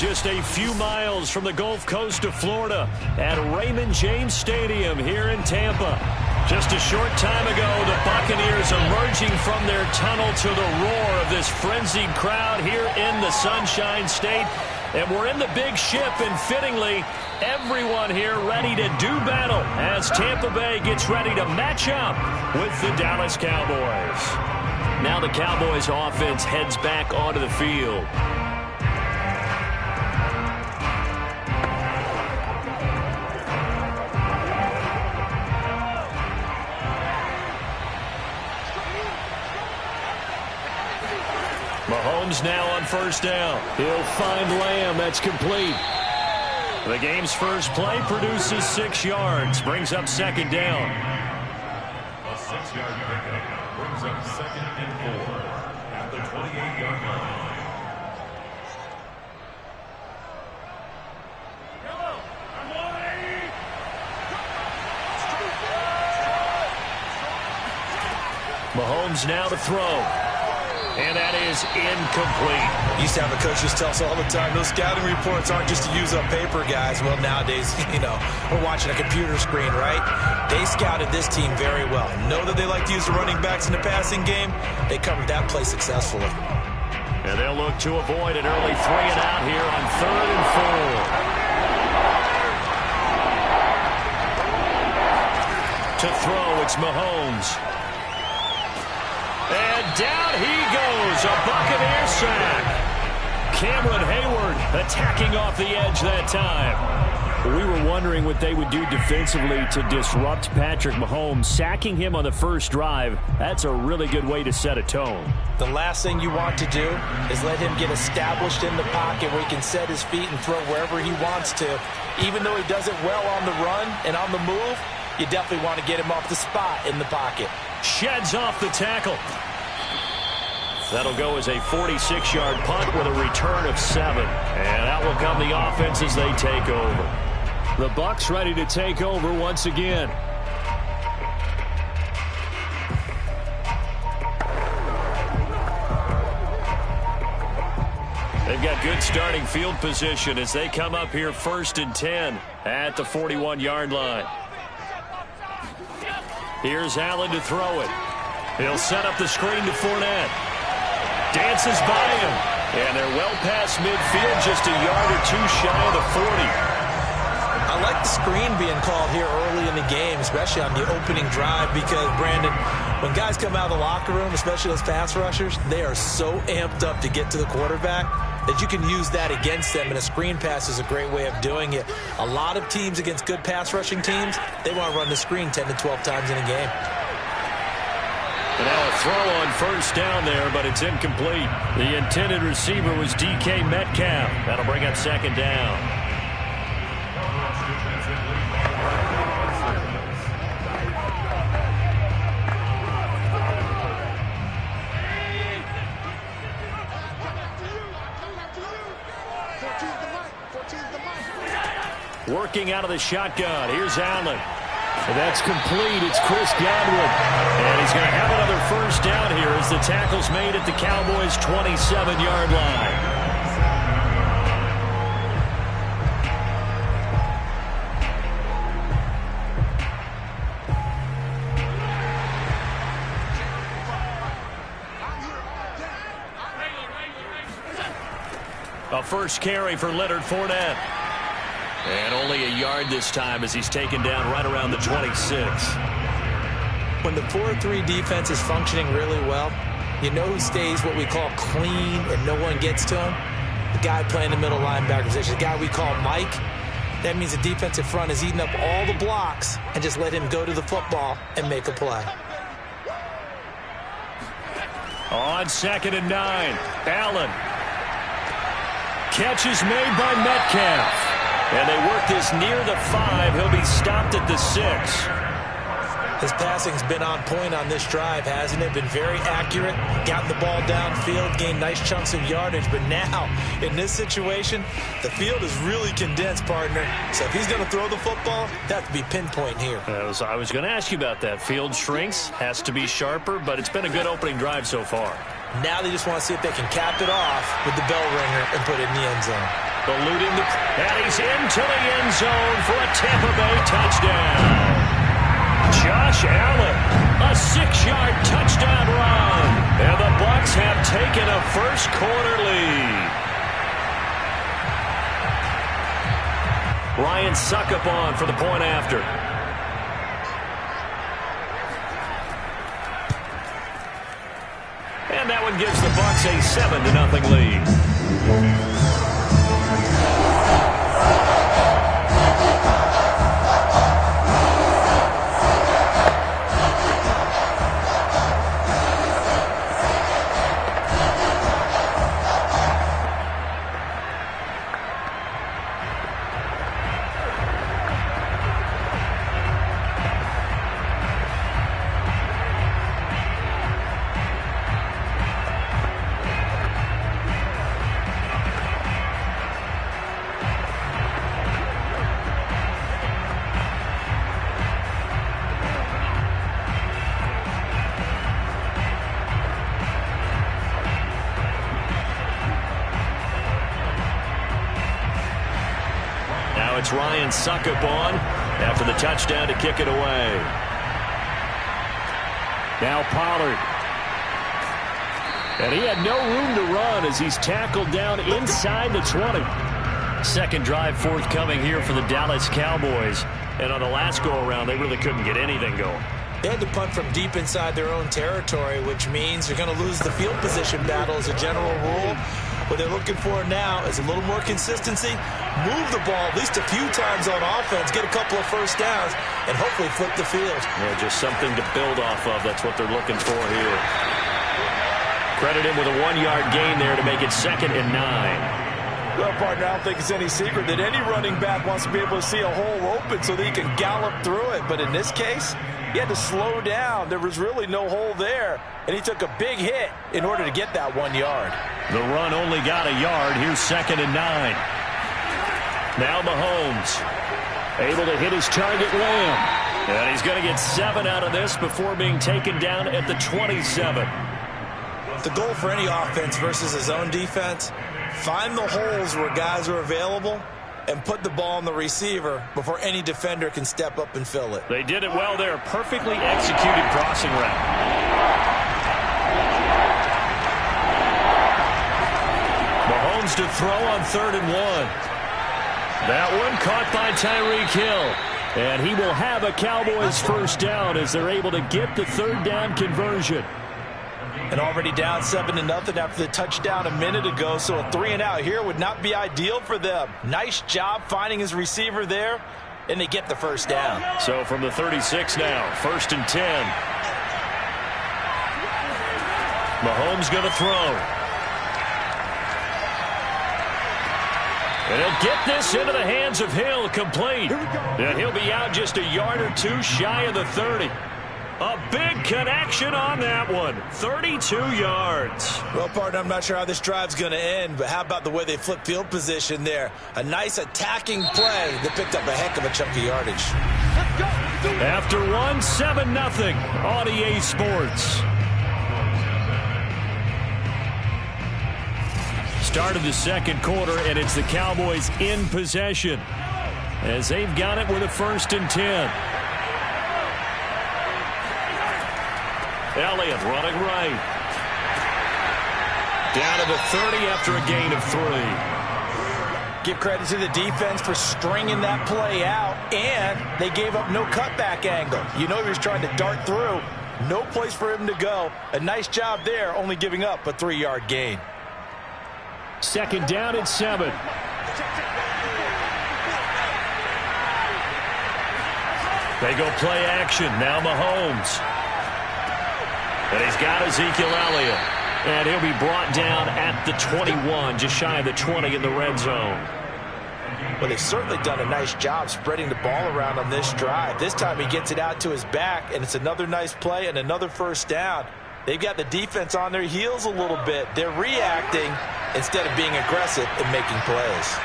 just a few miles from the Gulf Coast of Florida at Raymond James Stadium here in Tampa. Just a short time ago, the Buccaneers emerging from their tunnel to the roar of this frenzied crowd here in the Sunshine State. And we're in the big ship, and fittingly, everyone here ready to do battle as Tampa Bay gets ready to match up with the Dallas Cowboys. Now the Cowboys offense heads back onto the field. Mahomes now on first down. He'll find Lamb. That's complete. The game's first play produces 6 yards. Brings up second down. A 6-yard pickup brings up 2nd and 4 at the 28-yard line. Mahomes now to throw. And that is incomplete. Used to have a coach just tell us all the time, those scouting reports aren't just to use up paper, guys. Well, nowadays, we're watching a computer screen, right? They scouted this team very well. Know that they like to use the running backs in the passing game. They covered that play successfully. And they'll look to avoid an early 3 and out here on 3rd and 4. To throw, it's Mahomes. And down he goes, a Buccaneer sack. Cameron Hayward attacking off the edge that time. We were wondering what they would do defensively to disrupt Patrick Mahomes. Sacking him on the first drive, that's a really good way to set a tone. The last thing you want to do is let him get established in the pocket where he can set his feet and throw wherever he wants to. Even though he does it well on the run and on the move, you definitely want to get him off the spot in the pocket. Sheds off the tackle. That'll go as a 46-yard punt with a return of 7. And out will come the offense as they take over. The Bucs ready to take over once again. They've got good starting field position as they come up here 1st and 10 at the 41-yard line. Here's Allen to throw it. He'll set up the screen to Fournette. Dances by him. And they're well past midfield, just a yard or 2 shy of the 40. I like the screen being called here early in the game, especially on the opening drive, because, Brandon, when guys come out of the locker room, especially those pass rushers, they are so amped up to get to the quarterback that you can use that against them, and a screen pass is a great way of doing it. A lot of teams against good pass rushing teams, they want to run the screen 10 to 12 times in a game. And now a throw on first down there, but it's incomplete. The intended receiver was DK Metcalf. That'll bring up second down. Working out of the shotgun. Here's Allen. And that's complete. It's Chris Godwin. And he's going to have another first down here as the tackle's made at the Cowboys' 27-yard line. A first carry for Leonard Fournette. And only a yard this time as he's taken down right around the 26. When the 4-3 defense is functioning really well, you know who stays what we call clean and no one gets to him? The guy playing the middle linebacker position, the guy we call Mike. That means the defensive front is eating up all the blocks and just let him go to the football and make a play. On 2nd and 9, Allen. Catch is made by Metcalf. And they work this near the 5. He'll be stopped at the 6. His passing's been on point on this drive, hasn't it? Been very accurate, gotten the ball downfield, gained nice chunks of yardage. But now, in this situation, the field is really condensed, partner. So if he's going to throw the football, that to be pinpoint here. I was going to ask you about that. Field shrinks, has to be sharper, but it's been a good opening drive so far. Now they just want to see if they can cap it off with the bell ringer and put it in the end zone. Eluding the... And he's into the end zone for a Tampa Bay touchdown. Josh Allen, a 6-yard touchdown run. And the Bucs have taken a first-quarter lead. Ryan Succop on for the point after. And that one gives the Bucs a 7-0 lead. It's Ryan Succop on after the touchdown to kick it away. Now Pollard. And he had no room to run as he's tackled down inside the 20. Second drive forthcoming here for the Dallas Cowboys. And on the last go-around, they really couldn't get anything going. They had to punt from deep inside their own territory, which means you're going to lose the field position battle as a general rule. What they're looking for now is a little more consistency, move the ball at least a few times on offense, get a couple of first downs, and hopefully flip the field. Yeah, just something to build off of. That's what they're looking for here. Credit him with a 1-yard gain there to make it 2nd and 9. Well, partner, I don't think it's any secret that any running back wants to be able to see a hole open so that he can gallop through it. But in this case, he had to slow down. There was really no hole there, and he took a big hit in order to get that 1 yard. The run only got a yard. Here's 2nd and 9. Now Mahomes able to hit his target Lamb. And he's going to get 7 out of this before being taken down at the 27. The goal for any offense versus his own defense, find the holes where guys are available and put the ball on the receiver before any defender can step up and fill it. They did it well there. Perfectly executed crossing route. Mahomes to throw on 3rd and 1. That one caught by Tyreek Hill. And he will have a Cowboys first down as they're able to get the 3rd down conversion. And already down 7-0 after the touchdown a minute ago, so a 3-and-out here would not be ideal for them. Nice job finding his receiver there, and they get the first down. So from the 36 now, 1st and 10. Mahomes going to throw. And he'll get this into the hands of Hill, complete. And he'll be out just a yard or two shy of the 30. A big connection on that one. 32 yards. Well, partner, I'm not sure how this drive's going to end, but how about the way they flip field position there? A nice attacking play that picked up a heck of a chunk of yardage. After 7-0 on EA Sports. Start of the 2nd quarter, and it's the Cowboys in possession as they've got it with a 1st and 10. Elliott running right. Down to the 30 after a gain of 3. Give credit to the defense for stringing that play out, and they gave up no cutback angle. You know he was trying to dart through. No place for him to go. A nice job there, only giving up a 3-yard gain. 2nd down at 7. They go play action. Now Mahomes. And he's got Ezekiel Elliott. And he'll be brought down at the 21, just shy of the 20 in the red zone. Well, they've certainly done a nice job spreading the ball around on this drive. This time he gets it out to his back, and it's another nice play and another first down. They've got the defense on their heels a little bit. They're reacting instead of being aggressive and making plays.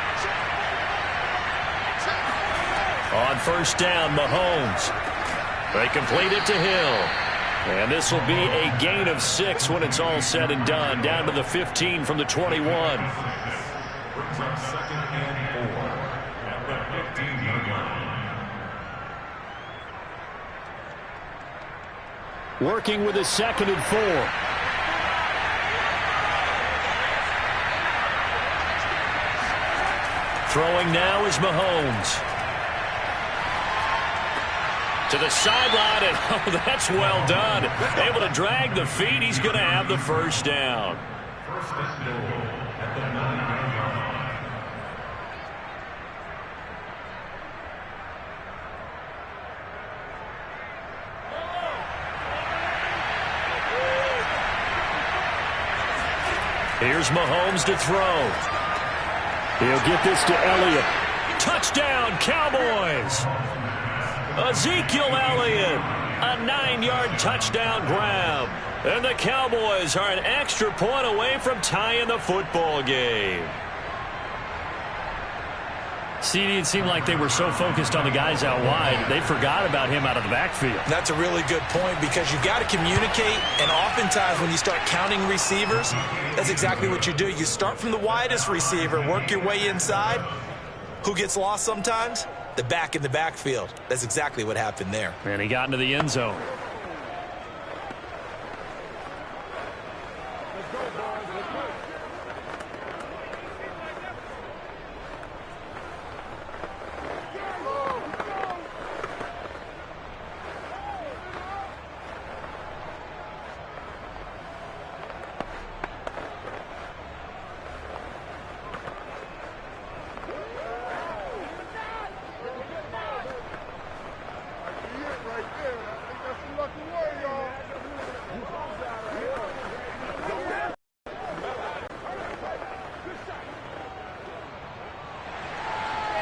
On 1st down, Mahomes. They complete it to Hill. And this will be a gain of 6 when it's all said and done. Down to the 15 from the 21. Brings up 2nd Working with a 2nd and 4. Throwing now is Mahomes. To the sideline, and oh, that's well done. Able to drag the feet. He's going to have the first down. First and goal at the 9-yard line. Here's Mahomes to throw. He'll get this to Elliott. Touchdown, Cowboys! Ezekiel Elliott, a 9-yard touchdown grab. And the Cowboys are an extra point away from tying the football game. CD, it seemed like they were so focused on the guys out wide, they forgot about him out of the backfield. That's a really good point because you got to communicate, and oftentimes when you start counting receivers, that's exactly what you do. You start from the widest receiver, work your way inside. Who gets lost sometimes? The back in the backfield. That's exactly what happened there. And he got into the end zone.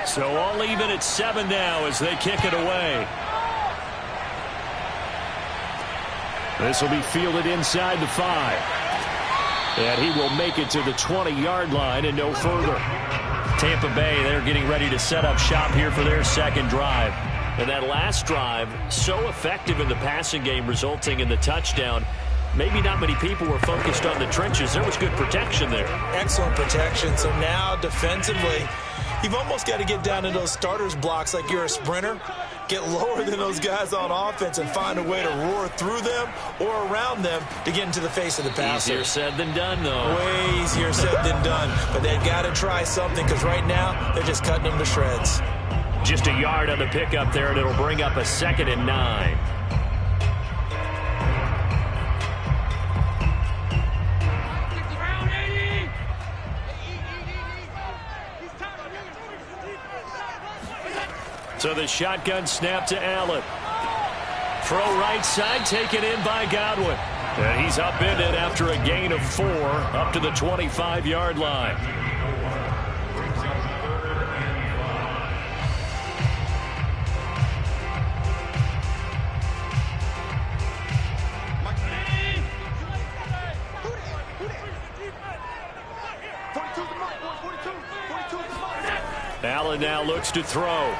So all even at 7 now as they kick it away. This will be fielded inside the 5. And he will make it to the 20-yard line and no further. Tampa Bay, they're getting ready to set up shop here for their second drive. And that last drive, so effective in the passing game, resulting in the touchdown. Maybe not many people were focused on the trenches. There was good protection there. Excellent protection. So now defensively, you've almost got to get down to those starters blocks like you're a sprinter. Get lower than those guys on offense and find a way to roar through them or around them to get into the face of the passer. Easier said than done, though. Way easier said than done. But they've got to try something because right now they're just cutting them to shreds. Just a yard on the pickup there, and it'll bring up a 2nd and 9. So the shotgun snap to Allen. Throw right side, taken in by Godwin. And he's upended after a gain of 4 up to the 25-yard line. Allen now looks to throw.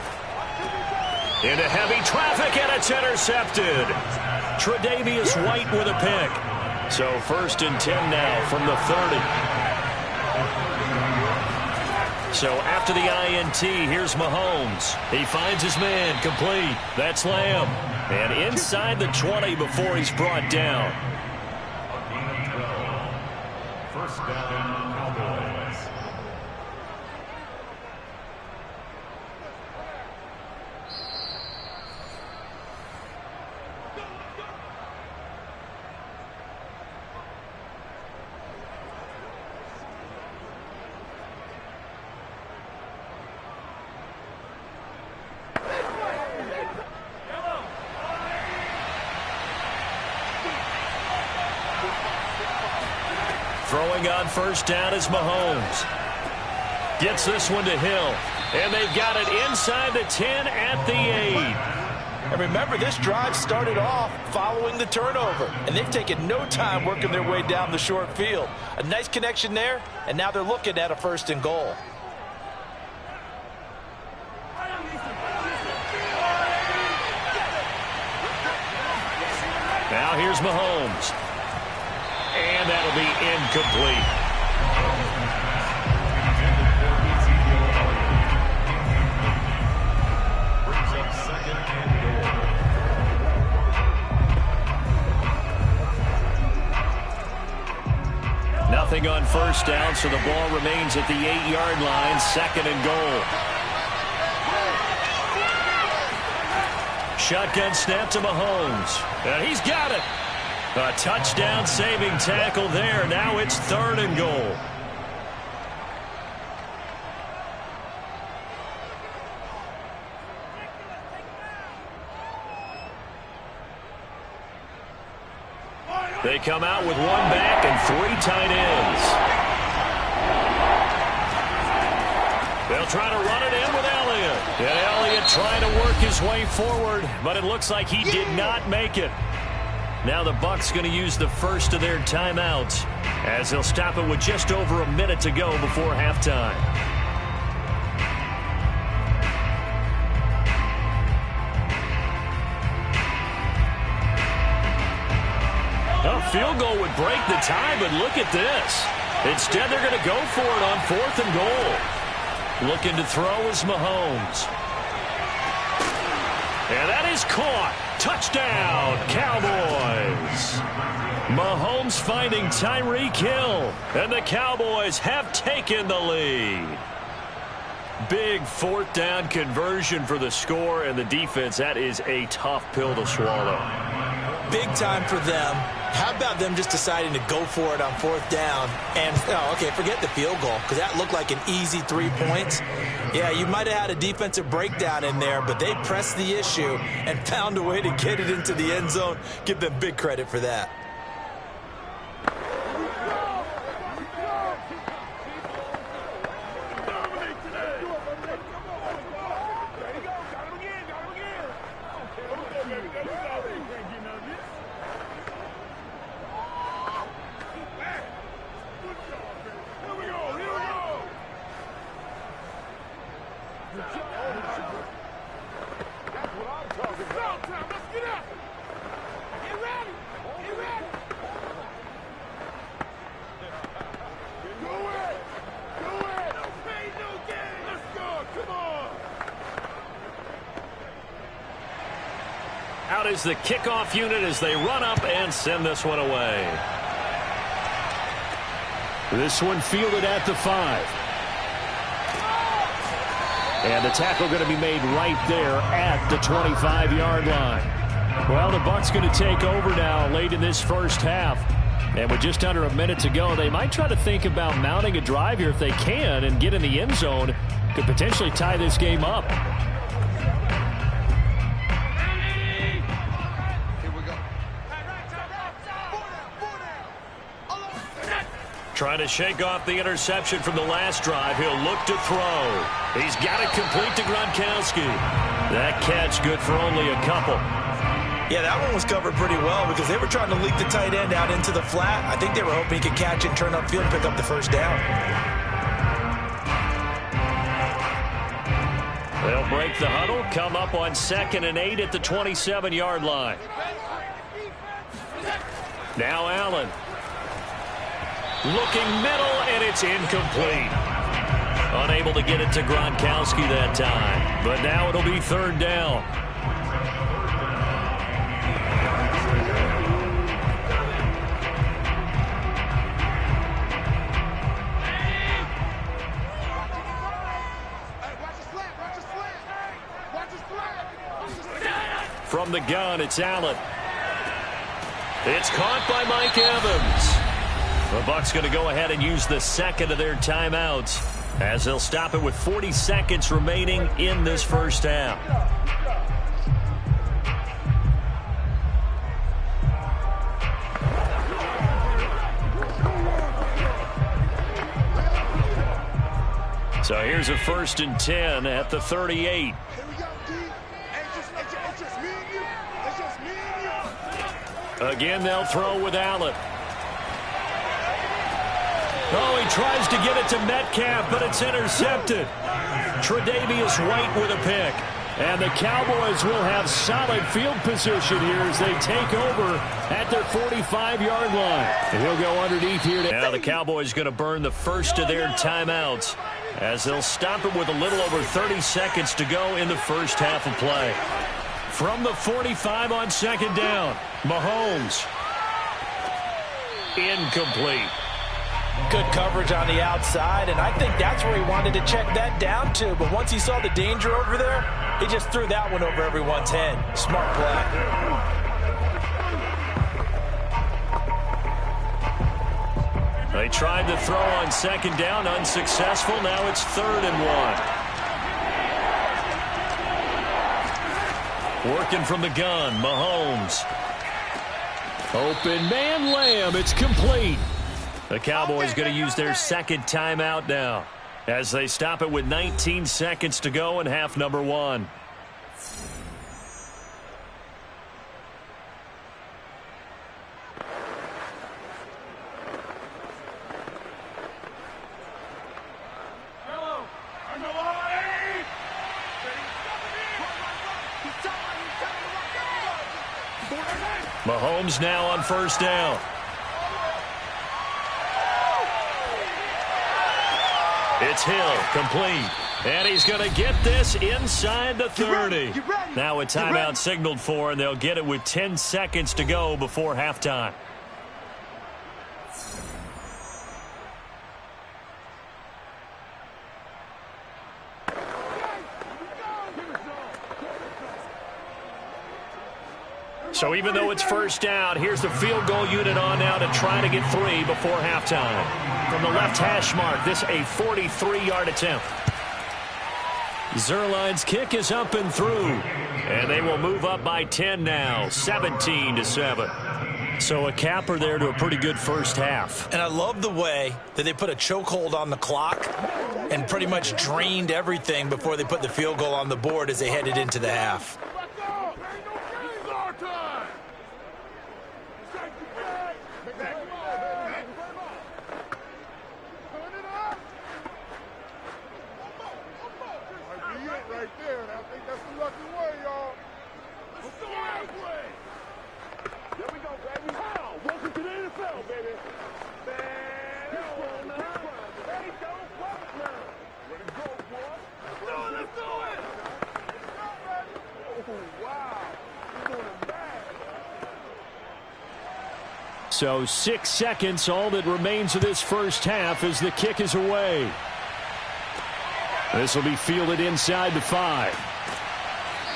Into heavy traffic, and it's intercepted. Tre'Davious White with a pick. So 1st and 10 now from the 30. So after the INT, here's Mahomes. He finds his man, complete. That's Lamb. And inside the 20 before he's brought down. A gain of 12. First down, Cowboys. Throwing on first down is Mahomes. Gets this one to Hill. And they've got it inside the 10 at the 8. And remember, this drive started off following the turnover. And they've taken no time working their way down the short field. A nice connection there, and now they're looking at a 1st and goal. Now here's Mahomes. And that'll be incomplete. Brings up 2nd and goal. Nothing on first down, so the ball remains at the 8-yard line, 2nd and goal. Shotgun snap to Mahomes. And he's got it. A touchdown saving tackle there. Now it's 3rd and goal. They come out with 1 back and 3 tight ends. They'll try to run it in with Elliott. And Elliott trying to work his way forward, but it looks like he did not make it. Now the Bucs going to use the first of their timeouts as they'll stop it with just over a minute to go before halftime. A field goal would break the tie, but look at this. Instead, they're going to go for it on 4th and goal. Looking to throw is Mahomes. And that is caught. Touchdown, Cowboys. Mahomes finding Tyreek Hill, and the Cowboys have taken the lead. Big 4th down conversion for the score, and the defense, that is a tough pill to swallow. Big time for them. How about them just deciding to go for it on 4th down? And, okay, forget the field goal, because that looked like an easy 3 points. Yeah, you might have had a defensive breakdown in there, but they pressed the issue and found a way to get it into the end zone. Give them big credit for that. Out is the kickoff unit as they run up and send this one away. This one fielded at the 5. And the tackle going to be made right there at the 25-yard line. Well, the Bucs going to take over now late in this first half. And with just under a minute to go, they might try to think about mounting a drive here if they can and get in the end zone. Could potentially tie this game up. Trying to shake off the interception from the last drive. He'll look to throw. He's got it complete to Gronkowski. That catch good for only a couple. Yeah, that one was covered pretty well because they were trying to leak the tight end out into the flat. I think they were hoping he could catch it, turn upfield, and pick up the first down. They'll break the huddle, come up on 2nd and 8 at the 27-yard line. Now Allen. Looking middle, and it's incomplete. Unable to get it to Gronkowski that time. But now it'll be 3rd down. From the gun, it's Allen. It's caught by Mike Evans. The Bucs going to go ahead and use the 2nd of their timeouts as they'll stop it with 40 seconds remaining in this first half. So here's a 1st and 10 at the 38. Again, they'll throw with Allen. Oh, he tries to get it to Metcalf, but it's intercepted. Tre'Davious White with a pick. And the Cowboys will have solid field position here as they take over at their 45-yard line. And he'll go underneath here. Now the Cowboys going to burn the first of their timeouts as they'll stop it with a little over 30 seconds to go in the first half of play. From the 45 on 2nd down, Mahomes. Incomplete. Good coverage on the outside, and I think that's where he wanted to check that down to. But once he saw the danger over there, he just threw that one over everyone's head. Smart play. They tried to throw on second down, unsuccessful. Now it's 3rd and 1. Working from the gun, Mahomes. Open man, Lamb. It's complete. The Cowboys going to use their second timeout now as they stop it with 19 seconds to go in half number 1. Mahomes now on first down. It's Hill, complete. And he's going to get this inside the 30. Now a timeout signaled for, and they'll get it with 10 seconds to go before halftime. So even though it's first down, here's the field goal unit on now to try to get 3 before halftime. From the left hash mark, this a 43-yard attempt. Zerline's kick is up and through. And they will move up by 10 now, 17-7. So a capper there to a pretty good first half. And I love the way that they put a chokehold on the clock and pretty much drained everything before they put the field goal on the board as they headed into the half. So 6 seconds, all that remains of this first half as the kick is away. This will be fielded inside the 5.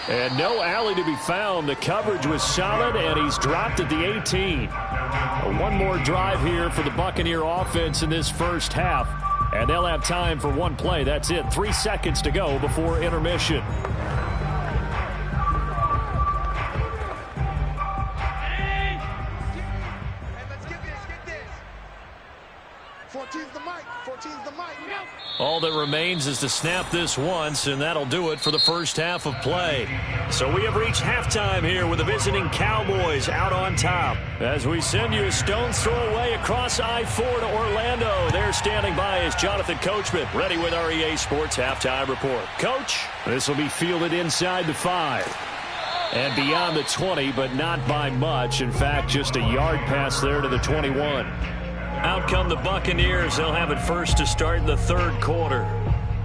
And no alley to be found. The coverage was solid, and he's dropped at the 18. One more drive here for the Buccaneer offense in this first half. And they'll have time for one play. That's it. 3 seconds to go before intermission. All that remains is to snap this once, and that'll do it for the first half of play. So we have reached halftime here with the visiting Cowboys out on top. As we send you a stone's throw away across I-4 to Orlando. There standing by is Jonathan Coachman, ready with our EA Sports Halftime Report. Coach, this will be fielded inside the 5. And beyond the 20, but not by much. In fact, just a yard pass there to the 21. Out come the Buccaneers. They'll have it first to start in the third quarter.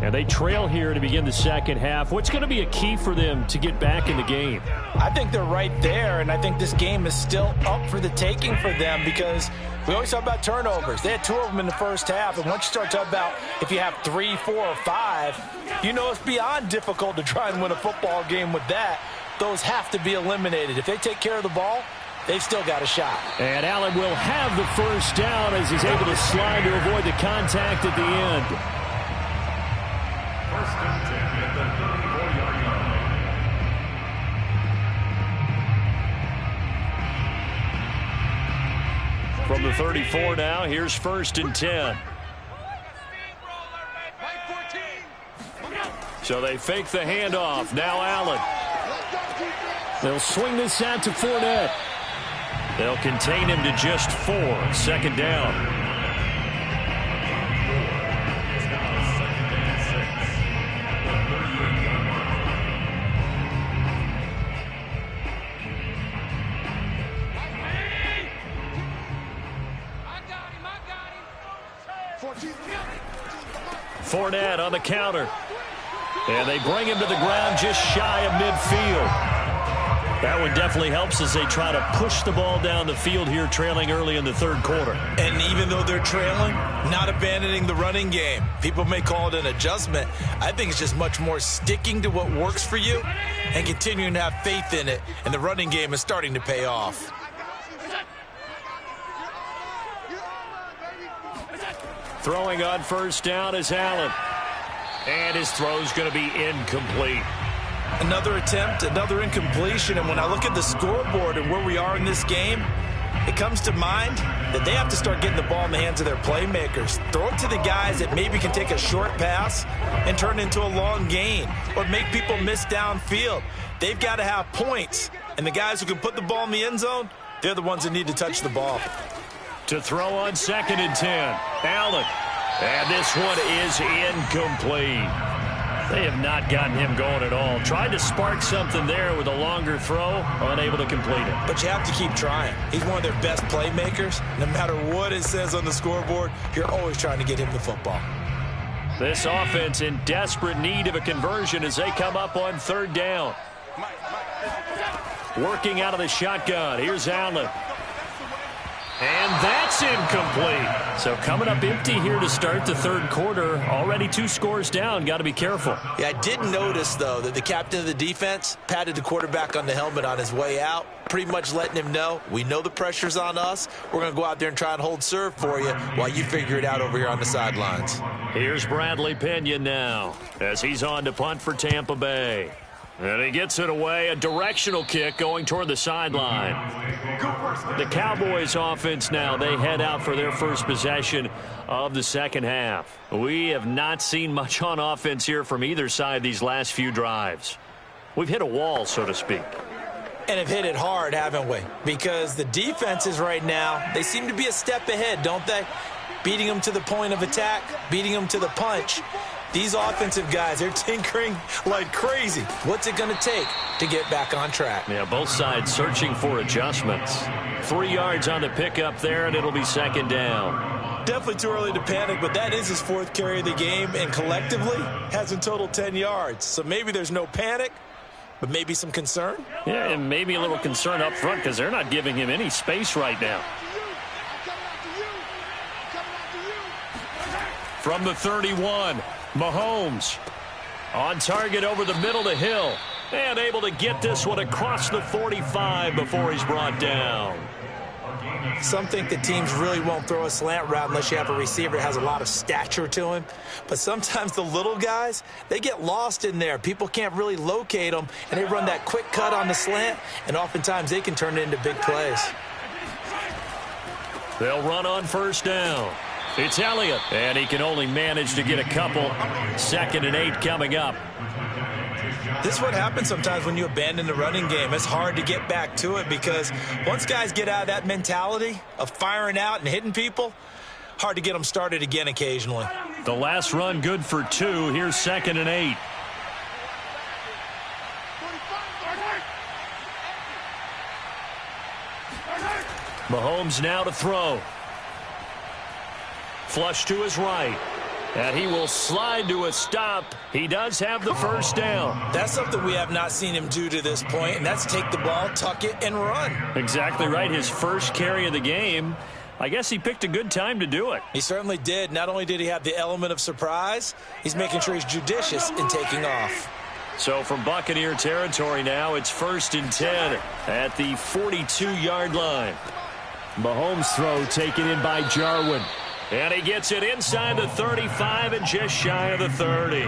And they trail here to begin the second half. What's going to be a key for them to get back in the game? I think they're right there, and I think this game is still up for the taking for them because we always talk about turnovers. They had 2 of them in the first half, and once you start talking about if you have 3, 4, or 5, you know it's beyond difficult to try and win a football game with that. Those have to be eliminated. If they take care of the ball, they've still got a shot. And Allen will have the first down as he's able to slide to avoid the contact at the end. First and 10 at the 34-yard line. From the 34 now, here's first and 10. So they fake the handoff. Now Allen. They'll swing this out to Fournette. They'll contain him to just 4. Second down. Fournette on the counter. And they bring him to the ground just shy of midfield. That one definitely helps as they try to push the ball down the field here, trailing early in the third quarter. And even though they're trailing, not abandoning the running game. People may call it an adjustment. I think it's just much more sticking to what works for you and continuing to have faith in it. And the running game is starting to pay off. Throwing on first down is Allen. And his throw's going to be incomplete. Another attempt, another incompletion, and when I look at the scoreboard and where we are in this game, it comes to mind that they have to start getting the ball in the hands of their playmakers. Throw it to the guys that maybe can take a short pass and turn it into a long gain or make people miss downfield. They've got to have points, and the guys who can put the ball in the end zone, they're the ones that need to touch the ball. To throw on 2nd and 10, Allen. And this one is incomplete. They have not gotten him going at all. Tried to spark something there with a longer throw, unable to complete it. But you have to keep trying. He's one of their best playmakers. No matter what it says on the scoreboard, you're always trying to get him the football. This offense in desperate need of a conversion as they come up on 3rd down. Working out of the shotgun. Here's Allen. And that's incomplete. So coming up empty here to start the third quarter. Already 2 scores down. Got to be careful. Yeah, I did notice, though, that the captain of the defense patted the quarterback on the helmet on his way out, pretty much letting him know, we know the pressure's on us. We're going to go out there and try and hold serve for you while you figure it out over here on the sidelines. Here's Bradley Pena now as he's on to punt for Tampa Bay. And he gets it away, a directional kick going toward the sideline. The Cowboys offense now, they head out for their first possession of the second half. We have not seen much on offense here from either side these last few drives. We've hit a wall, so to speak. And have hit it hard, haven't we? Because the defenses right now, they seem to be a step ahead, don't they? Beating them to the point of attack, beating them to the punch. These offensive guys, they're tinkering like crazy. What's it going to take to get back on track? Yeah, both sides searching for adjustments. 3 yards on the pickup there, and it'll be 2nd down. Definitely too early to panic, but that is his 4th carry of the game, and collectively has in total 10 yards. So maybe there's no panic, but maybe some concern. Yeah, and maybe a little concern up front because they're not giving him any space right now. From the 31, Mahomes on target over the middle to Hill, and able to get this one across the 45 before he's brought down. Some think that teams really won't throw a slant route unless you have a receiver that has a lot of stature to him. But sometimes the little guys, they get lost in there. People can't really locate them, and they run that quick cut on the slant, and oftentimes they can turn it into big plays. They'll run on first down. It's Elliott, and he can only manage to get a couple. 2nd and 8 coming up. This is what happens sometimes when you abandon the running game. It's hard to get back to it because once guys get out of that mentality of firing out and hitting people, hard to get them started again occasionally. The last run good for 2. Here's 2nd and 8. Mahomes now to throw. Flush to his right. And he will slide to a stop. He does have the first down. That's something we have not seen him do to this point, and that's take the ball, tuck it, and run. Exactly right. His first carry of the game. I guess he picked a good time to do it. He certainly did. Not only did he have the element of surprise, he's making sure he's judicious in taking off. So from Buccaneer territory now, it's 1st and 10 at the 42-yard line. Mahomes' throw taken in by Jarwin. And he gets it inside the 35 and just shy of the 30.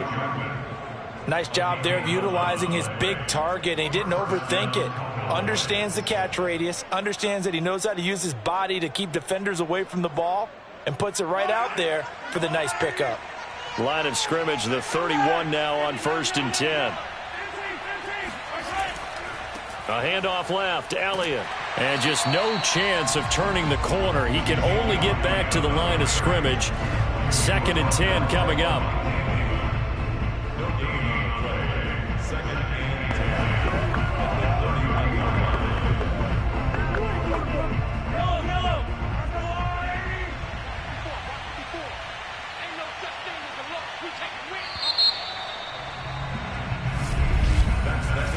Nice job there of utilizing his big target. And he didn't overthink it. Understands the catch radius. Understands that he knows how to use his body to keep defenders away from the ball. And puts it right out there for the nice pickup. Line of scrimmage, the 31 now on 1st and 10. A handoff left, Elliott. And just no chance of turning the corner. He can only get back to the line of scrimmage. 2nd and 10 coming up. No gain on the play. 2nd and 10.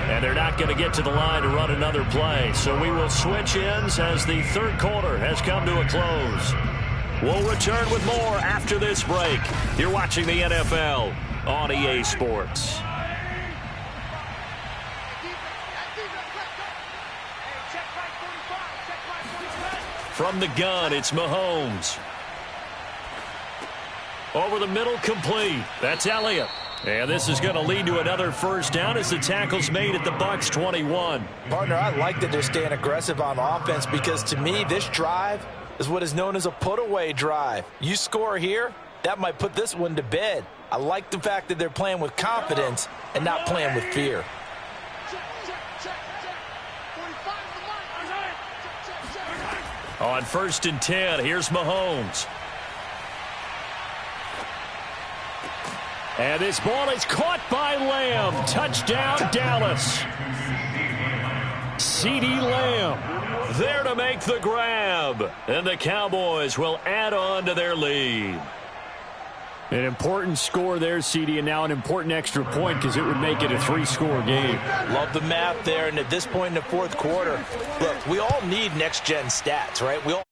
And they're not not going to get to the line to run another play. So we will switch ends as the third quarter has come to a close. We'll return with more after this break. You're watching the NFL on EA Sports. From the gun, it's Mahomes. Over the middle, complete. That's Elliott. And this is going to lead to another first down as the tackle's made at the Bucs 21. Partner, I like that they're staying aggressive on offense because to me, this drive is what is known as a put-away drive. You score here, that might put this one to bed. I like the fact that they're playing with confidence and not playing with fear. On 1st and 10, here's Mahomes. And this ball is caught by Lamb. Touchdown, Dallas. CeeDee Lamb there to make the grab. And the Cowboys will add on to their lead. An important score there, CeeDee, and now an important extra point because it would make it a 3-score game. Love the math there, and at this point in the fourth quarter, look, we all need next-gen stats, right? We all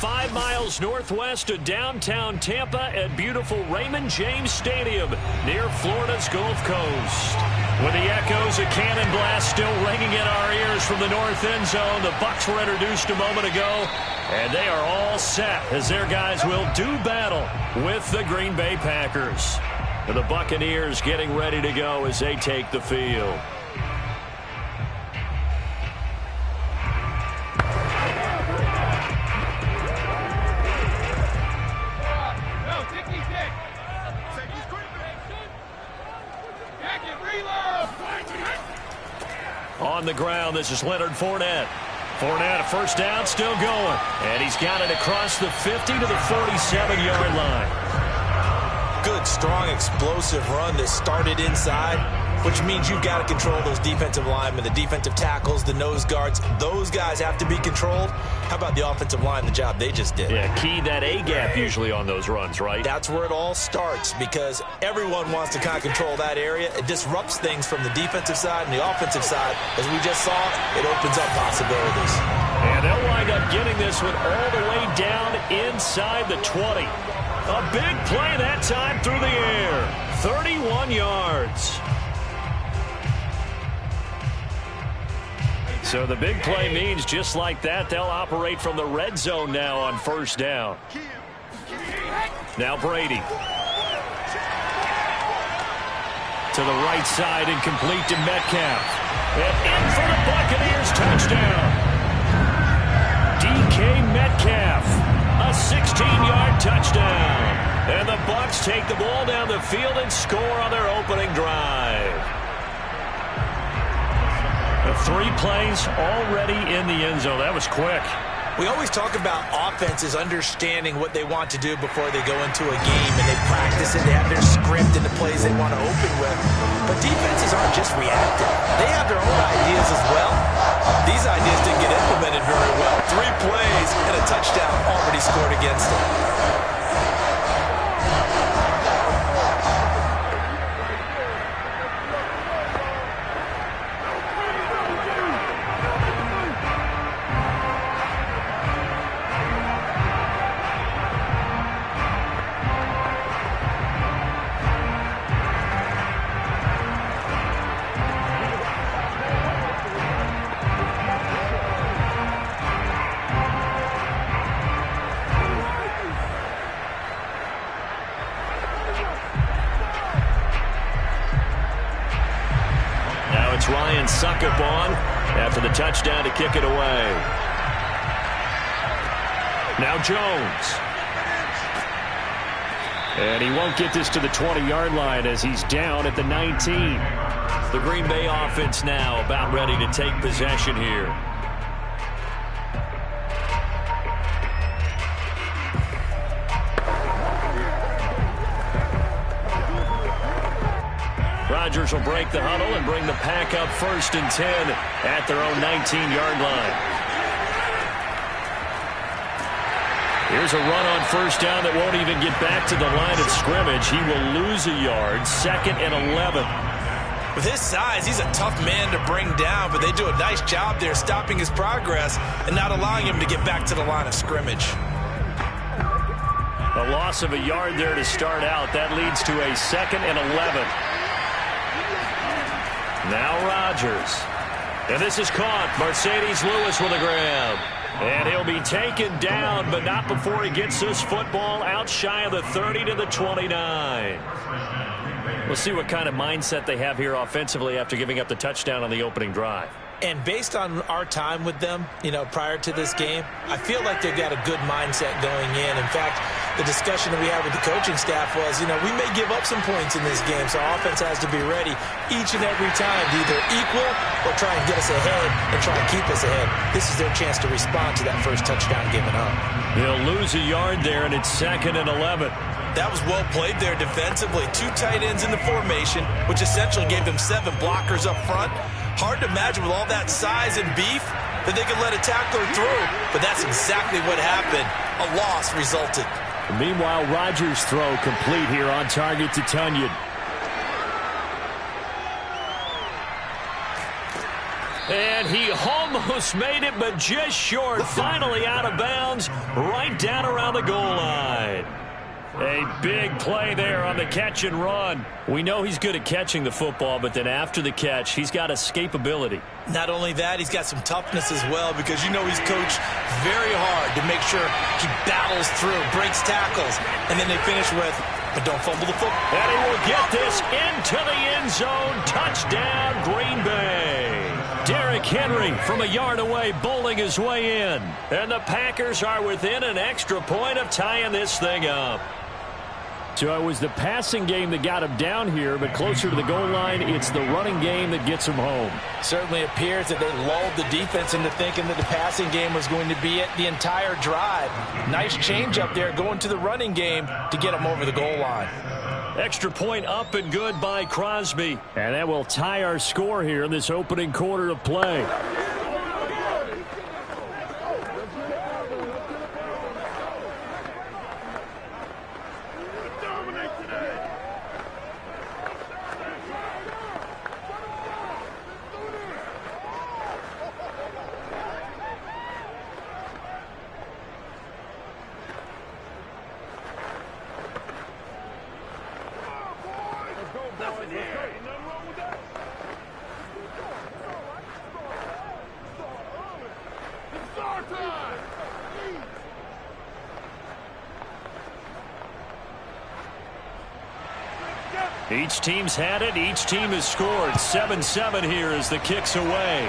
5 miles northwest of downtown Tampa at beautiful Raymond James Stadium near Florida's Gulf Coast. With the echoes of cannon blast still ringing in our ears from the north end zone, the Bucs were introduced a moment ago, and they are all set as their guys will do battle with the Green Bay Packers. And the Buccaneers getting ready to go as they take the field. On the ground, this is Leonard Fournette. Fournette, a first down, still going. And he's got it across the 50 to the 47-yard line. Good, strong, explosive run that started inside, which means you've got to control those defensive linemen, the defensive tackles, the nose guards. Those guys have to be controlled. How about the offensive line, the job they just did? Yeah, key that A-gap usually on those runs, right? That's where it all starts because everyone wants to kind of control that area. It disrupts things from the defensive side and the offensive side. As we just saw, it opens up possibilities. And they'll wind up getting this one all the way down inside the 20. A big play that time through the air. 31 yards. So the big play means just like that, they'll operate from the red zone now on first down. Now Brady. To the right side and complete to Metcalf. And in for the Buccaneers touchdown. DK Metcalf. A 16-yard touchdown. And the Bucs take the ball down the field and score on their opening drive. 3 plays already in the end zone. That was quick. We always talk about offenses understanding what they want to do before they go into a game, and they practice it. They have their script and the plays they want to open with. But defenses aren't just reactive. They have their own ideas as well. These ideas didn't get implemented very well. 3 plays and a touchdown already scored against them. Suck up on after the touchdown to kick it away. Now Jones. And he won't get this to the 20-yard line as he's down at the 19. The Green Bay offense now about ready to take possession here. Rodgers will break the huddle and bring the pack up 1st and 10 at their own 19-yard line. Here's a run on first down that won't even get back to the line of scrimmage. He will lose a yard, 2nd and 11. With his size, he's a tough man to bring down, but they do a nice job there stopping his progress and not allowing him to get back to the line of scrimmage. A loss of a yard there to start out. That leads to a 2nd and 11. Now Rodgers. And this is caught. Mercedes Lewis with a grab. And he'll be taken down, but not before he gets this football out shy of the 30 to the 29. We'll see what kind of mindset they have here offensively after giving up the touchdown on the opening drive. And based on our time with them, prior to this game, I feel like they've got a good mindset going in. In fact, the discussion that we had with the coaching staff was, we may give up some points in this game, so our offense has to be ready each and every time to either equal or try and get us ahead and try and keep us ahead. This is their chance to respond to that first touchdown given up. He'll lose a yard there, and it's 2nd and 11. That was well played there defensively. 2 tight ends in the formation, which essentially gave them 7 blockers up front. Hard to imagine with all that size and beef that they could let a tackler through, but that's exactly what happened. A loss resulted. Meanwhile, Rodgers' throw complete here on target to Tunyon. And he almost made it, but just short. Finally out of bounds, right down around the goal line. A big play there on the catch and run. We know he's good at catching the football, but then after the catch, he's got escapability. Not only that, he's got some toughness as well, because you know he's coached very hard to make sure he battles through, breaks tackles, and then they finish with, but don't fumble the football. And he will get this into the end zone. Touchdown, Green Bay. Derrick Henry from a yard away bowling his way in. And the Packers are within an extra point of tying this thing up. So it was the passing game that got him down here, but closer to the goal line, it's the running game that gets him home. Certainly appears that they lulled the defense into thinking that the passing game was going to be it the entire drive. Nice change up there going to the running game to get him over the goal line. Extra point up and good by Crosby. And that will tie our score here in this opening quarter of play. Each team's had it. Each team has scored. 7-7 here as the kick's away.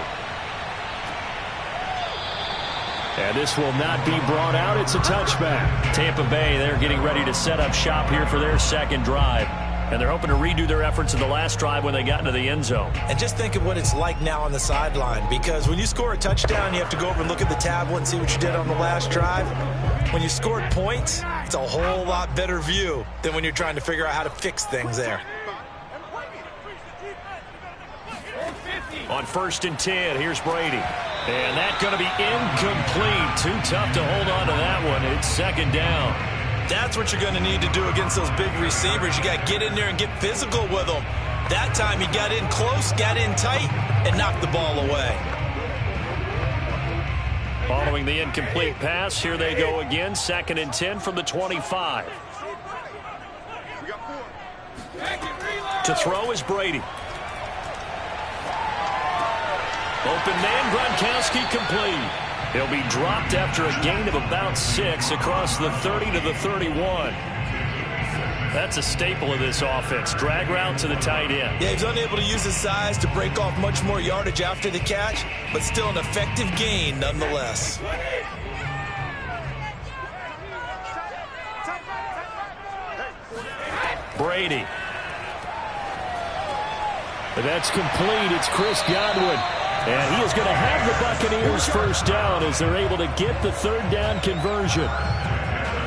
And this will not be brought out. It's a touchback. Tampa Bay, they're getting ready to set up shop here for their second drive. And they're hoping to redo their efforts in the last drive when they got into the end zone. And just think of what it's like now on the sideline, because when you score a touchdown, you have to go over and look at the tablet and see what you did on the last drive. When you scored points, it's a whole lot better view than when you're trying to figure out how to fix things there. On 1st and 10, here's Brady. And that's going to be incomplete. Too tough to hold on to that one. It's second down. That's what you're going to need to do against those big receivers. You got to get in there and get physical with them. That time he got in close, got in tight, and knocked the ball away. Following the incomplete pass, here they go again. 2nd and 10 from the 25. To throw is Brady. Open man, Gronkowski complete. He'll be dropped after a gain of about 6 across the 30 to the 31. That's a staple of this offense. Drag route to the tight end. Yeah, he's unable to use his size to break off much more yardage after the catch, but still an effective gain nonetheless. Brady. That's complete. It's Chris Godwin. And he is going to have the Buccaneers first down as they're able to get the 3rd down conversion.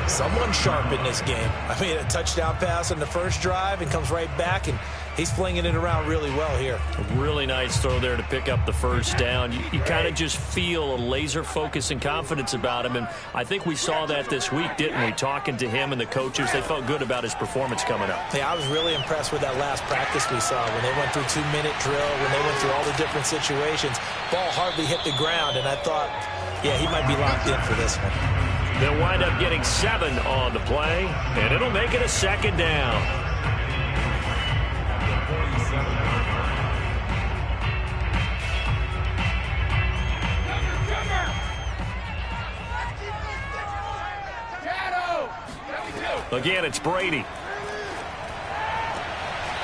Someone sharp in this game. I mean, a touchdown pass on the first drive and comes right back, and he's flinging it around really well here. A really nice throw there to pick up the first down. You kind of just feel a laser focus and confidence about him, and I think we saw that this week, didn't we? Talking to him and the coaches, they felt good about his performance coming up. Yeah, I was really impressed with that last practice we saw when they went through 2-minute drill, when they went through all the different situations. Ball hardly hit the ground, and I thought, yeah, he might be locked in for this one. They'll wind up getting 7 on the play, and it'll make it a 2nd down. Again, it's Brady.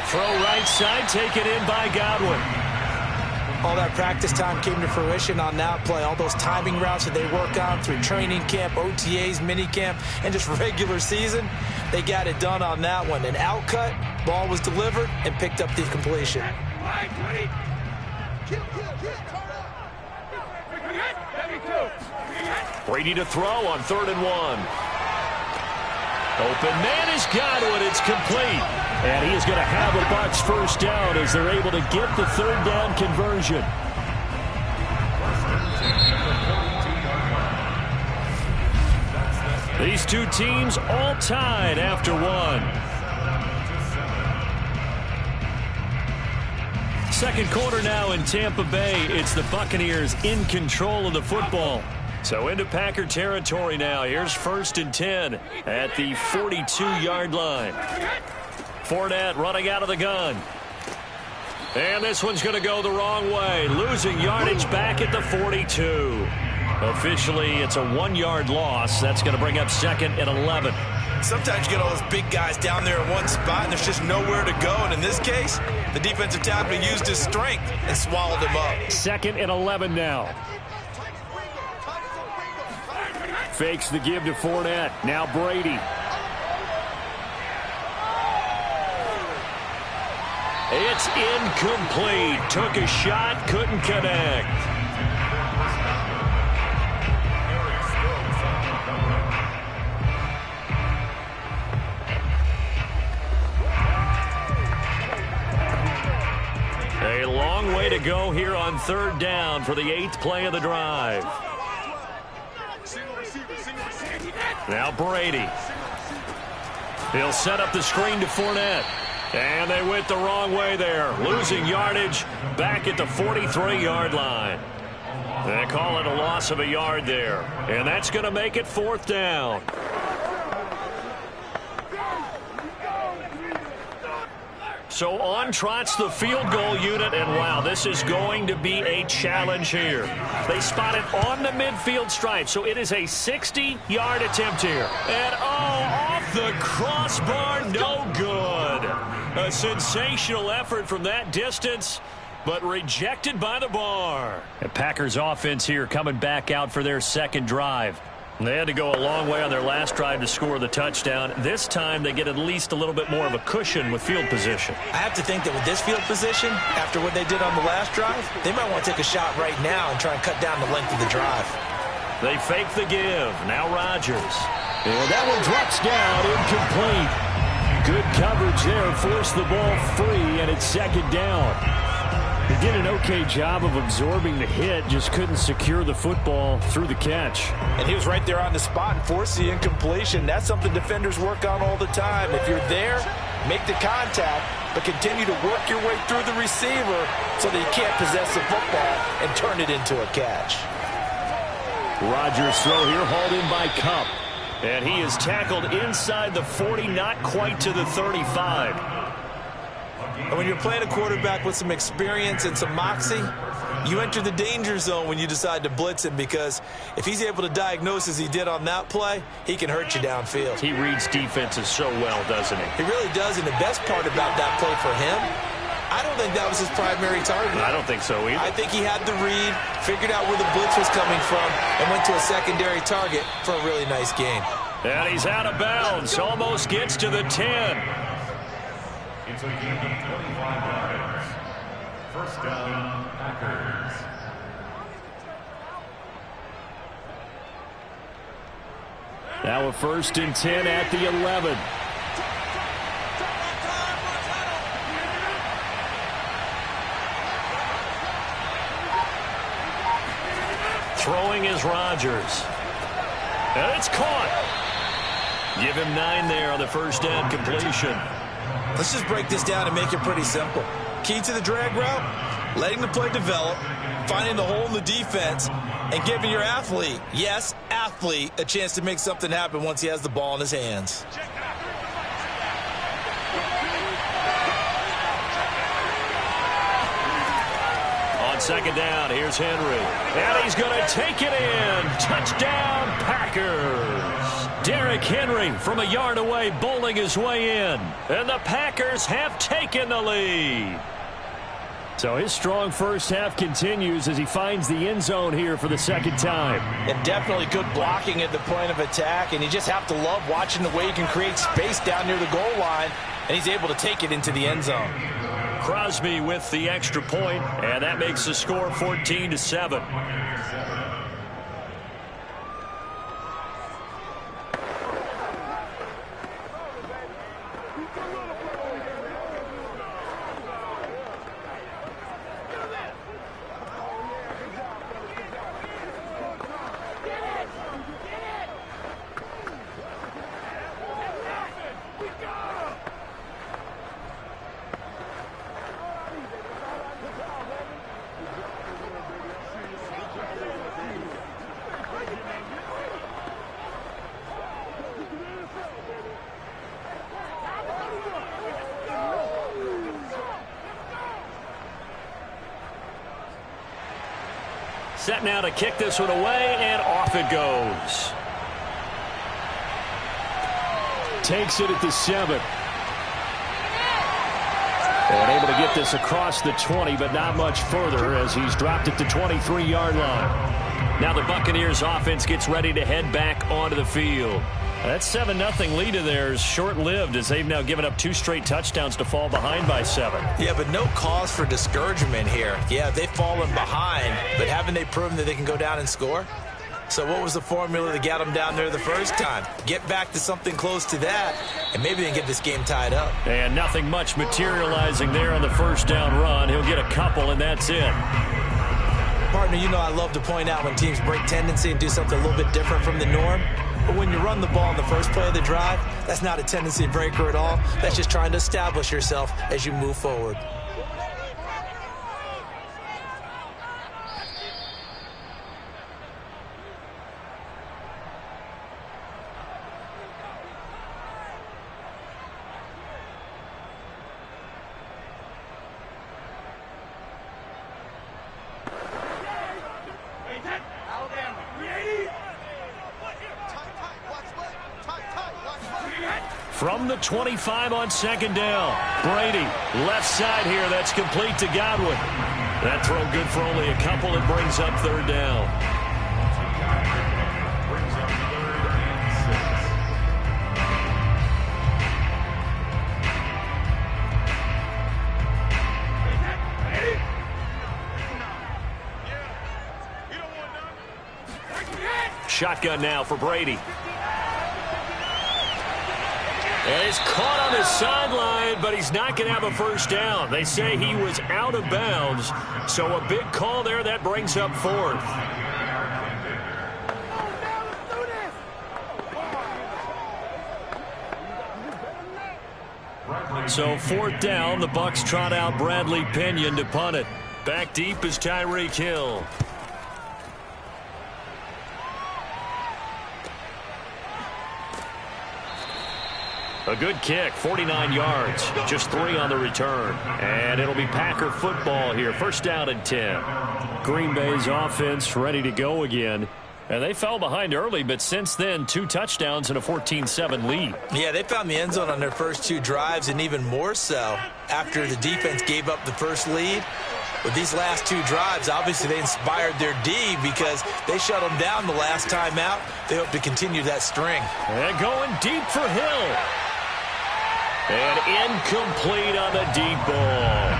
Throw right side, taken in by Godwin. All that practice time came to fruition on that play. All those timing routes that they work on through training camp, OTAs, minicamp, and just regular season, they got it done on that one. An outcut, ball was delivered, and picked up the completion. Brady to throw on 3rd and 1. Open man is Godwin. It's complete. And he is going to have a Bucs first down as they're able to get the 3rd down conversion. These two teams all tied after one. second quarter now in Tampa Bay. It's the Buccaneers in control of the football. So into Packer territory now. Here's 1st and 10 at the 42-yard line. Fournette running out of the gun. And this one's going to go the wrong way. Losing yardage back at the 42. Officially, it's a 1-yard loss. That's going to bring up 2nd and 11. Sometimes you get all those big guys down there in one spot, and there's just nowhere to go. And in this case, the defensive tackle used his strength and swallowed him up. 2nd and 11 now. Fakes the give to Fournette. Now Brady. It's incomplete. Took a shot, couldn't connect. A long way to go here on 3rd down for the 8th play of the drive. Now Brady. He'll set up the screen to Fournette. And they went the wrong way there. Losing yardage back at the 43-yard line. They call it a loss of a yard there. And that's going to make it 4th down. So on trots the field goal unit, and wow, this is going to be a challenge here. They spot it on the midfield stripe, so it is a 60-yard attempt here. And off the crossbar, no good. A sensational effort from that distance, but rejected by the bar. The Packers offense here coming back out for their 2nd drive. They had to go a long way on their last drive to score the touchdown. This time they get at least a little bit more of a cushion with field position. I have to think that with this field position, after what they did on the last drive, they might want to take a shot right now and try and cut down the length of the drive. They fake the give. Now Rodgers. And that one drops down, incomplete. Good coverage there, forced the ball free, and it's 2nd down. He did an okay job of absorbing the hit, just couldn't secure the football through the catch. And he was right there on the spot and forced the incompletion. That's something defenders work on all the time. If you're there, make the contact, but continue to work your way through the receiver so that you can't possess the football and turn it into a catch. Rodgers' throw here hauled in by Cup. And he is tackled inside the 40, not quite to the 35. And when you're playing a quarterback with some experience and some moxie, you enter the danger zone when you decide to blitz him, because if he's able to diagnose as he did on that play, he can hurt you downfield. He reads defenses so well, doesn't he? He really does, and the best part about that play for him, I don't think that was his primary target. I don't think so either. I think he had the read, figured out where the blitz was coming from, and went to a secondary target for a really nice game. And he's out of bounds. Almost gets to the 10. It's a gain of 25 yards. 1st down, Packers. Now a 1st and 10 at the 11. Throwing is Rodgers. And it's caught. Give him 9 there on the 1st down completion. Let's just break this down and make it pretty simple. Key to the drag route, letting the play develop, finding the hole in the defense, and giving your athlete, yes, athlete, a chance to make something happen once he has the ball in his hands. On 2nd down, here's Henry. And he's going to take it in. Touchdown, Packers. Derrick Henry from a yard away bowling his way in. And the Packers have taken the lead. So his strong first half continues as he finds the end zone here for the 2nd time. And definitely good blocking at the point of attack. And you just have to love watching the way he can create space down near the goal line. And he's able to take it into the end zone. Crosby with the extra point, and that makes the score 14-7. Set now to kick this one away, and off it goes. Takes it at the 7. And able to get this across the 20, but not much further as he's dropped it to 23-yard line. Now the Buccaneers offense gets ready to head back onto the field. That 7-0 lead of theirs short-lived as they've now given up 2 straight touchdowns to fall behind by 7. Yeah, but no cause for discouragement here. Yeah, they've fallen behind, but haven't they proven that they can go down and score? So what was the formula that got them down there the first time? Get back to something close to that, and maybe they can get this game tied up. And nothing much materializing there on the first down run. He'll get a couple, and that's it. Partner, you know I love to point out when teams break tendency and do something a little bit different from the norm. But when you run the ball in the first play of the drive, that's not a tendency breaker at all. That's just trying to establish yourself as you move forward. From the 25 on second down. Brady, left side here. That's complete to Godwin. That throw good for only a couple. It brings up third down. Brings up 3rd and 6. Shotgun now for Brady. And he's caught on his sideline, but he's not going to have a first down. They say he was out of bounds, so a big call there. That brings up 4th. So 4th down, the Bucs trot out Bradley Pinion to punt it. Back deep is Tyreek Hill. A good kick, 49 yards, just 3 on the return. And it'll be Packer football here, first down and 10. Green Bay's offense ready to go again. And they fell behind early, but since then, 2 touchdowns and a 14-7 lead. Yeah, they found the end zone on their first 2 drives, and even more so after the defense gave up the first lead. With these last 2 drives, obviously they inspired their D because they shut them down the last time out. They hope to continue that string. And going deep for Hill. And incomplete on the deep ball.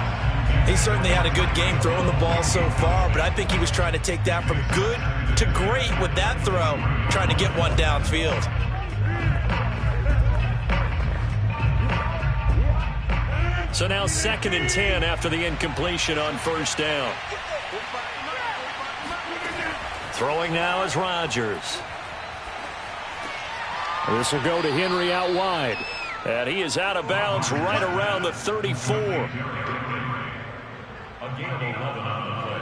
He certainly had a good game throwing the ball so far, but I think he was trying to take that from good to great with that throw, trying to get one downfield. So now 2nd and 10 after the incompletion on first down. Throwing now is Rodgers. This will go to Henry out wide. And he is out of bounds right around the 34. A gain of 11 on the play.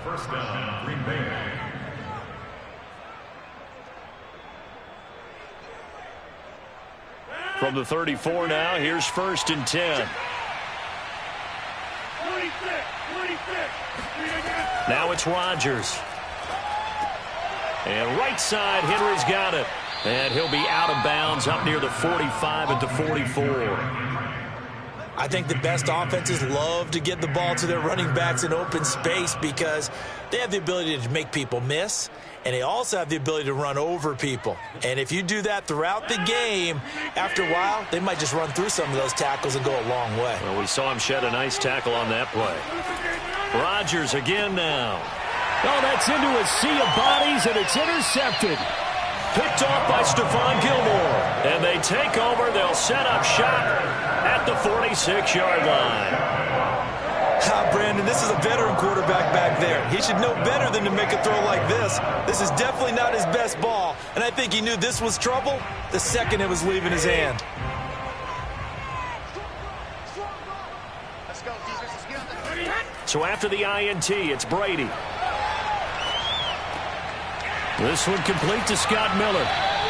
First down, Green Bay. From the 34 now, here's 1st and 10. Now it's Rodgers. And right side, Henry's got it. And he'll be out of bounds up near the 45 at the 44. I think the best offenses love to get the ball to their running backs in open space because they have the ability to make people miss, and they also have the ability to run over people. And if you do that throughout the game, after a while, they might just run through some of those tackles and go a long way. Well, we saw him shed a nice tackle on that play. Rodgers again now. Oh, that's into a sea of bodies, and it's intercepted. Picked off by Stephon Gilmore. And they take over. They'll set up shop at the 46-yard line. Brandon, this is a veteran quarterback back there. He should know better than to make a throw like this. This is definitely not his best ball, and I think he knew this was trouble the second it was leaving his hand. So after the INT, it's Brady. This one complete to Scott Miller.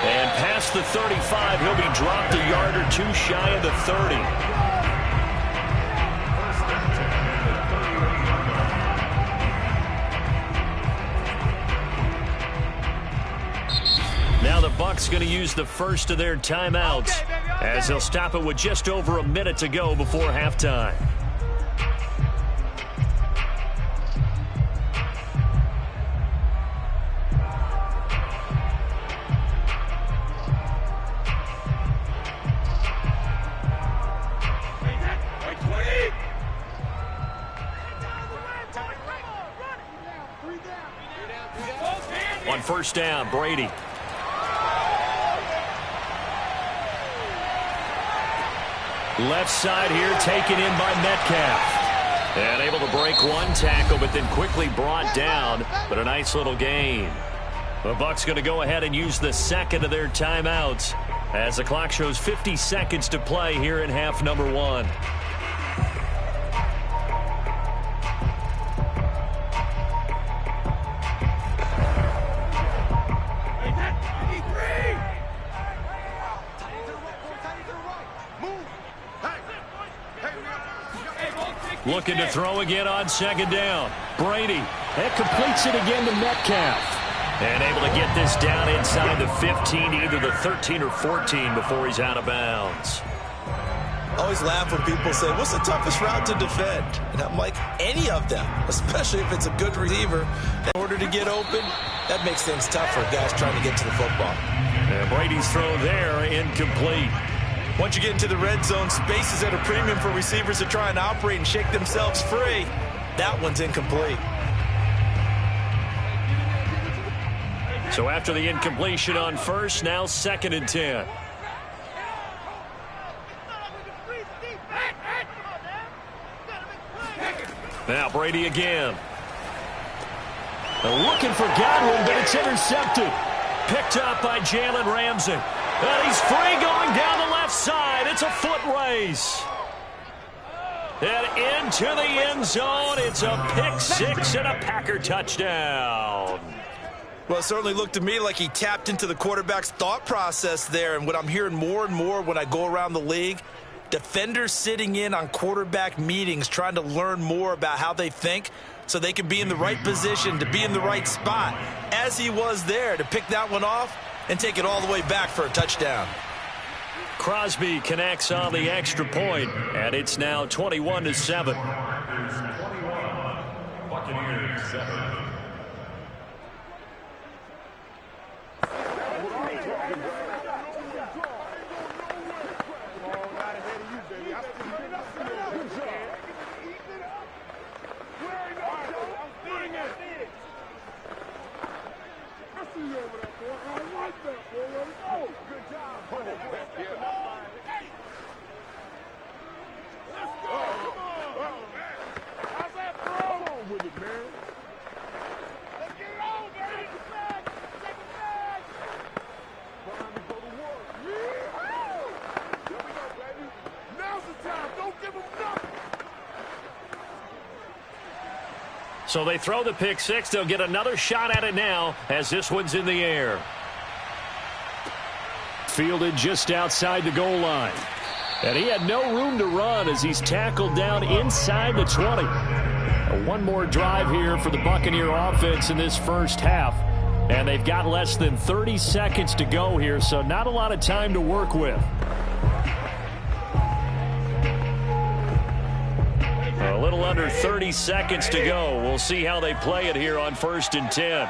And past the 35, he'll be dropped a yard or 2 shy of the 30. Bucs going to use the first of their timeouts as they'll stop it with just over a minute to go before halftime. On first down, Brady. Left side here taken in by Metcalf. And able to break one tackle, but then quickly brought down. But a nice little gain. The Bucs going to go ahead and use the second of their timeouts as the clock shows 50 seconds to play here in half number one. Looking to throw again on second down. Brady. That completes it again to Metcalf. And able to get this down inside the 15, either the 13 or 14 before he's out of bounds. I always laugh when people say, what's the toughest route to defend? And I'm like, any of them, especially if it's a good receiver. In order to get open, that makes things tough for guys trying to get to the football. And Brady's throw there, incomplete. Once you get into the red zone, space is at a premium for receivers to try and operate and shake themselves free. That one's incomplete. So after the incompletion on first, now second and 10. Now Brady again. They're looking for Godwin, but it's intercepted. Picked up by Jalen Ramsey. And he's free going down the left side. It's a foot race. And into the end zone. It's a pick six and a Packer touchdown. Well, it certainly looked to me like he tapped into the quarterback's thought process there. And what I'm hearing more and more when I go around the league, defenders sitting in on quarterback meetings trying to learn more about how they think so they can be in the right position, to be in the right spot, as he was there to pick that one off and take it all the way back for a touchdown. Crosby connects on the extra point, and it's now 21-7. Buccaneers 7. So they throw the pick six. They'll get another shot at it now as this one's in the air. Fielded just outside the goal line. And he had no room to run as he's tackled down inside the 20. One more drive here for the Buccaneer offense in this first half. And they've got less than 30 seconds to go here, so not a lot of time to work with. A little under 30 seconds to go. We'll see how they play it here on first and 10.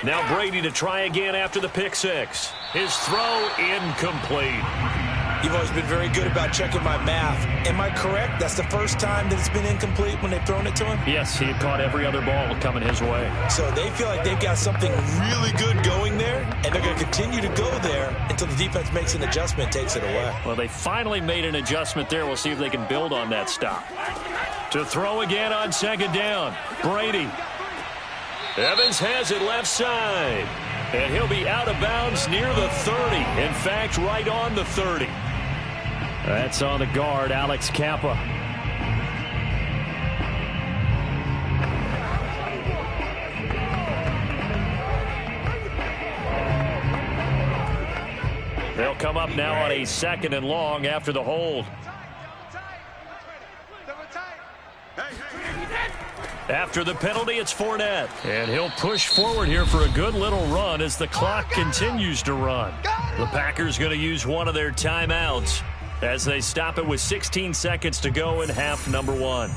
Now Brady to try again after the pick six. His throw incomplete. You've always been very good about checking my math. Am I correct? That's the first time that it's been incomplete when they've thrown it to him? Yes, he had caught every other ball coming his way. So they feel like they've got something really good going there, and they're going to continue to go there until the defense makes an adjustment, takes it away. Well, they finally made an adjustment there. We'll see if they can build on that stop. To throw again on second down, Brady. Evans has it left side. And he'll be out of bounds near the 30. In fact, right on the 30. That's on the guard, Alex Kappa. They'll come up now on a second and long after the hold. After the penalty, it's Fournette. And he'll push forward here for a good little run as the clock continues to run. The Packers going to use one of their timeouts as they stop it with 16 seconds to go in half number one.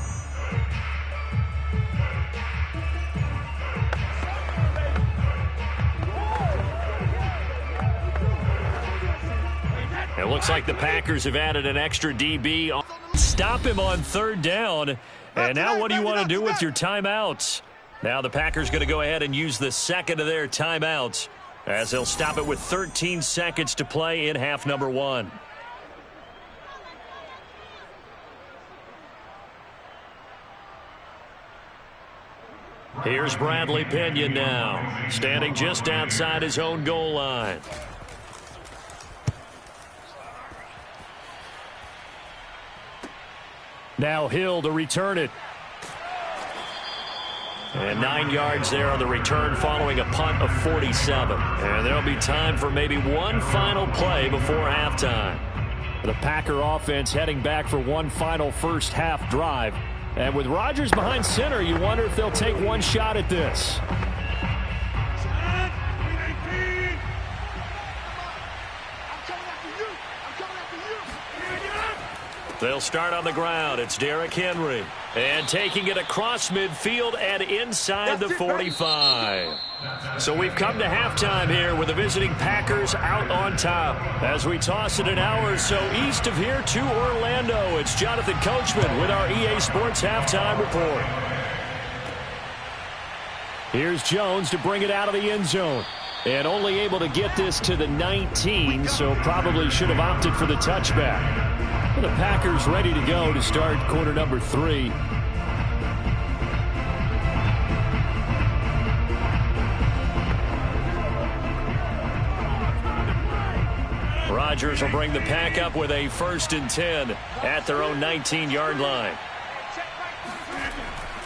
It looks like the Packers have added an extra DB. Stop him on third down. And now what do you want to do with your timeouts? Now the Packers going to go ahead and use the second of their timeouts as they'll stop it with 13 seconds to play in half number one. Here's Bradley Pinion now, standing just outside his own goal line. Now Hill to return it. And 9 yards there on the return following a punt of 47. And there'll be time for maybe one final play before halftime. The Packer offense heading back for one final first half drive. And with Rodgers behind center, you wonder if they'll take one shot at this. They'll start on the ground. It's Derrick Henry. And taking it across midfield and inside the 45. So we've come to halftime here with the visiting Packers out on top. As we toss it an hour or so east of here to Orlando, it's Jonathan Coachman with our EA Sports Halftime Report. Here's Jones to bring it out of the end zone. And only able to get this to the 19, so probably should have opted for the touchback. The Packers ready to go to start quarter number 3. Rodgers will bring the pack up with a 1st and 10 at their own 19-yard line.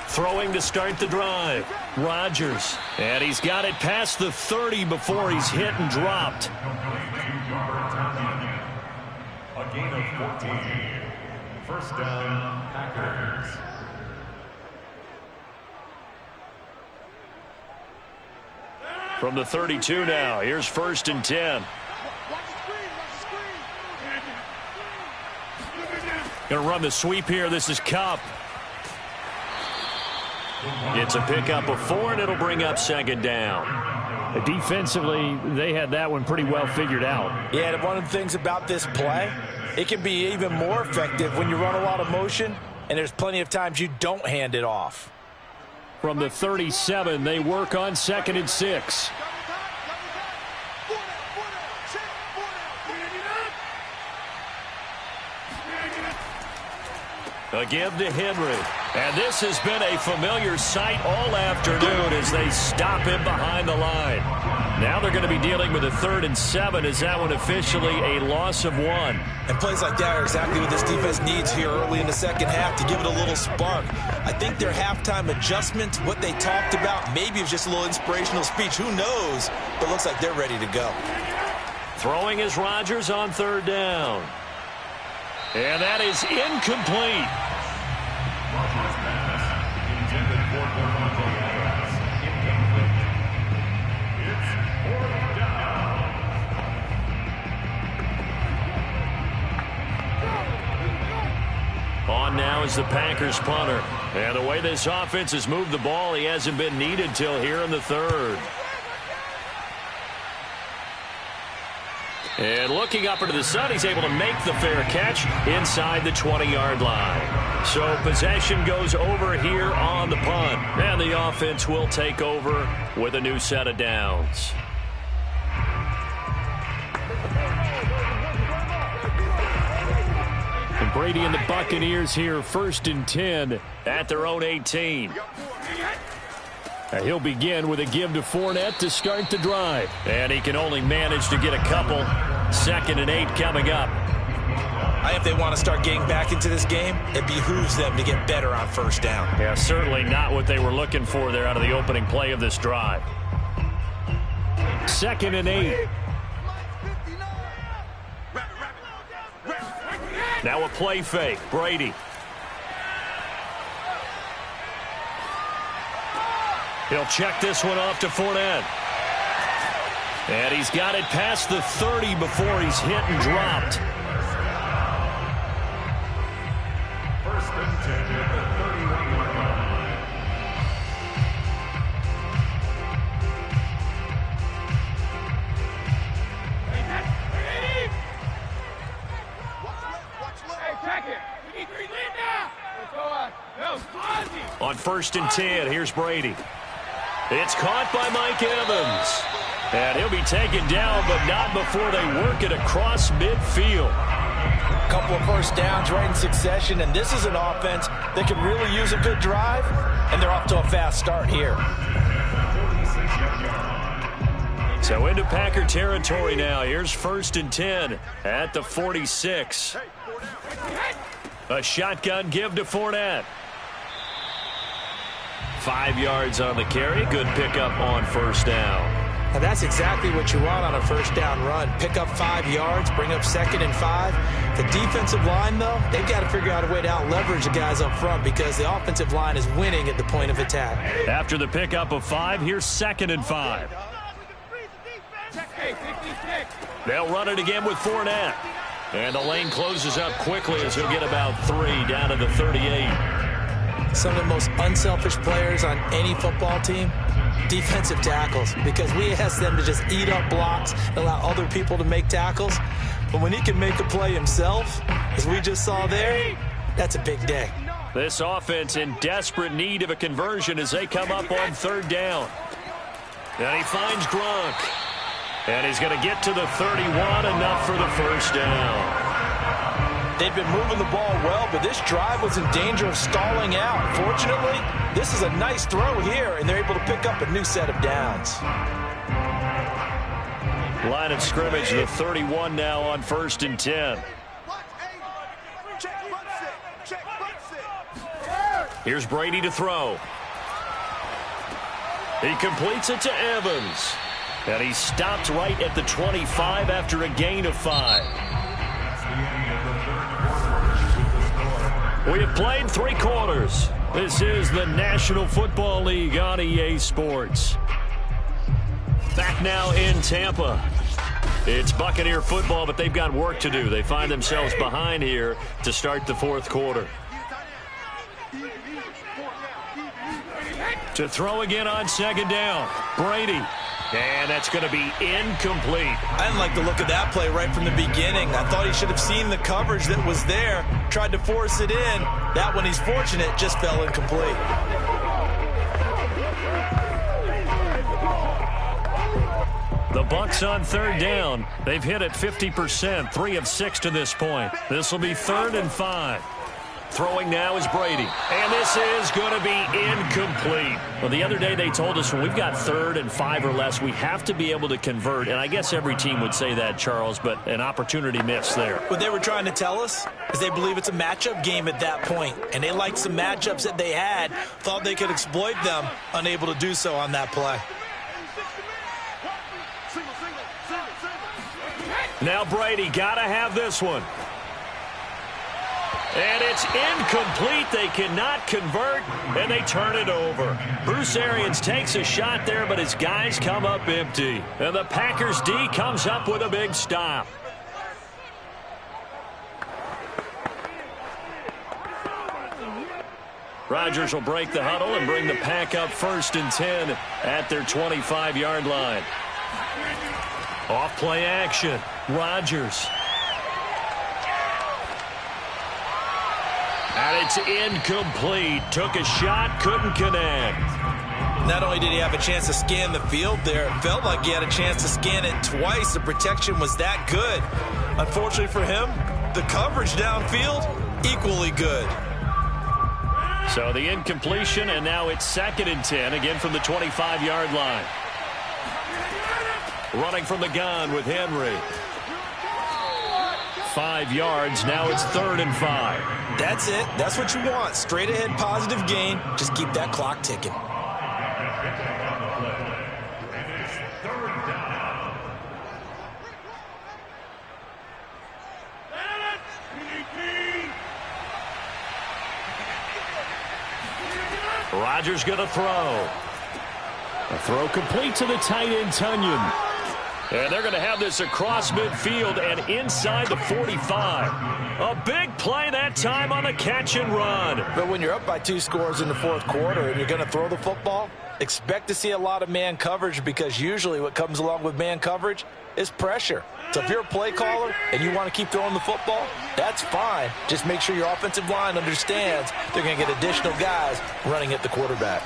Throwing to start the drive. Rodgers. And he's got it past the 30 before he's hit and dropped. A gain of 14. First down, Packers. From the 32 now, here's 1st and 10. Going to run the sweep here. This is Kupp. It's a pickup of 4, and it'll bring up 2nd down. Defensively, they had that one pretty well figured out. Yeah, and one of the things about this play, it can be even more effective when you run a lot of motion, and there's plenty of times you don't hand it off. From the 37, they work on 2nd and 6. A give to Henry. And this has been a familiar sight all afternoon as they stop him behind the line. Now they're going to be dealing with a 3rd and 7. Is that one officially a loss of 1? And plays like that are exactly what this defense needs here early in the second half to give it a little spark. I think their halftime adjustment, what they talked about, maybe it was just a little inspirational speech. Who knows? But it looks like they're ready to go. Throwing is Rodgers on 3rd down. And that is incomplete. Rodgers' pass intended for Devontae Adams. Incomplete. It's 4th down. On now is the Packers punter. And the way this offense has moved the ball, he hasn't been needed till here in the 3rd. And looking up into the sun, he's able to make the fair catch inside the 20-yard line. So possession goes over here on the punt. And the offense will take over with a new set of downs. And Brady and the Buccaneers here, 1st and 10 at their own 18. He'll begin with a give to Fournette to start the drive. And he can only manage to get a couple. 2nd and 8 coming up. If they want to start getting back into this game, it behooves them to get better on 1st down. Yeah, certainly not what they were looking for there out of the opening play of this drive. 2nd and 8. Now a play fake. Brady. He'll check this one off to Fournette. And he's got it past the 30 before he's hit and dropped. First and 10 at the 31-yard line. On first and 10, here's Brady. It's caught by Mike Evans. And he'll be taken down, but not before they work it across midfield. A couple of first downs right in succession, and this is an offense that can really use a good drive, and they're off to a fast start here. So into Packer territory now. Here's first and 10 at the 46. A shotgun give to Fournette. 5 yards on the carry. Good pickup on first down. And that's exactly what you want on a first down run. Pick up 5 yards, bring up 2nd and 5. The defensive line, though, they've got to figure out a way to out-leverage the guys up front because the offensive line is winning at the point of attack. After the pickup of 5, here's 2nd and 5. They'll run it again with Fournette. And the lane closes up quickly as he'll get about 3 down to the 38. Some of the most unselfish players on any football team, defensive tackles, because we ask them to just eat up blocks and allow other people to make tackles. But when he can make a play himself, as we just saw there, that's a big day. This offense in desperate need of a conversion as they come up on 3rd down. And he finds Gronk. And he's going to get to the 31, enough for the first down. They've been moving the ball well, but this drive was in danger of stalling out. Fortunately, this is a nice throw here, and they're able to pick up a new set of downs. Line of scrimmage, the 31 now on first and 10. Here's Brady to throw. He completes it to Evans. And he stopped right at the 25 after a gain of 5. We have played 3 quarters. This is the National Football League on EA Sports. Back now in Tampa. It's Buccaneer football, but they've got work to do. They find themselves behind here to start the 4th quarter. To throw again on 2nd down. Brady. And that's going to be incomplete. I didn't like the look of that play right from the beginning. I thought he should have seen the coverage that was there, tried to force it in. That one, he's fortunate, just fell incomplete. The Bucs on 3rd down. They've hit it 50%, 3 of 6 to this point. This will be 3rd and 5. Throwing now is Brady. And this is going to be incomplete. Well, the other day they told us when we've got 3rd and 5 or less, we have to be able to convert. And I guess every team would say that, Charles, but an opportunity missed there. What they were trying to tell us is they believe it's a matchup game at that point. And they liked some matchups that they had, thought they could exploit them, unable to do so on that play. Now Brady got to have this one. And it's incomplete. They cannot convert, and they turn it over. Bruce Arians takes a shot there, but his guys come up empty. And the Packers D comes up with a big stop. Rodgers will break the huddle and bring the Pack up 1st and 10 at their 25-yard line. Off play action. Rodgers. And it's incomplete. Took a shot, couldn't connect. Not only did he have a chance to scan the field there, it felt like he had a chance to scan it twice. The protection was that good. Unfortunately for him, the coverage downfield, equally good. So the incompletion, and now it's 2nd and 10, again from the 25-yard line. Running from the gun with Henry. 5 yards. Now it's 3rd and 5. That's it. That's what you want. Straight ahead positive gain. Just keep that clock ticking. Rodgers going to throw. A throw complete to the tight end, Tunyon. And they're going to have this across midfield and inside the 45. A big play that time on the catch and run. But when you're up by 2 scores in the fourth quarter and you're going to throw the football, expect to see a lot of man coverage, because usually what comes along with man coverage is pressure. So if you're a play caller and you want to keep throwing the football, that's fine. Just make sure your offensive line understands they're going to get additional guys running at the quarterback.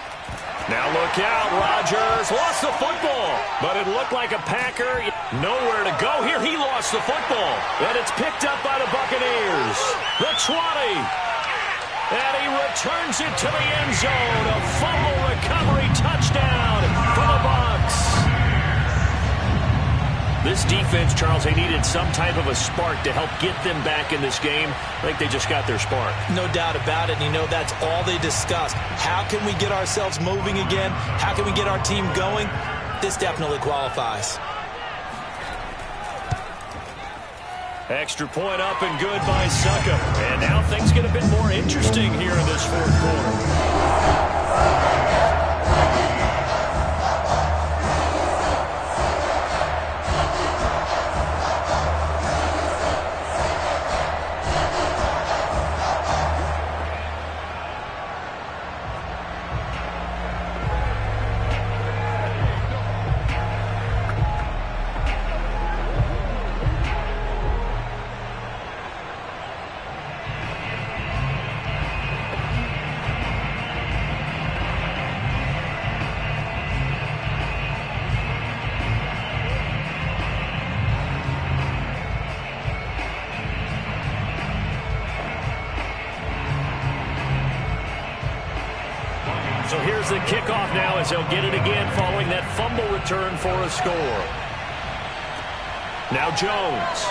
Now look out, Rodgers lost the football, but it looked like a Packer. Nowhere to go here. He lost the football, and it's picked up by the Buccaneers. The 20, and he returns it to the end zone. A fumble recovery touchdown for the Bucs. This defense, Charles, they needed some type of a spark to help get them back in this game. I think they just got their spark. No doubt about it. And you know that's all they discussed. How can we get ourselves moving again? How can we get our team going? This definitely qualifies. Extra point up and good by Succop. And now things get a bit more interesting here in this fourth quarter. So here's the kickoff now as they'll get it again following that fumble return for a score. Now Jones.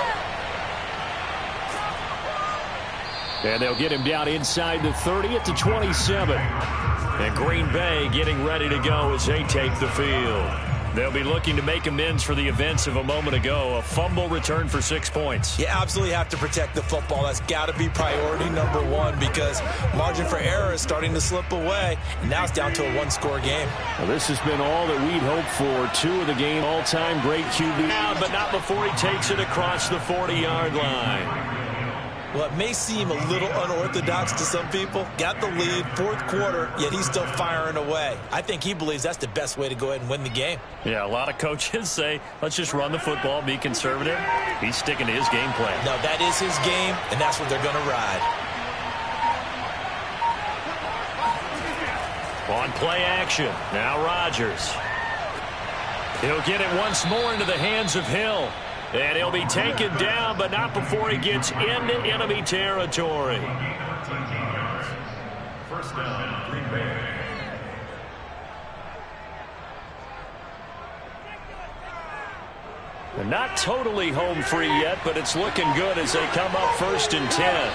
And they'll get him down inside the 30 at the 27. And Green Bay getting ready to go as they take the field. They'll be looking to make amends for the events of a moment ago. A fumble return for 6 points. You absolutely have to protect the football. That's got to be priority number one, because margin for error is starting to slip away. And now it's down to a one-score game. Well, this has been all that we'd hoped for. 2 of the game, all-time great QB. But not before he takes it across the 40-yard line. Well, it may seem a little unorthodox to some people. Got the lead, fourth quarter, yet he's still firing away. I think he believes that's the best way to go ahead and win the game. Yeah, a lot of coaches say, let's just run the football, be conservative. He's sticking to his game plan. No, that is his game, and that's what they're going to ride. On play action, now Rodgers. He'll get it once more into the hands of Hill. And he'll be taken down, but not before he gets into enemy territory. First down, Green Bay. They're not totally home free yet, but it's looking good as they come up 1st and 10.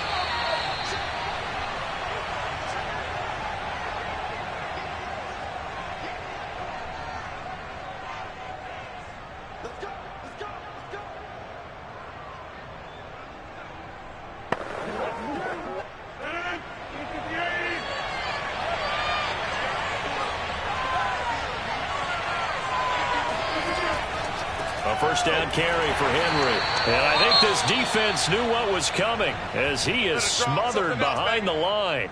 First down carry for Henry. And I think this defense knew what was coming as he is smothered behind the line.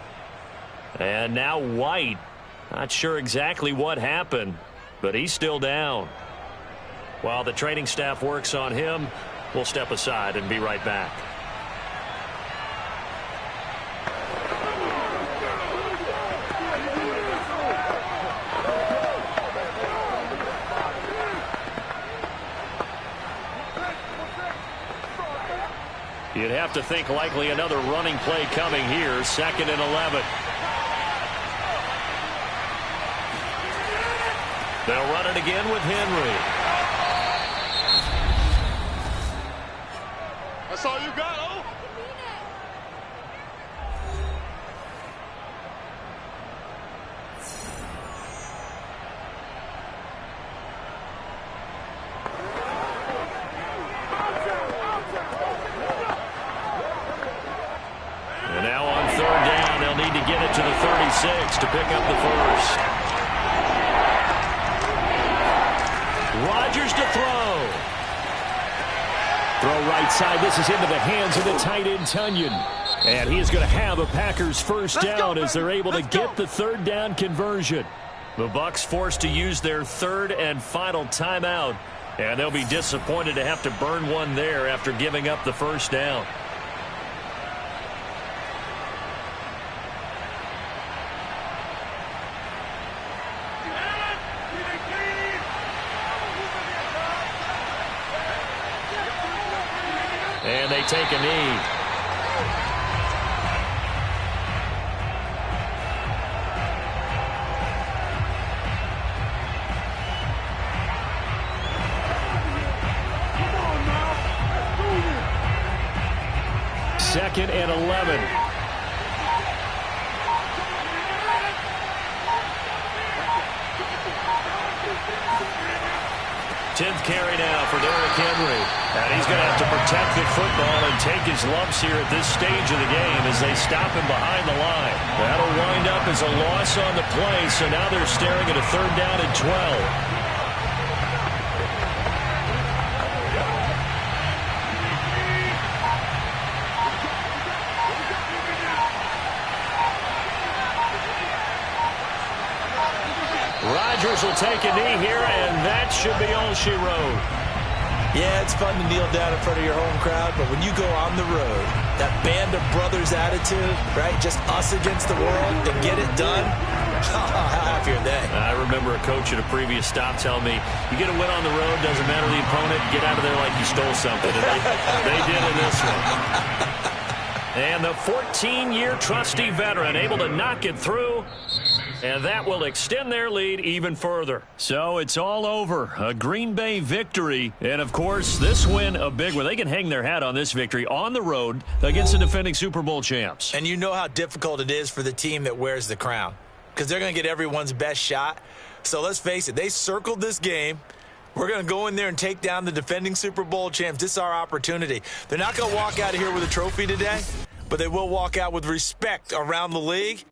And now White. Not sure exactly what happened, but he's still down. While the training staff works on him, we'll step aside and be right back. You'd have to think likely another running play coming here. 2nd and 11. They'll run it again with Henry. That's all you got, oh? Get it to the 36 to pick up the first. Rodgers to throw. Throw right side. This is into the hands of the tight end, Tunyon. And he is going to have a Packers first down as they're able to get the third down conversion. The Bucs forced to use their third and final timeout. And they'll be disappointed to have to burn one there after giving up the first down. And they take a knee. Second and 11. Tenth carry now for Derrick Henry. And he's going to have to protect the football and take his lumps here at this stage of the game as they stop him behind the line. That'll wind up as a loss on the play, so now they're staring at a third down and 12. Rodgers will take a knee here, and that should be all she wrote. Yeah, it's fun to kneel down in front of your home crowd, but when you go on the road, that band of brothers attitude, right, just us against the world, and get it done, how happy are they? I remember a coach at a previous stop telling me, you get a win on the road, doesn't matter the opponent, get out of there like you stole something. And they did in this one. And the 14-year trusty veteran able to knock it through. And that will extend their lead even further. So it's all over. A Green Bay victory. And, of course, this win, a big one. They can hang their hat on this victory on the road against the defending Super Bowl champs. And you know how difficult it is for the team that wears the crown, because they're going to get everyone's best shot. So let's face it, they circled this game. We're going to go in there and take down the defending Super Bowl champs. This is our opportunity. They're not going to walk out of here with a trophy today, but they will walk out with respect around the league.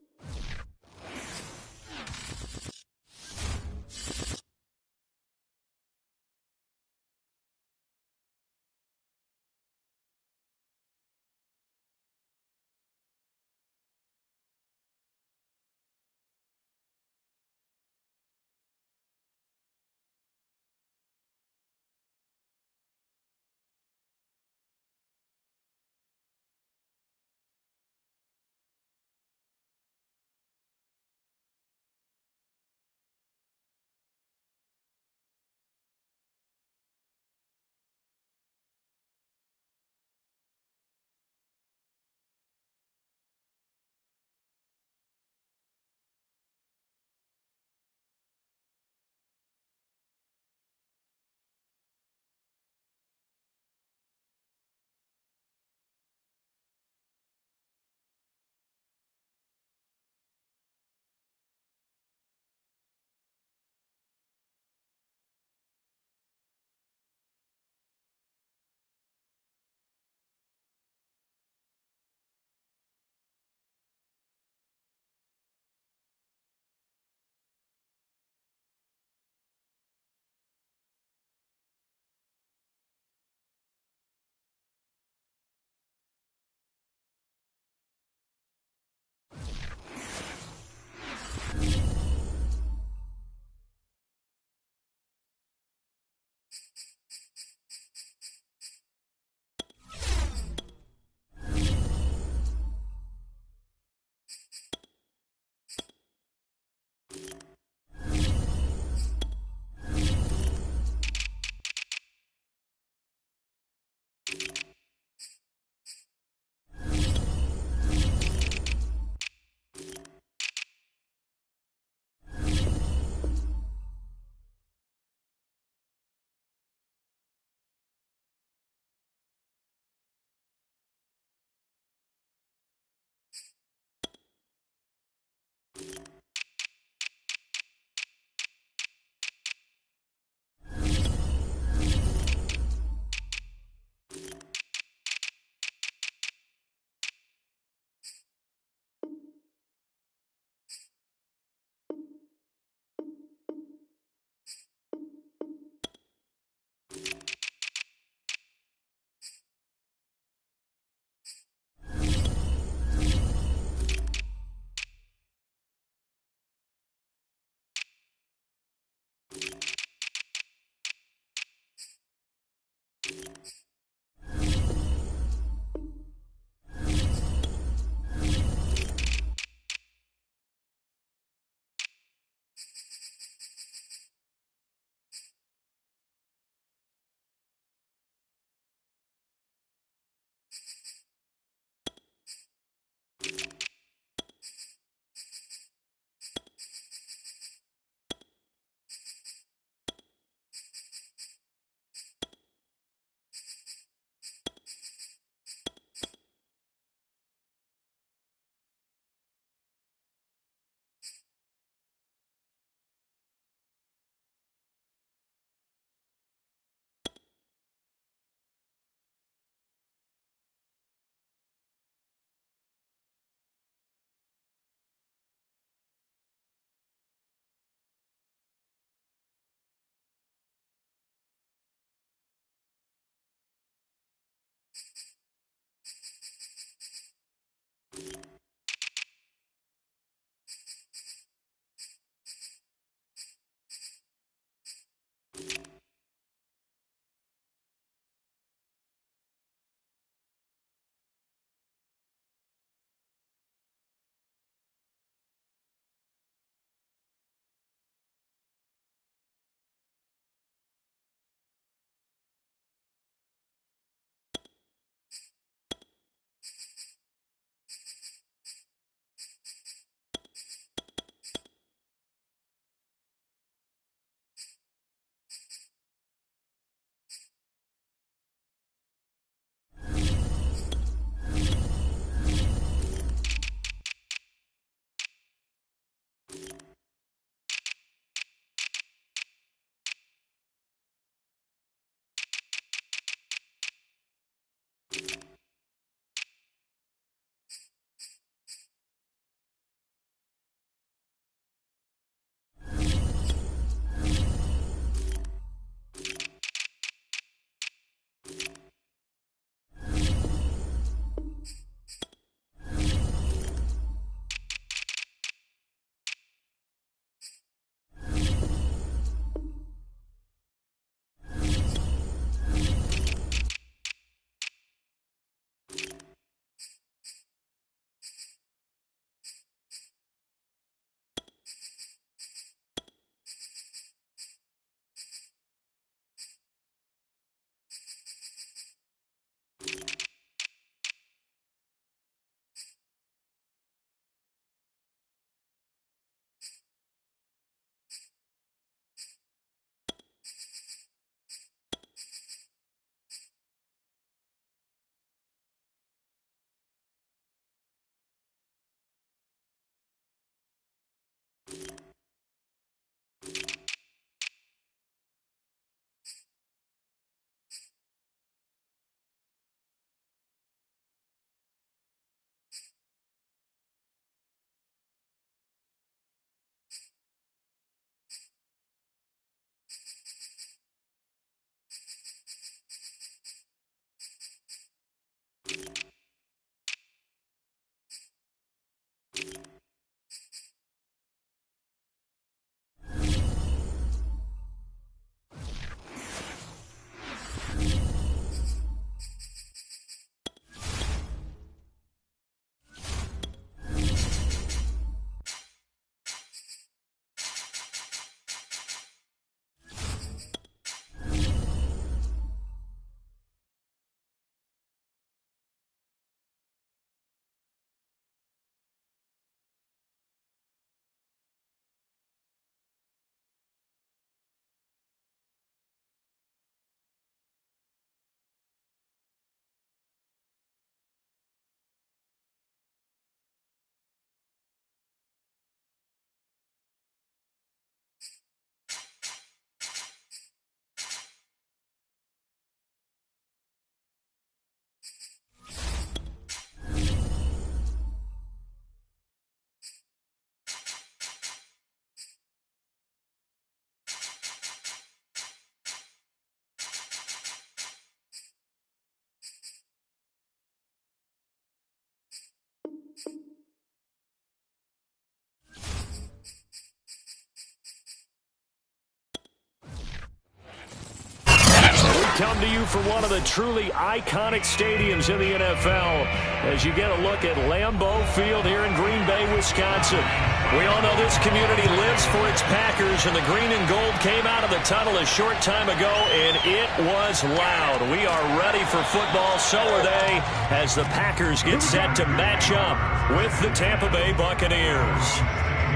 come to you from one of the truly iconic stadiums in the NFL as you get a look at Lambeau Field here in Green Bay, Wisconsin. We all know this community lives for its Packers, and the green and gold came out of the tunnel a short time ago, and it was loud. We are ready for football, so are they, as the Packers get set to match up with the Tampa Bay Buccaneers.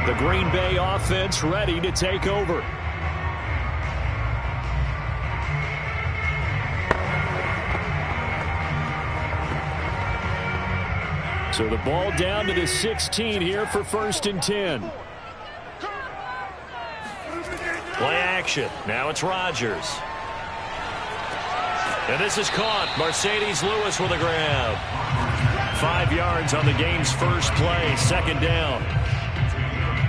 The Green Bay offense ready to take over. So the ball down to the 16 here for 1st and 10. Play action. Now it's Rodgers. And this is caught. Mercedes Lewis with a grab. 5 yards on the game's first play. 2nd down.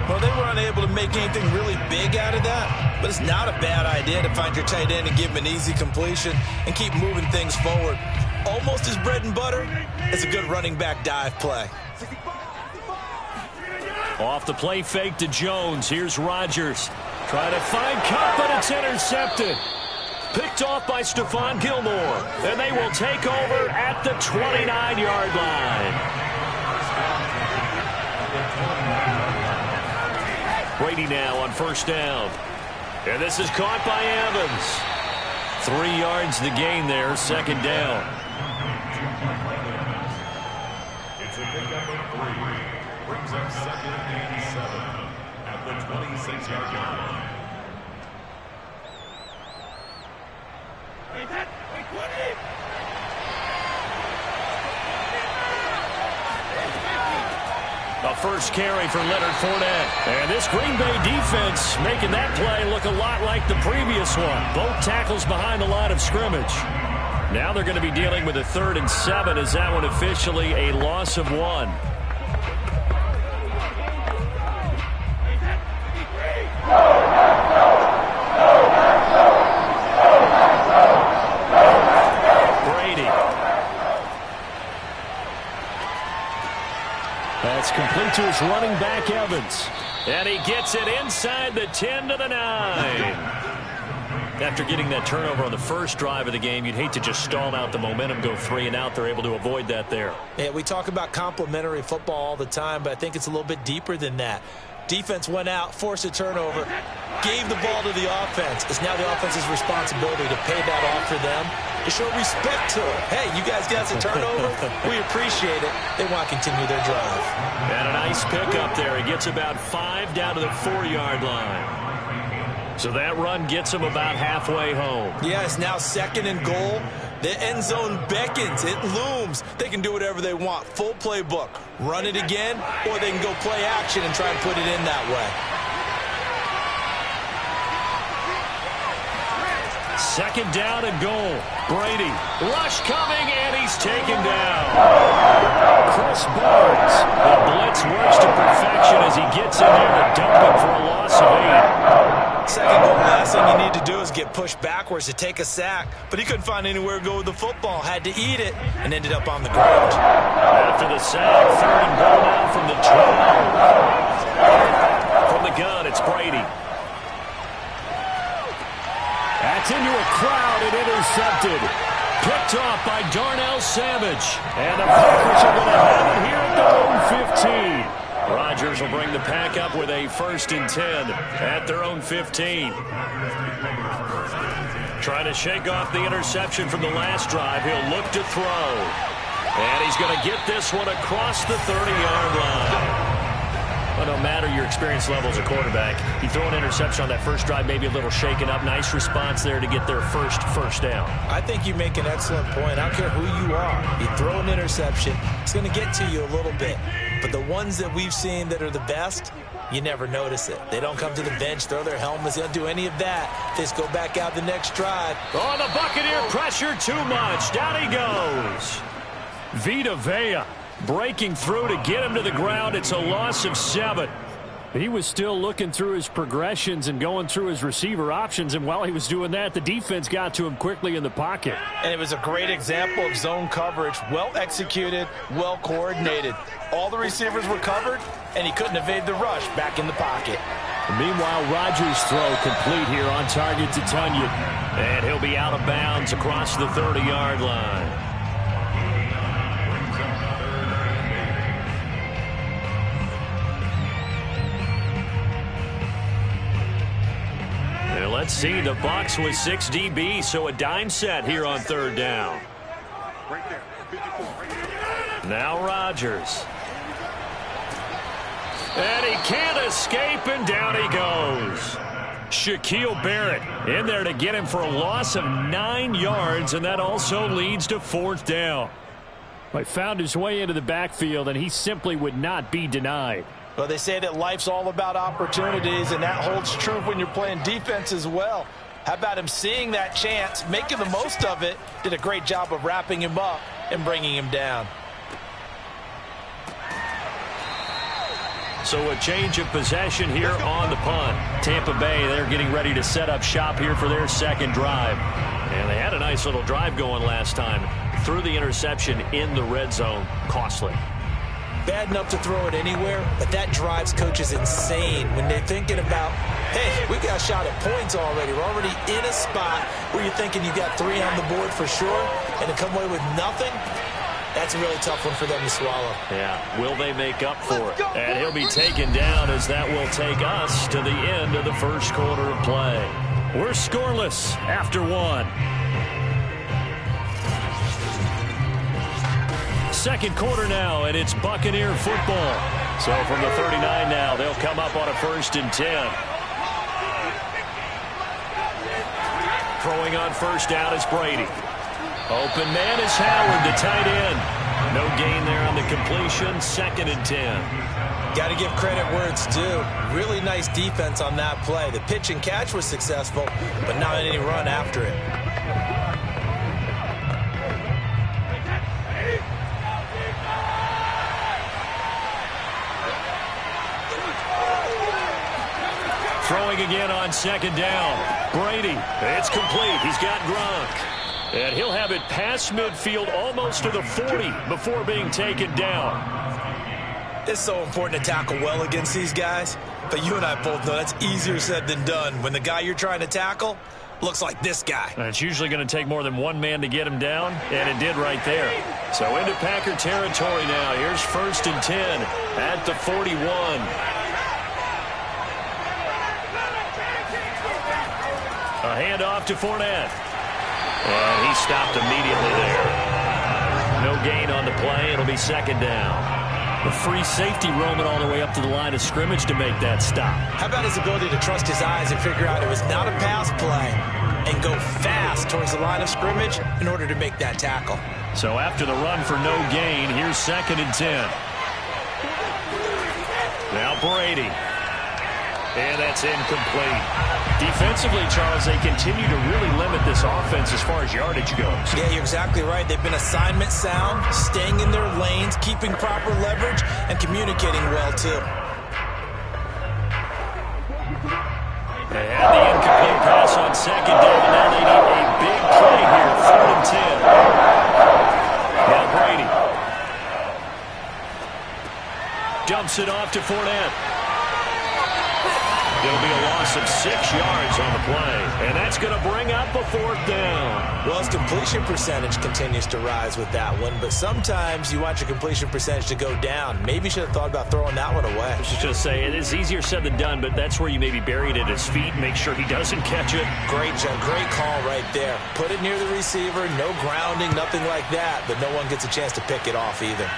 Well, they were unable to make anything really big out of that, but it's not a bad idea to find your tight end and give him an easy completion and keep moving things forward. Almost as bread and butter as a good running back dive play. Off the play fake to Jones. Here's Rodgers. Trying to find Cup, but it's intercepted. Picked off by Stephon Gilmore. And they will take over at the 29-yard line. Brady now on 1st down. And this is caught by Evans. 3 yards the gain there, 2nd down. It's a pickup of 3. Brings up 2nd and 7 at the 26-yard line. A first carry for Leonard Fournette. And this Green Bay defense making that play look a lot like the previous one. Both tackles behind the line of scrimmage. Now they're going to be dealing with a 3rd and 7 as that one officially a loss of 1. That's complete to his running back, Evans. And he gets it inside the 10 to the 9. After getting that turnover on the first drive of the game, you'd hate to just stall out the momentum, go 3 and out. They're able to avoid that there. Yeah, we talk about complementary football all the time, but I think it's a little bit deeper than that. Defense went out, forced a turnover, gave the ball to the offense. It's now the offense's responsibility to pay that off for them, to show respect to them. Hey, you guys got a turnover? We appreciate it. They want to continue their drive. And a nice pickup there. He gets about 5 down to the 4-yard line. So that run gets him about halfway home. Yeah, it's now 2nd and goal. The end zone beckons. It looms. They can do whatever they want. Full playbook. Run it again, or they can go play action and try and put it in that way. 2nd down and goal. Brady. Rush coming, and he's taken down. Chris Barnes. The blitz works to perfection as he gets in there to dump it for a loss of 8. 2nd goal, last thing you need to do is get pushed backwards to take a sack. But he couldn't find anywhere to go with the football. Had to eat it and ended up on the ground. After the sack, 3rd and goal now from the 12. From the gun, it's Brady. That's into a crowd and intercepted. Picked off by Darnell Savage. And the Packers are going to have it here at their own 15. Rodgers will bring the pack up with a 1st and 10 at their own 15. Trying to shake off the interception from the last drive. He'll look to throw. And he's going to get this one across the 30-yard line. Well, no matter your experience level as a quarterback, you throw an interception on that first drive, maybe a little shaken up. Nice response there to get their first down. I think you make an excellent point. I don't care who you are. You throw an interception, it's going to get to you a little bit. But the ones that we've seen that are the best, you never notice it. They don't come to the bench, throw their helmets. They don't do any of that. They just go back out the next drive. Oh, the Buccaneer pressure too much. Down he goes. Vita Vea breaking through to get him to the ground. It's a loss of 7. He was still looking through his progressions and going through his receiver options, and while he was doing that, the defense got to him quickly in the pocket. And it was a great example of zone coverage. Well executed, well coordinated. All the receivers were covered, and he couldn't evade the rush back in the pocket. Meanwhile, Rodgers' throw complete here on target to Tunyon. And he'll be out of bounds across the 30-yard line. And let's see, the Bucs with 6 DB, so a dime set here on third down. Now Rodgers. And he can't escape, and down he goes. Shaquille Barrett in there to get him for a loss of 9 yards, and that also leads to fourth down. He found his way into the backfield, and he simply would not be denied. Well, they say that life's all about opportunities, and that holds true when you're playing defense as well. How about him seeing that chance, making the most of it, did a great job of wrapping him up and bringing him down. So a change of possession here on the punt. Tampa Bay, they're getting ready to set up shop here for their second drive. And they had a nice little drive going last time. Threw the interception in the red zone. Costly. Bad enough to throw it anywhere, but that drives coaches insane when they're thinking about, hey, we got a shot at points already. We're already in a spot where you're thinking you got 3 on the board for sure, and to come away with nothing, that's a really tough one for them to swallow. Yeah, will they make up for it? And he'll be taken down as that will take us to the end of the first quarter of play. We're scoreless after 1. Second quarter now, and it's Buccaneer football. So from the 39 now, they'll come up on a 1st and 10. Throwing on first down is Brady. Open man is Howard, the tight end. No gain there on the completion. 2nd and 10. Got to give credit where it's due. Really nice defense on that play. The pitch and catch was successful, but not any run after it. Throwing again on 2nd down. Brady, it's complete. He's got Gronk. And he'll have it past midfield almost to the 40 before being taken down. It's so important to tackle well against these guys, but you and I both know that's easier said than done when the guy you're trying to tackle looks like this guy. And it's usually going to take more than one man to get him down, and it did right there. So into Packer territory now. Here's 1st and 10 at the 41. A handoff to Fournette. And he stopped immediately there. No gain on the play. It'll be 2nd down. The free safety roaming all the way up to the line of scrimmage to make that stop. How about his ability to trust his eyes and figure out it was not a pass play and go fast towards the line of scrimmage in order to make that tackle. So after the run for no gain, here's 2nd and 10. Now Brady. And that's incomplete. Defensively, Charles, they continue to really limit this offense as far as yardage goes. Yeah, you're exactly right. They've been assignment sound, staying in their lanes, keeping proper leverage, and communicating well, too. They had the incomplete pass on 2nd down. Now they need a big play here, 3rd and 10. Now Brady. Dumps it off to Fournette. It'll be a loss of 6 yards on the play, and that's going to bring up a 4th down. Well, his completion percentage continues to rise with that one, but sometimes you want your completion percentage to go down. Maybe you should have thought about throwing that one away. I was just going to say, it is easier said than done, but that's where you maybe bury it at his feet and make sure he doesn't catch it. Great call right there. Put it near the receiver, no grounding, nothing like that, but no one gets a chance to pick it off either.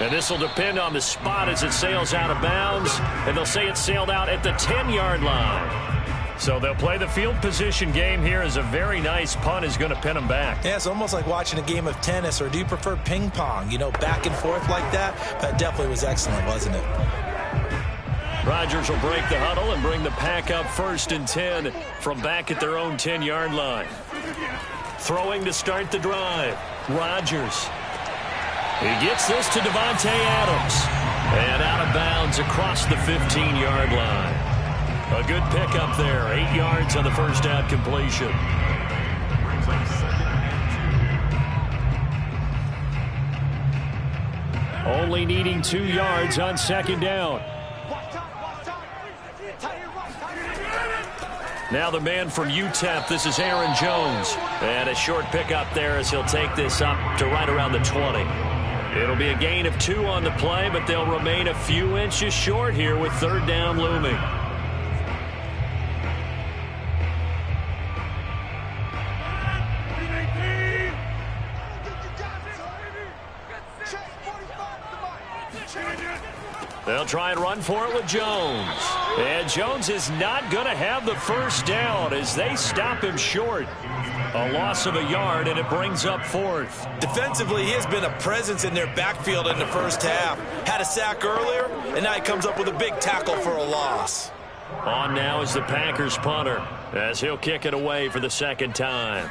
And this will depend on the spot as it sails out of bounds. And they'll say it sailed out at the 10-yard line. So they'll play the field position game here as a very nice punt is going to pin them back. Yeah, it's almost like watching a game of tennis, or do you prefer ping pong? You know, back and forth like that? That definitely was excellent, wasn't it? Rodgers will break the huddle and bring the Pack up 1st and 10 from back at their own 10-yard line. Throwing to start the drive. Rodgers. He gets this to Devontae Adams. And out of bounds across the 15-yard line. A good pickup there. 8 yards on the first down completion. Only needing 2 yards on 2nd down. Now the man from UTEP, this is Aaron Jones. And a short pickup there as he'll take this up to right around the 20. It'll be a gain of 2 on the play, but they'll remain a few inches short here with third down looming. They'll try and run for it with Jones. And Jones is not going to have the first down as they stop him short. A loss of a yard, and it brings up 4th. Defensively, he has been a presence in their backfield in the first half. Had a sack earlier, and now he comes up with a big tackle for a loss. On now is the Packers punter as he'll kick it away for the second time.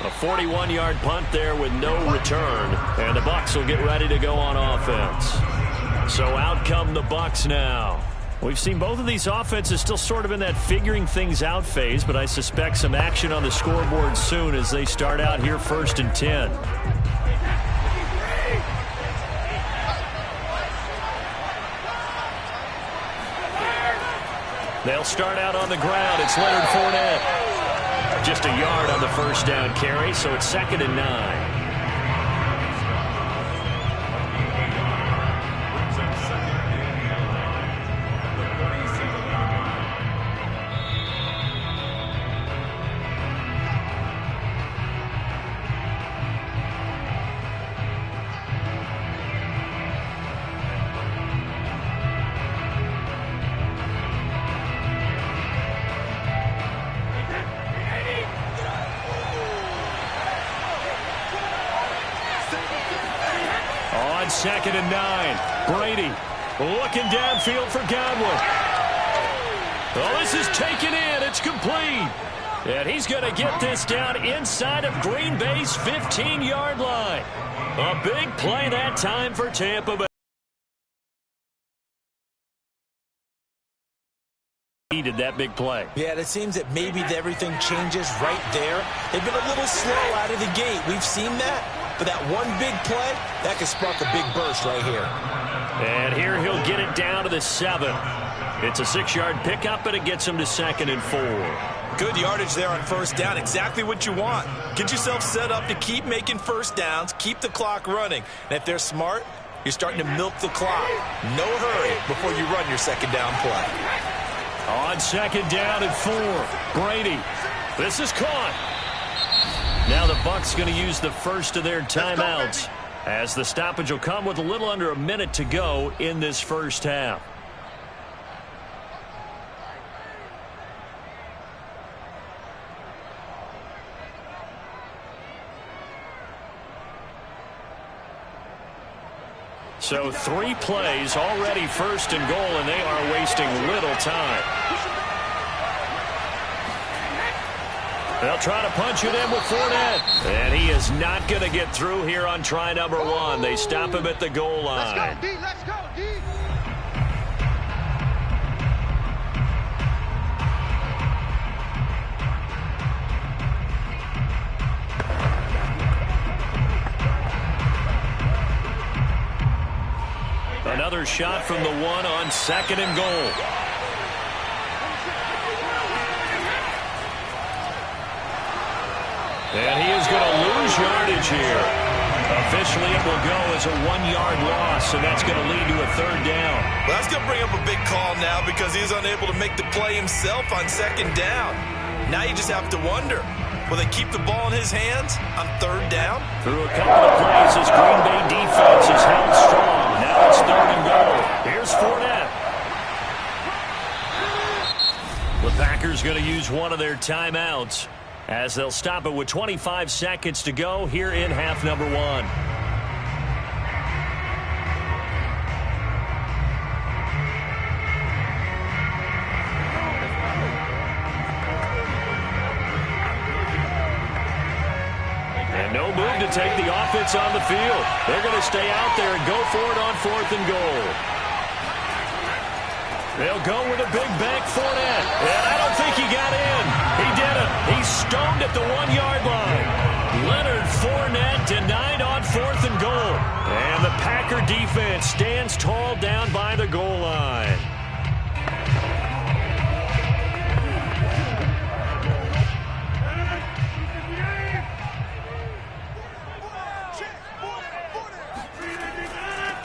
A 41-yard punt there with no return, and the Bucs will get ready to go on offense. So out come the Bucs now. We've seen both of these offenses still sort of in that figuring things out phase, but I suspect some action on the scoreboard soon as they start out here 1st and 10. They'll start out on the ground. It's Leonard Fournette. Just a yard on the first down carry, so it's 2nd and 9. On 2nd and 9, Brady looking downfield for Godwin. Oh, this is taken in. It's complete. And he's going to get this down inside of Green Bay's 15-yard line. A big play that time for Tampa Bay. Needed that big play. Yeah, it seems that maybe everything changes right there. They've been a little slow out of the gate. We've seen that. But that one big play, that could spark a big burst right here. And here he'll get it down to the 7. It's a 6-yard pickup, but it gets him to 2nd and 4. Good yardage there on first down. Exactly what you want. Get yourself set up to keep making first downs, keep the clock running. And if they're smart, you're starting to milk the clock. No hurry before you run your second down play. On 2nd down and 4, Brady. This is caught. Now the Bucs going to use the first of their timeouts as the stoppage will come with a little under a minute to go in this first half. So 3 plays already 1st and goal, and they are wasting little time. They'll try to punch it in with Fournette. And he is not going to get through here on try number 1. They stop him at the goal line. Let's go, D. Let's go, D. Another shot from the 1 on 2nd and goal. And he is going to lose yardage here. Officially, it will go as a 1-yard loss, and that's going to lead to a 3rd down. Well, that's going to bring up a big call now because he's unable to make the play himself on 2nd down. Now you just have to wonder, will they keep the ball in his hands on 3rd down? Through a couple of plays, this Green Bay defense is held strong. Now it's 3rd and goal. Here's Fournette. The Packers going to use one of their timeouts as they'll stop it with 25 seconds to go here in half number 1. And no move to take the offense on the field. They're going to stay out there and go for it on 4th and goal. They'll go with a big bank Fournette. And I don't think he got in. He didn't. He's stoned at the 1-yard line. Leonard Fournette denied on 4th and goal. And the Packer defense stands tall down by the goal line.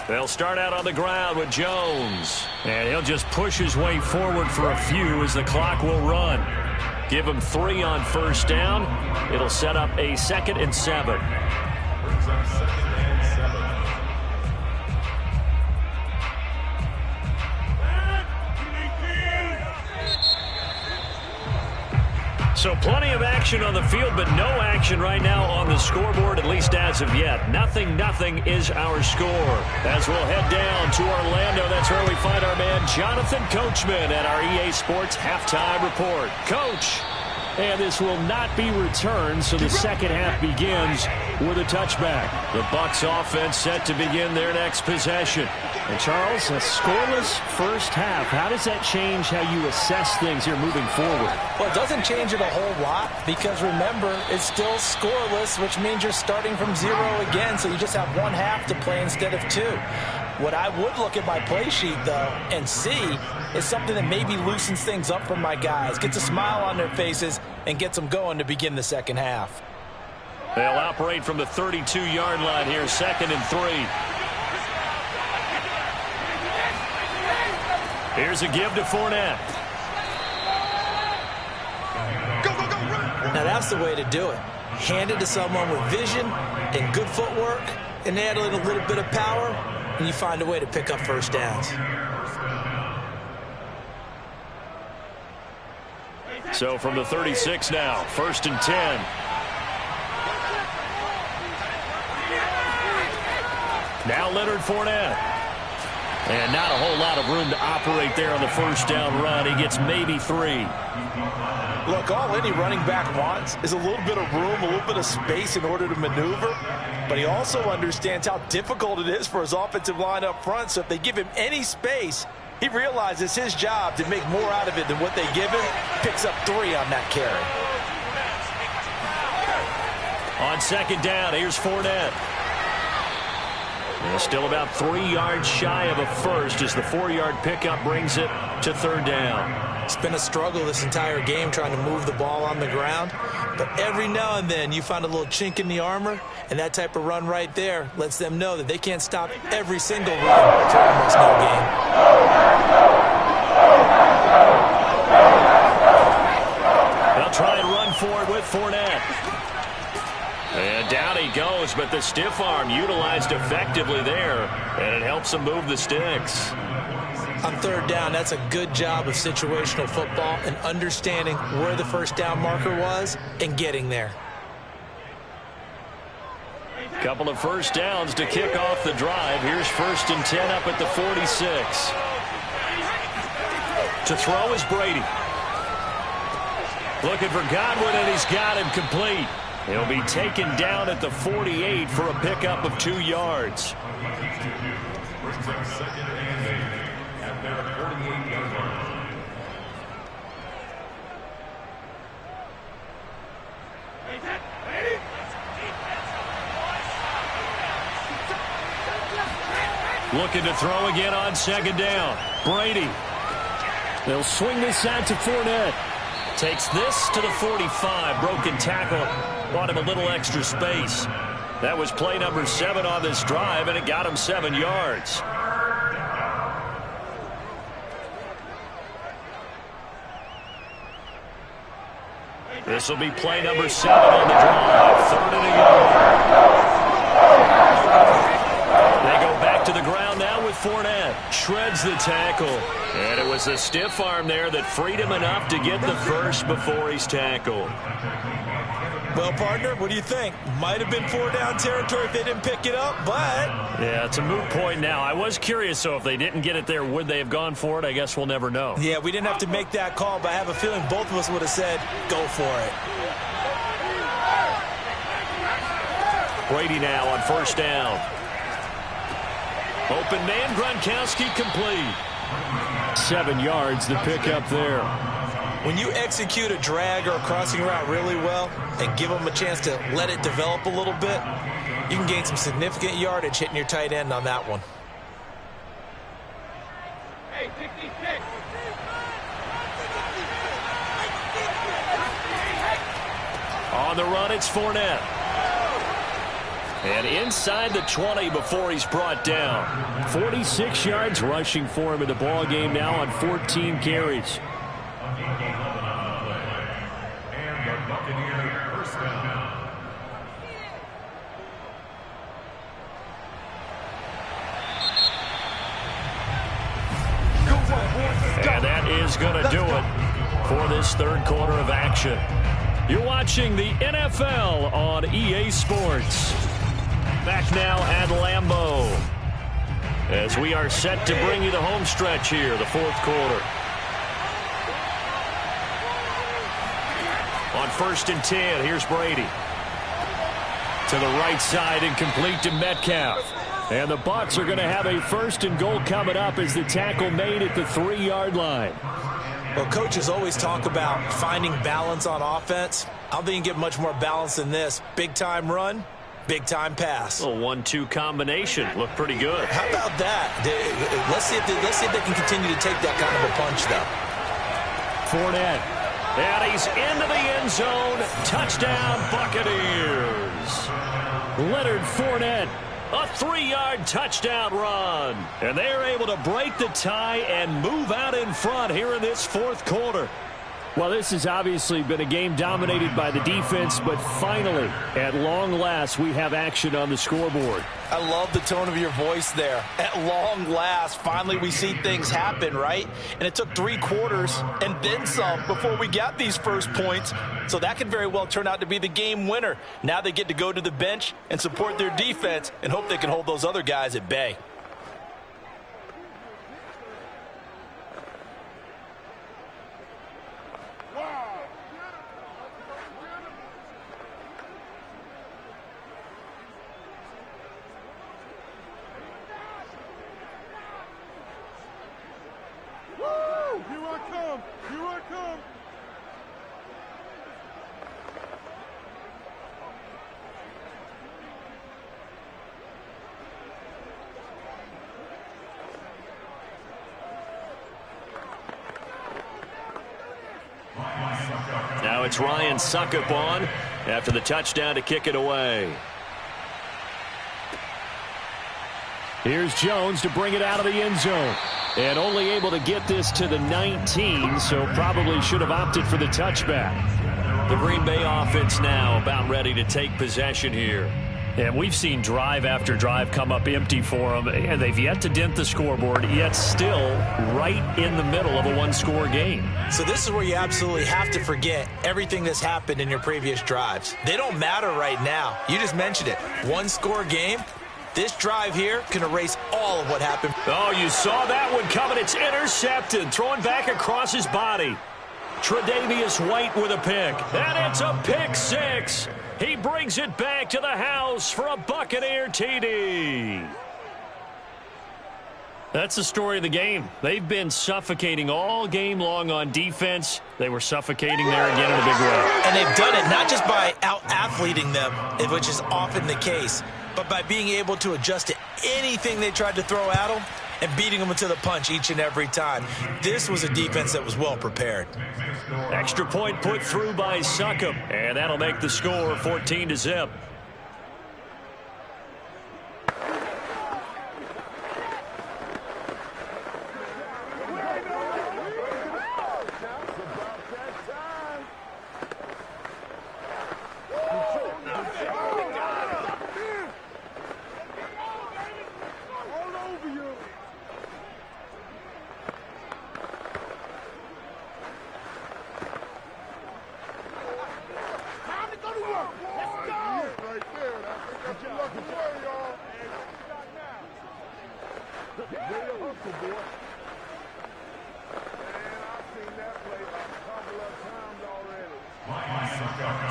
They'll start out on the ground with Jones. And he'll just push his way forward for a few as the clock will run. Give him 3 on first down. It'll set up a 2nd and 7. Brings up 2nd and 7. So plenty of action on the field, but no action right now on the scoreboard, at least as of yet. 0-0 is our score. As we'll head down to Orlando, that's where we find our man Jonathan Coachman at our EA Sports Halftime Report. Coach. And this will not be returned, so the second half begins with a touchback. The Bucs offense set to begin their next possession. And Charles, a scoreless first half. How does that change how you assess things here moving forward? Well, it doesn't change it a whole lot because, remember, it's still scoreless, which means you're starting from 0 again, so you just have 1 half to play instead of 2. What I would look at my play sheet, though, and see is something that maybe loosens things up for my guys, gets a smile on their faces, and gets them going to begin the second half. They'll operate from the 32-yard line here, 2nd and 3. Here's a give to Fournette. Now, that's the way to do it. Hand it to someone with vision and good footwork, and add a little bit of power, and you find a way to pick up first downs. So from the 36 now, 1st and 10. Now Leonard Fournette. And not a whole lot of room to operate there on the first down run. He gets maybe 3. Look, all any running back wants is a little bit of room, a little bit of space in order to maneuver. But he also understands how difficult it is for his offensive line up front. So if they give him any space, he realizes his job to make more out of it than what they give him. Picks up 3 on that carry. On 2nd down, here's Fournette. And still about 3 yards shy of a first as the 4-yard pickup brings it to 3rd down. It's been a struggle this entire game trying to move the ball on the ground. But every now and then you find a little chink in the armor, and that type of run right there lets them know that they can't stop every single run for almost no gain. They'll try and run for it with Fournette. And down he goes, but the stiff arm utilized effectively there, and it helps him move the sticks. On 3rd down, that's a good job of situational football and understanding where the first down marker was and getting there. Couple of first downs to kick off the drive. Here's 1st and 10 up at the 46. To throw is Brady. Looking for Godwin, and he's got him complete. He'll be taken down at the 48 for a pickup of 2 yards. Brings up 2nd and 8 at their 48-yard line. Looking to throw again on 2nd down. Brady. They'll swing this out to Fournette. Takes this to the 45. Broken tackle. Bought him a little extra space. That was play number 7 on this drive, and it got him 7 yards. This will be play number 7 on the drive. 3rd and a yard. They go back to the ground now with Fournette. Shreds the tackle. And it was a stiff arm there that freed him enough to get the first before he's tackled. Well, partner, what do you think? Might have been 4-down territory if they didn't pick it up, but... Yeah, it's a moot point now. I was curious, so if they didn't get it there, would they have gone for it? I guess we'll never know. Yeah, we didn't have to make that call, but I have a feeling both of us would have said, go for it. Brady now on 1st down. Open man, Gronkowski complete. 7 yards, the pickup there. When you execute a drag or a crossing route really well and give them a chance to let it develop a little bit, You can gain some significant yardage hitting your tight end on that one. On the run, it's Fournette. And inside the 20 before he's brought down. 46 yards rushing for him in the ball game now on 14 carries. And the Buccaneers first down. And that is going to do it for this third quarter of action. You're watching the NFL on EA Sports. Back now at Lambeau as we are set to bring you the home stretch here, the fourth quarter. On 1st and 10, here's Brady. To the right side and complete to Metcalf. And the Bucs are going to have a 1st and goal coming up as the tackle made at the 3-yard line. Well, coaches always talk about finding balance on offense. I don't think you can get much more balance than this. Big-time run, big-time pass. A 1-2 combination. Looked pretty good. How about that? Let's see if they can continue to take that kind of a punch, though. Fournette. And he's into the end zone. Touchdown, Buccaneers. Leonard Fournette. A 3-yard touchdown run. And they're able to break the tie and move out in front here in this fourth quarter. Well, this has obviously been a game dominated by the defense, but finally, at long last, we have action on the scoreboard. I love the tone of your voice there. At long last, finally we see things happen, right? And it took 3 quarters and then some before we got these first points. So that could very well turn out to be the game winner. Now they get to go to the bench and support their defense and hope they can hold those other guys at bay. Now it's Ryan Suckup on after the touchdown to kick it away. Here's Jones to bring it out of the end zone. And only able to get this to the 19, so probably should have opted for the touchback. The Green Bay offense now about ready to take possession here. And we've seen drive after drive come up empty for them, and they've yet to dent the scoreboard, yet still right in the middle of a one-score game. So this is where you absolutely have to forget everything that's happened in your previous drives. They don't matter right now. You just mentioned it. One-score game. This drive here can erase all of what happened. Oh, you saw that one coming. It's intercepted. Throwing back across his body. Tre'Davious White with a pick. And it's a pick six. He brings it back to the house for a Buccaneer TD. That's the story of the game. They've been suffocating all game long on defense. They were suffocating there again in a big way. And they've done it not just by out-athleting them, which is often the case, but by being able to adjust to anything they tried to throw at them and beating them to the punch each and every time. This was a defense that was well prepared. Extra point put through by Suckup, and that'll make the score 14-0.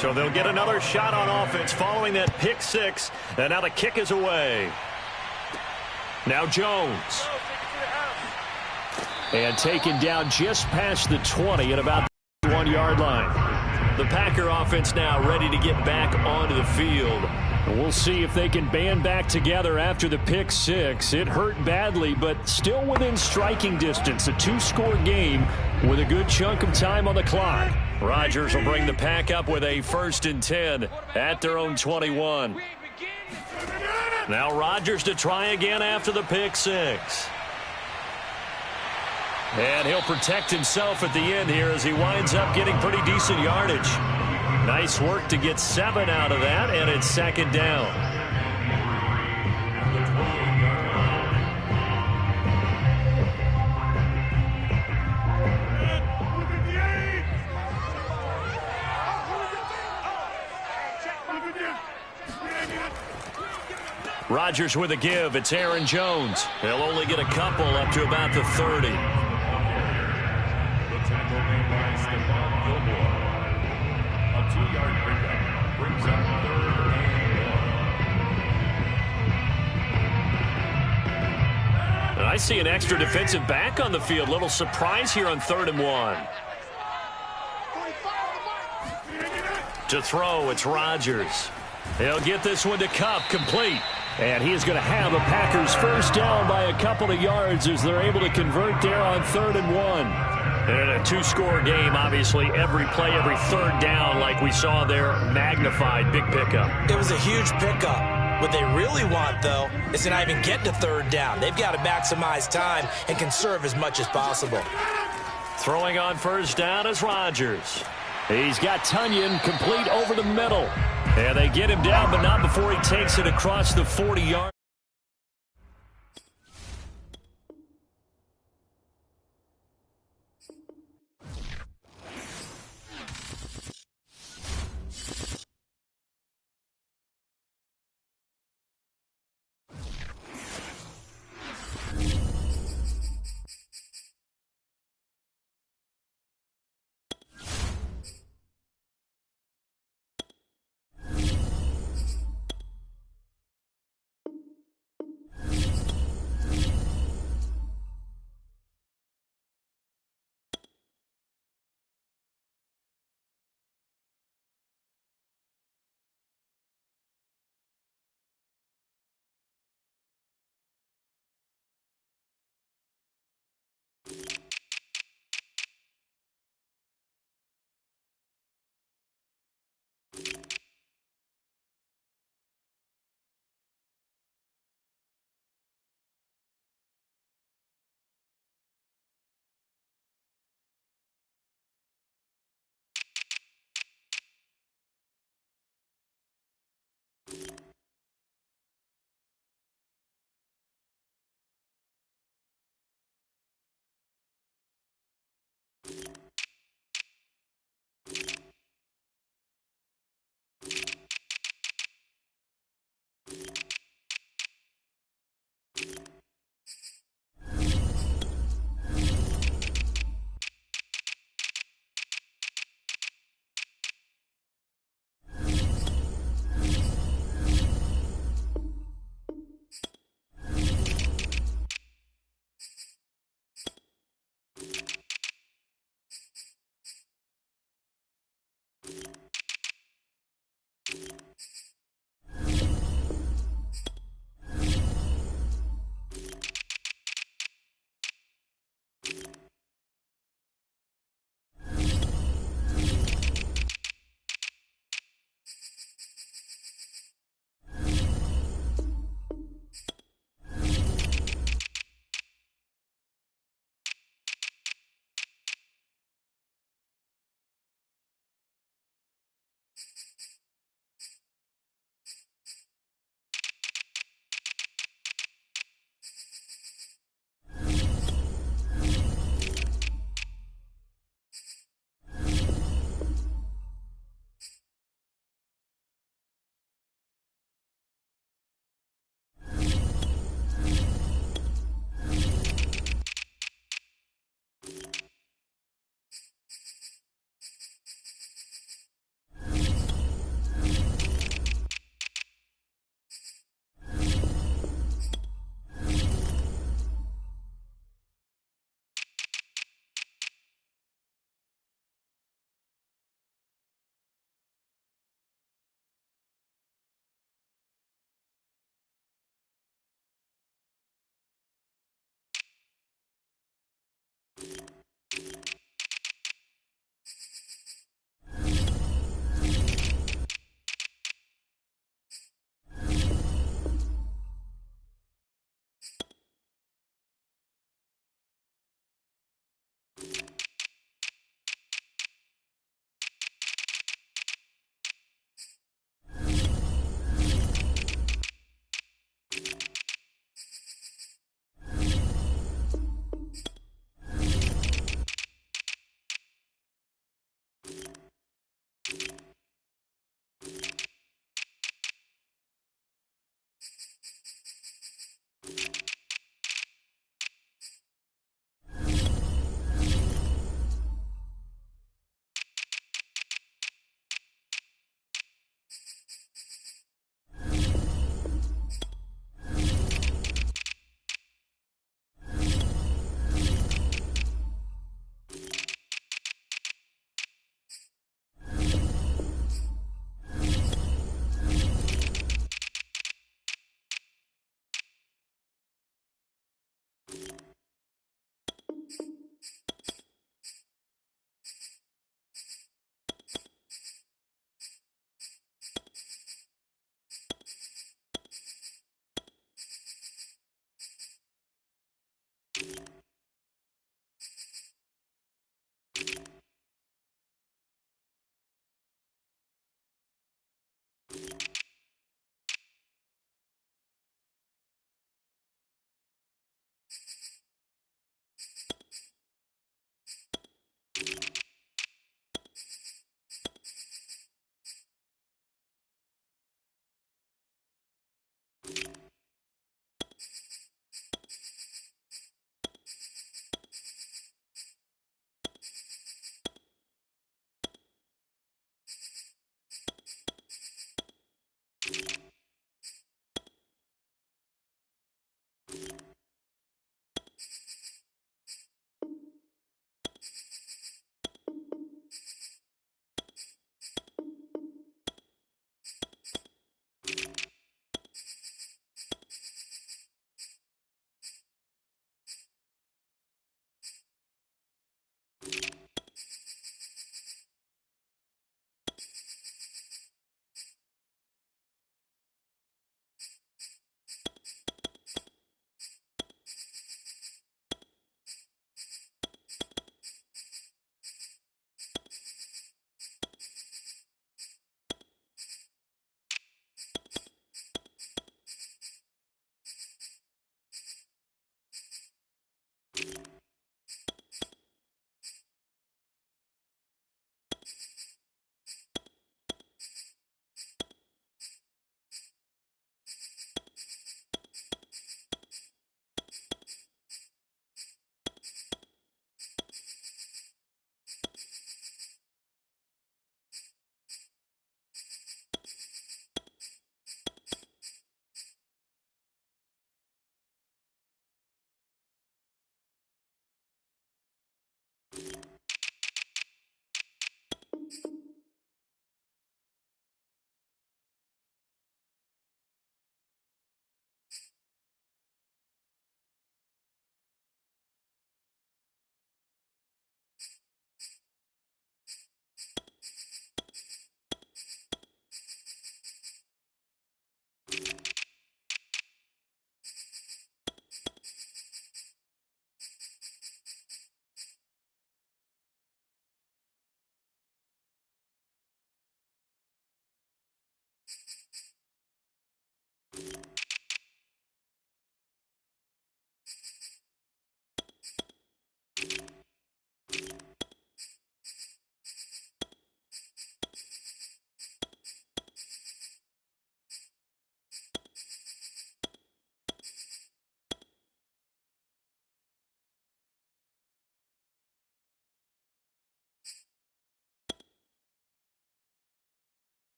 So they'll get another shot on offense following that pick six. And now the kick is away. Now Jones. And taken down just past the 20 at about the 1-yard line. The Packer offense now ready to get back onto the field. And we'll see if they can band back together after the pick six. It hurt badly, but still within striking distance. A 2-score game with a good chunk of time on the clock. Rodgers will bring the pack up with a 1st and 10 at their own 21. Now Rodgers to try again after the pick six. And he'll protect himself at the end here as he winds up getting pretty decent yardage. Nice work to get 7 out of that, and it's 2nd down. Rodgers with a give. It's Aaron Jones. He'll only get a couple up to about the 30. And I see an extra defensive back on the field. Little surprise here on 3rd and 1. To throw, it's Rodgers. He'll get this one to Kupp, complete. And he is going to have a Packers 1st down by a couple of yards as they're able to convert there on 3rd and 1. And in a 2-score game, obviously, every play, every 3rd down, like we saw there, magnified, big pickup. It was a huge pickup. What they really want, though, is to not even get to 3rd down. They've got to maximize time and conserve as much as possible. Throwing on 1st down is Rodgers. He's got Tunyon complete over the middle. And they get him down, but not before he takes it across the 40-yard.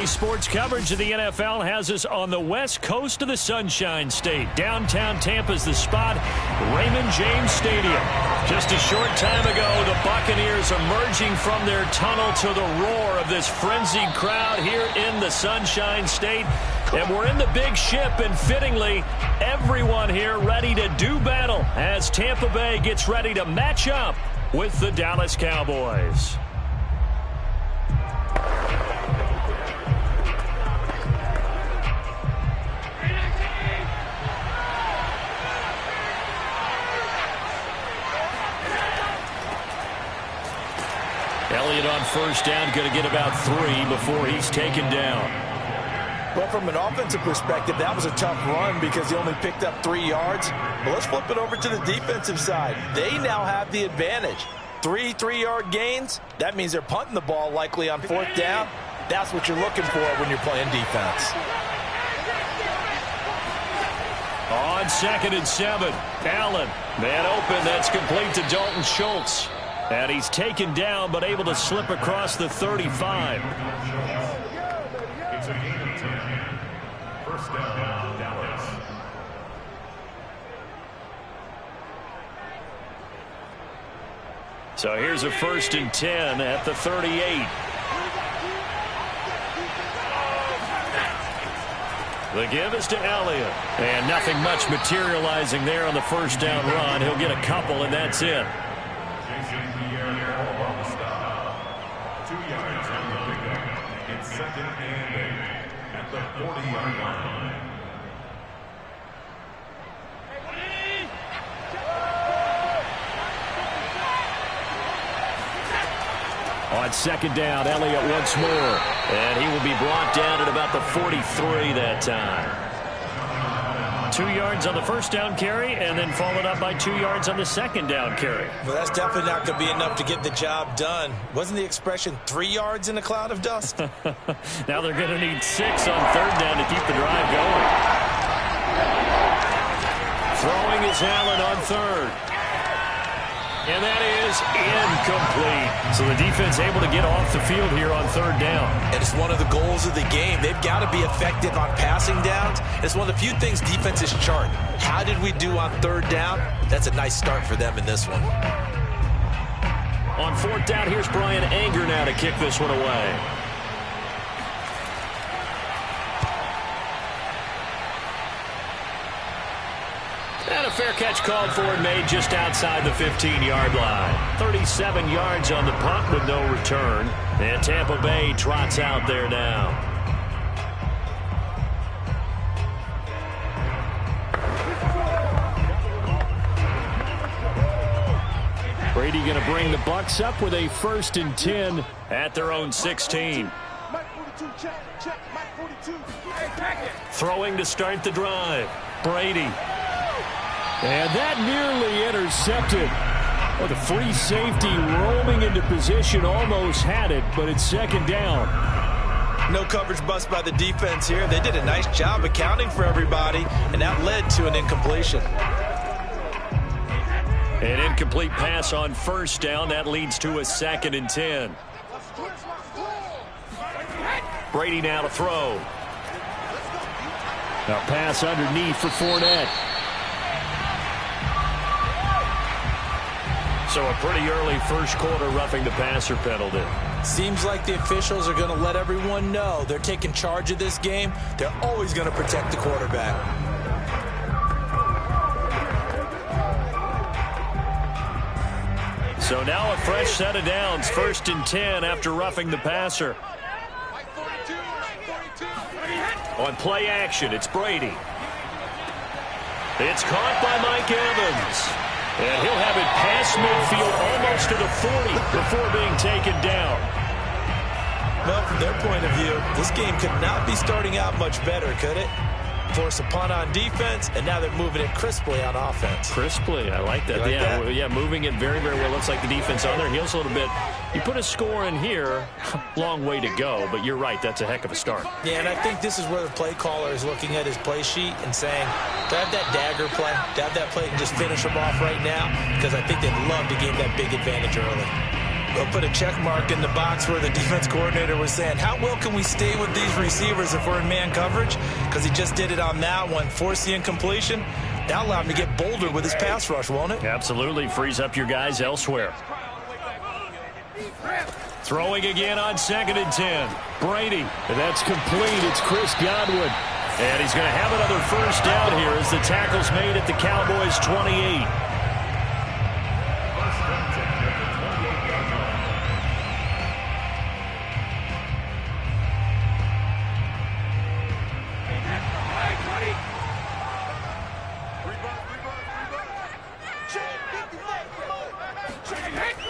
Today's sports coverage of the NFL has us on the west coast of the Sunshine State. Downtown Tampa's the spot, Raymond James Stadium. Just a short time ago, the Buccaneers emerging from their tunnel to the roar of this frenzied crowd here in the Sunshine State. And we're in the big ship, and fittingly, everyone here ready to do battle as Tampa Bay gets ready to match up with the Dallas Cowboys. Elliott on first down, going to get about 3 before he's taken down. Well, from an offensive perspective, that was a tough run because he only picked up 3 yards. But let's flip it over to the defensive side. They now have the advantage. 3 3-yard gains. That means they're punting the ball likely on 4th down. That's what you're looking for when you're playing defense. On 2nd and 7, Allen. Man open, that's complete to Dalton Schultz. And he's taken down, but able to slip across the 35. It's a gain of 10. First down, Dallas. So here's a 1st and 10 at the 38. The give is to Elliott. And nothing much materializing there on the 1st down run. He'll get a couple, and that's it. 2 yards on the pickup. It's 2nd and 8 at the 40-yard line. On 2nd down, Elliott once more. And he will be brought down at about the 43 that time. 2 yards on the 1st down carry, and then followed up by 2 yards on the 2nd down carry. Well, that's definitely not going to be enough to get the job done. Wasn't the expression 3 yards in a cloud of dust? Now they're going to need 6 on 3rd down to keep the drive going. Throwing is Allen on 3rd. And that is incomplete. So the defense able to get off the field here on 3rd down. And it's one of the goals of the game. They've got to be effective on passing downs. It's one of the few things defenses chart. How did we do on 3rd down? That's a nice start for them in this one. On 4th down, here's Brian Anger now to kick this one away. And a fair catch called for and made just outside the 15-yard line. 37 yards on the punt with no return. And Tampa Bay trots out there now. Brady going to bring the Bucs up with a 1st and 10 at their own 16. Throwing to start the drive. Brady. And that nearly intercepted. Well, the free safety roaming into position almost had it, but it's 2nd down. No coverage bust by the defense here. They did a nice job accounting for everybody, and that led to an incompletion. An incomplete pass on 1st down. That leads to a 2nd and 10. Brady now to throw. A pass underneath for Fournette. So a pretty early 1st quarter roughing the passer penalty. Seems like the officials are going to let everyone know they're taking charge of this game. They're always going to protect the quarterback. So now a fresh set of downs. 1st and 10 after roughing the passer. On play action, it's Brady. It's caught by Mike Evans. And he'll have it past midfield almost to the 40 before being taken down. Well, from their point of view, this game could not be starting out much better, could it? Force a punt on defense, and now they're moving it crisply on offense. Crisply, I like that. Yeah, moving it very, very well. Looks like the defense on their heels a little bit. You put a score in here, long way to go, but you're right, that's a heck of a start. Yeah, and I think this is where the play caller is looking at his play sheet and saying, to have that dagger play, to have that play and just finish them off right now, because I think they'd love to gain that big advantage early. We'll put a check mark in the box where the defense coordinator was saying, how well can we stay with these receivers if we're in man coverage? Because he just did it on that one, forced the incompletion. That'll allow him to get bolder with his pass rush, won't it? Absolutely. Frees up your guys elsewhere. Throwing again on 2nd and 10. Brady. And that's complete. It's Chris Godwin. And he's going to have another first down here as the tackle's made at the Cowboys' 28.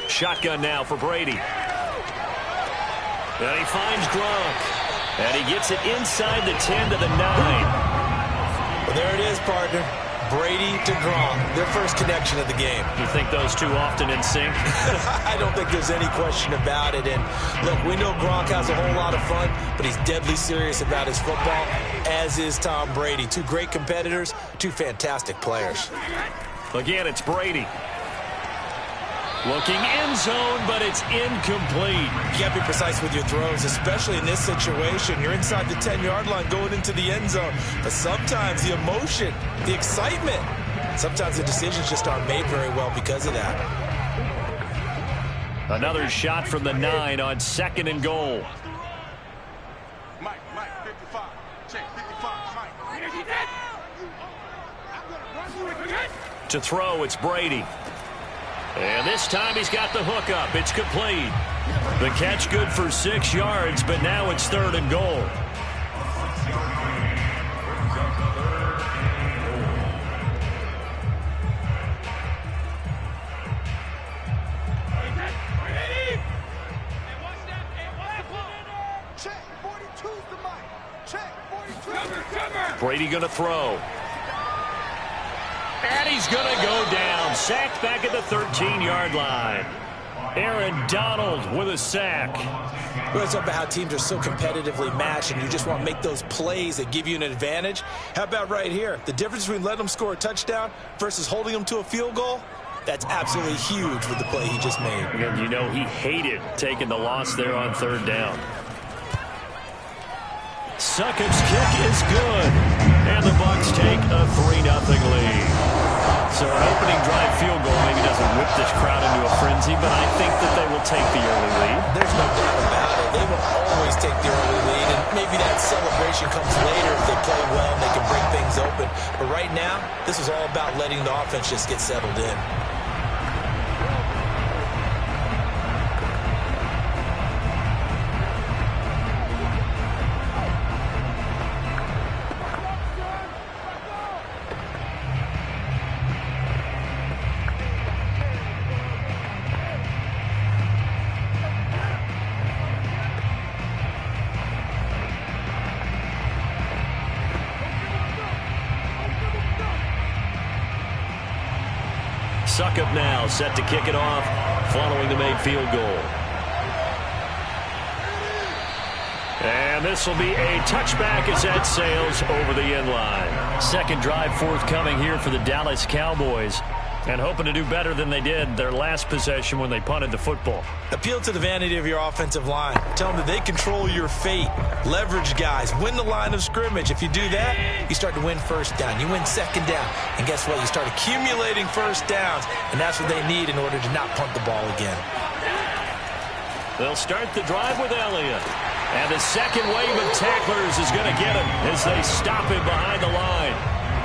Shotgun now for Brady. And he finds Gronk. And he gets it inside the 10 to the 9. Well, there it is, partner. Brady to Gronk, their first connection of the game. You think those two often in sync? I don't think there's any question about it. And look, we know Gronk has a whole lot of fun, but he's deadly serious about his football, as is Tom Brady. Two great competitors, two fantastic players. Again, it's Brady. Looking end zone, but it's incomplete. You got to be precise with your throws, especially in this situation. You're inside the 10-yard line going into the end zone. But sometimes the emotion, the excitement, sometimes the decisions just aren't made very well because of that. Another shot from the 9 on 2nd and goal. Mike, 55. Check, 55, Mike. To throw, it's Brady. And this time he's got the hook up. It's complete. The catch good for 6 yards, but now it's 3rd and goal. Brady going to throw. And he's going to go down. Sacked back at the 13-yard line. Aaron Donald with a sack. We're talking about how teams are so competitively matched and you just want to make those plays that give you an advantage. How about right here? The difference between letting them score a touchdown versus holding them to a field goal? That's absolutely huge with the play he just made. And you know he hated taking the loss there on 3rd down. Succop's kick is good. And the Bucs take a 3-0 lead. So an opening drive field goal maybe doesn't whip this crowd into a frenzy, but I think that they will take the early lead. There's no doubt about it. They will always take the early lead, and maybe that celebration comes later if they play well and they can break things open. But right now, this is all about letting the offense just get settled in. Succop now set to kick it off following the made field goal. And this will be a touchback as that sails over the end line. Second drive forthcoming here for the Dallas Cowboys. And hoping to do better than they did their last possession when they punted the football. Appeal to the vanity of your offensive line. Tell them that they control your fate. Leverage guys. Win the line of scrimmage. If you do that, you start to win first down. You win second down. And guess what? You start accumulating first downs. And that's what they need in order to not punt the ball again. They'll start the drive with Elliott. And the second wave of tacklers is going to get him as they stop him behind the line.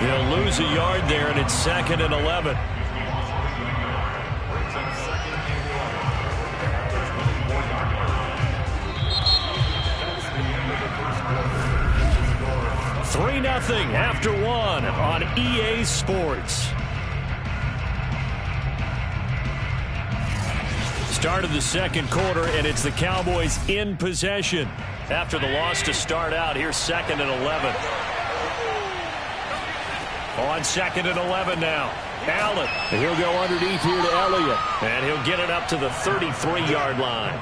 They'll lose a yard there, and it's 2nd and 11. 3-0 after 1 on EA Sports. Start of the second quarter, and it's the Cowboys in possession. After the loss to start out, here's 2nd and 11. On 2nd and 11 now. Allen. And he'll go underneath here to Elliott. And he'll get it up to the 33-yard line.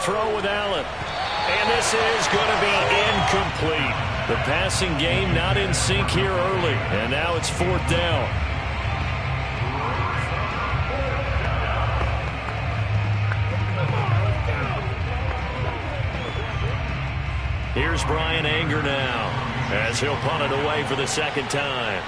throw with Allen. And this is going to be incomplete. The passing game not in sync here early. And now it's 4th down. Here's Brian Anger now as he'll punt it away for the second time.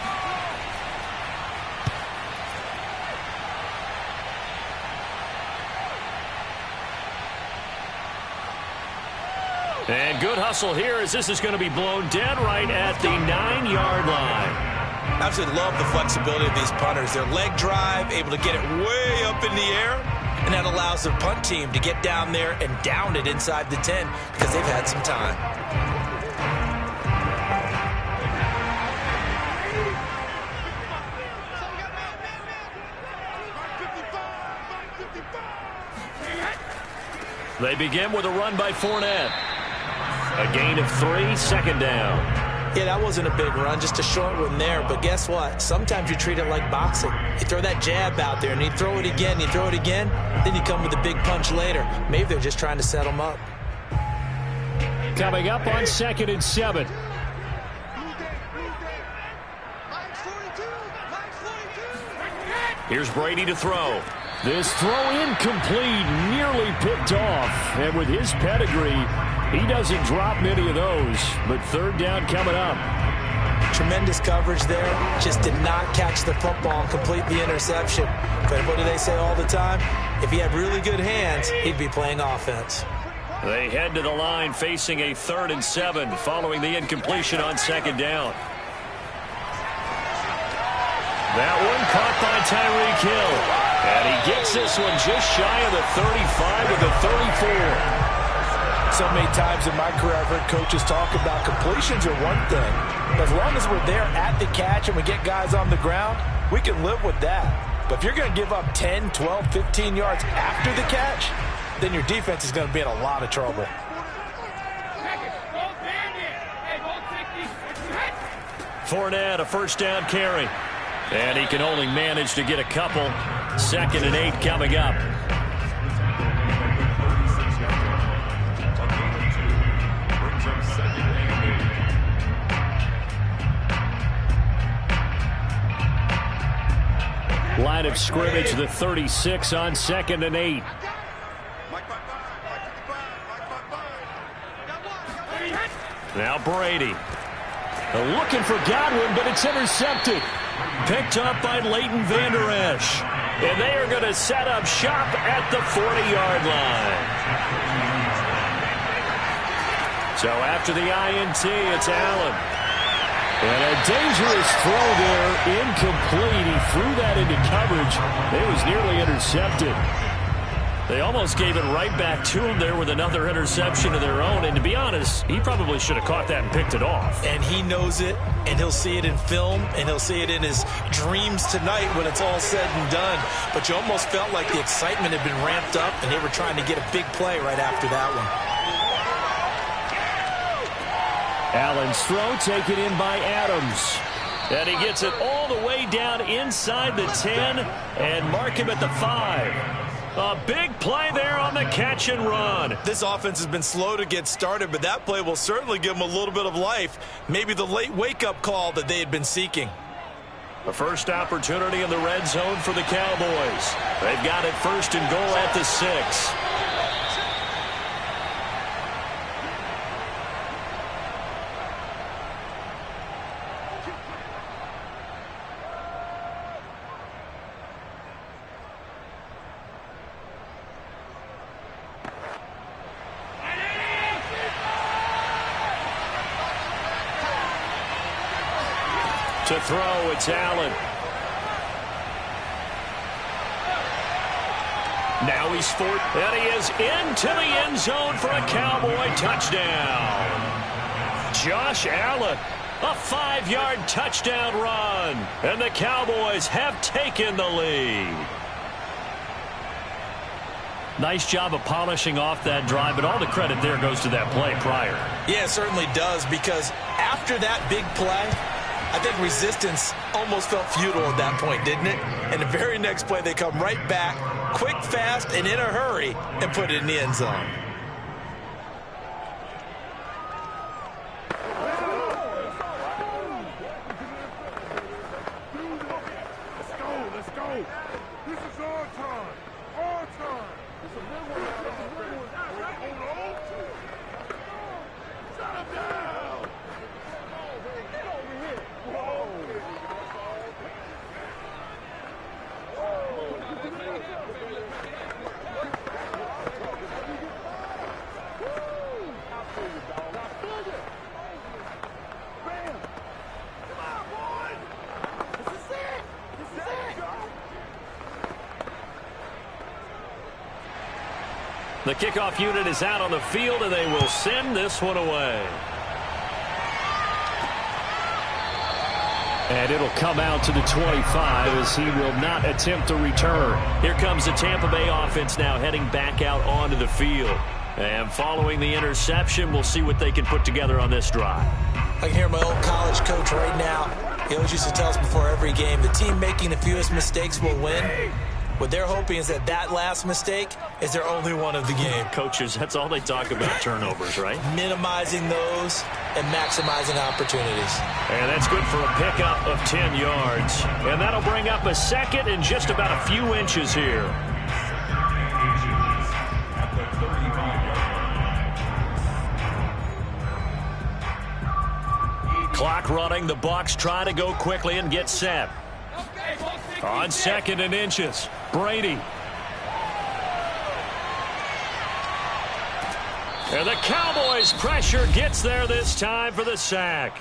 And good hustle here as this is going to be blown dead right at the 9-yard line. Absolutely love the flexibility of these punters. Their leg drive, able to get it way up in the air, and that allows the punt team to get down there and down it inside the 10 because they've had some time. They begin with a run by Fournette. A gain of 3, 2nd down. Yeah, that wasn't a big run, just a short one there. But guess what? Sometimes you treat it like boxing. You throw that jab out there, and you throw it again, you throw it again, then you come with a big punch later. Maybe they're just trying to set them up. Coming up on 2nd and 7. Here's Brady to throw. This throw incomplete, nearly picked off. And with his pedigree, he doesn't drop many of those. But 3rd down coming up. Tremendous coverage there. Just did not catch the football and complete the interception. But what do they say all the time? If he had really good hands, he'd be playing offense. They head to the line facing a 3rd and 7 following the incompletion on 2nd down. That one caught by Tyreek Hill. And he gets this one just shy of the 35 with the 34. So many times in my career, I've heard coaches talk about completions are one thing. As long as we're there at the catch and we get guys on the ground, we can live with that. But if you're going to give up 10, 12, 15 yards after the catch, then your defense is going to be in a lot of trouble. Fournette, a 1st down carry. And he can only manage to get a couple. 2nd and 8 coming up. Line of scrimmage, the 36 on 2nd and 8. Now Brady. Looking for Godwin, but it's intercepted. Picked up by Leighton Vander Esch. And they are going to set up shop at the 40-yard line. So after the INT, it's Allen. And a dangerous throw there, incomplete. He threw that into coverage. It was nearly intercepted. They almost gave it right back to him there with another interception of their own. And to be honest, he probably should have caught that and picked it off. And he knows it, and he'll see it in film, and he'll see it in his dreams tonight when it's all said and done. But you almost felt like the excitement had been ramped up, and they were trying to get a big play right after that one. Allen's throw taken in by Adams. And he gets it all the way down inside the 10 and mark him at the 5. A big play there on the catch and run. This offense has been slow to get started, but that play will certainly give them a little bit of life. Maybe the late wake-up call that they had been seeking. A first opportunity in the red zone for the Cowboys. They've got it 1st and goal at the 6. To throw, it's Allen. Now he's fourth, and he is into the end zone for a Cowboy touchdown. Josh Allen, a 5-yard touchdown run, and the Cowboys have taken the lead. Nice job of polishing off that drive, but all the credit there goes to that play prior. Yeah, it certainly does, because after that big play, I think resistance almost felt futile at that point, didn't it? And the very next play, they come right back, quick, fast, and in a hurry, and put it in the end zone. The kickoff unit is out on the field, and they will send this one away. And it'll come out to the 25 as he will not attempt to return. Here comes the Tampa Bay offense now heading back out onto the field. And following the interception, we'll see what they can put together on this drive. I can hear my old college coach right now. He always used to tell us before every game, the team making the fewest mistakes will win. What they're hoping is that last mistake is their only one of the game. Coaches, that's all they talk about, turnovers, right? Minimizing those and maximizing opportunities. And that's good for a pickup of 10 yards. And that'll bring up a second and just about a few inches here. Clock running. The Bucs try to go quickly and get set. On 2nd and inches, Brady. And the Cowboys' pressure gets there this time for the sack.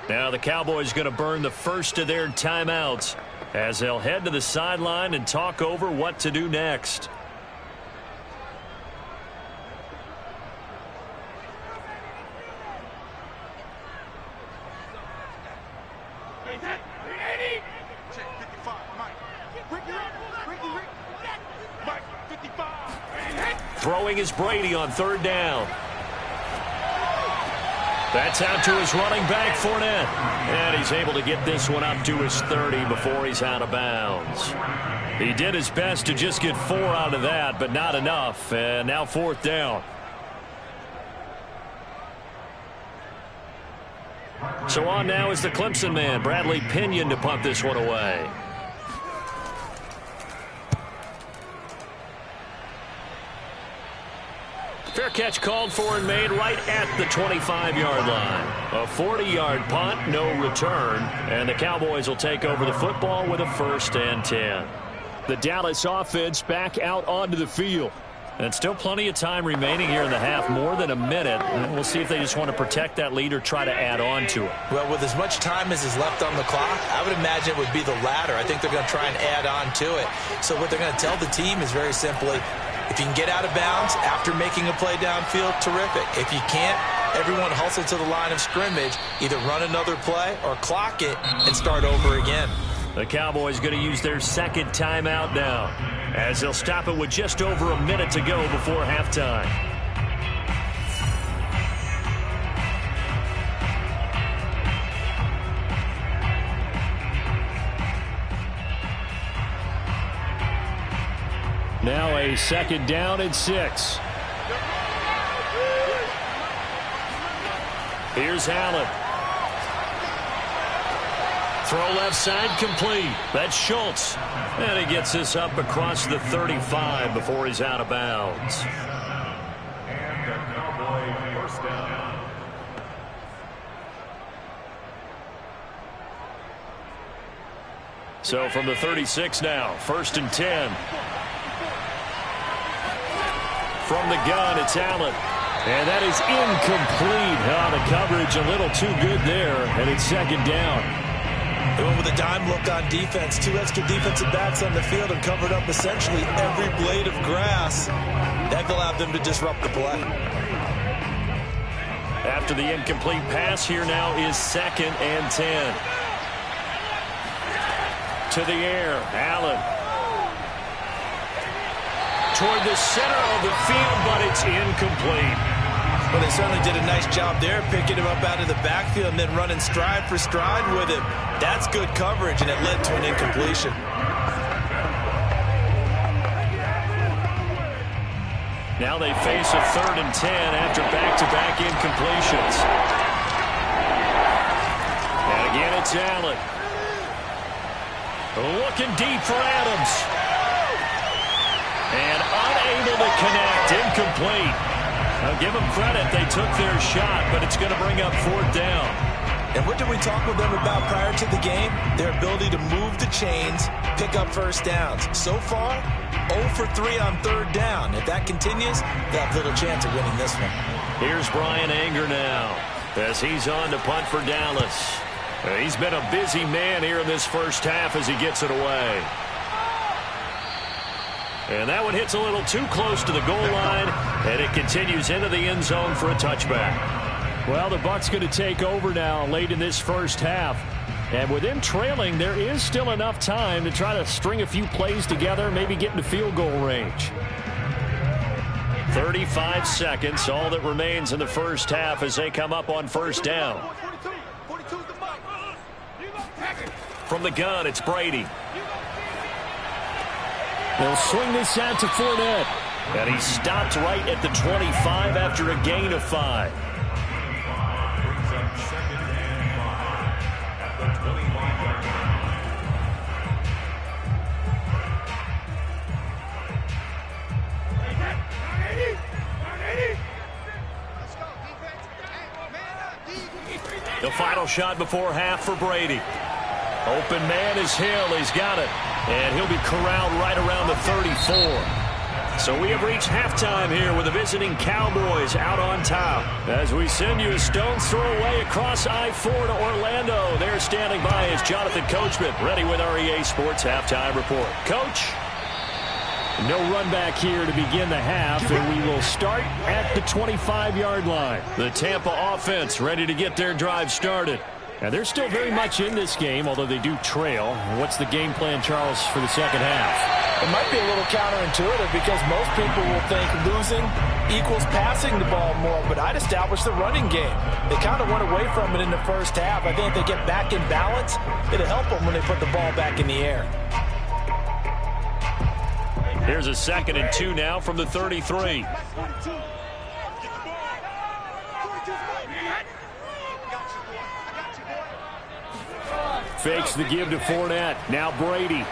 Now the Cowboys going to burn the first of their timeouts as they'll head to the sideline and talk over what to do next. Throwing is Brady on 3rd down. That's out to his running back, Fournette. And he's able to get this one up to his 30 before he's out of bounds. He did his best to just get 4 out of that, but not enough. And now 4th down. So on now is the Clemson man, Bradley Pinion, to punt this one away. Fair catch called for and made right at the 25-yard line. A 40-yard punt, no return, and the Cowboys will take over the football with a 1st and 10. The Dallas offense back out onto the field. And still plenty of time remaining here in the half, more than a minute. And we'll see if they just want to protect that lead or try to add on to it. Well, with as much time as is left on the clock, I would imagine it would be the latter. I think they're going to try and add on to it. So what they're going to tell the team is very simply, if you can get out of bounds after making a play downfield, terrific. If you can't, everyone hustle to the line of scrimmage, either run another play or clock it and start over again. The Cowboys going to use their 2nd timeout now, as they'll stop it with just over a minute to go before halftime. Now a 2nd down and 6. Here's Allen. Throw left side complete. That's Schultz. And he gets this up across the 35 before he's out of bounds. And the Cowboy 1st down. So from the 36 now, 1st and 10. From the gun, it's Allen. And that is incomplete. The coverage a little too good there, and it's 2nd down. They went with a dime look on defense. 2 extra defensive backs on the field and covered up essentially every blade of grass. That allowed them to disrupt the play. After the incomplete pass, here now is 2nd and 10. To the air, Allen. Toward the center of the field, but it's incomplete. Well, they certainly did a nice job there, picking him up out of the backfield and then running stride for stride with him. That's good coverage, and it led to an incompletion. Now they face a 3rd and 10 after back-to-back incompletions. And again, it's Allen. Looking deep for Adams. And unable to connect, incomplete. Now give them credit, they took their shot, but it's going to bring up 4th down. And what did we talk with them about prior to the game? Their ability to move the chains, pick up 1st downs. So far, 0 for 3 on 3rd down. If that continues, they'll have little chance of winning this one. Here's Brian Anger now as he's on to punt for Dallas. He's been a busy man here in this first half as he gets it away. And that one hits a little too close to the goal line, and it continues into the end zone for a touchback. Well, the Bucs going to take over now late in this first half. And with them trailing, there is still enough time to try to string a few plays together, maybe get into field goal range. 35 seconds, all that remains in the first half as they come up on first down. From the gun, it's Brady. They'll swing this out to Fournette. And he stopped right at the 25 after a gain of 5. Brings up 2nd and 5 at the 25-yard line. The final shot before half for Brady. Open man is Hill. He's got it. And he'll be corralled right around the 34. So we have reached halftime here with the visiting Cowboys out on top. As we send you a stone's throw away across I-4 to Orlando. There standing by is Jonathan Coachman, ready with our EA Sports Halftime Report. Coach? No run back here to begin the half, and we will start at the 25-yard line. The Tampa offense ready to get their drive started. Now, they're still very much in this game, although they do trail. What's the game plan, Charles, for the second half? It might be a little counterintuitive because most people will think losing equals passing the ball more, but I'd establish the running game. They kind of went away from it in the first half. I think if they get back in balance, it'll help them when they put the ball back in the air. Here's a 2nd and 2 now from the 33. Fakes the give to Fournette. Now Brady.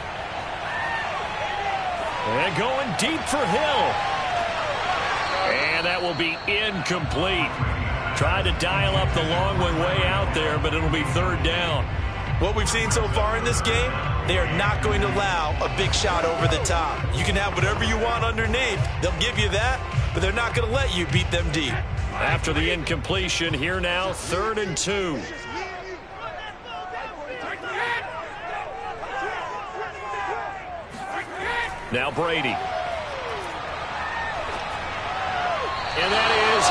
And going deep for Hill. And that will be incomplete. Tried to dial up the long one way out there, but it'll be 3rd down. What we've seen so far in this game, they are not going to allow a big shot over the top. You can have whatever you want underneath. They'll give you that, but they're not going to let you beat them deep. After the incompletion, here now, 3rd and 2. Now Brady. And that is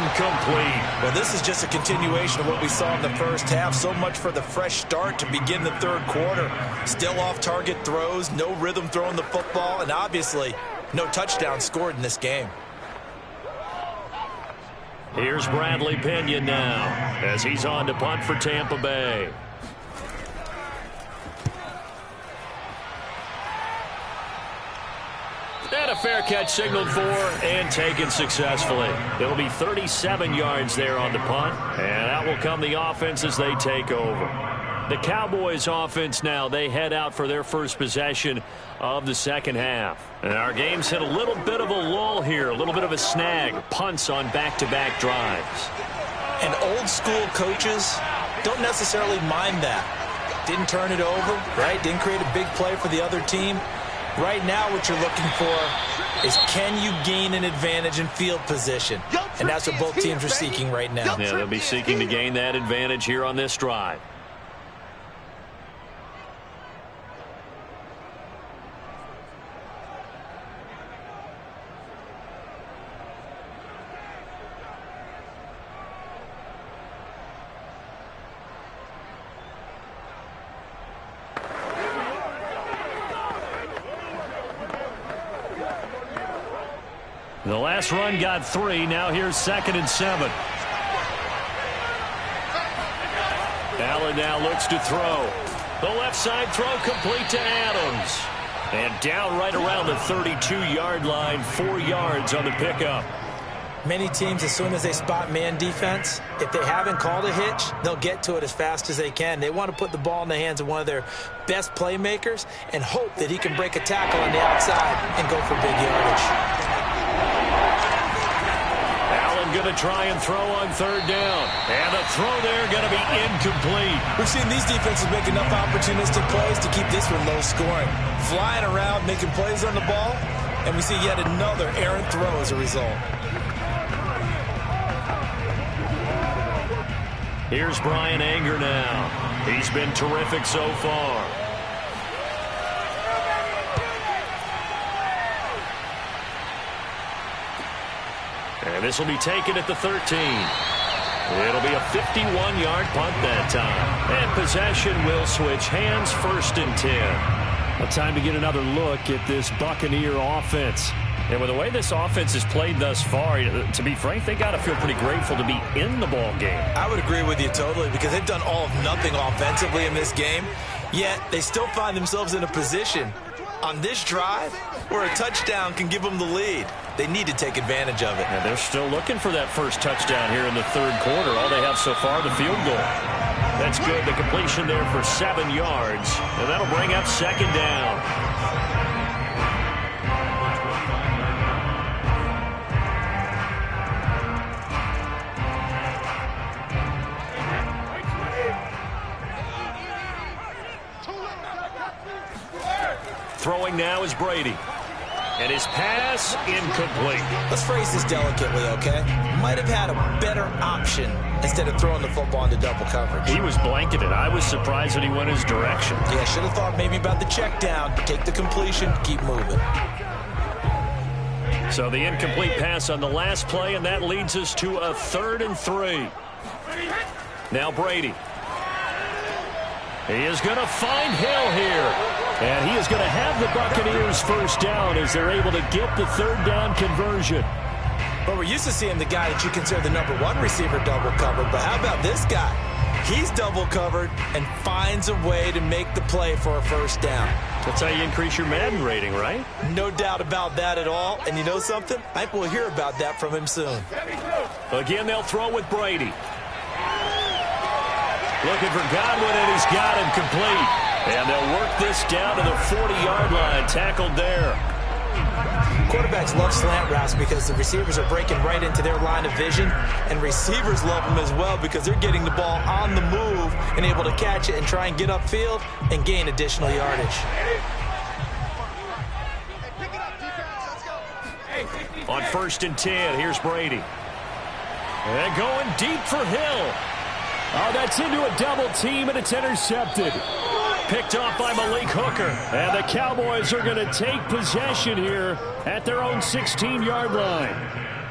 incomplete. Well, this is just a continuation of what we saw in the first half. So much for the fresh start to begin the third quarter. Still off-target throws, no rhythm throwing the football, and obviously no touchdown scored in this game. Here's Bradley Pinion now as he's on to punt for Tampa Bay. And a fair catch signaled for and taken successfully. It'll be 37 yards there on the punt, and out will come the offense as they take over. The Cowboys offense now, they head out for their first possession of the second half. And our game's hit a little bit of a lull here, a little bit of a snag, punts on back-to-back drives. And old school coaches don't necessarily mind that. Didn't turn it over, right? Didn't create a big play for the other team. Right now what you're looking for is can you gain an advantage in field position? And that's what both teams are seeking right now. Yeah, they'll be seeking to gain that advantage here on this drive. The last run got 3. Now here's 2nd and 7. Allen now looks to throw. The left side throw complete to Adams. And down right around the 32-yard line, 4 yards on the pickup. Many teams, as soon as they spot man defense, if they haven't called a hitch, they'll get to it as fast as they can. They want to put the ball in the hands of one of their best playmakers and hope that he can break a tackle on the outside and go for big yardage. Allen going to try and throw on 3rd down. And a throw there going to be incomplete. We've seen these defenses make enough opportunistic plays to keep this one low scoring. Flying around, making plays on the ball, and we see yet another errant throw as a result. Here's Brian Anger now. He's been terrific so far. And this will be taken at the 13. It'll be a 51-yard punt that time. And possession will switch hands, 1st and 10. Well, time to get another look at this Buccaneer offense. And with the way this offense has played thus far, to be frank, they got to feel pretty grateful to be in the ball game. I would agree with you totally, because they've done all of nothing offensively in this game, yet they still find themselves in a position on this drive where a touchdown can give them the lead. They need to take advantage of it. And they're still looking for that first touchdown here in the 3rd quarter. All they have so far, the field goal. That's good. The completion there for 7 yards. And that'll bring up 2nd down. Throwing now is Brady. And his pass incomplete. Let's phrase this delicately, okay? Might have had a better option instead of throwing the football into double coverage. He was blanketed. I was surprised that he went his direction. Yeah, should have thought maybe about the check down. Take the completion, keep moving. So the incomplete pass on the last play, and that leads us to a 3rd and 3. Now Brady. He is going to find Hill here. And he is going to have the Buccaneers first down as they're able to get the 3rd down conversion. But we're used to seeing the guy that you consider the #1 receiver double covered. But how about this guy? He's double covered and finds a way to make the play for a first down. That's how you increase your Madden rating, right? No doubt about that at all. And you know something? I think we'll hear about that from him soon. Again, they'll throw with Brady. Looking for Godwin, and he's got him complete. And they'll work this down to the 40-yard line. Tackled there. Quarterbacks love slant routes because the receivers are breaking right into their line of vision. And receivers love them as well because they're getting the ball on the move and able to catch it and try and get upfield and gain additional yardage. On 1st and 10, here's Brady. And going deep for Hill. Oh, that's into a double team, and it's intercepted. Picked off by Malik Hooker. And the Cowboys are going to take possession here at their own 16-yard line.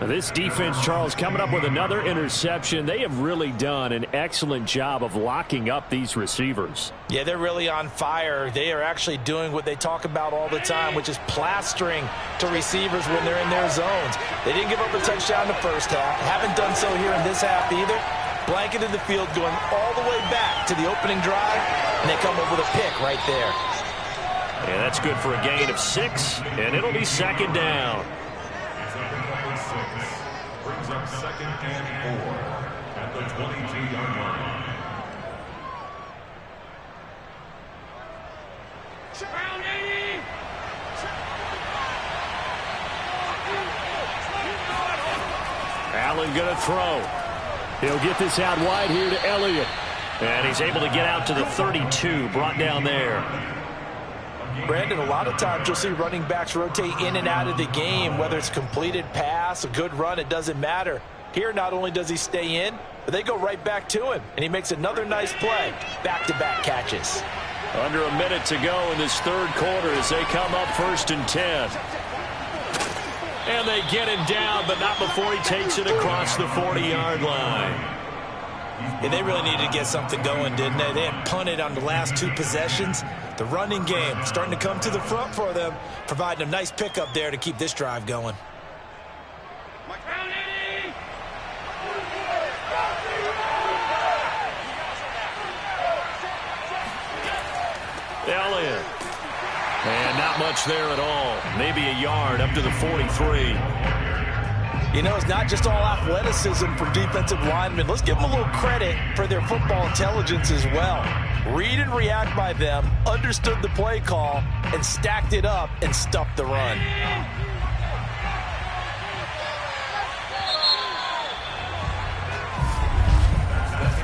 Now, this defense, Charles, coming up with another interception. They have really done an excellent job of locking up these receivers. Yeah, they're really on fire. They are actually doing what they talk about all the time, which is plastering to receivers when they're in their zones. They didn't give up a touchdown in the first half. Haven't done so here in this half either. Blanketed the field going all the way back to the opening drive, and they come up with a pick right there. Yeah, that's good for a gain of 6, and it'll be 2nd down. Brings up 2nd and 4 at the 22-yard line. Allen going to throw. He'll get this out wide here to Elliott. And he's able to get out to the 32, brought down there. Brandon, a lot of times you'll see running backs rotate in and out of the game, whether it's completed pass, a good run, it doesn't matter. Here, not only does he stay in, but they go right back to him, and he makes another nice play. Back-to-back catches. Under a minute to go in this 3rd quarter as they come up 1st and 10. And they get him down, but not before he takes it across the 40-yard line. Yeah, they really needed to get something going, didn't they? They had punted on the last 2 possessions. The running game starting to come to the front for them, providing a nice pickup there to keep this drive going. Elliott. And not much there at all. Maybe a yard up to the 43. You know, it's not just all athleticism from defensive linemen. Let's give them a little credit for their football intelligence as well. Read and react by them, understood the play call, and stacked it up and stuffed the run.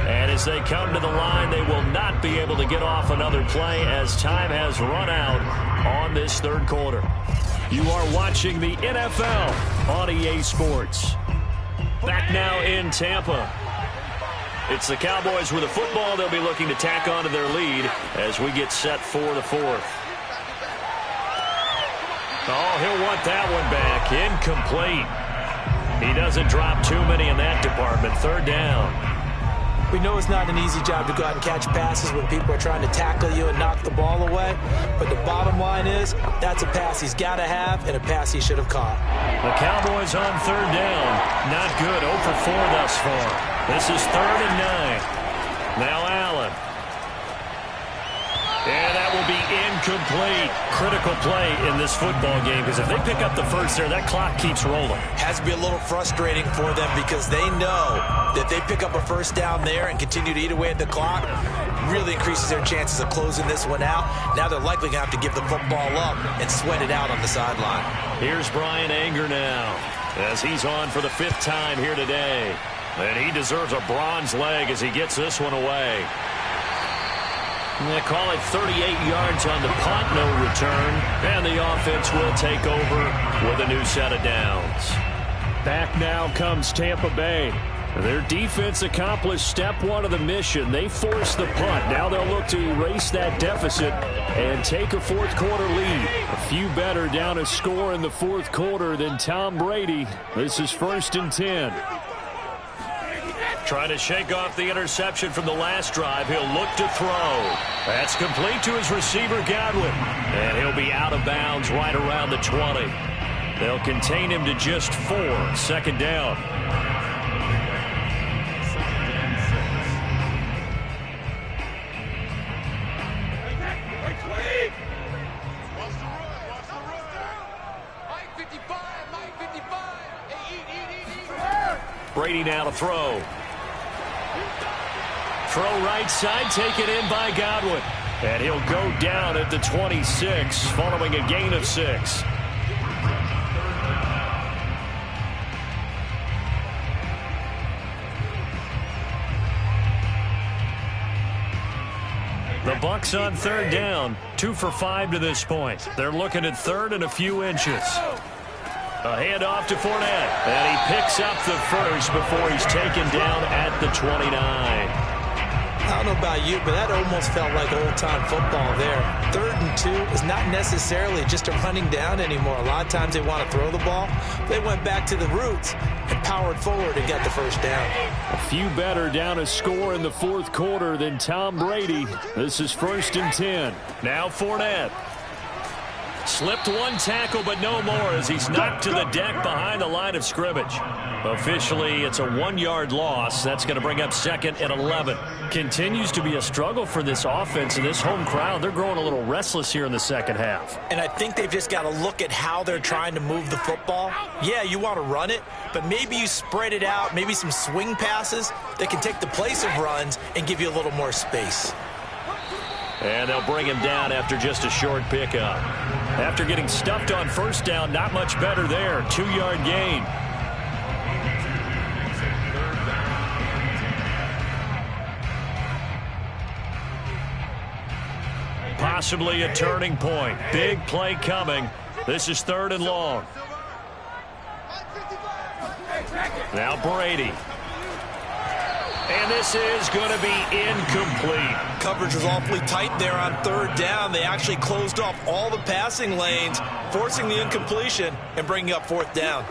And as they come to the line, they will not be able to get off another play as time has run out on this 3rd quarter. You are watching the NFL on EA Sports. Back now in Tampa. It's the Cowboys with the football. They'll be looking to tack onto their lead as we get set for the 4th. Oh, he'll want that one back. Incomplete. He doesn't drop too many in that department. Third down. We know it's not an easy job to go out and catch passes when people are trying to tackle you and knock the ball away. But the bottom line is, that's a pass he's got to have and a pass he should have caught. The Cowboys on third down. Not good. 0 for 4 thus far. This is 3rd and 9. Now Allen. And that will be incomplete. Critical play in this football game because if they pick up the first there, that clock keeps rolling. Has to be a little frustrating for them because they know that they pick up a first down there and continue to eat away at the clock, really increases their chances of closing this one out. Now they're likely going to have to give the football up and sweat it out on the sideline. Here's Brian Anger now as he's on for the 5th time here today. And he deserves a bronze leg as he gets this one away. They call it 38 yards on the punt, no return. And the offense will take over with a new set of downs. Back now comes Tampa Bay. Their defense accomplished step 1 of the mission. They forced the punt. Now they'll look to erase that deficit and take a 4th quarter lead. A few better down a score in the 4th quarter than Tom Brady. This is 1st and 10. Trying to shake off the interception from the last drive. He'll look to throw. That's complete to his receiver, Godwin. And he'll be out of bounds right around the 20. They'll contain him to just 4. 2nd down. Brady now to throw. Throw right side, taken in by Godwin. And he'll go down at the 26, following a gain of 6. The Bucs on 3rd down, 2 for 5 to this point. They're looking at 3rd and a few inches. A handoff to Fournette, and he picks up the first before he's taken down at the 29. I don't know about you, but that almost felt like old-time football there. 3rd and 2 is not necessarily just a running down anymore. A lot of times they want to throw the ball. They went back to the roots and powered forward and got the first down. A few better down a score in the 4th quarter than Tom Brady. This is 1st and 10. Now Fournette. Slipped 1 tackle, but no more as he's knocked to the deck behind the line of scrimmage. Officially, it's a 1-yard loss. That's going to bring up 2nd and 11. Continues to be a struggle for this offense and this home crowd. They're growing a little restless here in the second half. And I think they've just got to look at how they're trying to move the football. Yeah, you want to run it, but maybe you spread it out, maybe some swing passes that can take the place of runs and give you a little more space. And they'll bring him down after just a short pickup. After getting stuffed on 1st down, not much better there. 2-yard gain. Possibly a turning point. Big play coming. This is 3rd and long. Now Brady. And this is going to be incomplete. Coverage was awfully tight there on 3rd down. They actually closed off all the passing lanes, forcing the incompletion and bringing up 4th down.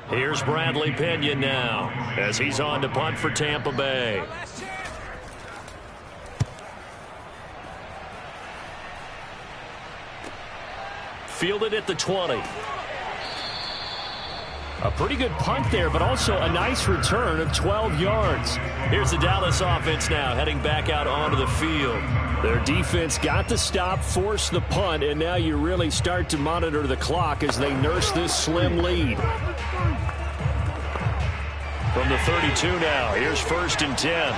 Here's Bradley Pinion now as he's on to punt for Tampa Bay. Fielded at the 20. A pretty good punt there, but also a nice return of 12 yards. Here's the Dallas offense now heading back out onto the field. Their defense got the stop, forced the punt, and now you really start to monitor the clock as they nurse this slim lead. From the 32 now, here's 1st and 10.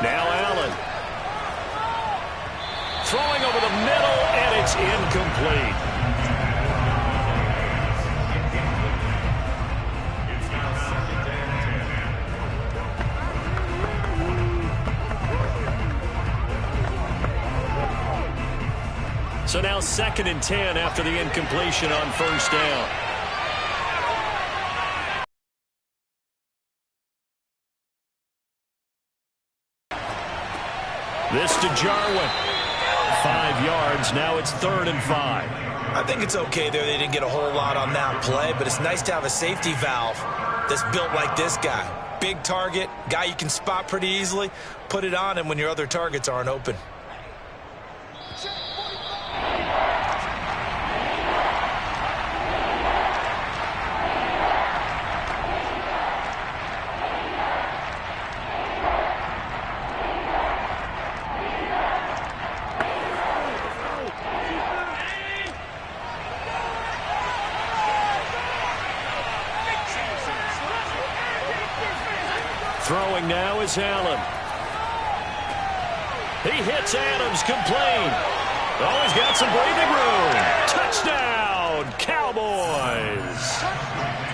Now Allen. Throwing over the middle, and it's incomplete. It's now 2nd and 10. So now 2nd and 10 after the incompletion on 1st down. This to Jarwin. 5 yards. Now it's 3rd and 5. I think it's okay there. They didn't get a whole lot on that play, but it's nice to have a safety valve that's built like this guy. Big target, guy you can spot pretty easily. Put it on him when your other targets aren't open. Throwing now is Allen. He hits Adams, complete. Oh, he's got some breathing room. Touchdown, Cowboys.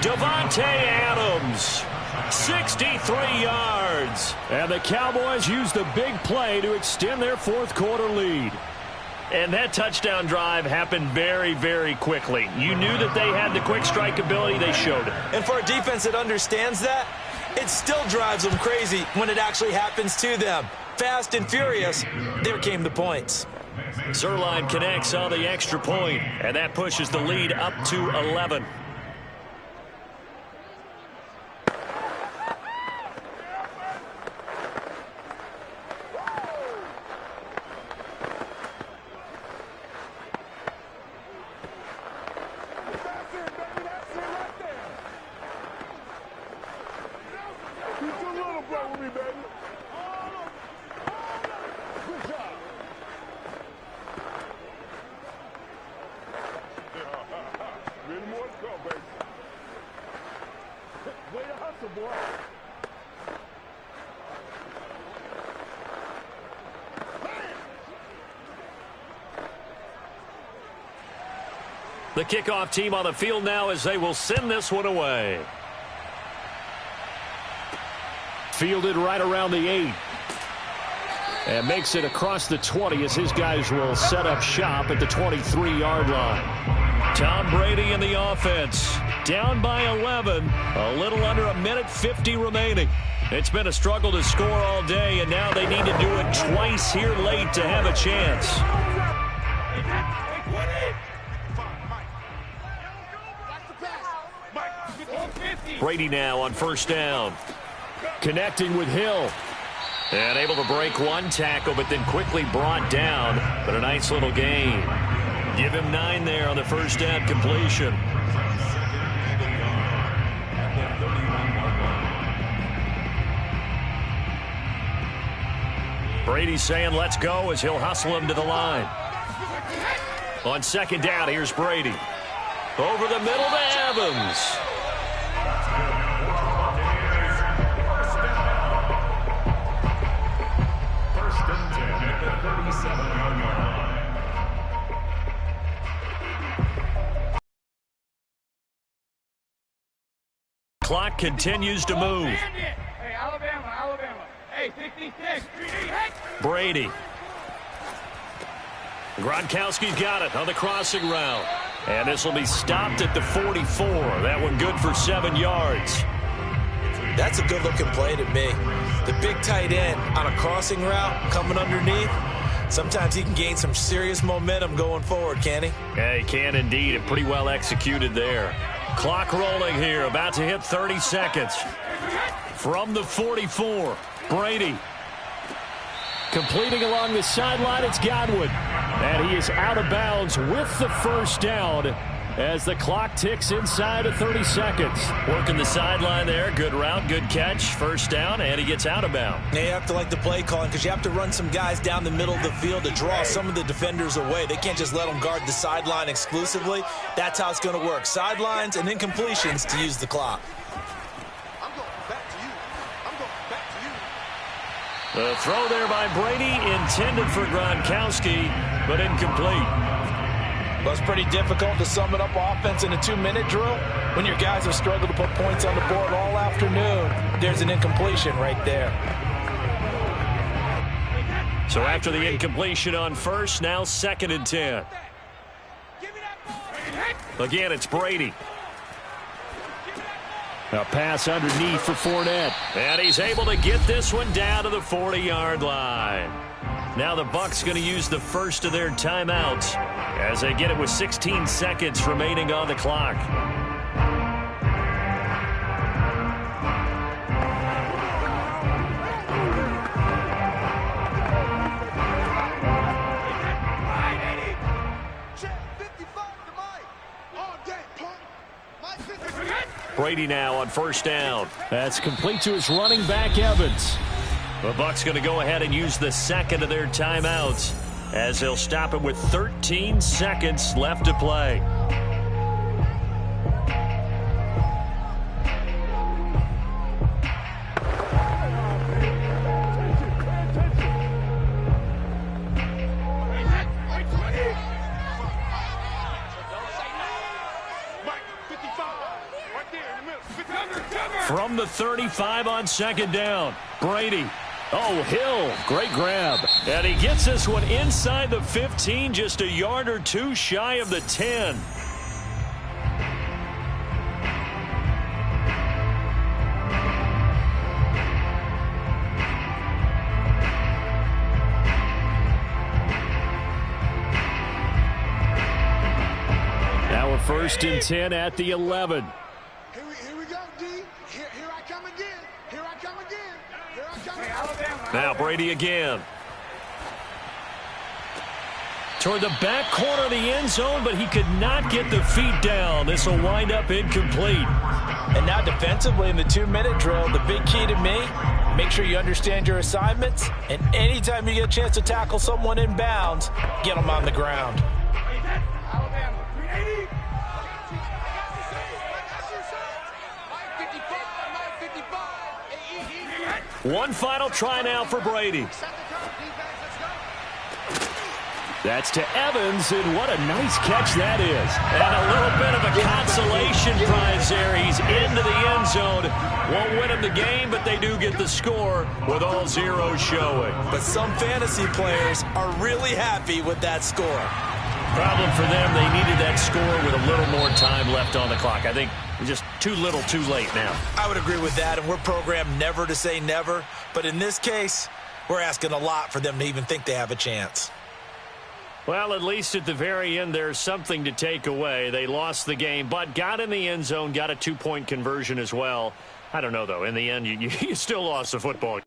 Davante Adams, 63 yards. And the Cowboys use the big play to extend their fourth quarter lead. And that touchdown drive happened very, very quickly. You knew that they had the quick strike ability. They showed it. And for a defense that understands that, it still drives them crazy when it actually happens to them. Fast and furious, there came the points. Zerline connects on the extra point, and that pushes the lead up to 11. The kickoff team on the field now as they will send this one away. Fielded right around the 8. And makes it across the 20 as his guys will set up shop at the 23-yard line. Tom Brady in the offense. Down by 11. A little under a minute 50 remaining. It's been a struggle to score all day, and now they need to do it twice here late to have a chance. Brady now on first down. Connecting with Hill. And able to break one tackle, but then quickly brought down. But a nice little gain. Give him 9 there on the first down completion. Brady's saying let's go as he'll hustle him to the line. On second down, here's Brady. Over the middle to Evans. Clock continues to move. Hey, Alabama. Hey, 56. Brady. Gronkowski's got it on the crossing route. And this will be stopped at the 44. That one good for 7 yards. That's a good-looking play to me. The big tight end on a crossing route coming underneath. Sometimes he can gain some serious momentum going forward, can he? Yeah, he can indeed, and pretty well executed there. Clock rolling here, about to hit 30 seconds. From the 44, Brady. Completing along the sideline, it's Godwin. And he is out of bounds with the first down as the clock ticks inside of 30 seconds. Working the sideline there. Good route, good catch. First down, and he gets out of bounds. Yeah, you have to like the play calling because you have to run some guys down the middle of the field to draw some of the defenders away. They can't just let them guard the sideline exclusively. That's how it's going to work. Sidelines and incompletions to use the clock. The throw there by Brady intended for Gronkowski, but incomplete. Well, it's pretty difficult to sum it up offense in a 2-minute drill when your guys have struggled to put points on the board all afternoon. There's an incompletion right there. So after the incompletion on first, now 2nd and 10. Again, it's Brady. A pass underneath for Fournette. And he's able to get this one down to the 40-yard line. Now the Bucs going to use the first of their timeouts as they get it with 16 seconds remaining on the clock. Brady now on first down. That's complete to his running back, Evans. The Bucs going to go ahead and use the second of their timeouts as they'll stop it with 13 seconds left to play. From the 35 on second down, Brady. Oh, Hill, great grab. And he gets this one inside the 15, just a yard or two shy of the 10. Now a 1st and 10 at the 11. Here we go, D. Here I come again. Here I come again. Here I come again. Now Brady again. Toward the back corner of the end zone, but he could not get the feet down. This will wind up incomplete. And now defensively in the 2-minute drill, the big key to me, make sure you understand your assignments, and anytime you get a chance to tackle someone in bounds, get them on the ground. Alabama, 380. One final try now for Brady. That's to Evans, and what a nice catch that is. And a little bit of a consolation prize there. He's into the end zone. Won't win him the game, but they do get the score with all zeros showing. But some fantasy players are really happy with that score. Problem for them, they needed that score with a little more time left on the clock. I think just too little too late now. I would agree with that, and we're programmed never to say never. But in this case, we're asking a lot for them to even think they have a chance. Well, at least at the very end, there's something to take away. They lost the game, but got in the end zone, got a 2-point conversion as well. I don't know, though. In the end, you still lost the football.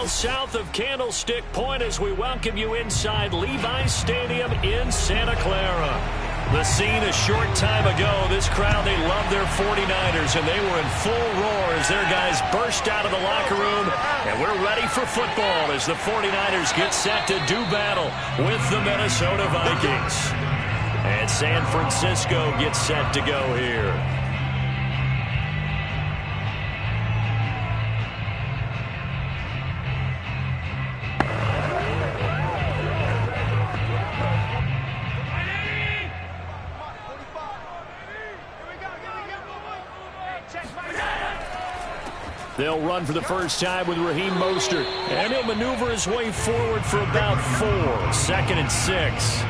miles south of Candlestick Point as we welcome you inside Levi's Stadium in Santa Clara. The scene a short time ago, this crowd, they love their 49ers, and they were in full roar as their guys burst out of the locker room, and we're ready for football as the 49ers get set to do battle with the Minnesota Vikings. And San Francisco gets set to go here. They'll run for the first time with Raheem Mostert, and he'll maneuver his way forward for about 4. 2nd and 6.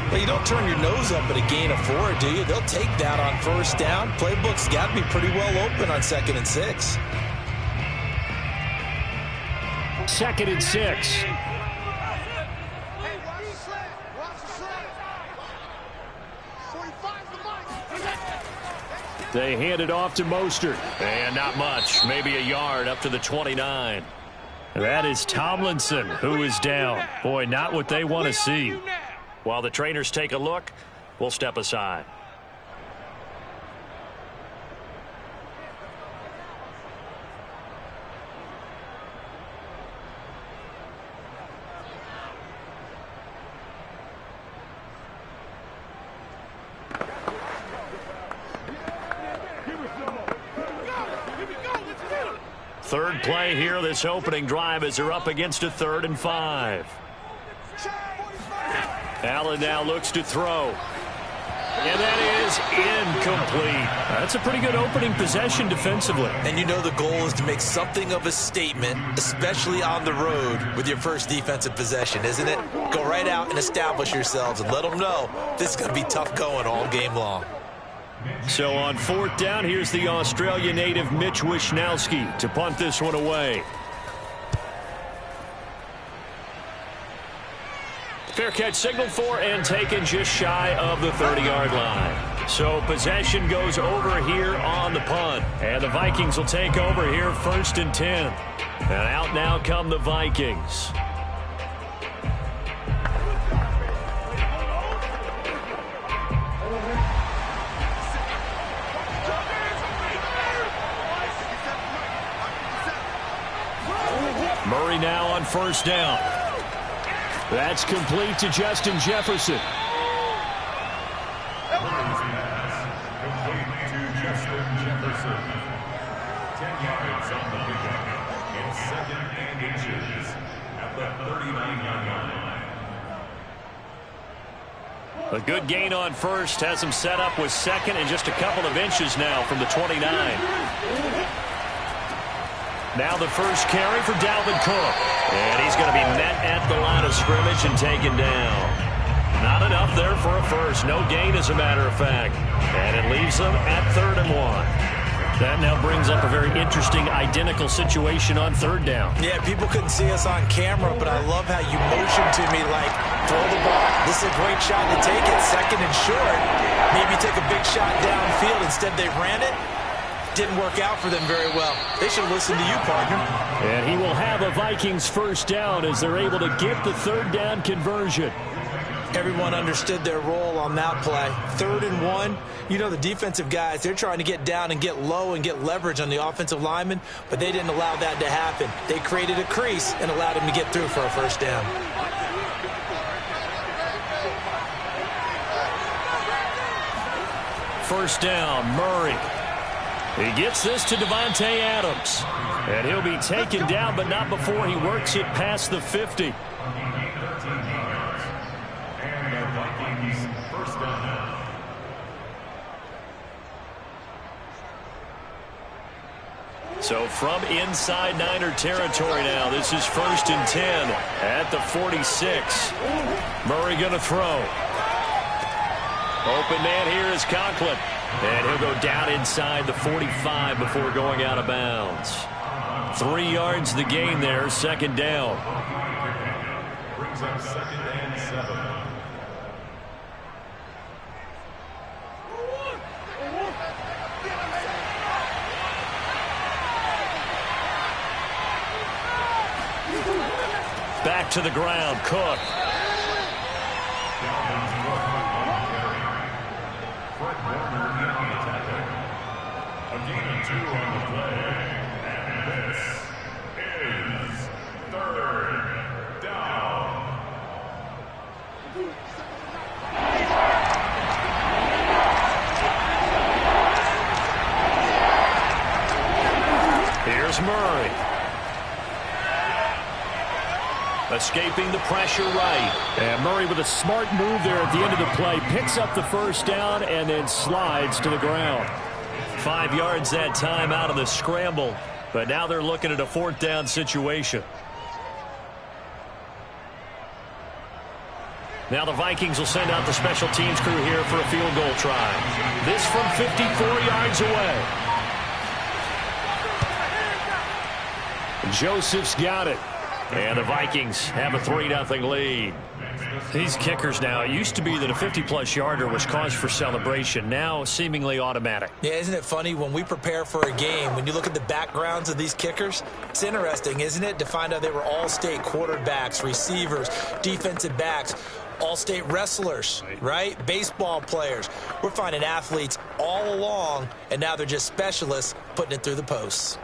Well, you don't turn your nose up at a gain of 4, do you? They'll take that on first down. Playbook's got to be pretty well open on 2nd and 6. 2nd and 6. They hand it off to Mostert. And not much, maybe a yard up to the 29. That is Tomlinson, who is down. Boy, not what they want to see. While the trainers take a look, we'll step aside. Third play here, this opening drive, as they're up against a 3rd and 5. Allen now looks to throw. And that is incomplete. That's a pretty good opening possession defensively. And you know the goal is to make something of a statement, especially on the road with your first defensive possession, isn't it? Go right out and establish yourselves and let them know this is going to be tough going all game long. So on 4th down, here's the Australia native Mitch Wishnowsky to punt this one away. Fair catch signaled for and taken just shy of the 30-yard line. So possession goes over here on the punt. And the Vikings will take over here 1st and 10. And out now come the Vikings. Murray now on 1st down. That's complete to Justin Jefferson. Complete to Justin Jefferson. 10 yards on the pickup. And 2nd and inches at the 39-yard line. A good gain on 1st has him set up with 2nd and just a couple of inches now from the 29. Now the first carry for Dalvin Cook. And he's going to be met at the line of scrimmage and taken down. Not enough there for a first. No gain, as a matter of fact. And it leaves them at 3rd and 1. That now brings up a very interesting identical situation on 3rd down. Yeah, people couldn't see us on camera, but I love how you motioned to me like, throw the ball. This is a great shot to take it. 2nd and short. Maybe take a big shot downfield. Instead, they ran it. Didn't work out for them very well. They should listen to you, partner. And he will have a Vikings 1st down as they're able to get the 3rd down conversion. Everyone understood their role on that play. 3rd and 1. You know the defensive guys, they're trying to get down and get low and get leverage on the offensive linemen, but they didn't allow that to happen. They created a crease and allowed him to get through for a 1st down. First down, Murray. He gets this to Devontae Adams. And he'll be taken down, but not before he works it past the 50. And the Vikings 1st down. So from inside Niner territory now, this is 1st and 10 at the 46. Murray going to throw. Open man here is Conklin. And he'll go down inside the 45 before going out of bounds. 3 yards the gain there, 2nd down. Brings up 2nd and 7. back to the ground. Cook. A gain of 2 on the play. And this is 3rd down. Here's Murray. Escaping the pressure right. And Murray with a smart move there at the end of the play. Picks up the first down and then slides to the ground. 5 yards that time out of the scramble. But now they're looking at a 4th down situation. Now the Vikings will send out the special teams crew here for a field goal try. This from 54 yards away. Joseph's got it. And the Vikings have a 3-0 lead. These kickers now, it used to be that a 50-plus yarder was cause for celebration. Now seemingly automatic. Yeah, isn't it funny when we prepare for a game, when you look at the backgrounds of these kickers, it's interesting, isn't it, to find out they were all-state quarterbacks, receivers, defensive backs, all-state wrestlers, right? Baseball players. We're finding athletes all along, and now they're just specialists putting it through the posts.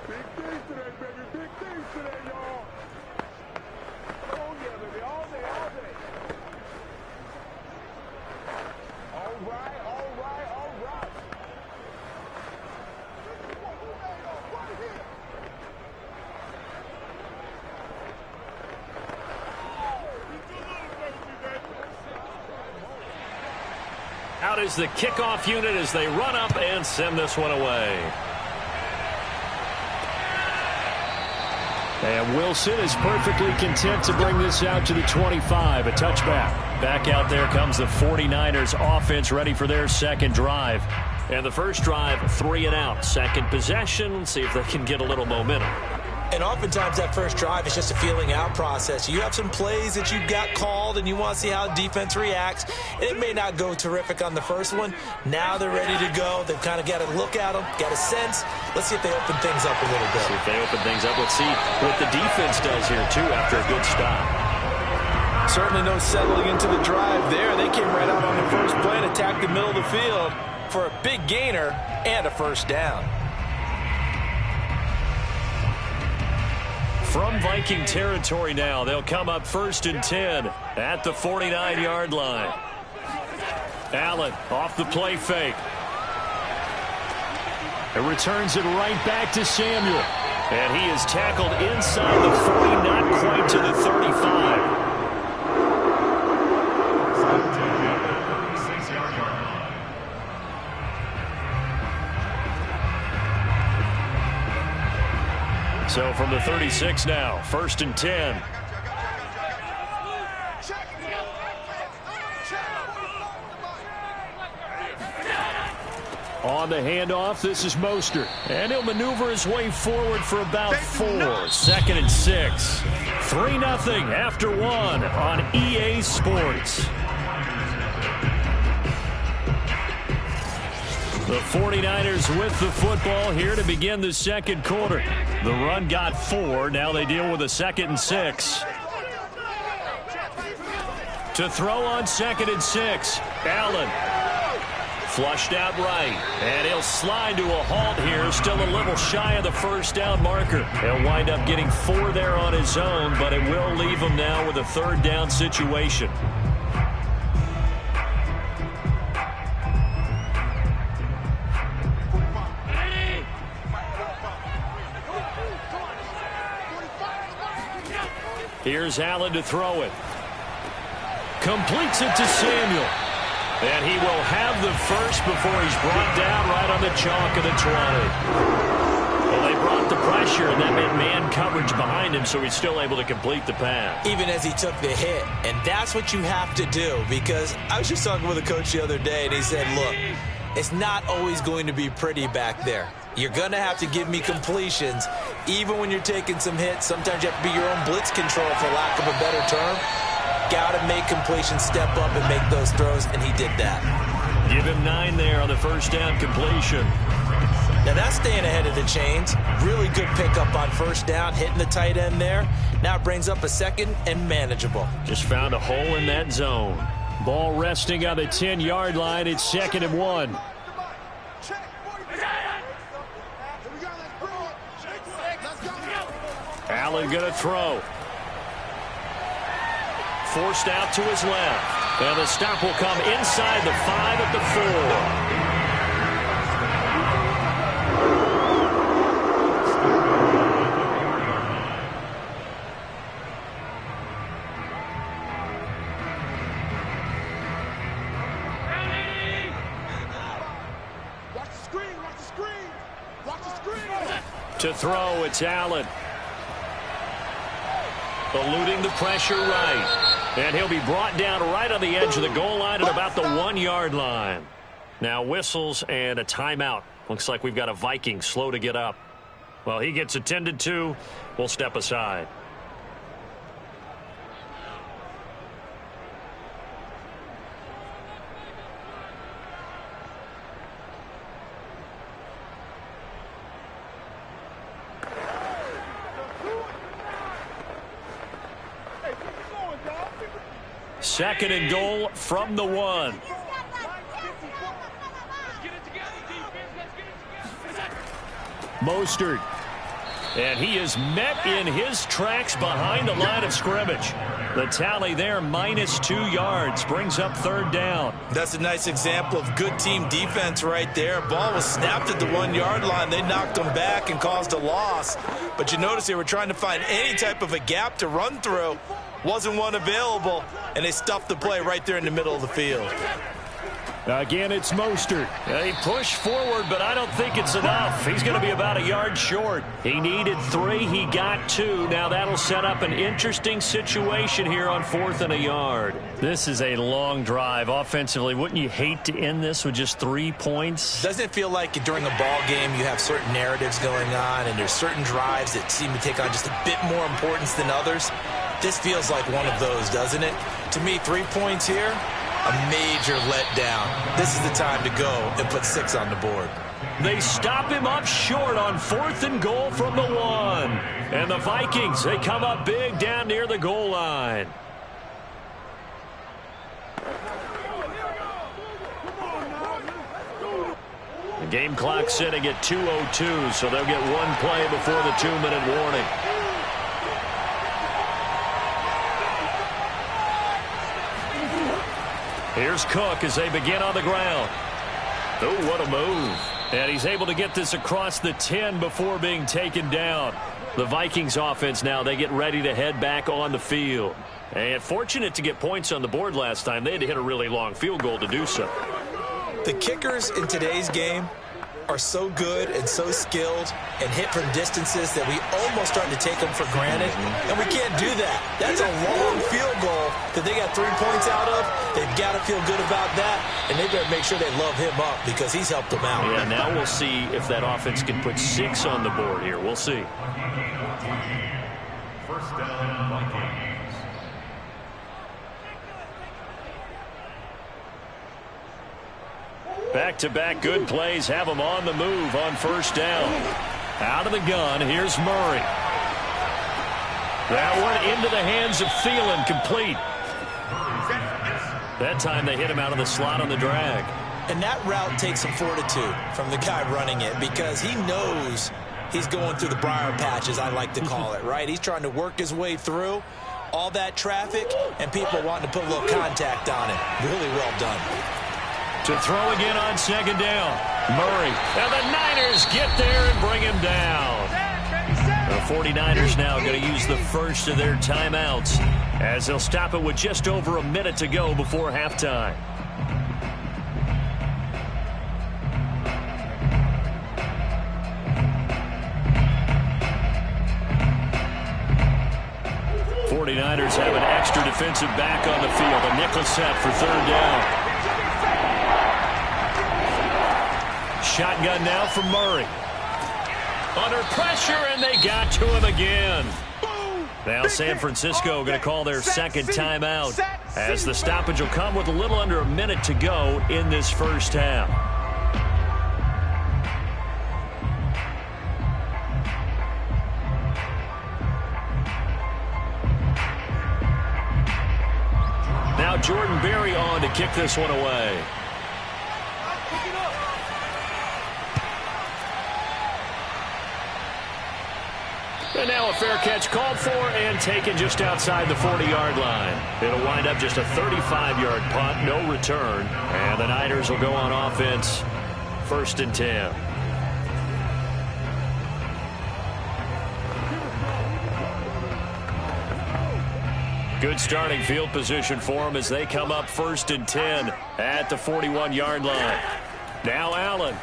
Out is the kickoff unit as they run up and send this one away. And Wilson is perfectly content to bring this out to the 25, a touchback. Back out there comes the 49ers offense ready for their second drive. And the first drive, 3 and out. Second possession, let's see if they can get a little momentum. And oftentimes that first drive is just a feeling out process. You have some plays that you got called and you want to see how defense reacts. And it may not go terrific on the first one. Now they're ready to go. They've kind of got to look at them, got a sense. Let's see if they open things up a little bit. See if they open things up. Let's see what the defense does here, too, after a good stop. Certainly no settling into the drive there. They came right out on the first play and attacked the middle of the field for a big gainer and a first down. From Viking territory now, they'll come up 1st and 10 at the 49-yard line. Allen off the play fake. It returns it right back to Samuel. And he is tackled inside the 40, not quite to the 35. So from the 36 now, 1st and 10. On the handoff, this is Mostert. And he'll maneuver his way forward for about 4. 2nd and 6. 3-0 after 1 on EA Sports. The 49ers with the football here to begin the second quarter. The run got 4. Now they deal with a 2nd and 6. To throw on 2nd and 6. Allen. Flushed out right. And he'll slide to a halt here. Still a little shy of the first down marker. He'll wind up getting 4 there on his own, but it will leave him now with a 3rd down situation. Here's Allen to throw it. Completes it to Samuel. And he will have the first before he's brought down right on the chalk of the 20. Well, they brought the pressure, and that meant man coverage behind him, so he's still able to complete the pass. Even as he took the hit. And that's what you have to do, because I was just talking with a coach the other day, and he said, look, it's not always going to be pretty back there. You're going to have to give me completions. Even when you're taking some hits, sometimes you have to be your own blitz control, for lack of a better term. Got to make completions, step up and make those throws, and he did that. Give him 9 there on the first down completion. Now that's staying ahead of the chains. Really good pickup on first down, hitting the tight end there. Now it brings up a second and manageable. Just found a hole in that zone. Ball resting on the 10-yard line. It's 2nd and 1. Allen going to throw. Forced out to his left. And the stop will come inside the 5 at the 4. To throw, it's Allen. Eluding the pressure right. And he'll be brought down right on the edge of the goal line at about the 1-yard line. Now whistles and a timeout. Looks like we've got a Viking slow to get up. Well, he gets attended to. We'll step aside. Second and goal from the 1. Mostert. And he is met in his tracks behind the line of scrimmage. The tally there, -2 yards, brings up 3rd down. That's a nice example of good team defense right there. Ball was snapped at the 1-yard line. They knocked him back and caused a loss. But you notice they were trying to find any type of a gap to run through. Wasn't one available, and they stuffed the play right there in the middle of the field. Again, it's Mostert. He pushed forward, but I don't think it's enough. He's going to be about a yard short. He needed 3. He got 2. Now that'll set up an interesting situation here on 4th and a yard. This is a long drive offensively. Wouldn't you hate to end this with just 3 points? Doesn't it feel like during a ball game you have certain narratives going on, and there's certain drives that seem to take on just a bit more importance than others? This feels like one of those, doesn't it? To me, 3 points here, a major letdown. This is the time to go and put 6 on the board. They stop him up short on 4th and goal from the 1. And the Vikings, they come up big down near the goal line. The game clock sitting at 2:02, so they'll get 1 play before the 2-minute warning. Here's Cook as they begin on the ground. Oh, what a move. And he's able to get this across the 10 before being taken down. The Vikings offense now, they get ready to head back on the field. And fortunate to get points on the board last time. They had to hit a really long field goal to do so. The kickers in today's game are so good and so skilled and hit from distances that we almost start to take them for granted, and we can't do that. That's a long field goal that they got 3 points out of. They've got to feel good about that, and they better make sure they love him up because he's helped them out. Yeah, now we'll see if that offense can put 6 on the board here. We'll see. First down, Vikings. Back-to-back good plays have them on the move on first down. Out of the gun, here's Murray. That one into the hands of Thielen, complete. That time they hit him out of the slot on the drag. And that route takes some fortitude from the guy running it because he knows he's going through the briar patch, as I like to call it, right? He's trying to work his way through all that traffic and people wanting to put a little contact on it. Really well done. To throw again on second down. Murray. And the Niners get there and bring him down. The 49ers now going to use the first of their timeouts as they'll stop it with just over a minute to go before halftime. '49ers have an extra defensive back on the field. A nickel set for third down. Shotgun now from Murray. Under pressure, and they got to him again. Now San Francisco going to call their second timeout as the stoppage will come with a little under a minute to go in this first half. Jordan Berry on to kick this one away. And now a fair catch called for and taken just outside the 40-yard line. It'll wind up just a 35-yard punt, no return. And the Niners will go on offense, 1st and 10. Good starting field position for them as they come up 1st and 10 at the 41-yard line. Now Allen.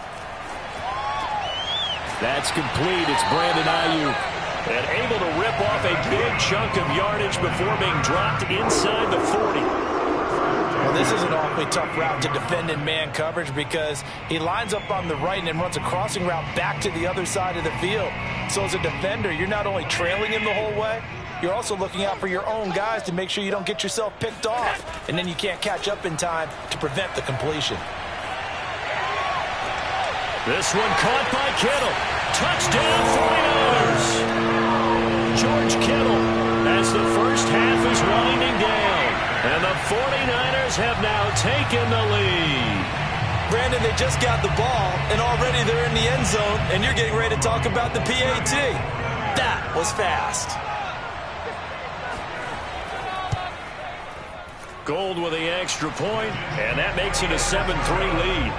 That's complete. It's Brandon Ayuk. And able to rip off a big chunk of yardage before being dropped inside the 40. Well, this is an awfully tough route to defend in man coverage because he lines up on the right and then runs a crossing route back to the other side of the field. So as a defender, you're not only trailing him the whole way, you're also looking out for your own guys to make sure you don't get yourself picked off. And then you can't catch up in time to prevent the completion. This one caught by Kittle. Touchdown 49ers. George Kittle as the first half is winding down. And the 49ers have now taken the lead. Brandon, they just got the ball, and already they're in the end zone, and you're getting ready to talk about the PAT. That was fast. Gold with the extra point, and that makes it a 7-3 lead.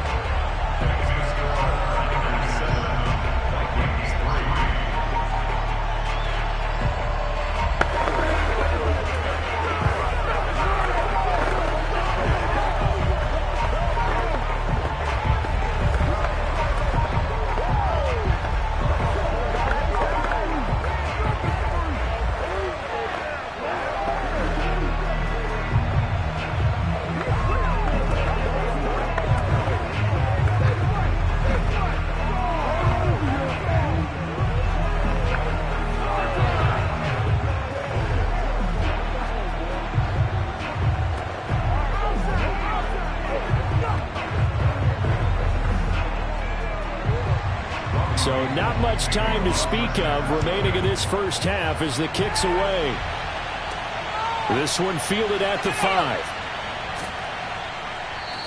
So not much time to speak of remaining in this first half as the kick's away. This one fielded at the 5.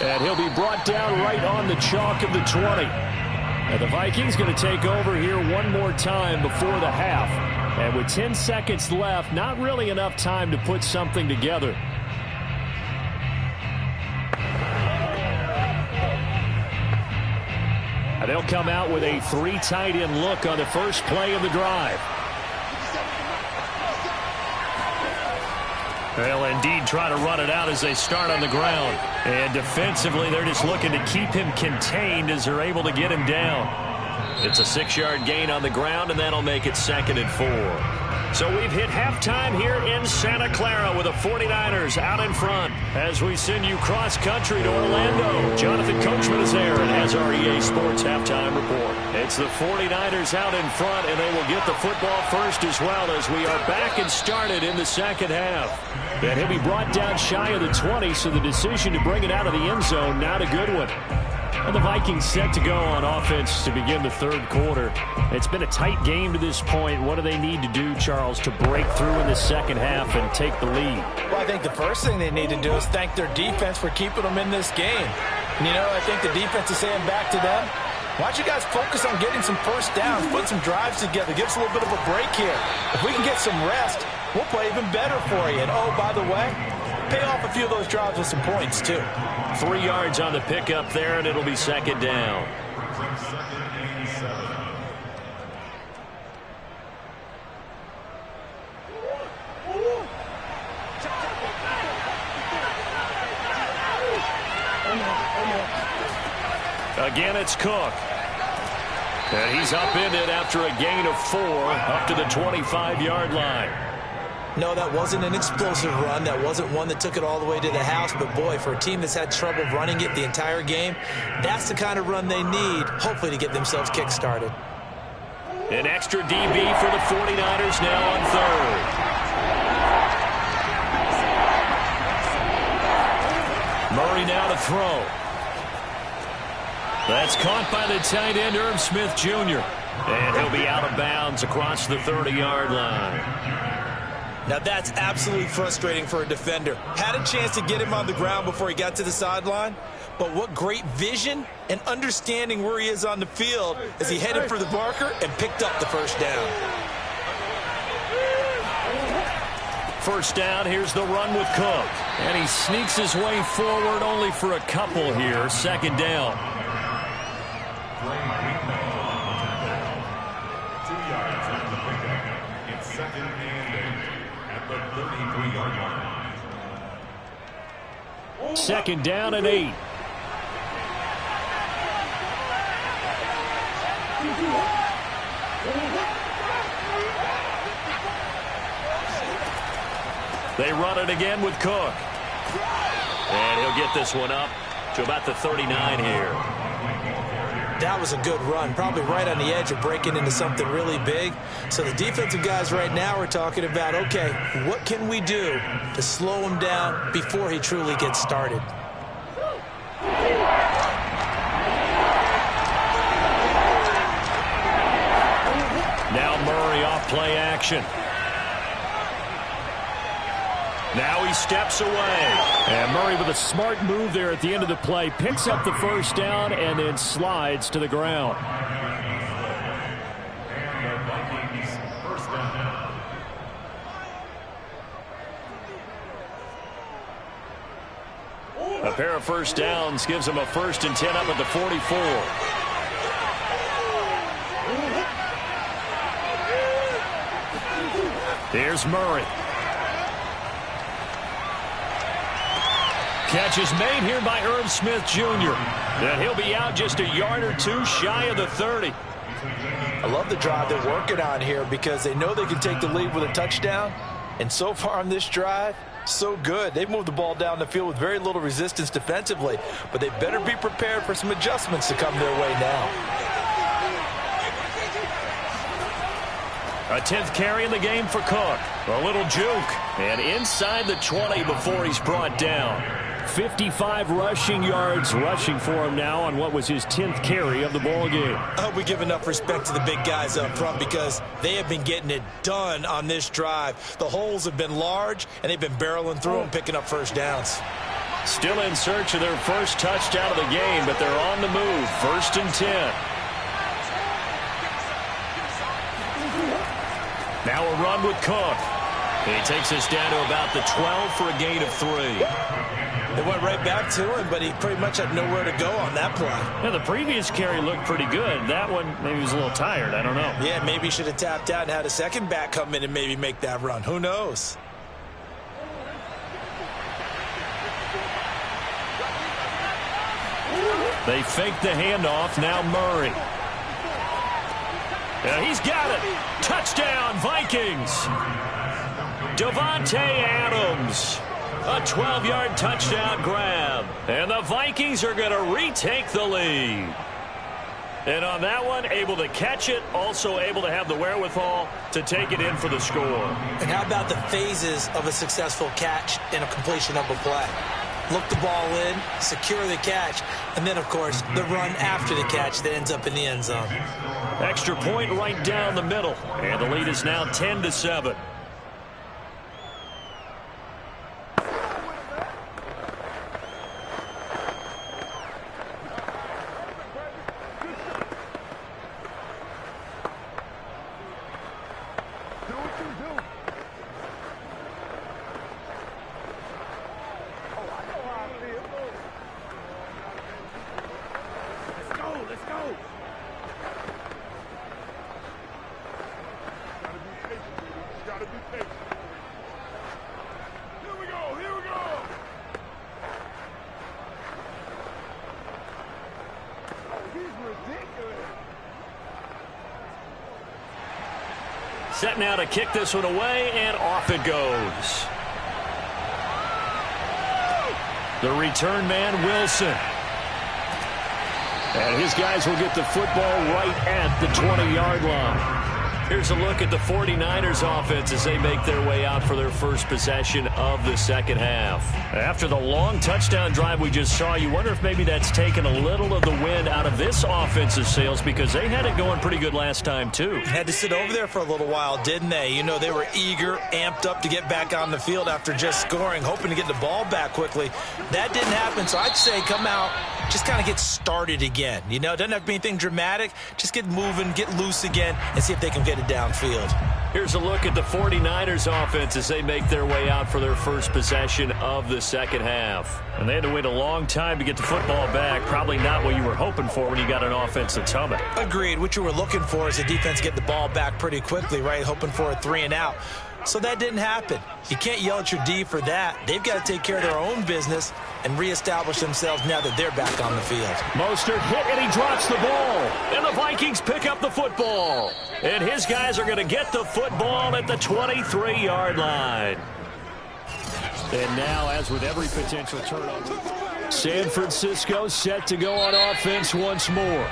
And he'll be brought down right on the chalk of the 20. And the Vikings going to take over here one more time before the half. And with 10 seconds left, not really enough time to put something together. And they'll come out with a 3 tight end look on the first play of the drive. They'll indeed try to run it out as they start on the ground. And defensively, they're just looking to keep him contained as they're able to get him down. It's a 6-yard gain on the ground, and that'll make it 2nd and 4. So we've hit halftime here in Santa Clara with the 49ers out in front as we send you cross-country to Orlando. Jonathan Coachman is there and has our EA Sports halftime report. It's the 49ers out in front, and they will get the football first as well as we are back and started in the second half. And he'll be brought down shy of the 20, so the decision to bring it out of the end zone, not a good one. And the Vikings set to go on offense to begin the third quarter. It's been a tight game to this point. What do they need to do, Charles, to break through in the second half and take the lead? Well, I think the first thing they need to do is thank their defense for keeping them in this game. And, I think the defense is saying back to them, why don't you guys focus on getting some first downs, put some drives together, give us a little bit of a break here. If we can get some rest, we'll play even better for you. And, oh, by the way, pay off a few of those drives with some points, too. 3 yards on the pickup there, and it'll be 2nd down. Again, it's Cook. And he's upended after a gain of 4 up to the 25-yard line. No, that wasn't an explosive run. That wasn't one that took it all the way to the house. But, boy, for a team that's had trouble running it the entire game, that's the kind of run they need, hopefully, to get themselves kick-started. An extra DB for the 49ers now on 3rd. Murray now to throw. That's caught by the tight end, Irv Smith Jr. And he'll be out of bounds across the 30-yard line. Now that's absolutely frustrating for a defender. Had a chance to get him on the ground before he got to the sideline, but what great vision and understanding where he is on the field as he headed for the marker and picked up the first down. First down, here's the run with Cook. And he sneaks his way forward only for a couple here. Second down. 2 yards on the pickup. It's second and 8 at the 33-yard line. Second down and 8. They run it again with Cook. And he'll get this one up to about the 39 here. That was a good run, probably right on the edge of breaking into something really big. So the defensive guys right now are talking about, okay, what can we do to slow him down before he truly gets started? Now Murray off play action. Now he steps away. And Murray with a smart move there at the end of the play. Picks up the first down and then slides to the ground. And the Vikings first down. A pair of first downs gives him a 1st and 10 up at the 44. Here's Murray. Catch is made here by Irv Smith Jr. And he'll be out just a yard or two shy of the 30. I love the drive they're working on here because they know they can take the lead with a touchdown. And so far on this drive, so good. They've moved the ball down the field with very little resistance defensively, but they better be prepared for some adjustments to come their way now. A 10th carry in the game for Cook. A little juke. And inside the 20 before he's brought down. 55 rushing yards rushing for him now on what was his 10th carry of the ball game. I hope we give enough respect to the big guys up front because they have been getting it done on this drive. The holes have been large, and they've been barreling through them, picking up first downs. Still in search of their first touchdown of the game, but they're on the move. 1st and 10. Now a run with Cook. He takes us down to about the 12 for a gain of 3. They went right back to him, but he pretty much had nowhere to go on that play. Yeah, the previous carry looked pretty good. That one, maybe he was a little tired. I don't know. Yeah, maybe he should have tapped out and had a second back come in and maybe make that run. Who knows? They fake the handoff. Now Murray. He's got it. Touchdown, Vikings. Devontae Adams. A 12-yard touchdown grab. And the Vikings are going to retake the lead. And on that one, able to catch it, also able to have the wherewithal to take it in for the score. And how about the phases of a successful catch and a completion of a play? Look the ball in, secure the catch, and then, of course, the run after the catch that ends up in the end zone. Extra point right down the middle. And the lead is now 10-7. Set now to kick this one away, and off it goes. The return man, Wilson. And his guys will get the football right at the 20-yard line. Here's a look at the 49ers offense as they make their way out for their first possession of the second half. After the long touchdown drive we just saw, you wonder if maybe that's taken a little of the wind out of this offensive sails, because they had it going pretty good last time too. Had to sit over there for a little while, didn't they? You know, they were eager, amped up to get back on the field after just scoring, hoping to get the ball back quickly. That didn't happen, so I'd say come out, just kind of get started again. You know, it doesn't have to be anything dramatic. Just get moving, get loose again, and see if they can get it downfield. Here's a look at the 49ers offense as they make their way out for their first possession of the second half. And they had to wait a long time to get the football back. Probably not what you were hoping for when you got an offense that's humming. Agreed. What you were looking for is the defense get the ball back pretty quickly, right? Hoping for a 3 and out. So that didn't happen. You can't yell at your D for that. They've got to take care of their own business and reestablish themselves now that they're back on the field. Mostert hit, and he drops the ball. And the Vikings pick up the football. And his guys are going to get the football at the 23-yard line. And now, as with every potential turnover, San Francisco set to go on offense once more.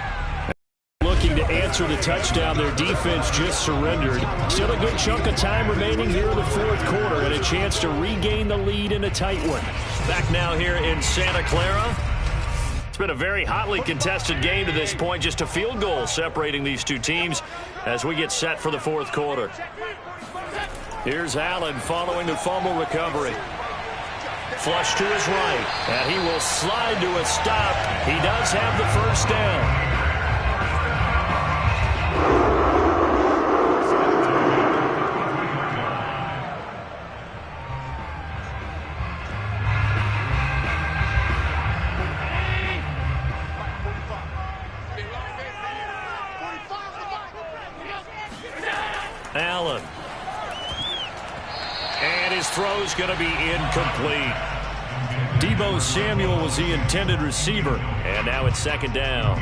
Looking to answer the touchdown, their defense just surrendered. Still a good chunk of time remaining here in the fourth quarter, and a chance to regain the lead in a tight one. Back now here in Santa Clara. It's been a very hotly contested game to this point. Just a field goal separating these two teams as we get set for the fourth quarter. Here's Allen following the fumble recovery. Flush to his right, and he will slide to a stop. He does have the first down. Allen. And his throw's going to be incomplete. Deebo Samuel was the intended receiver. And now it's second down.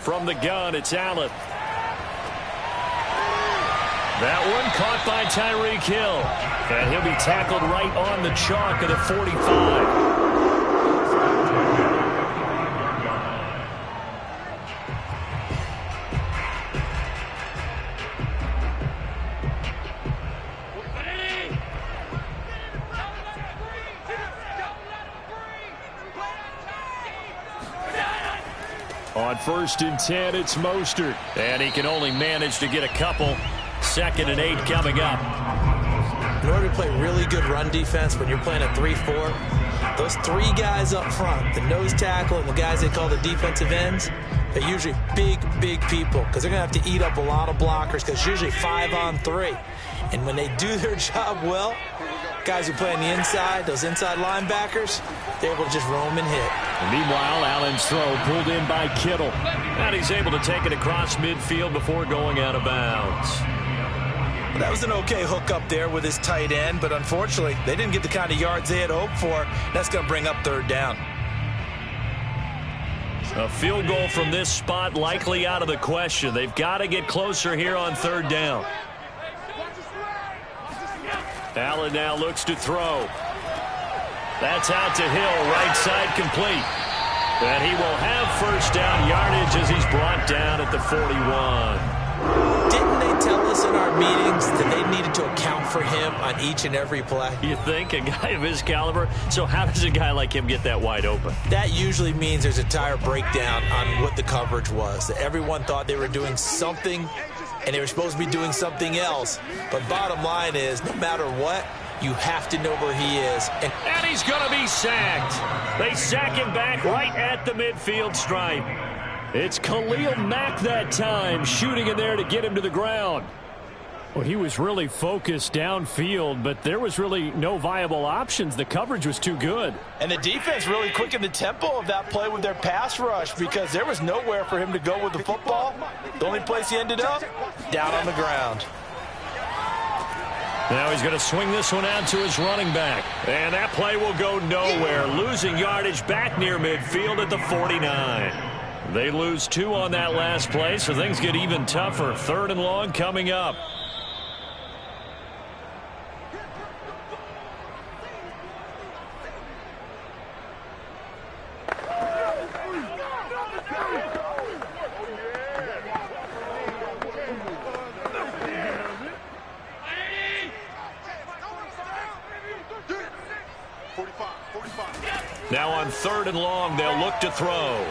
From the gun, it's Allen. That one caught by Tyreek Hill. And he'll be tackled right on the chalk of the 45. On 1st and 10, it's Mostert. And he can only manage to get a couple. 2nd and 8 coming up. In order to play really good run defense when you're playing a 3-4, those 3 guys up front, the nose tackle and the guys they call the defensive ends, they're usually big people because they're going to have to eat up a lot of blockers because it's usually 5 on 3. And when they do their job well, guys who play on the inside, those inside linebackers, they're able to just roam and hit. And meanwhile, Allen's throw pulled in by Kittle. And he's able to take it across midfield before going out of bounds. Well, that was an okay hook up there with his tight end, but unfortunately, they didn't get the kind of yards they had hoped for. That's going to bring up 3rd down. A field goal from this spot likely out of the question. They've got to get closer here on 3rd down. Allen now looks to throw. That's out to Hill, right side complete. And he will have first down yardage as he's brought down at the 41. Didn't they tell us in our meetings that they needed to account for him on each and every play? You think? A guy of his caliber? So how does a guy like him get that wide open? That usually means there's a entire breakdown on what the coverage was. That everyone thought they were doing something, and they were supposed to be doing something else. But bottom line is, no matter what, you have to know where he is. And he's going to be sacked. They sack him back right at the midfield stripe. It's Khalil Mack that time, shooting in there to get him to the ground. Well, he was really focused downfield, but there was really no viable options. The coverage was too good. And the defense really quickened the tempo of that play with their pass rush because there was nowhere for him to go with the football. The only place he ended up, down on the ground. Now he's going to swing this one out to his running back. And that play will go nowhere. Losing yardage back near midfield at the 49. They lose 2 on that last play, so things get even tougher. 3rd and long coming up. Now on 3rd and long, they'll look to throw.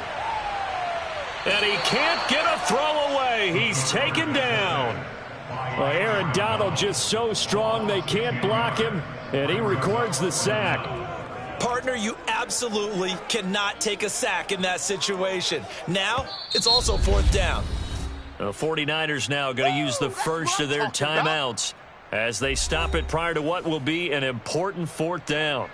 And he can't get a throw away. He's taken down. Well, Aaron Donald just so strong they can't block him, and he records the sack. Partner, you absolutely cannot take a sack in that situation. Now, it's also 4th down. The 49ers now going to use the first of their timeouts as they stop it prior to what will be an important 4th down.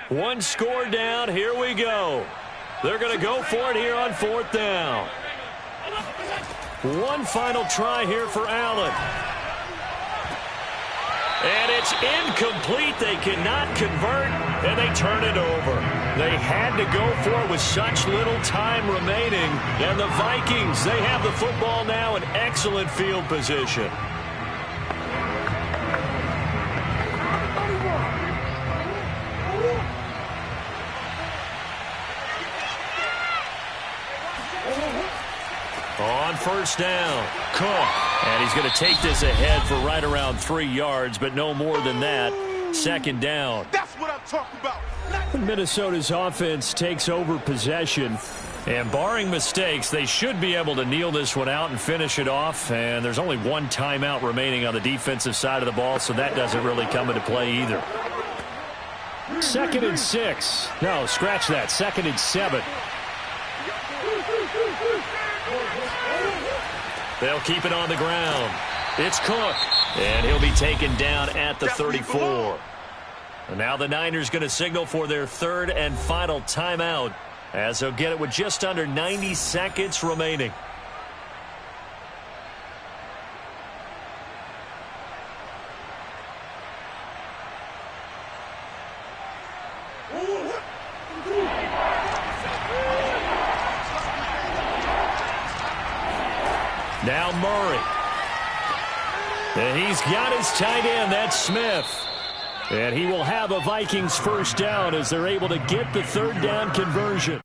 One score down. Here we go. They're going to go for it here on 4th down. One final try here for Allen. And it's incomplete. They cannot convert, and they turn it over. They had to go for it with such little time remaining. And the Vikings, they have the football now in excellent field position. On 1st down, Cook. And he's going to take this ahead for right around 3 yards, but no more than that. 2nd down. That's what I'm talking about. Minnesota's offense takes over possession. And barring mistakes, they should be able to kneel this one out and finish it off. And there's only one timeout remaining on the defensive side of the ball, so that doesn't really come into play either. 2nd and 6. No, scratch that. 2nd and 7. They'll keep it on the ground. It's Cook, and he'll be taken down at the 34. And now the Niners going to signal for their 3rd and final timeout as they'll get it with just under 90 seconds remaining. Now Murray. And he's got his tight end, that's Smith. And he will have a Vikings 1st down as they're able to get the 3rd down conversion.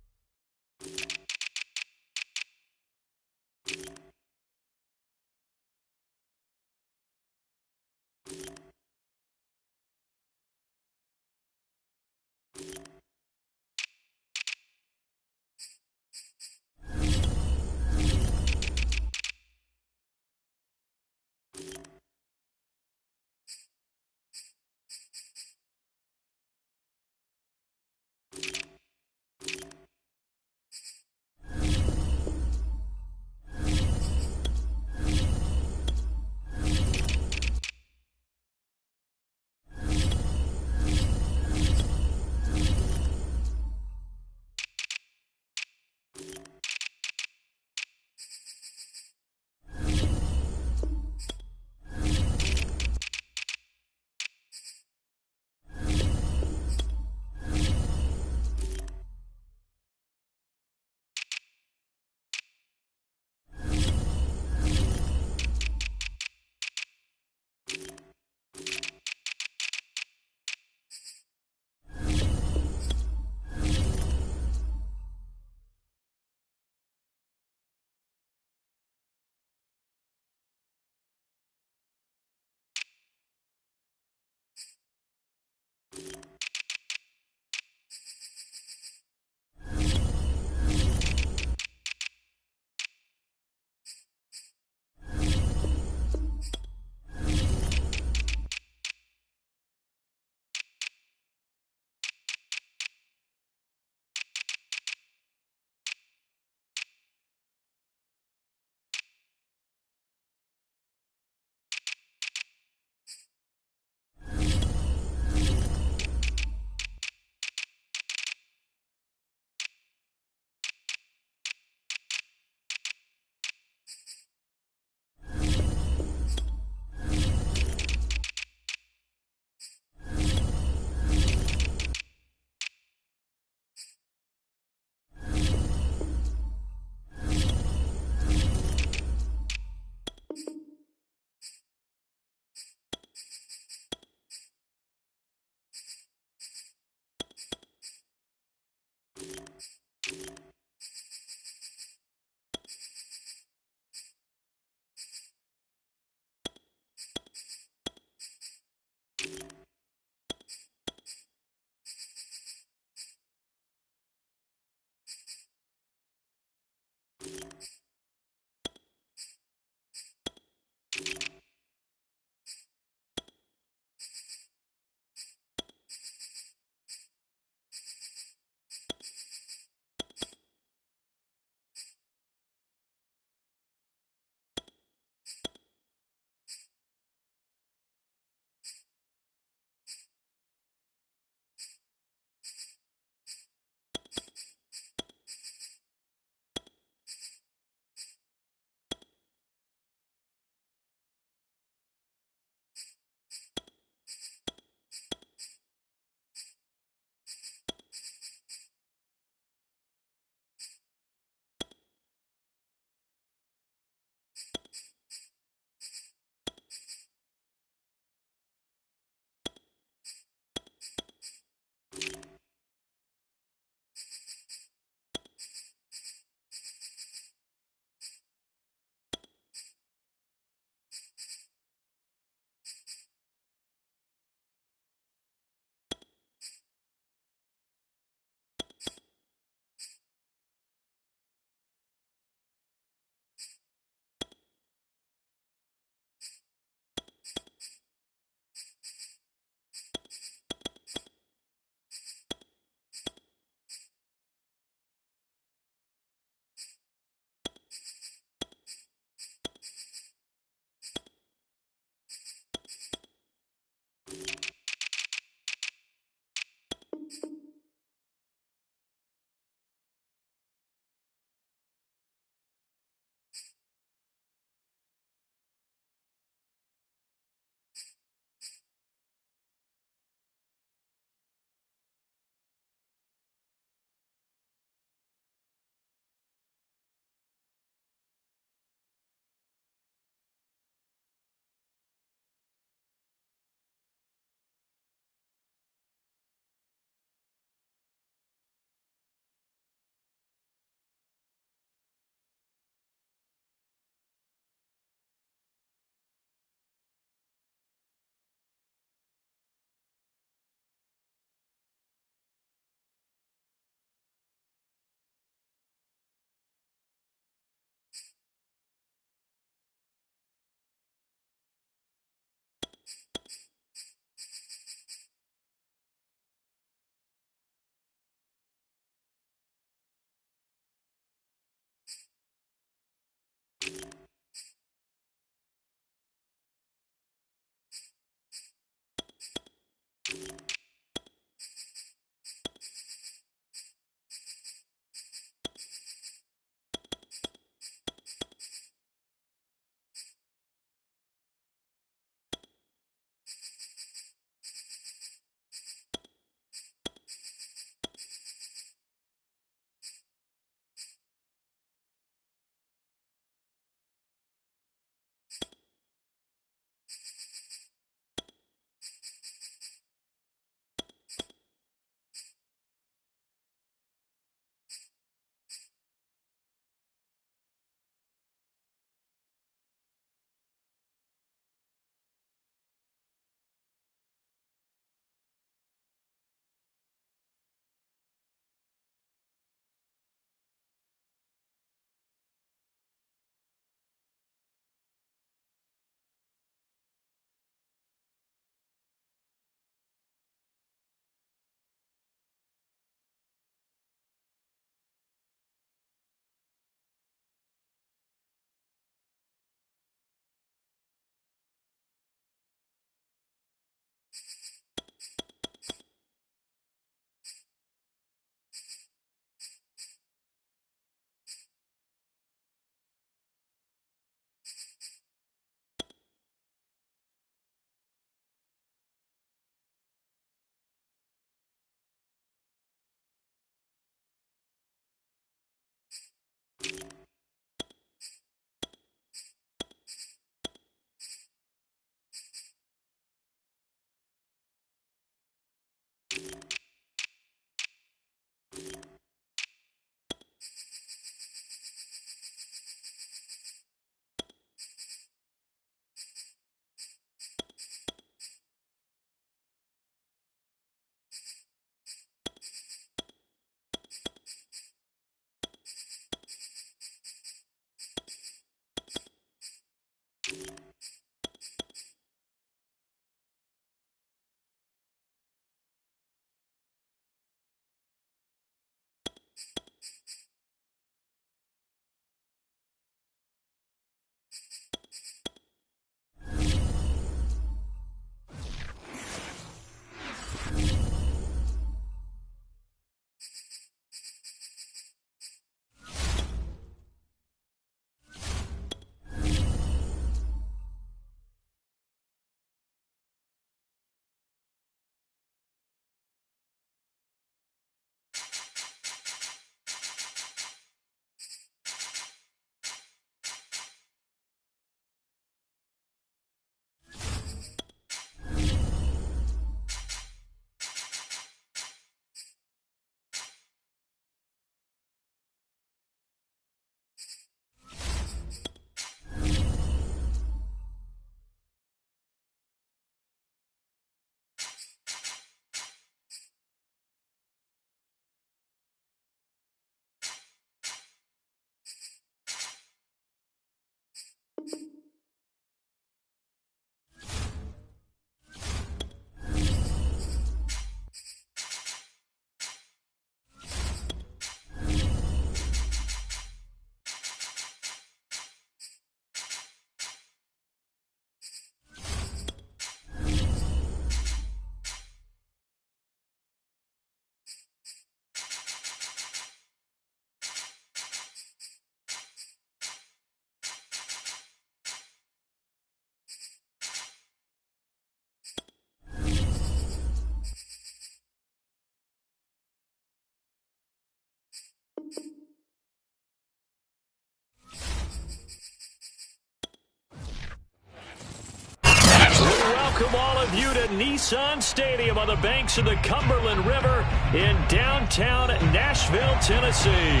with you to Nissan Stadium on the banks of the Cumberland River in downtown Nashville, Tennessee.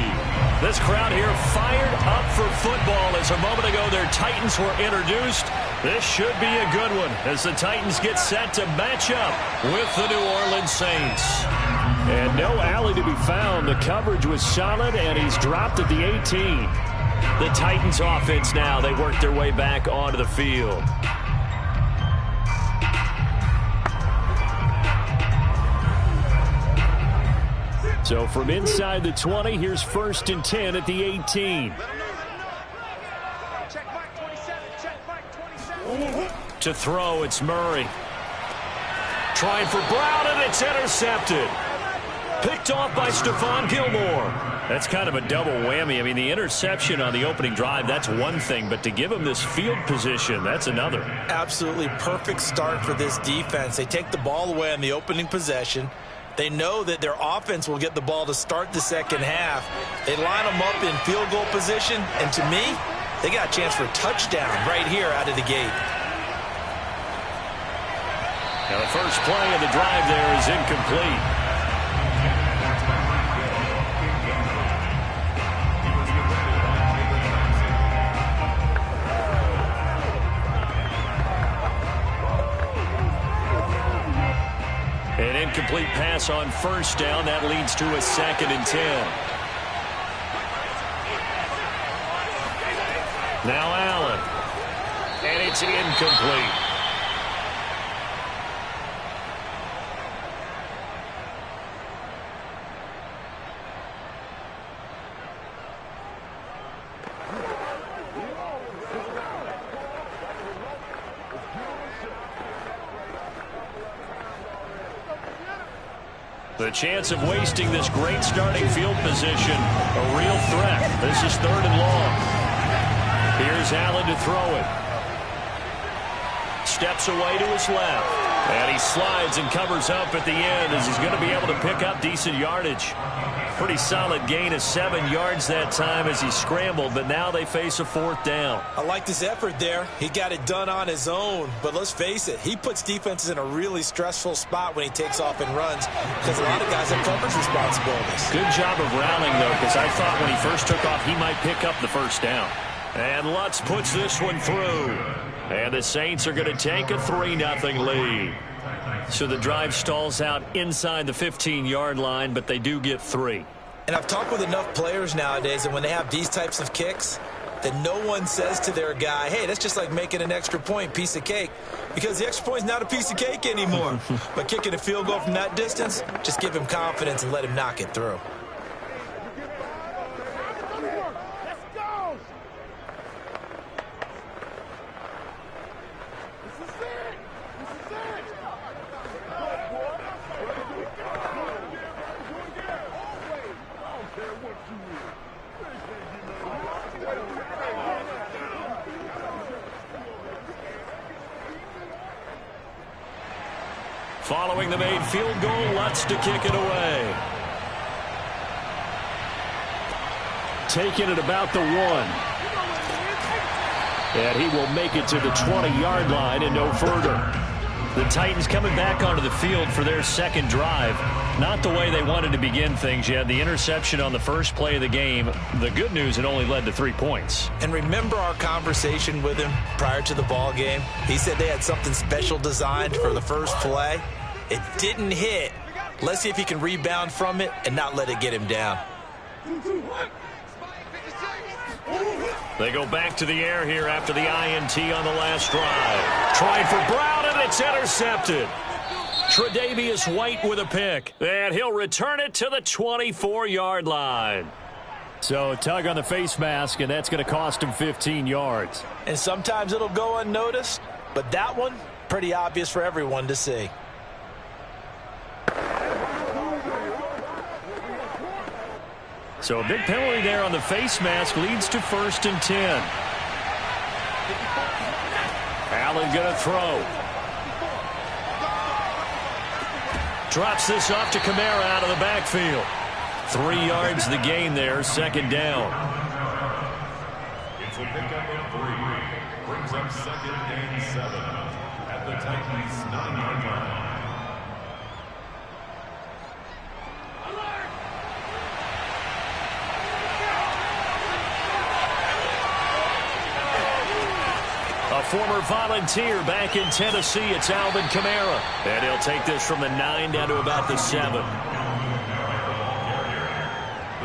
This crowd here fired up for football as a moment ago their Titans were introduced. This should be a good one as the Titans get set to match up with the New Orleans Saints. And no alley to be found. The coverage was solid, and he's dropped at the 18. The Titans offense now, they work their way back onto the field. So from inside the 20, here's 1st and 10 at the 18. To throw, it's Murray. Trying for Brown, and it's intercepted. Picked off by Stephon Gilmore. That's kind of a double whammy. I mean, the interception on the opening drive, that's one thing, but to give him this field position, that's another. Absolutely perfect start for this defense. They take the ball away on the opening possession. They know that their offense will get the ball to start the second half. They line them up in field goal position, and to me, they got a chance for a touchdown right here out of the gate. Now the first play of the drive there is incomplete. An incomplete pass on first down. That leads to a 2nd and 10. Now Allen. And it's incomplete. The chance of wasting this great starting field position, a real threat. This is 3rd and long. Here's Allen to throw it. Steps away to his left. And he slides and covers up at the end as he's going to be able to pick up decent yardage. Pretty solid gain of 7 yards that time as he scrambled, but now they face a 4th down. I liked his effort there. He got it done on his own, but let's face it, he puts defenses in a really stressful spot when he takes off and runs because a lot of guys have coverage responsibilities. Good job of rallying, though, because I thought when he first took off, he might pick up the 1st down. And Lutz puts this one through. And the Saints are going to take a 3-0 lead. So the drive stalls out inside the 15-yard line, but they do get 3. And I've talked with enough players nowadays, and when they have these types of kicks, that no one says to their guy, hey, that's just like making an extra point, piece of cake, because the extra point is not a piece of cake anymore. But kicking a field goal from that distance, just give him confidence and let him knock it through. Following the made field goal, Lutz to kick it away. Taking it about the 1. And he will make it to the 20-yard line and no further. The Titans coming back onto the field for their 2nd drive. Not the way they wanted to begin things. You had the interception on the first play of the game. The good news, it only led to 3 points. And remember our conversation with him prior to the ball game? He said they had something special designed for the first play. It didn't hit. Let's see if he can rebound from it and not let it get him down. They go back to the air here after the INT on the last drive. Trying for Brown, and it's intercepted. Tre'Davious White with a pick, and he'll return it to the 24-yard line. So tug on the face mask, and that's going to cost him 15 yards. And sometimes it'll go unnoticed, but that one, pretty obvious for everyone to see. So a big penalty there on the face mask leads to 1st and 10. Allen going to throw. Drops this off to Kamara out of the backfield. 3 yards the gain there, 2nd down. It's a pickup of 3. Brings up 2nd and 7 at the Titans' 9-yard former Volunteer back in Tennessee. It's Alvin Kamara. And he'll take this from the 9 down to about the 7. The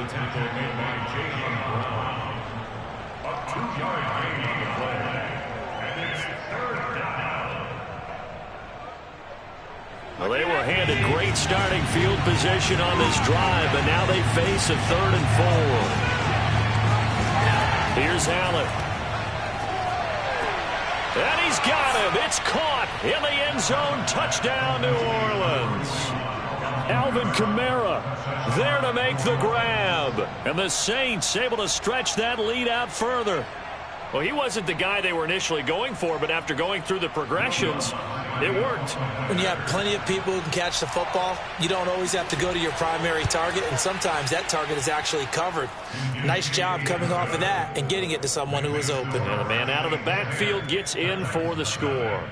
tackle made by Jalen Brown. A 2-yard gain on the play. And it's 3rd down. Well, they were handed great starting field position on this drive, but now they face a 3rd and 4. Here's Allen. And he's got him. It's caught in the end zone. Touchdown, New Orleans. Alvin Kamara there to make the grab. And the Saints able to stretch that lead out further. Well, he wasn't the guy they were initially going for, but after going through the progressions, it worked. When you have plenty of people who can catch the football, you don't always have to go to your primary target, and sometimes that target is actually covered. Nice job coming off of that and getting it to someone who was open. And the man out of the backfield gets in for the score.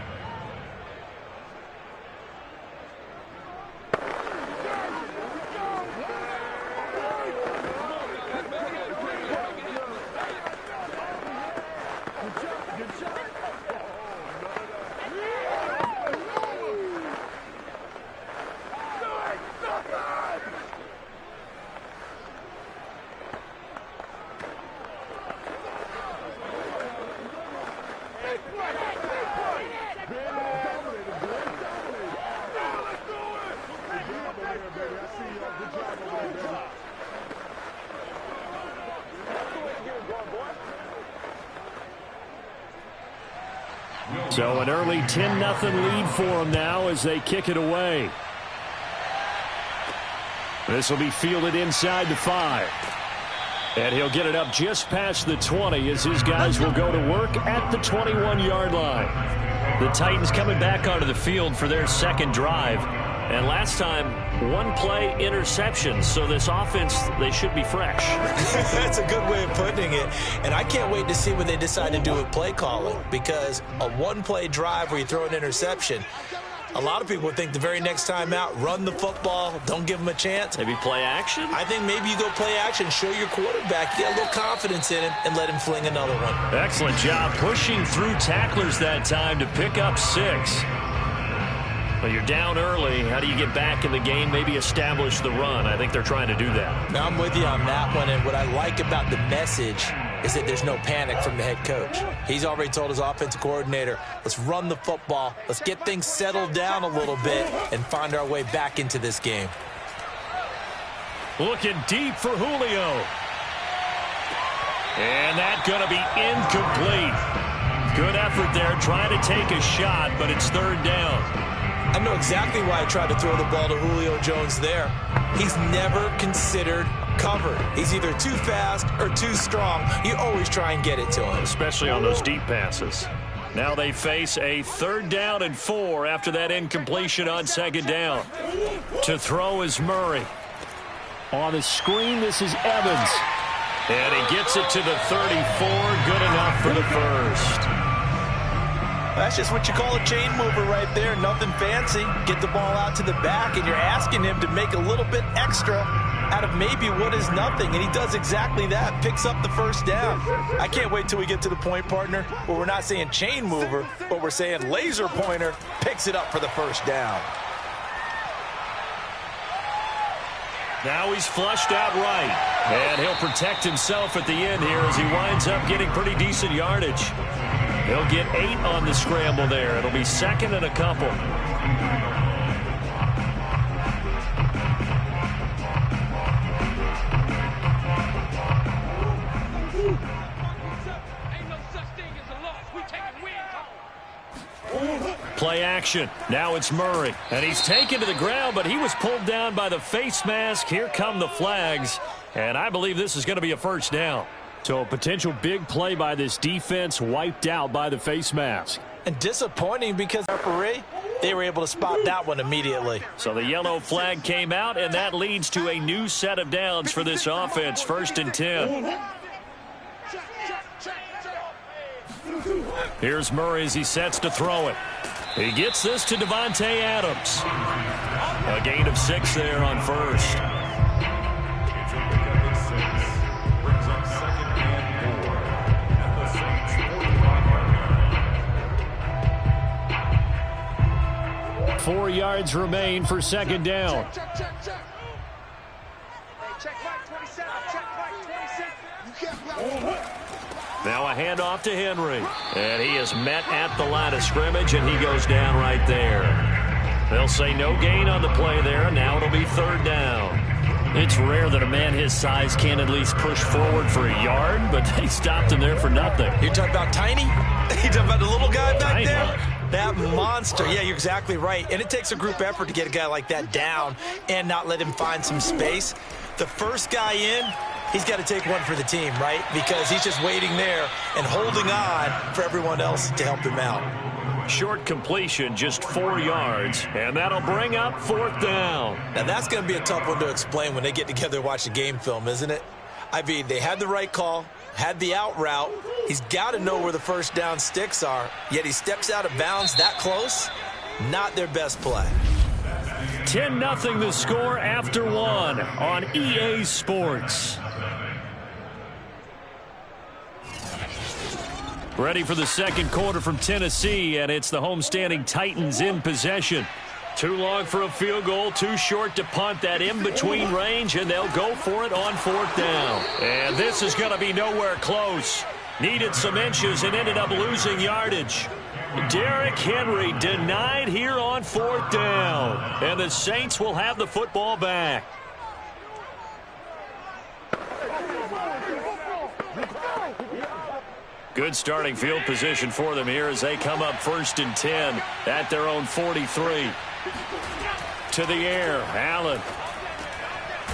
So an early 10-0 lead for them now as they kick it away. This will be fielded inside the 5. And he'll get it up just past the 20 as his guys will go to work at the 21-yard line. The Titans coming back onto the field for their second drive. And last time, 1-play interception. So this offense, they should be fresh. That's a good way of putting it. And I can't wait to see what they decide to do with play calling. Because a 1-play drive where you throw an interception, a lot of people would think the very next time out, run the football, don't give them a chance. Maybe play action? I think maybe you go play action, show your quarterback, get a little confidence in him, and let him fling another one. Excellent job pushing through tacklers that time to pick up 6. Well, you're down early. How do you get back in the game, maybe establish the run? I think they're trying to do that. Now, I'm with you on that one, and what I like about the message is that there's no panic from the head coach. He's already told his offensive coordinator, let's run the football, let's get things settled down a little bit, and find our way back into this game. Looking deep for Julio. And that's going to be incomplete. Good effort there, trying to take a shot, but it's 3rd down. I know exactly why I tried to throw the ball to Julio Jones there. He's never considered covered. He's either too fast or too strong. You always try and get it to him. Especially on those deep passes. Now they face a 3rd down and 4 after that incompletion on 2nd down. To throw is Murray. On the screen, this is Evans. And he gets it to the 34. Good enough for the first. That's just what you call a chain mover right there. Nothing fancy. Get the ball out to the back, and you're asking him to make a little bit extra out of maybe what is nothing, and he does exactly that. Picks up the first down. I can't wait till we get to the point, partner, where we're not saying chain mover, but we're saying laser pointer picks it up for the first down. Now he's flushed out right. And he'll protect himself at the end here as he winds up getting pretty decent yardage. He'll get 8 on the scramble there. It'll be 2nd and a couple. Play action. Now it's Murray. And he's taken to the ground, but he was pulled down by the face mask. Here come the flags. And I believe this is going to be a first down. So a potential big play by this defense wiped out by the face mask. And disappointing because referee, they were able to spot that one immediately. So the yellow flag came out, and that leads to a new set of downs for this offense. 1st and 10. Here's Murray as he sets to throw it. He gets this to Devontae Adams. A gain of 6 there on first. It's a pickup of 6. Brings up 2nd and 4. At the Saints' 45-yard line. 4 yards remain for second down. Check. Hey, check right 27. Check right 27. You can't block. Now a handoff to Henry. And he is met at the line of scrimmage, and he goes down right there. They'll say no gain on the play there, and now it'll be third down. It's rare that a man his size can at least push forward for a yard, but they stopped him there for nothing. You're talking about tiny? You're talking about the little guy back Tiny. there? That monster. Yeah, you're exactly right. And it takes a group effort to get a guy like that down and not let him find some space. The first guy in, he's got to take one for the team, right? Because he's just waiting there and holding on for everyone else to help him out. Short completion, just 4 yards, and that'll bring up fourth down. Now, that's going to be a tough one to explain when they get together and watch the game film, isn't it? I mean, they had the right call, had the out route. He's got to know where the first down sticks are, yet he steps out of bounds that close. Not their best play. 10-0 the score after 1 on EA Sports. Ready for the second quarter from Tennessee, and it's the homestanding Titans in possession. Too long for a field goal, too short to punt. That in-between range, and they'll go for it on fourth down. And this is going to be nowhere close. Needed some inches and ended up losing yardage. Derrick Henry denied here on fourth down. And the Saints will have the football back. Good starting field position for them here as they come up 1st and 10 at their own 43. To the air, Allen.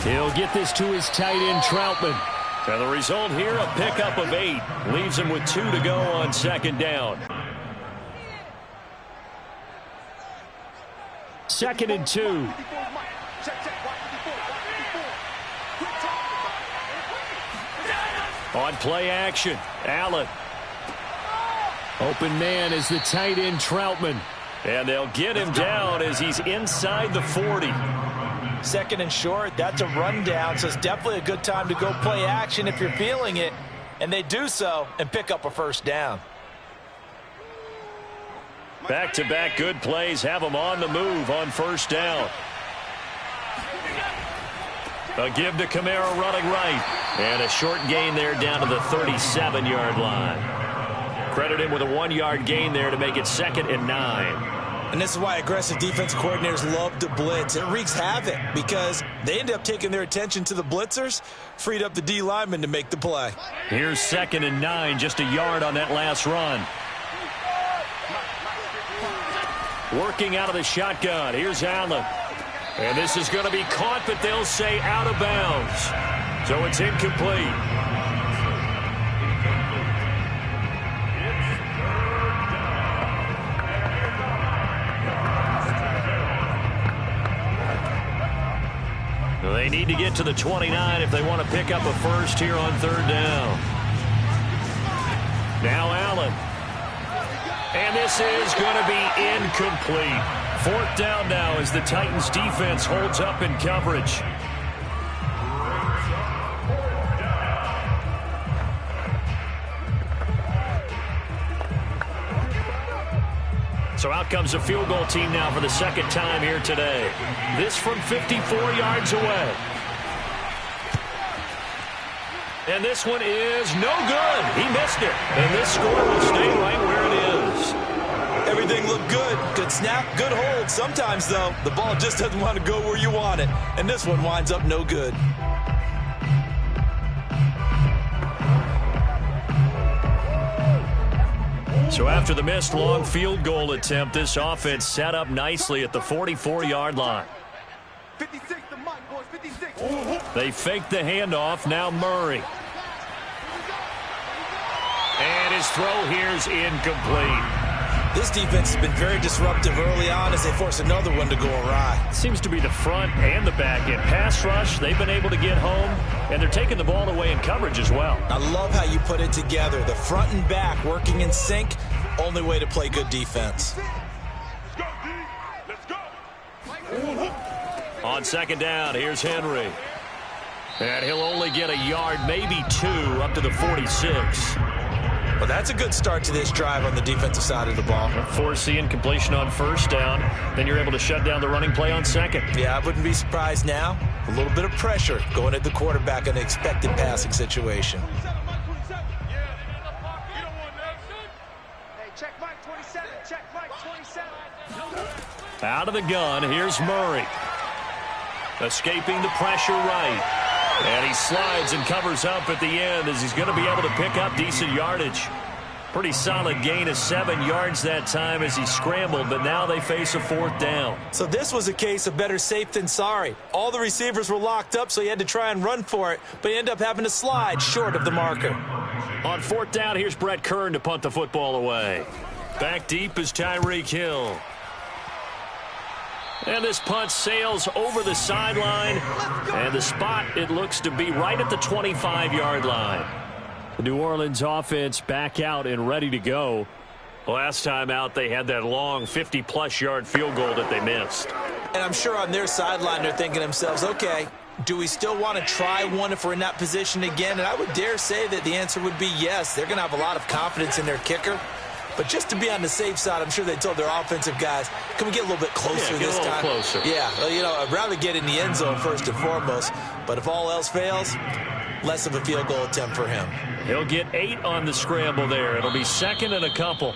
He'll get this to his tight end, Troutman. And the result here, a pickup of 8. Leaves him with 2 to go on second down. 2nd and 2. On play action, Allen. Open man is the tight end, Troutman. And they'll get him down as he's inside the 40. 2nd and short, that's a rundown, so it's definitely a good time to go play action if you're feeling it. And they do so and pick up a first down. Back-to-back good plays have them on the move on first down. A give to Kamara running right. And a short gain there down to the 37-yard line. Credit him with a 1-yard gain there to make it 2nd and 9. And this is why aggressive defense coordinators love to blitz. It wreaks havoc because they end up taking their attention to the blitzers, freed up the D lineman to make the play. Here's 2nd and 9, just a yard on that last run. Working out of the shotgun. Here's Allen. And this is going to be caught, but they'll say out of bounds. So it's incomplete. They need to get to the 29 if they want to pick up a first here on third down. Now Allen. And this is going to be incomplete. Fourth down now as the Titans defense holds up in coverage. So out comes a field goal team now for the second time here today. This from 54 yards away. And this one is no good. He missed it. And this score will stay right where it is. Everything looked good. Good snap, good hold. Sometimes, though, the ball just doesn't want to go where you want it. And this one winds up no good. So after the missed long field goal attempt, this offense set up nicely at the 44-yard line. 56 to Mike, boys, 56. They fake the handoff. Now Murray. And his throw here is incomplete. This defense has been very disruptive early on as they force another one to go awry. Seems to be the front and the back end. Pass rush, they've been able to get home, and they're taking the ball away in coverage as well. I love how you put it together. The front and back working in sync, only way to play good defense. Let's go. On second down, here's Henry. And he'll only get a yard, maybe 2, up to the 46. Well, that's a good start to this drive on the defensive side of the ball. Force the incompletion on first down. Then you're able to shut down the running play on second. Yeah, I wouldn't be surprised now. A little bit of pressure going at the quarterback in an expected passing situation. Check Mike 27. Check Mike 27. Out of the gun, here's Murray. Escaping the pressure right. And he slides and covers up at the end as he's going to be able to pick up decent yardage. Pretty solid gain of 7 yards that time as he scrambled, but now they face a 4th down. So this was a case of better safe than sorry. All the receivers were locked up, so he had to try and run for it, but he ended up having to slide short of the marker. On 4th down, here's Brett Kern to punt the football away. Back deep is Tyreek Hill. And this punt sails over the sideline, and the spot, it looks to be right at the 25-yard line. The New Orleans offense back out and ready to go. Last time out, they had that long 50-plus yard field goal that they missed. And I'm sure on their sideline they're thinking to themselves, okay, do we still want to try one if we're in that position again? And I would dare say that the answer would be yes. They're going to have a lot of confidence in their kicker. But just to be on the safe side, I'm sure they told their offensive guys, can we get a little bit closer this time? Closer. Yeah, well, you know, I'd rather get in the end zone first and foremost. But if all else fails, less of a field goal attempt for him. He'll get 8 on the scramble there. It'll be 2nd and a couple.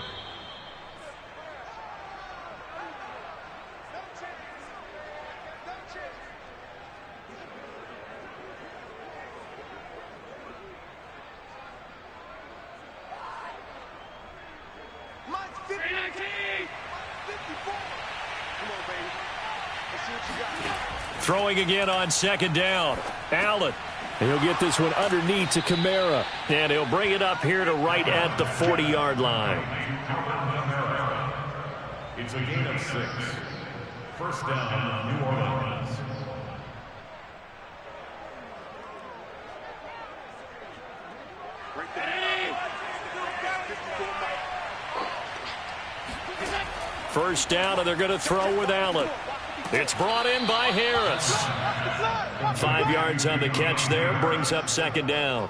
Throwing again on 2nd down. Allen. He'll get this one underneath to Kamara. And he'll bring it up here to right at the 40-yard line. It's a gain of 6. First down, New Orleans. First down, and they're going to throw with Allen. It's brought in by Harris. 5 yards on the catch there, brings up 2nd down.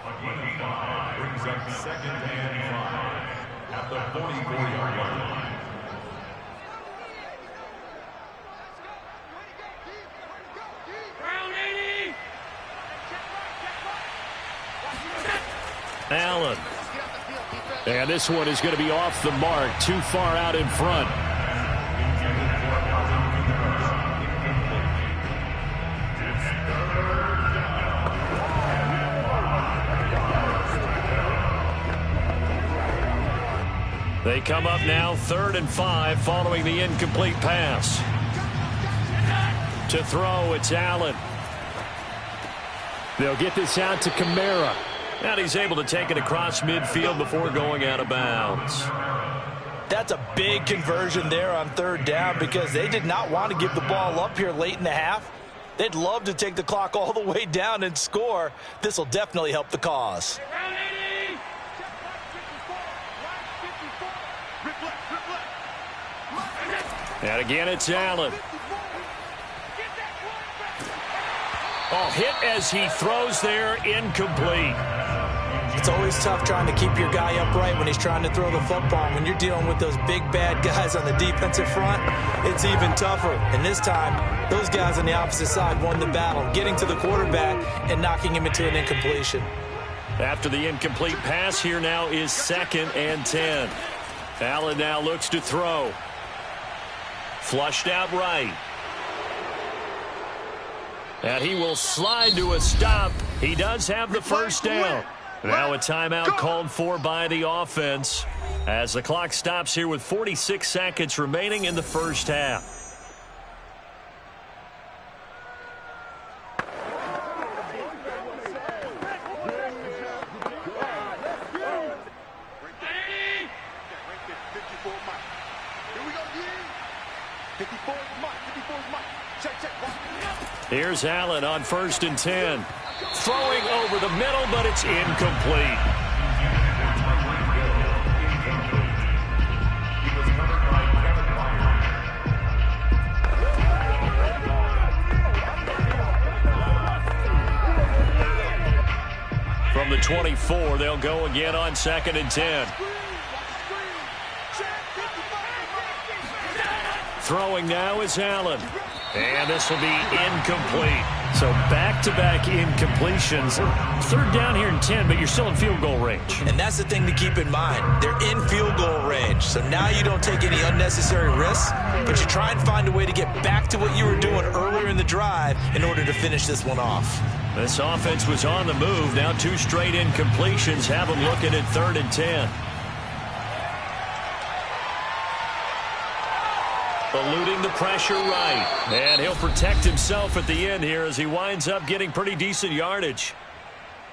Brings up 2nd and 5 at the 44-yard line. Allen. And this one is going to be off the mark, too far out in front. They come up now 3rd and 5 following the incomplete pass. To throw, it's Allen. They'll get this out to Kamara. And he's able to take it across midfield before going out of bounds. That's a big conversion there on 3rd down because they did not want to give the ball up here late in the half. They'd love to take the clock all the way down and score. This will definitely help the cause. And again, it's Allen. Oh, hit as he throws there, incomplete. It's always tough trying to keep your guy upright when he's trying to throw the football. When you're dealing with those big, bad guys on the defensive front, it's even tougher. And this time, those guys on the opposite side won the battle, getting to the quarterback and knocking him into an incompletion. After the incomplete pass, here now is 2nd and 10. Allen now looks to throw. Flushed out right. And he will slide to a stop. He does have the first down. Now a timeout called for by the offense as the clock stops here with 46 seconds remaining in the first half. Here's Allen on 1st and 10. Throwing over the middle, but it's incomplete. From the 24. They'll go again on 2nd and 10. Throwing now is Allen. And this will be incomplete. So back-to-back incompletions. 3rd down here and 10, but you're still in field goal range. And that's the thing to keep in mind. They're in field goal range. So now you don't take any unnecessary risks, but you try and find a way to get back to what you were doing earlier in the drive in order to finish this one off. This offense was on the move. Now 2 straight incompletions have them looking at 3rd and 10. Eluding the pressure right. And he'll protect himself at the end here as he winds up getting pretty decent yardage.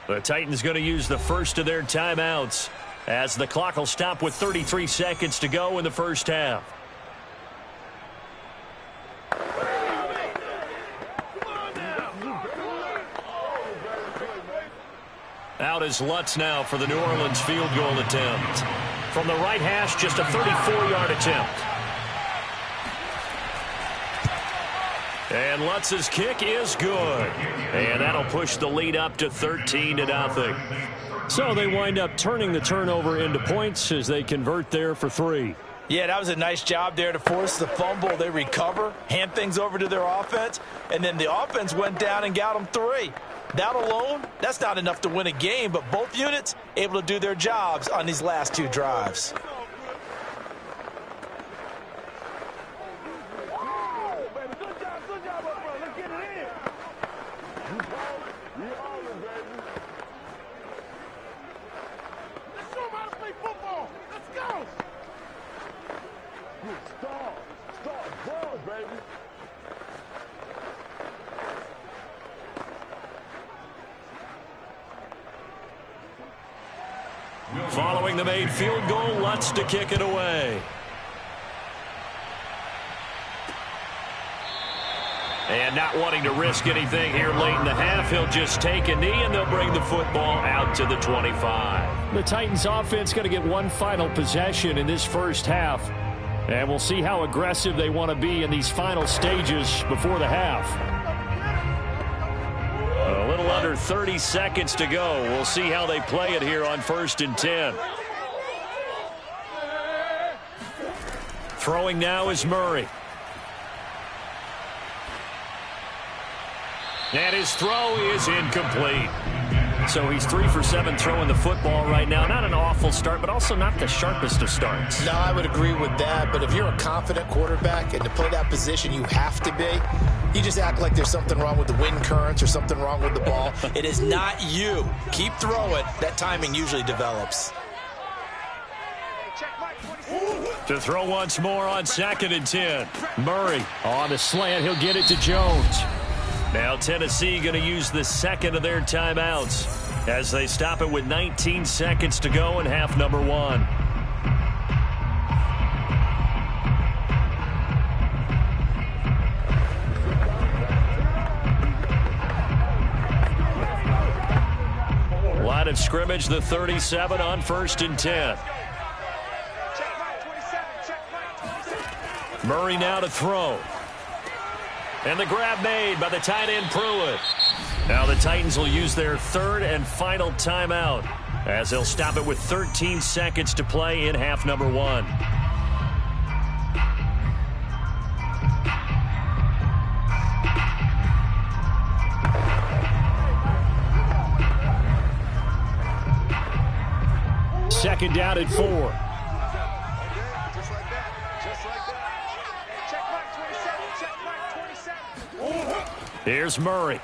The Titans going to use the first of their timeouts as the clock will stop with 33 seconds to go in the first half. Out is Lutz now for the New Orleans field goal attempt. From the right hash, just a 34-yard attempt. And Lutz's kick is good. And that'll push the lead up to 13-0. So they wind up turning the turnover into points as they convert there for 3. Yeah, that was a nice job there to force the fumble. They recover, hand things over to their offense, and then the offense went down and got them 3. That alone, that's not enough to win a game, but both units able to do their jobs on these last 2 drives. Following the made field goal, Lutz to kick it away. And not wanting to risk anything here late in the half, he'll just take a knee and they'll bring the football out to the 25. The Titans offense going to get one final possession in this first half. And we'll see how aggressive they want to be in these final stages before the half. A little under 30 seconds to go. We'll see how they play it here on 1st and 10. Throwing now is Murray. And his throw is incomplete. So he's 3 for 7 throwing the football right now. Not an awful start, but also not the sharpest of starts. No, I would agree with that. But if you're a confident quarterback and to play that position you have to be, you just act like there's something wrong with the wind currents or something wrong with the ball. It is not you. Keep throwing. That timing usually develops. To throw once more on 2nd and 10. Murray on the slant. He'll get it to Jones. Now Tennessee going to use the second of their timeouts as they stop it with 19 seconds to go in half number 1. Line of scrimmage, the 37 on 1st and 10. Murray now to throw. And the grab made by the tight end Pruitt. Now the Titans will use their 3rd and final timeout as they'll stop it with 13 seconds to play in half number 1. Second down at 4. Here's Murray.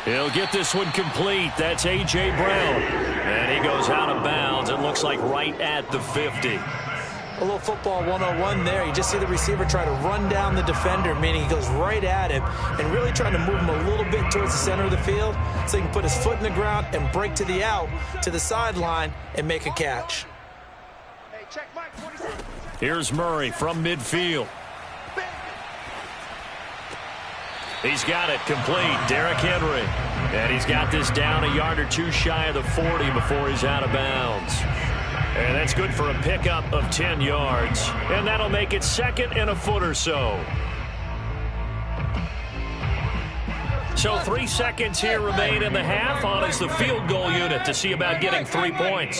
He'll get this one complete. That's A.J. Brown. And he goes out of bounds. It looks like right at the 50. A little football 101 there. You just see the receiver try to run down the defender, meaning he goes right at him and really trying to move him a little bit towards the center of the field so he can put his foot in the ground and break to the out, to the sideline, and make a catch. Here's Murray from midfield. He's got it complete. Derrick Henry. And he's got this down a yard or 2 shy of the 40 before he's out of bounds. And that's good for a pickup of 10 yards. And that'll make it 2nd and a foot or so. So 3 seconds here remain in the half. On is the field goal unit to see about getting 3 points.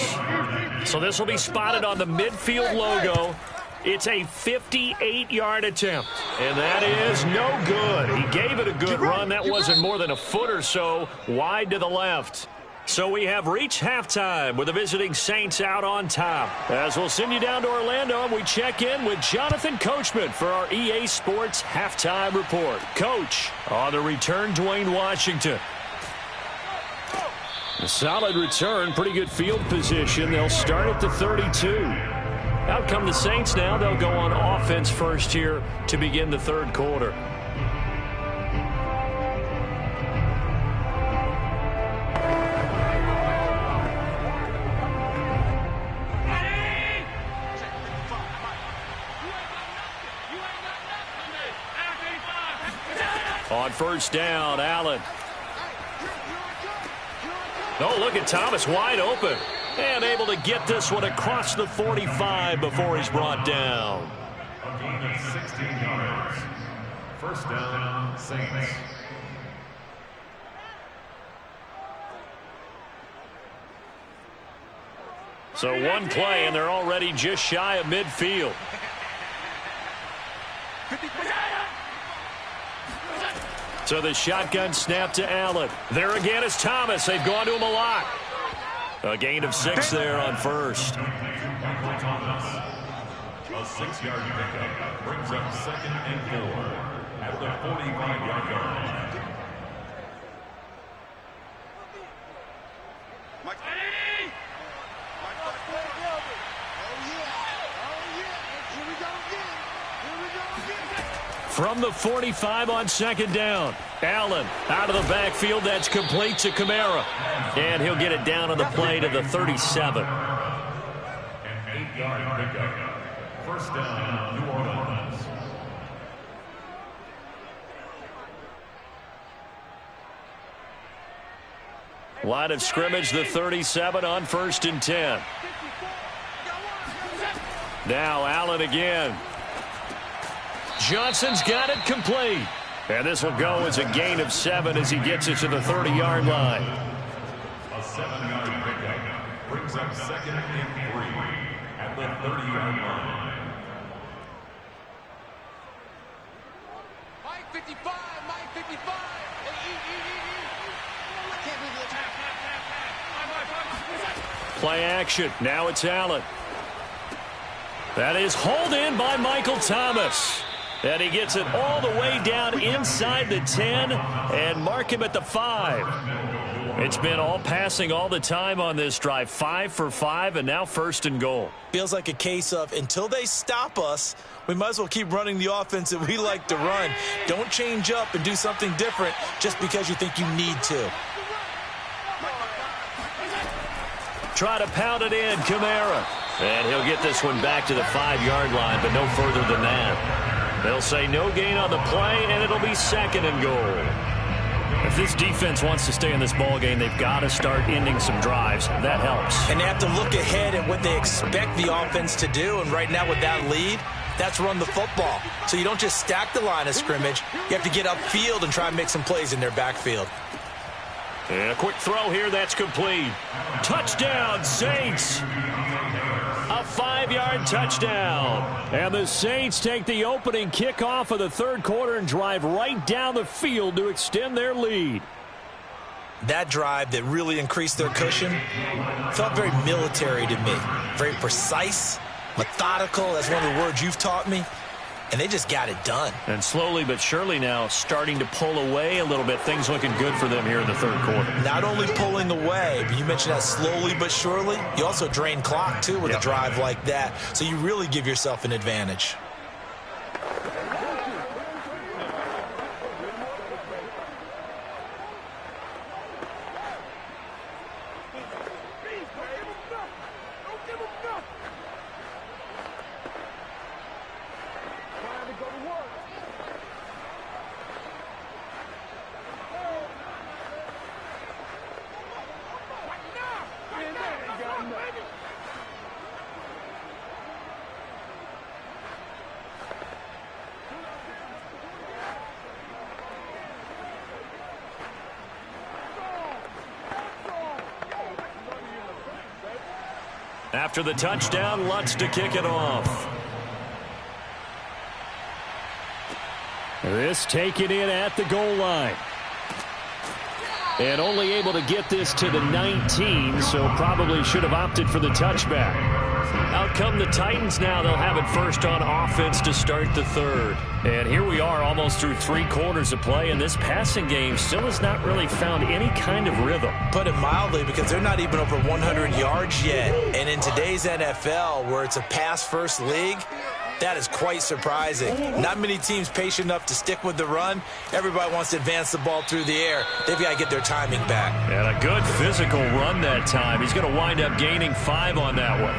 So this will be spotted on the midfield logo. It's a 58-yard attempt, and that is no good. He gave it a good run. That wasn't more than a foot or so wide to the left. So we have reached halftime with the visiting Saints out on top. As we'll send you down to Orlando, and we check in with Jonathan Coachman for our EA Sports Halftime Report. Coach, on the return, Dwayne Washington. A solid return, pretty good field position. They'll start at the 32. Out come the Saints now. They'll go on offense first here to begin the third quarter. On first down, Allen. Oh, look at Thomas wide open. And able to get this one across the 45 before he's brought down. A gain of 16 yards. First down, Saints. So one play, and they're already just shy of midfield. So the shotgun snap to Allen. There again is Thomas. They've gone to him a lot. A gain of 6 there on first. Michael Thomas. A 6-yard pickup brings up 2nd and 4 at the 45-yard line. From the 45 on second down. Allen out of the backfield. That's complete to Kamara. And he'll get it down on the play to the 37. An 8-yard pickup. First down, New Orleans. Line of scrimmage, the 37 on 1st and 10. Now Allen again. Johnson's got it complete. And this will go as a gain of 7 as he gets it to the 30-yard line. A 7-yard pickup brings up 2nd and 3 at the 30-yard line. Mike 55, Mike 55. I can't believe it. Play action. Now it's Allen. That is hauled in by Michael Thomas. And he gets it all the way down inside the 10 and mark him at the 5. It's been all passing all the time on this drive. 5 for 5 and now 1st and goal. Feels like a case of until they stop us, we might as well keep running the offense that we like to run. Don't change up and do something different just because you think you need to. Try to pound it in, Kamara. And he'll get this one back to the 5-yard line, but no further than that. They'll say no gain on the play, and it'll be 2nd and goal. If this defense wants to stay in this ball game, they've got to start ending some drives. That helps. And they have to look ahead at what they expect the offense to do. And right now with that lead, that's run the football. So you don't just stack the line of scrimmage. You have to get upfield and try and make some plays in their backfield. And a quick throw here. That's complete. Touchdown, Saints. A 5-yard touchdown. And the Saints take the opening kickoff of the third quarter and drive right down the field to extend their lead. That drive that really increased their cushion felt very military to me. Very precise, methodical. That's one of the words you've taught me. And they just got it done. And slowly but surely now starting to pull away a little bit. Things looking good for them here in the third quarter. Not only pulling away, but you mentioned that slowly but surely. You also drain clock, too, with a drive like that. So you really give yourself an advantage. After the touchdown, Lutz to kick it off. This taken in at the goal line. And only able to get this to the 19, so probably should have opted for the touchback. Out come the Titans now. They'll have it first on offense to start the third. And here we are almost through 3 quarters of play, and this passing game still has not really found any kind of rhythm. Put it mildly, because they're not even over 100 yards yet. And in today's NFL, where it's a pass-first league, that is quite surprising. Not many teams patient enough to stick with the run. Everybody wants to advance the ball through the air. They've got to get their timing back. And a good physical run that time. He's going to wind up gaining 5 on that one.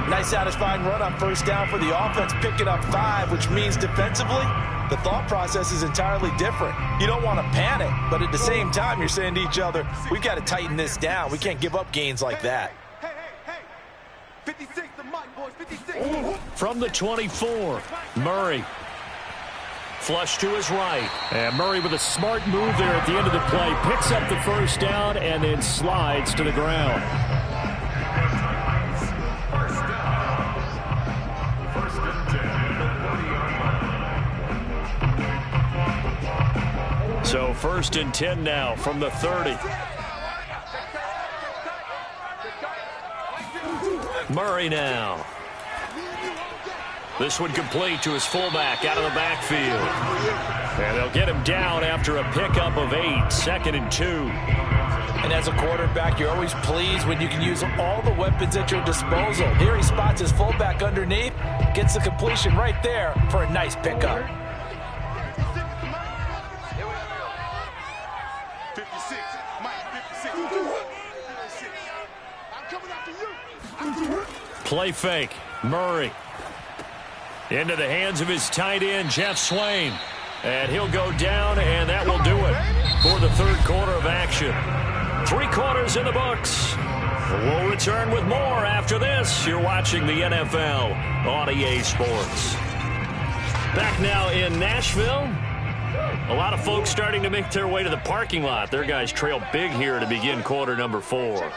Nice satisfying run on first down for the offense, picking up 5, which means defensively, the thought process is entirely different. You don't want to panic, but at the same time, you're saying to each other, we've got to tighten this down. We can't give up gains like that. Hey. 56 the mic, boys. 56. From the 24, Murray. Flush to his right. And Murray with a smart move there at the end of the play. Picks up the first down and then slides to the ground. So 1st and 10 now from the 30. Murray now. This one complete to his fullback out of the backfield. And they'll get him down after a pickup of 8, 2nd and 2. And as a quarterback, you're always pleased when you can use all the weapons at your disposal. Here he spots his fullback underneath, gets the completion right there for a nice pickup. 56. Mike, 56. I'm coming after you. Play fake. Murray. Into the hands of his tight end, Jeff Swain. And he'll go down, and that will do it for the 3rd quarter of action. 3 quarters in the books. We'll return with more after this. You're watching the NFL on EA Sports. Back now in Nashville. A lot of folks starting to make their way to the parking lot. Their guys trail big here to begin quarter number 4.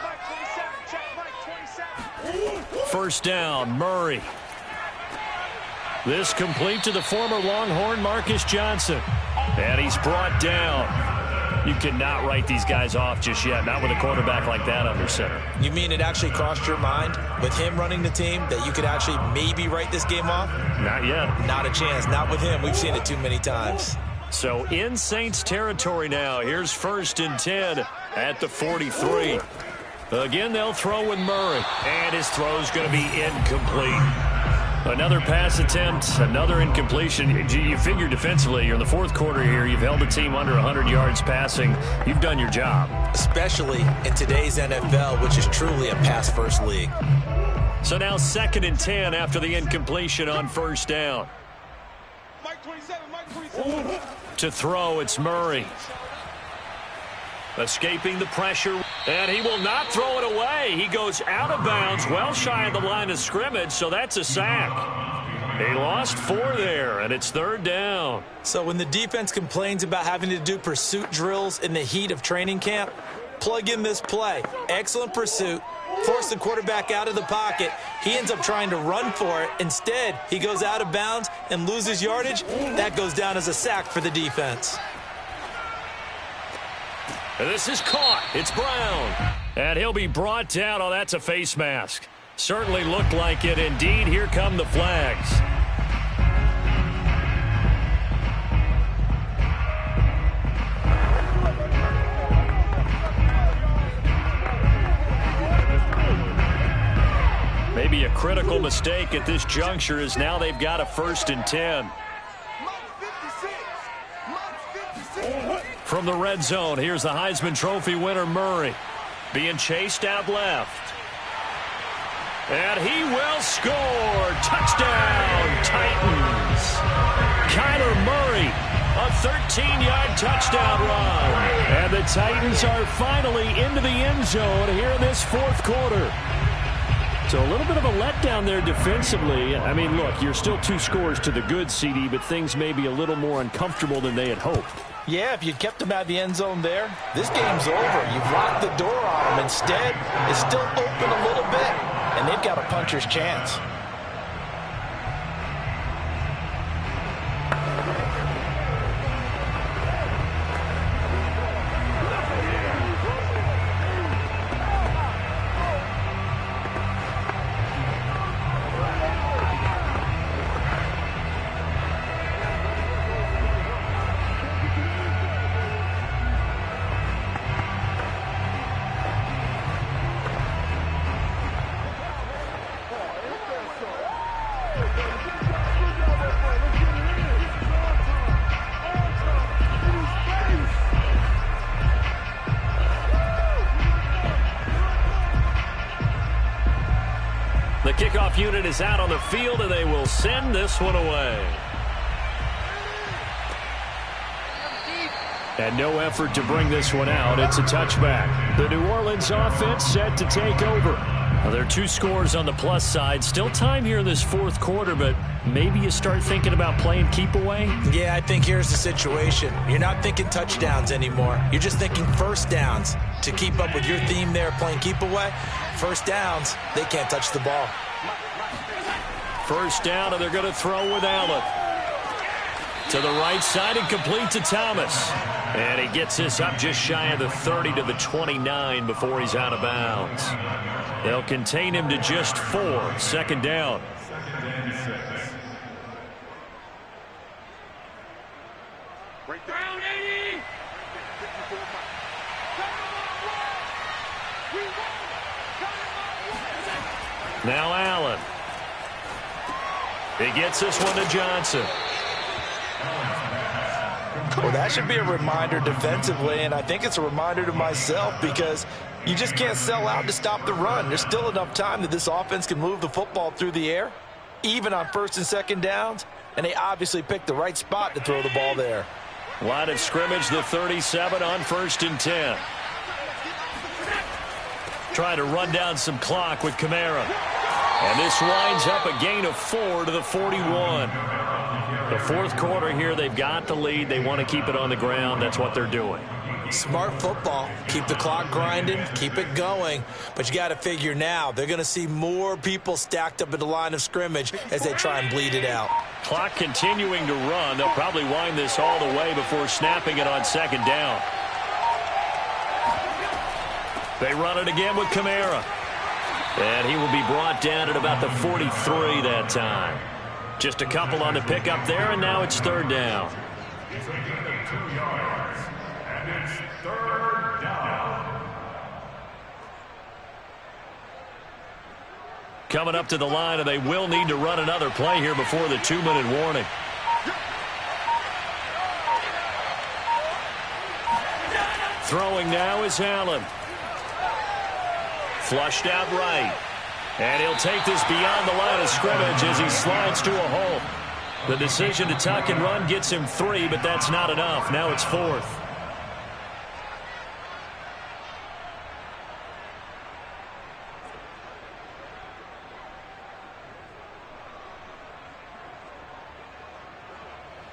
First down, Murray. This complete to the former Longhorn Marcus Johnson. And he's brought down. You cannot write these guys off just yet, not with a quarterback like that under center. You mean it actually crossed your mind with him running the team that you could actually maybe write this game off? Not yet. Not a chance. Not with him. We've seen it too many times. So in Saints territory now. Here's 1st and 10 at the 43. Again, they'll throw with Murray. And his throw's going to be incomplete. Another pass attempt, another incompletion. You figure defensively, you're in the 4th quarter here. You've held the team under 100 yards passing. You've done your job. Especially in today's NFL, which is truly a pass-first league. So now 2nd and 10 after the incompletion on first down. Mike 27, Mike 27. To throw, it's Murray. Escaping the pressure, and he will not throw it away. He goes out of bounds, well shy of the line of scrimmage, so that's a sack. He lost 4 there, and it's 3rd down. So when the defense complains about having to do pursuit drills in the heat of training camp, plug in this play. Excellent pursuit. Force the quarterback out of the pocket. He ends up trying to run for it. Instead, he goes out of bounds and loses yardage. That goes down as a sack for the defense. And this is caught. It's Brown. And he'll be brought down. Oh, that's a face mask. Certainly looked like it. Indeed, here come the flags. Maybe a critical mistake at this juncture is now they've got a 1st and 10. From the red zone, here's the Heisman Trophy winner, Murray. Being chased out left. And he will score. Touchdown, Titans. Kyler Murray, a 13-yard touchdown run. And the Titans are finally into the end zone here in this 4th quarter. So a little bit of a letdown there defensively. I mean, look, you're still 2 scores to the good, CD, but things may be a little more uncomfortable than they had hoped. Yeah, if you'd kept him out of the end zone there, this game's over. You've locked the door on him. Instead, it's still open a little bit. and they've got a puncher's chance. The kickoff unit is out on the field, and they will send this one away. And no effort to bring this one out. It's a touchback. The New Orleans offense set to take over. Well, there are 2 scores on the plus side. Still time here in this fourth quarter, but maybe you start thinking about playing keep away? Yeah, I think here's the situation. You're not thinking touchdowns anymore. You're just thinking first downs. To keep up with your theme there, playing keep away, first downs, they can't touch the ball. First down, and they're going to throw with Allen. To the right side and complete to Thomas. And he gets this up just shy of the 30 to the 29 before he's out of bounds. They'll contain him to just 4. Second down. Now Allen. He gets this one to Johnson. Well, that should be a reminder defensively, and I think it's a reminder to myself because you just can't sell out to stop the run. There's still enough time that this offense can move the football through the air, even on first and second downs, and they obviously picked the right spot to throw the ball there. Line of scrimmage, the 37 on 1st and 10. Trying to run down some clock with Kamara. And this winds up a gain of 4 to the 41. The fourth quarter here, they've got the lead. They want to keep it on the ground. That's what they're doing. Smart football. Keep the clock grinding. Keep it going. But you got to figure now, they're going to see more people stacked up at the line of scrimmage as they try and bleed it out. Clock continuing to run. They'll probably wind this all the way before snapping it on second down. They run it again with Kamara. And he will be brought down at about the 43 that time. Just a couple on the pickup there, and now it's third down. It's a gain of 2 yards, and it's third down. Coming up to the line, and they will need to run another play here before the 2-minute warning. Throwing now is Allen. Flushed out right. And he'll take this beyond the line of scrimmage as he slides to a hole. The decision to tuck and run gets him 3, but that's not enough. Now it's 4th.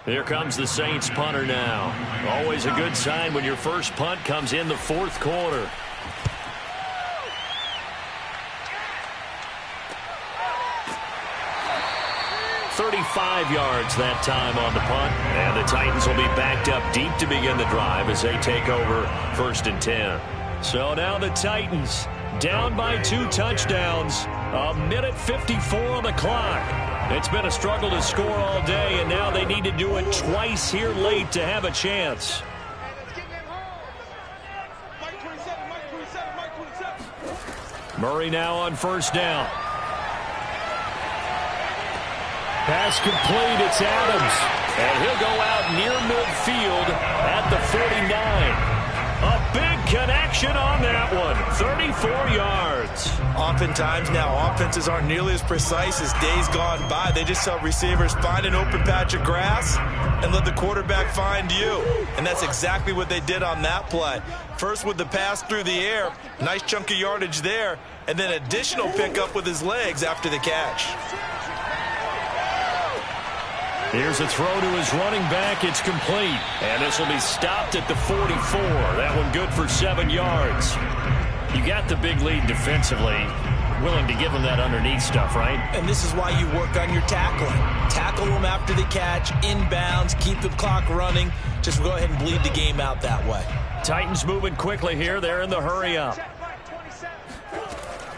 Here comes the Saints punter now. Always a good sign when your first punt comes in the fourth quarter. $35 yards that time on the punt. And the Titans will be backed up deep to begin the drive as they take over 1st and 10. So now the Titans down by 2 touchdowns. 1:54 on the clock. It's been a struggle to score all day, and now they need to do it twice here late to have a chance. Murray now on first down. Pass complete. It's Adams. And he'll go out near midfield at the 49. A big connection on that one. 34 yards. Oftentimes now, offenses aren't nearly as precise as days gone by. They just help receivers find an open patch of grass and let the quarterback find you. And that's exactly what they did on that play. First with the pass through the air, nice chunk of yardage there, and then additional pickup with his legs after the catch. Here's a throw to his running back. It's complete. And this will be stopped at the 44. That one good for 7 yards. You got the big lead defensively. willing to give them that underneath stuff, right? And this is why you work on your tackling. Tackle them after the catch, inbounds, keep the clock running. Just go ahead and bleed the game out that way. Titans moving quickly here. They're in the hurry up.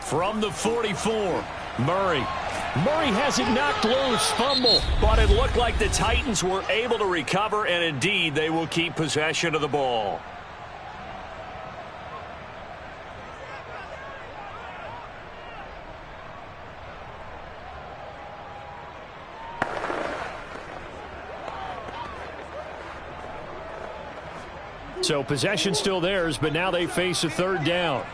From the 44, Murray. Murray has it knocked loose. Fumble. But it looked like the Titans were able to recover, and indeed they will keep possession of the ball. So possession still theirs, but now they face a third down.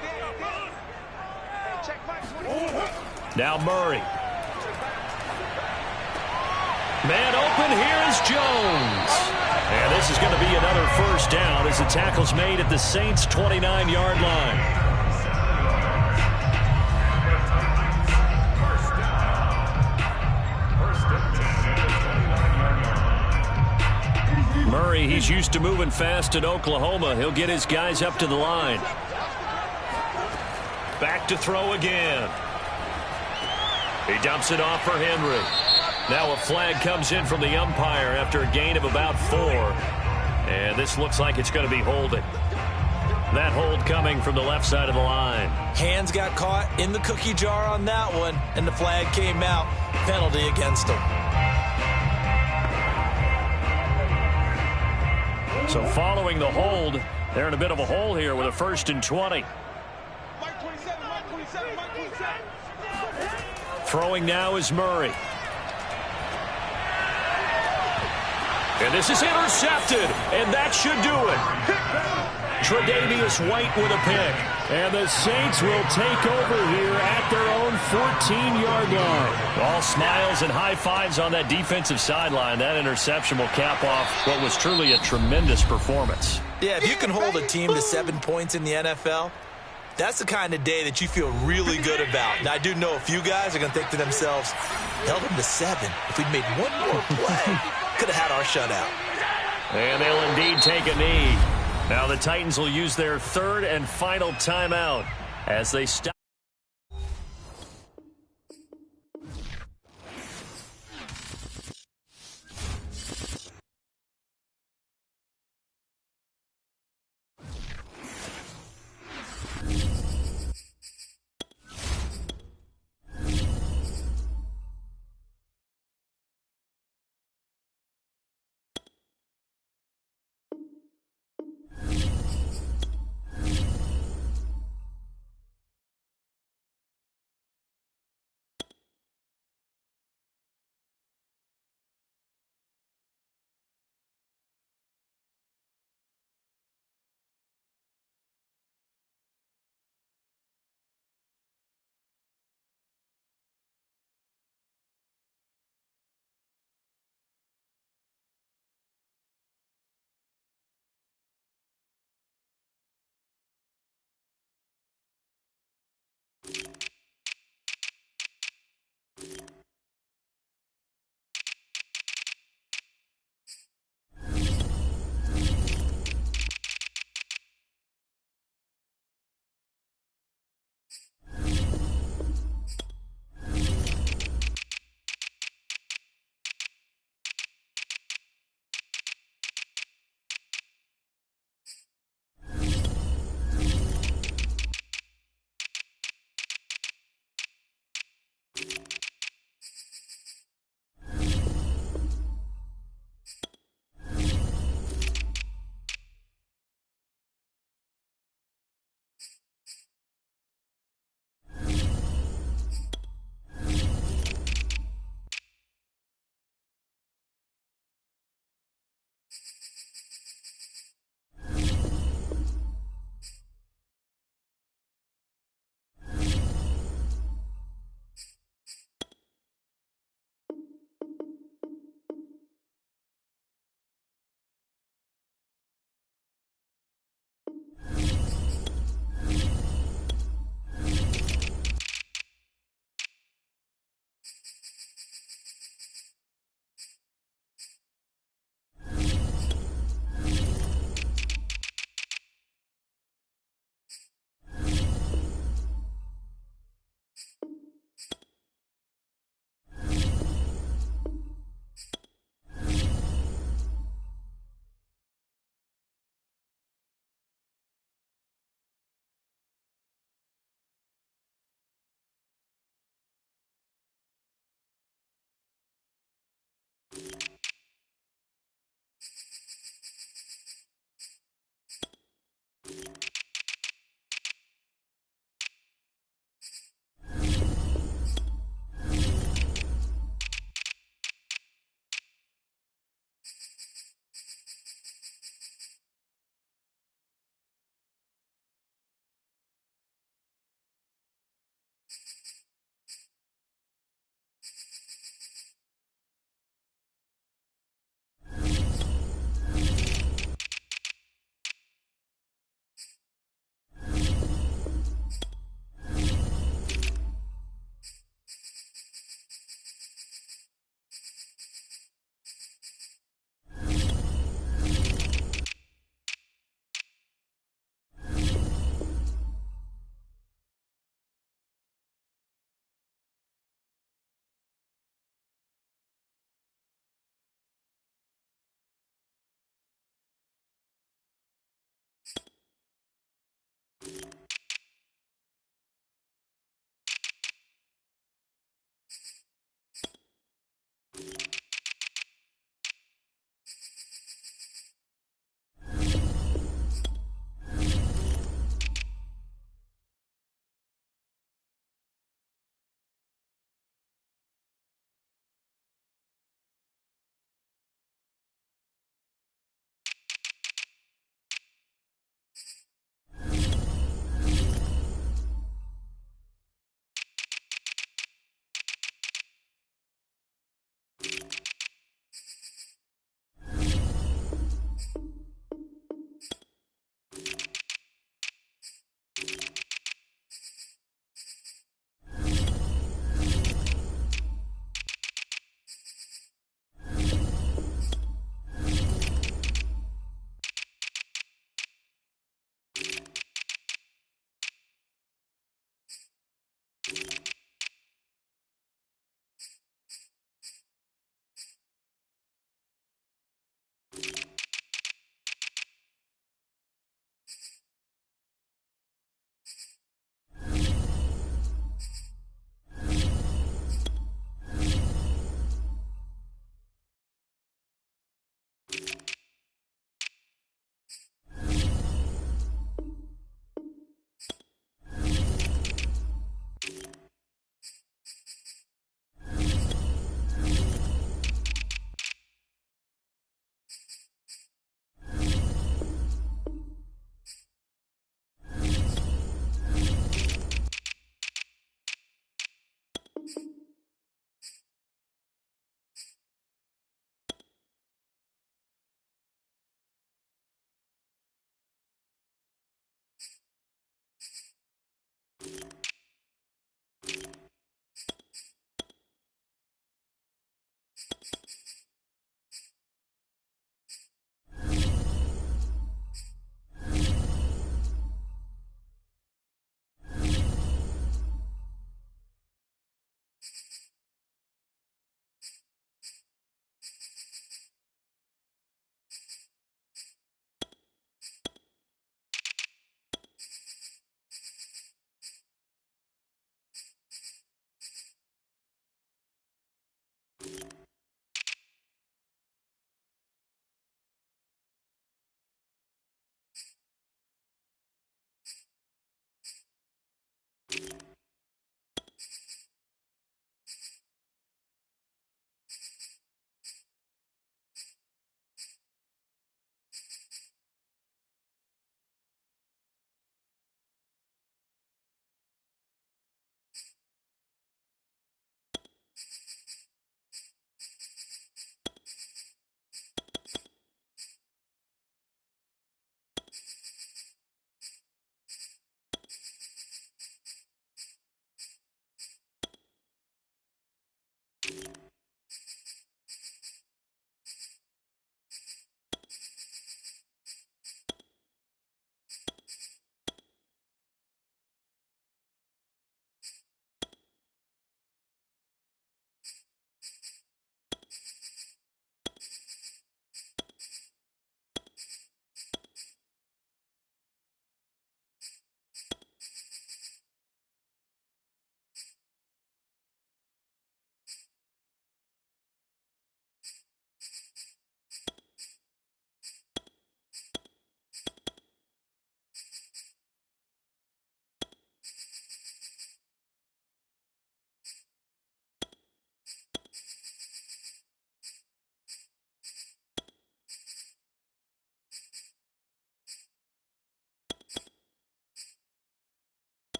Now Murray. Man open, here is Jones. And this is going to be another first down as the tackle's made at the Saints' 29-yard line. Murray, he's used to moving fast in Oklahoma. He'll get his guys up to the line. Back to throw again. He dumps it off for Henry. Now a flag comes in from the umpire after a gain of about 4. And this looks like it's going to be holding. That hold coming from the left side of the line. Hands got caught in the cookie jar on that one, and the flag came out. Penalty against him. So following the hold, they're in a bit of a hole here with a 1st and 20. Throwing now is Murray. And this is intercepted, and that should do it. Tre'Davious White with a pick. And the Saints will take over here at their own 14-yard line. All smiles and high fives on that defensive sideline. That interception will cap off what was truly a tremendous performance. Yeah, if you can hold a team to 7 points in the NFL, that's the kind of day that you feel really good about. Now, I do know a few guys are going to think to themselves, held them to 7. If we'd made one more play, could have had our shutout. And they'll indeed take a knee. Now the Titans will use their 3rd and final timeout as they stop.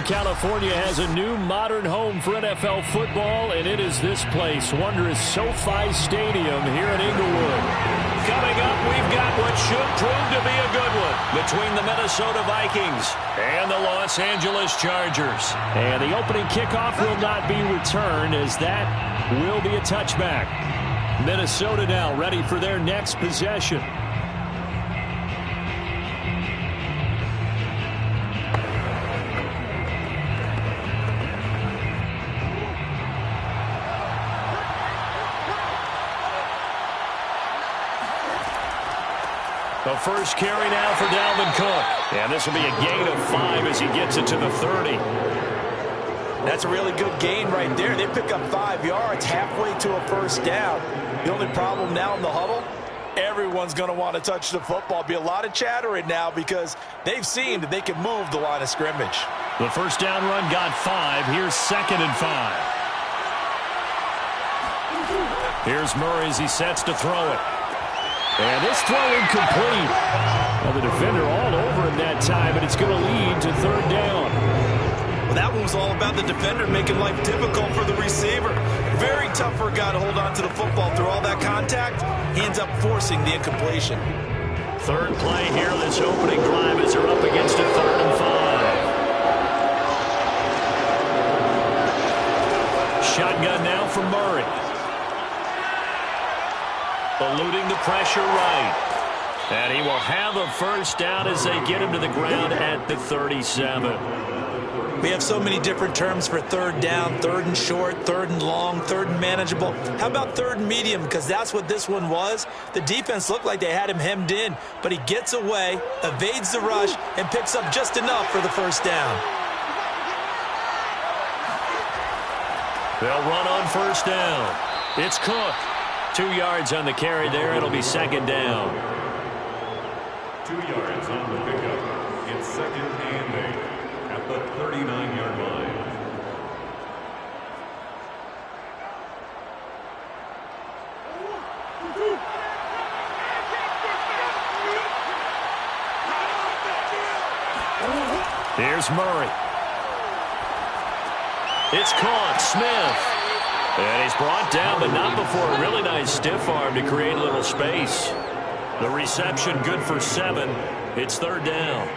Southern California has a new modern home for NFL football, and it is this place, wondrous SoFi Stadium here in Inglewood. Coming up, we've got what should prove to be a good one between the Minnesota Vikings and the Los Angeles Chargers. And the opening kickoff will not be returned, as that will be a touchback. Minnesota now ready for their next possession. The first carry now for Dalvin Cook. And this will be a gain of 5 as he gets it to the 30. That's a really good gain right there. They pick up 5 yards halfway to a first down. The only problem now in the huddle, everyone's going to want to touch the football. Be a lot of chattering now because they've seen that they can move the line of scrimmage. The first down run got 5. Here's 2nd and 5. Here's Murray as he sets to throw it. And this throw incomplete. Well, the defender all over him that time, and it's going to lead to 3rd down. Well, that one was all about the defender making life difficult for the receiver. Very tough for a guy to hold on to the football through all that contact. He ends up forcing the incompletion. 3rd play here, this opening drive as they're up against a 3rd and 5. Shotgun now for Murray. Eluding the pressure right. And he will have a first down as they get him to the ground at the 37. We have so many different terms for 3rd down, 3rd and short, 3rd and long, 3rd and manageable. How about 3rd and medium? Because that's what this one was. The defense looked like they had him hemmed in, but he gets away, evades the rush, and picks up just enough for the first down. They'll run on first down. It's Cook. 2 yards on the carry there. It'll be 2nd down. 2 yards on the pickup. It's 2nd and 8 at the 39-yard line. Here's Murray. It's caught. Smith. And he's brought down, but not before a really nice stiff arm to create a little space. The reception good for 7. It's 3rd down.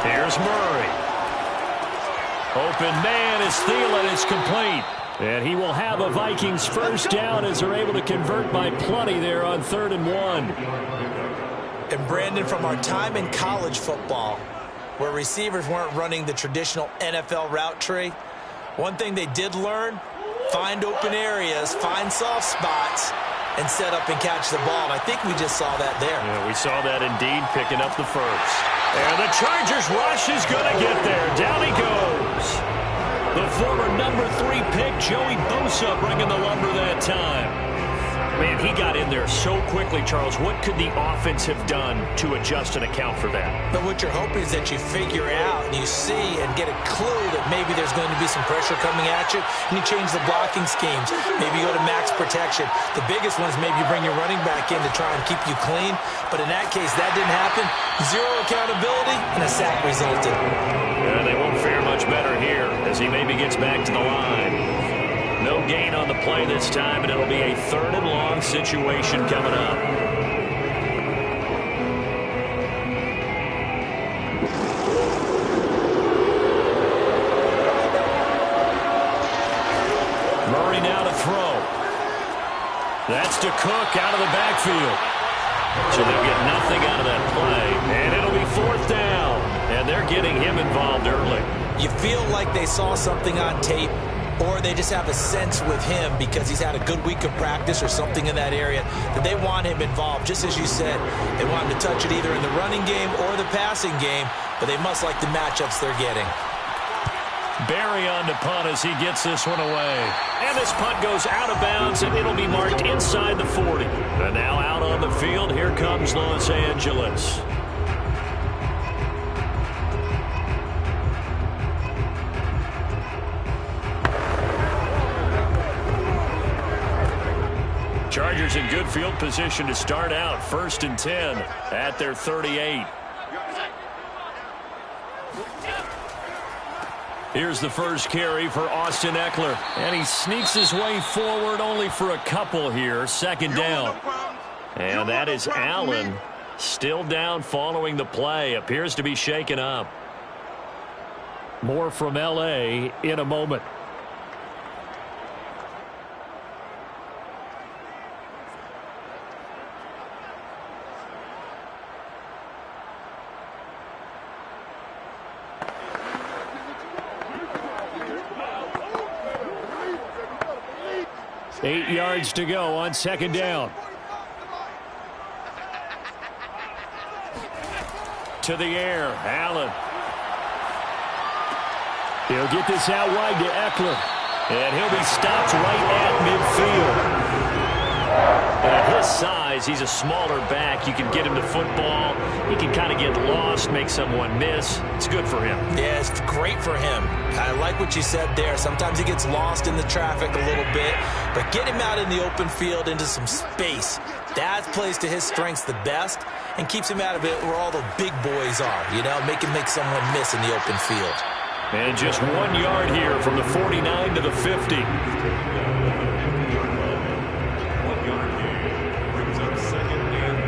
Here's Murray. Open man is Thielen. It's complete. And he will have a Vikings first down as they're able to convert by plenty there on 3rd and 1. And Brandon, from our time in college football, where receivers weren't running the traditional NFL route tree, one thing they did learn, find open areas, find soft spots, and set up and catch the ball. And I think we just saw that there. Yeah, we saw that indeed, picking up the first. And the Chargers rush is going to get there. Down he goes. The former number 3 pick, Joey Bosa, bringing the lumber that time. Man, he got in there so quickly, Charles. What could the offense have done to adjust and account for that? But what you're hoping is that you figure out and you see and get a clue that maybe there's going to be some pressure coming at you, and you change the blocking schemes. Maybe you go to max protection. The biggest one is maybe you bring your running back in to try and keep you clean. But in that case, that didn't happen. 0 accountability, and a sack resulted. Yeah, they won't fare much better here as he maybe gets back to the line. No gain on the play this time, and it'll be a 3rd and long situation coming up. Murray now to throw. That's to Cook out of the backfield. So they'll get nothing out of that play, and it'll be 4th down. And they're getting him involved early. You feel like they saw something on tape, or they just have a sense with him because he's had a good week of practice or something in that area that they want him involved. Just as you said, they want him to touch it either in the running game or the passing game, but they must like the matchups they're getting. Barry on to punt as he gets this one away. And this punt goes out of bounds, and it'll be marked inside the 40. And now out on the field, here comes Los Angeles. field position to start out. 1st and 10 at their 38. Here's the first carry for Austin Eckler. And he sneaks his way forward only for a couple here. 2nd down. And that is Allen still down following the play. Appears to be shaken up. More from L.A. in a moment. Eight yards to go on 2nd down. To the air, Allen. He'll get this out wide to Eckler. And he'll be stopped right at midfield. And at his size, he's a smaller back. You can get him to football. He can kind of get lost, make someone miss. It's good for him. Yeah, it's great for him. I like what you said there. Sometimes he gets lost in the traffic a little bit. But get him out in the open field into some space. That plays to his strengths the best and keeps him out of it where all the big boys are. You know, make him make someone miss in the open field. And just 1 yard here from the 49 to the 50. 1 yard gain brings up 2nd and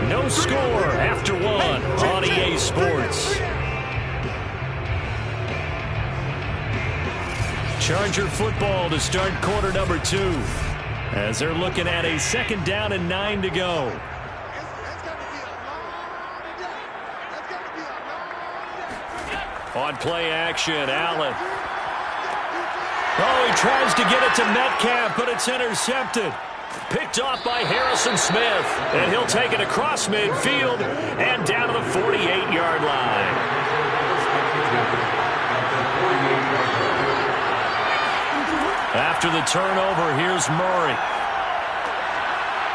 9. No score after 1 on EA Sports. Charger football to start quarter number 2. As they're looking at a 2nd down and 9 to go. On play action, Allen. Oh, he tries to get it to Metcalf, but it's intercepted. Picked off by Harrison Smith. And he'll take it across midfield and down to the 48-yard line. After the turnover, here's Murray.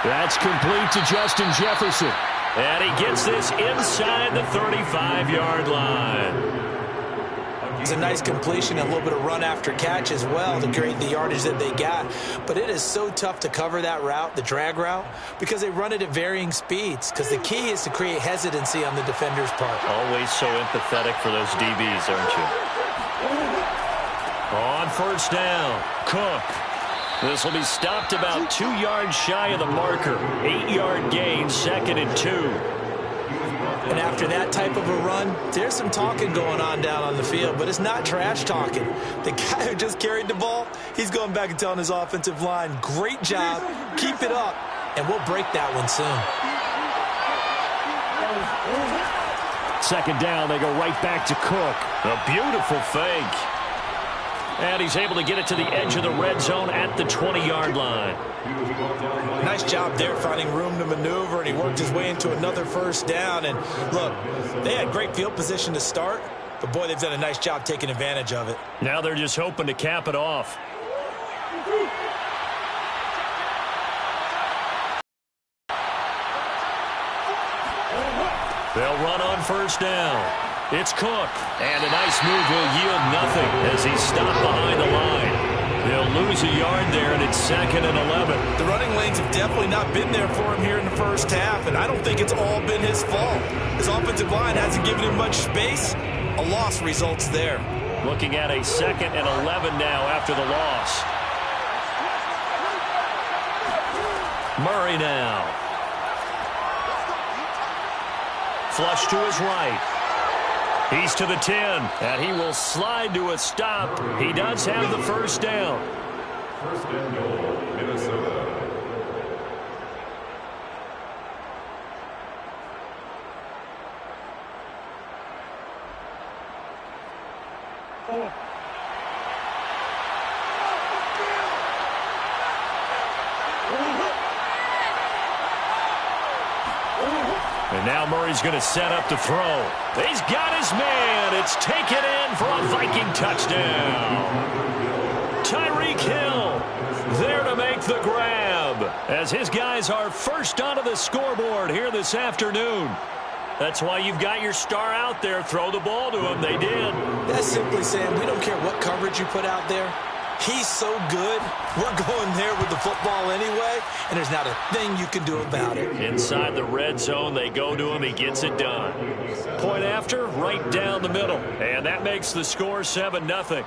That's complete to Justin Jefferson. And he gets this inside the 35-yard line. It's a nice completion, a little bit of run after catch as well to create the yardage that they got. But it is so tough to cover that route, the drag route, because they run it at varying speeds. Because the key is to create hesitancy on the defender's part. Always so empathetic for those DBs, aren't you? On 1st down, Cook. This will be stopped about 2 yards shy of the marker. 8-yard gain, 2nd and 2. And after that type of a run, there's some talking going on down on the field, but it's not trash talking. The guy who just carried the ball, he's going back and telling his offensive line, great job, keep it up, and we'll break that one soon. 2nd down, they go right back to Cook. A beautiful fake. And he's able to get it to the edge of the red zone at the 20-yard line. Nice job there finding room to maneuver, and he worked his way into another 1st down. And look, they had great field position to start, but boy, they've done a nice job taking advantage of it. Now they're just hoping to cap it off. They'll run on 1st down. It's Cook, and a nice move will yield nothing as he's stopped behind the line. They'll lose a yard there, and it's 2nd and 11. The running lanes have definitely not been there for him here in the 1st half, and I don't think it's all been his fault. His offensive line hasn't given him much space. A loss results there. Looking at a 2nd and 11 now after the loss. Murray now. Flush to his right. He's to the 10, and he will slide to a stop. He does have the 1st down. 1st and goal, Minnesota. And now Murray's going to set up to throw. He's got his man. It's taken in for a Viking touchdown. Tyreek Hill there to make the grab as his guys are first onto the scoreboard here this afternoon. That's why you've got your star out there. Throw the ball to him. They did. That's simply saying we don't care what coverage you put out there. He's so good, we're going there with the football anyway, and there's not a thing you can do about it. Inside the red zone, they go to him. He gets it done. Point after, right down the middle. And that makes the score 7-0.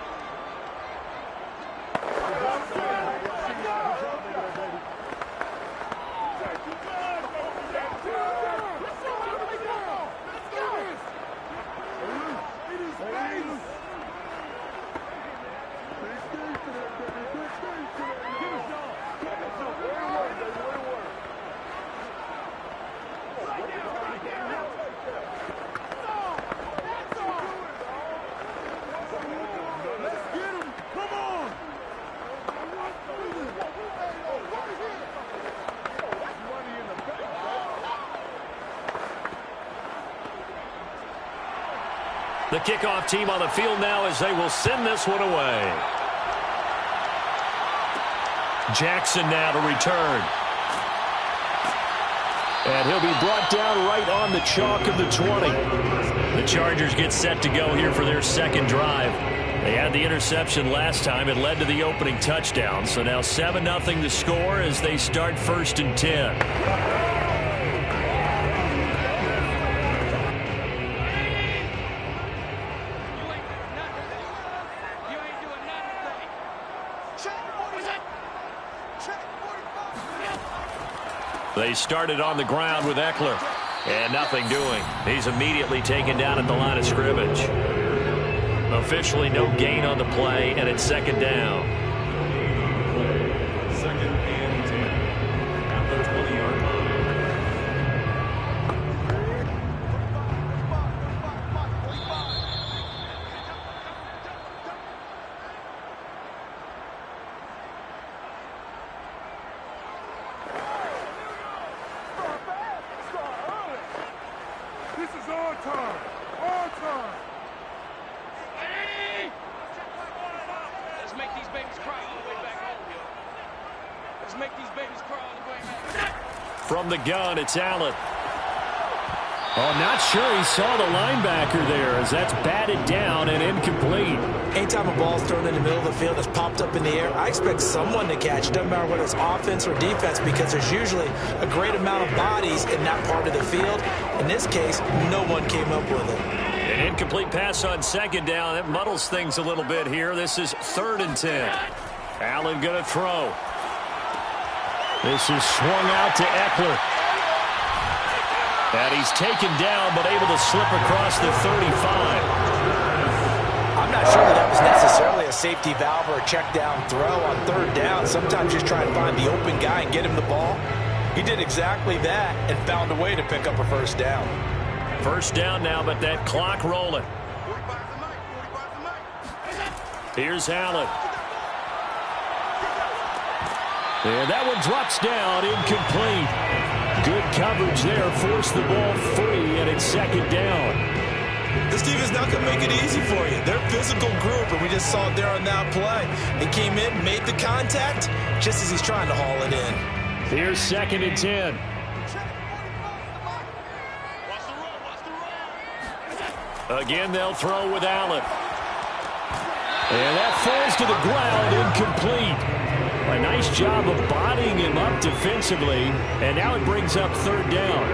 The kickoff team on the field now as they will send this one away. Jackson now to return. And he'll be brought down right on the chalk of the 20. The Chargers get set to go here for their second drive. They had the interception last time. It led to the opening touchdown. So now 7-0 the score as they start 1st and 10. They started on the ground with Eckler. And nothing doing. He's immediately taken down at the line of scrimmage. Officially no gain on the play, and it's 2nd down. 2nd and 10 at the 20-yard line. This is our time. Our time. Let's make these babies cry all the way back home, yo. Let's make these babies cry all the way back. From the gun, it's Allen. Oh, I'm not sure he saw the linebacker there as that's batted down and incomplete. Anytime a ball's thrown in the middle of the field that's popped up in the air, I expect someone to catch. Doesn't matter whether it's offense or defense, because there's usually a great amount of bodies in that part of the field. In this case, no one came up with it. An incomplete pass on 2nd down. That muddles things a little bit here. This is 3rd and 10. Allen going to throw. This is swung out to Eckler. And he's taken down, but able to slip across the 35. I'm not sure that was necessarily a safety valve or a check down throw on 3rd down. Sometimes just try and find the open guy and get him the ball. He did exactly that and found a way to pick up a 1st down. 1st down now, but that clock rolling. Here's Allen. And that one drops down, incomplete. Good coverage there, forced the ball free, and it's 2nd down. This team is not going to make it easy for you. They're a physical group, and we just saw it there on that play. He came in, made the contact, just as he's trying to haul it in. Here's 2nd and 10. Again, they'll throw with Allen. And that falls to the ground, incomplete. A nice job of bodying him up defensively, and now it brings up 3rd down.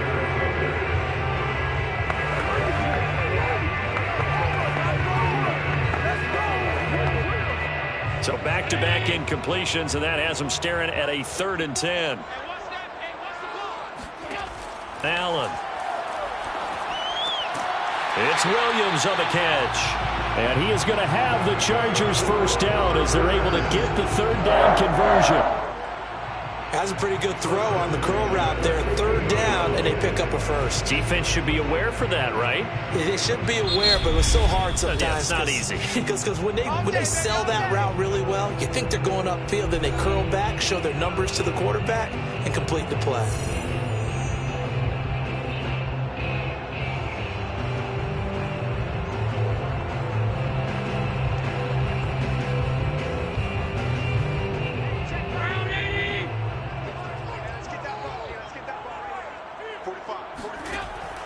So back-to-back incompletions, and that has them staring at a 3rd and 10. Allen. It's Williams on the catch. And he is going to have the Chargers 1st down as they're able to get the 3rd down conversion. Has a pretty good throw on the curl route there. 3rd down, and they pick up a 1st. Defense should be aware for that, right? They should be aware, but it was so hard sometimes. Yeah, it's not easy. Because when they sell that route really well, you think they're going upfield, then they curl back, show their numbers to the quarterback, and complete the play.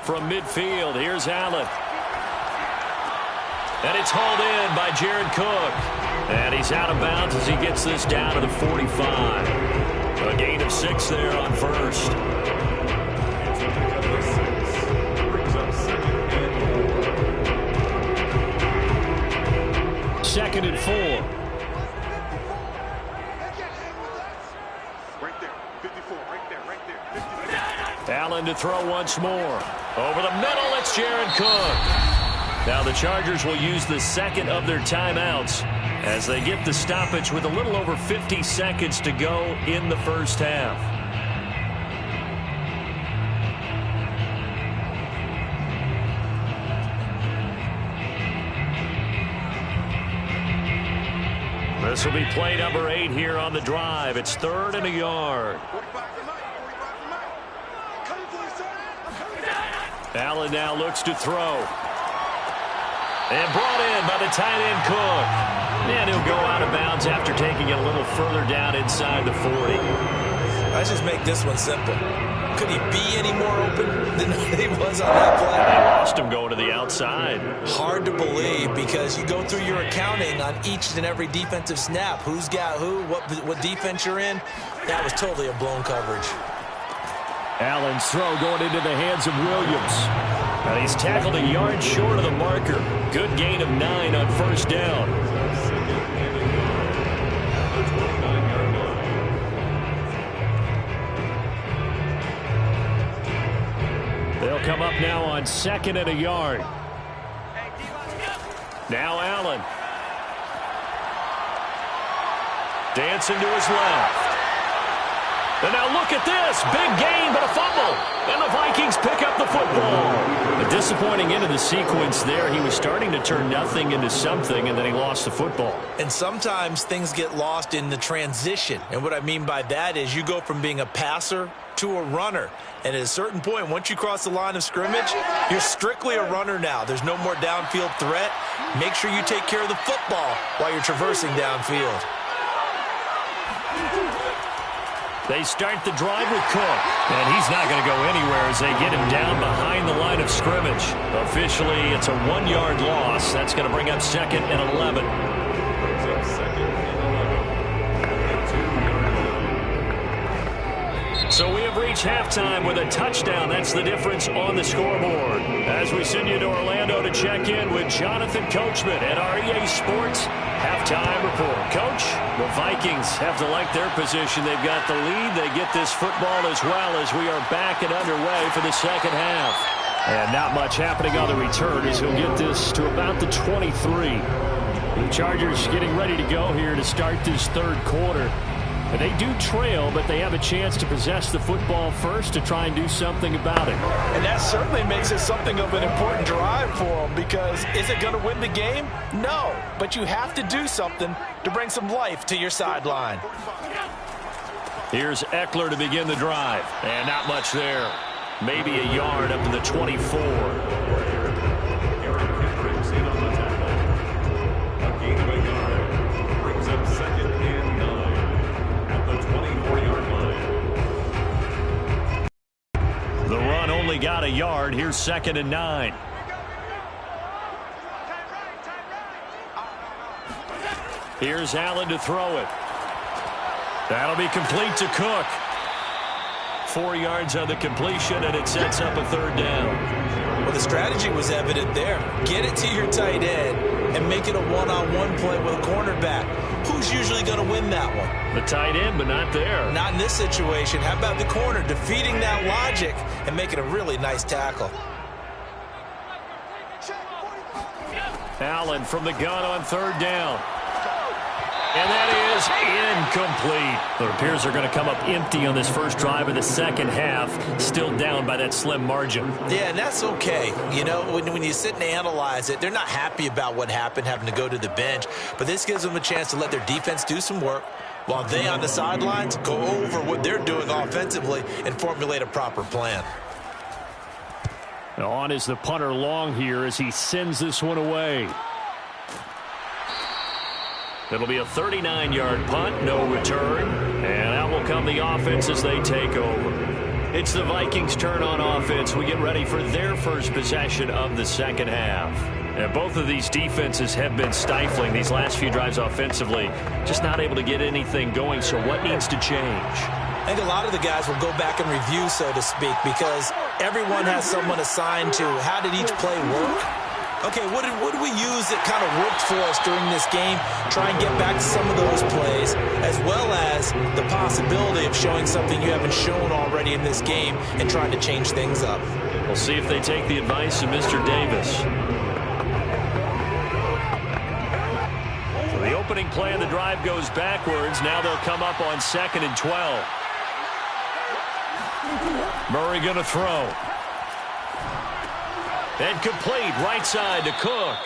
from midfield. Here's Allen. And it's hauled in by Jared Cook. And he's out of bounds as he gets this down to the 45. A gain of 6 there on first. Second and 4. Right there, 54, right there, 54. Allen to throw once more. Over the middle, it's Jared Cook. Now the Chargers will use the second of their timeouts as they get the stoppage with a little over 50 seconds to go in the first half. This will be play number 8 here on the drive. It's 3rd and a yard. Allen now looks to throw. And brought in by the tight end Cook. And he'll go out of bounds after taking it a little further down inside the 40. Let's just make this one simple. Could he be any more open than he was on that play? They lost him going to the outside. Hard to believe because you go through your accounting on each and every defensive snap. Who's got who, what defense you're in. That was totally a blown coverage. Allen's throw going into the hands of Williams. And he's tackled a yard short of the marker. Good gain of 9 on first down. They'll come up now on 2nd and a yard. Now Allen. Dancing to his left. And now look at this. Big gain, but a fumble. And the Vikings pick up the football. A disappointing end of the sequence there. He was starting to turn nothing into something, and then he lost the football. And sometimes things get lost in the transition. And what I mean by that is you go from being a passer to a runner. And at a certain point, once you cross the line of scrimmage, you're strictly a runner now. There's no more downfield threat. Make sure you take care of the football while you're traversing downfield. They start the drive with Cook, and he's not going to go anywhere as they get him down behind the line of scrimmage. Officially, it's a 1-yard loss. That's going to bring up 2nd and 11. So we have reached halftime with a touchdown. That's the difference on the scoreboard. As we send you to Orlando to check in with Jonathan Coachman at our EA Sports Halftime Report. Coach, the Vikings have to like their position. They've got the lead. They get this football as well as we are back and underway for the second half. And not much happening on the return as he'll get this to about the 23. The Chargers getting ready to go here to start this third quarter. And they do trail, but they have a chance to possess the football first to try and do something about it. And that certainly makes it something of an important drive for them, because is it going to win the game? No, but you have to do something to bring some life to your sideline. Here's Eckler to begin the drive. And not much there. Maybe a yard up to the 24. The run only got a yard. Here's 2nd and 9. Here's Allen to throw it. That'll be complete to Cook. 4 yards on the completion, and it sets up a 3rd down. Well, the strategy was evident there. Get it to your tight end and make it a one-on-one play with a cornerback. Who's usually going to win that one? The tight end, but not there. Not in this situation. How about the corner defeating that logic and making a really nice tackle? Allen from the gun on 3rd down. And that is incomplete. It appears they're going to come up empty on this first drive of the second half, still down by that slim margin. Yeah, and that's okay. You know, when you sit and analyze it, they're not happy about what happened, having to go to the bench. But this gives them a chance to let their defense do some work while they on the sidelines go over what they're doing offensively and formulate a proper plan. On is the punter Long here as he sends this one away. It'll be a 39-yard punt, no return. And out will come the offense as they take over. It's the Vikings' turn on offense. We get ready for their first possession of the second half. And both of these defenses have been stifling these last few drives offensively. Just not able to get anything going, so what needs to change? I think a lot of the guys will go back and review, so to speak, because everyone has someone assigned to how did each play work. Okay, what did we use that kind of worked for us during this game? Try and get back to some of those plays, as well as the possibility of showing something you haven't shown already in this game and trying to change things up. We'll see if they take the advice of Mr. Davis. So the opening play of the drive goes backwards. Now they'll come up on 2nd and 12. Murray going to throw. And complete right side to Cook.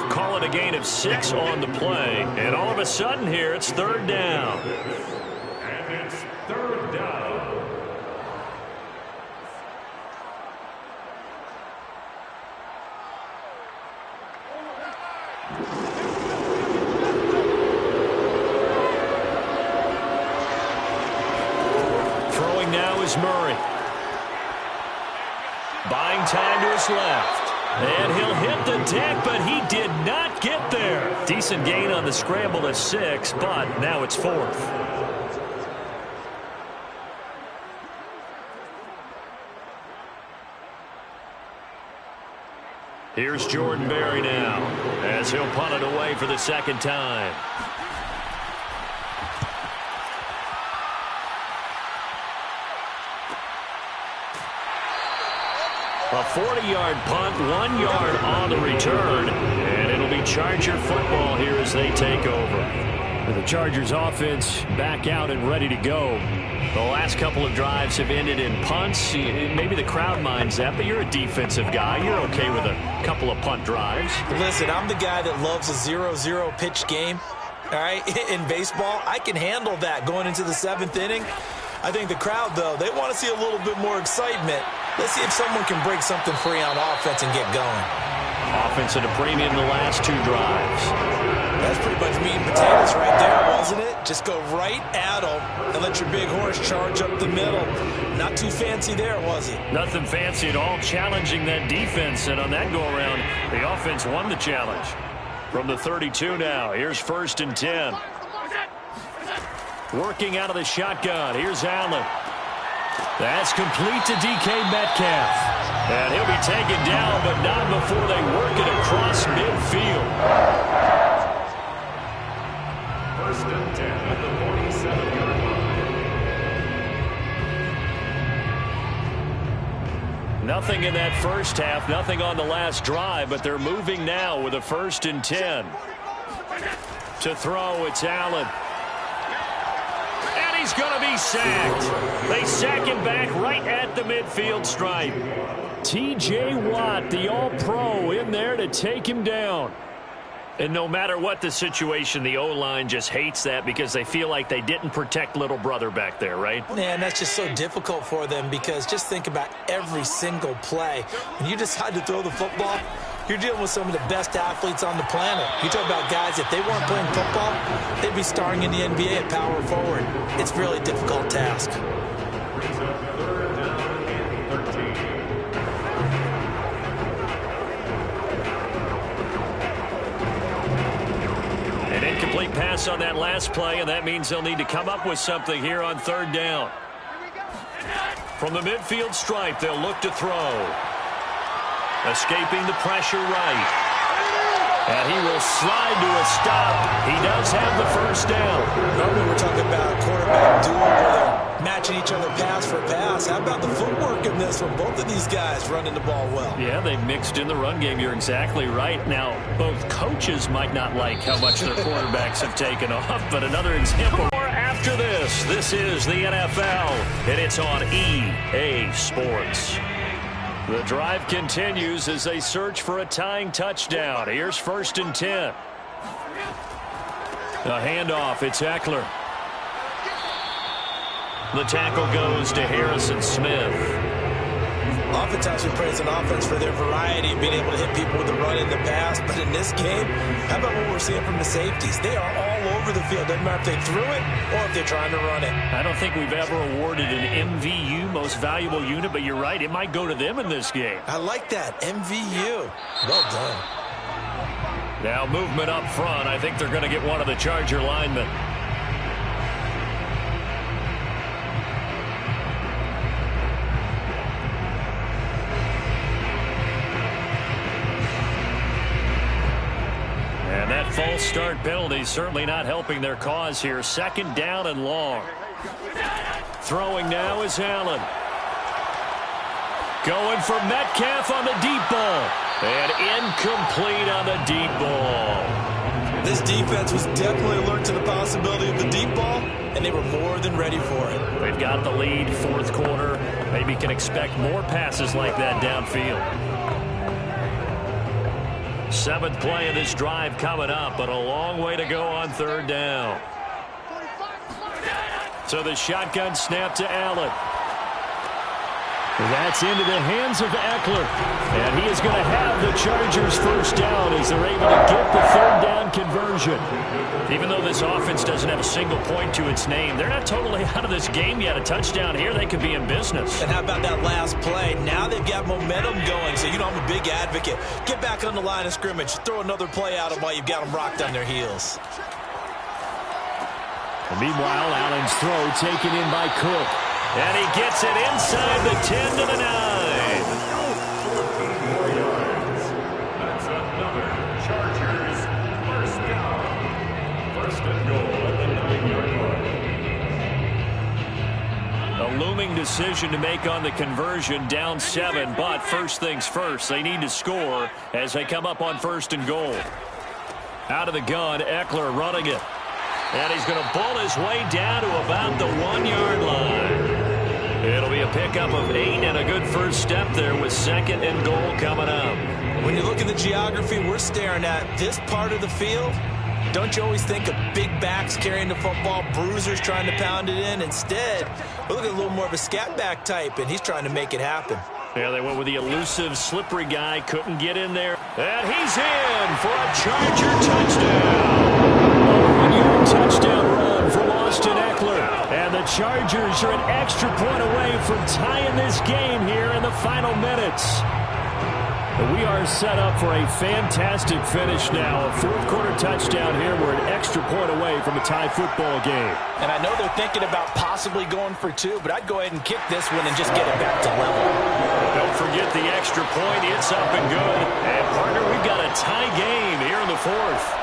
Call it a gain of 6 on the play. And all of a sudden here, it's 3rd down. And it's 3rd down. Throwing now is Murray. Buying time to his left. And he'll hit the deck, but he did not get there. Decent gain on the scramble to 6, but now it's 4th. Here's Jordan Berry now, as he'll punt it away for the 2nd time. A 40-yard punt, 1 yard on the return, and it'll be Charger football here as they take over. The Chargers offense back out and ready to go. The last couple of drives have ended in punts. Maybe the crowd minds that, but you're a defensive guy. You're okay with a couple of punt drives. Listen, I'm the guy that loves a 0-0 pitch game. All right, in baseball, I can handle that going into the 7th inning. I think the crowd, though, they want to see a little bit more excitement. Let's see if someone can break something free on offense and get going. Offense at a premium the last 2 drives. That's pretty much meat and potatoes right there, wasn't it? Just go right at them and let your big horse charge up the middle. Not too fancy there, was it? Nothing fancy at all, challenging that defense. And on that go-around, the offense won the challenge. From the 32 now, here's 1st and 10. Working out of the shotgun. Here's Allen. That's complete to DK Metcalf. And he'll be taken down, but not before they work it across midfield. 1st and 10 at the 47-yard line. Nothing in that first half, nothing on the last drive, but they're moving now with a 1st and 10. To throw, it's Allen. He's going to be sacked. They sack him back right at the midfield stripe. T.J. Watt, the all-pro, in there to take him down. And no matter what the situation, the O-line just hates that because they feel like they didn't protect little brother back there, right? Man, that's just so difficult for them because just think about every single play. When you decide to throw the football, you're dealing with some of the best athletes on the planet. You talk about guys, if they weren't playing football, they'd be starring in the NBA at power forward. It's a really difficult task. Brings up 3rd down and 13. An incomplete pass on that last play, and that means they'll need to come up with something here on 3rd down. From the midfield stripe, they'll look to throw. Escaping the pressure right. And he will slide to a stop. He does have the 1st down. Normally we're talking about a quarterback duel where they're matching each other pass for pass. How about the footwork in this from both of these guys running the ball well? Yeah, they've mixed in the run game. You're exactly right. Now, both coaches might not like how much their quarterbacks have taken off, but another example. After this is the NFL, and it's on EA Sports. The drive continues as they search for a tying touchdown. Here's 1st and 10. A handoff, it's Eckler. The tackle goes to Harrison Smith. Oftentimes we praise an offense for their variety of being able to hit people with the run in the pass. But in this game, how about what we're seeing from the safeties? They are all over the field. Doesn't matter if they threw it or if they're trying to run it. I don't think we've ever awarded an MVU, most valuable unit, but you're right. It might go to them in this game. I like that. MVU. Well done. Now movement up front. I think they're going to get one of the Charger linemen. And that false start penalty certainly not helping their cause here. Second down and long. Throwing now is Allen. Going for Metcalf on the deep ball. And incomplete on the deep ball. This defense was definitely alert to the possibility of the deep ball, and they were more than ready for it. They've got the lead, fourth quarter. Maybe can expect more passes like that downfield. Seventh play of this drive coming up, but a long way to go on third down. So the shotgun snap to Allen. That's into the hands of Eckler. And he is going to have the Chargers first down as they're able to get the third down conversion. Even though this offense doesn't have a single point to its name, they're not totally out of this game yet. A touchdown here, they could be in business. And how about that last play? Now they've got momentum going, so you know I'm a big advocate. Get back on the line of scrimmage. Throw another play at them while you've got them rocked on their heels. And meanwhile, Allen's throw taken in by Cook. And he gets it inside the 10 to the 9. That's another Chargers first down. First and goal at the 9-yard line. A looming decision to make on the conversion, down 7. But first things first, they need to score as they come up on first and goal. Out of the gun, Eckler running it. And he's going to bull his way down to about the 1-yard line. It'll be a pickup of 8 and a good first step there with second and goal coming up. When you look at the geography we're staring at, this part of the field, don't you always think of big backs carrying the football, bruisers trying to pound it in? Instead, we're looking at a little more of a scat back type, and he's trying to make it happen. Yeah, they went with the elusive, slippery guy, couldn't get in there. And he's in for a Charger touchdown. A 1-yard touchdown run from Austin Eckler. And the Chargers are an extra point away from tying this game here in the final minutes. We are set up for a fantastic finish now. A fourth-quarter touchdown here. We're an extra point away from a tie football game. And I know they're thinking about possibly going for 2, but I'd go ahead and kick this one and just get it back to level. Don't forget the extra point. It's up and good. And, partner, we've got a tie game here in the fourth.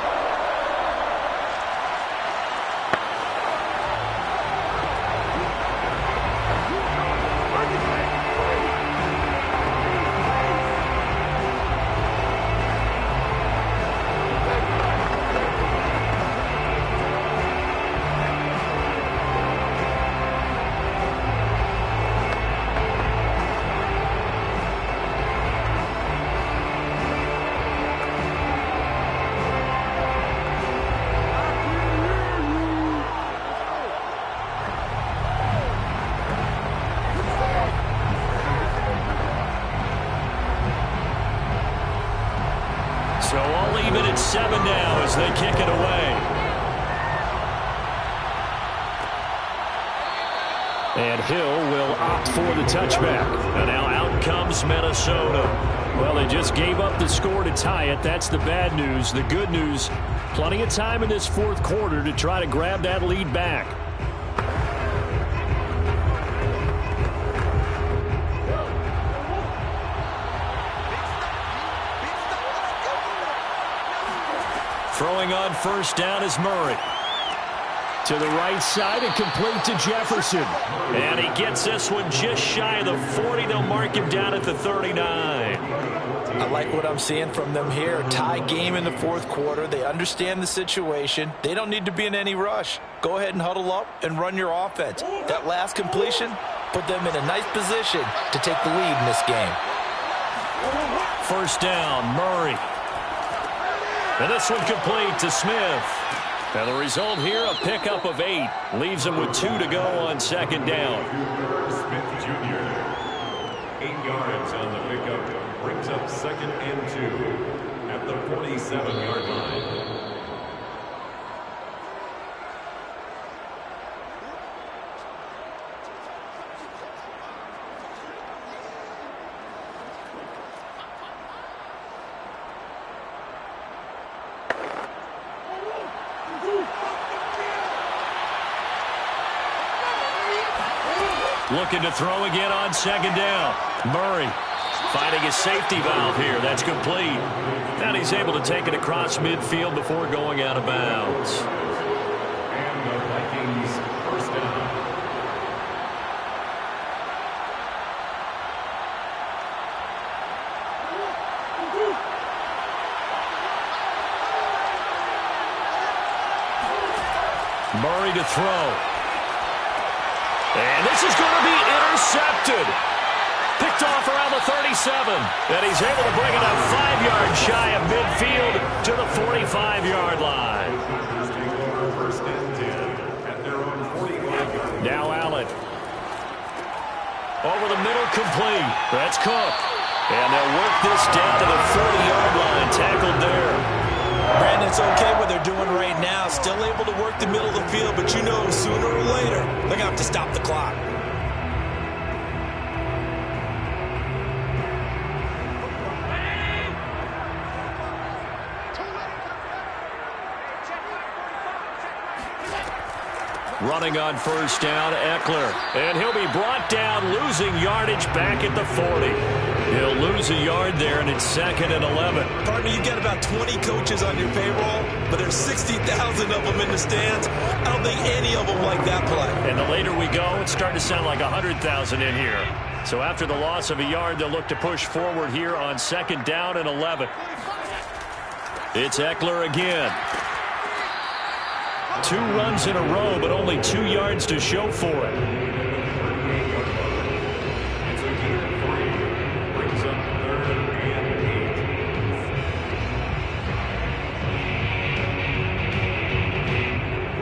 So all even at 7 now as they kick it away. And Hill will opt for the touchback. And now out comes Minnesota. Well, they just gave up the score to tie it. That's the bad news. The good news, plenty of time in this fourth quarter to try to grab that lead back. Throwing on first down is Murray. To the right side and complete to Jefferson. And he gets this one just shy of the 40. They'll mark him down at the 39. I like what I'm seeing from them here. Tie game in the fourth quarter. They understand the situation. They don't need to be in any rush. Go ahead and huddle up and run your offense. That last completion put them in a nice position to take the lead in this game. First down, Murray. And this one complete to Smith. And the result here, a pickup of 8. Leaves him with 2 to go on second down. Smith Jr. 8 yards on the pickup. Brings up 2nd and 2 at the 47-yard line. Looking to throw again on 2nd down. Murray finding his safety valve here. That's complete. And he's able to take it across midfield before going out of bounds. And the Vikings first down. Murray to throw. And this is going to be intercepted. Picked off around the 37. And he's able to bring it up 5 yards shy of midfield to the 45-yard line. First and 10 at their own 45-yard line. Now Allen. Over the middle, complete. That's Cook. And they'll work this down to the 40-yard line. Tackled there. Brandon, it's okay what they're doing right now. Still able to work the middle of the field, but you know sooner or later they're going to have to stop the clock. Running on first down, Eckler. And he'll be brought down, losing yardage back at the 40. He'll lose a yard there, and it's 2nd and 11. Partner, you've got about 20 coaches on your payroll, but there's 60,000 of them in the stands. I don't think any of them like that play. And the later we go, it's starting to sound like 100,000 in here. So after the loss of a yard, they'll look to push forward here on 2nd down and 11. It's Eckler again. 2 runs in a row, but only 2 yards to show for it. It's a gain of 3. Brings up 3rd and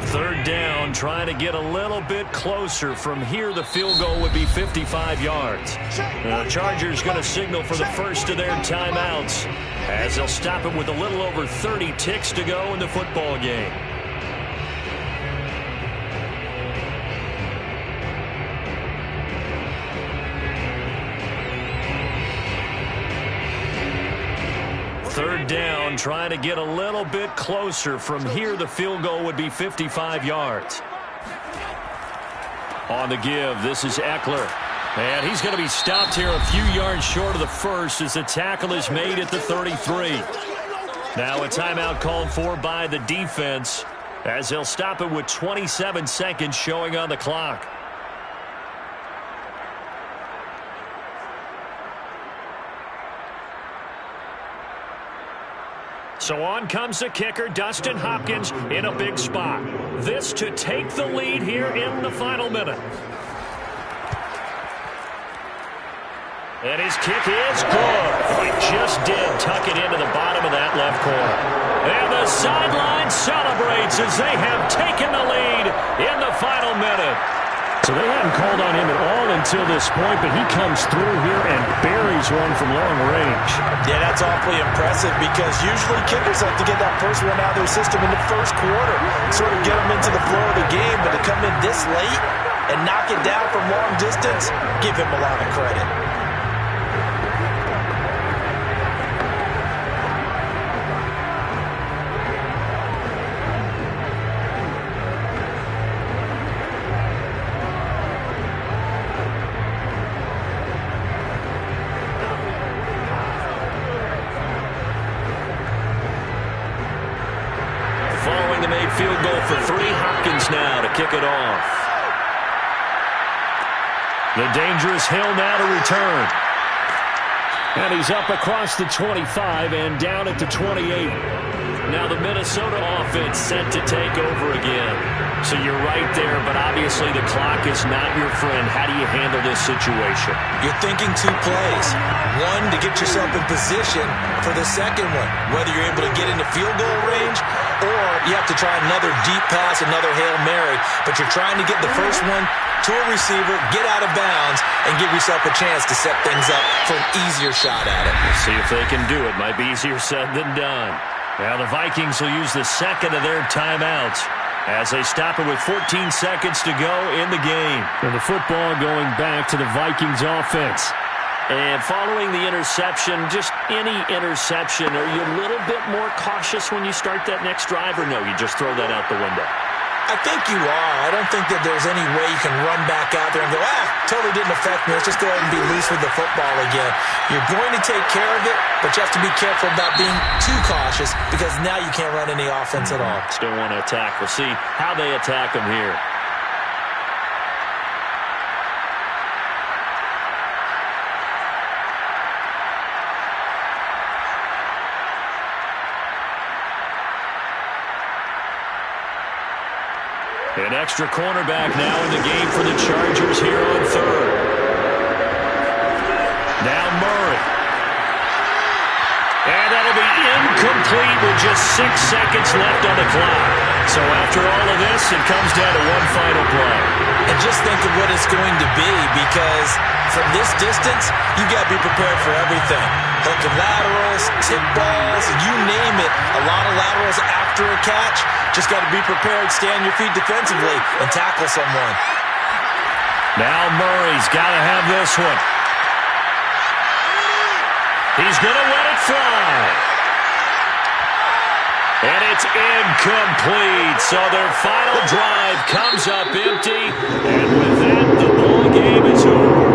8. 3rd down, trying to get a little bit closer. From here, the field goal would be 55 yards. The Chargers going to signal for the first of their timeouts, as they'll stop it with a little over 30 ticks to go in the football game. Third down, trying to get a little bit closer. From here, the field goal would be 55 yards. On the give, this is Eckler. And he's going to be stopped here a few yards short of the first as the tackle is made at the 33. Now a timeout called for by the defense as they'll stop it with 27 seconds showing on the clock. So on comes the kicker, Dustin Hopkins, in a big spot. This to take the lead here in the final minute. And his kick is good. He just did tuck it into the bottom of that left corner. And the sideline celebrates as they have taken the lead in the final minute. So they hadn't called on him at all until this point, but he comes through here and buries one from long range. Yeah, that's awfully impressive because usually kickers like to get that first one out of their system in the first quarter, sort of get them into the flow of the game, but to come in this late and knock it down from long distance, give him a lot of credit. Field goal for 3. Hopkins now to kick it off. The dangerous Hill now to return. And he's up across the 25 and down at the 28. Now the Minnesota offense set to take over again. So you're right there, but obviously the clock is not your friend. How do you handle this situation? You're thinking 2 plays. One, to get yourself in position for the second one, whether you're able to get into field goal range or you have to try another deep pass, another Hail Mary. But you're trying to get the first one to a receiver, get out of bounds, and give yourself a chance to set things up for an easier shot at it. We'll see if they can do it. Might be easier said than done. Now the Vikings will use the second of their timeouts as they stop it with 14 seconds to go in the game. And the football going back to the Vikings offense. And following the interception, just any interception, are you a little bit more cautious when you start that next drive, or no, you just throw that out the window? I think you are. I don't think that there's any way you can run back out there and go, totally didn't affect me. Let's just go ahead and be loose with the football again. You're going to take care of it, but you have to be careful about being too cautious because now you can't run any offense at all. Still want to attack. We'll see how they attack them here. An extra cornerback now in the game for the Chargers here on third. Now Murray. And that'll be incomplete with just 6 seconds left on the clock. So after all of this, it comes down to one final play. And just think of what it's going to be, because from this distance, you got to be prepared for everything. Hook and laterals, tip balls, you name it. A lot of laterals after a catch. Just got to be prepared, stand your feet defensively, and tackle someone. Now Murray's got to have this one. He's going to let it fly. And it's incomplete. So their final drive comes up empty. And with that, the ball game is over.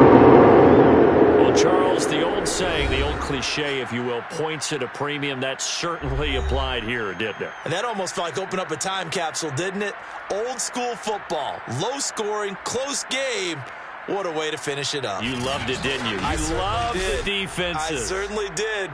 Well, Charles, the old saying, the old cliche, if you will, points at a premium, that certainly applied here, didn't it? And that almost felt like open up a time capsule, didn't it? Old school football, low scoring, close game. What a way to finish it up. You loved it, didn't you? You loved the defenses. I certainly did.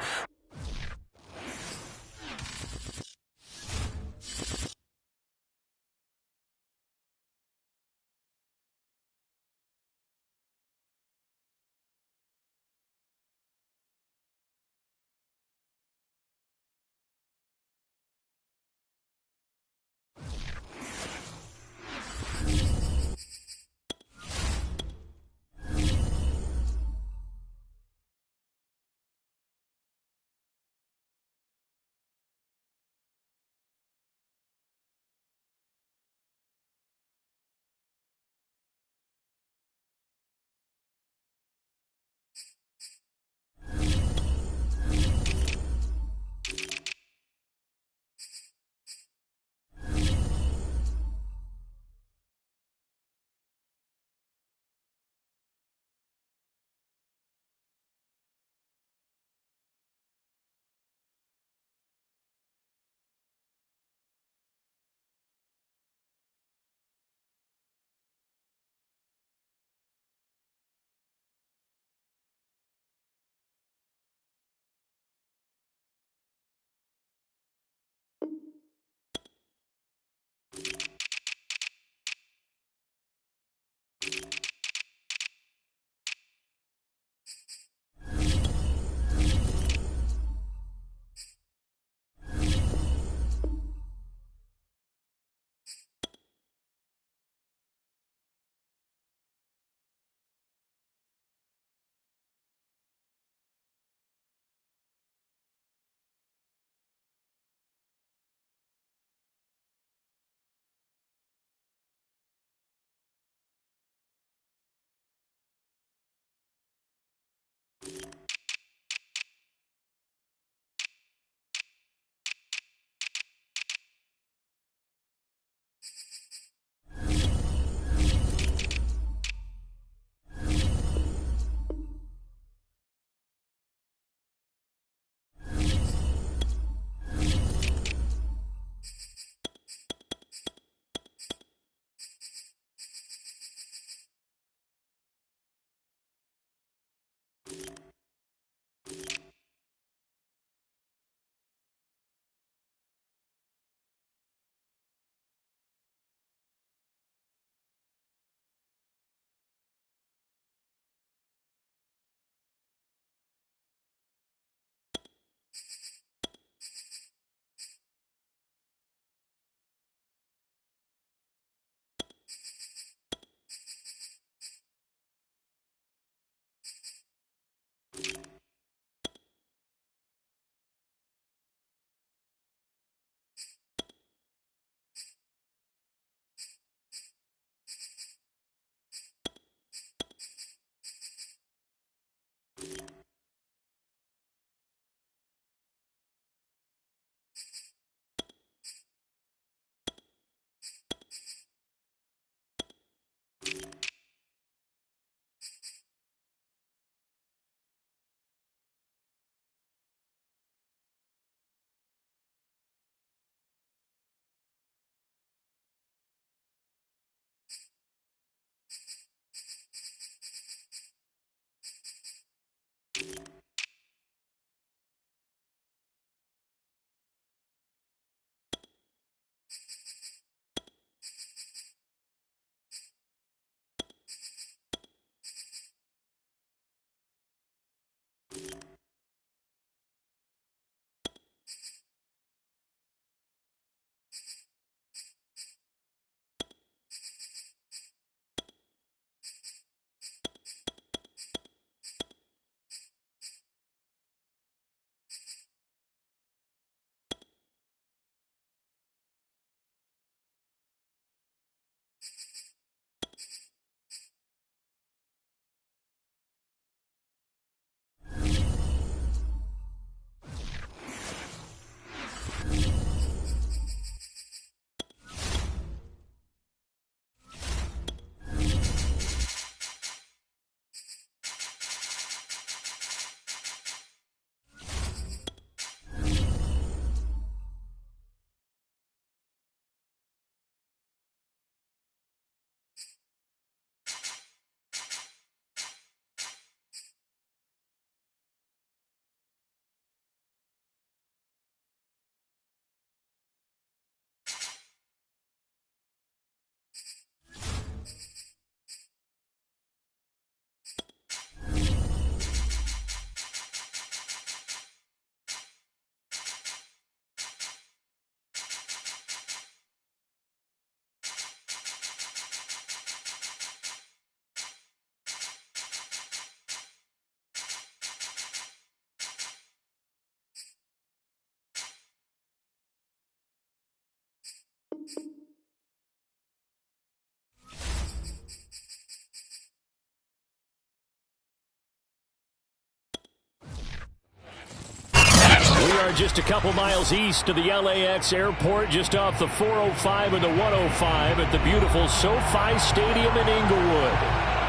are just a couple miles east of the LAX airport, just off the 405 and the 105 at the beautiful SoFi Stadium in Inglewood.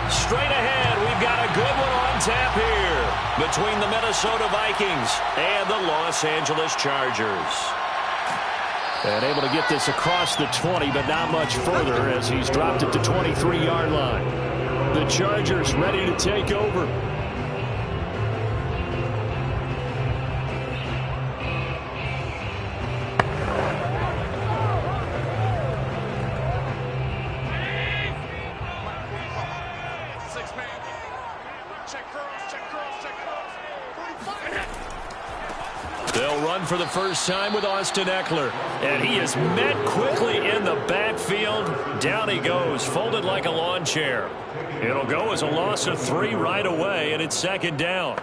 Straight ahead, we've got a good one on tap here between the Minnesota Vikings and the Los Angeles Chargers. And able to get this across the 20, but not much further as he's dropped it to 23-yard line. The Chargers ready to take over. They'll run for the first time with Austin Eckler. And he is met quickly in the backfield. Down he goes, folded like a lawn chair. It'll go as a loss of 3 right away, and it's second down.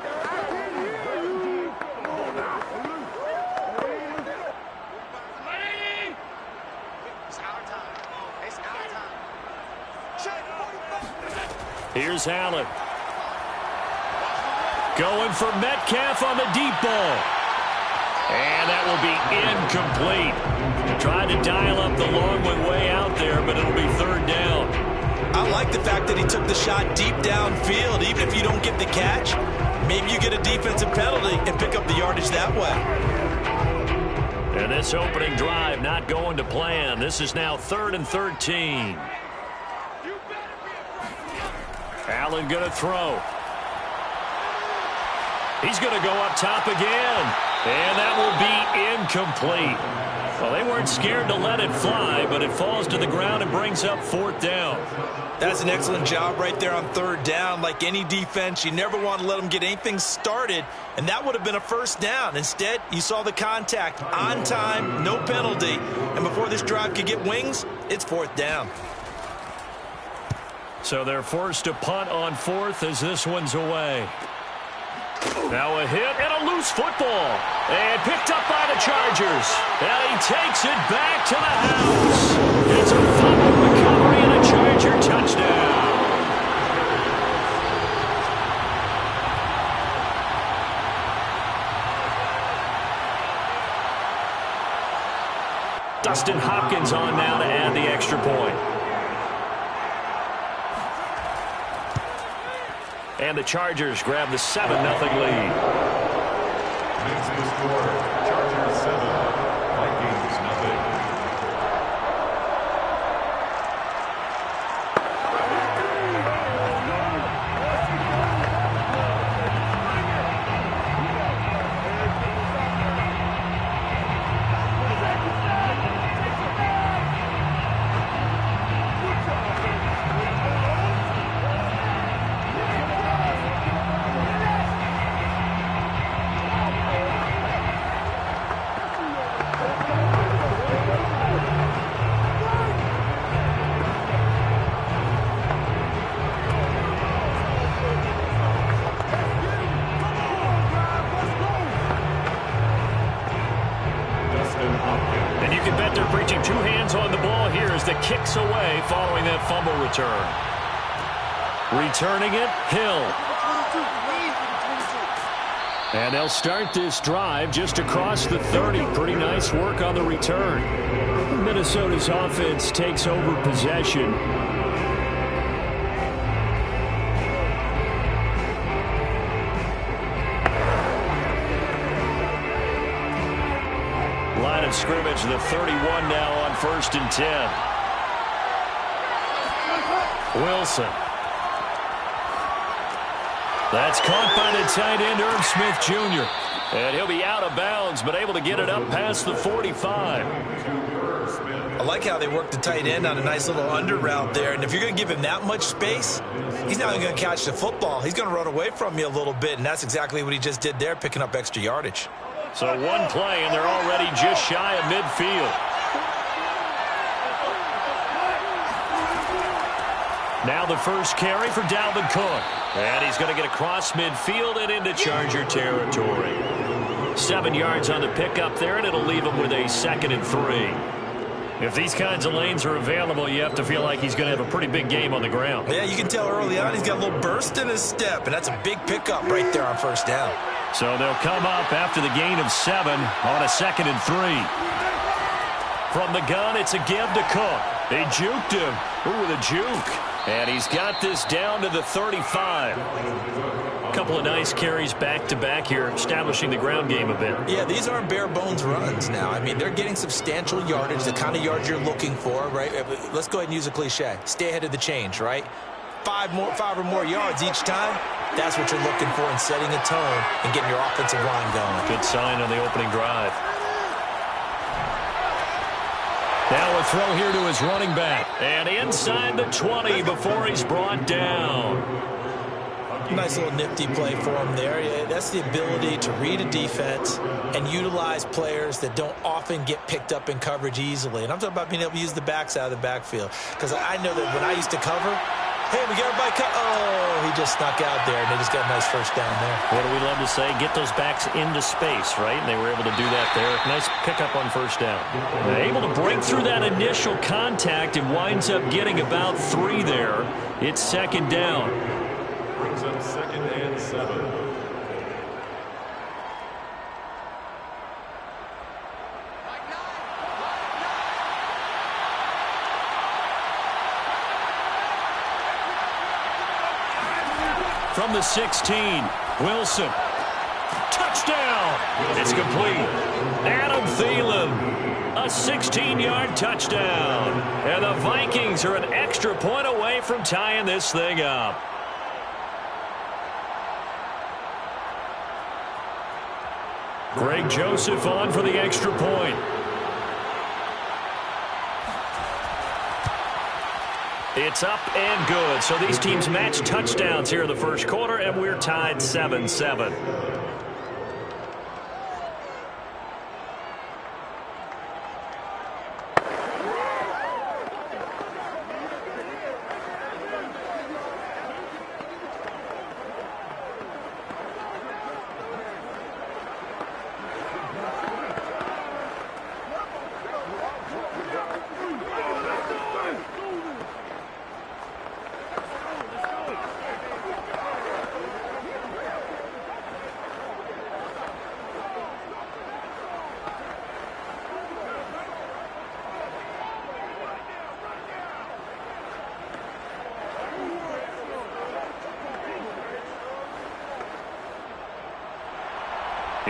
Here's Allen. Going for Metcalf on the deep ball. And that will be incomplete. Tried to dial up the long one way out there, but it'll be third down. I like the fact that he took the shot deep downfield. Even if you don't get the catch, maybe you get a defensive penalty and pick up the yardage that way. And this opening drive not going to plan. This is now 3rd and 13. Allen going to throw. He's going to go up top again. And that will be incomplete. Well, they weren't scared to let it fly, but it falls to the ground and brings up 4th down. That's an excellent job right there on 3rd down. Like any defense, you never want to let them get anything started, and that would have been a first down. Instead, you saw the contact on time, no penalty, and before this drive could get wings, it's 4th down. So they're forced to punt on 4th as this one's away. Now a hit and a loose football. And picked up by the Chargers. And he takes it back to the house. It's a fumble recovery and a Charger touchdown. Dustin Hopkins on now to add the extra point. And the Chargers grab the 7-0 lead. Makes the score, Chargers 7, Vikings nothing. And you can bet they're preaching 2 hands on the ball here as the kick's away following that fumble return. Returning it, Hill. And they'll start this drive just across the 30. Pretty nice work on the return. Minnesota's offense takes over possession. Line of scrimmage, the 31 now on 1st and 10. Wilson. That's caught by the tight end, Irv Smith Jr. And he'll be out of bounds, but able to get it up past the 45. I like how they work the tight end on a nice little under route there. And if you're going to give him that much space, he's not even going to catch the football. He's going to run away from you a little bit, and that's exactly what he just did there, picking up extra yardage. So one play, and they're already just shy of midfield. Now the first carry for Dalvin Cook. And he's going to get across midfield and into Charger territory. 7 yards on the pickup there, and it'll leave him with a 2nd and 3. If these kinds of lanes are available, you have to feel like he's going to have a pretty big game on the ground. Yeah, you can tell early on he's got a little burst in his step, and that's a big pickup right there on 1st down. So they'll come up after the gain of 7 on a 2nd and 3. From the gun, it's a give to Cook. They juked him. Ooh, with a juke. And he's got this down to the 35. A couple of nice carries back-to-back here, establishing the ground game a bit. Yeah, these aren't bare-bones runs now. I mean, they're getting substantial yardage, the kind of yards you're looking for, right? Let's go ahead and use a cliche. Stay ahead of the change, right? 5 or more yards each time. That's what you're looking for in setting a tone and getting your offensive line going. Good sign on the opening drive. Now a throw here to his running back. And inside the 20 before he's brought down. Nice little nifty play for him there. Yeah, that's the ability to read a defense and utilize players that don't often get picked up in coverage easily. And I'm talking about being able to use the backs out of the backfield. Because I know that when I used to cover, hey, we got everybody cut. Oh, he just snuck out there, and they just got a nice first down there. What do we love to say? Get those backs into space, right? And they were able to do that there. Nice pickup on first down. Able to break through that initial contact and winds up getting about 3 there. It's 2nd down. Brings up 2nd and 7. From the 16, Wilson. Touchdown! It's complete. Adam Thielen, a 16-yard touchdown. And the Vikings are an extra point away from tying this thing up. Greg Joseph on for the extra point. It's up and good. So these teams match touchdowns here in the first quarter, and we're tied 7-7.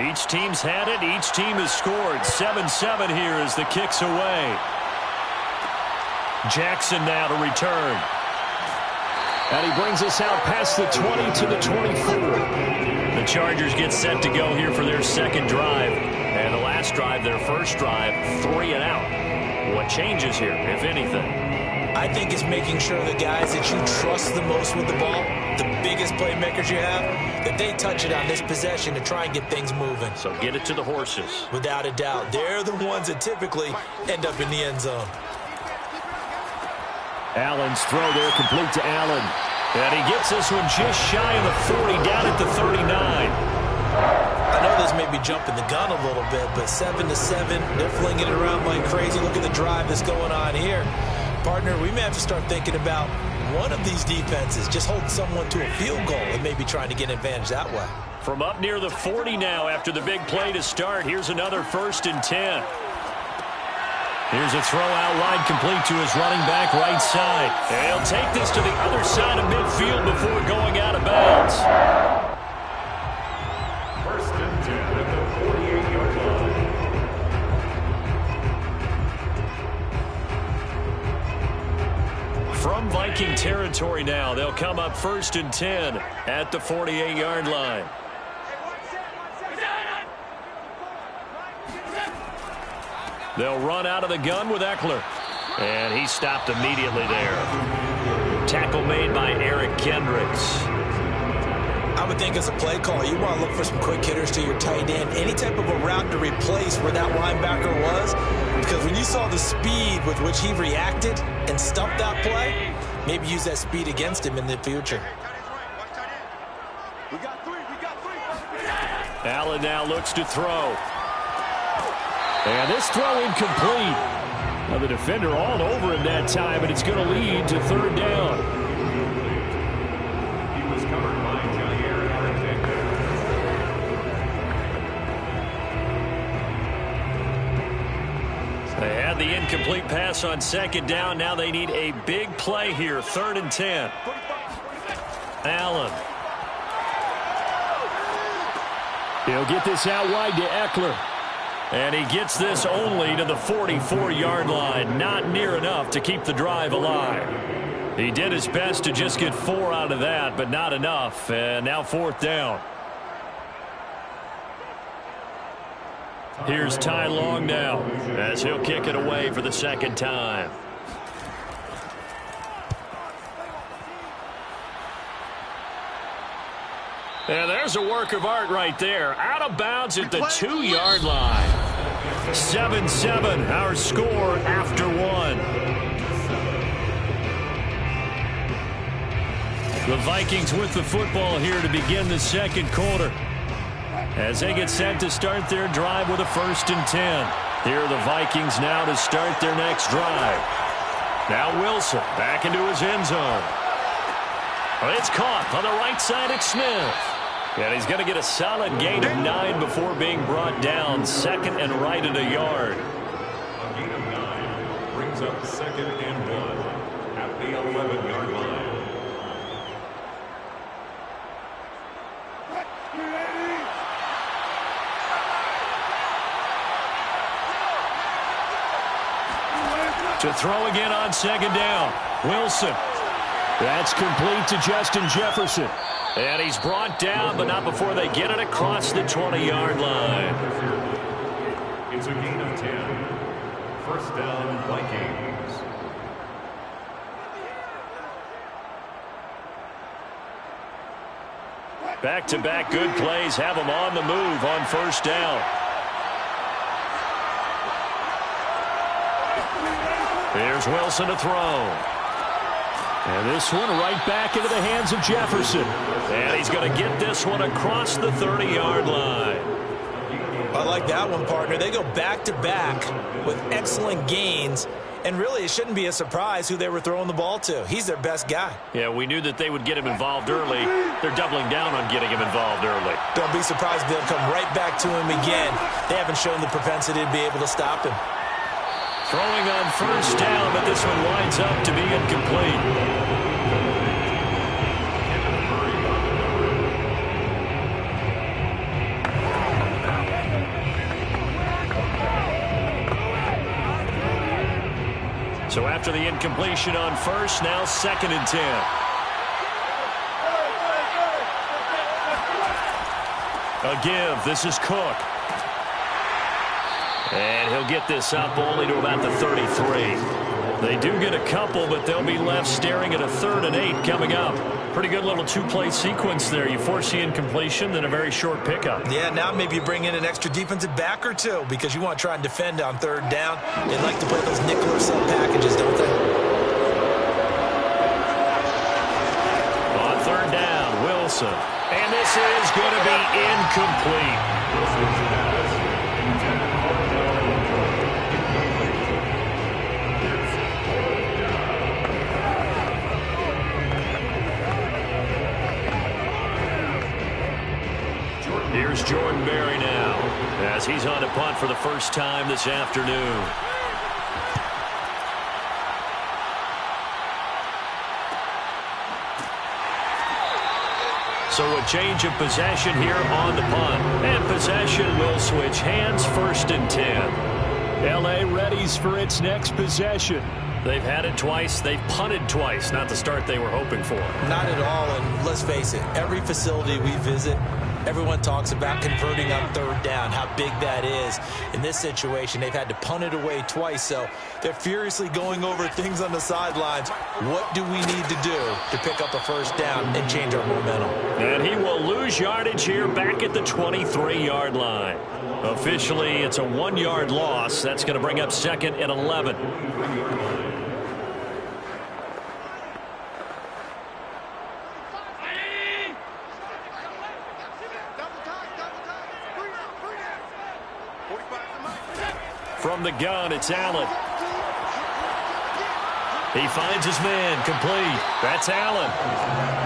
Each team's had it. Each team has scored. 7-7 here as the kick's away. Jackson now to return. And he brings us out past the 20 to the 24. The Chargers get set to go here for their 2nd drive. And the last drive, their first drive, 3 and out. What changes here, if anything? I think it's making sure the guys that you trust the most with the ball, the biggest playmakers you have, that they touch it on this possession to try and get things moving. So get it to the horses. Without a doubt. They're the ones that typically end up in the end zone. Allen's throw there complete to Allen. And he gets this one just shy of the 40, down at the 39. I know this may be jumping the gun a little bit, but 7-7, they're flinging it around like crazy. Look at the drive that's going on here. Partner, we may have to start thinking about one of these defenses just hold someone to a field goal and maybe trying to get an advantage that way. From up near the 40 now after the big play to start, here's another 1st and 10. Here's a throw out wide complete to his running back right side. And he'll take this to the other side of midfield before going out of bounds. 1st and 10 at the 48-yard line. From Viking territory now, they'll come up 1st and 10 at the 48-yard line. They'll run out of the gun with Eckler. And he stopped immediately there. Tackle made by Eric Kendricks. I would think as a play call, you want to look for some quick hitters to your tight end. Any type of a route to replace where that linebacker was. Because when you saw the speed with which he reacted and stuffed that play, maybe use that speed against him in the future. We got three. Allen now looks to throw. And this throw incomplete. Now the defender all over him that time, and it's going to lead to 3rd down. He was covered by Jair Alexander. the incomplete pass on second down. Now they need a big play here. 3rd and 10. Allen. He'll get this out wide to Eckler. And he gets this only to the 44-yard line. Not near enough to keep the drive alive. He did his best to just get 4 out of that, but not enough. And now 4th down. Here's Ty Long now as he'll kick it away for the 2nd time. And there's a work of art right there. Out of bounds at the 2-yard line. 7-7, our score after 1. The Vikings with the football here to begin the 2nd quarter, as they get set to start their drive with a 1st and 10. Here are the Vikings now to start their next drive. Now Wilson back into his end zone. It's caught on the right side of Smith. And he's going to get a solid gain of 9 before being brought down. 2nd and right at a yard. A gain of 9 brings up 2nd and 1 at the 11-yard line. To throw again on 2nd down. Wilson. That's complete to Justin Jefferson. And he's brought down, but not before they get it across the 20-yard line. It's a gain of 10. 1st down, Vikings. Back-to-back good plays have them on the move on 1st down. Here's Wilson to throw. And this one right back into the hands of Jefferson. And he's going to get this one across the 30-yard line. I like that one, partner. They go back-to-back with excellent gains. And really, it shouldn't be a surprise who they were throwing the ball to. He's their best guy. Yeah, we knew that they would get him involved early. They're doubling down on getting him involved early. Don't be surprised if they'll come right back to him again. They haven't shown the propensity to be able to stop him. Throwing on 1st down, but this one winds up to be incomplete. So after the incompletion on 1st, now 2nd and 10. A give. This is Cook. And he'll get this up only to about the 33. They do get a couple, but they'll be left staring at a 3rd and 8 coming up. Pretty good little 2-play sequence there. You force the incompletion, then a very short pickup. Yeah, now maybe you bring in an extra defensive back or two because you want to try and defend on 3rd down. They like to play those nickel or sub packages, don't they? On 3rd down, Wilson. And this is going to be incomplete. Here's Jordan Berry now as he's on to punt for the 1st time this afternoon. So a change of possession here on the punt. And possession will switch hands. 1st and 10. L.A. readies for its next possession. They've had it twice. They've punted twice. Not the start they were hoping for. Not at all, and let's face it, every facility we visit, everyone talks about converting on 3rd down, how big that is. In this situation, they've had to punt it away twice, so they're furiously going over things on the sidelines. What do we need to do to pick up a 1st down and change our momentum? And he will lose yardage here back at the 23-yard line. Officially, it's a 1-yard loss. That's going to bring up 2nd and 11. From the gun, it's Allen. He finds his man, complete. That's Allen.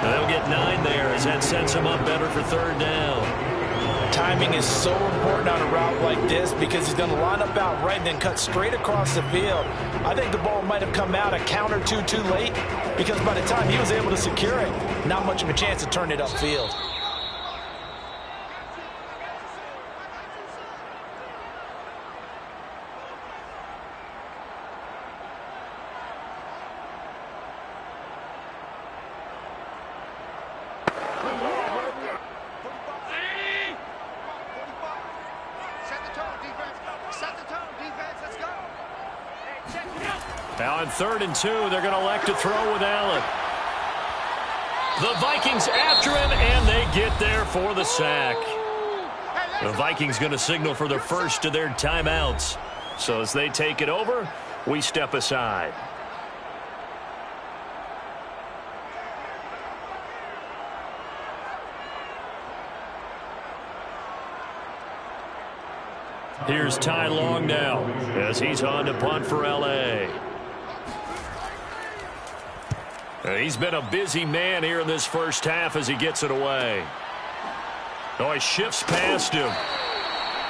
They'll get 9 there as that sets him up better for 3rd down. Timing is so important on a route like this because he's going to line up out right and then cut straight across the field. I think the ball might have come out a count or two too late because by the time he was able to secure it, not much of a chance to turn it upfield. Now on 3rd and 2, they're going to elect to throw with Allen. The Vikings after him, and they get there for the sack. The Vikings going to signal for the first of their timeouts. So as they take it over, we step aside. Here's Ty Long now as he's on to punt for L.A. He's been a busy man here in this first half as he gets it away. Oh, he shifts past him.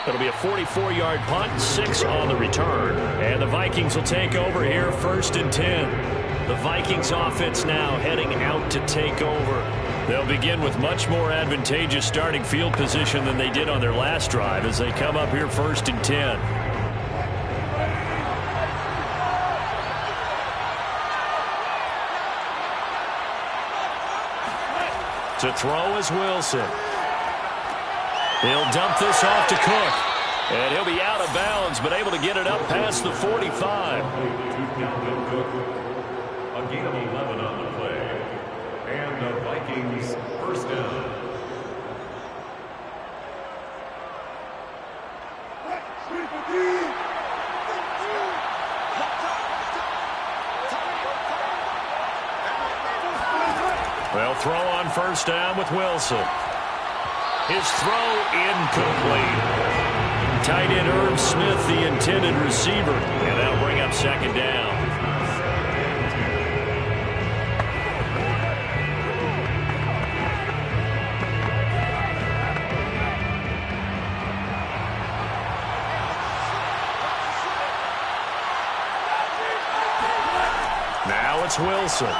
It'll be a 44-yard punt, 6 on the return. And the Vikings will take over here, 1st and 10. The Vikings offense now heading out to take over. They'll begin with much more advantageous starting field position than they did on their last drive as they come up here 1st and 10. To throw is Wilson. He'll dump this off to Cook. And he'll be out of bounds, but able to get it up past the 45. A gain of 11 on the play. And the Vikings first down. Well, throw on 1st down with Wilson. His throw incomplete. Tight end Irv Smith, the intended receiver. And that'll bring up 2nd down. Now it's Wilson.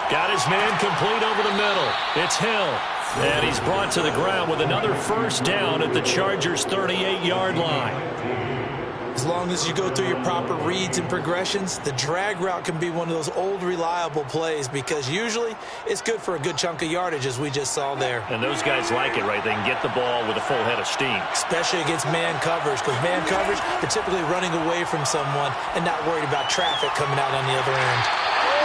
Got his man complete over the middle. It's Hill. And he's brought to the ground with another 1st down at the Chargers' 38-yard line. As long as you go through your proper reads and progressions, the drag route can be one of those old reliable plays because usually it's good for a good chunk of yardage as we just saw there. And those guys like it, right? They can get the ball with a full head of steam. Especially against man coverage because man coverage, they're typically running away from someone and not worried about traffic coming out on the other end.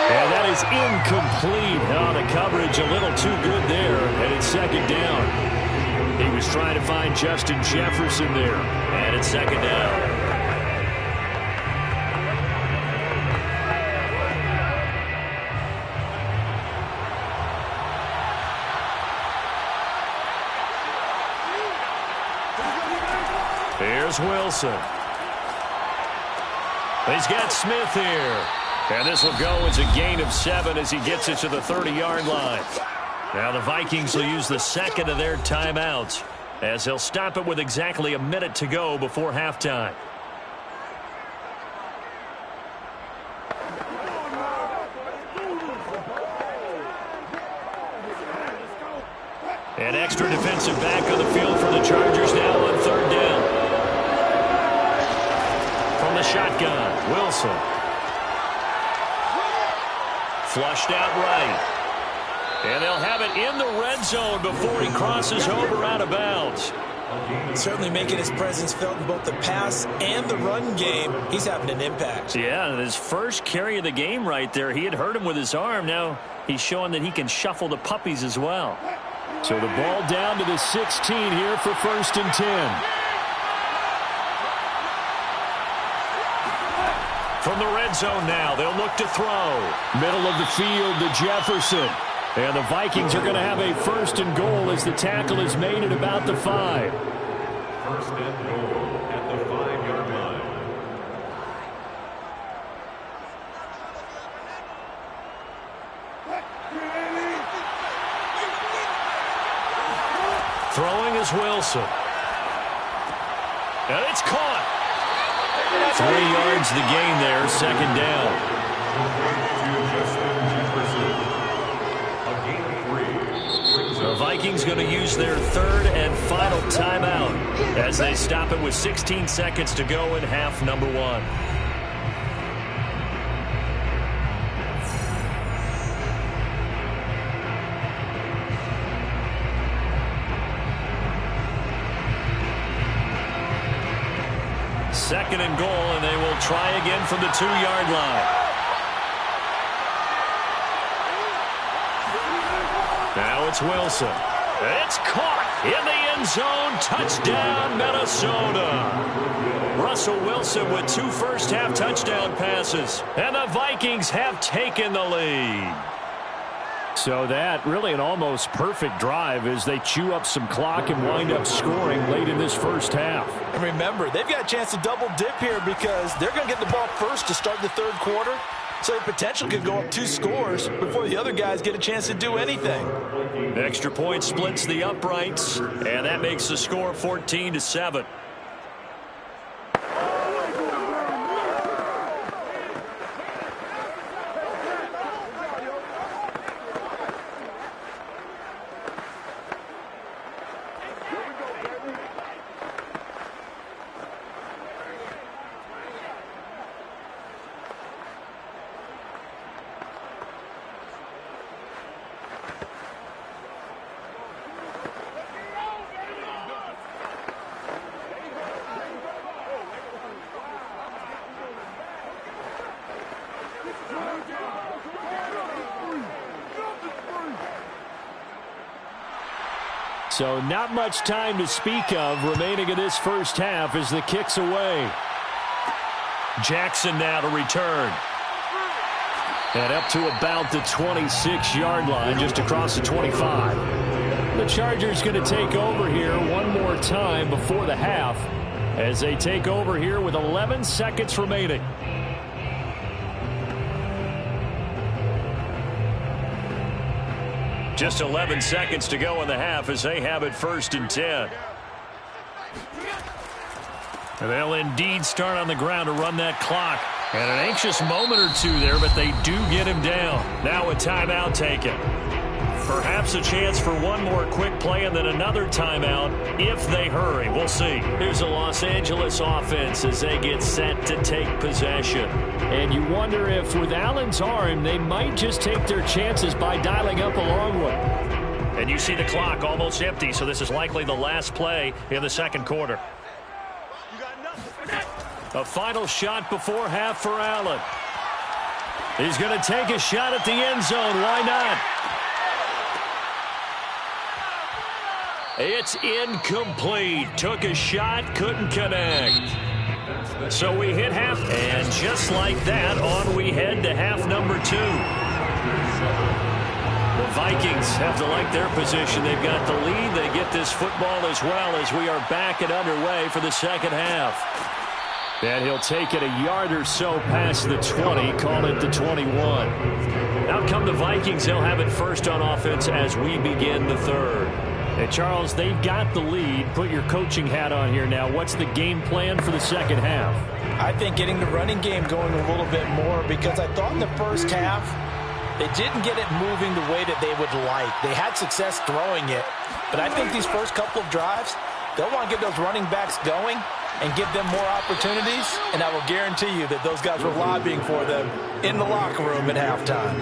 And that is incomplete. Oh, the coverage a little too good there. And it's 2nd down. He was trying to find Justin Jefferson there. And it's 2nd down. Here's Wilson. He's got Smith here. And this will go as a gain of 7 as he gets it to the 30-yard line. Now the Vikings will use the 2nd of their timeouts as they'll stop it with exactly a minute to go before halftime. An extra defensive back on the field for the Chargers now on 3rd down. From the shotgun, Wilson. Flushed out right. And they'll have it in the red zone before he crosses over out of bounds. Certainly making his presence felt in both the pass and the run game. He's having an impact. Yeah, his first carry of the game right there. He had hurt him with his arm. Now he's showing that he can shuffle the puppies as well. So the ball down to the 16 here for 1st and 10. From the red zone now, they'll look to throw. Middle of the field to Jefferson. And the Vikings are going to have a 1st and goal as the tackle is made at about the 5. 1st and goal at the 5-yard line. Throwing is Wilson. And it's caught. 3 yards the gain there, second down. The Vikings going to use their third and final timeout as they stop it with 16 seconds to go in half number 1. Second and goal, and they will try again from the 2-yard line. Now it's Wilson. It's caught in the end zone. Touchdown, Minnesota. Russell Wilson with 2 first-half touchdown passes, and the Vikings have taken the lead. So that really an almost perfect drive as they chew up some clock and wind up scoring late in this first half. And remember, they've got a chance to double dip here because they're going to get the ball first to start the third quarter. So the potential could go up 2 scores before the other guys get a chance to do anything. Extra point splits the uprights, and that makes the score 14-7. So not much time to speak of remaining in this first half as the kick's away. Jackson now to return. And up to about the 26-yard line, just across the 25. The Chargers going to take over here one more time before the half as they take over here with 11 seconds remaining. Just 11 seconds to go in the half as they have it 1st and 10. And they'll indeed start on the ground to run that clock. And an anxious moment or two there, but they do get him down. Now a timeout taken. Perhaps a chance for one more quick play and then another timeout if they hurry. We'll see. Here's the Los Angeles offense as they get set to take possession. And you wonder if with Allen's arm, they might just take their chances by dialing up a long one. And you see the clock almost empty, so this is likely the last play in the second quarter. A final shot before half for Allen. He's going to take a shot at the end zone. Why not? It's incomplete. Took a shot, couldn't connect. So we hit half, and just like that, on we head to half number 2. The Vikings have to like their position. They've got the lead. They get this football as well as we are back and underway for the second half. And he'll take it a yard or so past the 20, call it the 21. Out come the Vikings. They'll have it first on offense as we begin the third. And Charles, they've got the lead. Put your coaching hat on here now. What's the game plan for the second half? I think getting the running game going a little bit more because I thought in the first half they didn't get it moving the way that they would like. They had success throwing it, but I think these first couple of drives, they'll want to get those running backs going and give them more opportunities, and I will guarantee you that those guys were lobbying for them in the locker room at halftime.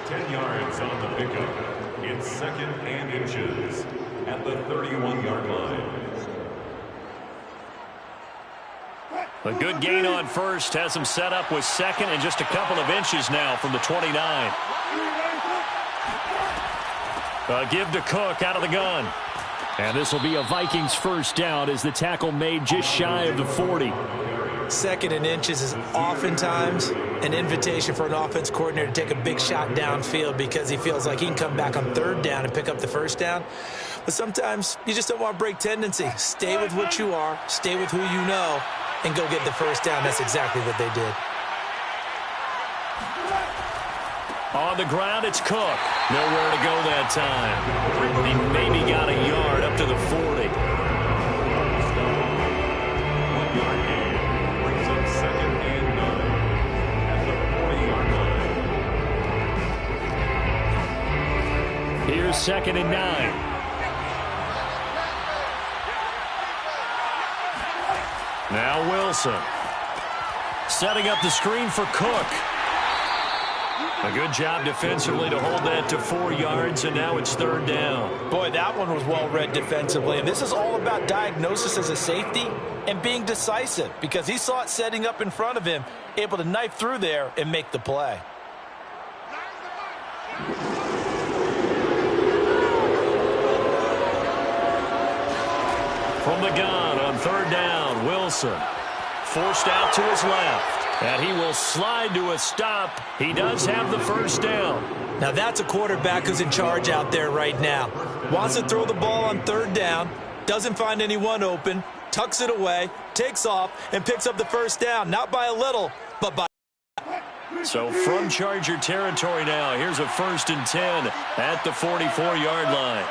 10 yards on the pickup. It's 2nd and inches at the 31-yard line. A good gain on first has him set up with second and just a couple of inches now from the 29. Give to Cook out of the gun. And this will be a Vikings first down as the tackle made just shy of the 40. 2nd and inches is oftentimes an invitation for an offense coordinator to take a big shot downfield because he feels like he can come back on 3rd down and pick up the first down. But sometimes you just don't want to break tendency. Stay with what you are, stay with who you know, and go get the first down. That's exactly what they did. On the ground, it's Cook. Nowhere to go that time. He maybe got a yard up to the 40. 1 yard gain brings up 2nd and 9 at the 40-yard line. Here's 2nd and 9. Now Wilson. Setting up the screen for Cook. A good job defensively to hold that to 4 yards, and now it's 3rd down. Boy, that one was well read defensively, and this is all about diagnosis as a safety and being decisive because he saw it setting up in front of him, able to knife through there and make the play. From the gun on 3rd down, Wilson forced out to his left, and he will slide to a stop. He does have the 1st down. Now that's a quarterback who's in charge out there right now. Wants to throw the ball on 3rd down, doesn't find anyone open, tucks it away, takes off, and picks up the 1st down. Not by a little, but by... So from Charger territory now, here's a 1st and 10 at the 44-yard line.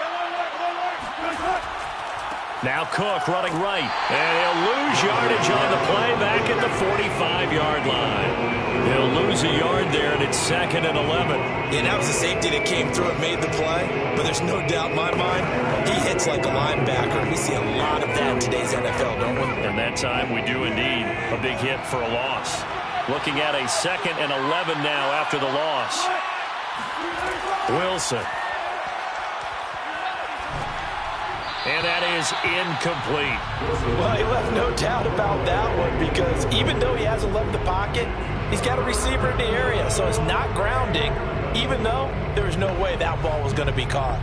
Now Cook running right, and he'll lose yardage on the play back at the 45-yard line. He'll lose a yard there, and it's 2nd and 11. Yeah, that was a safety that came through and made the play, but there's no doubt in my mind, he hits like a linebacker. We see a lot of that in today's NFL, don't we? And that time we do indeed a big hit for a loss. Looking at a 2nd and 11 now after the loss. Wilson. And that is incomplete. Well, he left no doubt about that one because even though he hasn't left the pocket, he's got a receiver in the area, so it's not grounding, even though there was no way that ball was going to be caught.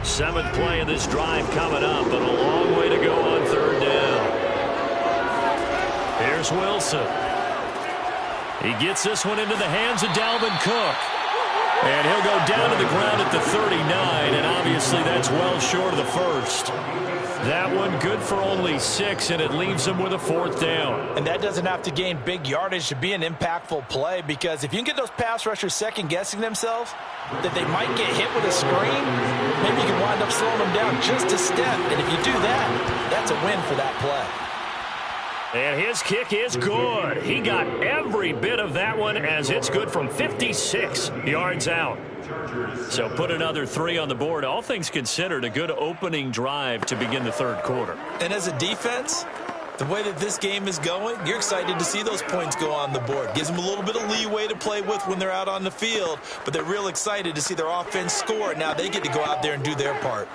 7th play of this drive coming up, but a long way to go on 3rd down. Here's Wilson. He gets this one into the hands of Dalvin Cook. And he'll go down to the ground at the 39, and obviously that's well short of the 1st. That one good for only 6, and it leaves him with a 4th down. And that doesn't have to gain big yardage to be an impactful play because if you can get those pass rushers second-guessing themselves, that they might get hit with a screen, maybe you can wind up slowing them down just a step. And if you do that, that's a win for that play. And his kick is good. He got every bit of that one as it's good from 56 yards out. So put another 3 on the board. All things considered, a good opening drive to begin the 3rd quarter. And as a defense, the way that this game is going, you're excited to see those points go on the board. Gives them a little bit of leeway to play with when they're out on the field, but they're real excited to see their offense score. Now they get to go out there and do their part.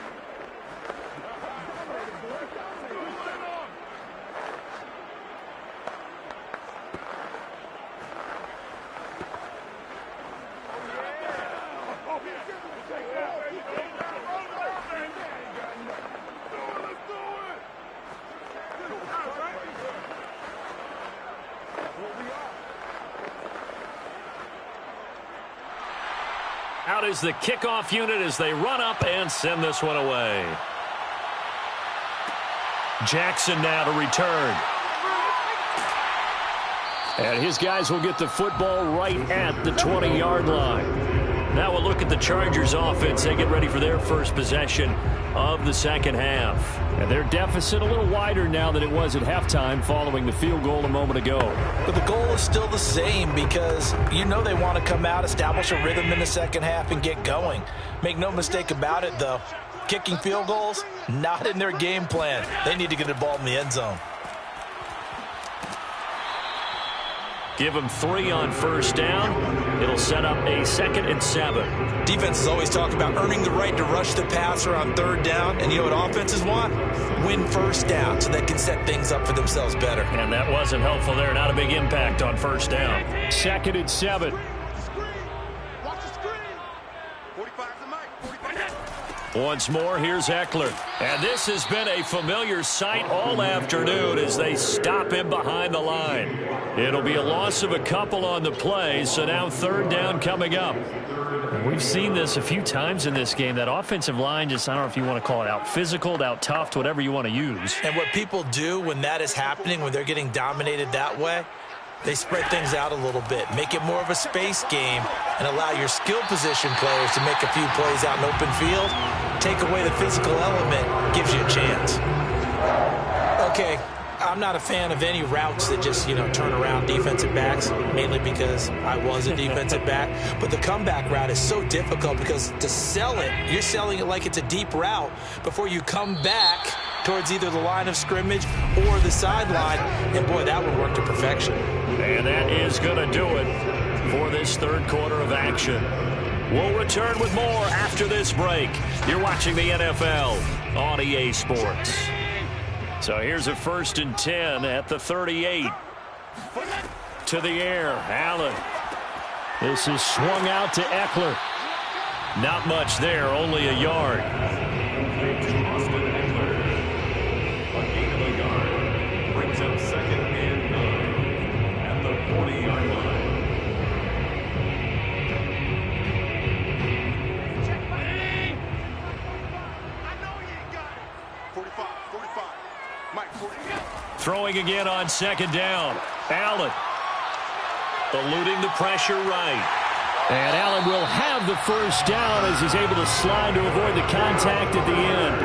Out is the kickoff unit as they run up and send this one away. Jackson now to return. And his guys will get the football right at the 20-yard line. Now we'll look at the Chargers offense. They get ready for their first possession of the 2nd half. And their deficit a little wider now than it was at halftime following the field goal a moment ago. But the goal is still the same because you know they want to come out, establish a rhythm in the 2nd half, and get going. Make no mistake about it, though. Kicking field goals, not in their game plan. They need to get the ball in the end zone. Give them 3 on 1st down. It'll set up a 2nd and 7. Defenses always talk about earning the right to rush the passer on 3rd down. And you know what offenses want? Win 1st down so they can set things up for themselves better. And that wasn't helpful there. Not a big impact on 1st down. 2nd and 7. Watch the screen. 45 to Mike. 45. Once more, here's Eckler. And this has been a familiar sight all afternoon as they stop him behind the line. It'll be a loss of a couple on the play, so now 3rd down coming up. We've seen this a few times in this game. That offensive line just, I don't know if you want to call it out physical, out tough, whatever you want to use. And what people do when that is happening, when they're getting dominated that way, They spread things out a little bit, make it more of a space game, and allow your skill position players to make a few plays out in open field. Take away the physical element, gives you a chance. Okay, I'm not a fan of any routes that just, turn around defensive backs, mainly because I was a defensive back. But the comeback route is so difficult because to sell it, you're selling it like it's a deep route before you come back towards either the line of scrimmage or the sideline. And, boy, that would work to perfection. And that is going to do it for this third quarter of action. We'll return with more after this break. You're watching the NFL on EA Sports. So here's a 1st and 10 at the 38. To the air, Allen. This is swung out to Eckler. Not much there, only a yard. A gain of a yard brings up 2nd and 9 at the 40-yard line. Throwing again on 2nd down. Allen. Eluding the pressure right. And Allen will have the 1st down as he's able to slide to avoid the contact at the end.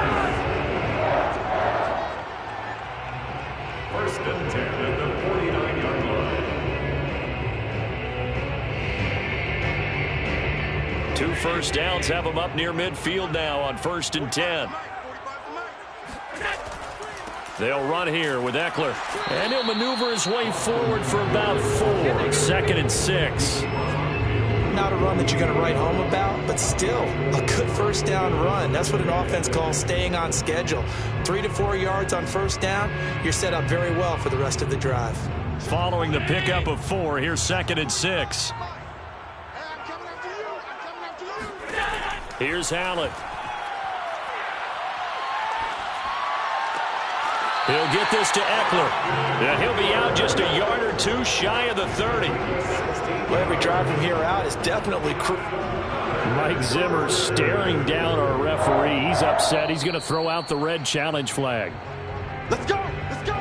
1st and 10 at the 49-yard line. 2 first downs have him up near midfield now on 1st and 10. They'll run here with Eckler. And he'll maneuver his way forward for about 4. 2nd and 6. Not a run that you're going to write home about, but still a good 1st down run. That's what an offense calls staying on schedule. 3 to 4 yards on 1st down, you're set up very well for the rest of the drive. Following the pickup of 4, here's 2nd and 6. Here's Allen. He'll get this to Eckler. And he'll be out just a yard or 2 shy of the 30. Well, every drive from here out is definitely Mike Zimmer staring down our referee. He's upset. He's going to throw out the red challenge flag. Let's go! Let's go!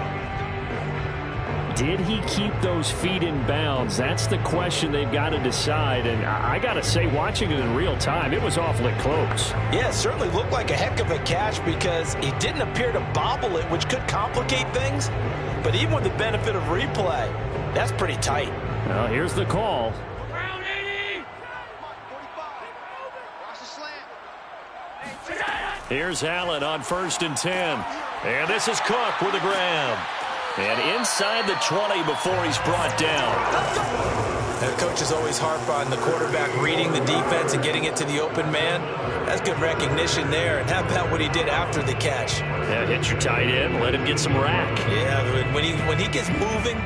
Did he keep those feet in bounds? That's the question they've got to decide. And I got to say, watching it in real time, it was awfully close. Yeah, it certainly looked like a heck of a catch because he didn't appear to bobble it, which could complicate things. But even with the benefit of replay, that's pretty tight. Well, here's the call. Round 80. Here's Allen on 1st and 10. And this is Cook with a grab. And inside the 20 before he's brought down. The coaches always harp on the quarterback reading the defense and getting it to the open man. That's good recognition there. And how about what he did after the catch? Yeah, hit your tight end, let him get some rack. Yeah, when he gets moving,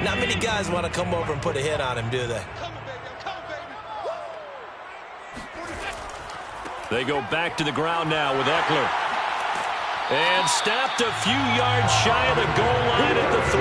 not many guys want to come over and put a hit on him, do they? They go back to the ground now with Eckler. And stopped a few yards shy of the goal line at the 3.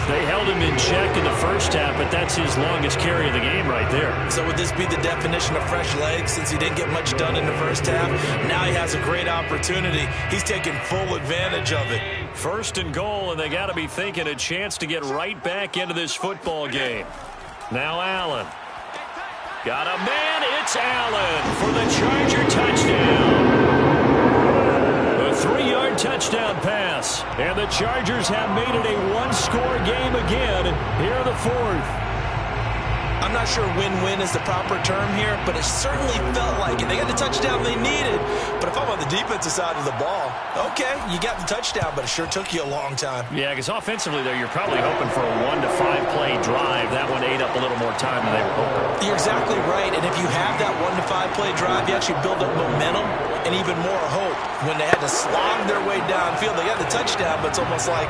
They held him in check in the first half, but that's his longest carry of the game right there. So would this be the definition of fresh legs since he didn't get much done in the first half? Now he has a great opportunity. He's taking full advantage of it. 1st and goal, and they got to be thinking a chance to get right back into this football game. Now Allen. Got a man. It's Allen for the Charger touchdown. A 3-yard touchdown pass. And the Chargers have made it a 1-score game again here in the 4th. I'm not sure win-win is the proper term here, but it certainly felt like it. They got the touchdown they needed, but if I'm on the defensive side of the ball, okay, you got the touchdown, but it sure took you a long time. Yeah, because offensively, though, you're probably hoping for a 1 to 5 play drive. That one ate up a little more time than they were hoping. You're exactly right, and if you have that 1 to 5 play drive, you actually build up momentum and even more hope. When they had to slog their way downfield, they got the touchdown, but it's almost like,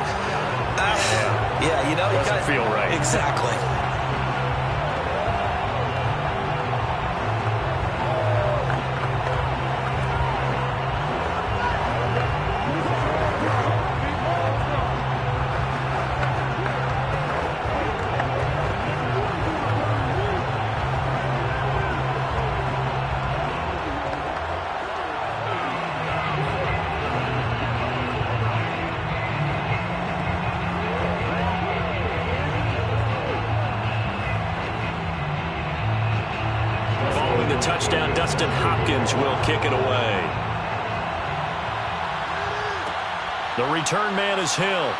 yeah, you know, it doesn't feel right. Exactly. the touchdown. Dustin Hopkins will kick it away. The return man is Hill.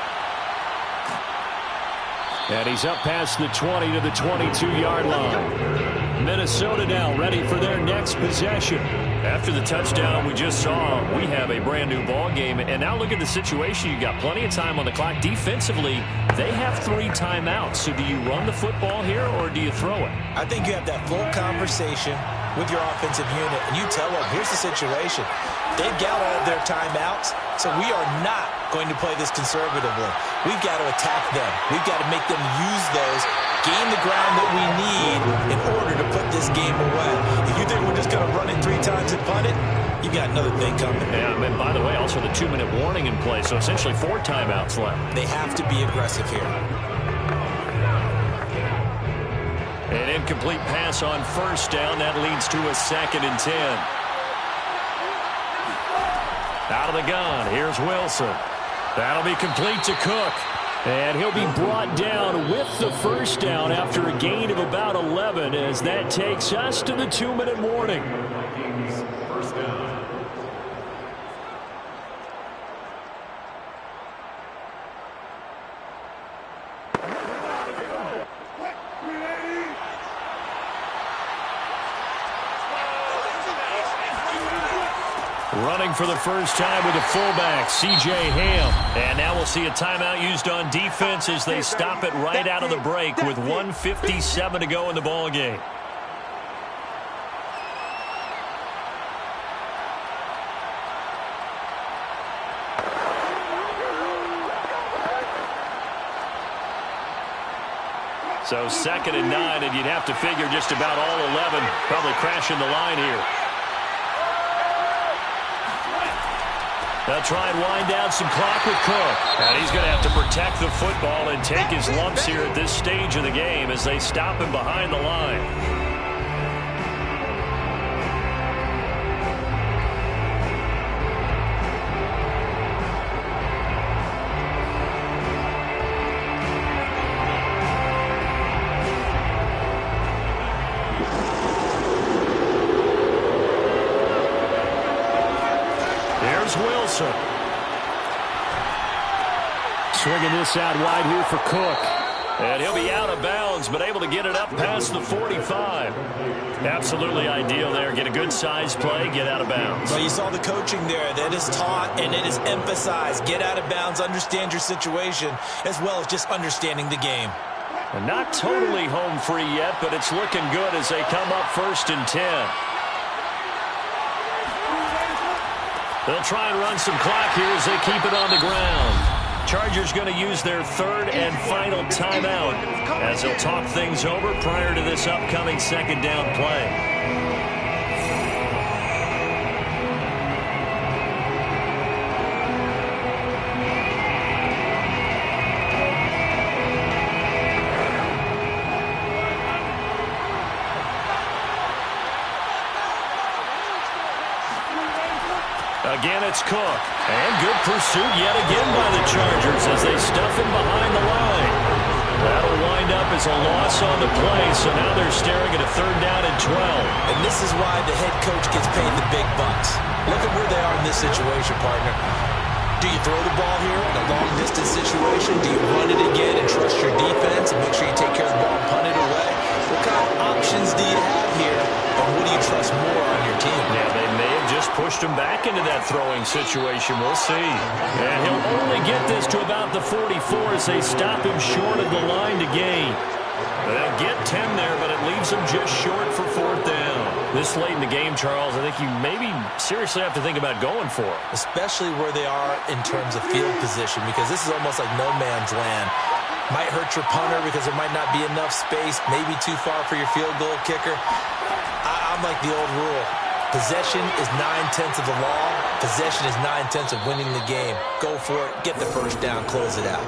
And he's up past the 20 to the 22-yard line. Minnesota now ready for their next possession. After the touchdown we just saw, we have a brand new ball game. And now look at the situation. You got plenty of time on the clock. Defensively, they have 3 timeouts. So do you run the football here or do you throw it? I think you have that full conversation with your offensive unit, and you tell them, here's the situation. They've got all of their timeouts, so we are not going to play this conservatively. We've got to attack them. We've got to make them use those, gain the ground that we need in order to put this game away. If you think we're just going to run it 3 times and punt it, you've got another thing coming. Yeah, and by the way, also the 2-minute warning in play, so essentially 4 timeouts left. They have to be aggressive here. An incomplete pass on first down. That leads to a 2nd and 10. Out of the gun. Here's Wilson. That'll be complete to Cook. And he'll be brought down with the first down after a gain of about 11 as that takes us to the 2-minute warning. First down. Running for the first time with a fullback, C.J. Ham. And now we'll see a timeout used on defense as they stop it right out of the break with 1:57 to go in the ball game. So 2nd and 9, and you'd have to figure just about all 11 probably crashing the line here. They'll try and wind down some clock with Cook. And he's going to have to protect the football and take his lumps here at this stage of the game as they stop him behind the line. Wilson. Swinging this out wide here for Cook. And he'll be out of bounds, but able to get it up past the 45. Absolutely ideal there. Get a good size play, get out of bounds. Well, you saw the coaching there. That is taught and it is emphasized. Get out of bounds, understand your situation, as well as just understanding the game. And not totally home free yet, but it's looking good as they come up 1st and 10. They'll try and run some clock here as they keep it on the ground. Chargers going to use their 3rd and final timeout as they'll talk things over prior to this upcoming 2nd down play. Again, it's Cook. And good pursuit yet again by the Chargers as they stuff him behind the line. That'll wind up as a loss on the play, so now they're staring at a 3rd down and 12. And this is why the head coach gets paid the big bucks. Look at where they are in this situation, partner. Do you throw the ball here in a long-distance situation? Do you run it again and trust your defense and make sure you take care of the ball and punt it away? What kind of options do you have here, and what do you trust more on your team? Yeah, they may have just pushed him back into that throwing situation. We'll see. And he'll only get this to about the 44 as they stop him short of the line to gain. They'll get 10 there, but it leaves them just short for 4th down. This late in the game, Charles, I think you maybe seriously have to think about going for it. Especially where they are in terms of field position, because this is almost like no man's land. Might hurt your punter because there might not be enough space, maybe too far for your field goal kicker. I'm like the old rule. Possession is 9/10 of the law. Possession is 9/10 of winning the game. Go for it. Get the first down. Close it out.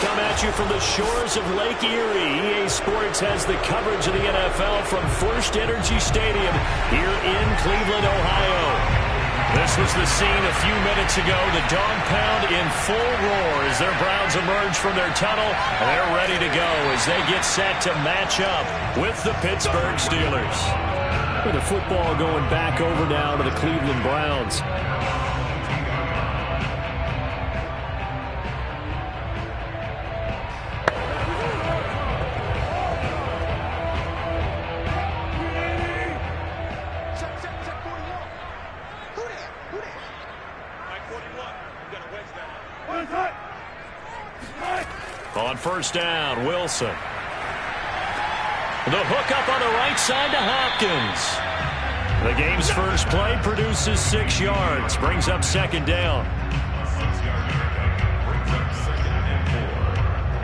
Come at you from the shores of Lake Erie. EA Sports has the coverage of the NFL from First Energy Stadium here in Cleveland, Ohio. This was the scene a few minutes ago. The dog pound in full roar as their Browns emerge from their tunnel. And they're ready to go as they get set to match up with the Pittsburgh Steelers. With the football going back over now to the Cleveland Browns. On first down, Wilson. The hook up on the right side to Hopkins. The game's first play produces 6 yards, brings up second down. 6-yard pickup brings up 2nd and 4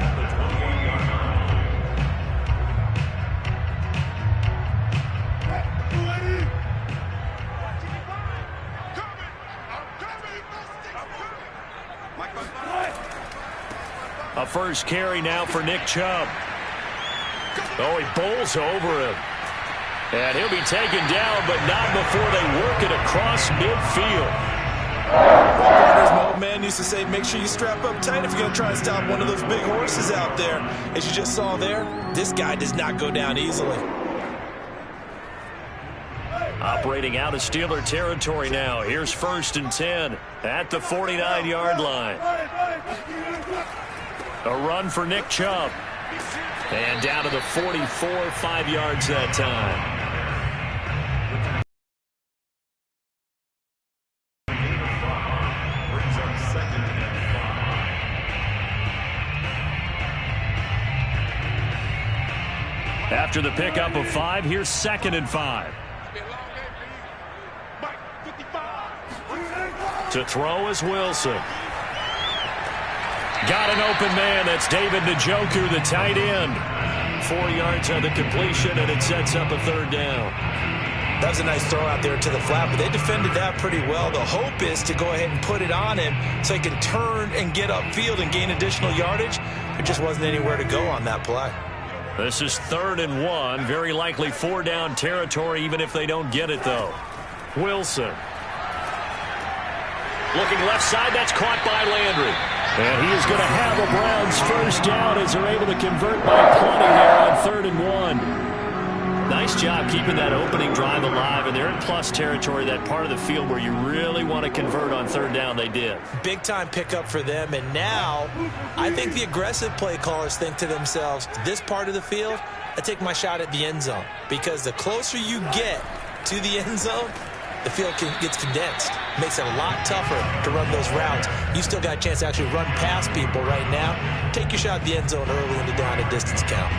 at the 28-yard A first carry now for Nick Chubb. Oh, he bowls over him. And he'll be taken down, but not before they work it across midfield. Partners, my old man used to say, make sure you strap up tight if you're going to try to stop one of those big horses out there. As you just saw there, this guy does not go down easily. Operating out of Steeler territory now. Here's 1st and 10 at the 49-yard line. A run for Nick Chubb. And down to the 44, 5 yards that time. After the pickup of 5, here's 2nd and 5. To throw is Wilson. Got an open man. That's David Njoku, the tight end. 4 yards on the completion, and it sets up a 3rd down. That was a nice throw out there to the flat, but they defended that pretty well. The hope is to go ahead and put it on him so he can turn and get upfield and gain additional yardage. There just wasn't anywhere to go on that play. This is 3rd and 1. Very likely 4-down territory, even if they don't get it, though. Wilson. Looking left side. That's caught by Landry. And he is going to have a Browns 1st down as they're able to convert by plenty there on 3rd and 1. Nice job keeping that opening drive alive, and they're in plus territory, that part of the field where you really want to convert on 3rd down. They did. Big-time pickup for them, and now I think the aggressive play callers think to themselves, this part of the field, I take my shot at the end zone, because the closer you get to the end zone, the field gets condensed. Makes it a lot tougher to run those routes. You still got a chance to actually run past people right now. Take your shot at the end zone early in the down and distance count.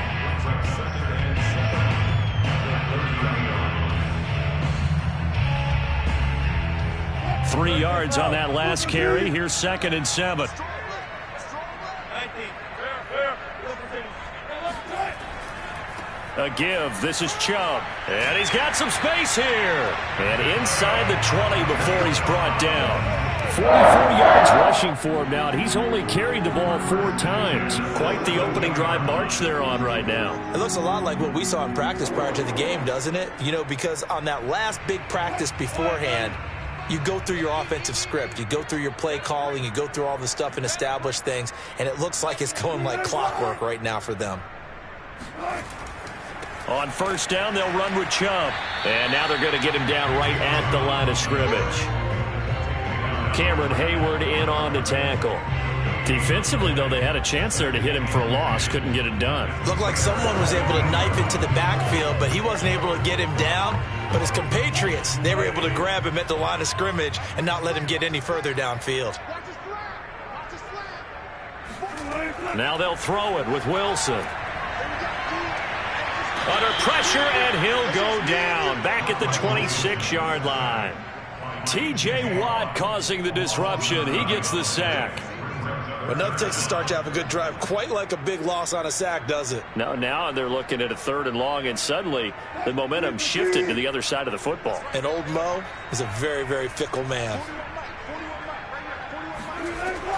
3 yards on that last carry. Here's 2nd and 7. A give. This is Chubb. And he's got some space here. And inside the 20 before he's brought down. 44 yards rushing for him now, and he's only carried the ball 4 times. Quite the opening drive march they're on right now. It looks a lot like what we saw in practice prior to the game, doesn't it? You know, because on that last big practice beforehand, you go through your offensive script. You go through your play calling. You go through all the stuff and establish things, and it looks like it's going like clockwork right now for them. On 1st down, they'll run with Chubb. And now they're going to get him down right at the line of scrimmage. Cameron Hayward in on the tackle. Defensively, though, they had a chance there to hit him for a loss. Couldn't get it done. Looked like someone was able to knife into the backfield, but he wasn't able to get him down. But his compatriots, they were able to grab him at the line of scrimmage and not let him get any further downfield. Now they'll throw it with Wilson. Under pressure, and he'll go down. Back at the 26-yard line. T.J. Watt causing the disruption. He gets the sack. But nothing takes a start to have a good drive. Quite like a big loss on a sack, does it? Now they're looking at a 3rd and long, and suddenly the momentum shifted to the other side of the football. And old Mo is a very, very fickle man.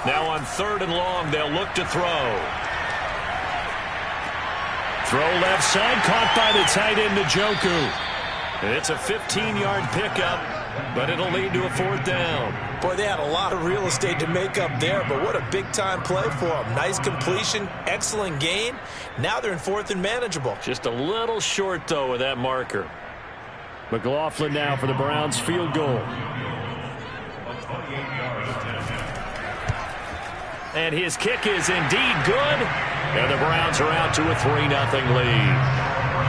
Now on 3rd and long, they'll look to throw. Throw left side, caught by the tight end Njoku. It's a 15-yard pickup, but it'll lead to a 4th down. Boy, they had a lot of real estate to make up there, but what a big-time play for them. Nice completion, excellent gain. Now they're in 4th and manageable. Just a little short, though, with that marker. McLaughlin now for the Browns field goal. And his kick is indeed good. And the Browns are out to a 3-0 lead.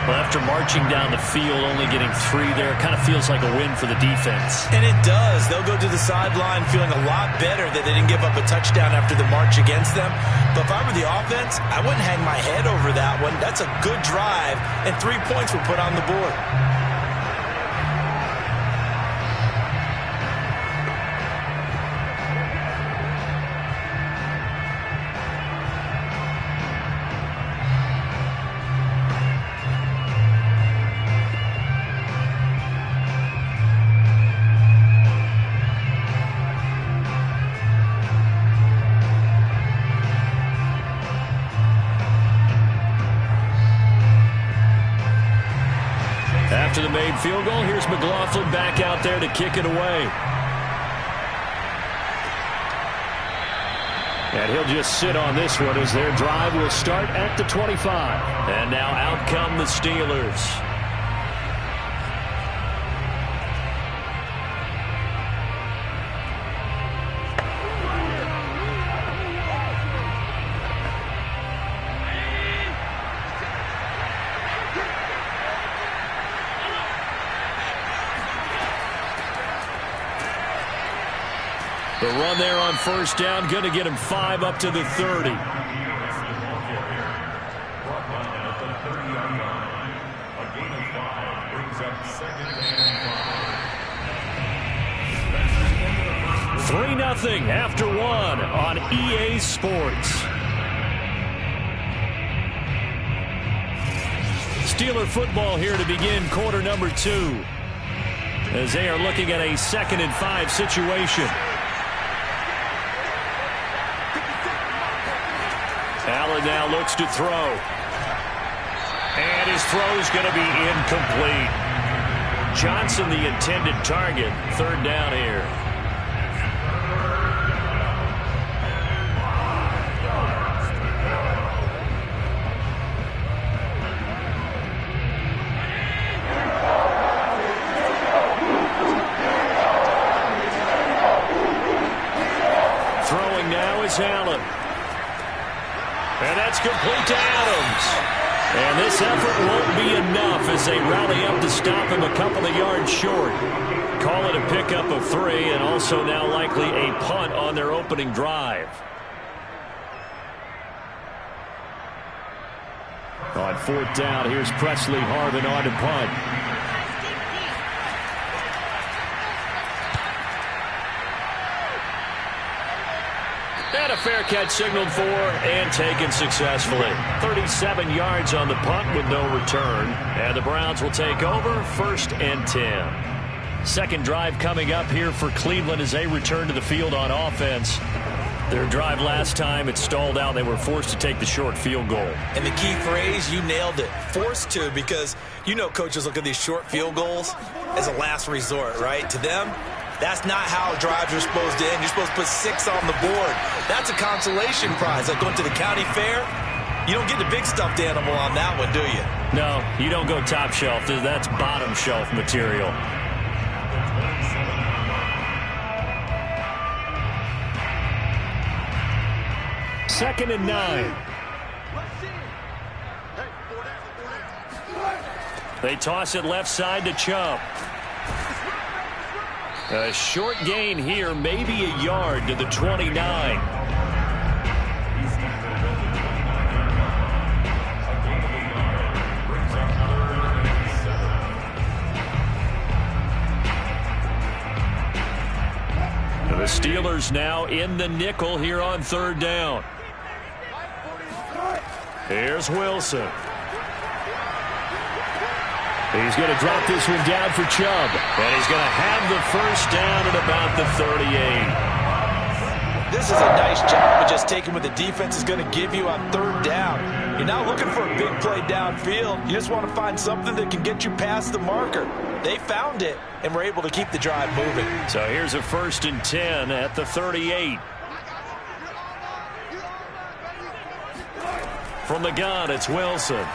Well, after marching down the field, only getting 3 there, it kind of feels like a win for the defense. And it does. They'll go to the sideline feeling a lot better that they didn't give up a touchdown after the march against them. But if I were the offense, I wouldn't hang my head over that one. That's a good drive, and 3 points were put on the board. After the made field goal, here's McLaughlin back out there to kick it away. And he'll just sit on this one as their drive will start at the 25. And now out come the Steelers. The run there on 1st down, going to get him 5 up to the 30. 2-0 after one on EA Sports. Steeler football here to begin quarter number 2, as they are looking at a 2nd and 5 situation. Allen now looks to throw. And his throw is going to be incomplete. Johnson the intended target. 3rd down here. Throwing now is Allen. And that's complete to Adams. And this effort won't be enough as they rally up to stop him a couple of yards short. Call it a pickup of 3, and also now likely a punt on their opening drive. On 4th down, here's Presley Harvin on to punt. And a fair catch signaled for and taken successfully. 37 yards on the punt with no return. And the Browns will take over 1st and 10. Second drive coming up here for Cleveland as they return to the field on offense. Their drive last time, it stalled out. They were forced to take the short field goal. And the key phrase, you nailed it. Forced to, because you know coaches look at these short field goals as a last resort, right? To them, that's not how drives are supposed to end. You're supposed to put 6 on the board. That's a consolation prize. Like going to the county fair, you don't get the big stuffed animal on that one, do you? No, you don't go top shelf. That's bottom shelf material. Second and 9. They toss it left side to Chubb. A short gain here, maybe a yard to the 29. The Steelers now in the nickel here on 3rd down. Here's Wilson. He's going to drop this one down for Chubb. And he's going to have the 1st down at about the 38. This is a nice job of just taking what the defense is going to give you on 3rd down. You're not looking for a big play downfield. You just want to find something that can get you past the marker. They found it and were able to keep the drive moving. So here's a 1st and 10 at the 38. From the gun, it's Wilson.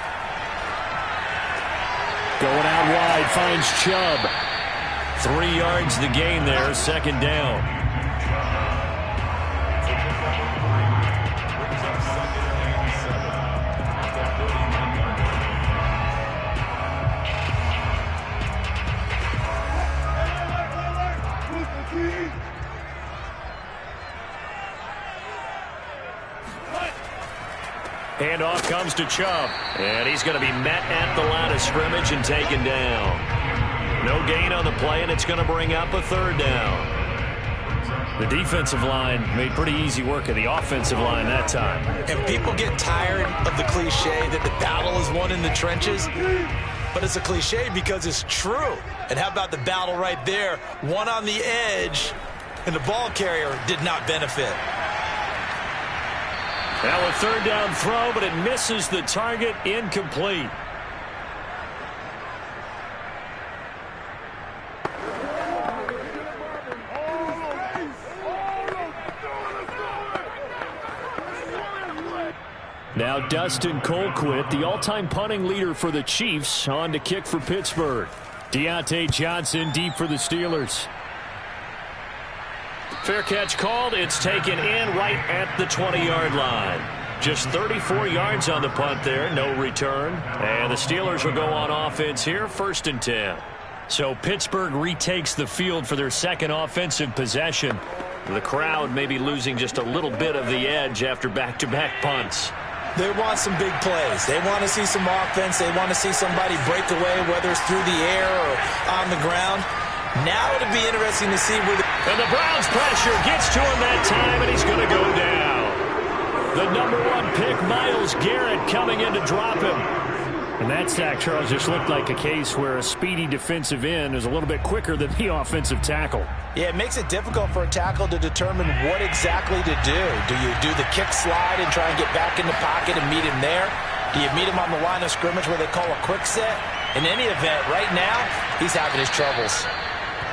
Going out wide, finds Chubb. 3 yards the gain there, 2nd down. Handoff comes to Chubb, and he's going to be met at the line of scrimmage and taken down. No gain on the play, and it's going to bring up a 3rd down. The defensive line made pretty easy work of the offensive line that time. And people get tired of the cliche that the battle is won in the trenches, but it's a cliche because it's true. And how about the battle right there? One on the edge, and the ball carrier did not benefit. Now a 3rd down throw, but it misses the target, incomplete. Now Dustin Colquitt, the all-time punting leader for the Chiefs, on to kick for Pittsburgh. Deontay Johnson deep for the Steelers. Fair catch called. It's taken in right at the 20-yard line. Just 34 yards on the punt there. No return. And the Steelers will go on offense here. 1st and 10. So Pittsburgh retakes the field for their 2nd offensive possession. The crowd may be losing just a little bit of the edge after back-to-back punts. They want some big plays. They want to see some offense. They want to see somebody break away, whether it's through the air or on the ground. Now it'll be interesting to see where And the Browns pressure gets to him that time, and he's going to go down. The #1 pick, Myles Garrett, coming in to drop him. And that sack, Charles, just looked like a case where a speedy defensive end is a little bit quicker than the offensive tackle. Yeah, it makes it difficult for a tackle to determine what exactly to do. Do you do the kick slide and try and get back in the pocket and meet him there? Do you meet him on the line of scrimmage where they call a quick set? In any event, right now, he's having his troubles.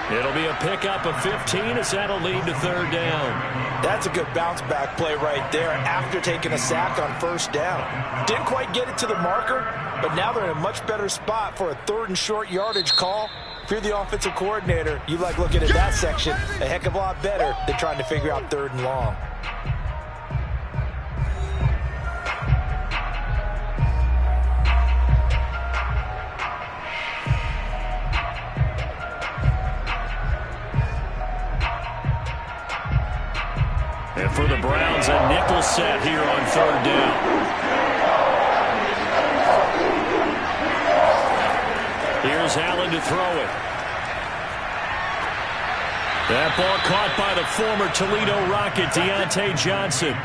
It'll be a pickup of 15 as that'll lead to 3rd down. That's a good bounce-back play right there after taking a sack on 1st down. Didn't quite get it to the marker, but now they're in a much better spot for a 3rd and short yardage call. If you're the offensive coordinator, you like looking at that section a heck of a lot better than trying to figure out 3rd and long. And for the Browns, a nickel set here on 3rd down. Here's Allen to throw it. That ball caught by the former Toledo Rocket, Deontay Johnson.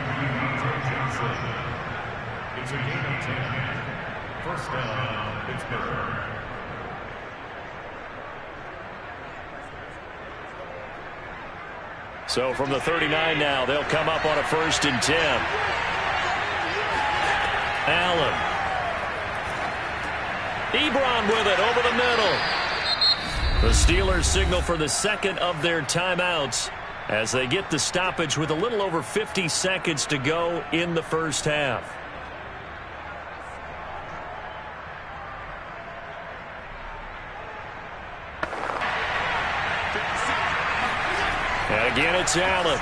It's a gain of 10. 1st down, Pittsburgh. So from the 39 now, they'll come up on a 1st and 10. Allen. Ebron with it over the middle. The Steelers signal for the 2nd of their timeouts as they get the stoppage with a little over 50 seconds to go in the 1st half. And again, it's Allen.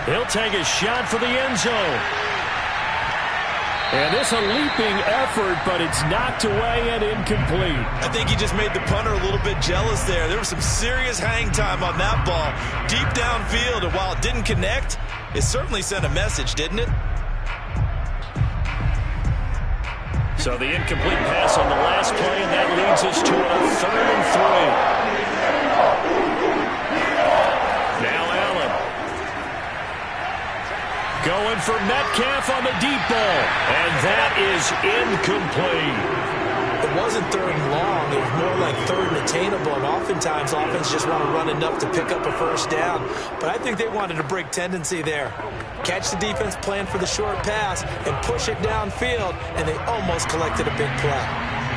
He'll take a shot for the end zone. And this a leaping effort, but it's knocked away and incomplete. I think he just made the punter a little bit jealous there. There was some serious hang time on that ball. Deep downfield, and while it didn't connect, it certainly sent a message, didn't it? So the incomplete pass on the last play, and that leads us to a 3rd and 3. Now Allen. Going for Metcalf on the deep ball. And that is incomplete. It wasn't 3rd and long. It was more like 3rd and attainable. And oftentimes, offense just want to run enough to pick up a 1st down. But I think they wanted to break tendency there. Catch the defense plan for the short pass and push it downfield. And they almost collected a big play.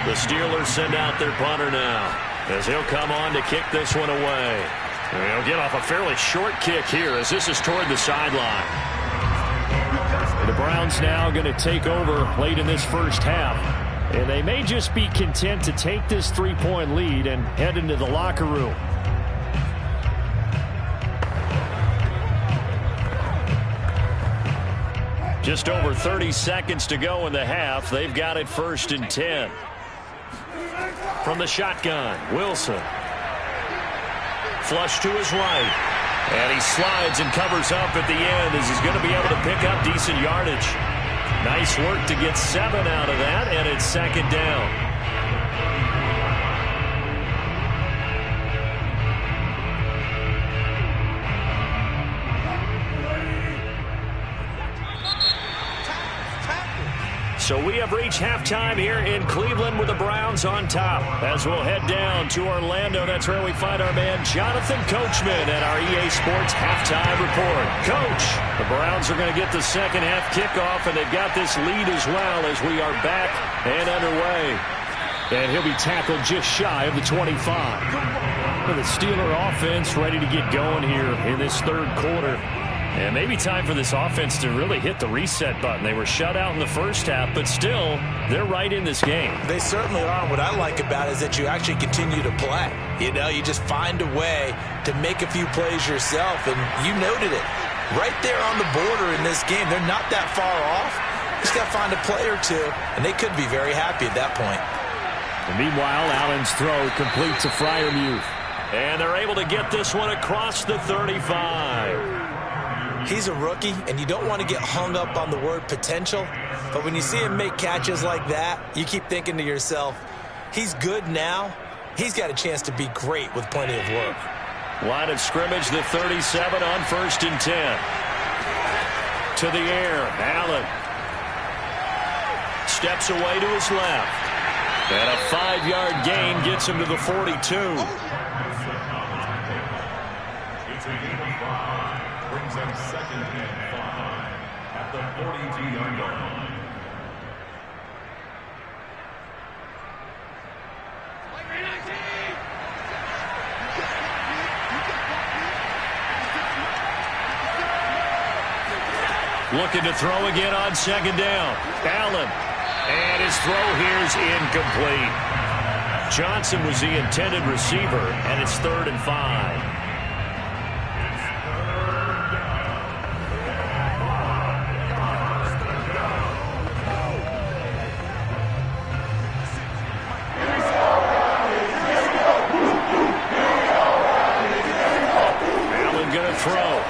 The Steelers send out their punter now as he'll come on to kick this one away. And he'll get off a fairly short kick here as this is toward the sideline. The Browns now going to take over late in this 1st half. And they may just be content to take this 3-point lead and head into the locker room. Just over 30 seconds to go in the half. They've got it 1st and 10. From the shotgun, Wilson. Flush to his right. And he slides and covers up at the end as he's going to be able to pick up decent yardage. Nice work to get 7 out of that, and it's 2nd down. So we have reached halftime here in Cleveland with the Browns on top. As we'll head down to Orlando, that's where we find our man Jonathan Coachman at our EA Sports Halftime Report. Coach, the Browns are going to get the 2nd half kickoff, and they've got this lead as well as we are back and underway. And he'll be tackled just shy of the 25. Well, the Steeler offense ready to get going here in this 3rd quarter. And maybe time for this offense to really hit the reset button. They were shut out in the 1st half, but still, they're right in this game. They certainly are. What I like about it is that you actually continue to play. You know, you just find a way to make a few plays yourself, and you noted it. Right there on the border in this game, they're not that far off. Just got to find a play or two, and they could be very happy at that point. And meanwhile, Allen's throw complete to Freiermuth. And they're able to get this one across the 35. He's a rookie, and you don't want to get hung up on the word potential. But when you see him make catches like that, you keep thinking to yourself, he's good now. He's got a chance to be great with plenty of work. Line of scrimmage, the 37 on 1st and 10. To the air, Allen. Steps away to his left. And a 5-yard gain gets him to the 42. It's a gain of 5. Brings them 2nd and 5 at the 42-yard line. Looking to throw again on 2nd down. Allen. And his throw here is incomplete. Johnson was the intended receiver, and it's 3rd and 5. Allen going to throw.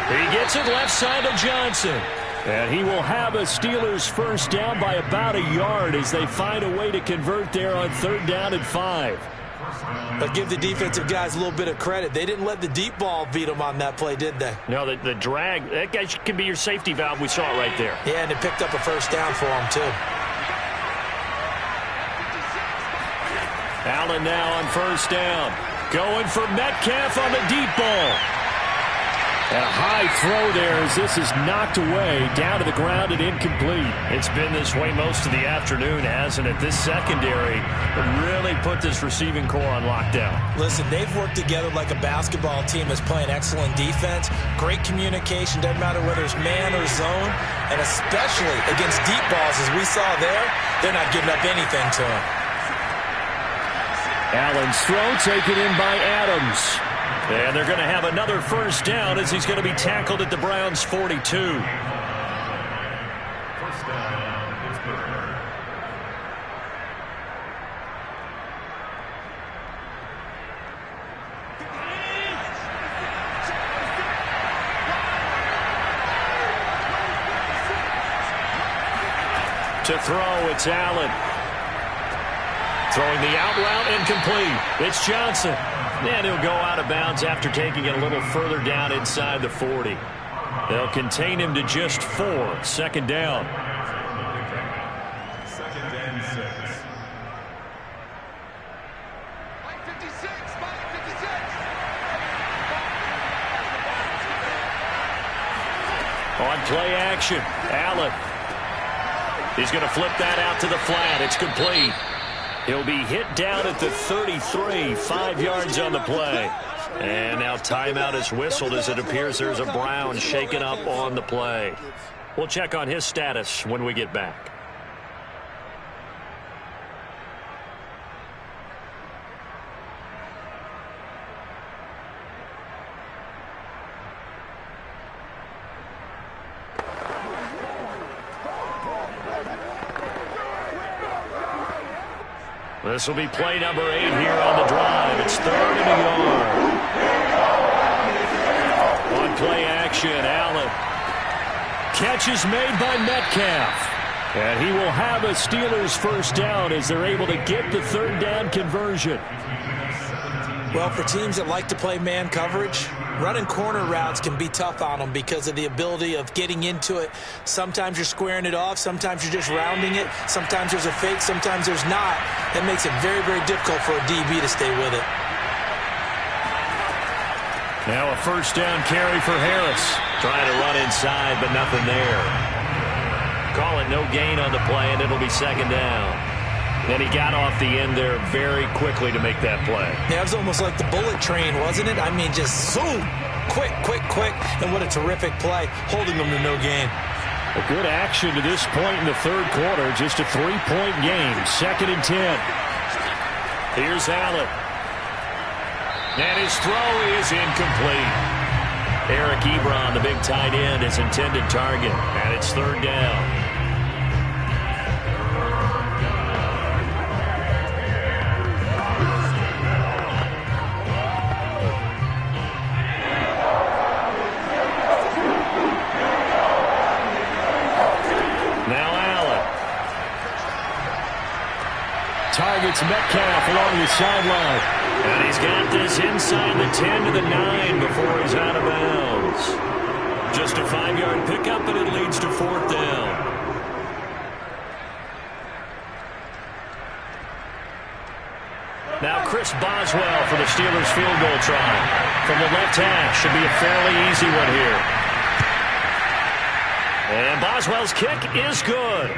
He gets it left side to Johnson. And he will have a Steelers first down by about a yard as they find a way to convert there on 3rd down and 5. But give the defensive guys a little bit of credit. They didn't let the deep ball beat them on that play, did they? No, the drag, that guy can be your safety valve. We saw it right there. Yeah, and it picked up a first down for him, too. Allen now on 1st down. Going for Metcalf on the deep ball. And a high throw there as this is knocked away, down to the ground and incomplete. It's been this way most of the afternoon, hasn't it? This secondary really put this receiving core on lockdown. Listen, they've worked together like a basketball team that's playing excellent defense. Great communication, doesn't matter whether it's man or zone. And especially against deep balls, as we saw there, they're not giving up anything to him. Allen's throw taken in by Adams. And they're going to have another first down as he's going to be tackled at the Browns' 42. First down, Pittsburgh. To throw, it's Allen. Throwing the out route, incomplete. It's Johnson. And he'll go out of bounds after taking it a little further down inside the 40. They'll contain him to just 4. 2nd down. 2nd and 6. Mike 56, Mike 56. On play action, Allen. He's going to flip that out to the flat. It's complete. He'll be hit down at the 33, 5 yards on the play. And now timeout is whistled as it appears there's a Brown shaken up on the play. We'll check on his status when we get back. This will be play number 8 here on the drive. It's 3rd and a yard. On play action, Allen. Catch is made by Metcalf. And he will have a Steelers first down as they're able to get the 3rd down conversion. Well, for teams that like to play man coverage, running corner routes can be tough on them because of the ability of getting into it. Sometimes you're squaring it off. Sometimes you're just rounding it. Sometimes there's a fake. Sometimes there's not. That makes it very, very difficult for a DB to stay with it. Now a first down carry for Harris. Trying to run inside, but nothing there. Call it no gain on the play, and it'll be 2nd down. And he got off the end there very quickly to make that play. Yeah, it was almost like the bullet train, wasn't it? I mean, just zoom. Quick, quick, quick. And what a terrific play, holding them to no gain. A good action to this point in the 3rd quarter. Just a 3-point game. 2nd and 10. Here's Allen. And his throw is incomplete. Eric Ebron, the big tight end, his intended target. And it's 3rd down. Targets Metcalf along the sideline. And he's got this inside the 10 to the 9 before he's out of bounds. Just a 5-yard pickup, and it leads to 4th down. Now Chris Boswell for the Steelers field goal try. From the left hash, should be a fairly easy one here. And Boswell's kick is good.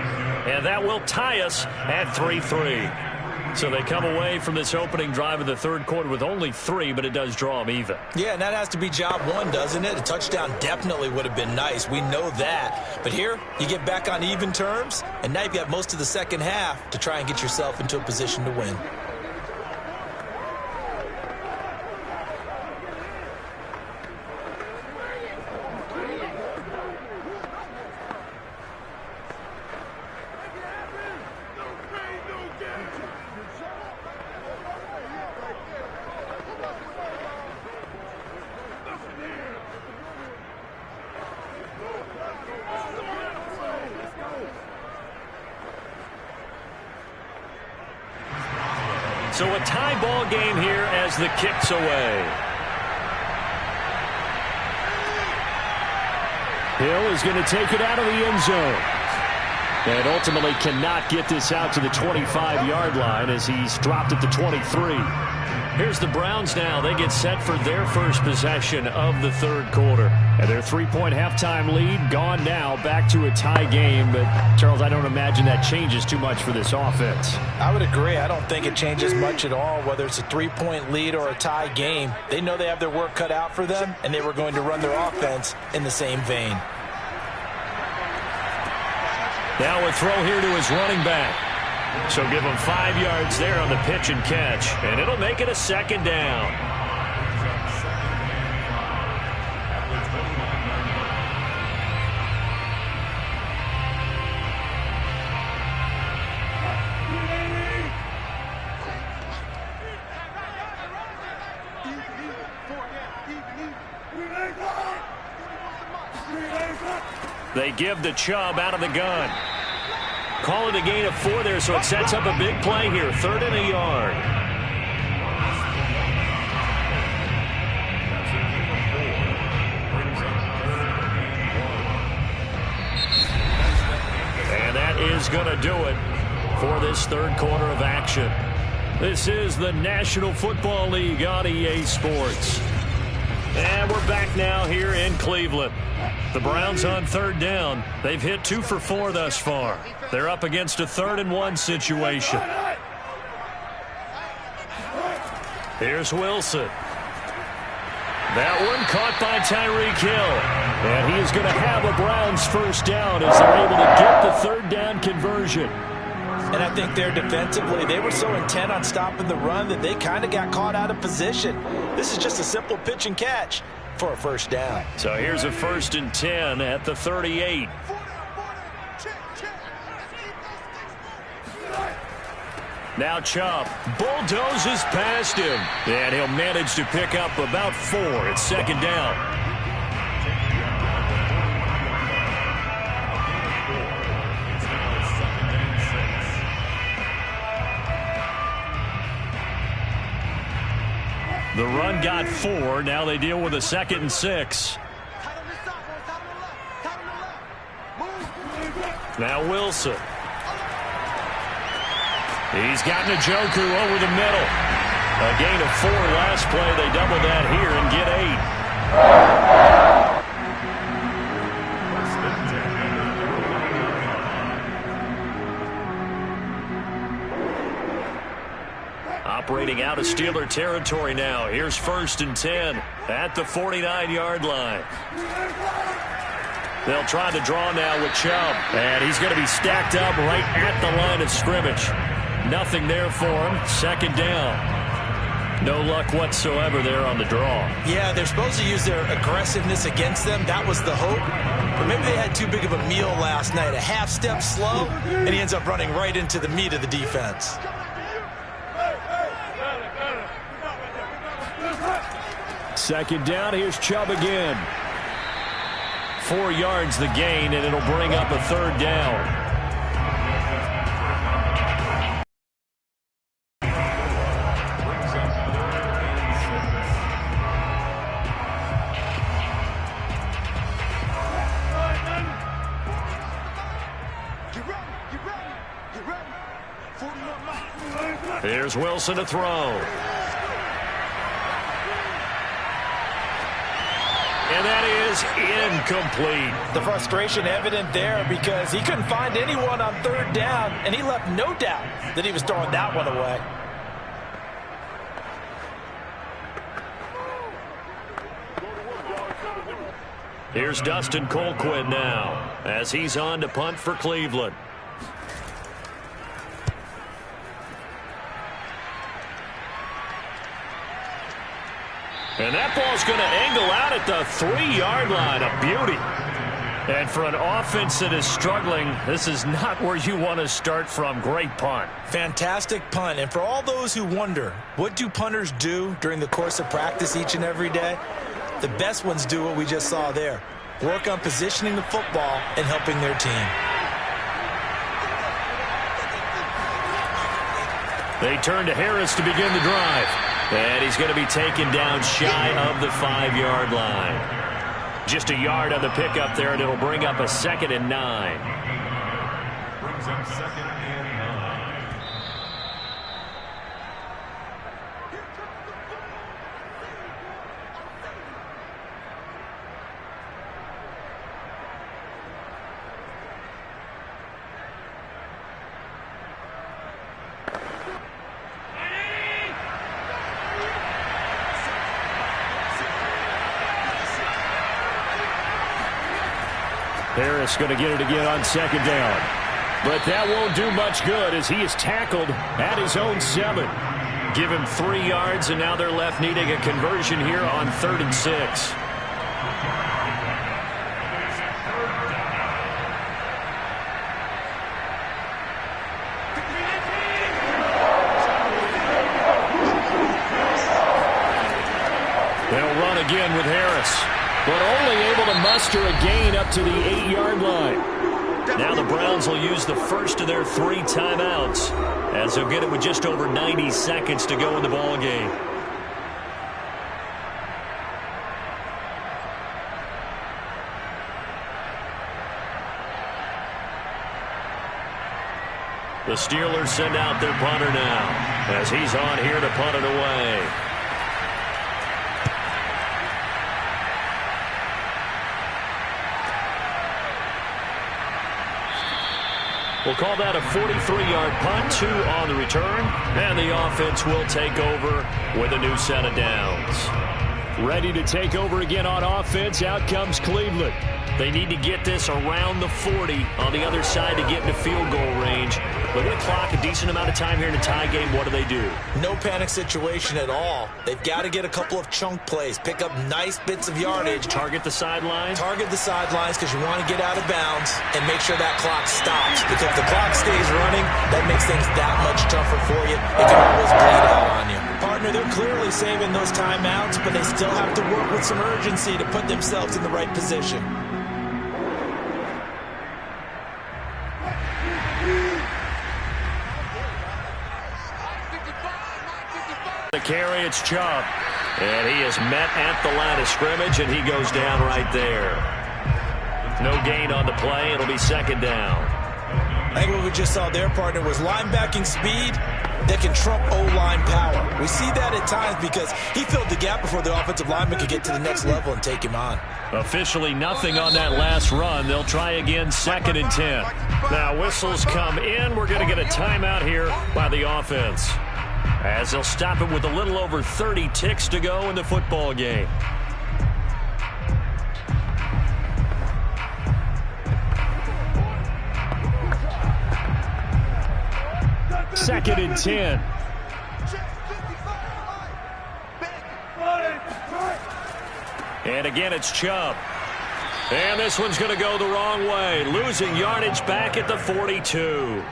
And that will tie us at 3-3. So they come away from this opening drive in the third quarter with only 3, but it does draw them even. Yeah, and that has to be job one, doesn't it? A touchdown definitely would have been nice. We know that. But here, you get back on even terms, and now you've got most of the second half to try and get yourself into a position to win. So a tie ball game here as the kick's away. Hill is going to take it out of the end zone. And ultimately cannot get this out to the 25-yard line as he's dropped at the 23. Here's the Browns now. They get set for their first possession of the third quarter. And their 3-point halftime lead gone now, back to a tie game. But, Charles, I don't imagine that changes too much for this offense. I would agree. I don't think it changes much at all, whether it's a 3-point lead or a tie game. They know they have their work cut out for them, and they were going to run their offense in the same vein. Now a throw here to his running back. So give him 5 yards there on the pitch and catch, and it'll make it a second down. They give the Chubb out of the gun. Call it a gain of 4 there, so it sets up a big play here. 3rd and a yard. And that is going to do it for this third quarter of action. This is the National Football League on EA Sports. And we're back now here in Cleveland. The Browns on 3rd down. They've hit 2 for 4 thus far. They're up against a 3rd and 1 situation. Here's Wilson. That one caught by Tyreek Hill. And he is going to have a Browns first down as they're able to get the 3rd down conversion. And I think they're defensively, they were so intent on stopping the run that they kind of got caught out of position. This is just a simple pitch and catch for a first down. So here's a 1st and 10 at the 38. Now Chubb bulldozes past him, and he'll manage to pick up about 4. It's 2nd down. The run got 4. Now they deal with a 2nd and 6. Now Wilson. He's got Njoku over the middle. A gain of 4 last play. They double that here and get 8. Operating out of Steeler territory now. Here's 1st and 10 at the 49-yard line. They'll try to draw now with Chubb. And he's going to be stacked up right at the line of scrimmage. Nothing there for him. 2nd down. No luck whatsoever there on the draw. Yeah, they're supposed to use their aggressiveness against them. That was the hope. But maybe they had too big of a meal last night. A half step slow, and he ends up running right into the meat of the defense. 2nd down. Here's Chubb again. 4 yards the gain, and it'll bring up a 3rd down. Here's Wilson to throw. And that is incomplete. The frustration evident there because he couldn't find anyone on third down, and he left no doubt that he was throwing that one away. Here's Dustin Colquitt now as he's on to punt for Cleveland. And that ball's going to angle out at the 3-yard line. A beauty. And for an offense that is struggling, this is not where you want to start from. Great punt. Fantastic punt. And for all those who wonder, what do punters do during the course of practice each and every day? The best ones do what we just saw there. Work on positioning the football and helping their team. They turn to Harris to begin the drive. And he's going to be taken down shy of the 5-yard line. Just a yard on the pickup there, and it'll bring up a 2nd and 9. Brings up 2nd and 9. Harris going to get it again on 2nd down. But that won't do much good as he is tackled at his own 7. Give him 3 yards, and now they're left needing a conversion here on 3rd and 6. They'll run again with Harris, but only able to muster a gain up to the 8-yard line. Now the Browns will use the first of their 3 timeouts as they'll get it with just over 90 seconds to go in the ball game. The Steelers send out their punter now as he's on here to punt it away. We'll call that a 43-yard punt, 2 on the return, and the offense will take over with a new set of downs. Ready to take over again on offense. Out comes Cleveland. They need to get this around the 40 on the other side to get into field goal range. Look at the clock, a decent amount of time here in a tie game. What do? No panic situation at all. They've got to get a couple of chunk plays, pick up nice bits of yardage. Target the sidelines? Target the sidelines because you want to get out of bounds and make sure that clock stops. Because if the clock stays running, that makes things that much tougher for you. It can always bleed out on you. Partner, they're clearly saving those timeouts, but they still have to work with some urgency to put themselves in the right position. The carry, it's Chubb. And he is met at the line of scrimmage, and he goes down right there. No gain on the play. It'll be 2nd down. I think what we just saw there, partner, was linebacking speed that can trump O-line power. We see that at times because he filled the gap before the offensive lineman could get to the next level and take him on. Officially nothing on that last run. They'll try again, 2nd and 10. Now whistles come in. We're going to get a timeout here by the offense, as they'll stop it with a little over 30 ticks to go in the football game. Second and 10. And again, it's Chubb. And this one's going to go the wrong way. Losing yardage back at the 42.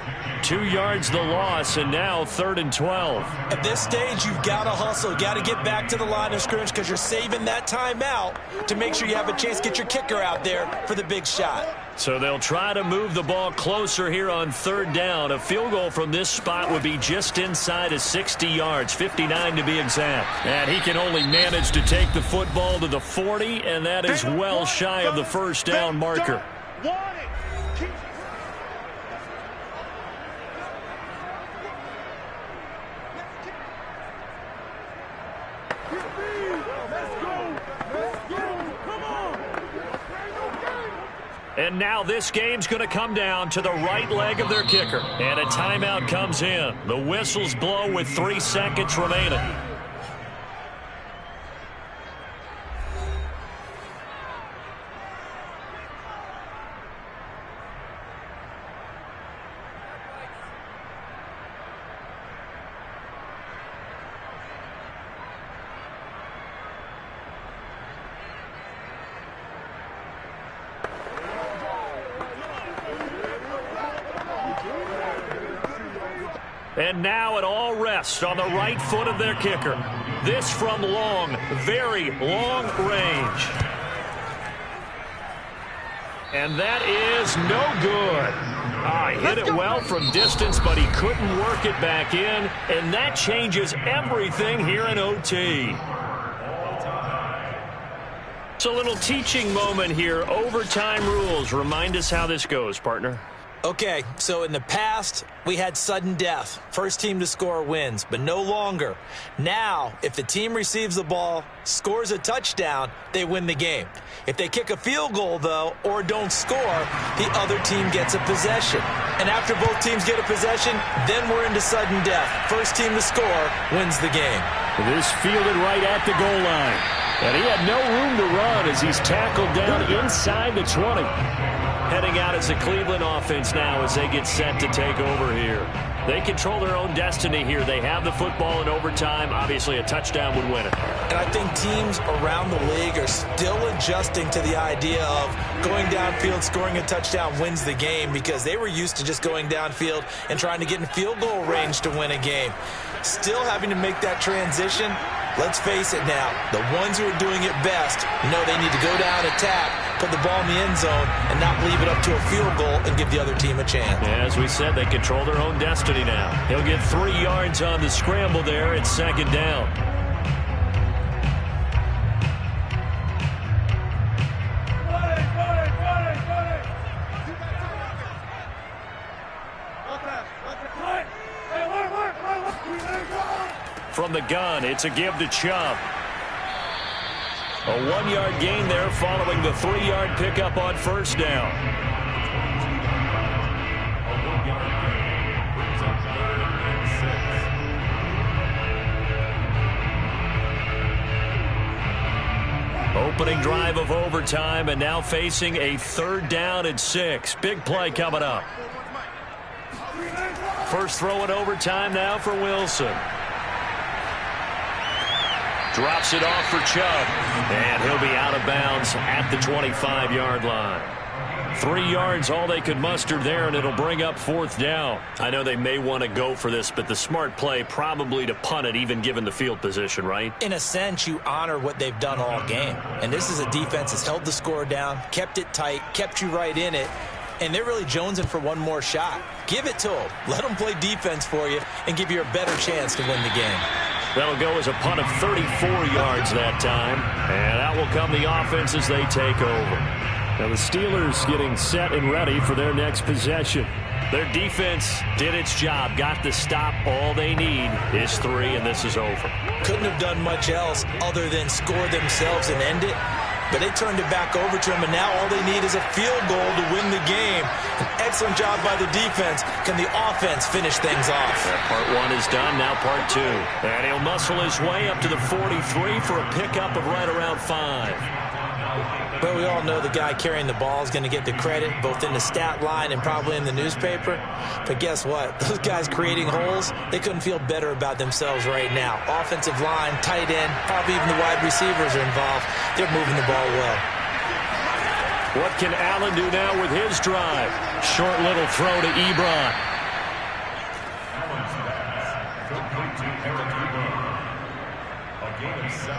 2 yards the loss, and now 3rd and 12. At this stage, you've got to hustle. Got to get back to the line of scrimmage because you're saving that timeout to make sure you have a chance to get your kicker out there for the big shot. So they'll try to move the ball closer here on 3rd down. A field goal from this spot would be just inside of 60 yards, 59 to be exact. And he can only manage to take the football to the 40, and that is well shy of the 1st down marker. And now this game's going to come down to the right leg of their kicker. And a timeout comes in. The whistles blow with 3 seconds remaining. And now it all rests on the right foot of their kicker. This from long, very long range. And that is no good. He hit it well from distance, but he couldn't work it back in. And that changes everything here in OT. It's a little teaching moment here. Overtime rules. Remind us how this goes, partner. Okay, so in the past, we had sudden death. First team to score wins, but no longer. Now, if the team receives the ball, scores a touchdown, they win the game. If they kick a field goal, though, or don't score, the other team gets a possession. And after both teams get a possession, then we're into sudden death. First team to score wins the game. This fielded right at the goal line. And he had no room to run as he's tackled down inside the 20. Heading out as the Cleveland offense now as they get set to take over here. They control their own destiny here. They have the football in overtime. Obviously, a touchdown would win it. And I think teams around the league are still adjusting to the idea of going downfield, scoring a touchdown wins the game, because they were used to just going downfield and trying to get in field goal range to win a game. Still having to make that transition. Let's face it now, the ones who are doing it best know they need to go down, attack, put the ball in the end zone, and not leave it up to a field goal and give the other team a chance. As we said, they control their own destiny now. He'll get 3 yards on the scramble there. It's second down. From the gun, it's a give to Chubb. A 1-yard gain there following the 3-yard pickup on first down. A 1-yard gain brings up 3rd and 6. Opening drive of overtime, and now facing a 3rd down and 6. Big play coming up. First throw in overtime now for Wilson. Drops it off for Chubb, and he'll be out of bounds at the 25-yard line. 3 yards, all they could muster there, and it'll bring up 4th down. I know they may want to go for this, but the smart play probably to punt it, even given the field position, right? In a sense, you honor what they've done all game. And this is a defense that's held the score down, kept it tight, kept you right in it, and they're really jonesing for one more shot. Give it to them. Let them play defense for you and give you a better chance to win the game. That'll go as a punt of 34 yards that time. And out will come the offense as they take over. Now the Steelers getting set and ready for their next possession. Their defense did its job, got the stop. All they need is 3, and this is over. Couldn't have done much else other than score themselves and end it. But they turned it back over to him, and now all they need is a field goal to win the game. An excellent job by the defense. Can the offense finish things off? Part 1 is done, now part 2. And he'll muscle his way up to the 43 for a pickup of right around 5. But we all know the guy carrying the ball is going to get the credit, both in the stat line and probably in the newspaper. But guess what? Those guys creating holes, they couldn't feel better about themselves right now. Offensive line, tight end, probably even the wide receivers are involved. They're moving the ball well. What can Allen do now with his drive? Short little throw to Ebron. Allen's pass complete to Eric Ebron. A gain of 7.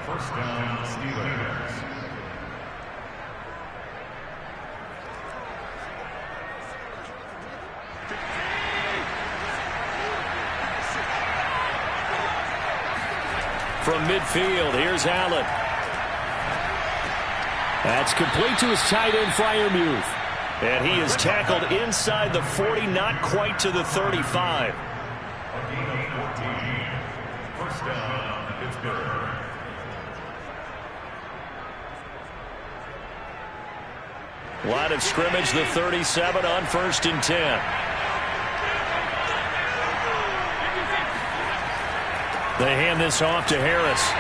First down, Steelers. From midfield, here's Allen. That's complete to his tight end, Freiermuth. And he is tackled inside the 40, not quite to the 35. A gain of 14. First down, Pittsburgh. Line of scrimmage, the 37 on 1st and 10. They hand this off to Harris.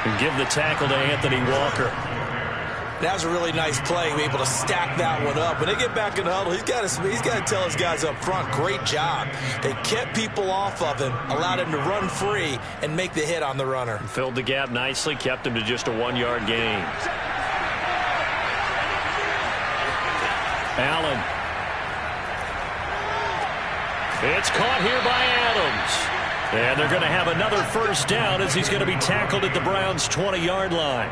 And give the tackle to Anthony Walker. That was a really nice play, be able to stack that one up. When they get back in the huddle, he's got to tell his guys up front, great job. They kept people off of him, allowed him to run free, and make the hit on the runner. Filled the gap nicely, kept him to just a 1-yard gain. Allen. It's caught here by Adams. And they're going to have another first down as he's going to be tackled at the Browns' 20-yard line.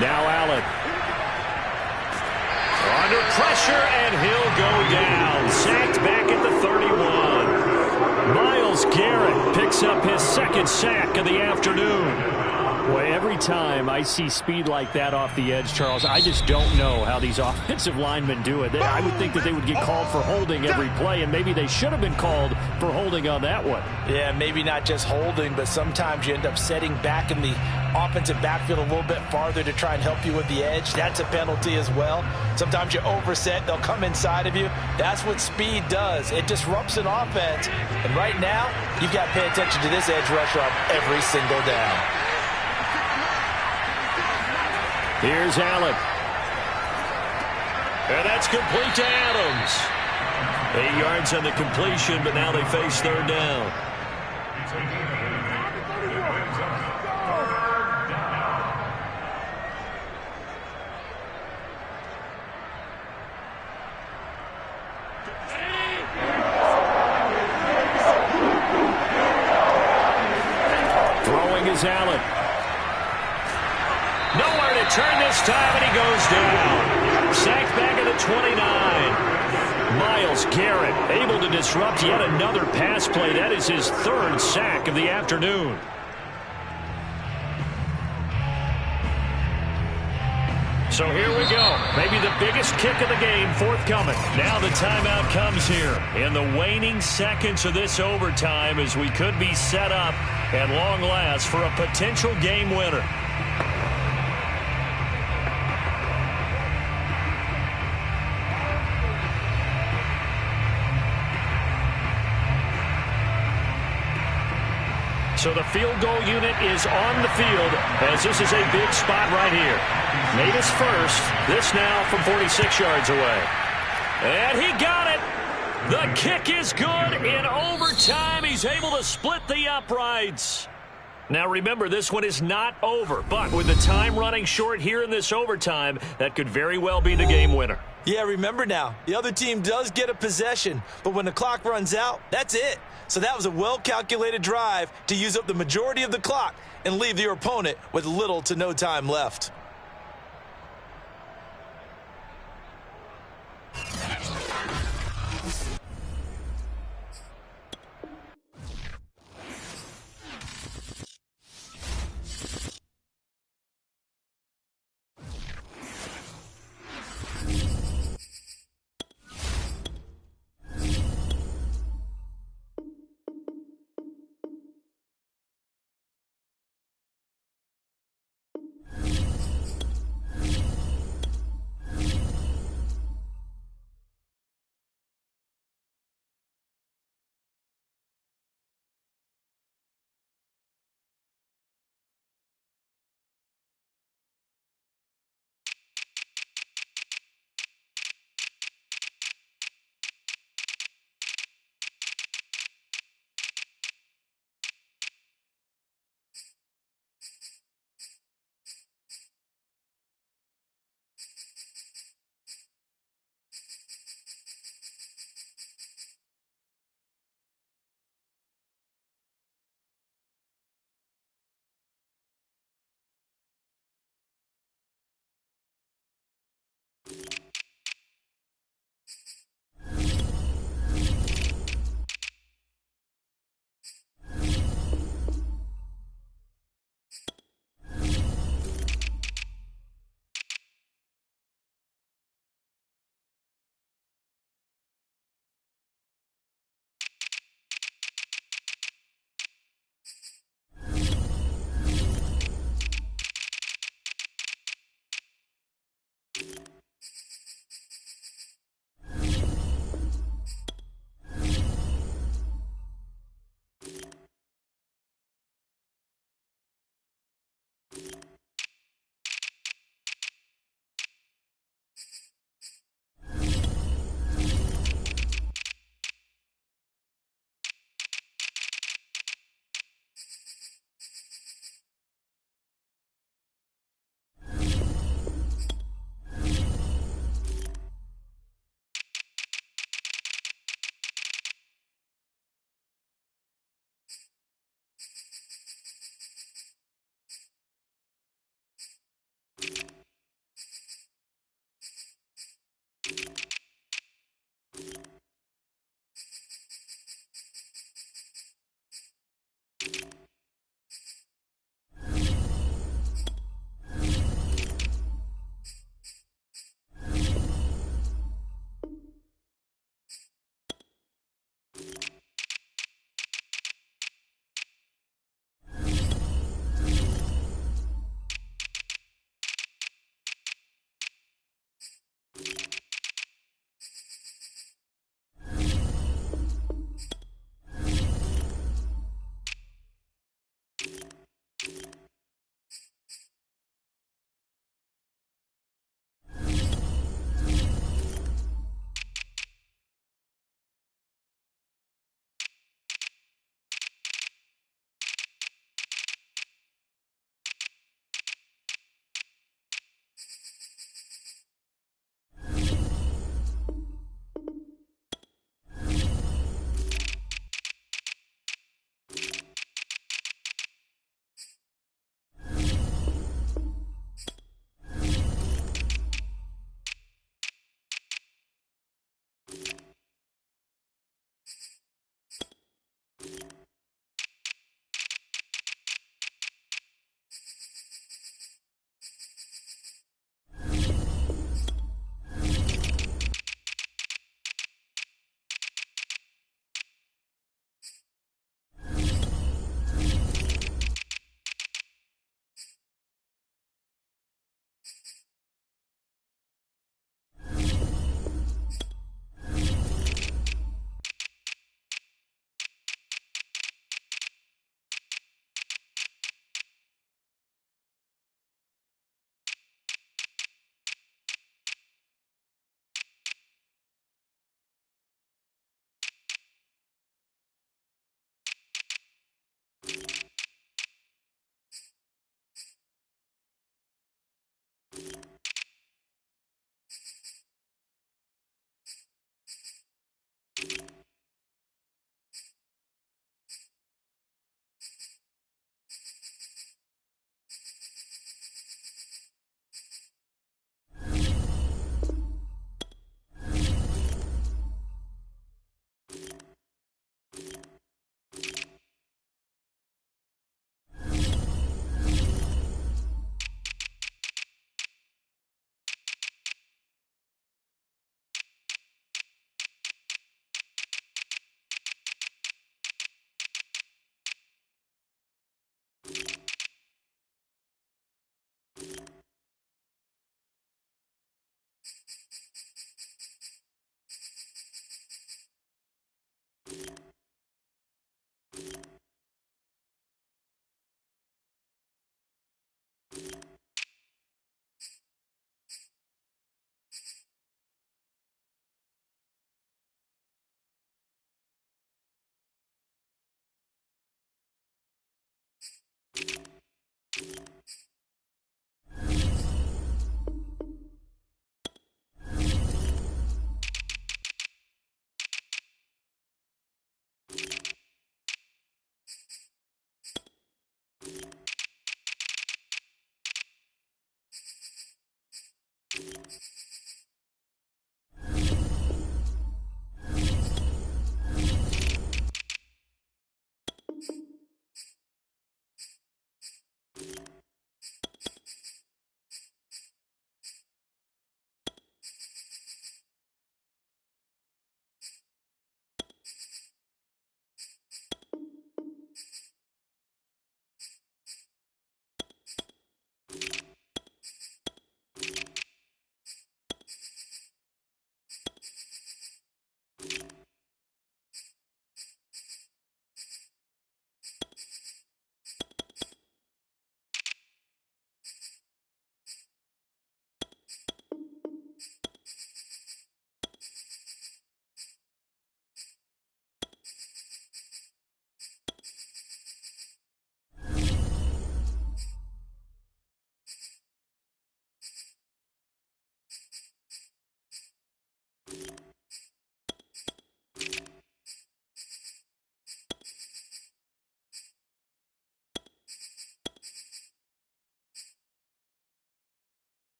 Now Allen. Under pressure, and he'll go down. Sacked back at the 31. Myles Garrett picks up his second sack of the afternoon. Boy, every time I see speed like that off the edge, Charles, I just don't know how these offensive linemen do it. I would think that they would get called for holding every play, and maybe they should have been called for holding on that one. Yeah, maybe not just holding, but sometimes you end up setting back in the offensive backfield a little bit farther to try and help you with the edge. That's a penalty as well. Sometimes you overset, they'll come inside of you. That's what speed does. It disrupts an offense. And right now, you've got to pay attention to this edge rusher on every single down. Here's Allen. And that's complete to Adams. 8 yards on the completion, but now they face third down. Throwing is Allen. Nowhere to turn this time, and he goes down. Sacked back at the 29. Myles Garrett able to disrupt yet another pass play. That is his third sack of the afternoon. So here we go. Maybe the biggest kick of the game forthcoming. Now the timeout comes here in the waning seconds of this overtime as we could be set up at long last for a potential game winner. So the field goal unit is on the field as this is a big spot right here. Made his first. This now from 46 yards away. And he got it. The kick is good in overtime. He's able to split the uprights. Now remember, this one is not over. But with the time running short here in this overtime, that could very well be the game winner. Yeah, remember now, the other team does get a possession, but when the clock runs out, that's it. So that was a well-calculated drive to use up the majority of the clock and leave your opponent with little to no time left.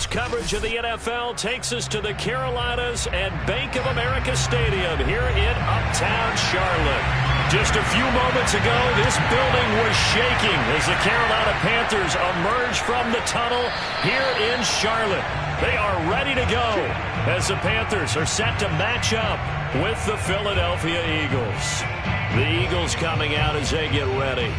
Tonight's coverage of the NFL takes us to the Carolinas and Bank of America Stadium here in Uptown Charlotte. Just a few moments ago, this building was shaking as the Carolina Panthers emerge from the tunnel here in Charlotte. They are ready to go as the Panthers are set to match up with the Philadelphia Eagles. The Eagles coming out as they get ready.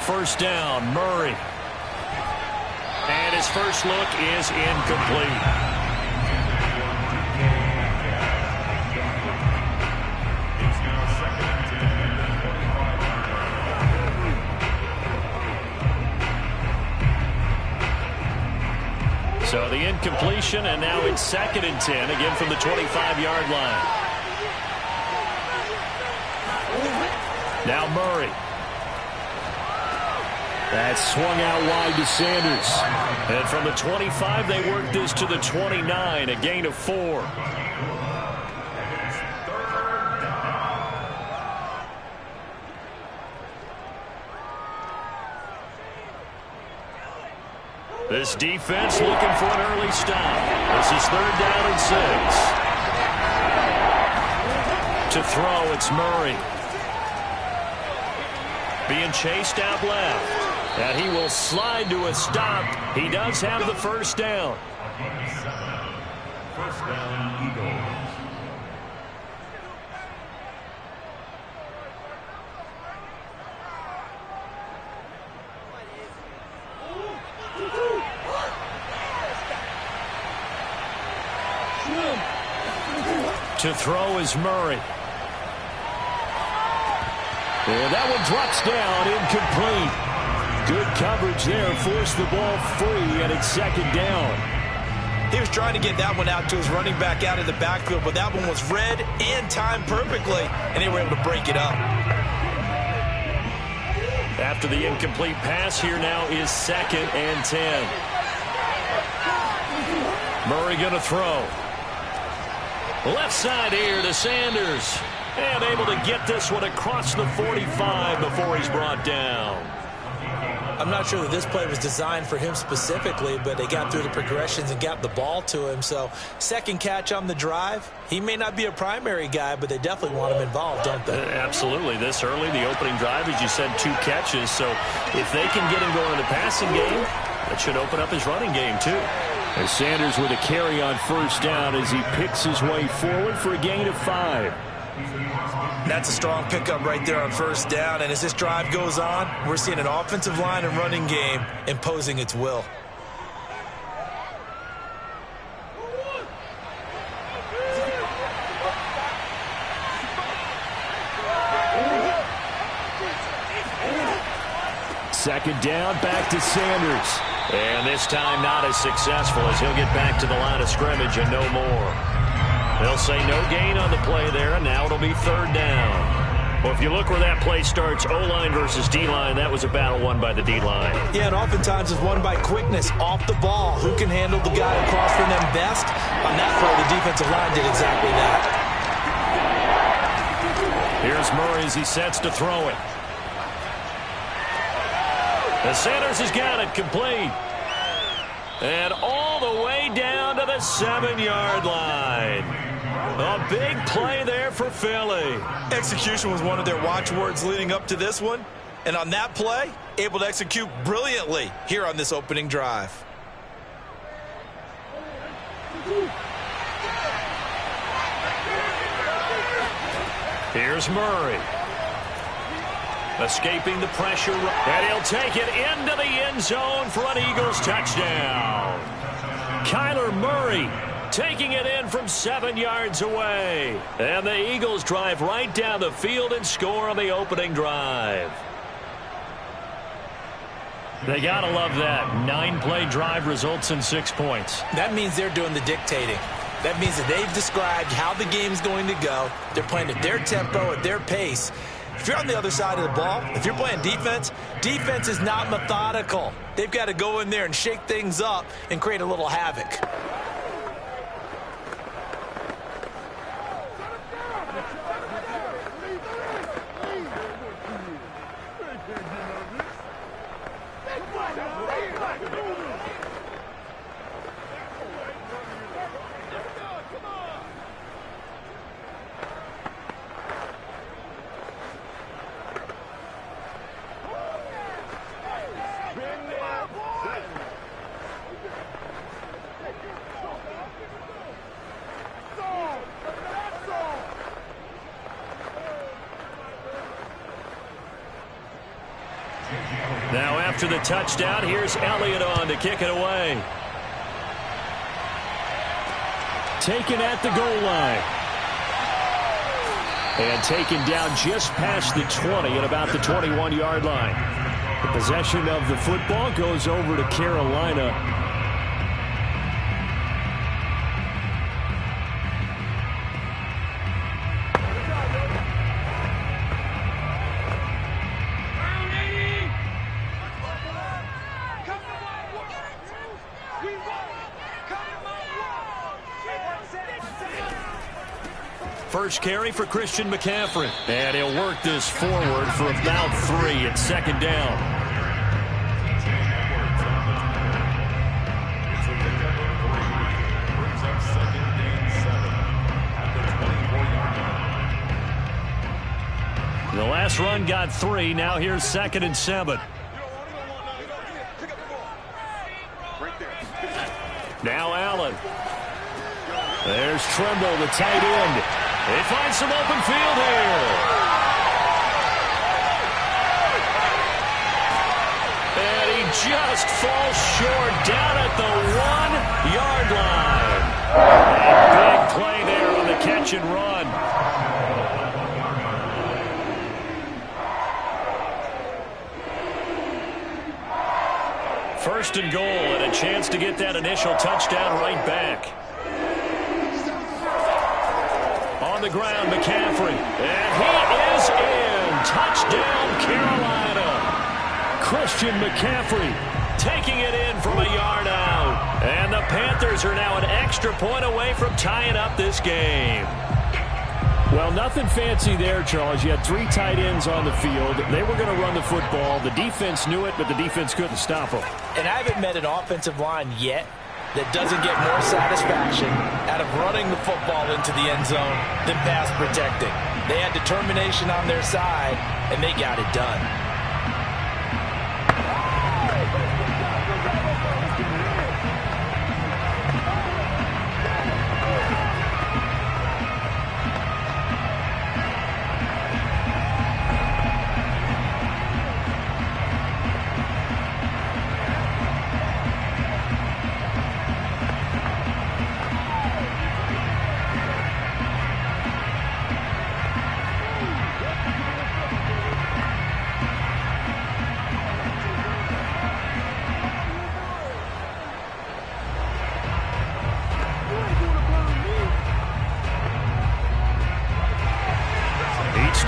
First down, Murray. And his first look is incomplete. So the incompletion, and now it's 2nd and 10, again from the 25-yard line. Now Murray. That swung out wide to Sanders. And from the 25, they work this to the 29, a gain of 4. This defense looking for an early stop. This is 3rd down and 6. To throw, it's Murray. Being chased out left. And he will slide to a stop. He does have the first down. First down, Eagles. To throw is Murray. And that one drops down, incomplete. Good coverage there, forced the ball free, and it's 2nd down. He was trying to get that one out to his running back out of the backfield, but that one was read and timed perfectly, and they were able to break it up. After the incomplete pass, here now is 2nd and 10. Murray going to throw. Left side here to Sanders. And able to get this one across the 45 before he's brought down. I'm not sure that this play was designed for him specifically, but they got through the progressions and got the ball to him. So 2nd catch on the drive. He may not be a primary guy, but they definitely want him involved, don't they? Absolutely. This early, the opening drive, as you said, 2 catches. So if they can get him going in the passing game, that should open up his running game too. As Sanders with a carry on first down as he picks his way forward for a gain of 5. That's a strong pickup right there on first down. And as this drive goes on, we're seeing an offensive line and running game imposing its will. Second down, back to Sanders. And this time not as successful as he'll get back to the line of scrimmage and no more. They'll say no gain on the play there, and now it'll be 3rd down. Well, if you look where that play starts, O-line versus D-line, that was a battle won by the D-line. Yeah, and oftentimes it's won by quickness off the ball. Who can handle the guy across from them best? On that play, the defensive line did exactly that. Here's Murray as he sets to throw it. And Sanders has got it complete. And all the way down to the 7-yard line. A big play there for Philly. Execution was one of their watchwords leading up to this one. And on that play, able to execute brilliantly here on this opening drive. Here's Murray. Escaping the pressure, and he'll take it into the end zone for an Eagles touchdown. Kyler Murray taking it in from 7 yards away. And the Eagles drive right down the field and score on the opening drive. They got to love that. 9-play drive results in 6 points. That means they're doing the dictating. That means that they've described how the game's going to go. They're playing at their tempo, at their pace. If you're on the other side of the ball, if you're playing defense, defense is not methodical. They've got to go in there and shake things up and create a little havoc. Now after the touchdown, here's Elliott on to kick it away. Taken at the goal line. And taken down just past the 20 at about the 21-yard line. The possession of the football goes over to Carolina. First carry for Christian McCaffrey. And he'll work this forward for about 3 at second down. The last run got 3. Now here's 2nd and 7. Now Allen. There's Tremble, the tight end. They find some open field here. And he just falls short down at the 1-yard line. A big play there on the catch and run. First and goal and a chance to get that initial touchdown right back. On the ground, McCaffrey. And he is in. Touchdown, Carolina. Christian McCaffrey taking it in from a yard out. And the Panthers are now an extra point away from tying up this game. Well, nothing fancy there, Charles. You had 3 tight ends on the field. They were going to run the football. The defense knew it, but the defense couldn't stop them. And I haven't met an offensive line yet that doesn't get more satisfaction out of running the football into the end zone than pass protecting. They had determination on their side, and they got it done.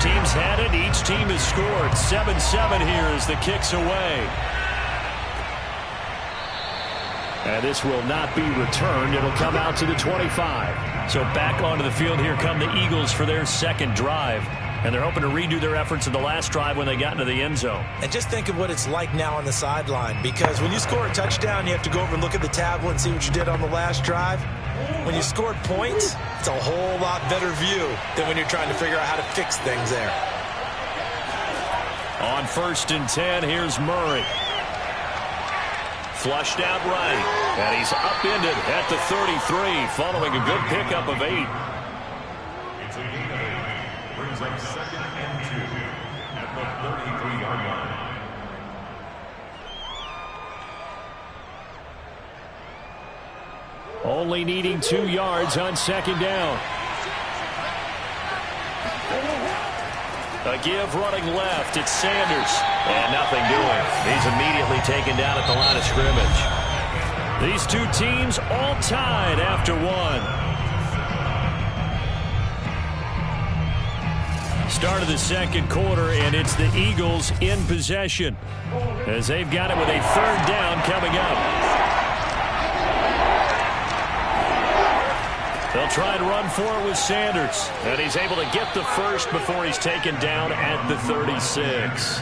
Team's had it. Each team has scored. 7-7 here as the kick's away. And this will not be returned. It'll come out to the 25. So back onto the field here come the Eagles for their second drive. And they're hoping to redo their efforts in the last drive when they got into the end zone. And just think of what it's like now on the sideline. Because when you score a touchdown, you have to go over and look at the tablet and see what you did on the last drive. When you scored points, it's a whole lot better view than when you're trying to figure out how to fix things there. On 1st and 10, here's Murray. Flushed out right. And he's upended at the 33 following a good pickup of 8. It's a gain of 8. Brings up 2nd and 2 at the 33-yard line. Only needing 2 yards on 2nd down. A give running left. It's Sanders. And nothing doing. He's immediately taken down at the line of scrimmage. These two teams all tied after 1. Start of the second quarter, and it's the Eagles in possession as they've got it with a 3rd down coming up. They'll try and run for it with Sanders. And he's able to get the first before he's taken down at the 36.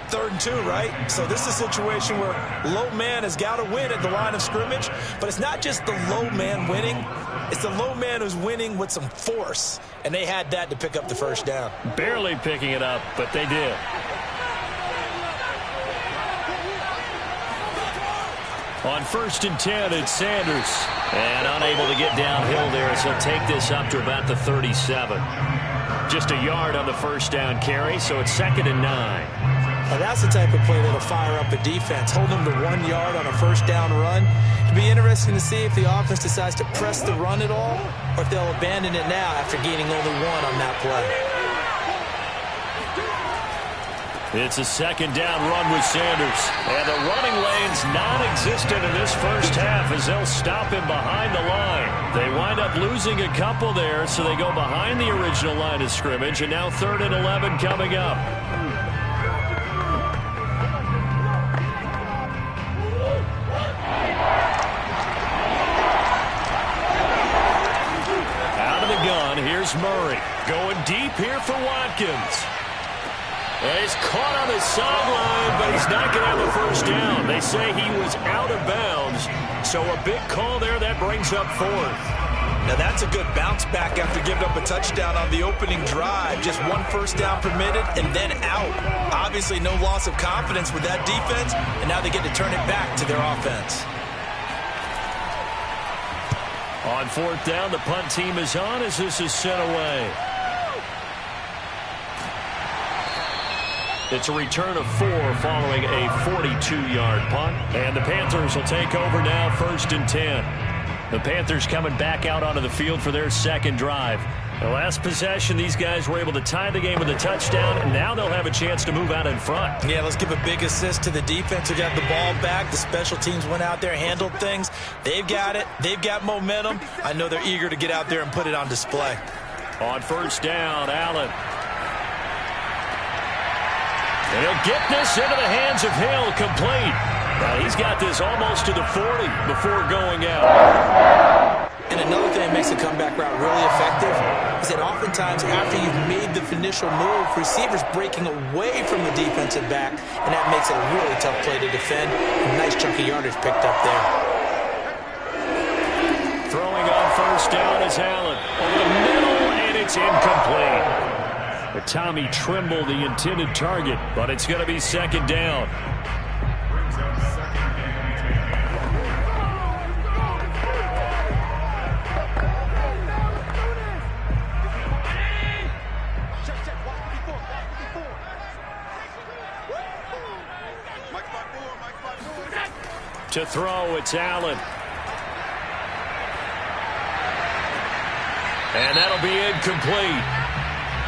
3rd and 2, right? So this is a situation where low man has got to win at the line of scrimmage. But it's not just the low man winning. It's the low man who's winning with some force. And they had that to pick up the 1st down. Barely picking it up, but they did. On 1st and 10, it's Sanders. And unable to get downhill there, so he'll take this up to about the 37. Just a yard on the 1st down carry, so it's 2nd and 9. Now, that's the type of play that'll fire up a defense. Hold them to 1 yard on a first down run. It'll be interesting to see if the offense decides to press the run at all, or if they'll abandon it now after gaining only 1 on that play. It's a second down run with Sanders. And the running lane's non-existent in this first half as they'll stop him behind the line. They wind up losing a couple there, so they go behind the original line of scrimmage, and now 3rd and 11 coming up. Out of the gun, here's Murray. Going deep here for Watkins. And he's caught on the sideline, but he's not going to have a first down. They say he was out of bounds, so a big call there that brings up 4th. Now that's a good bounce back after giving up a touchdown on the opening drive. Just 1 first down permitted and then out. Obviously no loss of confidence with that defense, and now they get to turn it back to their offense. On 4th down, the punt team is on as this is sent away. It's a return of 4 following a 42-yard punt. And the Panthers will take over now, 1st and 10. The Panthers coming back out onto the field for their second drive. The last possession, these guys were able to tie the game with a touchdown, and now they'll have a chance to move out in front. Yeah, let's give a big assist to the defense who got the ball back. The special teams went out there, handled things. They've got it. They've got momentum. I know they're eager to get out there and put it on display. On 1st down, Allen. And he'll get this into the hands of Hill, complete. Now he's got this almost to the 40 before going out. And another thing that makes the comeback route really effective is that oftentimes after you've made the initial move, receivers breaking away from the defensive back, and that makes it a really tough play to defend. A nice chunk of yardage picked up there. Throwing on 1st down is Allen. Over the middle, and it's incomplete. But Tommy Trimble, the intended target, but it's going to be 2nd down. To throw, it's Allen. And that'll be incomplete.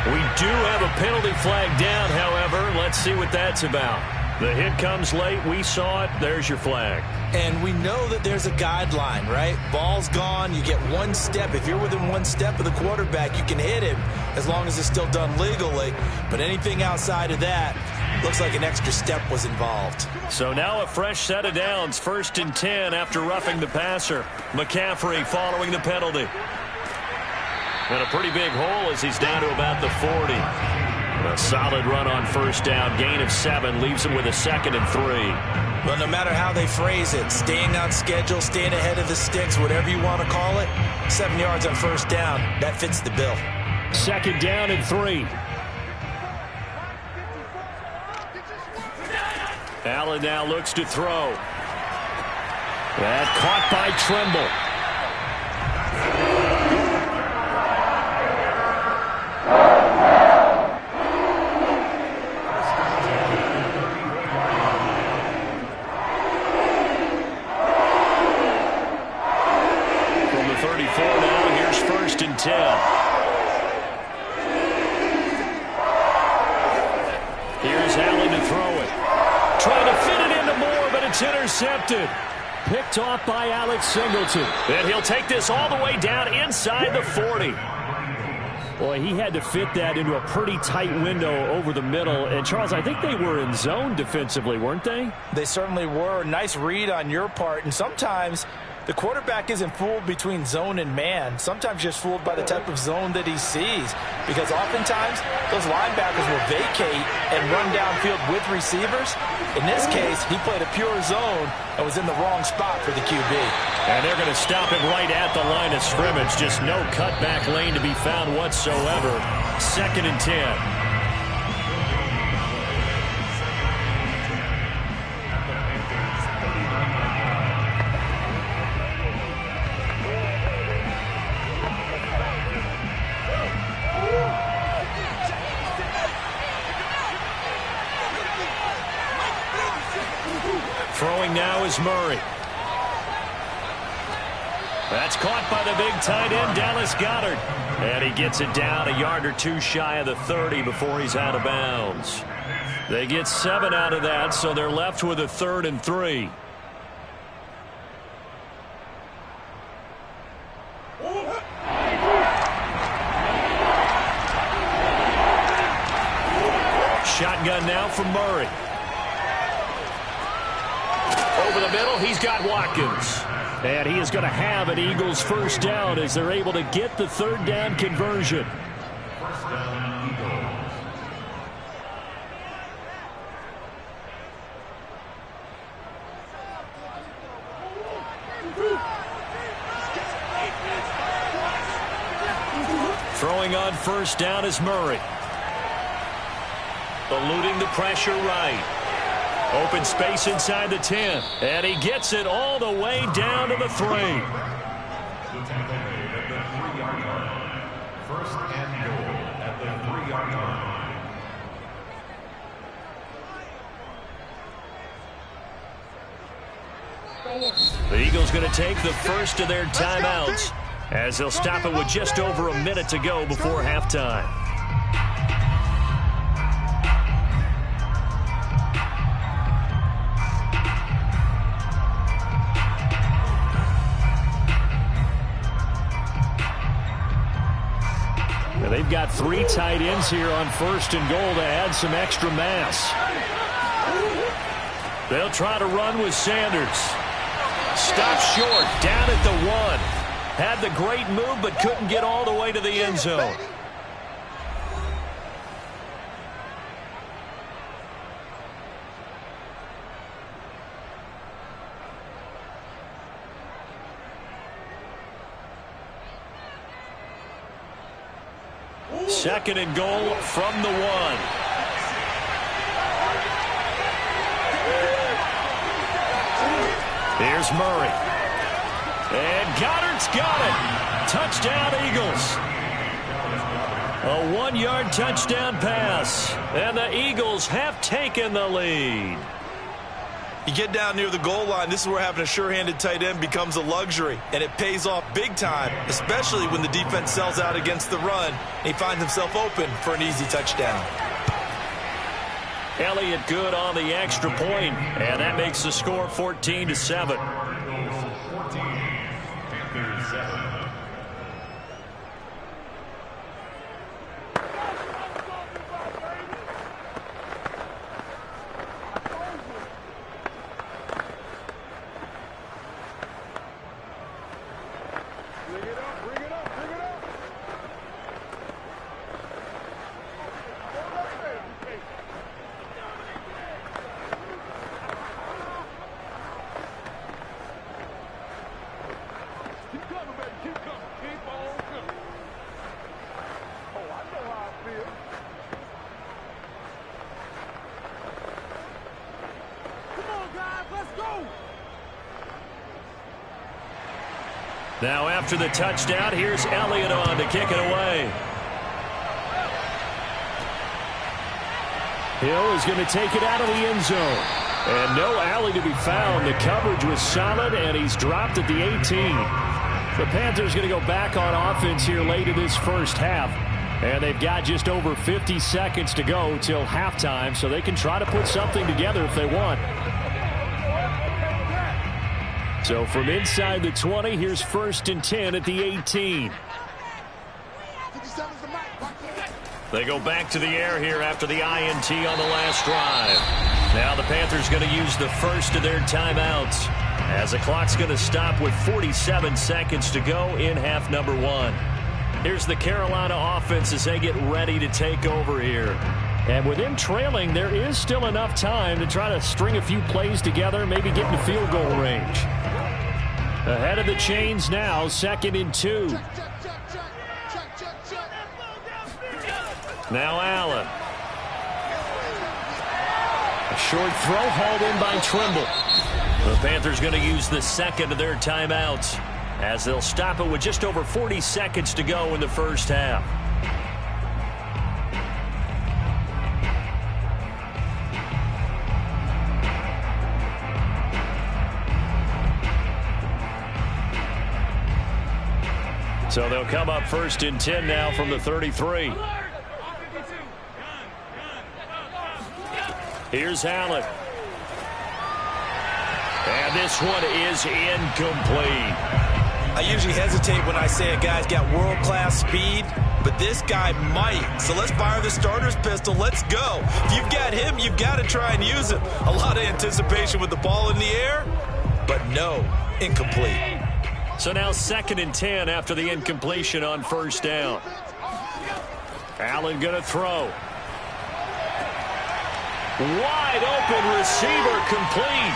We do have a penalty flag down, however. Let's see what that's about. The hit comes late. We saw it. There's your flag. And we know that there's a guideline, right? Ball's gone. You get 1 step. If you're within 1 step of the quarterback, you can hit him as long as it's still done legally. But anything outside of that, looks like an extra step was involved. So now a fresh set of downs. 1st and 10 after roughing the passer. McCaffrey following the penalty. And a pretty big hole as he's down to about the 40. A solid run on 1st down. Gain of 7 leaves him with a 2nd and 3. Well, no matter how they phrase it, staying on schedule, staying ahead of the sticks, whatever you want to call it, 7 yards on 1st down, that fits the bill. 2nd down and 3. Allen now looks to throw. That caught by Trimble. From the 34 now, here's 1st and 10. Here's Allen to throw it. Trying to fit it into Moore, but it's intercepted. Picked off by Alex Singleton. And he'll take this all the way down inside the 40. Boy, he had to fit that into a pretty tight window over the middle. And, Charles, I think they were in zone defensively, weren't they? They certainly were. Nice read on your part. And sometimes the quarterback isn't fooled between zone and man. Sometimes just fooled by the type of zone that he sees. Because oftentimes, those linebackers will vacate and run downfield with receivers. In this case, he played a pure zone and was in the wrong spot for the QB. And they're going to stop him right at the line of scrimmage. Just no cutback lane to be found whatsoever. 2nd and 10. now is Murray. That's caught by the big tight end, Dallas Goedert. And he gets it down a yard or two shy of the 30 before he's out of bounds. They get 7 out of that, so they're left with a 3rd and 3. Shotgun now from Murray. Over the middle, he's got Watkins. And he is going to have an Eagles first down as they're able to get the 3rd down conversion. First down, Eagles. Throwing on first down is Murray. Eluding the pressure right. Open space inside the 10. And he gets it all the way down to the 3. The tackle made at the 3-yard line. First and goal at the 3-yard line. The Eagles going to take the first of their timeouts as they'll stop it with just over a minute to go before halftime. They've got 3 tight ends here on first and goal to add some extra mass. They'll try to run with Sanders. Stopped short, down at the 1. Had the great move, but couldn't get all the way to the end zone. Second and goal from the 1. Here's Murray. And Goddard's got it. Touchdown, Eagles. A 1-yard touchdown pass. And the Eagles have taken the lead. You get down near the goal line, this is where having a sure-handed tight end becomes a luxury, and it pays off big time, especially when the defense sells out against the run, and he finds himself open for an easy touchdown. Elliott good on the extra point, and that makes the score 14-7. Panthers 7. Now after the touchdown, here's Elliott on to kick it away. Hill is going to take it out of the end zone. And no alley to be found. The coverage was solid, and he's dropped at the 18. The Panthers going to go back on offense here late in this first half. And they've got just over 50 seconds to go till halftime, so they can try to put something together if they want. So from inside the 20, here's first and 10 at the 18. They go back to the air here after the INT on the last drive. Now the Panthers going to use the first of their timeouts as the clock's going to stop with 47 seconds to go in half number 1. Here's the Carolina offense as they get ready to take over here. And with them trailing, there is still enough time to try to string a few plays together, maybe get in field goal range. Ahead of the chains now, 2nd and 2. Now Allen. A short throw hauled in by Trimble. The Panthers going to use the second of their timeouts as they'll stop it with just over 40 seconds to go in the first half. So they'll come up 1st and 10 now from the 33. Here's Allen. And this one is incomplete. I usually hesitate when I say a guy's got world-class speed, but this guy might. So let's fire the starter's pistol. Let's go. If you've got him, you've got to try and use him. A lot of anticipation with the ball in the air, but no, incomplete. So now 2nd and 10 after the incompletion on 1st down. Allen going to throw. Wide open receiver complete.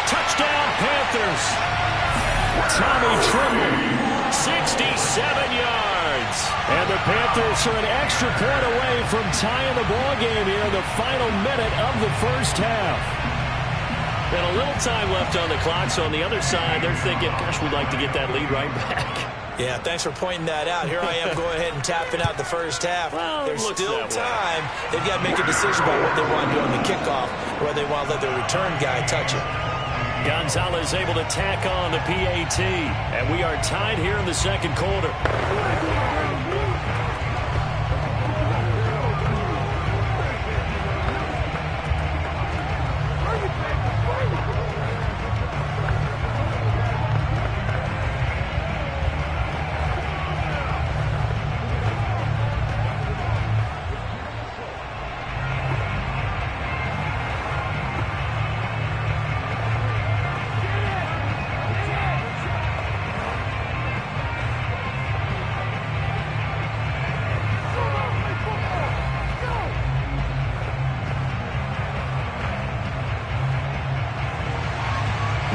Touchdown Panthers. Tommy Tremble, 67 yards. And the Panthers are an extra point away from tying the ball game here in the final minute of the 1st half. And a little time left on the clock, so on the other side, they're thinking, gosh, we'd like to get that lead right back. Yeah, thanks for pointing that out. Here I am going ahead and tapping out the 1st half. Well, there's still time. They've got to make a decision about what they want to do on the kickoff, or whether they want to let their return guy touch it. Gonzalez able to tack on the PAT, and we are tied here in the 2nd quarter.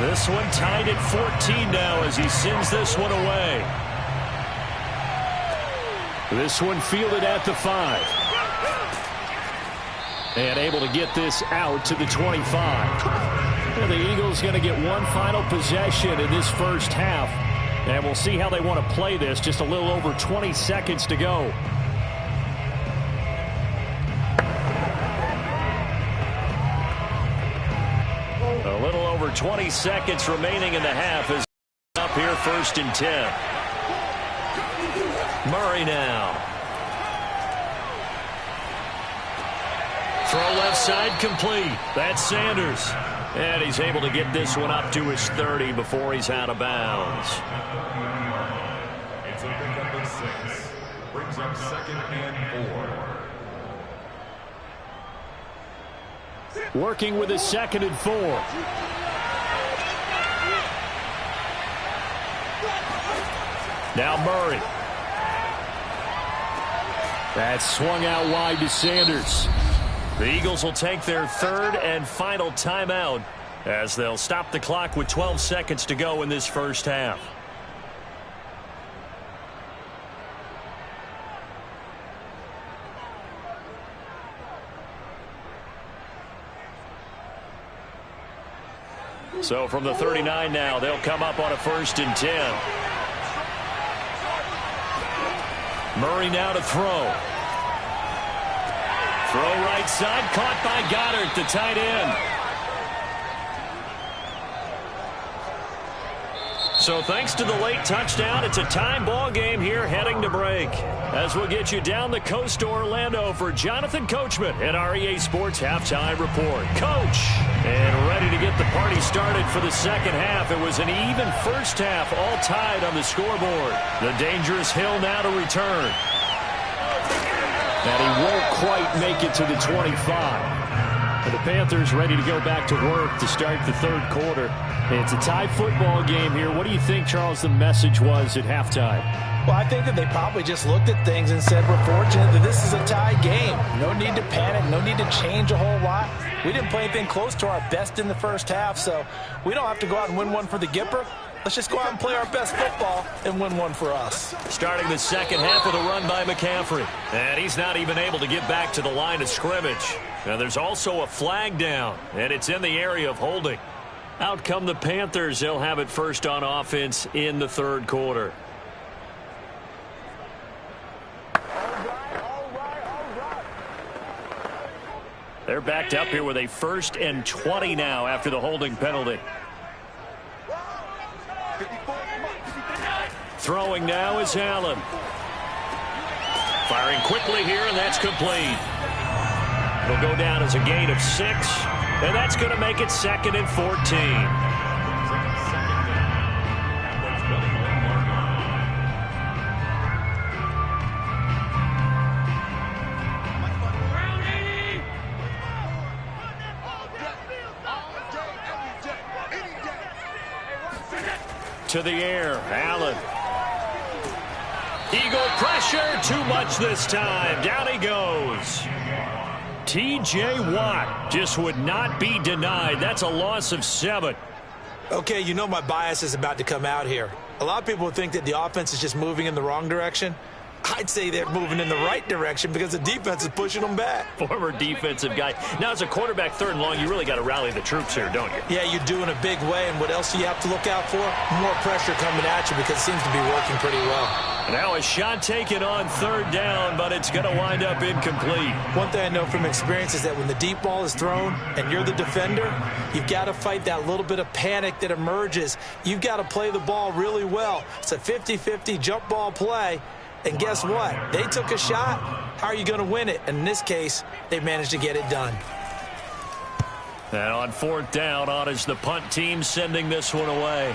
This one tied at 14 now as he sends this one away. This one fielded at the 5. And able to get this out to the 25. Well, the Eagles going to get one final possession in this 1st half. And we'll see how they want to play this. Just a little over 20 seconds to go. A little over 20 seconds remaining in the half is up here 1st and 10. Murray now. Throw left side complete. That's Sanders. And he's able to get this one up to his 30 before he's out of bounds. It's a pickup of 6. Brings up 2nd and 4. Working with his 2nd and 4. Now Murray. That's swung out wide to Sanders. The Eagles will take their 3rd and final timeout as they'll stop the clock with 12 seconds to go in this 1st half. So from the 39 now, they'll come up on a 1st and 10. Murray now to throw. Throw right side, caught by Goddard, the tight end. So thanks to the late touchdown, it's a time ball game here heading to break. As we'll get you down the coast to Orlando for Jonathan Coachman at our EA Sports Halftime Report. Coach, and ready to get the party started for the 2nd half. It was an even 1st half, all tied on the scoreboard. The dangerous Hill now to return. And he won't quite make it to the 25. And the Panthers ready to go back to work to start the 3rd quarter. It's a tie football game here. What do you think, Charles, the message was at halftime? Well, I think that they probably just looked at things and said, we're fortunate that this is a tie game. No need to panic. No need to change a whole lot. We didn't play anything close to our best in the 1st half, so we don't have to go out and win one for the Gipper. Let's just go out and play our best football and win one for us. Starting the 2nd half with a run by McCaffrey. And he's not even able to get back to the line of scrimmage. Now there's also a flag down, and it's in the area of holding. Out come the Panthers. They'll have it first on offense in the 3rd quarter. They're backed up here with a 1st and 20 now after the holding penalty. 54, Throwing now is Allen. Firing quickly here, and that's complete. It'll go down as a gain of 6, and that's going to make it 2nd and 14. To the air, Allen. Eagle pressure, too much this time. Down he goes. T.J. Watt just would not be denied. That's a loss of 7. Okay, you know my bias is about to come out here. A lot of people think that the offense is just moving in the wrong direction. I'd say they're moving in the right direction because the defense is pushing them back. Former defensive guy. Now, as a quarterback, 3rd and long, you really got to rally the troops here, don't you? Yeah, you do in a big way. And what else do you have to look out for? More pressure coming at you because it seems to be working pretty well. Now a shot taken on 3rd down, but it's going to wind up incomplete. One thing I know from experience is that when the deep ball is thrown and you're the defender, you've got to fight that little bit of panic that emerges. You've got to play the ball really well. It's a 50-50 jump ball play. And guess what? They took a shot. How are you going to win it? And in this case, they managed to get it done. And on 4th down, on is the punt team sending this one away.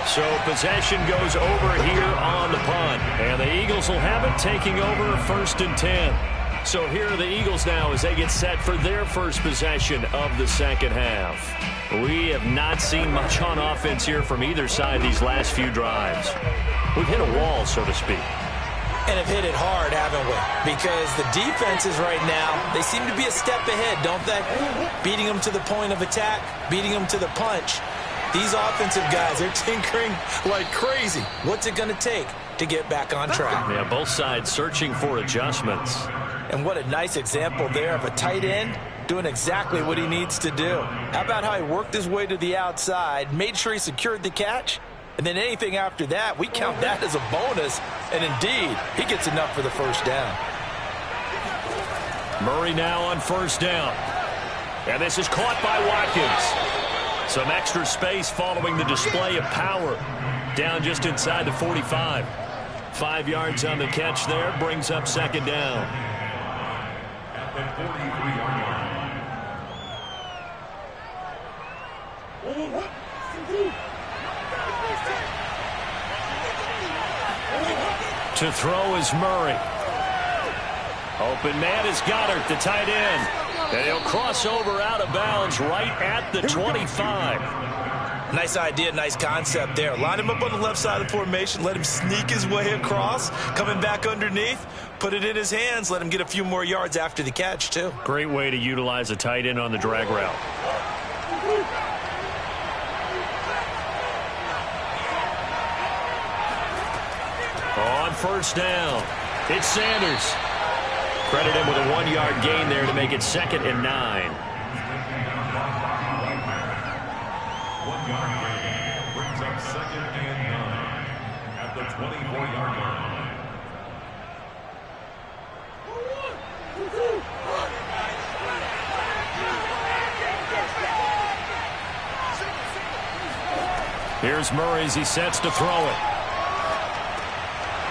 So possession goes over here on the punt. And the Eagles will have it, taking over 1st and 10. So here are the Eagles now as they get set for their first possession of the 2nd half. We have not seen much on offense here from either side these last few drives. We've hit a wall, so to speak. And have hit it hard, haven't we? Because the defenses right now, they seem to be a step ahead, don't they? Beating them to the point of attack, beating them to the punch. These offensive guys, they're tinkering like crazy. What's it going to take to get back on track? Yeah, both sides searching for adjustments. And what a nice example there of a tight end doing exactly what he needs to do. How about how he worked his way to the outside, made sure he secured the catch, and then anything after that, we count that as a bonus. And indeed, he gets enough for the 1st down. Murray now on 1st down. And this is caught by Watkins. Some extra space following the display of power. Down just inside the 45. 5 yards on the catch there, brings up 2nd down. At the 43-yard line. To throw is Murray. Open man is Goddard, the tight end. And he'll cross over out of bounds right at the 25. Nice idea, nice concept there. Line him up on the left side of the formation, let him sneak his way across, coming back underneath, put it in his hands, let him get a few more yards after the catch, too. Great way to utilize a tight end on the drag route. On 1st down, it's Sanders. Credit him with a 1-yard gain there to make it 2nd and 9. 1-yard gain brings up 2nd and 9 at the 24-yard line. Here's Murray as he sets to throw it.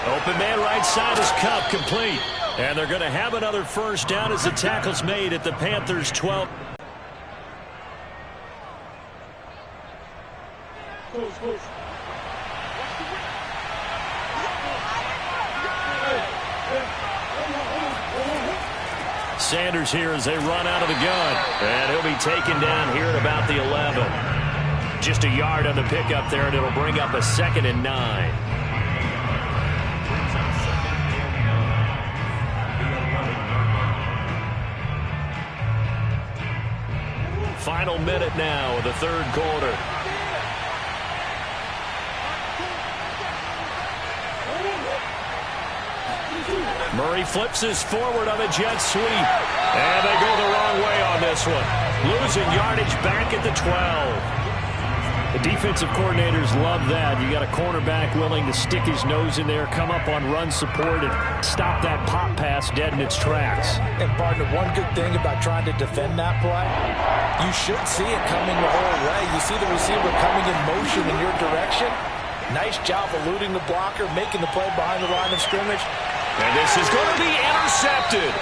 Open man right side is Cup, complete. And they're going to have another 1st down as the tackle's made at the Panthers' 12. Sanders here as they run out of the gun. And he'll be taken down here at about the 11. Just a yard on the pickup there, and it'll bring up a 2nd and 9. Final minute now of the 3rd quarter. Murray flips his forward on a jet sweep. And they go the wrong way on this one. Losing yardage back at the 12. The defensive coordinators love that. You got a cornerback willing to stick his nose in there, come up on run support, and stop that pop pass dead in its tracks. And, partner, one good thing about trying to defend that play, you should see it coming the whole way. You see the receiver coming in motion in your direction, Nice job eluding the blocker, making the play behind the line of scrimmage. And this is going to be intercepted.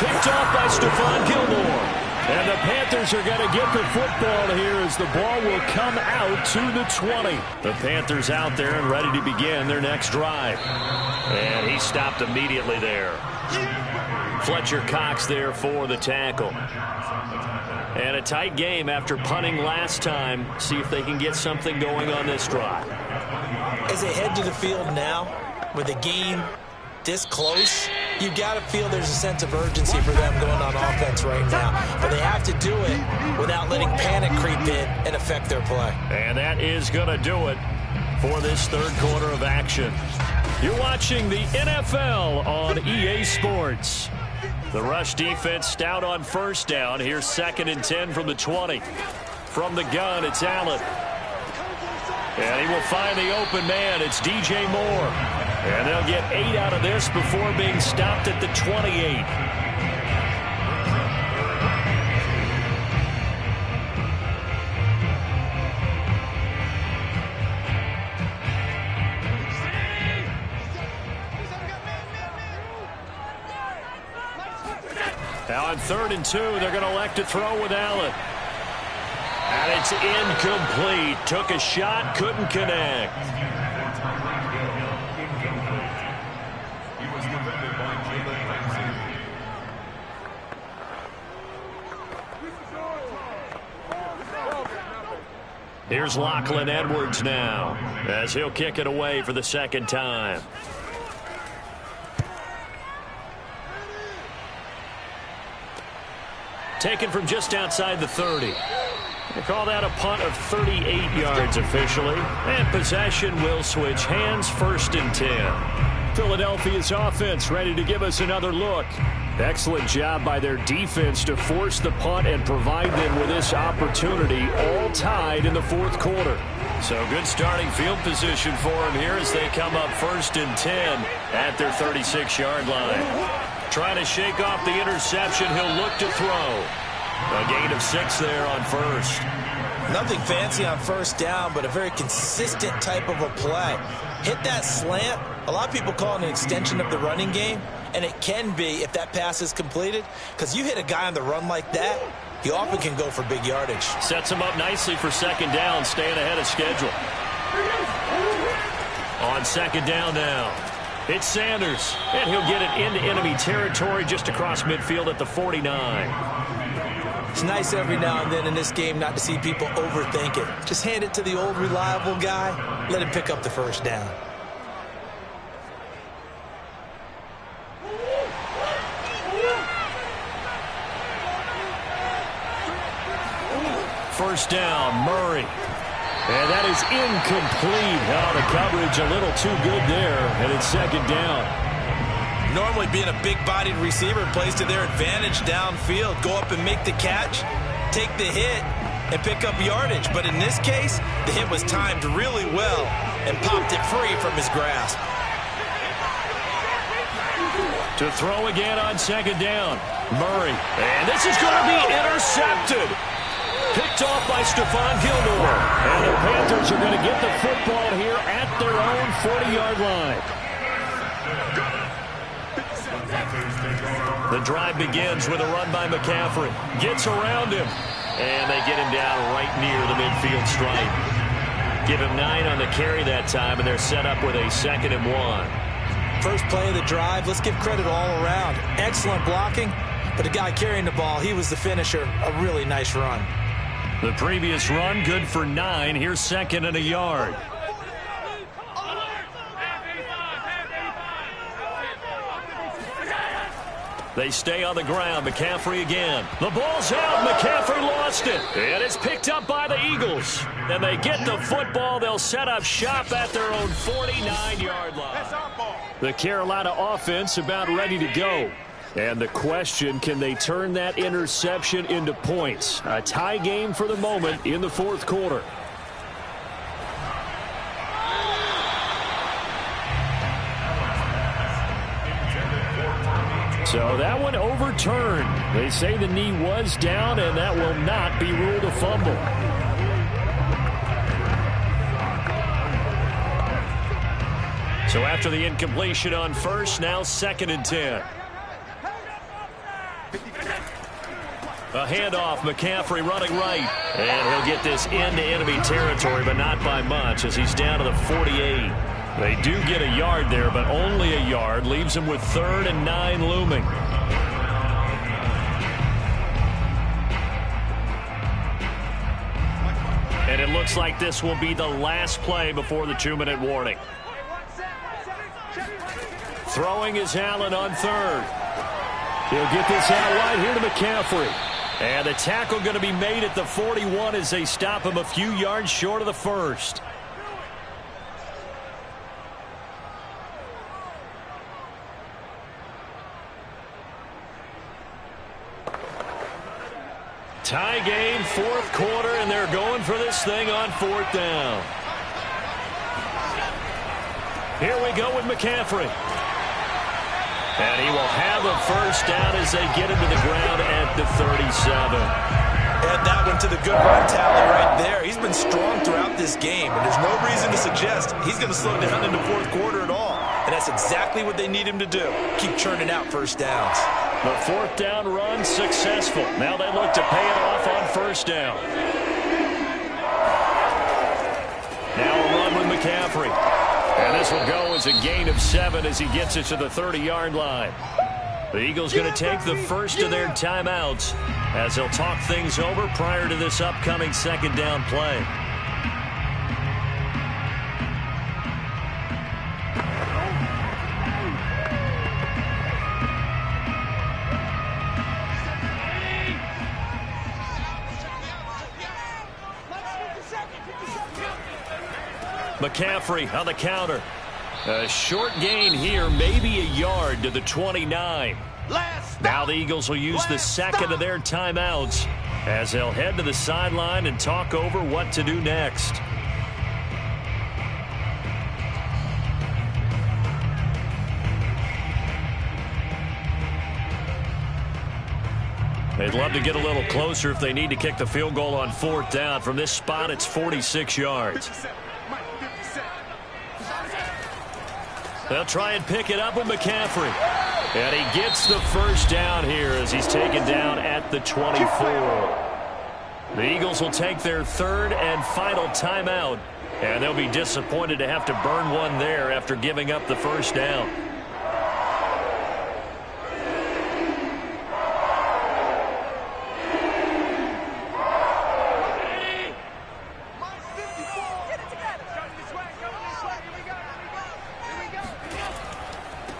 Picked off by Stephon Gilmore. And the Panthers are going to get the football here as the ball will come out to the 20. The Panthers out there and ready to begin their next drive. And he stopped immediately there. Fletcher Cox there for the tackle. And a tight game after punting last time. See if they can get something going on this drive. As they head to the field now, with the game this close, you've got to feel there's a sense of urgency for them going on offense right now. But they have to do it without letting panic creep in and affect their play. And that is going to do it for this third quarter of action. You're watching the NFL on EA Sports. The rush defense stout on first down. Here's 2nd and 10 from the 20. From the gun, it's Allen. And he will find the open man. It's DJ Moore. And they'll get 8 out of this before being stopped at the 28. Now on 3rd and 2, they're going to elect to throw with Allen. And it's incomplete. Took a shot, couldn't connect. Here's Lachlan Edwards now as he'll kick it away for the 2nd time. Taken from just outside the 30. They call that a punt of 38 yards officially. And possession will switch hands, 1st and 10. Philadelphia's offense ready to give us another look. Excellent job by their defense to force the punt and provide them with this opportunity, all tied in the 4th quarter. So good starting field position for them here as they come up 1st and 10 at their 36-yard line. Trying to shake off the interception, he'll look to throw. A gain of 6 there on 1st. Nothing fancy on 1st down, but a very consistent type of a play. Hit that slant. A lot of people call it an extension of the running game, and it can be if that pass is completed, because you hit a guy on the run like that, he often can go for big yardage. Sets him up nicely for 2nd down, staying ahead of schedule. On 2nd down now, it's Sanders, and he'll get it into enemy territory just across midfield at the 49. It's nice every now and then in this game not to see people overthink it. Just hand it to the old reliable guy, let him pick up the 1st down. First down, Murray. And that is incomplete. Oh, the coverage a little too good there, and it's 2nd down. Normally being a big-bodied receiver plays to their advantage downfield. Go up and make the catch, take the hit, and pick up yardage. But in this case, the hit was timed really well and popped it free from his grasp. To throw again on 2nd down, Murray. And this is going to be intercepted. Picked off by Stephon Gilmore. And the Panthers are going to get the football here at their own 40-yard line. The drive begins with a run by McCaffrey. Gets around him. And they get him down right near the midfield stripe. Give him 9 on the carry that time, and they're set up with a 2nd and 1. First play of the drive, let's give credit all around. Excellent blocking, but the guy carrying the ball, he was the finisher. A really nice run. The previous run, good for 9. Here's 2nd and a yard. They stay on the ground. McCaffrey again. The ball's out. McCaffrey lost it. And it's picked up by the Eagles. And they get the football. They'll set up shop at their own 49-yard line. The Carolina offense about ready to go. And the question, can they turn that interception into points? A tie game for the moment in the 4th quarter. So that one overturned. They say the knee was down, and that will not be ruled a fumble. So after the incompletion on first, now 2nd and 10. A handoff, McCaffrey running right. And he'll get this into enemy territory, but not by much as he's down to the 48. They do get a yard there, but only a yard. Leaves him with 3rd and 9 looming. And it looks like this will be the last play before the 2-minute warning. Throwing is Allen on 3rd. He'll get this out wide here to McCaffrey. And the tackle going to be made at the 41 as they stop him a few yards short of the 1st. Tie game, 4th quarter, and they're going for this thing on 4th down. Here we go with McCaffrey. And he will have a 1st down as they get him to the ground at the 37. Add that one to the good run tally right there. He's been strong throughout this game, and there's no reason to suggest he's going to slow down in the 4th quarter at all. And that's exactly what they need him to do. Keep churning out 1st downs. The 4th down run successful. Now they look to pay it off on 1st down. Now a run with McCaffrey. And this will go as a gain of 7 as he gets it to the 30-yard line. The Eagles going to take the first of their timeouts as they'll talk things over prior to this upcoming 2nd down play. McCaffrey on the counter. A short gain here, maybe a yard to the 29. Now the Eagles will use the 2nd of their timeouts as they'll head to the sideline and talk over what to do next. They'd love to get a little closer if they need to kick the field goal on 4th down. From this spot, it's 46 yards. They'll try and pick it up with McCaffrey. And he gets the 1st down here as he's taken down at the 24. The Eagles will take their 3rd and final timeout. And they'll be disappointed to have to burn one there after giving up the 1st down.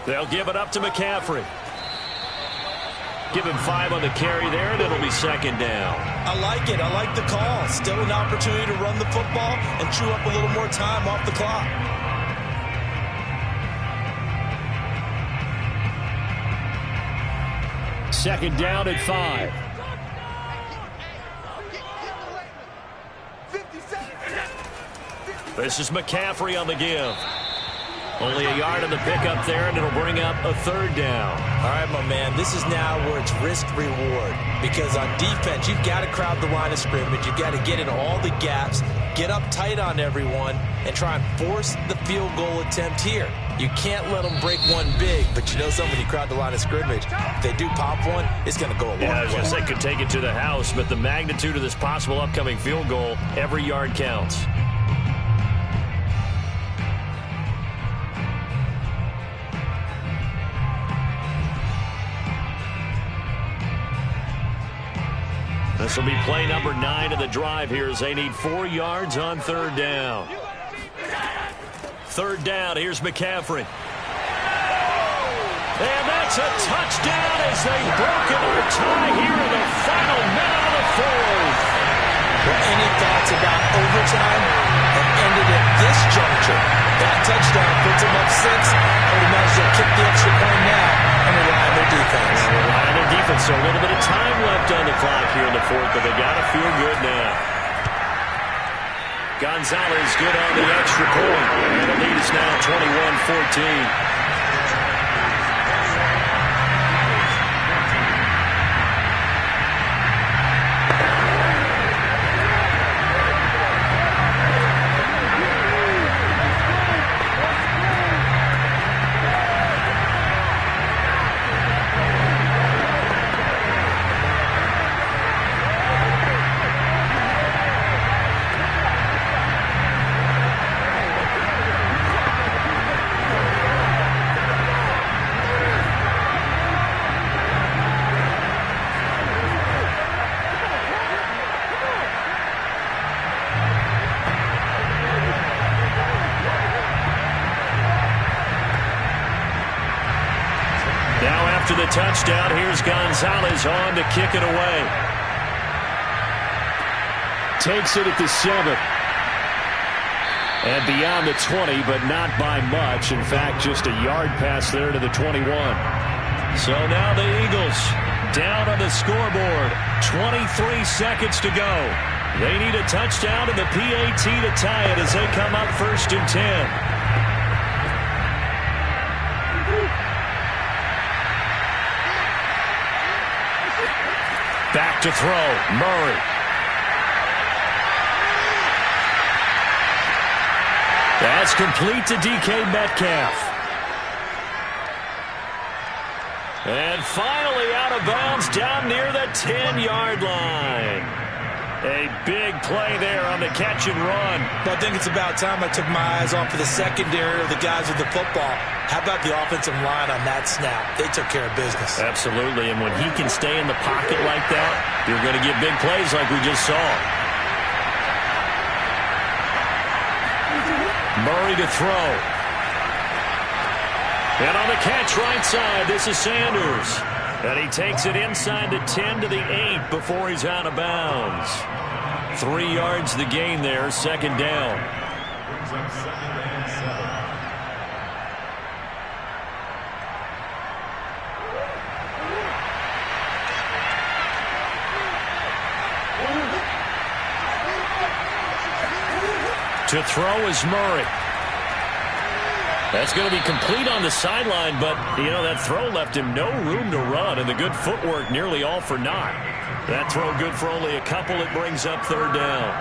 They'll give it up to McCaffrey. Give him 5 on the carry there, and it'll be 2nd down. I like it. I like the call. Still an opportunity to run the football and chew up a little more time off the clock. Second down at 5. This is McCaffrey on the give. Only a yard on the pickup there, and it'll bring up a 3rd down. All right, my man, this is now where it's risk-reward. Because on defense, you've got to crowd the line of scrimmage. You've got to get in all the gaps, get up tight on everyone, and try and force the field goal attempt here. You can't let them break one big, but you know something, you crowd the line of scrimmage. If they do pop one, it's going to go a long way. Yeah, I was going to say could take it to the house, but the magnitude of this possible upcoming field goal, every yard counts. This will be play number 9 of the drive here as they need 4 yards on 3rd down. 3rd down, here's McCaffrey. And that's a touchdown as they've broken our tie here in the final minute of the 4th. Well, any thoughts about overtime have ended at this juncture. That touchdown puts them up 6. I would imagine they'll kick the extra point now and rely on their defense. So a little bit of time left on the clock here in the 4th, but they got to feel good now. Gonzalez good on the extra point, and the lead is now 21-14. after the touchdown. Here's Gonzalez on to kick it away. Takes it at the 7. And beyond the 20, but not by much. In fact, just a yard pass there to the 21. So now the Eagles down on the scoreboard. 23 seconds to go. They need a touchdown and the PAT to tie it as they come up 1st and 10. Back to throw. Murray. That's complete to DK Metcalf. And finally out of bounds down near the 10-yard line. A big play there on the catch and run. But I think it's about time I took my eyes off of the secondary or the guys with the football. How about the offensive line on that snap? They took care of business. Absolutely, and when he can stay in the pocket like that, you're going to get big plays like we just saw. Murray to throw. And on the catch right side, this is Sanders. And he takes it inside the 10 to the 8 before he's out of bounds. 3 yards the gain there, 2nd down. Brings up 2nd and 7. To throw is Murray. That's going to be complete on the sideline, but, you know, that throw left him no room to run, and the good footwork nearly all for naught. That throw good for only a couple. It brings up 3rd down.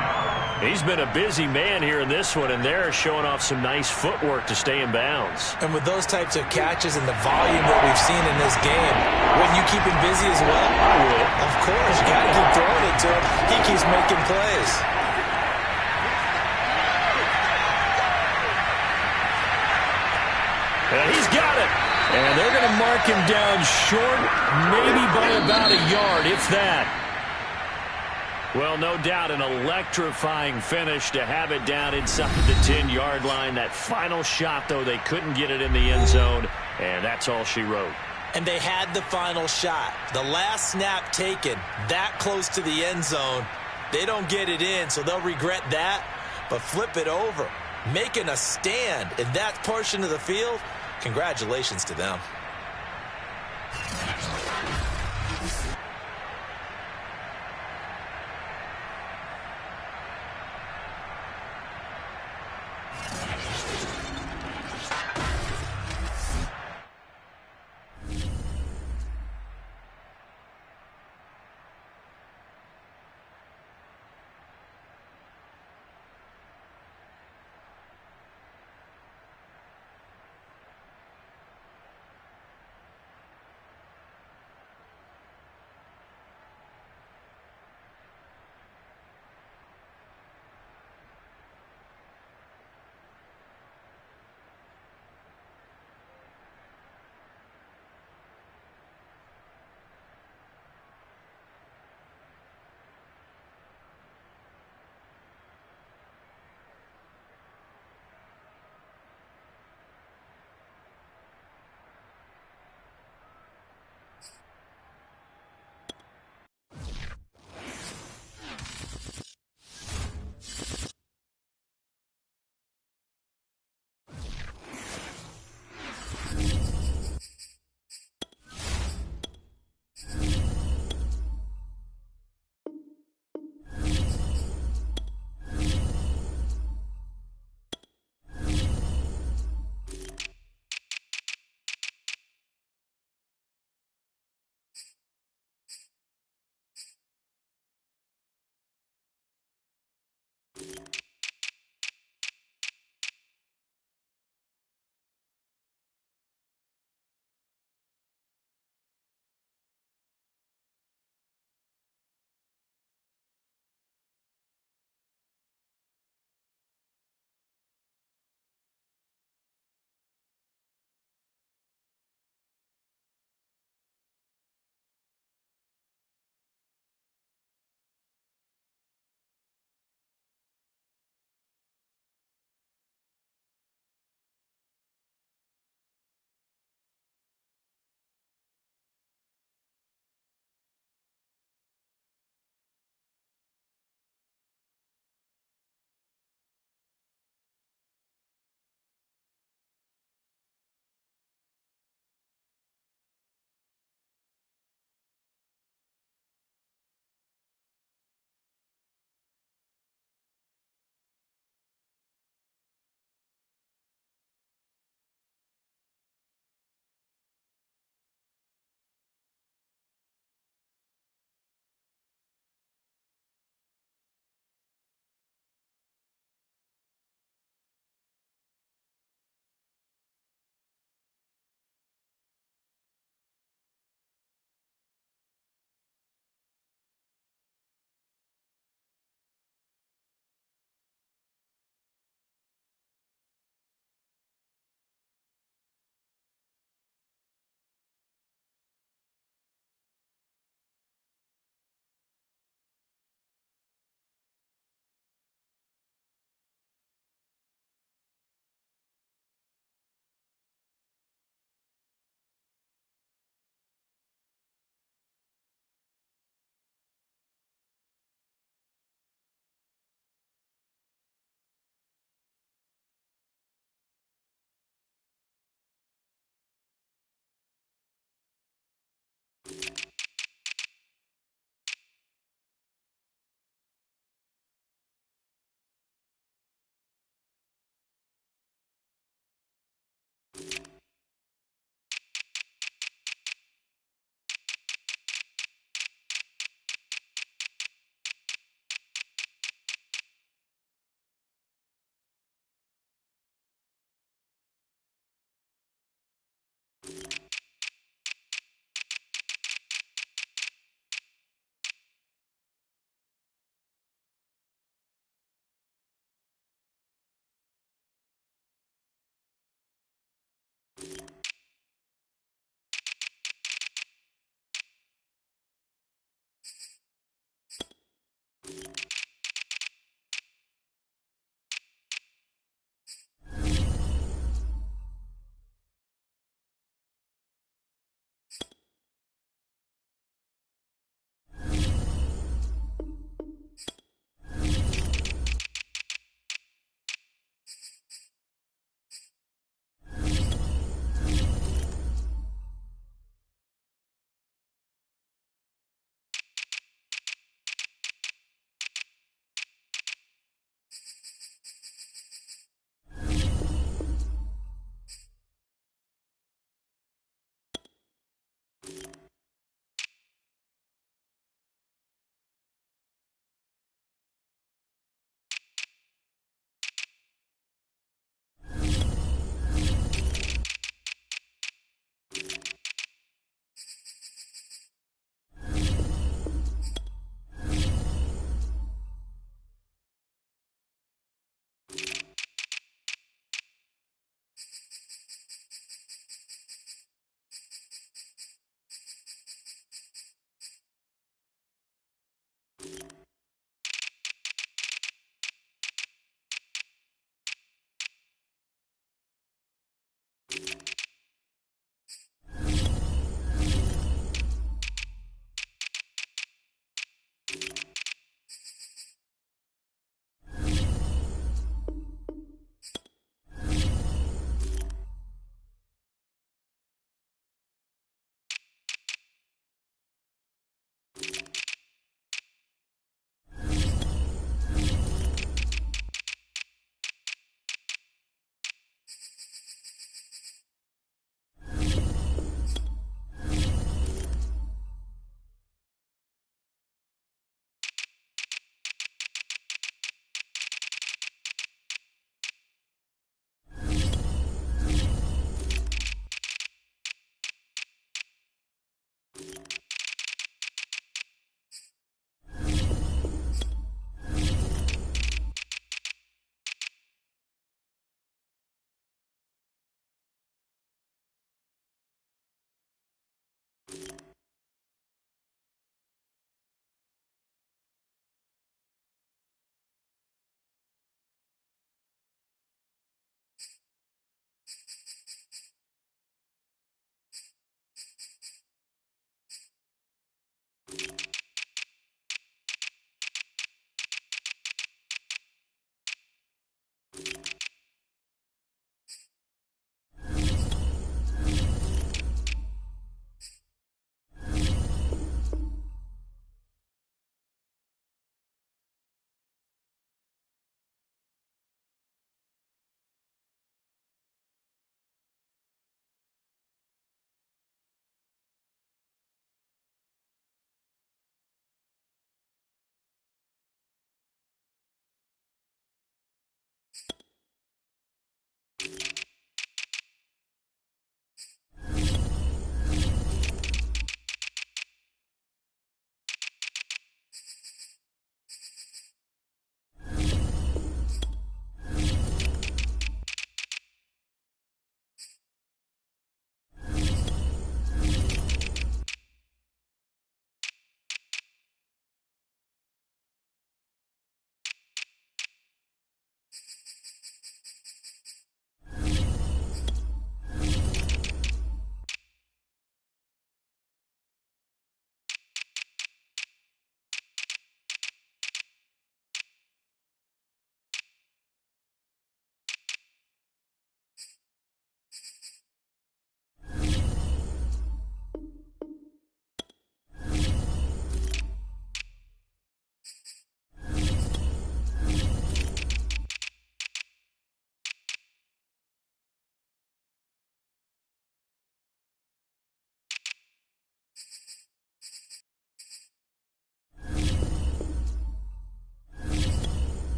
He's been a busy man here in this one, and they're showing off some nice footwork to stay in bounds. And with those types of catches and the volume that we've seen in this game, wouldn't you keep him busy as well? I would. Of course. You got to keep throwing it to him. He keeps making plays. And he's got it. And they're going to mark him down short, maybe by about a yard, if that. Well, no doubt an electrifying finish to have it down inside the 10-yard line. That final shot, though, they couldn't get it in the end zone, and that's all she wrote. And they had the final shot. The last snap taken that close to the end zone. They don't get it in, so they'll regret that. But flip it over, making a stand in that portion of the field, congratulations to them.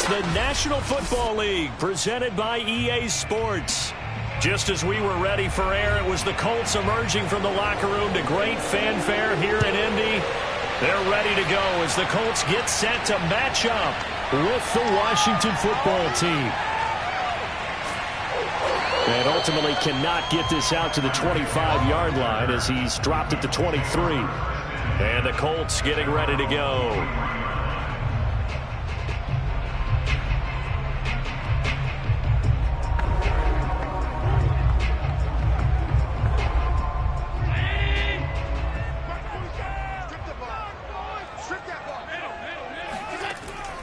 It's the National Football League presented by EA Sports. Just as we were ready for air, it was the Colts emerging from the locker room to great fanfare here in Indy. They're ready to go as the Colts get set to match up with the Washington football team. And ultimately cannot get this out to the 25-yard line as he's dropped at the 23. And the Colts getting ready to go.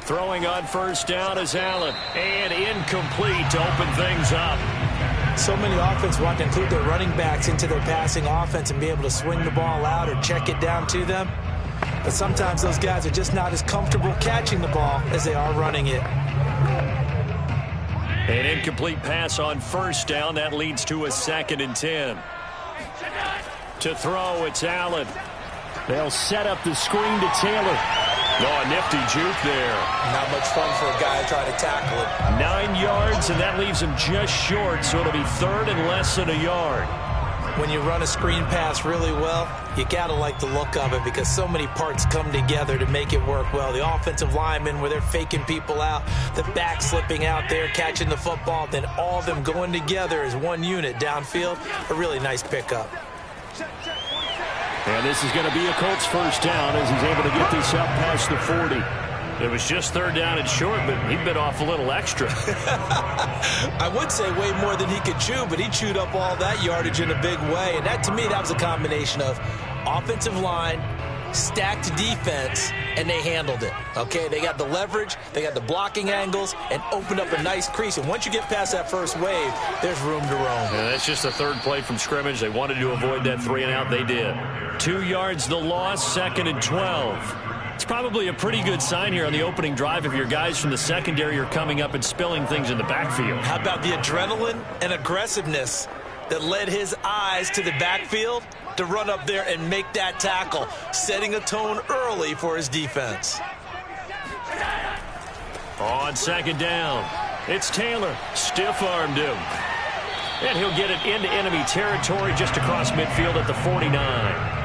Throwing on first down is Allen. And incomplete to open things up. So many offenses want to include their running backs into their passing offense and be able to swing the ball out or check it down to them. But sometimes those guys are just not as comfortable catching the ball as they are running it. An incomplete pass on first down. That leads to a 2nd and 10. To throw, it's Allen. They'll set up the screen to Taylor. Oh, a nifty juke there. Not much fun for a guy trying to tackle it. 9 yards, and that leaves him just short, so it'll be 3rd and less than a yard. When you run a screen pass really well, you got to like the look of it because so many parts come together to make it work well. The offensive linemen, where they're faking people out, the back slipping out there, catching the football, then all of them going together as one unit downfield. A really nice pickup. And this is going to be a Colts first down as he's able to get this up past the 40. It was just 3rd down and short, but he bit off a little extra. I would say way more than he could chew, but he chewed up all that yardage in a big way. And that, to me, that was a combination of offensive line, stacked defense, and they handled it. Okay, they got the leverage, they got the blocking angles, and opened up a nice crease. And once you get past that first wave, there's room to roam. Yeah, that's just the 3rd play from scrimmage. They wanted to avoid that 3 and out. They did. 2 yards the loss, 2nd and 12. It's probably a pretty good sign here on the opening drive if your guys from the secondary are coming up and spilling things in the backfield. How about the adrenaline and aggressiveness that led his eyes to the backfield to run up there and make that tackle, setting a tone early for his defense. On 2nd down, it's Taylor. Stiff-armed him. And he'll get it into enemy territory just across midfield at the 49.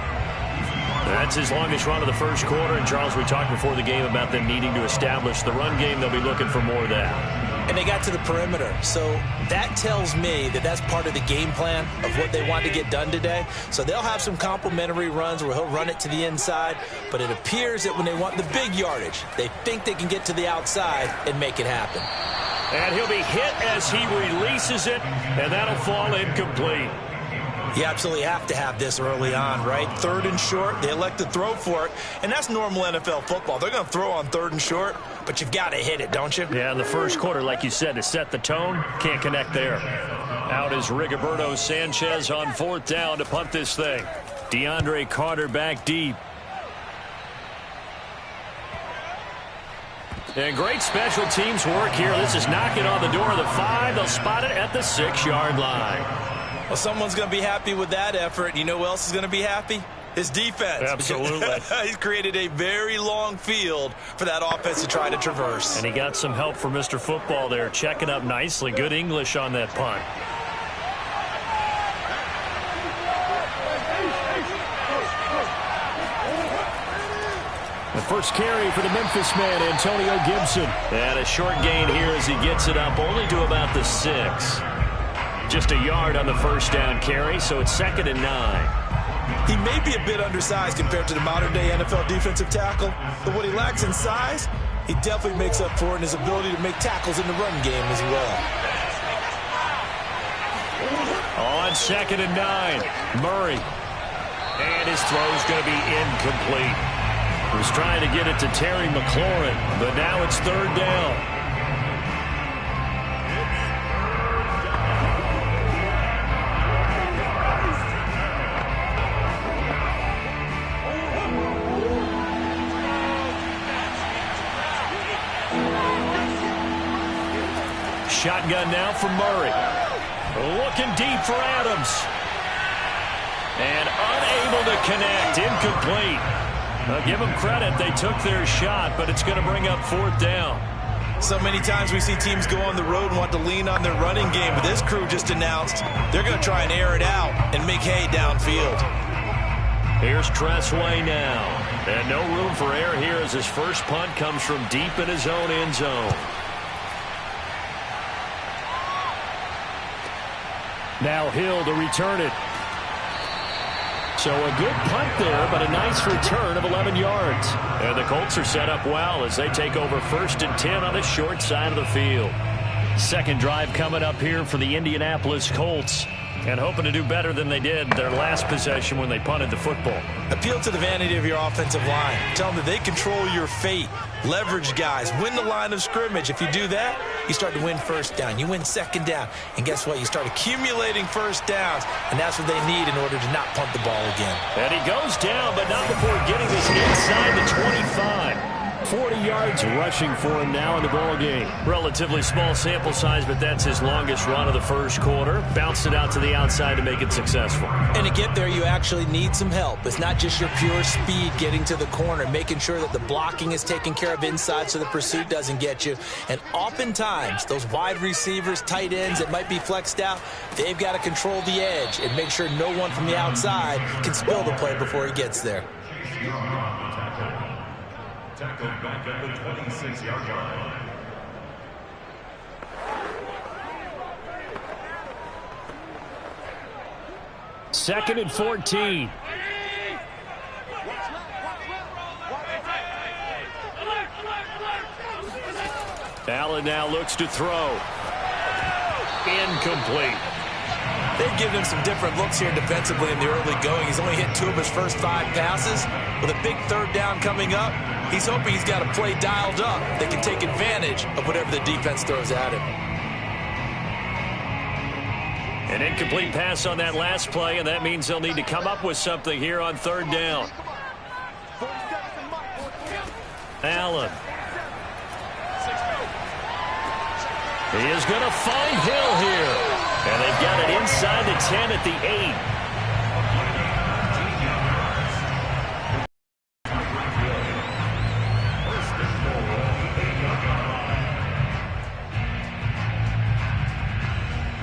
That's his longest run of the first quarter. And, Charles, we talked before the game about them needing to establish the run game. They'll be looking for more of that. And they got to the perimeter. So that tells me that that's part of the game plan of what they want to get done today. So they'll have some complementary runs where he'll run it to the inside. But it appears that when they want the big yardage, they think they can get to the outside and make it happen. And he'll be hit as he releases it, and that'll fall incomplete. You absolutely have to have this early on, right? 3rd and short, they elect to throw for it, and that's normal NFL football. They're going to throw on 3rd and short, but you've got to hit it, don't you? Yeah, in the first quarter, like you said, to set the tone, can't connect there. Out is Rigoberto Sanchez on 4th down to punt this thing. DeAndre Carter back deep. And great special teams work here. This is knocking on the door of the 5. They'll spot it at the 6-yard line. Well, someone's going to be happy with that effort. You know who else is going to be happy? His defense. Absolutely. He's created a very long field for that offense to try to traverse. And he got some help from Mr. Football there, checking up nicely. Good English on that punt. The first carry for the Memphis man, Antonio Gibson. And a short gain here as he gets it up only to about the 6. Just a yard on the first down carry, so it's 2nd and 9. He may be a bit undersized compared to the modern-day NFL defensive tackle, but what he lacks in size, he definitely makes up for it in his ability to make tackles in the run game as well. On 2nd and 9, Murray. And his throw's going to be incomplete. He was trying to get it to Terry McLaurin, but now it's 3rd down. Shotgun now for Murray. Looking deep for Adams. And unable to connect. Incomplete. I'll give them credit. They took their shot, but it's going to bring up 4th down. So many times we see teams go on the road and want to lean on their running game, but this crew just announced they're going to try and air it out and make hay downfield. Here's Tressway now. And no room for error here as his first punt comes from deep in his own end zone. Now Hill to return it. So a good punt there, but a nice return of 11 yards. And the Colts are set up well as they take over 1st and 10 on the short side of the field. Second drive coming up here for the Indianapolis Colts. And hoping to do better than they did their last possession when they punted the football. Appeal to the vanity of your offensive line. Tell them that they control your fate. Leverage guys. Win the line of scrimmage. If you do that, you start to win first down. You win second down. And guess what? You start accumulating first downs. And that's what they need in order to not punt the ball again. And he goes down, but not before getting this inside the 25. 40 yards rushing for him now in the ball game. Relatively small sample size, but that's his longest run of the first quarter. Bounced it out to the outside to make it successful. And to get there, you actually need some help. It's not just your pure speed getting to the corner, making sure that the blocking is taken care of inside so the pursuit doesn't get you. And oftentimes, those wide receivers, tight ends that might be flexed out, they've got to control the edge and make sure no one from the outside can spill the play before he gets there. Tackled back at the 26-yard line. Second and 14. Allen now looks to throw. Incomplete. They've given him some different looks here defensively in the early going. He's only hit 2 of his first 5 passes. With a big third down coming up, he's hoping he's got a play dialed up that can take advantage of whatever the defense throws at him. An incomplete pass on that last play, and that means they'll need to come up with something here on third down. Allen. He is going to find Hill here. And they've got it inside the 10 at the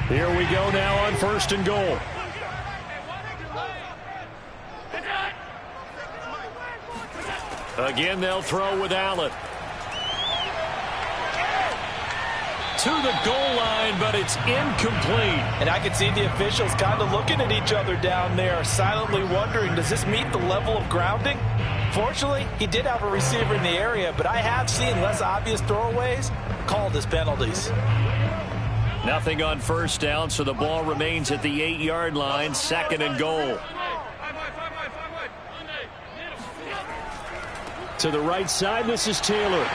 8. Here we go now on 1st and goal. Again, they'll throw with Allen. To the goal line, but it's incomplete. And I can see the officials kind of looking at each other down there, silently wondering, does this meet the level of grounding? Fortunately, he did have a receiver in the area, but I have seen less obvious throwaways called as penalties. Nothing on first down, so the ball remains at the 8-yard line, 2nd and goal. To the right side, this is Taylor.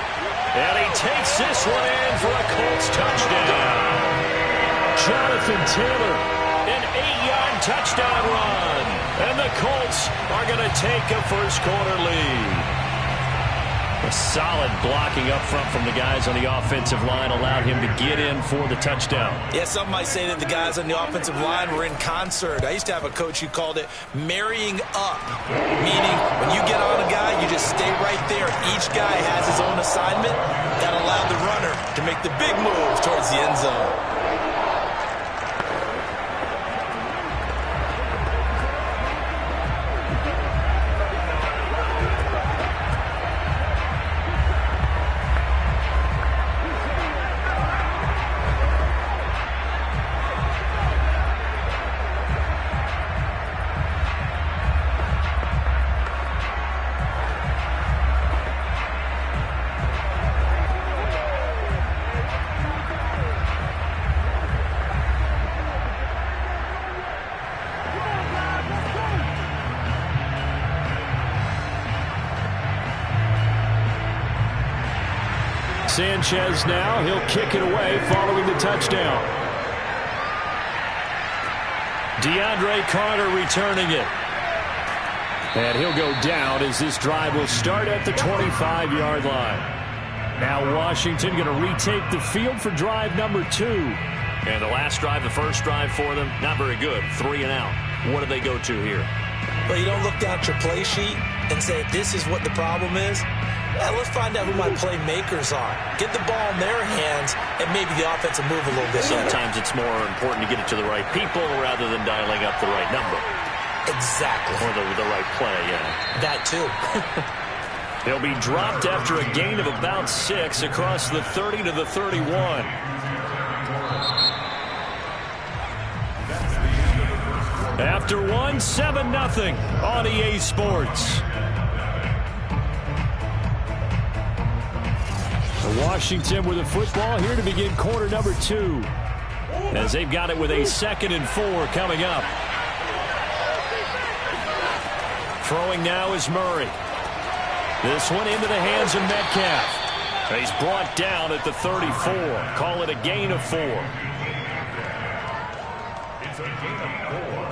And he takes this one in for a Colts touchdown. Jonathan Taylor. An 8-yard touchdown run. And the Colts are going to take a first quarter lead. A solid blocking up front from the guys on the offensive line allowed him to get in for the touchdown. Yeah, some might say that the guys on the offensive line were in concert. I used to have a coach who called it marrying up, meaning when you get on a guy, you just stay right there. Each guy has his own assignment. That allowed the runner to make the big moves towards the end zone. Sanchez now, he'll kick it away following the touchdown. DeAndre Carter returning it. And he'll go down as this drive will start at the 25-yard line. Now Washington going to retake the field for drive number 2. And the last drive, the first drive for them, not very good. 3 and out. What do they go to here? Well, you don't look down at your play sheet and say, this is what the problem is. Yeah, let's find out who my playmakers are. Get the ball in their hands, and maybe the offense will move a little bit. Sometimes it's more important to get it to the right people rather than dialing up the right number. Exactly. Or the right play, yeah. That too. He'll be dropped after a gain of about 6 across the 30 to the 31. After 1, 7-0 on EA Sports. Washington with the football here to begin quarter number 2. As they've got it with a 2nd and 4 coming up. Throwing now is Murray. This one into the hands of Metcalf. He's brought down at the 34. Call it a gain of 4. It's a gain of 4,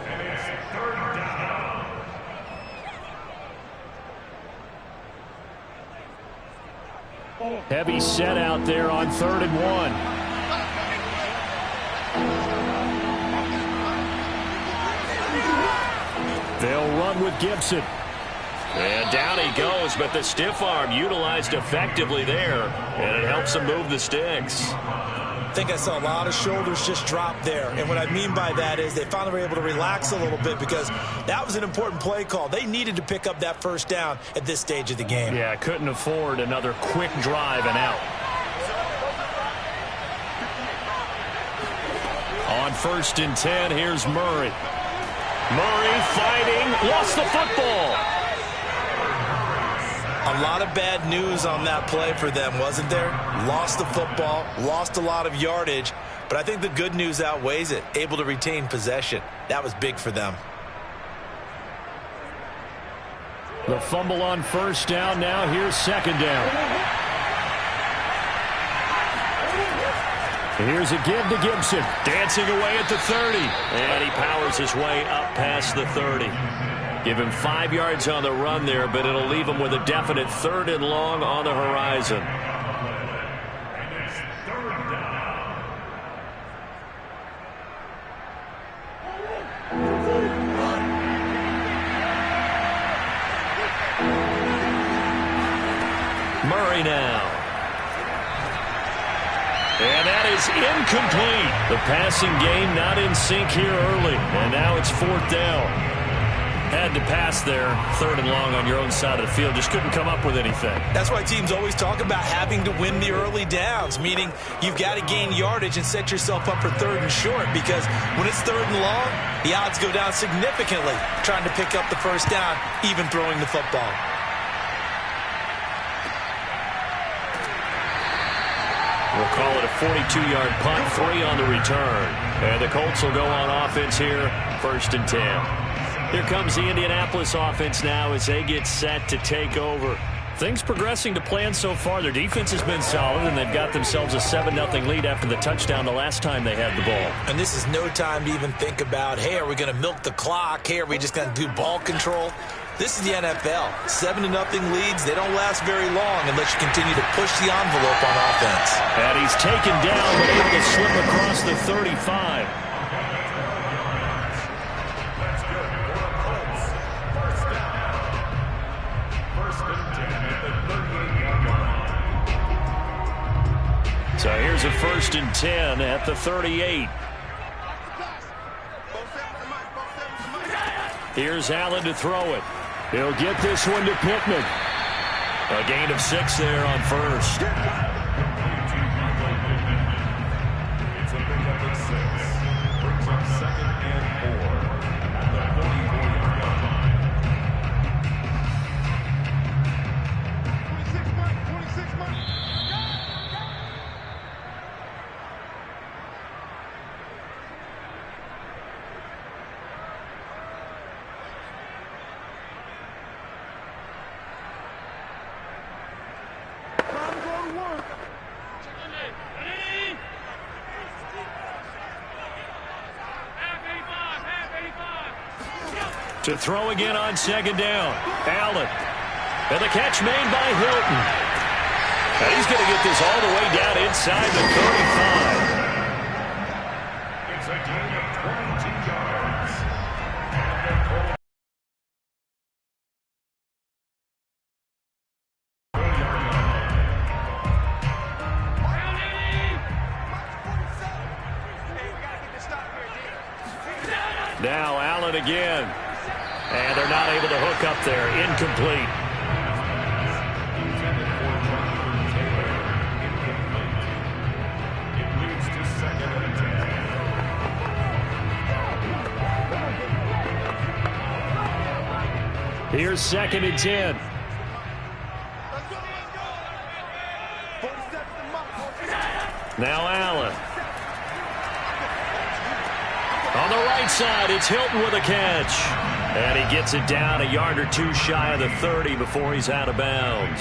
and it's 3rd down. Heavy set out there on 3rd and 1. They'll run with Gibson. And down he goes, but the stiff arm utilized effectively there, and it helps him move the sticks. I think I saw a lot of shoulders just drop there, and what I mean by that is they finally were able to relax a little bit because that was an important play call. They needed to pick up that 1st down at this stage of the game. Yeah, couldn't afford another quick drive and out. On 1st and 10, here's Murray. Murray fighting, lost the football. A lot of bad news on that play for them, wasn't there? Lost the football, lost a lot of yardage, but I think the good news outweighs it. Able to retain possession. That was big for them. The fumble on 1st down. Now here's 2nd down. Here's a give to Gibson. Dancing away at the 30. And he powers his way up past the 30. Give him 5 yards on the run there, but it'll leave him with a definite 3rd and long on the horizon. And it's 3rd down. Murray now. And that is incomplete. The passing game not in sync here early. And now it's 4th down. Had to pass there, 3rd and long on your own side of the field. Just couldn't come up with anything. That's why teams always talk about having to win the early downs, meaning you've got to gain yardage and set yourself up for 3rd and short, because when it's 3rd and long, the odds go down significantly trying to pick up the 1st down, even throwing the football. We'll call it a 42-yard punt, 3 on the return. And the Colts will go on offense here, 1st and 10. Here comes the Indianapolis offense now as they get set to take over. Things progressing to plan so far. Their defense has been solid, and they've got themselves a 7-0 lead after the touchdown the last time they had the ball. And this is no time to even think about, hey, are we going to milk the clock? Hey, are we just going to do ball control? This is the NFL. 7-0 leads, they don't last very long unless you continue to push the envelope on offense. And he's taken down, but able to slip across the 35. So here's a 1st and 10 at the 38. Here's Allen to throw it. He'll get this one to Pittman. A gain of 6 there on 1st. It's a pickup at 6. Brings up 2nd and 4 at the 44-yard line. 26 Mike, 26 Mike. To throw again on 2nd down. Allen. And the catch made by Hilton. And he's going to get this all the way down inside the 35. Now Allen again. And they're not able to hook up there. Incomplete. It leads to 2nd and 10. Here's 2nd and 10. Now Allen. On the right side, it's Hilton with a catch. And he gets it down a yard or two shy of the 30 before he's out of bounds.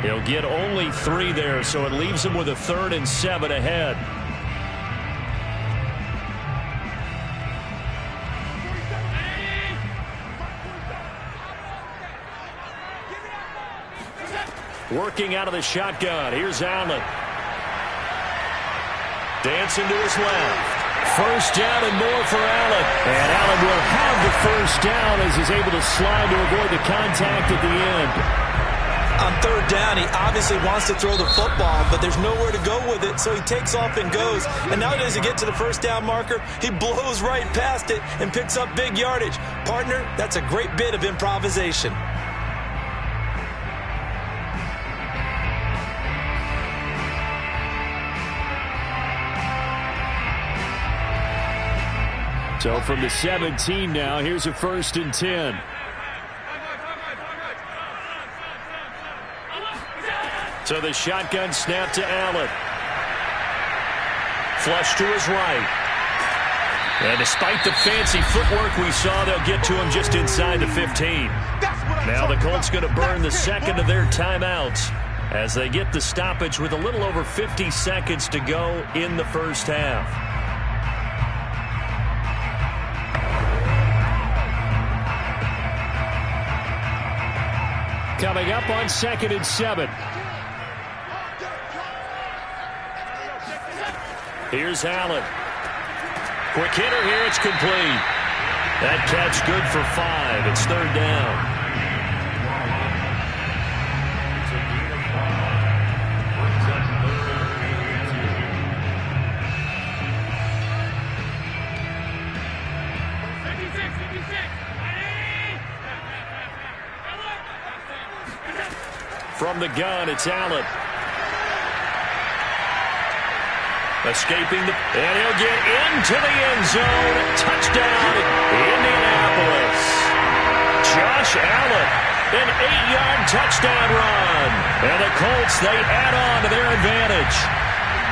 He'll get only 3 there, so it leaves him with a 3rd and 7 ahead. Working out of the shotgun. Here's Allen. Dancing to his left. First down and more for Allen. And Allen will have the first down as he's able to slide to avoid the contact at the end. On 3rd down, he obviously wants to throw the football, but there's nowhere to go with it, so he takes off and goes. And now as he gets to the first down marker, he blows right past it and picks up big yardage. Partner, that's a great bit of improvisation. So from the 17 now, here's a 1st and 10. So the shotgun snap to Allen. Flush to his right. And despite the fancy footwork we saw, they'll get to him just inside the 15. Now the Colts going to burn the 2nd of their timeouts as they get the stoppage with a little over 50 seconds to go in the first half. Coming up on 2nd and 7. Here's Allen. Quick hitter here. It's complete. That catch good for 5. It's 3rd down. From the gun, it's Allen. Escaping and he'll get into the end zone. Touchdown, Indianapolis. Josh Allen, an 8-yard touchdown run. And the Colts, they add on to their advantage.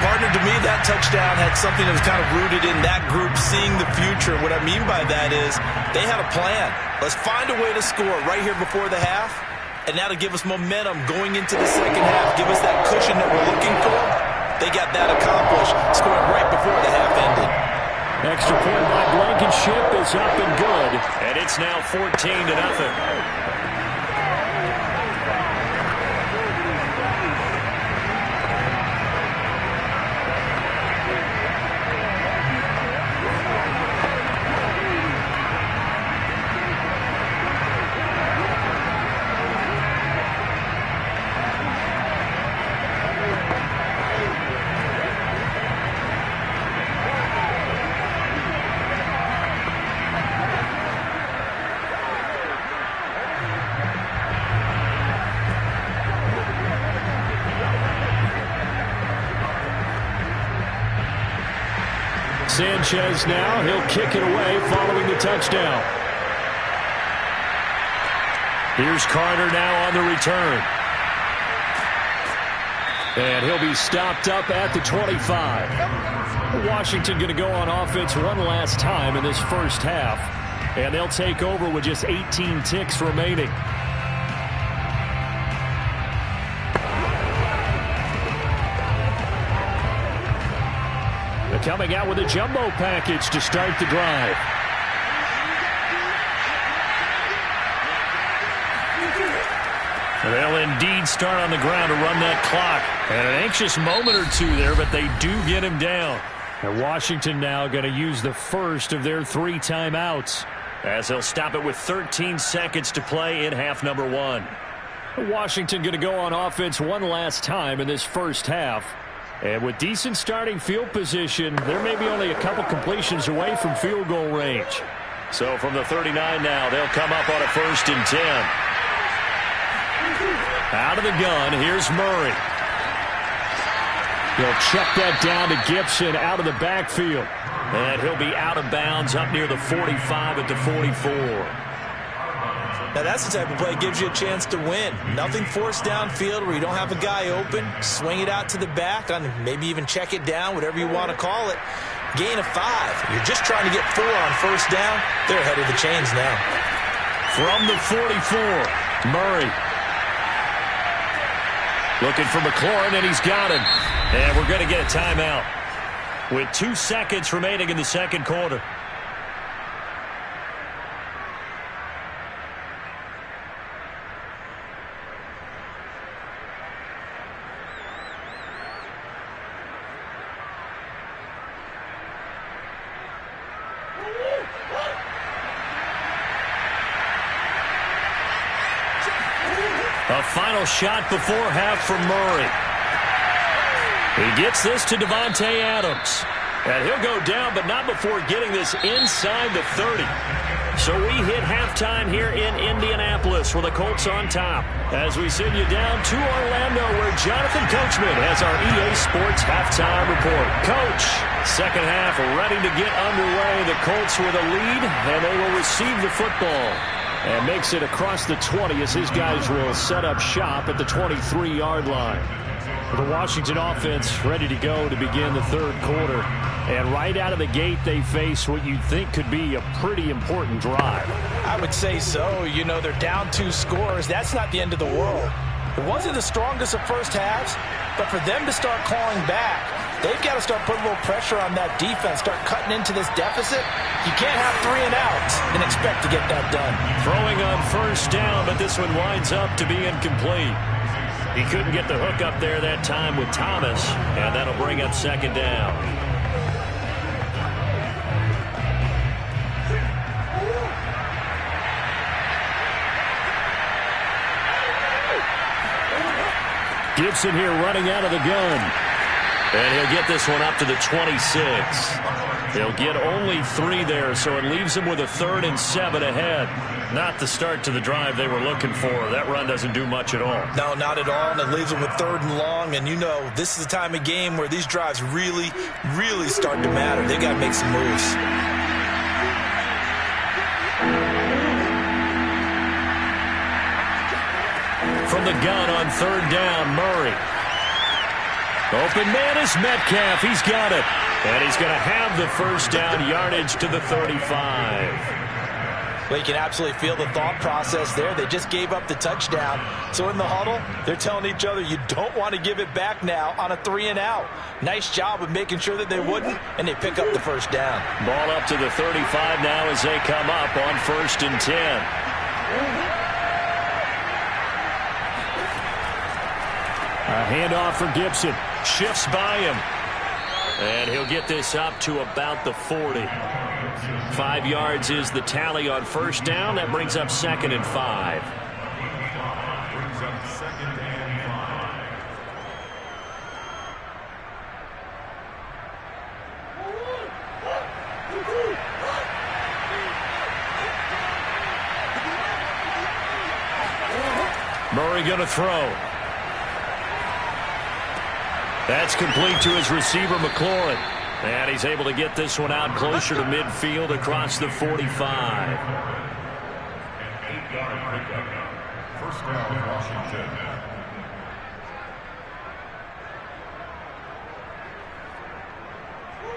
Partner, to me, that touchdown had something that was kind of rooted in that group seeing the future. What I mean by that is they had a plan. Let's find a way to score right here before the half. And now to give us momentum going into the second half, give us that cushion that we're looking for. They got that accomplished, scoring right before the half ended. Extra point by Blankenship is up and good. And it's now 14-0. Sanchez now, he'll kick it away following the touchdown. Here's Carter now on the return. And he'll be stopped up at the 25. Washington going to go on offense one last time in this first half. And they'll take over with just 18 ticks remaining. Coming out with a jumbo package to start the drive. They'll indeed start on the ground to run that clock. And an anxious moment or two there, but they do get him down. And Washington now going to use the first of their 3 timeouts, as they'll stop it with 13 seconds to play in half number 1. Washington going to go on offense one last time in this first half. And with decent starting field position, there may be only a couple completions away from field goal range. So from the 39 now, they'll come up on a 1st and 10. Out of the gun, here's Murray. He'll check that down to Gibson out of the backfield. And he'll be out of bounds up near the 45 at the 44. Now that's the type of play that gives you a chance to win. Nothing forced downfield where you don't have a guy open. Swing it out to the back, on maybe even check it down, whatever you want to call it. Gain of 5. You're just trying to get 4 on 1st down. They're ahead of the chains now. From the 44, Murray. Looking for McLaurin, and he's got him. And we're going to get a timeout with 2 seconds remaining in the 2nd quarter. A final shot before half from Murray. He gets this to Davante Adams. And he'll go down, but not before getting this inside the 30. So we hit halftime here in Indianapolis with the Colts on top. As we send you down to Orlando, where Jonathan Coachman has our EA Sports halftime report. Coach, second half ready to get underway. The Colts with a lead, and they will receive the football. And makes it across the 20 as his guys will set up shop at the 23-yard line. The Washington offense ready to go to begin the 3rd quarter. And right out of the gate, they face what you'd think could be a pretty important drive. I would say so. You know, they're down 2 scores. That's not the end of the world. It wasn't the strongest of first halves, but for them to start clawing back, they've got to start putting a little pressure on that defense, start cutting into this deficit. You can't have 3 and outs and expect to get that done. Throwing on 1st down, but this one winds up to be incomplete. He couldn't get the hook up there that time with Thomas, and that'll bring up 2nd down. Gibson here running out of the gun. And he'll get this one up to the 26. He'll get only 3 there, so it leaves him with a 3rd and 7 ahead. Not the start to the drive they were looking for. That run doesn't do much at all. No, not at all, and it leaves them with 3rd and long. And you know, this is the time of game where these drives really, really start to matter. They got to make some moves. From the gun on 3rd down, Murray. Open man is Metcalf. He's got it. And he's going to have the 1st down yardage to the 35. Well, you can absolutely feel the thought process there. They just gave up the touchdown. So in the huddle, they're telling each other, you don't want to give it back now on a 3 and out. Nice job of making sure that they wouldn't, and they pick up the 1st down. Ball up to the 35 now as they come up on 1st and 10. A handoff for Gibson. Shifts by him. And he'll get this up to about the 40. 5 yards is the tally on 1st down. That brings up 2nd and 5. Brings up 2nd and 5. Murray going to throw. That's complete to his receiver, McLaurin. And he's able to get this one out closer to midfield across the 45. An 8-yard pickup. 1st down, Washington.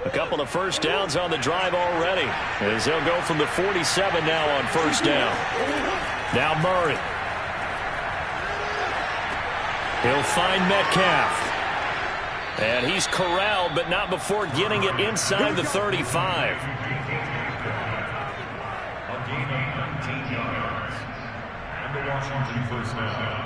A couple of 1st downs on the drive already, as they'll go from the 47 now on 1st down. Now Murray. He'll find Metcalf. And he's corralled, but not before getting it inside the 35. A gain of 19 yards. And the Washington 1st down.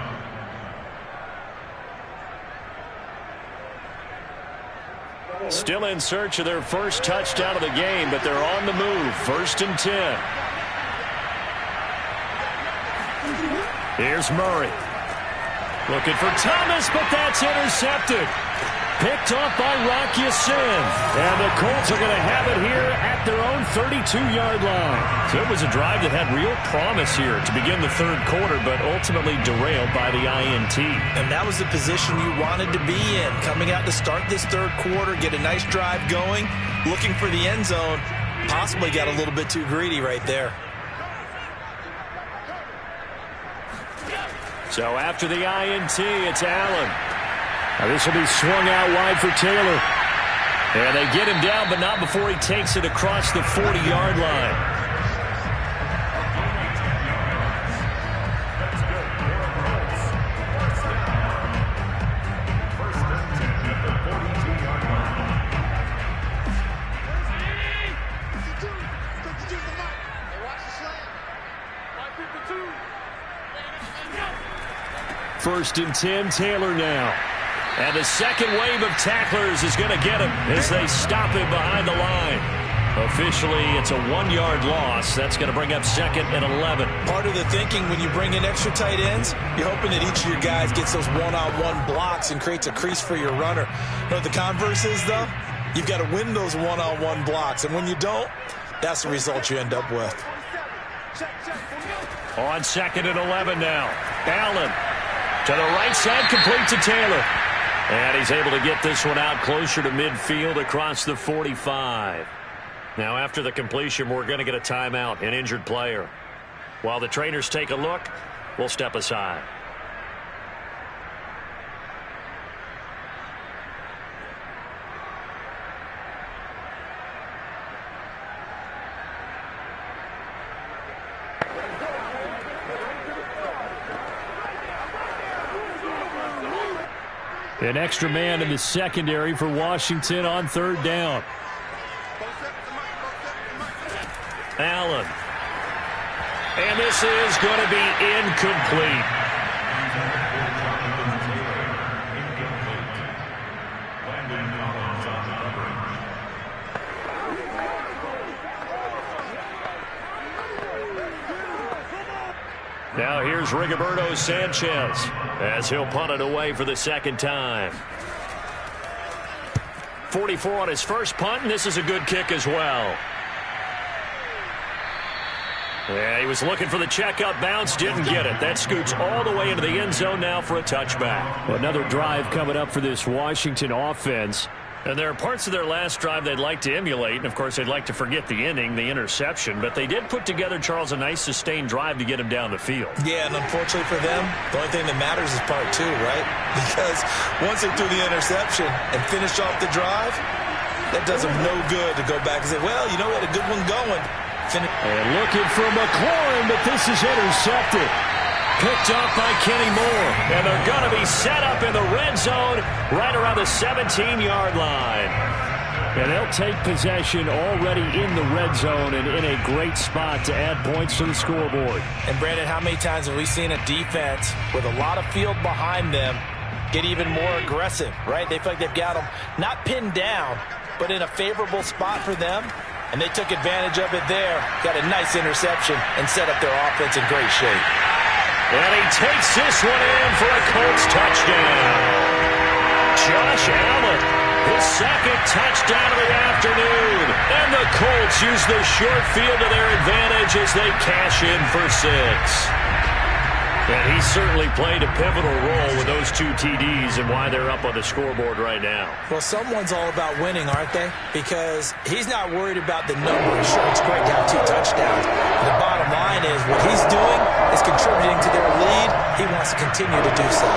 Still in search of their 1st touchdown of the game, but they're on the move. 1st and 10. Here's Murray. Looking for Thomas, but that's intercepted. picked off by Rocky Sin. And the Colts are going to have it here at their own 32-yard line. So it was a drive that had real promise here to begin the third quarter, but ultimately derailed by the INT. And that was the position you wanted to be in. Coming out to start this third quarter, get a nice drive going, looking for the end zone. Possibly got a little bit too greedy right there. So after the INT, it's Allen. Now this will be swung out wide for Taylor. And they get him down, but not before he takes it across the 40-yard line. First and 10, Taylor now. And the second wave of tacklers is going to get him as they stop him behind the line. Officially, it's a 1-yard loss. That's going to bring up second and 11. Part of the thinking when you bring in extra tight ends, you're hoping that each of your guys gets those one-on-one blocks and creates a crease for your runner. You know what the converse is, though? You've got to win those one-on-one blocks. And when you don't, that's the result you end up with. On second and 11 now. Allen to the right side, complete to Taylor. And he's able to get this one out closer to midfield across the 45. Now after the completion, we're going to get a timeout, an injured player. While the trainers take a look, we'll step aside. An extra man in the secondary for Washington on third down. Allen. And this is going to be incomplete. Now here's Rigoberto Sanchez as he'll punt it away for the second time. 44 on his first punt, and this is a good kick as well. Yeah, he was looking for the checkup bounce, didn't get it. That scoots all the way into the end zone now for a touchback. Another drive coming up for this Washington offense. And there are parts of their last drive they'd like to emulate, and of course they'd like to forget the inning, the interception, but they did put together, Charles, a nice sustained drive to get him down the field. Yeah, and unfortunately for them, the only thing that matters is part two, right? Because once they threw the interception and finished off the drive, that does them no good to go back and say, well, you know, we had a good one going. And looking for McLaurin, but this is intercepted. Picked off by Kenny Moore. And they're going to be set up in the red zone right around the 17-yard line. And they'll take possession already in the red zone and in a great spot to add points to the scoreboard. And, Brandon, how many times have we seen a defense with a lot of field behind them get even more aggressive, right? They feel like they've got them not pinned down, but in a favorable spot for them. And they took advantage of it there. Got a nice interception and set up their offense in great shape. And he takes this one in for a Colts touchdown. Josh Allen, his second touchdown of the afternoon. And the Colts use the short field to their advantage as they cash in for 6. And he certainly played a pivotal role with those 2 TDs and why they're up on the scoreboard right now. Well, someone's all about winning, aren't they? Because he's not worried about the number. Sure, it's great to have 2 touchdowns. The bottom line is what he's doing is contributing to their lead. He wants to continue to do so.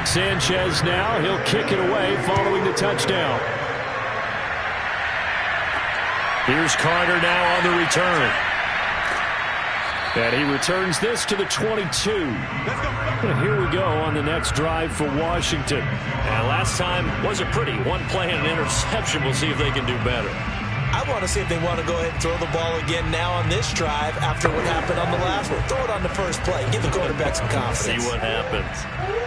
Sanchez now, he'll kick it away following the touchdown. Here's Carter now on the return. And he returns this to the 22. And here we go on the next drive for Washington. And last time wasn't pretty. One play and an interception. We'll see if they can do better. I want to see if they want to go ahead and throw the ball again now on this drive after what happened on the last one. Throw it on the first play. Give the quarterback some confidence. See what happens.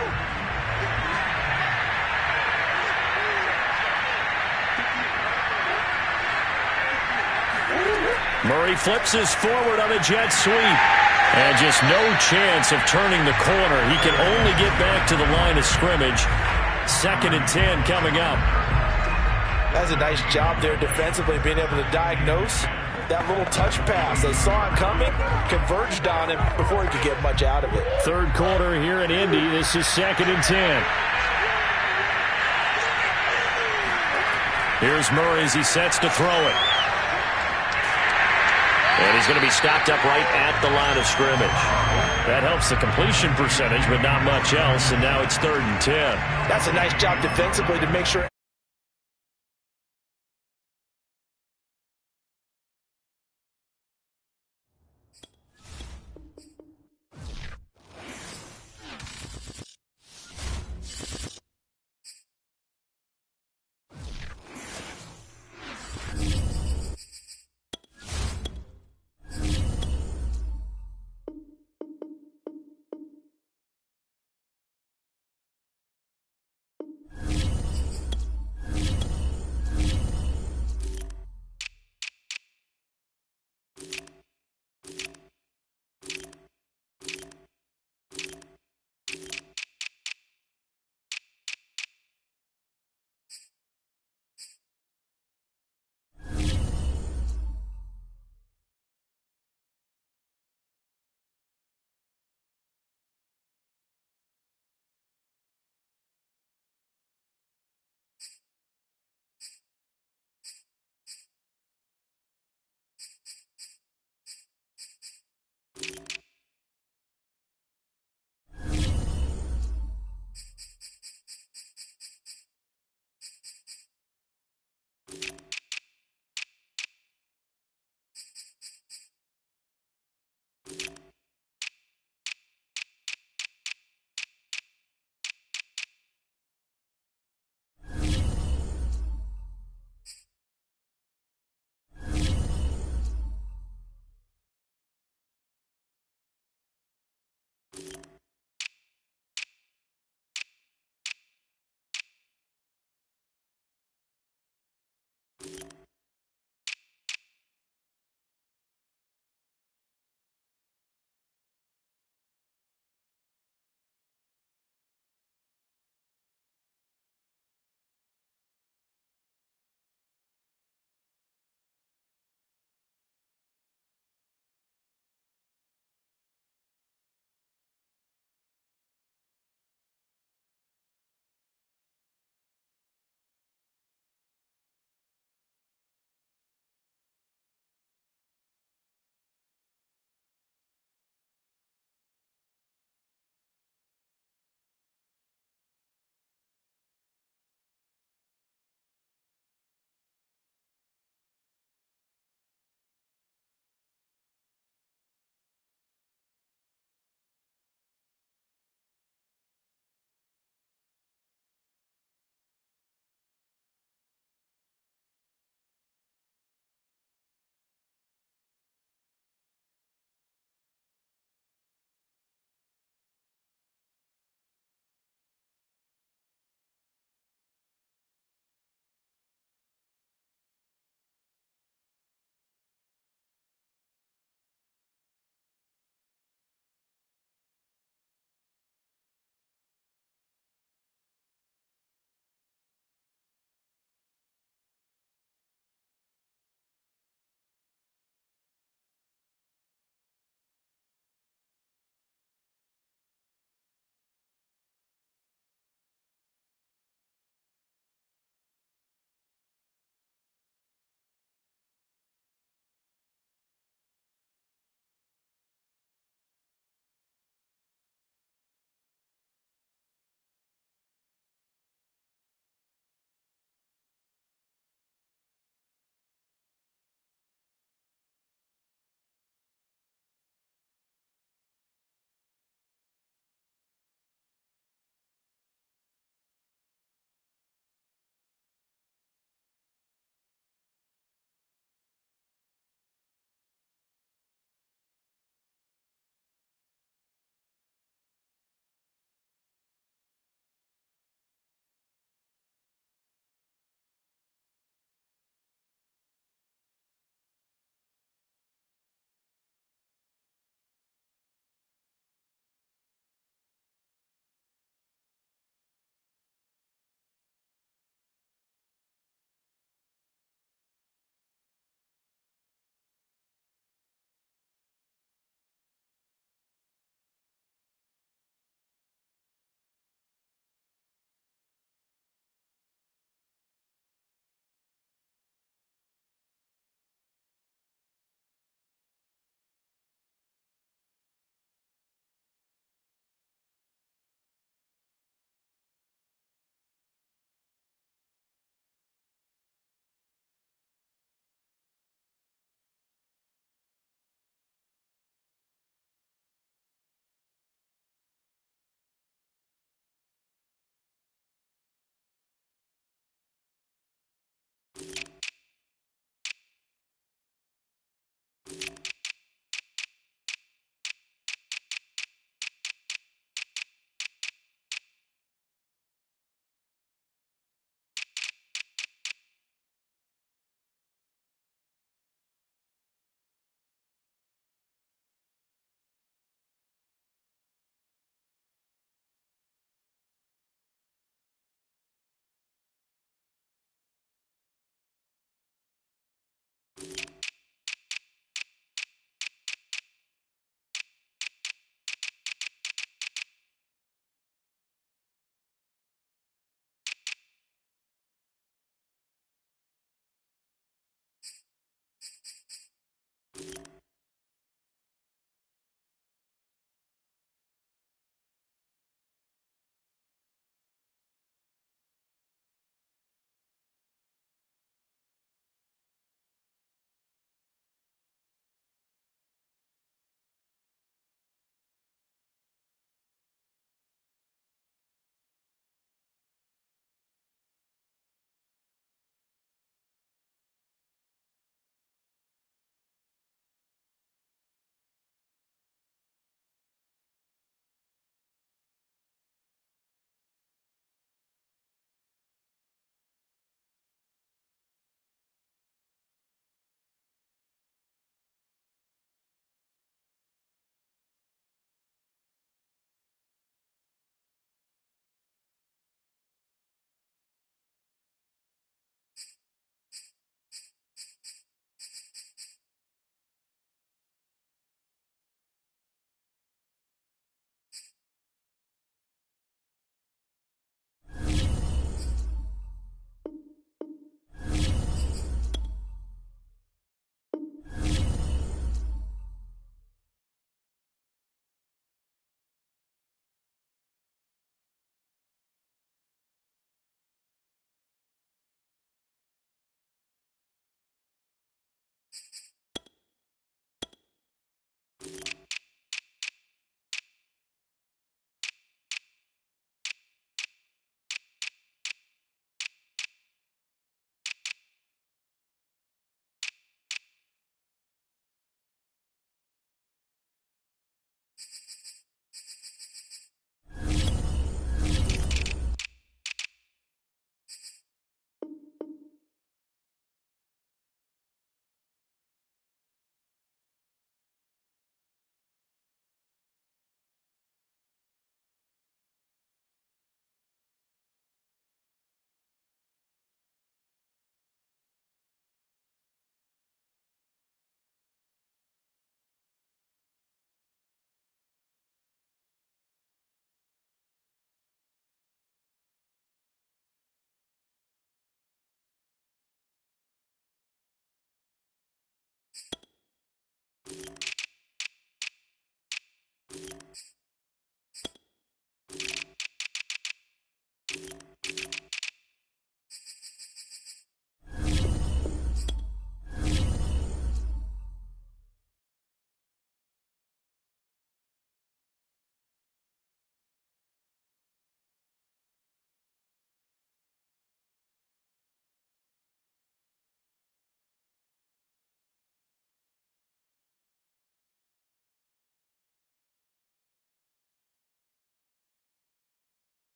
Murray flips his forward on a jet sweep. And just no chance of turning the corner. He can only get back to the line of scrimmage. 2nd and 10 coming up. That's a nice job there defensively, being able to diagnose that little touch pass. They saw it coming, converged on him before he could get much out of it. Third quarter here in Indy. This is 2nd and 10. Here's Murray as he sets to throw it. And he's going to be stopped up right at the line of scrimmage. That helps the completion percentage, but not much else, and now it's 3rd and 10. That's a nice job defensively to make sure.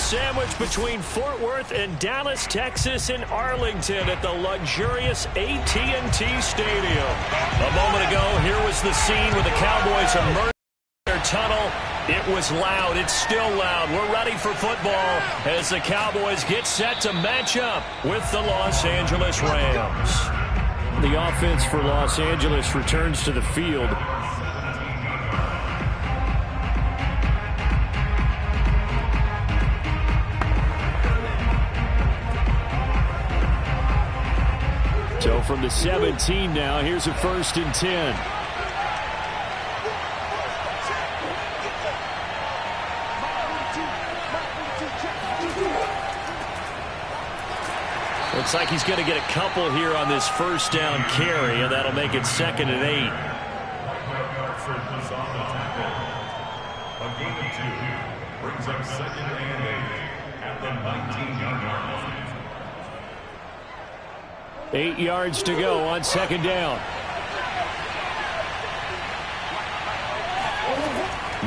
sandwiched between Fort Worth and Dallas, Texas, and Arlington at the luxurious AT&T Stadium. A moment ago, here was the scene with the Cowboys emerging from their tunnel. It was loud. It's still loud. We're ready for football as the Cowboys get set to match up with the Los Angeles Rams. The offense for Los Angeles returns to the field. So from the 17 now, here's a 1st and 10. Looks like he's going to get a couple here on this 1st down carry, and that'll make it 2nd and 8. A gain of 2 brings up 2nd and 8 at the 19-yard line. 8 yards to go on 2nd down.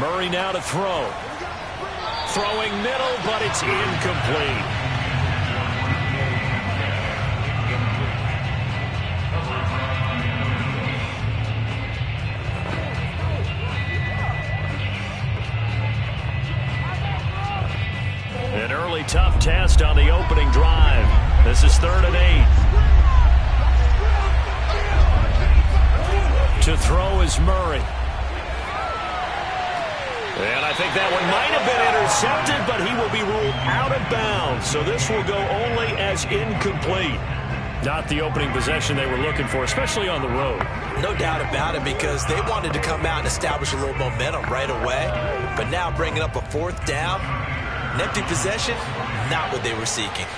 Murray now to throw. Throwing middle, but it's incomplete. An early tough test on the opening drive. This is 3rd and 8. To throw is Murray. And I think that one might have been intercepted, but he will be ruled out of bounds. So this will go only as incomplete. Not the opening possession they were looking for, especially on the road. No doubt about it, because they wanted to come out and establish a little momentum right away. But now bringing up a 4th down, an empty possession, not what they were seeking.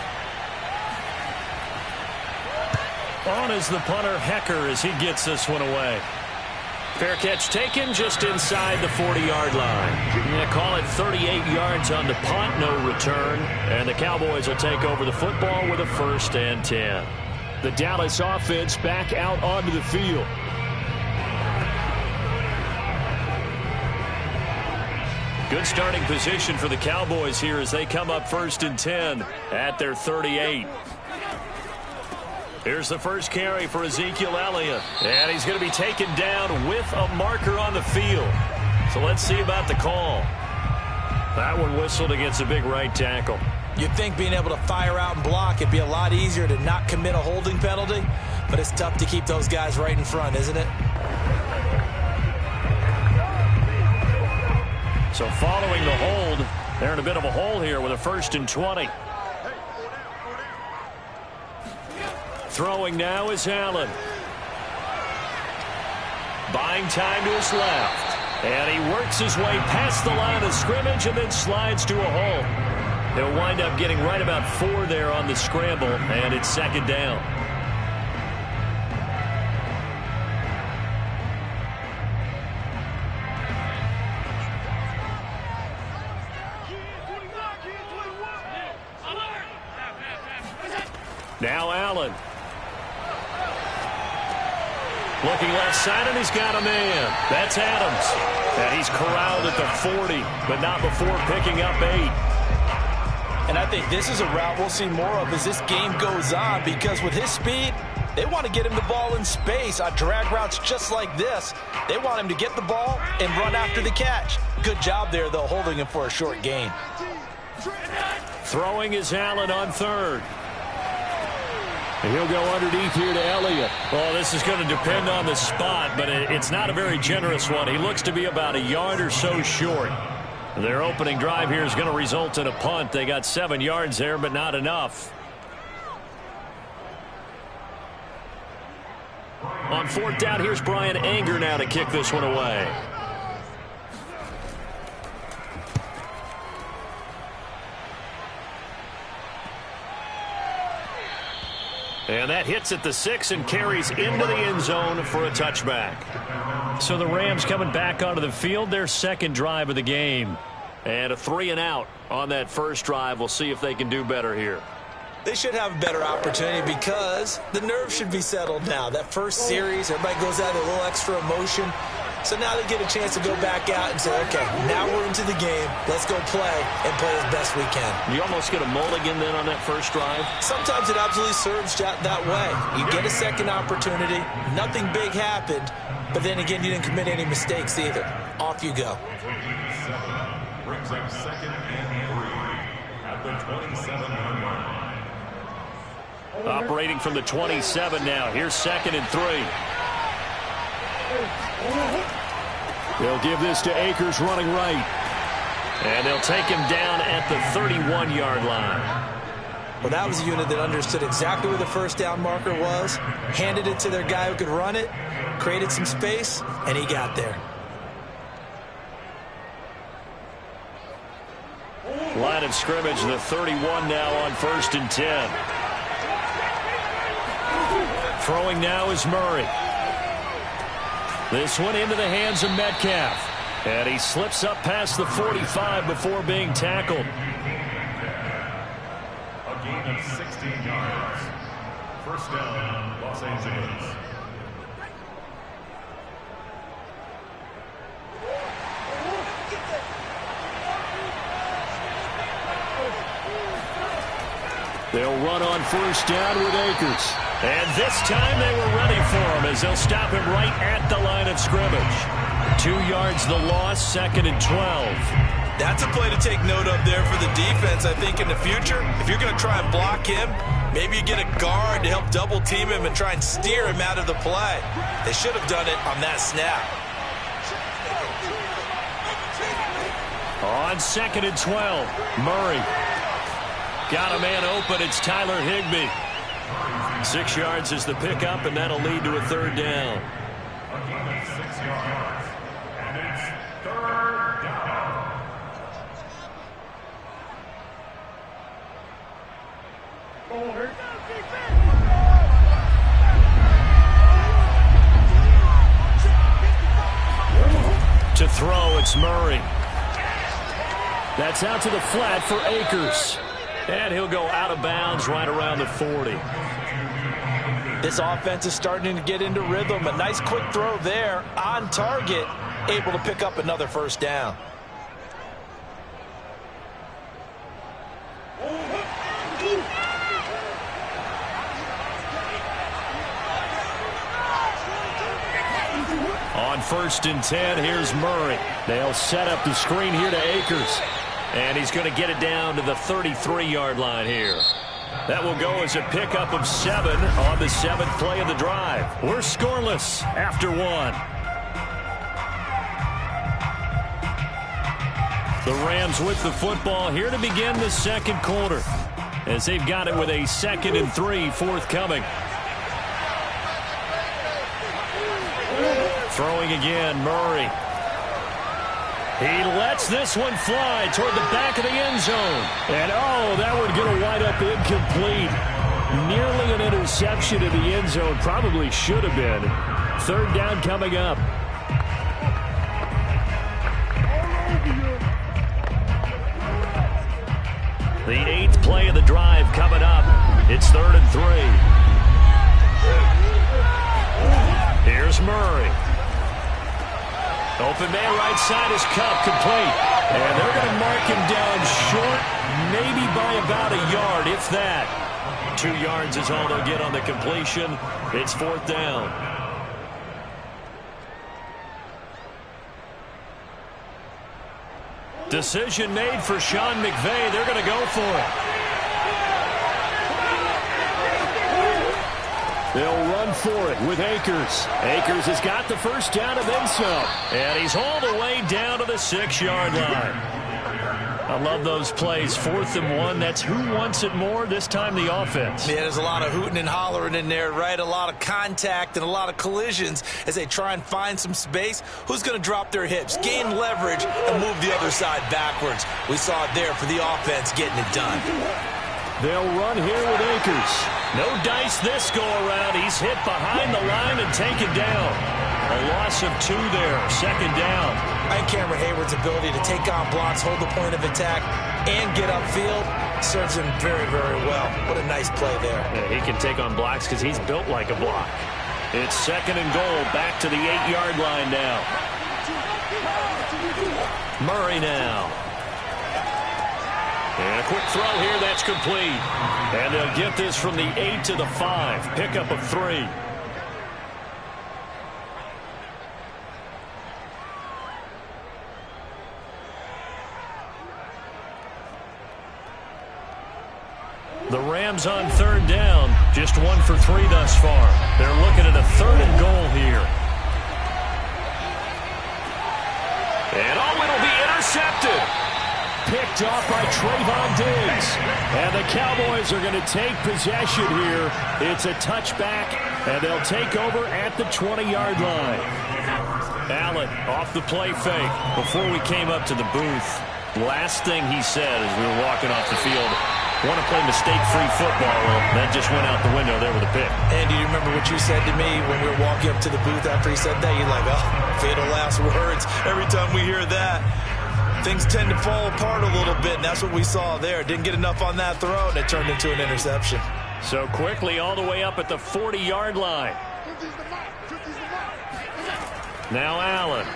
On is the punter, Hecker, as he gets this one away. Fair catch taken just inside the 40-yard line. Yeah, call it 38 yards on the punt, no return. And the Cowboys will take over the football with a 1st and 10. The Dallas offense back out onto the field. Good starting position for the Cowboys here as they come up 1st and 10 at their 38. Here's the first carry for Ezekiel Elliott. And he's going to be taken down with a marker on the field. So let's see about the call. That one whistled against a big right tackle. You'd think being able to fire out and block, it'd be a lot easier to not commit a holding penalty. But it's tough to keep those guys right in front, isn't it? So following the hold, they're in a bit of a hole here with a 1st and 20. Throwing now is Allen. Buying time to his left. And he works his way past the line of scrimmage and then slides to a hole. He'll wind up getting right about 4 there on the scramble, and it's 2nd down. Now Allen. Looking left side, and he's got a man. That's Adams. And he's corralled at the 40, but not before picking up 8. And I think this is a route we'll see more of as this game goes on, because with his speed, they want to get him the ball in space on drag routes just like this. They want him to get the ball and run after the catch. Good job there, though, holding him for a short gain. Throwing is Allen on 3rd. And he'll go underneath here to Elliott. Well, this is going to depend on the spot, but it's not a very generous one. He looks to be about a yard or so short. Their opening drive here is going to result in a punt. They got 7 yards there, but not enough. On 4th down, here's Brian Anger now to kick this one away. And that hits at the 6 and carries into the end zone for a touchback. So the Rams coming back onto the field, their 2nd drive of the game. And a 3-and-out on that first drive. We'll see if they can do better here. They should have a better opportunity because the nerves should be settled now. That first series, everybody goes out with a little extra emotion. So now they get a chance to go back out and say, okay, now we're into the game. Let's go play and play as best we can. You almost get a mulligan then on that first drive? Sometimes it absolutely serves that way. You get a second opportunity. Nothing big happened. But then again, you didn't commit any mistakes either. Off you go. 27 brings up second and 3 at the 27-yard line. Operating from the 27 now. Here's second and 3. They'll give this to Akers running right. And they'll take him down at the 31-yard line. Well, that was a unit that understood exactly where the first down marker was, handed it to their guy who could run it, created some space, and he got there. Line of scrimmage, the 31 now on 1st and 10. Throwing now is Murray. This one into the hands of Metcalf. And he slips up past the 45 before being tackled. A gain of 16 yards. First down, Los Angeles. They'll run on 1st down with Akers. And this time they were ready for him as they'll stop him right at the line of scrimmage. 2 yards the loss, 2nd and 12. That's a play to take note of there for the defense, I think, in the future. If you're going to try and block him, maybe you get a guard to help double team him and try and steer him out of the play. They should have done it on that snap. On 2nd and 12, Murray. Got a man open, it's Tyler Higbee. 6 yards is the pickup, and that'll lead to a 3rd down. A gain of 6 yards. And it's 3rd down. To throw, it's Murray. That's out to the flat for Akers. And he'll go out of bounds right around the 40. This offense is starting to get into rhythm. A nice quick throw there on target, able to pick up another 1st down. On 1st and 10, here's Murray. They'll set up the screen here to Akers. And he's going to get it down to the 33-yard line here. That will go as a pickup of 7 on the 7th play of the drive. We're scoreless after 1. The Rams with the football here to begin the 2nd quarter, as they've got it with a 2nd and 3 forthcoming. Throwing again, Murray. He lets this one fly toward the back of the end zone. And, oh, that one going to wind up incomplete. Nearly an interception in the end zone. Probably should have been. 3rd down coming up. The 8th play of the drive coming up. It's 3rd and 3. Here's Murray. Open man right side is Cup, complete. And they're going to mark him down short, maybe by about a yard, if that. 2 yards is all they'll get on the completion. It's 4th down. Decision made for Sean McVay. They're going to go for it. They'll run for it with Akers. Akers has got the 1st down and then some. And he's all the way down to the 6-yard line. I love those plays. 4th and 1. That's who wants it more. This time the offense. Yeah, there's a lot of hooting and hollering in there, right? A lot of contact and a lot of collisions as they try and find some space. Who's going to drop their hips, gain leverage, and move the other side backwards? We saw it there for the offense getting it done. They'll run here with Akers. No dice this go-around. He's hit behind the line and taken down. A loss of 2 there. 2nd down. And Cameron Hayward's ability to take on blocks, hold the point of attack, and get upfield serves him very, very well. What a nice play there. Yeah, he can take on blocks because he's built like a block. It's 2nd and goal. Back to the 8-yard line now. Murray now. And a quick throw here, that's complete. And they'll get this from the 8 to the 5. Pickup of 3. The Rams on third down, just 1 for 3 thus far. They're looking at a 3rd and goal here. And it'll be intercepted. Picked off by Trayvon Diggs. And the Cowboys are going to take possession here. It's a touchback, and they'll take over at the 20-yard line. Allen off the play fake before we came up to the booth. Last thing he said as we were walking off the field, want to play mistake-free football. Well, that just went out the window there with a pick. Andy, do you remember what you said to me when we were walking up to the booth after he said that? You're like, oh, fatal last words. Every time we hear that, things tend to fall apart a little bit, and that's what we saw there. Didn't get enough on that throw, and it turned into an interception. So quickly all the way up at the 40-yard line. Now Allen.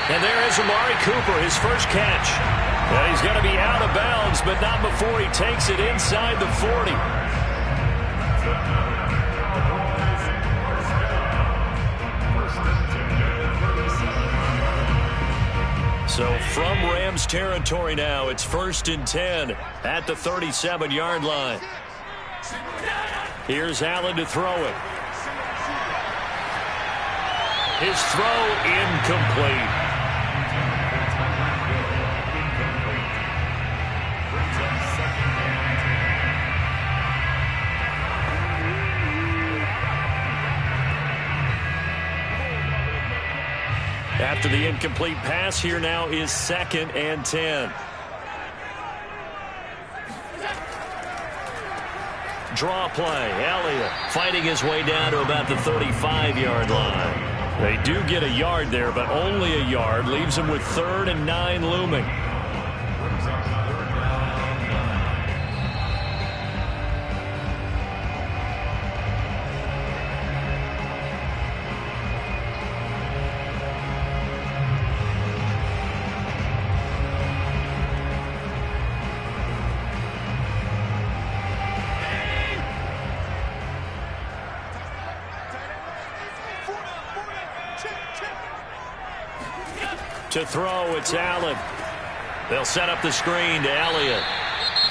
And there is Amari Cooper, his first catch. And he's going to be out of bounds, but not before he takes it inside the 40. So from Rams territory now, it's 1st and 10 at the 37-yard line. Here's Allen to throw it. His throw incomplete. After the incomplete pass, here now is 2nd and 10. Draw play. Elliott fighting his way down to about the 35-yard line. They do get a yard there, but only a yard. Leaves them with 3rd and 9 looming. To throw, it's Allen. They'll set up the screen to Elliott.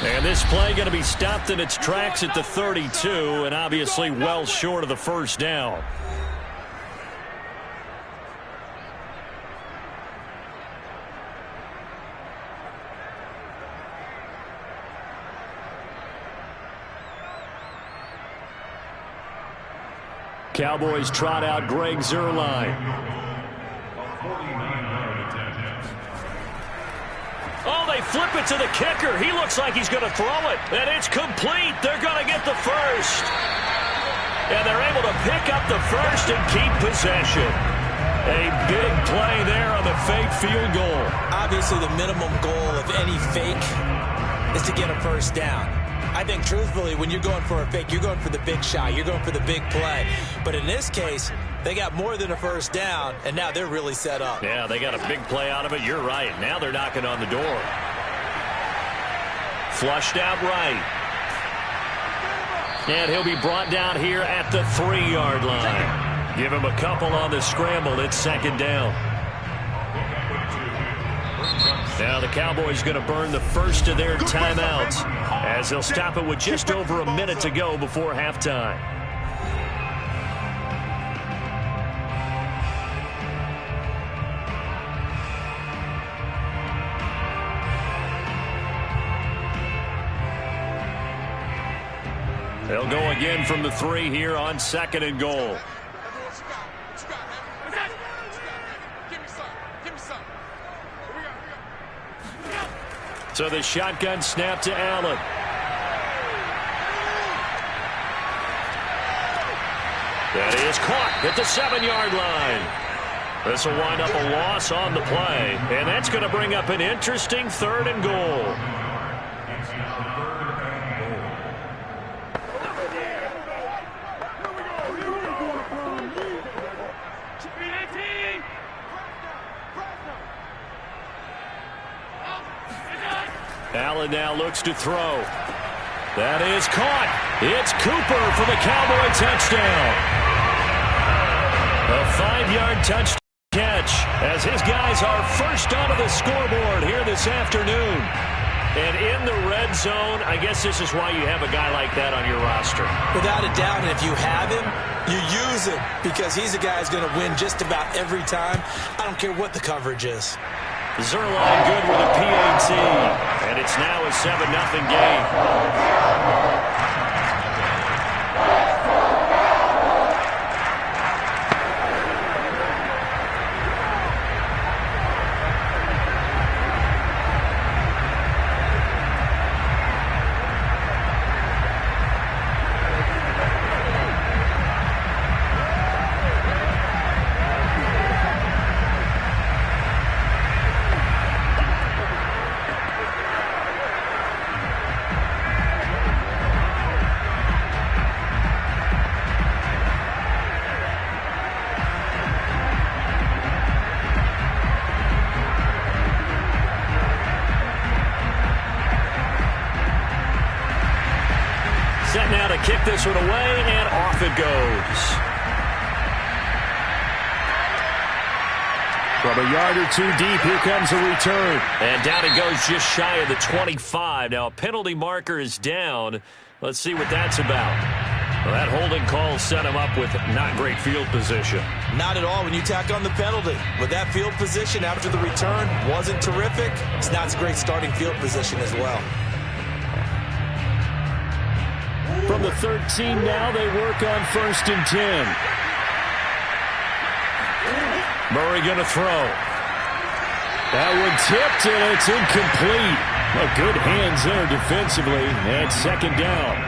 And this play going to be stopped in its tracks at the 32, and obviously well short of the first down. Cowboys trot out Greg Zuerlein. Oh, they flip it to the kicker. He looks like he's going to throw it. And it's complete. They're going to get the first. And they're able to pick up the first and keep possession. A big play there on the fake field goal. Obviously, the minimum goal of any fake is to get a first down. I think, truthfully, when you're going for a fake, you're going for the big shot. You're going for the big play. But in this case, they got more than a first down, and now they're really set up. Yeah, they got a big play out of it. You're right. Now they're knocking on the door. Flushed out right. And he'll be brought down here at the 3-yard line. Give him a couple on the scramble. It's 2nd down. Now the Cowboys going to burn the first of their timeouts as they'll stop it with just over a minute to go before halftime. They'll go again from the 3 here on 2nd and goal. So the shotgun snap to Allen. That is caught at the 7-yard line. This will wind up a loss on the play, and that's going to bring up an interesting 3rd and goal. Allen now looks to throw. That is caught. It's Cooper for the Cowboy touchdown. A 5-yard touchdown catch as his guys are first onto the scoreboard here this afternoon. And in the red zone, I guess this is why you have a guy like that on your roster. Without a doubt, and if you have him, you use him because he's a guy who's going to win just about every time. I don't care what the coverage is. Zerline good with a PAT, and it's now a 7-0 game. Set now to kick this one away, and off it goes. From a yard or two deep, here comes a return. And down it goes just shy of the 25. Now a penalty marker is down. Let's see what that's about. Well, that holding call set him up with not great field position. Not at all when you tack on the penalty. With that field position after the return wasn't terrific. It's not a great starting field position as well. From the 13 now, they work on 1st and 10. Murray going to throw. That one tipped, and it's incomplete. Well, good hands there defensively, and 2nd down.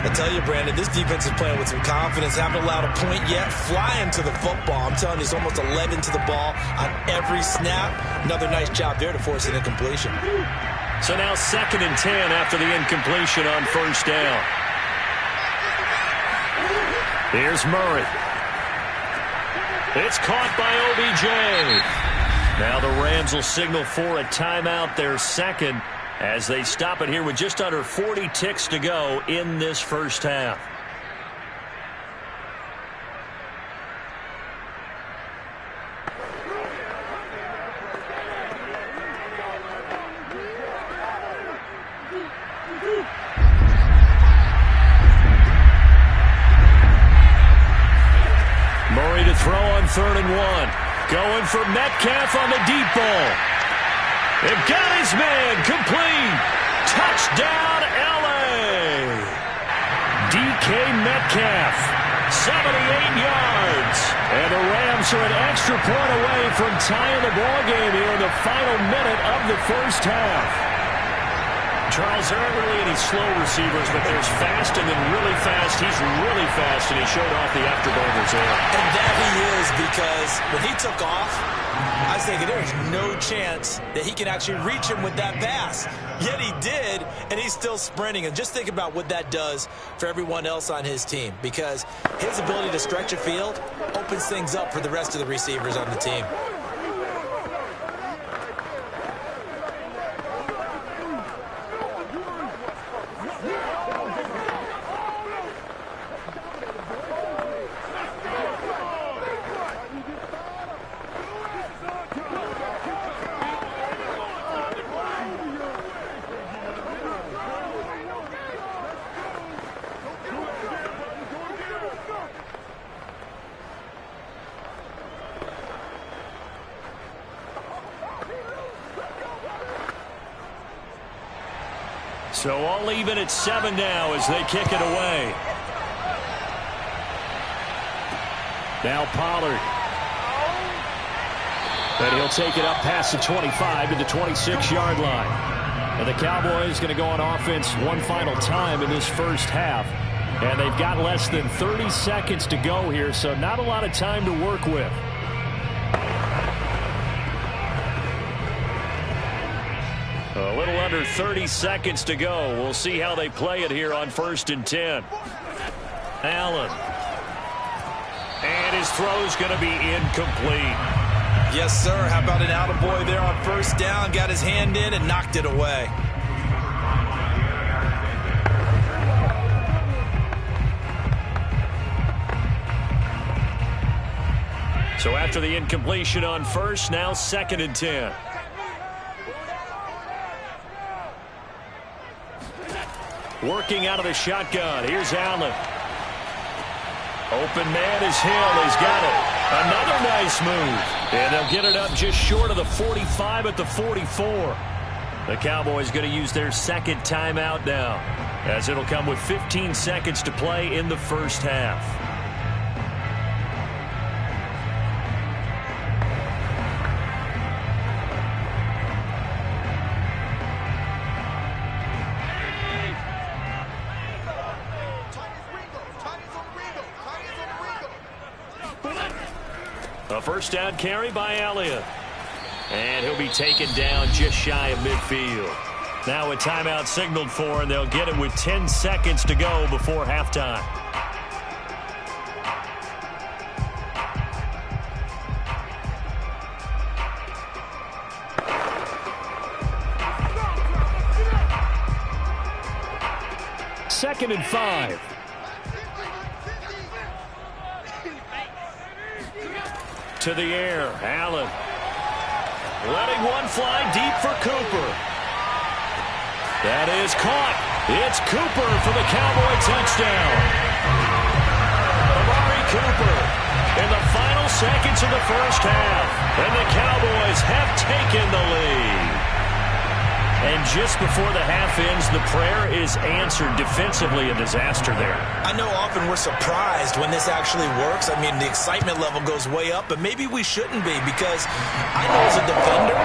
I tell you, Brandon, this defense is playing with some confidence. Haven't allowed a point yet. Flying to the football. I'm telling you, it's almost 11 to the ball on every snap. Another nice job there to force an incompletion. So now 2nd and 10 after the incompletion on 1st down. Here's Murray. It's caught by OBJ. Now the Rams will signal for a timeout, their 2nd, as they stop it here with just under 40 ticks to go in this first half. Murray to throw on 3rd and 1. Going for Metcalf on the deep ball. They've got his man complete. Touchdown, L.A. DK Metcalf, 78 yards. And the Rams are an extra point away from tying the ball game here in the final minute of the first half. Charles, there aren't really any slow receivers, but there's fast and then really fast. He's really fast, and he showed off the afterburners there. And that he is, because when he took off, I was thinking there's no chance that he can actually reach him with that pass. Yet he did, and he's still sprinting. And just think about what that does for everyone else on his team, because his ability to stretch a field opens things up for the rest of the receivers on the team. So all even at 7 now as they kick it away. Now Pollard. And he'll take it up past the 25 to the 26-yard line. And the Cowboys going to go on offense one final time in this first half. And they've got less than 30 seconds to go here, so not a lot of time to work with. A little under 30 seconds to go. We'll see how they play it here on 1st and 10. Allen. And his throw's going to be incomplete. Yes, sir. How about an attaboy there on 1st down? Got his hand in and knocked it away. After the incompletion on first, now 2nd and 10. Working out of the shotgun. Here's Allen. Open man is Hill. He's got it. Another nice move. And they'll get it up just short of the 45 at the 44. The Cowboys going to use their 2nd timeout now, as it'll come with 15 seconds to play in the first half. A first down carry by Elliott. And he'll be taken down just shy of midfield. Now a timeout signaled for, and they'll get it with 10 seconds to go before halftime. Second and 5. To the air, Allen. Letting one fly deep for Cooper. That is caught. It's Cooper for the Cowboy touchdown. Amari Cooper in the final seconds of the first half. And the Cowboys have taken the lead. And just before the half ends, the prayer is answered. Defensively, a disaster there. I know often we're surprised when this actually works. I mean, the excitement level goes way up, but maybe we shouldn't be, because I know as a defender,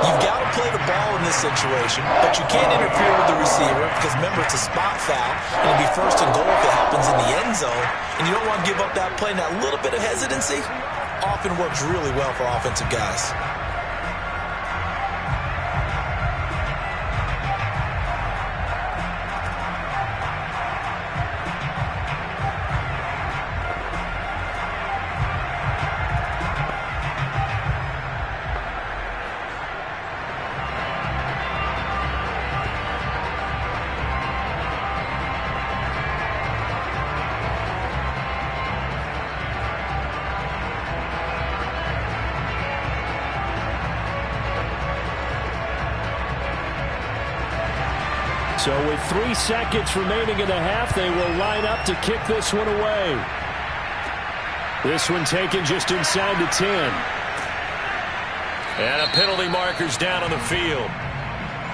you've got to play the ball in this situation, but you can't interfere with the receiver because, remember, it's a spot foul, and it'll be 1st and goal if it happens in the end zone, and you don't want to give up that play. Now, a little bit of hesitancy often works really well for offensive guys. So with 3 seconds remaining in the half, they will line up to kick this one away. This one taken just inside the 10. And a penalty marker's down on the field.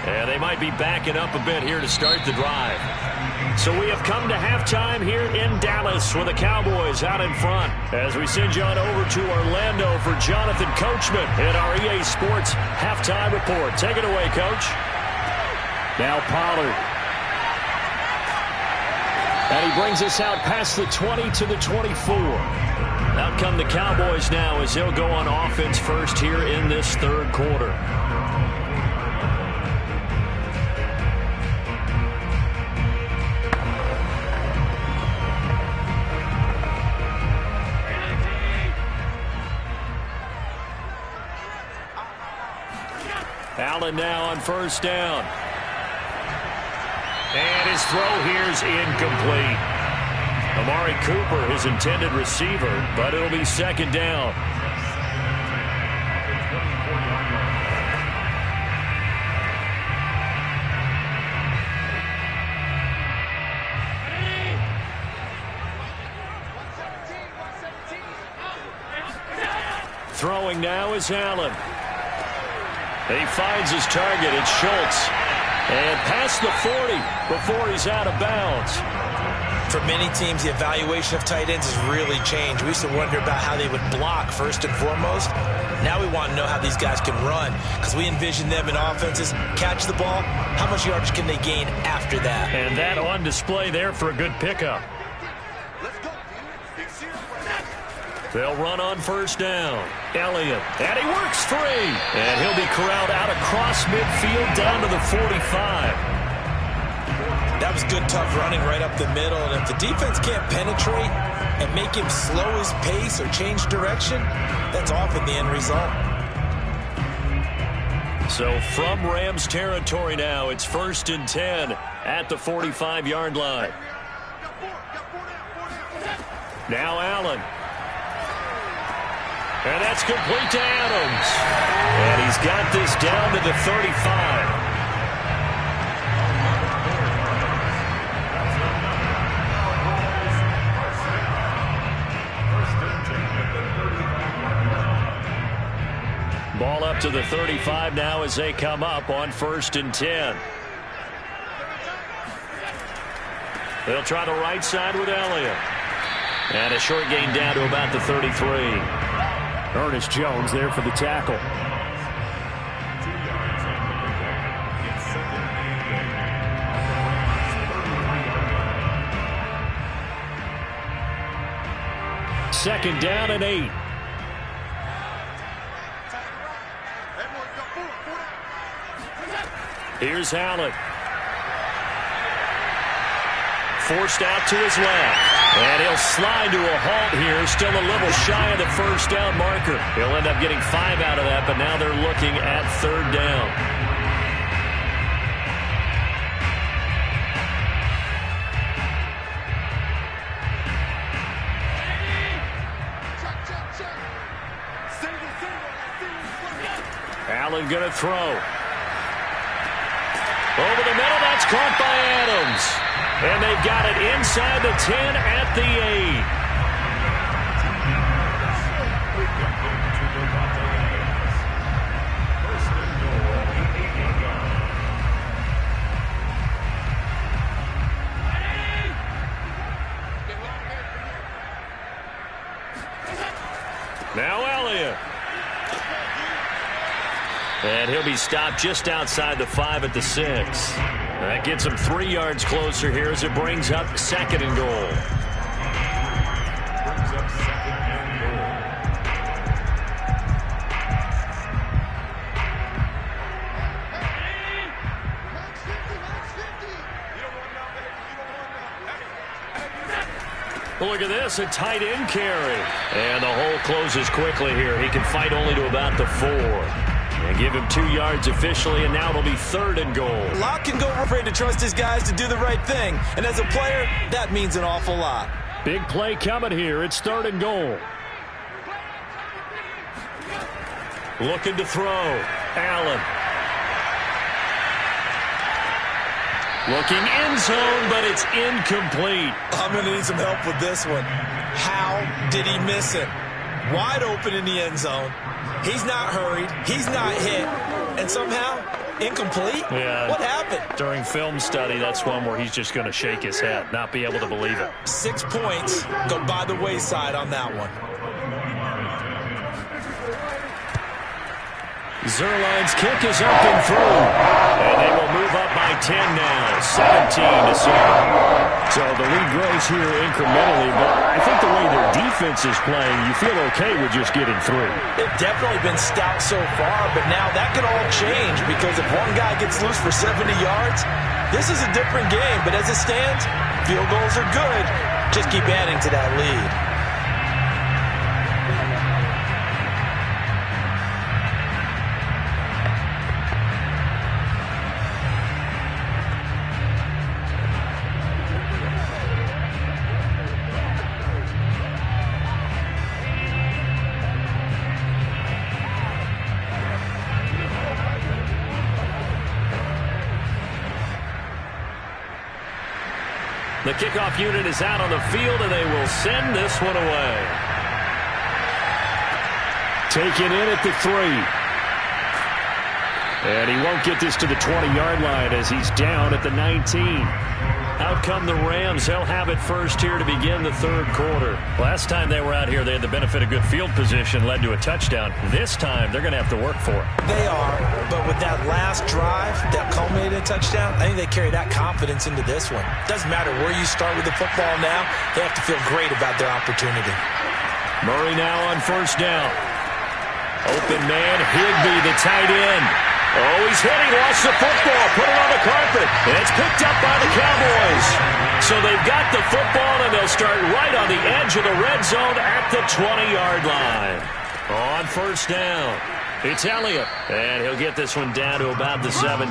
And they might be backing up a bit here to start the drive. So we have come to halftime here in Dallas with the Cowboys out in front. As we send you on over to Orlando for Jonathan Coachman in our EA Sports halftime report. Take it away, Coach. Now Pollard. And he brings us out past the 20 to the 24. Out come the Cowboys now as they'll go on offense first here in this 3rd quarter. Allen now on first down. And his throw here's incomplete. Amari Cooper, his intended receiver, but it'll be 2nd down. Throwing now is Allen. He finds his target. It's Schultz. And past the 40 before he's out of bounds. For many teams, the evaluation of tight ends has really changed. We used to wonder about how they would block first and foremost. Now we want to know how these guys can run, because we envision them in offenses catch the ball. How much yardage can they gain after that? And that on display there for a good pickup. They'll run on first down. Elliott, and he works free. And he'll be corralled out across midfield down to the 45. That was good, tough running right up the middle. And if the defense can't penetrate and make him slow his pace or change direction, that's often the end result. So from Rams territory now, it's 1st and 10 at the 45-yard line. Now Allen. And that's complete to Adams. And he's got this down to the 35. Ball up to the 35 now as they come up on 1st and 10. They'll try the right side with Elliott. And a short gain down to about the 33. Ernest Jones there for the tackle. Second down and 8. Here's Allen. Forced out to his left. And he'll slide to a halt here. Still a little shy of the first down marker. He'll end up getting 5 out of that, but now they're looking at 3rd down. Allen going to throw. Over the middle, that's caught by Adams. And they've got it inside the 10 at the 8. Now Elliott. And he'll be stopped just outside the 5 at the 6. That gets him 3 yards closer here as it brings up 2nd and goal. Look at this, a tight end carry. And the hole closes quickly here. He can fight only to about the 4. And give him 2 yards officially, and now it'll be 3rd and goal. A lot can go afraid to trust his guys to do the right thing. And as a player, that means an awful lot. Big play coming here. It's 3rd and goal. Looking to throw. Allen. Looking end zone, but it's incomplete. I'm going to need some help with this one. How did he miss it? Wide open in the end zone. He's not hurried. He's not hit. And somehow, incomplete? Yeah. What happened? During film study, that's one where he's just going to shake his head, not be able to believe it. 6 points go by the wayside on that one. Zerline's kick is up and through. And they will move up by 10 now, 17-7. So the lead grows here incrementally, but I think the way their defense is playing, you feel okay with just getting 3. They've definitely been stout so far, but now that could all change because if one guy gets loose for 70 yards, this is a different game. But as it stands, field goals are good. Just keep adding to that lead. The kickoff unit is out on the field, and they will send this one away. Taken in at the 3. And he won't get this to the 20-yard line as he's down at the 19. Out come the Rams. They'll have it first here to begin the 3rd quarter. Last time they were out here, they had the benefit of good field position, led to a touchdown. This time, they're going to have to work for it. They are, but with that last drive that culminated in a touchdown, I think they carry that confidence into this one. Doesn't matter where you start with the football now, they have to feel great about their opportunity. Murray now on 1st down. Open man, Higbee, the tight end. Oh, he's hit. He lost the football. Put it on the carpet. And it's picked up by the Cowboys. So they've got the football, and they'll start right on the edge of the red zone at the 20-yard line. On 1st down, it's Elliott. And he'll get this one down to about the 17.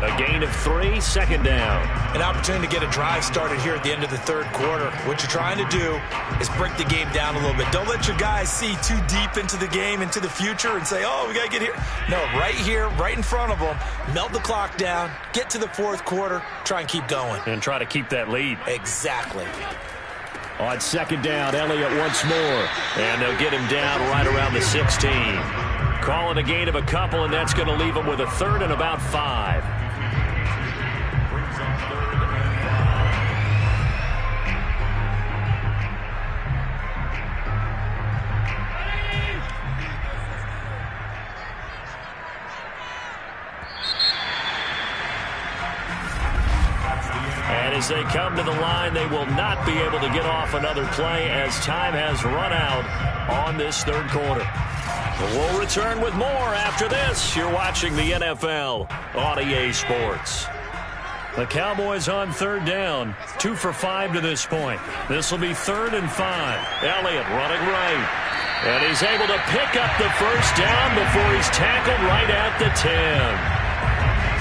A gain of 3, second down. An opportunity to get a drive started here at the end of the third quarter. What you're trying to do is break the game down a little bit. Don't let your guys see too deep into the game, into the future, and say, oh, we got to get here. No, right here, right in front of them, melt the clock down, get to the fourth quarter, try and keep going. And try to keep that lead. Exactly. On second down, Elliott once more. And they'll get him down right around the 16. Calling a gain of a couple, and that's going to leave him with a third and about 5. And as they come to the line, they will not be able to get off another play as time has run out on this third quarter. We'll return with more after this. You're watching the NFL on EA Sports. The Cowboys on third down, 2 for 5 to this point. This will be 3rd and 5. Elliott running right. And he's able to pick up the first down before he's tackled right at the 10.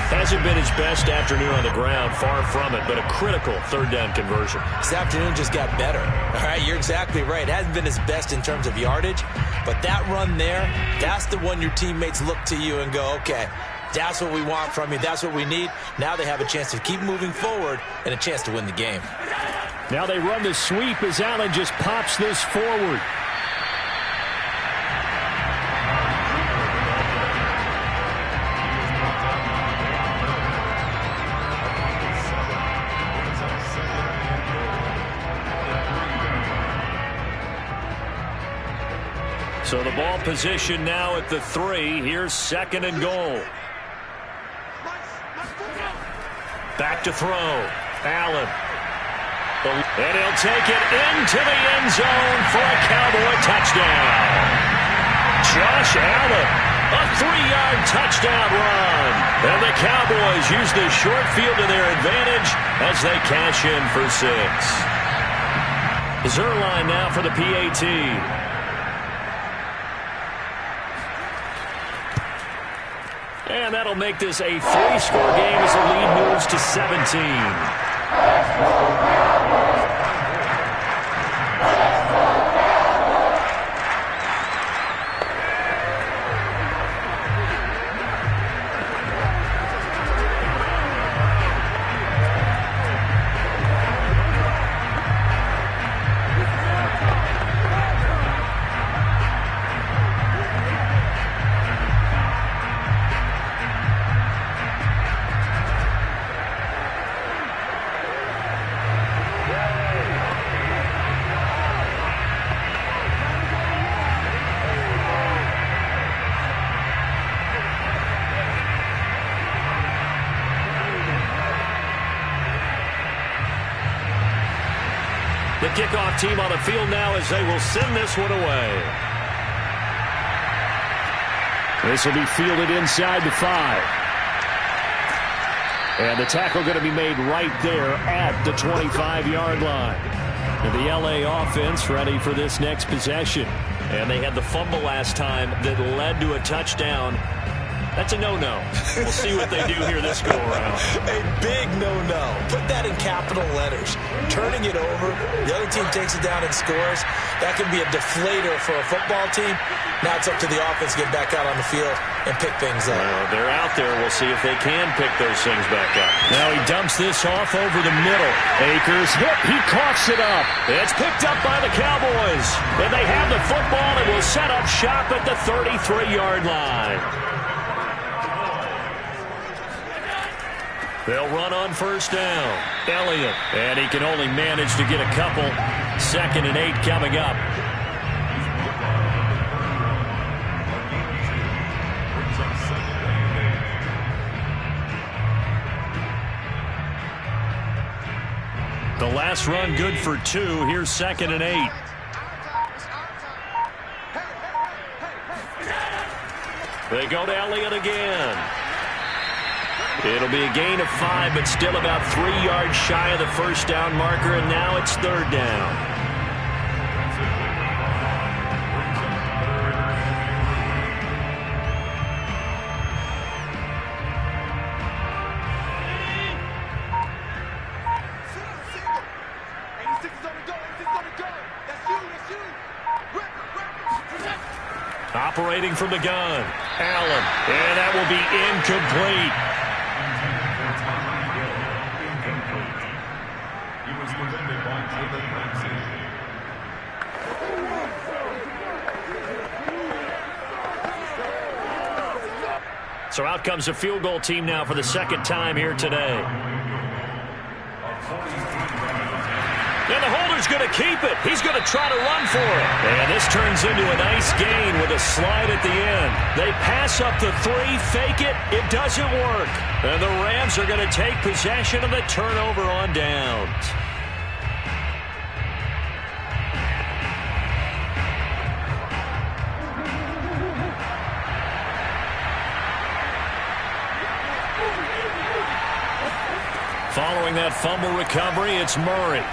Hasn't been his best afternoon on the ground, far from it, but a critical third down conversion. This afternoon just got better. All right, you're exactly right. It hasn't been his best in terms of yardage, but that run there, that's the one your teammates look to you and go, okay, that's what we want from you. That's what we need. Now they have a chance to keep moving forward and a chance to win the game. Now they run the sweep as Allen just pops this forward. So the ball position now at the 3. Here's 2nd and goal. Back to throw. Allen. And he'll take it into the end zone for a Cowboy touchdown. Josh Allen, a 3-yard touchdown run. And the Cowboys use the short field to their advantage as they cash in for 6. Zerline now for the PAT. And that'll make this a 3-score game as the lead moves to 17. The kickoff team on the field now as they will send this one away. This will be fielded inside the 5. And the tackle going to be made right there at the 25-yard line. And the LA offense ready for this next possession. And they had the fumble last time that led to a touchdown. That's a no-no. We'll see what they do here this go-around. A big no-no. Put that in capital letters. Turning it over, the other team takes it down and scores. That can be a deflator for a football team. Now it's up to the offense to get back out on the field and pick things up. Well, they're out there. We'll see if they can pick those things back up. Now he dumps this off over the middle. Akers hit. He coughs it up. It's picked up by the Cowboys. And they have the football and will set up shop at the 33-yard line. They'll run on first down. Elliott. And he can only manage to get a couple. 2nd and 8 coming up. The last run good for 2. Here's 2nd and 8. They go to Elliott again. It'll be a gain of 5, but still about 3 yards shy of the first down marker, and now it's 3rd down. Operating from the gun. Allen. And that will be incomplete. He was presented by David Ramsey. So out comes a field goal team now for the second time here today. And the holder's going to keep it. He's going to try to run for it. And this turns into a nice gain with a slide at the end. They pass up the 3, fake it. It doesn't work. And the Rams are going to take possession of the turnover on downs. Following that fumble recovery, it's Murray.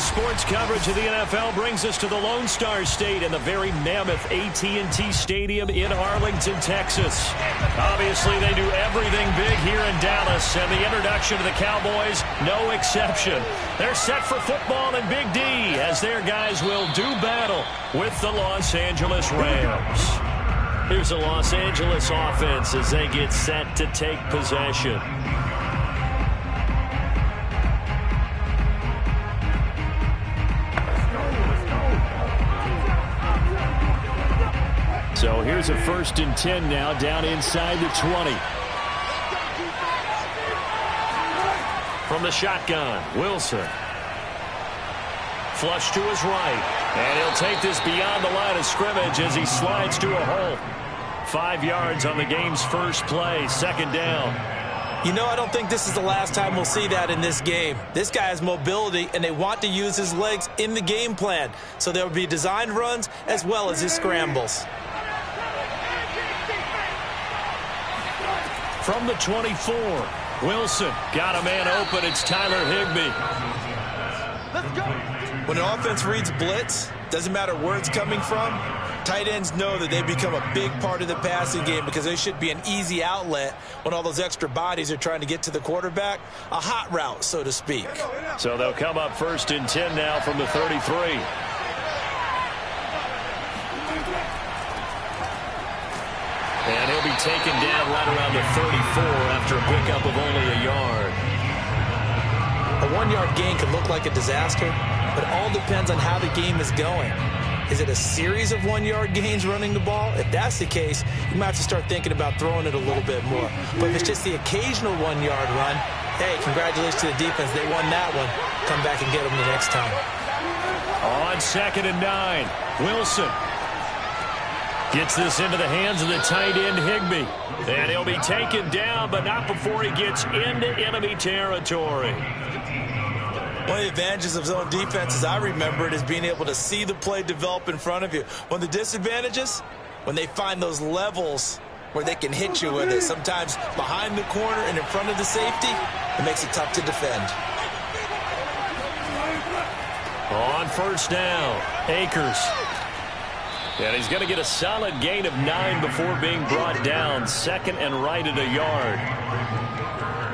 Sports coverage of the NFL brings us to the Lone Star State and the very mammoth AT&T Stadium in Arlington, Texas. Obviously, they do everything big here in Dallas, and the introduction to the Cowboys, no exception. They're set for football in Big D as their guys will do battle with the Los Angeles Rams. Here's the Los Angeles offense as they get set to take possession. So here's a 1st and 10 now, down inside the 20. From the shotgun, Wilson. Flush to his right. And he'll take this beyond the line of scrimmage as he slides to a hole. 5 yards on the game's first play, second down. You know, I don't think this is the last time we'll see that in this game. This guy has mobility, and they want to use his legs in the game plan. So there will be designed runs as well as his scrambles. From the 24, Wilson got a man open. It's Tyler Higbee. Let's go. When an offense reads blitz, doesn't matter where it's coming from, tight ends know that they become a big part of the passing game because they should be an easy outlet when all those extra bodies are trying to get to the quarterback. A hot route, so to speak. So they'll come up 1st and 10 now from the 33. And he'll be taken down right around the 34 after a pickup of only a yard. A 1-yard gain could look like a disaster, but all depends on how the game is going. Is it a series of 1-yard gains running the ball? If that's the case, you might have to start thinking about throwing it a little bit more. But if it's just the occasional 1-yard run, hey, congratulations to the defense. They won that one. Come back and get them the next time. On 2nd and 9, Wilson gets this into the hands of the tight end, Higbee. And he'll be taken down, but not before he gets into enemy territory. One of the advantages of zone defense, as I remember it, is being able to see the play develop in front of you. One of the disadvantages, when they find those levels where they can hit you with it, sometimes behind the corner and in front of the safety, it makes it tough to defend. On 1st down, Akers. And he's going to get a solid gain of 9 before being brought down. 2nd and right at a yard.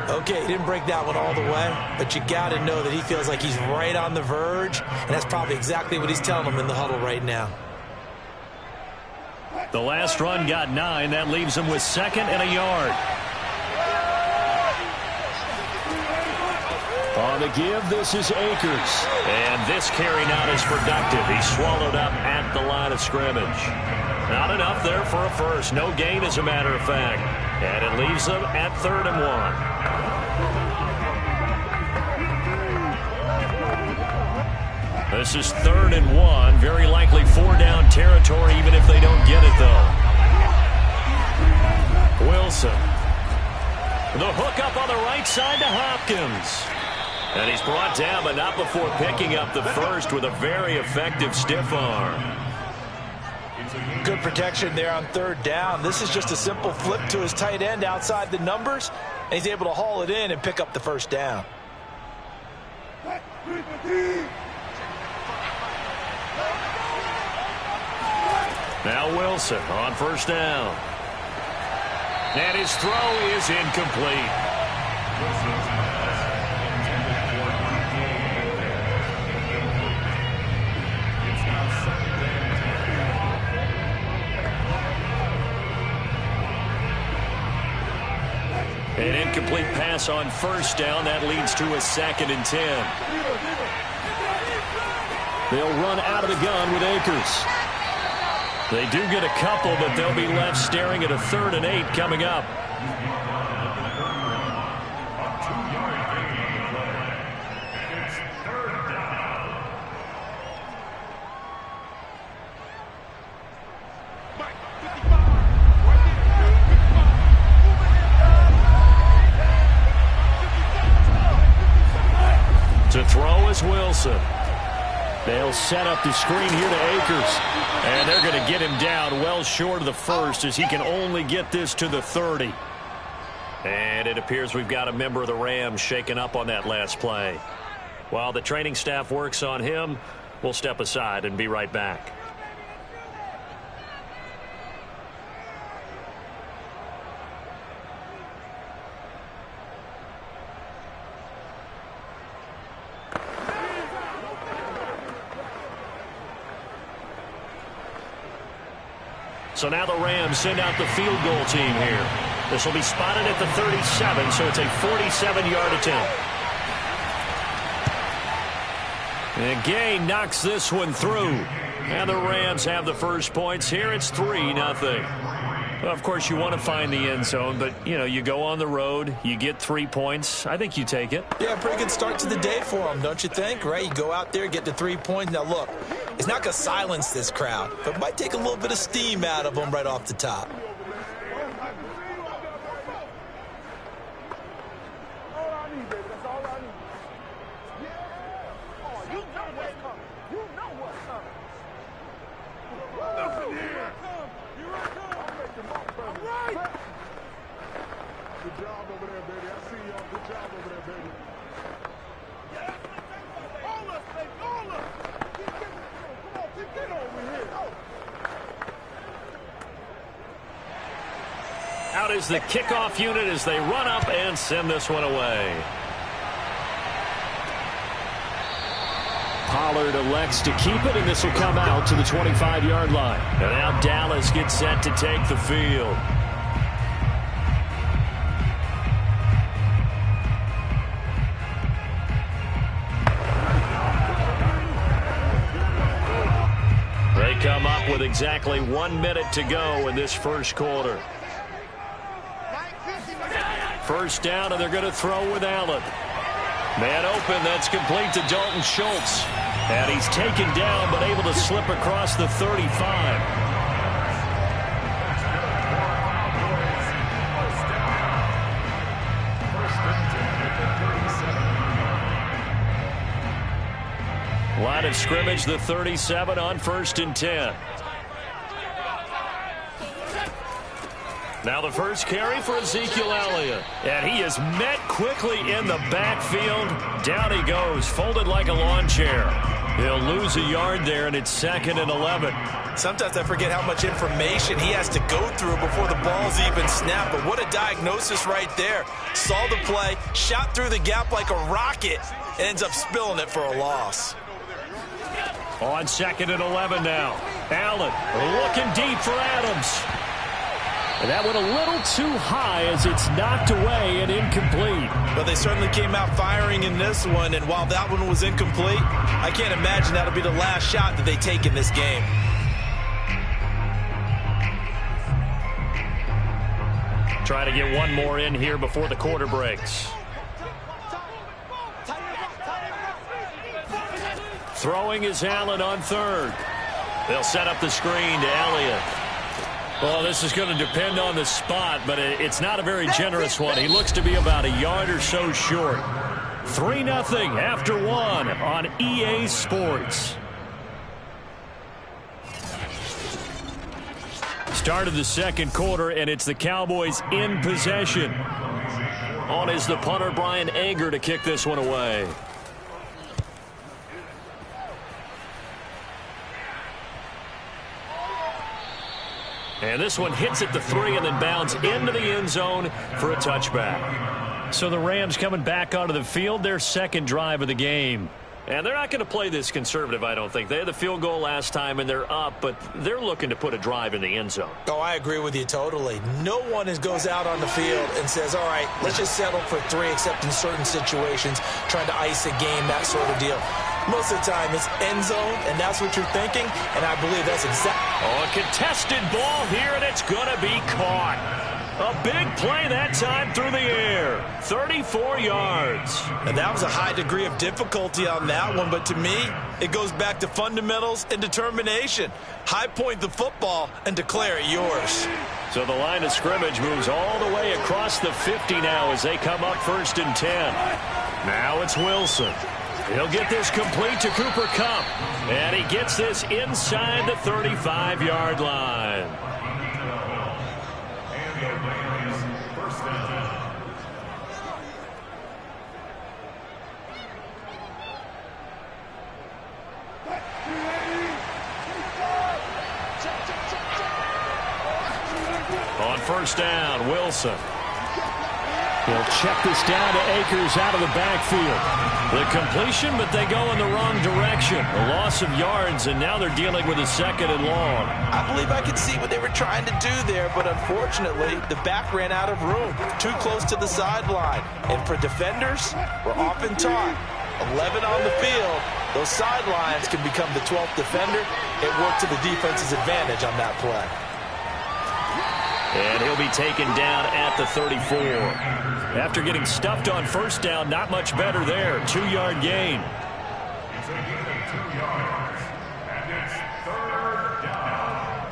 Okay, he didn't break that one all the way, but you got to know that he feels like he's right on the verge, and that's probably exactly what he's telling them in the huddle right now. The last run got 9. That leaves him with 2nd and a yard. On the give, this is Akers. And this carry not as productive. He's swallowed up at the line of scrimmage. Not enough there for a first. No gain, as a matter of fact. And it leaves them at 3rd and 1. This is 3rd and 1. Very likely 4-down territory, even if they don't get it, though. Wilson. The hook up on the right side to Hopkins. And he's brought down, but not before picking up the first with a very effective stiff arm. Good protection there on 3rd down. This is just a simple flip to his tight end outside the numbers, and he's able to haul it in and pick up the 1st down. Now Wilson on 1st down. And his throw is incomplete. An incomplete pass on 1st down. That leads to a 2nd and 10. They'll run out of the gun with Akers. They do get a couple, but they'll be left staring at a 3rd and 8 coming up. To throw is Wilson. They'll set up the screen here to Akers. And they're going to get him down well short of the first as he can only get this to the 30. And it appears we've got a member of the Rams shaken up on that last play. While the training staff works on him, we'll step aside and be right back. So now the Rams send out the field goal team here. This will be spotted at the 37, so it's a 47-yard attempt. And Gay knocks this one through. And the Rams have the first points here. It's 3-0. Well, of course, you want to find the end zone, but, you know, you go on the road, you get 3 points. I think you take it. Yeah, pretty good start to the day for them, don't you think? Right? You go out there, get the 3 points. Now, look, it's not going to silence this crowd, but it might take a little bit of steam out of them right off the top. Good job over there, baby. I see y'all. Good job over there, baby. All us, baby. All us. Come on, get over here. Out is the kickoff unit as they run up and send this one away. Pollard elects to keep it, and this will come out to the 25-yard line. And now Dallas gets set to take the field. They come up with exactly 1 minute to go in this first quarter. First down, and they're going to throw with Allen. Man open, that's complete to Dalton Schultz. And he's taken down, but able to slip across the 35. Line of scrimmage, the 37 on 1st and 10. Now the first carry for Ezekiel Elliott. And he is met quickly in the backfield. Down he goes, folded like a lawn chair. He'll lose a yard there, and it's 2nd and 11. Sometimes I forget how much information he has to go through before the ball's even snapped. But what a diagnosis right there. Saw the play, shot through the gap like a rocket, and ends up spilling it for a loss. On 2nd and 11 now. Allen looking deep for Adams. And that went a little too high as it's knocked away and incomplete. But they certainly came out firing in this one, and while that one was incomplete, I can't imagine that'll be the last shot that they take in this game. Try to get one more in here before the quarter breaks. Throwing is Allen on 3rd. They'll set up the screen to Elliott. Well, this is going to depend on the spot, but it's not a very generous one. He looks to be about a yard or so short. 3-0 after 1 on EA Sports. Start of the second quarter, and it's the Cowboys in possession. On is the punter, Brian Anger, to kick this one away. And this one hits at the 3 and then bounds into the end zone for a touchback. So the Rams coming back onto the field, their second drive of the game. And they're not going to play this conservative, I don't think. They had the field goal last time, and they're up, but they're looking to put a drive in the end zone. Oh, I agree with you totally. No one goes out on the field and says, all right, let's just settle for 3, except in certain situations, trying to ice a game, that sort of deal. Most of the time, it's end zone, and that's what you're thinking, and I believe that's exactly. Oh, a contested ball here, and it's going to be caught. A big play that time through the air. 34 yards. And that was a high degree of difficulty on that one, but to me, it goes back to fundamentals and determination. High point the football and declare it yours. So the line of scrimmage moves all the way across the 50 now as they come up 1st and 10. Now it's Wilson. He'll get this complete to Cooper Kupp. And he gets this inside the 35-yard line. On 1st down, Wilson. He'll check this down to Akers out of the backfield. The completion, but they go in the wrong direction. A loss of yards, and now they're dealing with a 2nd and long. I believe I could see what they were trying to do there, but unfortunately, the back ran out of room. Too close to the sideline. And for defenders, we're often taught, 11 on the field, those sidelines can become the 12th defender. It worked to the defense's advantage on that play. And he'll be taken down at the 34. After getting stuffed on 1st down, not much better there. 2-yard gain. It's a gain of 2 yards, and it's 3rd down.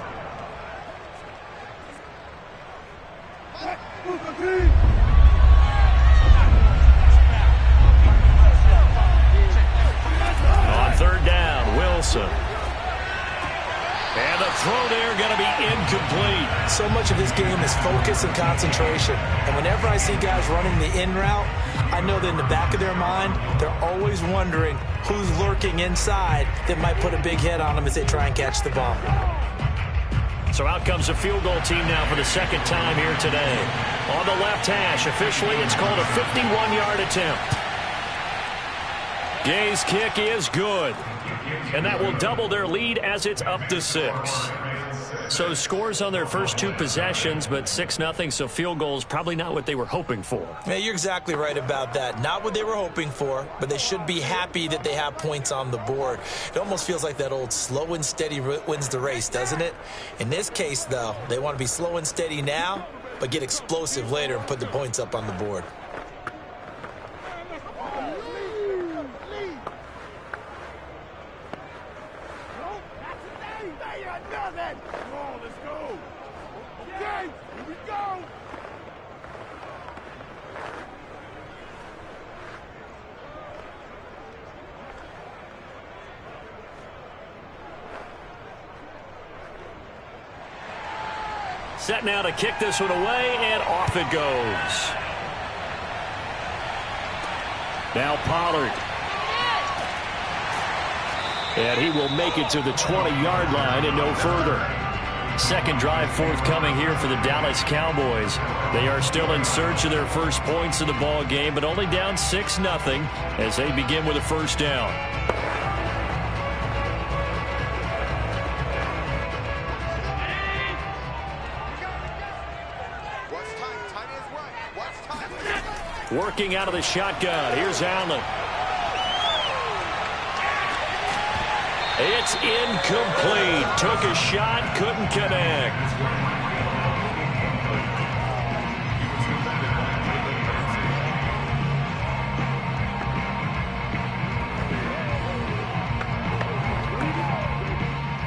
On 3rd down, Wilson. And the throw there going to be incomplete. So much of this game is focus and concentration. And whenever I see guys running the in route, I know that in the back of their mind, they're always wondering who's lurking inside that might put a big hit on them as they try and catch the ball. So out comes a field goal team now for the second time here today. On the left hash, officially it's called a 51-yard attempt. Gay's kick is good. And that will double their lead as it's up to 6. So scores on their first 2 possessions, but 6-0, so field goals probably not what they were hoping for. Yeah, you're exactly right about that. Not what they were hoping for, but they should be happy that they have points on the board. It almost feels like that old slow and steady wins the race, doesn't it? In this case, though, they want to be slow and steady now, but get explosive later and put the points up on the board. Set now to kick this one away, and off it goes. Now Pollard. And he will make it to the 20-yard line and no further. Second drive forthcoming here for the Dallas Cowboys. They are still in search of their first points of the ball game, but only down 6-0 as they begin with a first down. Working out of the shotgun. Here's Allen. It's incomplete. Took a shot, couldn't connect.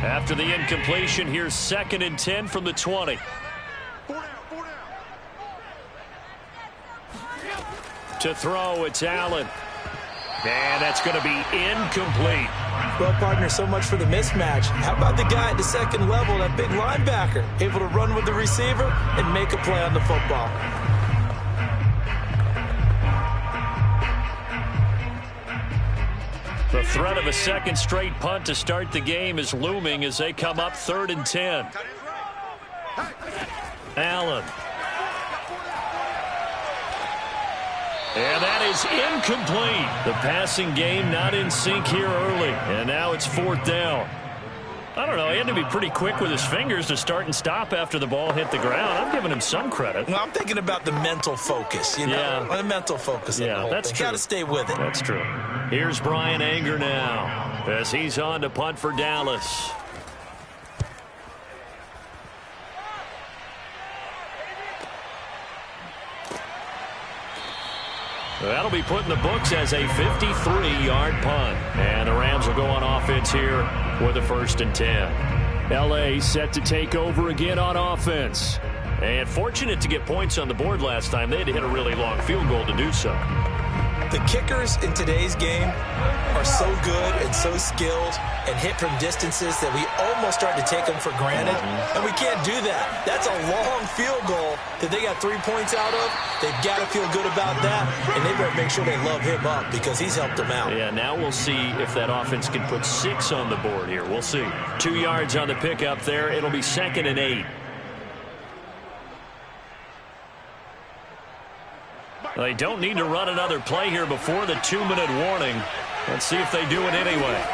After the incompletion, here's 2nd and 10 from the 20. To throw, it's Allen. And that's going to be incomplete. Well, partner, so much for the mismatch. How about the guy at the second level, that big linebacker, able to run with the receiver and make a play on the football? The threat of a second straight punt to start the game is looming as they come up 3rd and 10. Allen. And that is incomplete. The passing game not in sync here early. And now it's 4th down. I don't know. He had to be pretty quick with his fingers to start and stop after the ball hit the ground. I'm giving him some credit. Well, I'm thinking about the mental focus, you know. The mental focus. Yeah, that's true. Got to stay with it. That's true. Here's Brian Anger now as he's on to punt for Dallas. That'll be put in the books as a 53-yard punt. And the Rams will go on offense here with a 1st and 10. L.A. set to take over again on offense. And fortunate to get points on the board last time. They had to hit a really long field goal to do so. The kickers in today's game are so good and so skilled and hit from distances that we almost start to take them for granted. And we can't do that. That's a long field goal that they got 3 points out of. They've got to feel good about that, and they better make sure they love him up because he's helped them out. Yeah, now we'll see if that offense can put 6 on the board here. We'll see. 2 yards on the pickup there. It'll be 2nd and 8. They don't need to run another play here before the 2-minute warning. Let's see if they do it anyway.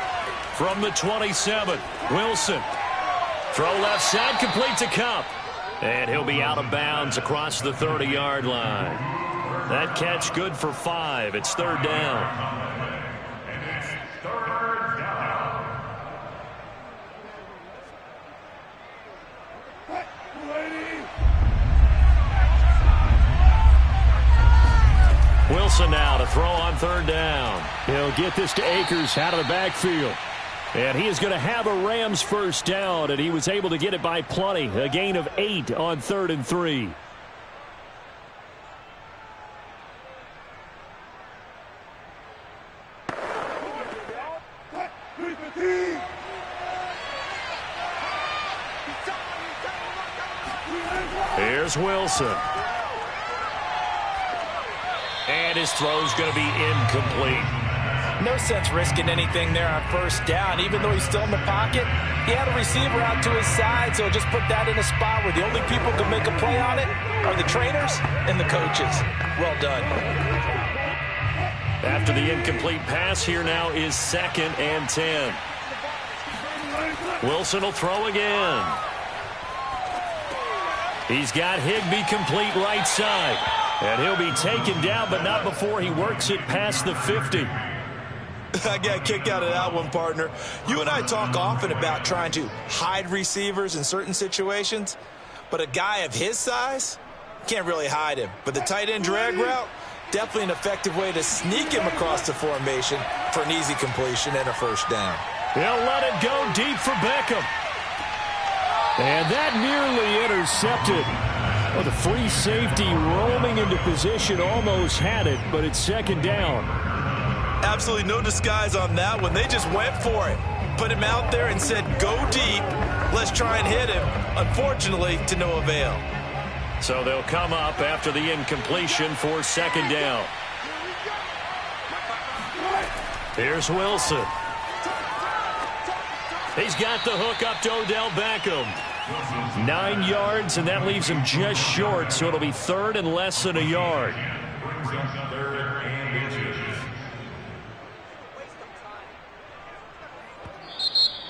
From the 27, Wilson. Throw left side, complete to Cup. And he'll be out of bounds across the 30-yard line. That catch good for 5. It's 3rd down. Wilson now to throw on 3rd down. He'll get this to Akers out of the backfield. And he is going to have a Rams first down, and he was able to get it by plenty. A gain of 8 on 3rd and 3. Here's Wilson. And his throw's going to be incomplete. No sense risking anything there on first down. Even though he's still in the pocket, he had a receiver out to his side, so just put that in a spot where the only people who can make a play on it are the trainers and the coaches. Well done. After the incomplete pass, here now is 2nd and 10. Wilson will throw again. He's got Higbee complete right side. And he'll be taken down, but not before he works it past the 50. I got a kick out of that one, partner. You and I talk often about trying to hide receivers in certain situations, but a guy of his size can't really hide him. But the tight end drag route, definitely an effective way to sneak him across the formation for an easy completion and a first down. He'll let it go deep for Beckham. And that nearly intercepted. Well, the free safety roaming into position almost had it, but it's 2nd down. Absolutely no disguise on that one. They just went for it. Put him out there and said, go deep. Let's try and hit him. Unfortunately, to no avail. So they'll come up after the incompletion for 2nd down. Here's Wilson. He's got the hook up to Odell Beckham. 9 yards, and that leaves him just short, so it'll be 3rd and less than a yard.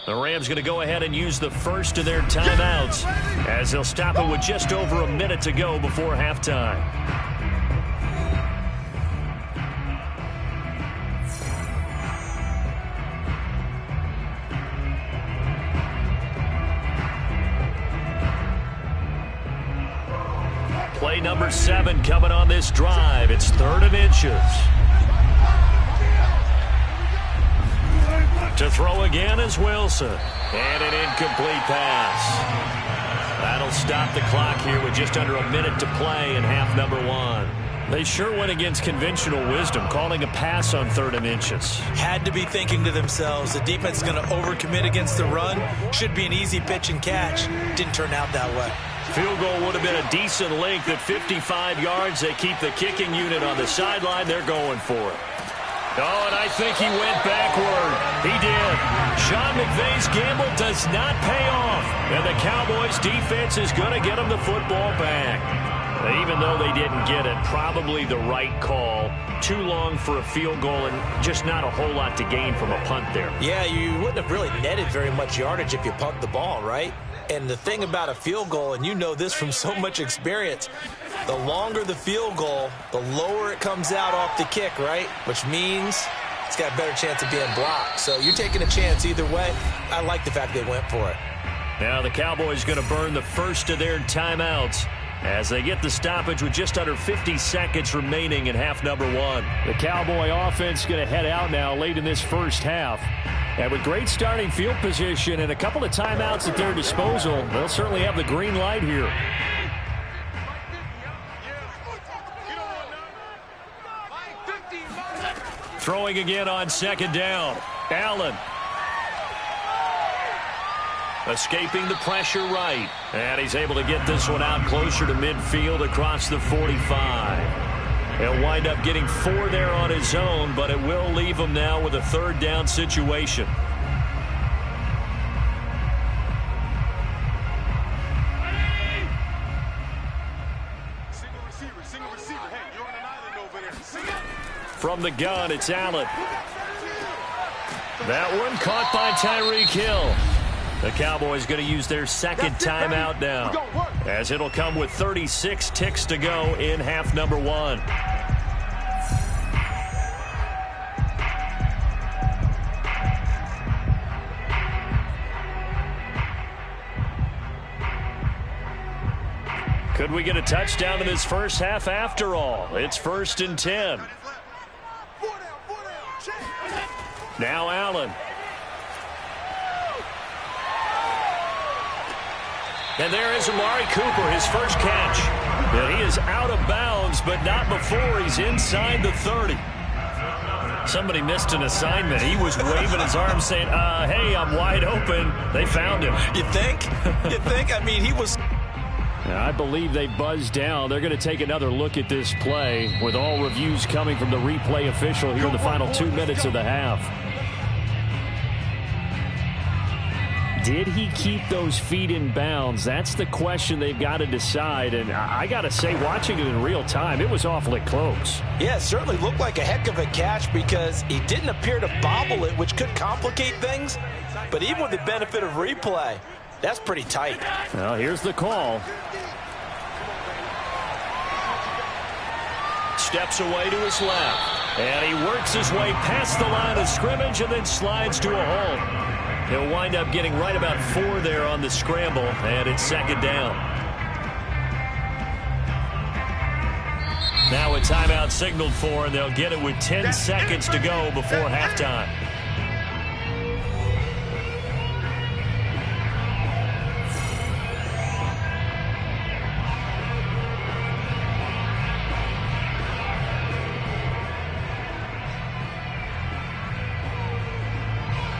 The Rams going to go ahead and use the first of their timeouts as they'll stop it with just over a minute to go before halftime. Play number 7 coming on this drive. It's 3rd and inches. To throw again is Wilson. And an incomplete pass. That'll stop the clock here with just under a minute to play in half number 1. They sure went against conventional wisdom, calling a pass on 3rd and inches. Had to be thinking to themselves, the defense is going to overcommit against the run. Should be an easy pitch and catch. Didn't turn out that way. Field goal would have been a decent length at 55 yards. They keep the kicking unit on the sideline. They're going for it. Oh, and I think he went backward. He did. Sean McVay's gamble does not pay off. And the Cowboys' defense is going to get him the football back. Even though they didn't get it, probably the right call. Too long for a field goal and just not a whole lot to gain from a punt there. Yeah, you wouldn't have really netted very much yardage if you punt the ball, right? And the thing about a field goal, and you know this from so much experience, the longer the field goal, the lower it comes out off the kick, right? Which means it's got a better chance of being blocked. So you're taking a chance either way. I like the fact they went for it. Now the Cowboys going to burn the first of their timeouts as they get the stoppage with just under 50 seconds remaining in half number 1. The Cowboy offense going to head out now late in this first half. And with great starting field position and a couple of timeouts at their disposal, they'll certainly have the green light here. Throwing again on 2nd down. Allen. Escaping the pressure right. And he's able to get this one out closer to midfield across the 45. He'll wind up getting 4 there on his own, but it will leave him now with a 3rd down situation. From the gun, it's Allen. That one caught by Tyreek Hill. The Cowboys going to use their 2nd timeout now, as it'll come with 36 ticks to go in half number 1. Could we get a touchdown in this first half after all? It's 1st and 10. Now Allen. And there is Amari Cooper, his first catch. And he is out of bounds, but not before he's inside the 30. Somebody missed an assignment. He was waving his arms saying, hey, I'm wide open. They found him. You think? You think? I mean, he was... I believe they buzzed down. They're going to take another look at this play with all reviews coming from the replay official here in the final 2 minutes of the half. Did he keep those feet in bounds? That's the question they've got to decide. And I got to say, watching it in real time, it was awfully close. Yeah, it certainly looked like a heck of a catch because he didn't appear to bobble it, which could complicate things. But even with the benefit of replay, that's pretty tight. Well, here's the call. Steps away to his left. And he works his way past the line of scrimmage and then slides to a hole. He'll wind up getting right about 4 there on the scramble, and it's second down. Now a timeout signaled for, and they'll get it with 10 seconds to go before halftime.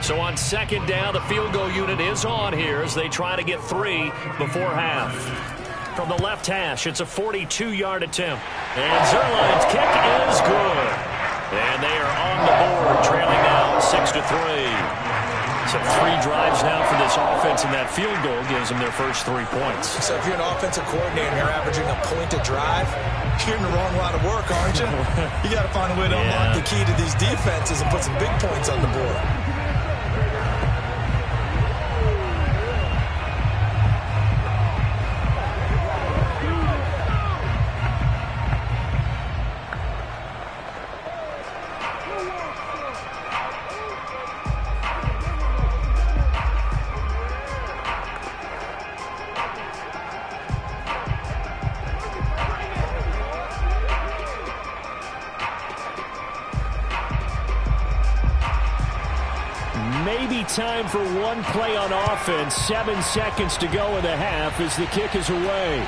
So on second down, the field goal unit is on here as they try to get 3 before half. From the left hash, it's a 42-yard attempt. And Zerline's kick is good. And they are on the board, trailing now 6-3. So 3 drives now for this offense, and that field goal gives them their first 3 points. So if you're an offensive coordinator and you're averaging a point a drive, you're in the wrong line of work, aren't you? You got to find a way to unlock the key to these defenses and put some big points on the board. Time for one play on offense. 7 seconds to go in the half as the kick is away.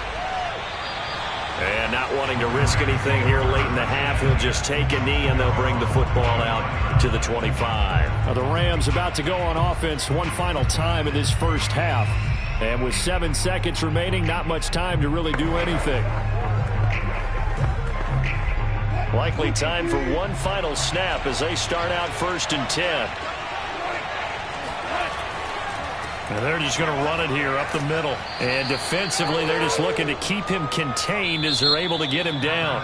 And not wanting to risk anything here late in the half, he'll just take a knee and they'll bring the football out to the 25. Now the Rams about to go on offense one final time in this first half. And with 7 seconds remaining, not much time to really do anything. Likely time for one final snap as they start out 1st and 10. And they're just going to run it here up the middle. And defensively, they're just looking to keep him contained as they're able to get him down.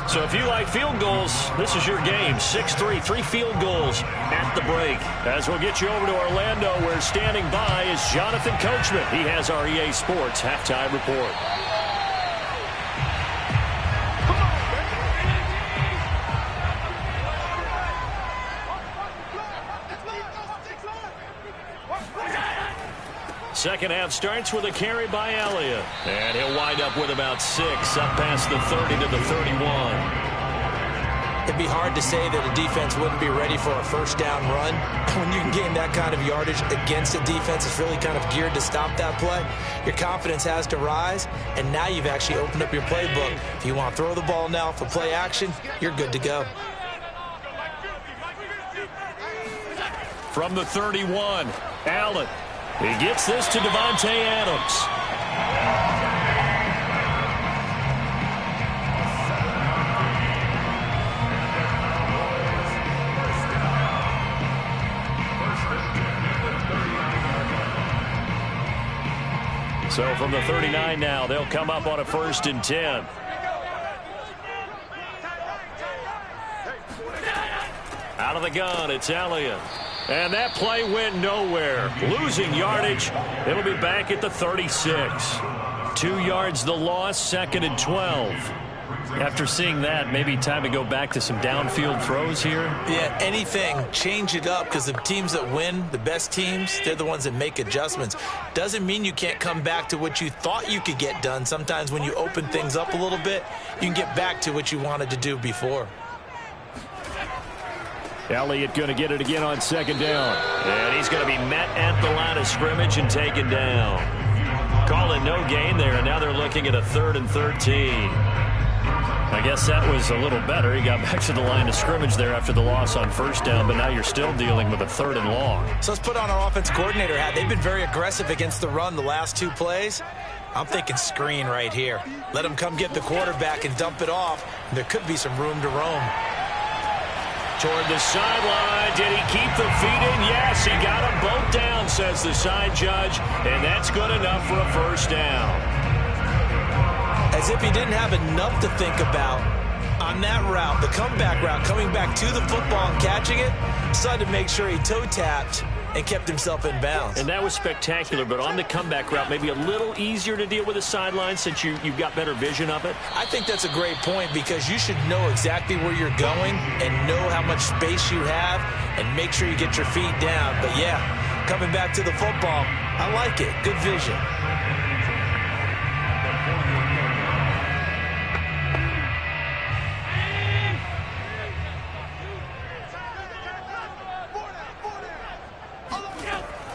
So if you like field goals, this is your game. 6-3, 3 field goals at the break. As we'll get you over to Orlando, where standing by is Jonathan Coachman. He has our EA Sports halftime report. Second half starts with a carry by Elliott. And he'll wind up with about 6, up past the 30 to the 31. It'd be hard to say that a defense wouldn't be ready for a first down run. When you can gain that kind of yardage against a defense that's really kind of geared to stop that play, your confidence has to rise, and now you've actually opened up your playbook. If you want to throw the ball now for play action, you're good to go. From the 31, Allen. He gets this to Devontae Adams. So from the 39 now, they'll come up on a 1st and 10. Out of the gun, it's Elliott. And that play went nowhere. Losing yardage. It'll be back at the 36. 2 yards the loss, 2nd and 12. After seeing that, maybe time to go back to some downfield throws here. Yeah, anything. Change it up because the teams that win, the best teams, they're the ones that make adjustments. Doesn't mean you can't come back to what you thought you could get done. Sometimes when you open things up a little bit, you can get back to what you wanted to do before. Elliott going to get it again on 2nd down. And he's going to be met at the line of scrimmage and taken down. Calling no gain there, and now they're looking at a 3rd and 13. I guess that was a little better. He got back to the line of scrimmage there after the loss on 1st down, but now you're still dealing with a 3rd and long. So let's put on our offense coordinator hat. They've been very aggressive against the run the last 2 plays. I'm thinking screen right here. Let him come get the quarterback and dump it off. There could be some room to roam. Toward the sideline. Did he keep the feet in? Yes, he got them both down, says the side judge. And that's good enough for a first down. As if he didn't have enough to think about on that route, the comeback route, coming back to the football and catching it, decided to make sure he toe-tapped and kept himself in bounds. And that was spectacular, but on the comeback route, maybe a little easier to deal with the sideline since you've got better vision of it? I think that's a great point because you should know exactly where you're going and know how much space you have and make sure you get your feet down. But, yeah, coming back to the football, I like it. Good vision.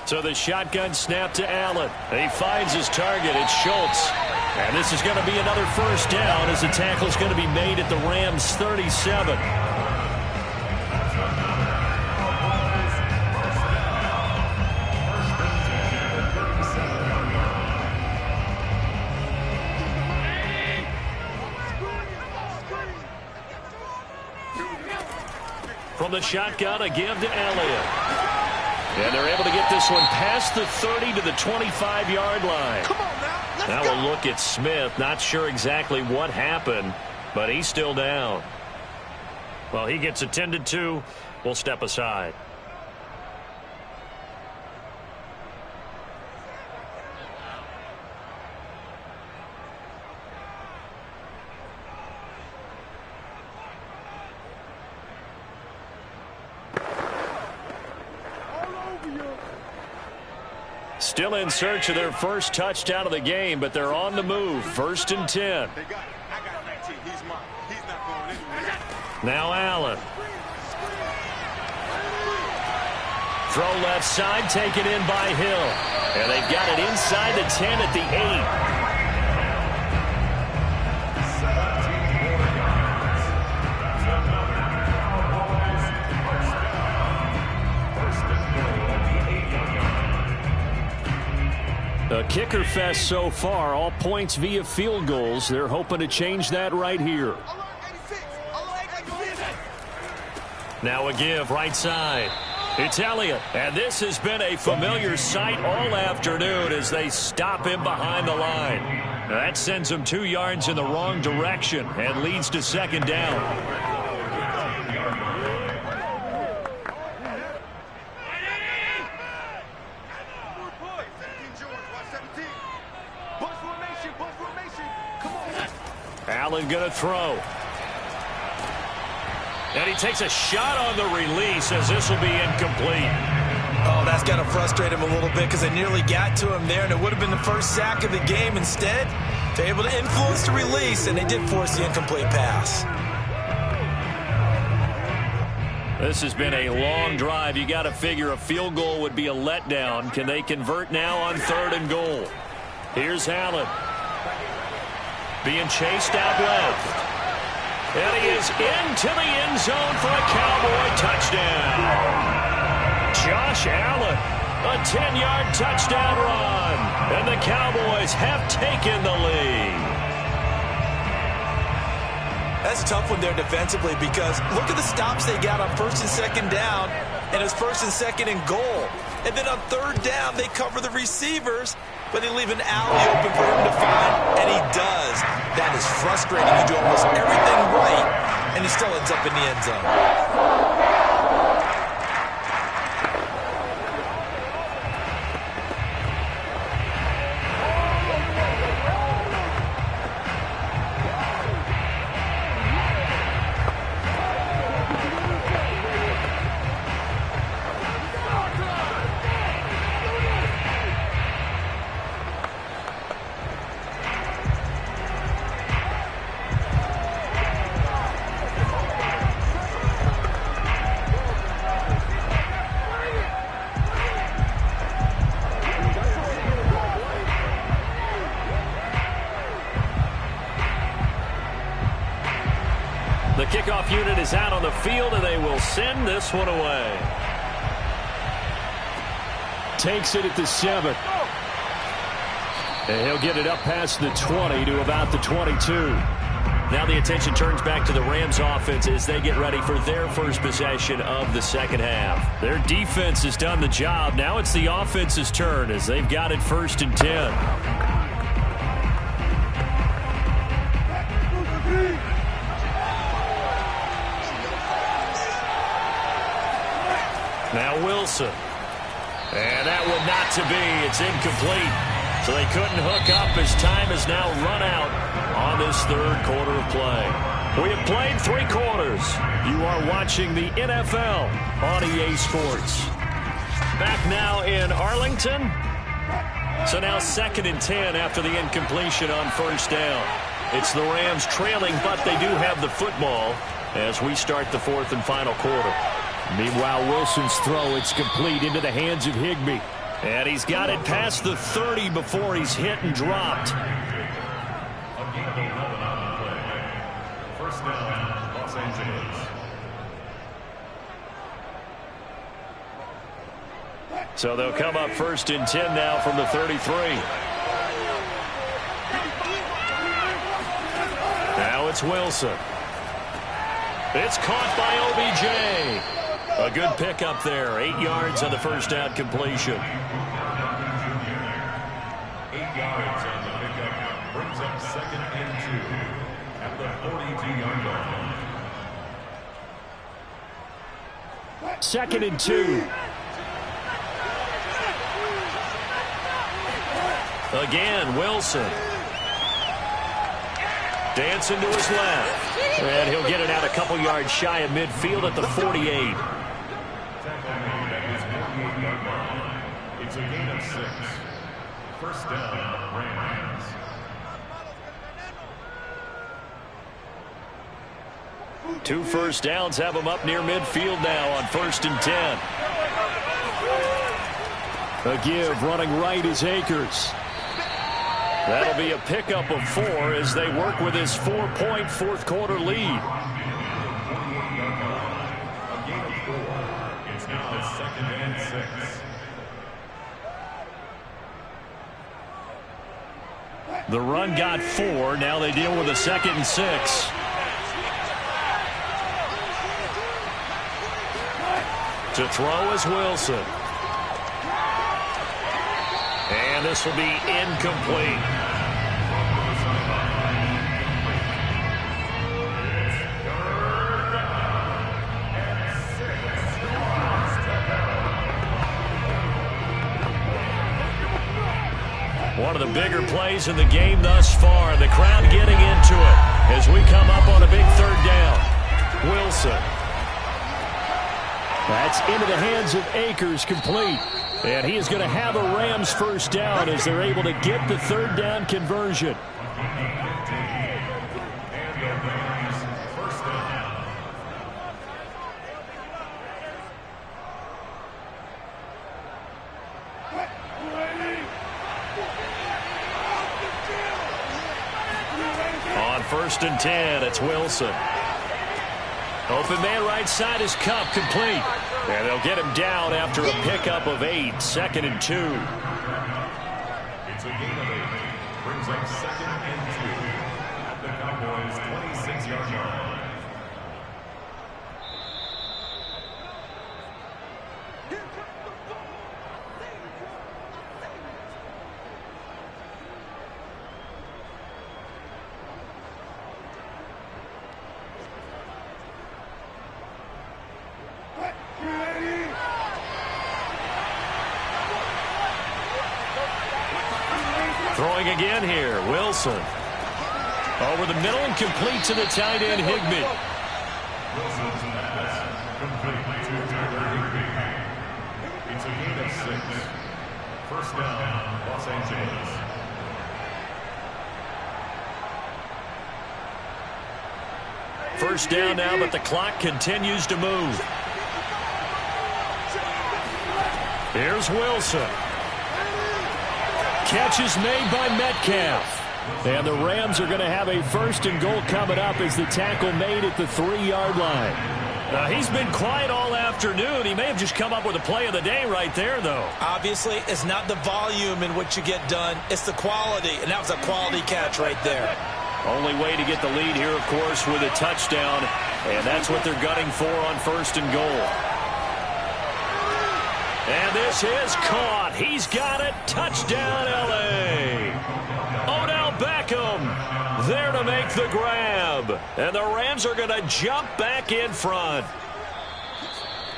So the shotgun snap to Allen. He finds his target. It's Schultz. And this is going to be another first down as the tackle is going to be made at the Rams' 37. From the shotgun, a give to Elliott. And they're able to get this one past the 30 to the 25-yard line. Come on now, let's now go. we'll look at Smith. Not sure exactly what happened, but he's still down. Well, he gets attended to. We'll step aside. Still in search of their first touchdown of the game, but they're on the move. 1st and 10. They got it. I got 19. He's mine. He's not going anywhere. Now Allen. Throw left side, taken in by Hill. And they've got it inside the 10 at the 8. A kicker fest so far, all points via field goals. They're hoping to change that right here. Now a give, right side. It's Elliott, and this has been a familiar sight all afternoon as they stop him behind the line. That sends him 2 yards in the wrong direction and leads to 2nd down. Allen going to throw. And he takes a shot on the release as this will be incomplete. Oh, that's got to frustrate him a little bit because they nearly got to him there, and it would have been the first sack of the game. Instead, they're able to influence the release, and they did force the incomplete pass. This has been a long drive. You got to figure a field goal would be a letdown. Can they convert now on 3rd and goal? Here's Allen. Being chased out left. And he is into the end zone for a Cowboy touchdown. Josh Allen, a 10-yard touchdown run. And the Cowboys have taken the lead. That's a tough one there defensively because look at the stops they got on 1st and 2nd down, and it's 1st and 2nd and goal. And then on 3rd down, they cover the receivers, but they leave an alley open for him to find, and he does. That is frustrating. You do almost everything right, and he still ends up in the end zone. The kickoff unit is out on the field, and they will send this one away. Takes it at the 7. And he'll get it up past the 20 to about the 22. Now the attention turns back to the Rams offense as they get ready for their first possession of the second half. Their defense has done the job. Now it's the offense's turn as they've got it 1st and 10. Now Wilson. And that one not to be. It's incomplete. So they couldn't hook up as time has now run out on this third quarter of play. We have played 3 quarters. You are watching the NFL on EA Sports. Back now in Arlington. So now 2nd and 10 after the incompletion on 1st down. It's the Rams trailing, but they do have the football as we start the 4th and final quarter. Meanwhile, Wilson's throw, it's complete into the hands of Higbee. And he's got it past the 30 before he's hit and dropped. First down, Los Angeles. So they'll come up 1st and 10 now from the 33. Now it's Wilson. It's caught by OBJ. A good pickup there. 8 yards on the first down completion. 8 yards on the pickup. Brings up 2nd and 2 at the 42-yard line. 2nd and 2. Again, Wilson. Dancing to his left. And he'll get it out a couple yards shy of midfield at the 48. It's a gain of 6. First down, Rams. Two first downs have them up near midfield now on 1st and 10. A give running right is Akers. That'll be a pickup of 4 as they work with his 4-point 4th quarter lead. A gain of 4. It's now 2nd and 6. The run got 4. Now they deal with a 2nd and 6. To throw is Wilson. And this will be incomplete. One of the bigger plays in the game thus far. The crowd getting into it as we come up on a big 3rd down. Wilson. That's into the hands of Akers, complete. And he is going to have a Rams 1st down as they're able to get the 3rd down conversion. On 1st and 10, it's Wilson. Open man right side is Cup, complete. And they'll get him down after a pickup of 8, 2nd and 2. It's a gain of 8. Brings up 2nd and 2 at the Cowboys' 26-yard line. Throwing again here, Wilson. Over the middle and complete to the tight end, Higbee. Wilson's pass complete to Tyler Higbee. It's a gain of 6. First down, Los Angeles. First down now, but the clock continues to move. Here's Wilson. Catch is made by Metcalf. And the Rams are going to have a 1st and goal coming up as the tackle made at the 3-yard line. He's been quiet all afternoon. He may have just come up with a play of the day right there, though. Obviously, it's not the volume in which you get done. It's the quality, and that was a quality catch right there. Only way to get the lead here, of course, with a touchdown, and that's what they're gunning for on 1st and goal. And this is caught. He's got it. Touchdown, L.A. Odell Beckham there to make the grab. And the Rams are going to jump back in front.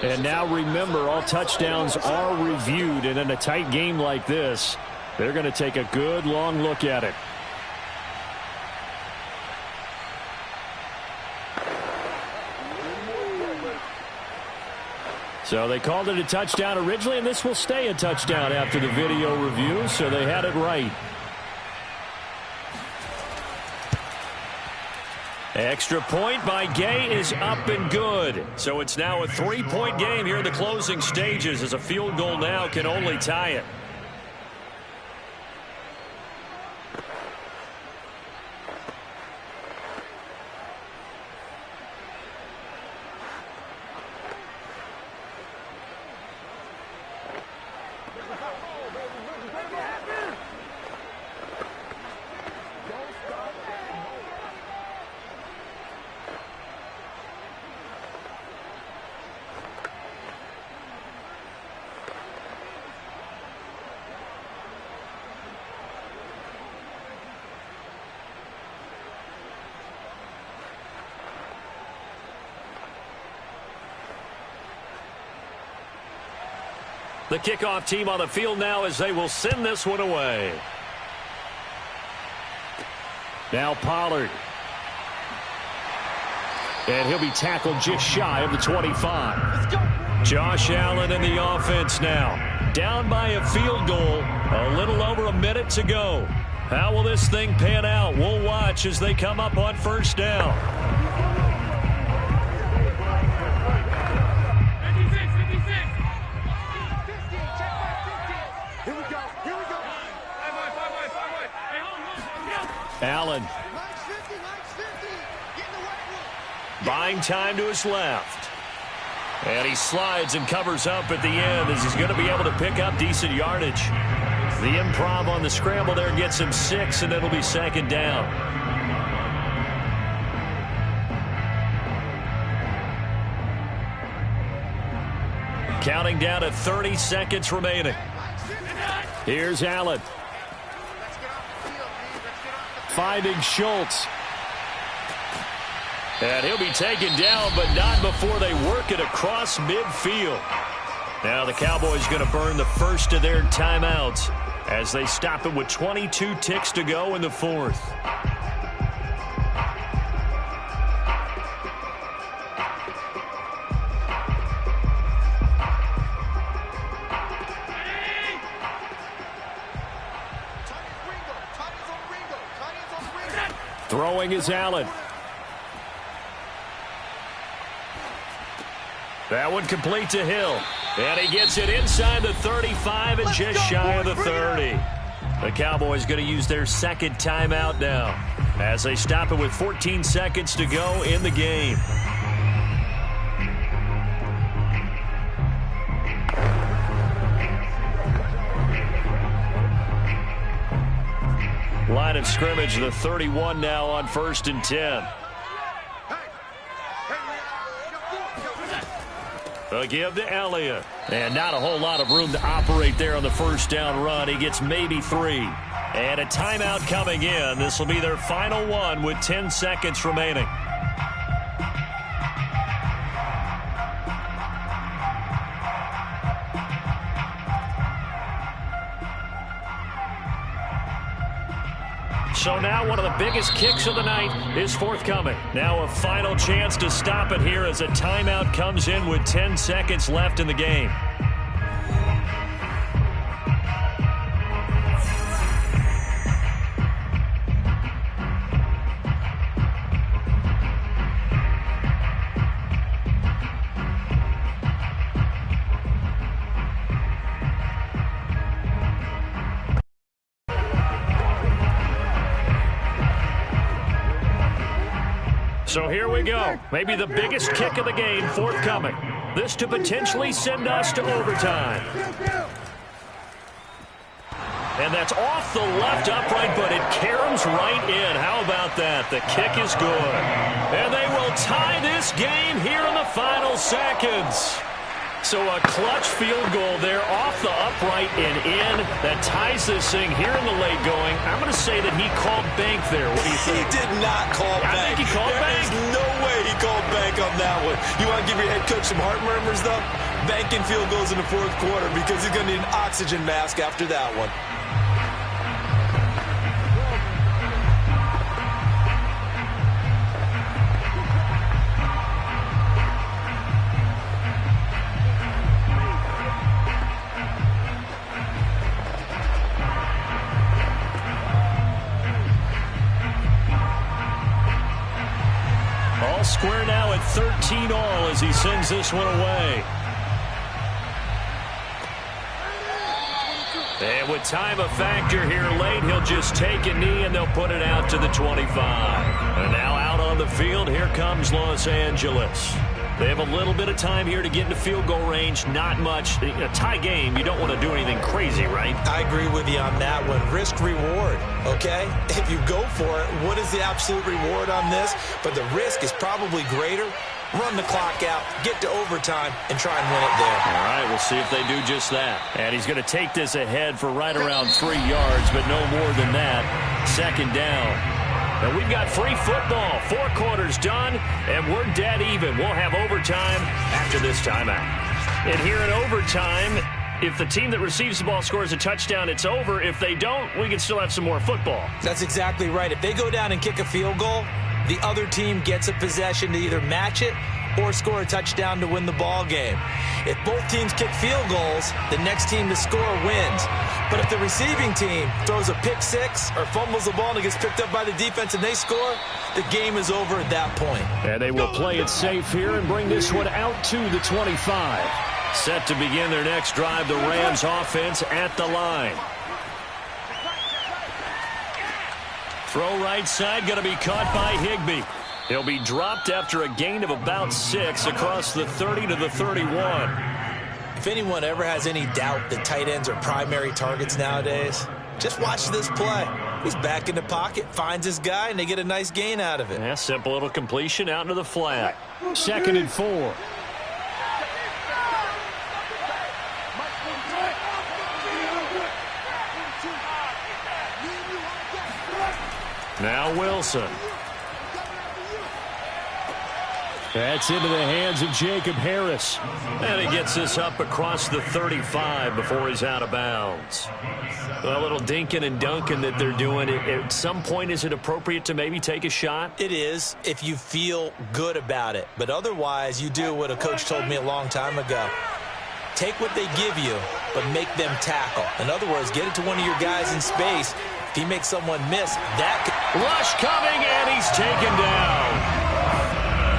And now remember, all touchdowns are reviewed, and in a tight game like this, they're going to take a good long look at it. So they called it a touchdown originally, and this will stay a touchdown after the video review, so they had it right. Extra point by Gay is up and good. So it's now a 3-point game here in the closing stages, as a field goal now can only tie it. The kickoff team on the field now as they will send this one away. Now Pollard. And he'll be tackled just shy of the 25. Josh Allen in the offense now. Down by a field goal. A little over a minute to go. How will this thing pan out? We'll watch as they come up on 1st down. Allen. Buying time to his left. And he slides and covers up at the end as he's going to be able to pick up decent yardage. The improv on the scramble there gets him 6, and it'll be 2nd down. Counting down to 30 seconds remaining. Here's Allen. Finding Schultz. And he'll be taken down, but not before they work it across midfield. Now the Cowboys going to burn the first of their timeouts as they stop it with 22 ticks to go in the 4th. Throwing is Allen. That one complete to Hill. And he gets it inside the 35 and just shy of the 30. The Cowboys going to use their 2nd timeout now as they stop it with 14 seconds to go in the game. Line of scrimmage, the 31 now on 1st and 10. A give to Elliott. And not a whole lot of room to operate there on the 1st down run. He gets maybe 3. And a timeout coming in. This will be their final one with 10 seconds remaining. So now one of the biggest kicks of the night is forthcoming. Now a final chance to stop it here as a timeout comes in with 10 seconds left in the game. So here we go. Maybe the biggest kick of the game forthcoming. This to potentially send us to overtime. And that's off the left upright, but it caroms right in. How about that? The kick is good. And they will tie this game here in the final seconds. So a clutch field goal there off the upright and in. That ties this thing here in the late going. I'm going to say that he called bank there. What do you think? He did not call bank. I think he called bank. There's no way he called bank on that one. You want to give your head coach some heart murmurs, though? Banking field goals in the fourth quarter because he's going to need an oxygen mask after that one. Square now at 13 all as he sends this one away. And with time a factor here late, he'll just take a knee and they'll put it out to the 25. And now out on the field, here comes Los Angeles. They have a little bit of time here to get into field goal range. Not much. In a tie game, you don't want to do anything crazy, right? I agree with you on that one. Risk reward, okay? If you go for it, what is the absolute reward on this? But the risk is probably greater. Run the clock out, get to overtime, and try and win it there. All right, we'll see if they do just that. And he's going to take this ahead for right around 3 yards, but no more than that. Second down. And we've got free football. 4 quarters done, and we're dead even. We'll have overtime after this timeout. And here in overtime, if the team that receives the ball scores a touchdown, it's over. If they don't, we can still have some more football. That's exactly right. If they go down and kick a field goal, the other team gets a possession to either match it or score a touchdown to win the ball game. If both teams kick field goals, the next team to score wins. But if the receiving team throws a pick six or fumbles the ball and it gets picked up by the defense and they score, the game is over at that point. And they will play it safe here and bring this one out to the 25. Set to begin their next drive, the Rams offense at the line. Throw right side, going to be caught by Higbee. He'll be dropped after a gain of about 6 across the 30 to the 31. If anyone ever has any doubt that tight ends are primary targets nowadays, just watch this play. He's back in the pocket, finds his guy, and they get a nice gain out of it. Yeah, simple little completion out into the flat. 2nd and 4. Now Wilson. That's into the hands of Jacob Harris. And he gets this up across the 35 before he's out of bounds. A little dinking and dunking that they're doing. At some point, is it appropriate to maybe take a shot? It is if you feel good about it. But otherwise, you do what a coach told me a long time ago. Take what they give you, but make them tackle. In other words, get it to one of your guys in space. If he makes someone miss, that could... Rush coming, and he's taken down.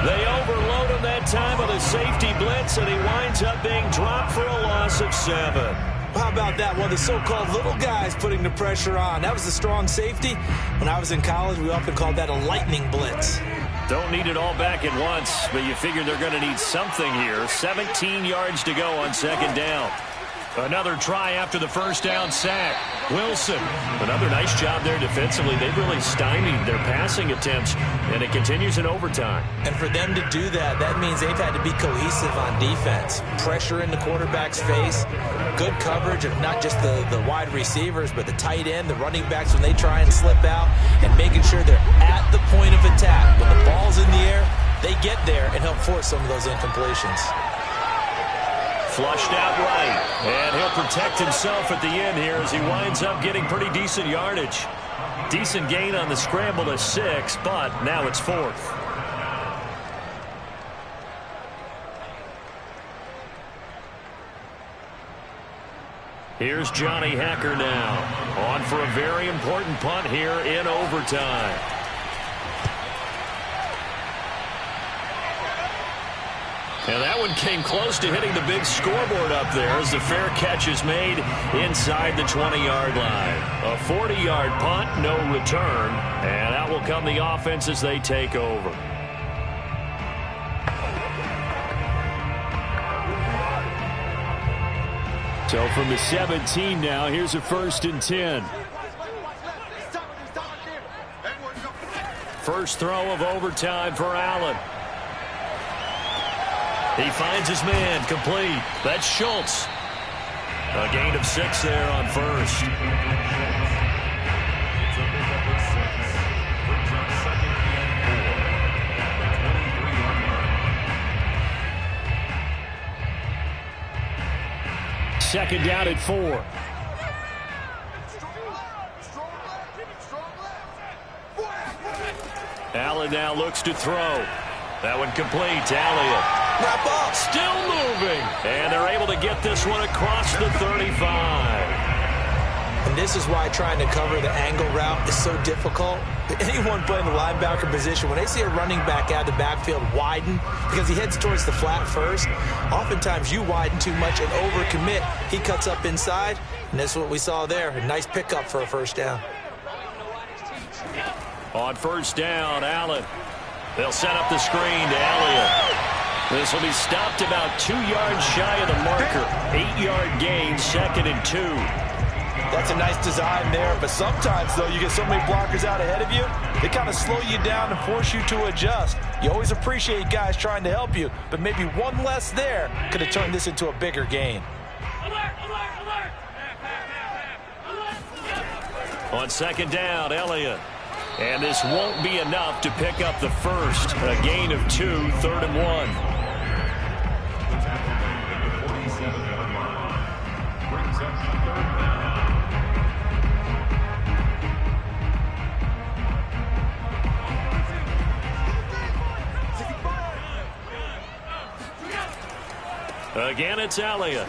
They overload him that time with a safety blitz, and he winds up being dropped for a loss of 7. How about that? One of the so-called little guys putting the pressure on. That was the strong safety. When I was in college, we often called that a lightning blitz. Don't need it all back at once, but you figure they're going to need something here. 17 yards to go on 2nd down. Another try after the first down sack. Wilson, another nice job there defensively. They've really stymied their passing attempts, and it continues in overtime. And for them to do that, that means they've had to be cohesive on defense. Pressure in the quarterback's face, good coverage of not just the wide receivers, but the tight end, the running backs when they try and slip out, and making sure they're at the point of attack. When the ball's in the air, they get there and help force some of those incompletions. Flushed out right, and he'll protect himself at the end here as he winds up getting pretty decent yardage. Decent gain on the scramble to 6, but now it's 4th. Here's Johnny Hacker now, on for a very important punt here in overtime. And that one came close to hitting the big scoreboard up there as the fair catch is made inside the 20-yard line. A 40-yard punt, no return. And out will come the offense as they take over. So from the 17 now, here's a 1st and 10. First throw of overtime for Allen. He finds his man, complete. That's Schultz. A gain of 6 there on first. Second down at 4. Allen now looks to throw. That one complete. Elliott. Wrap up. Still moving. And they're able to get this one across the 35. And this is why trying to cover the angle route is so difficult. Anyone playing the linebacker position, when they see a running back out of the backfield widen, because he heads towards the flat first, oftentimes you widen too much and overcommit. He cuts up inside, and that's what we saw there. A nice pickup for a first down. On first down, Allen. They'll set up the screen to Elliott. This will be stopped about 2 yards shy of the marker. 8-yard gain, 2nd and 2. That's a nice design there, but sometimes, though, you get so many blockers out ahead of you, they kind of slow you down and force you to adjust. You always appreciate guys trying to help you, but maybe one less there could have turned this into a bigger gain. On second down, Elliott. And this won't be enough to pick up the first. A gain of 2, 3rd and 1. Again, it's Elliott.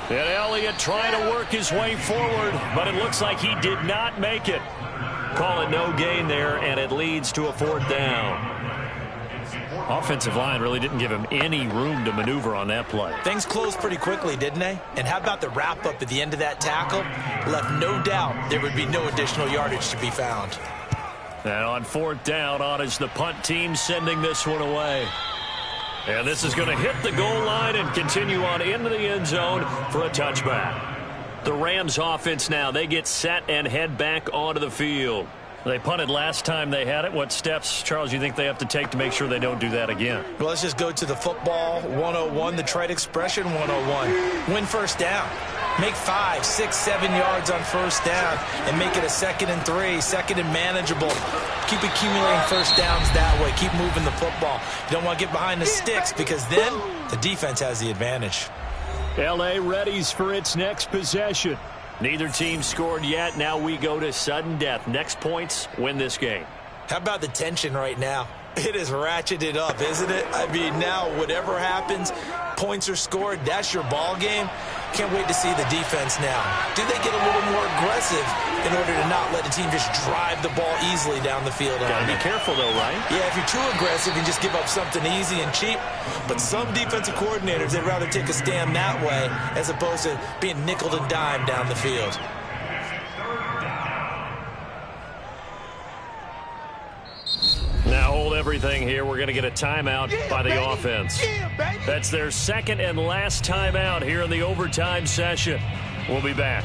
And Elliott trying to work his way forward, but it looks like he did not make it. Call it no gain there, and it leads to a 4th down. Offensive line really didn't give him any room to maneuver on that play. Things closed pretty quickly, didn't they? And how about the wrap-up at the end of that tackle? Left no doubt there would be no additional yardage to be found. And on 4th down, on is the punt team sending this one away. And this is going to hit the goal line and continue on into the end zone for a touchback. The Rams offense now, they get set and head back onto the field. They punted last time they had it. What steps, Charles, you think they have to take to make sure they don't do that again? Well, let's just go to the football 101, the trade expression 101. Win first down. Make 5, 6, 7 yards on first down and make it a 2nd and 3, 2nd and manageable. Keep accumulating first downs that way. Keep moving the football. You don't want to get behind the sticks because then the defense has the advantage. L.A. readies for its next possession. Neither team scored yet. Now we go to sudden death. Next points win this game. How about the tension right now? It is ratcheted up, isn't it? I mean, now whatever happens, points are scored, that's your ball game. Can't wait to see the defense now. Do they get a little more aggressive in order to not let the team just drive the ball easily down the field? Gotta be careful, though, right? Yeah, if you're too aggressive, you just give up something easy and cheap. But some defensive coordinators, they'd rather take a stand that way as opposed to being nickeled and dimed down the field. Now hold everything here. We're going to get a timeout by the offense. That's their 2nd and last timeout here in the overtime session. We'll be back.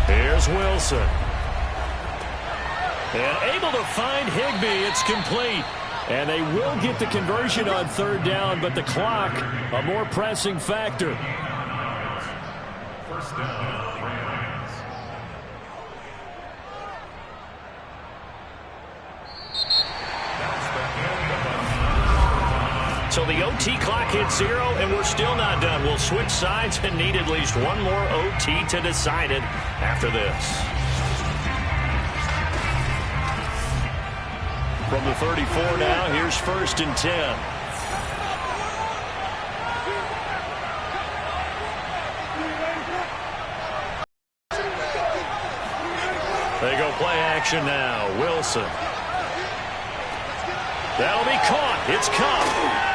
Here's Wilson. And able to find Higbee. It's complete. And they will get the conversion on 3rd down, but the clock, a more pressing factor. First down, Rams. So the OT clock hits 0, and we're still not done. We'll switch sides and need at least one more OT to decide it after this. From the 34 now, here's 1st and 10. They go play action now. Wilson. That'll be caught. It's Cup.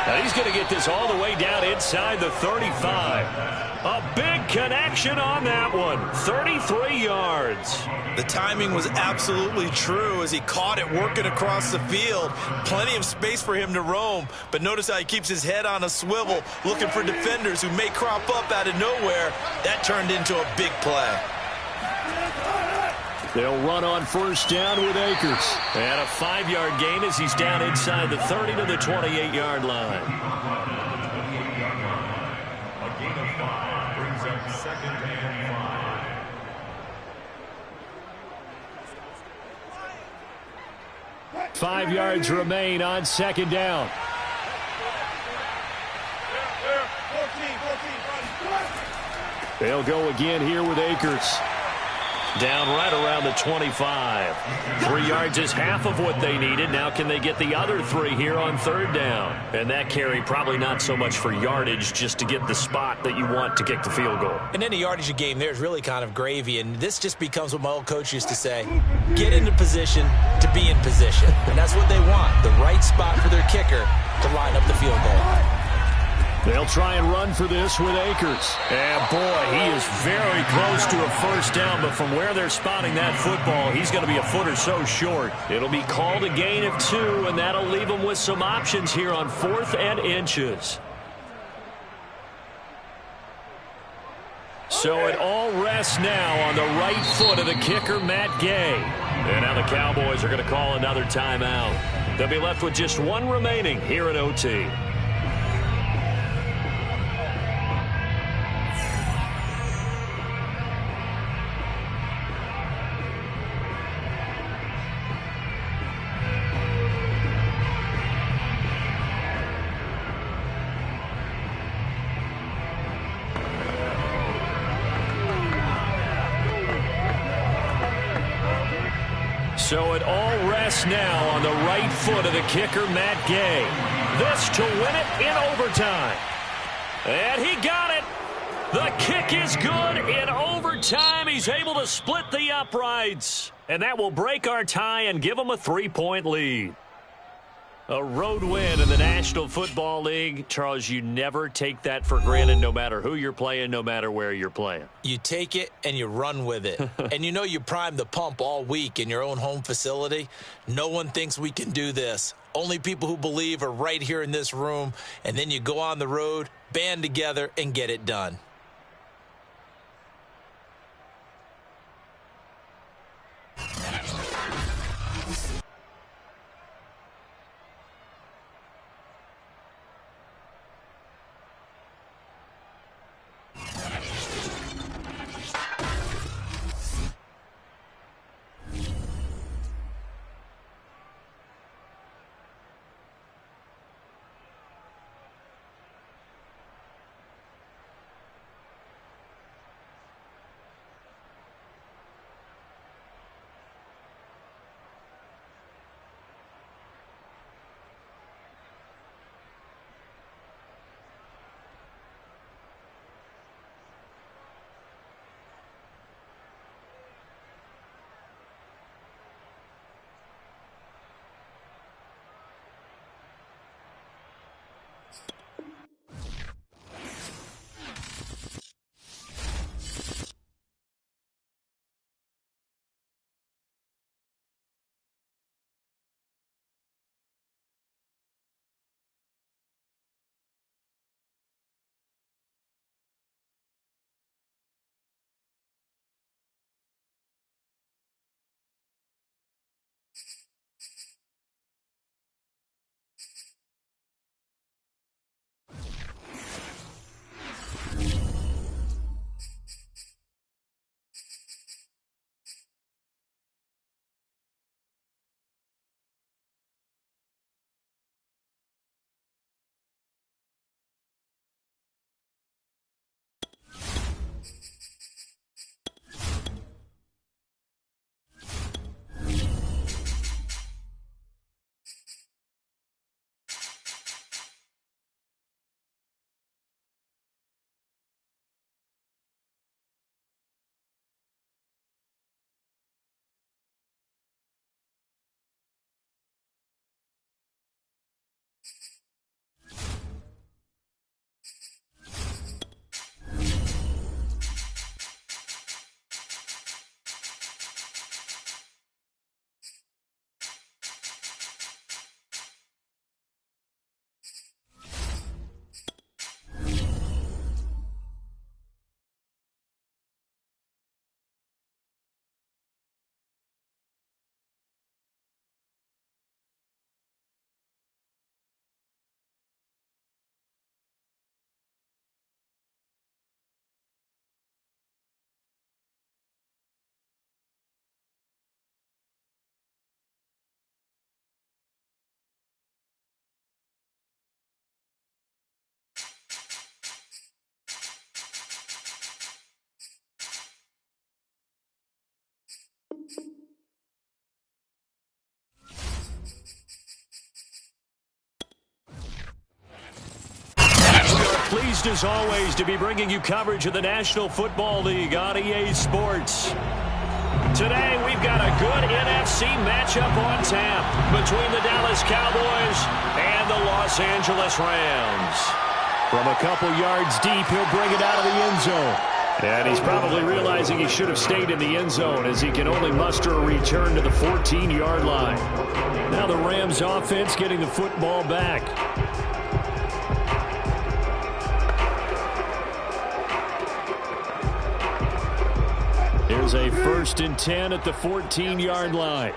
Now he's going to get this all the way down inside the 35. A big connection on that one. 33 yards. The timing was absolutely true as he caught it working across the field. Plenty of space for him to roam. But notice how he keeps his head on a swivel, looking for defenders who may crop up out of nowhere. That turned into a big play. They'll run on first down with Akers. And a 5-yard gain as he's down inside the 30 to the 28-yard line. A gain of 5 brings up 2nd and 5. 5 yards remain on second down. They'll go again here with Akers. Down right around the 25. 3 yards is half of what they needed. Now can they get the other 3 here on third down? And that carry probably not so much for yardage, just to get the spot that you want to kick the field goal. And any yardage game there is really kind of gravy, and this just becomes what my old coach used to say: get into position to be in position. And that's what they want, the right spot for their kicker to line up the field goal. They'll try and run for this with Akers. And boy, he is very close to a first down, but from where they're spotting that football, he's going to be a foot or so short. It'll be called a gain of 2, and that'll leave them with some options here on 4th and inches. So it all rests now on the right foot of the kicker, Matt Gay. And now the Cowboys are going to call another timeout. They'll be left with just 1 remaining here at OT. So it all rests now on the right foot of the kicker, Matt Gay. This to win it in overtime. And he got it. The kick is good in overtime. He's able to split the uprights. And that will break our tie and give him a 3-point lead. A road win in the National Football League. Charles, you never take that for granted, no matter who you're playing, no matter where you're playing. You take it and you run with it. And you know you primed the pump all week in your own home facility. No one thinks we can do this. Only people who believe are right here in this room. And then you go on the road, band together, and get it done. Pleased as always to be bringing you coverage of the National Football League on EA Sports. Today we've got a good NFC matchup on tap between the Dallas Cowboys and the Los Angeles Rams. From a couple yards deep, he'll bring it out of the end zone. And he's probably realizing he should have stayed in the end zone as he can only muster a return to the 14-yard line. Now the Rams offense getting the football back. Here's a 1st and 10 at the 14-yard line.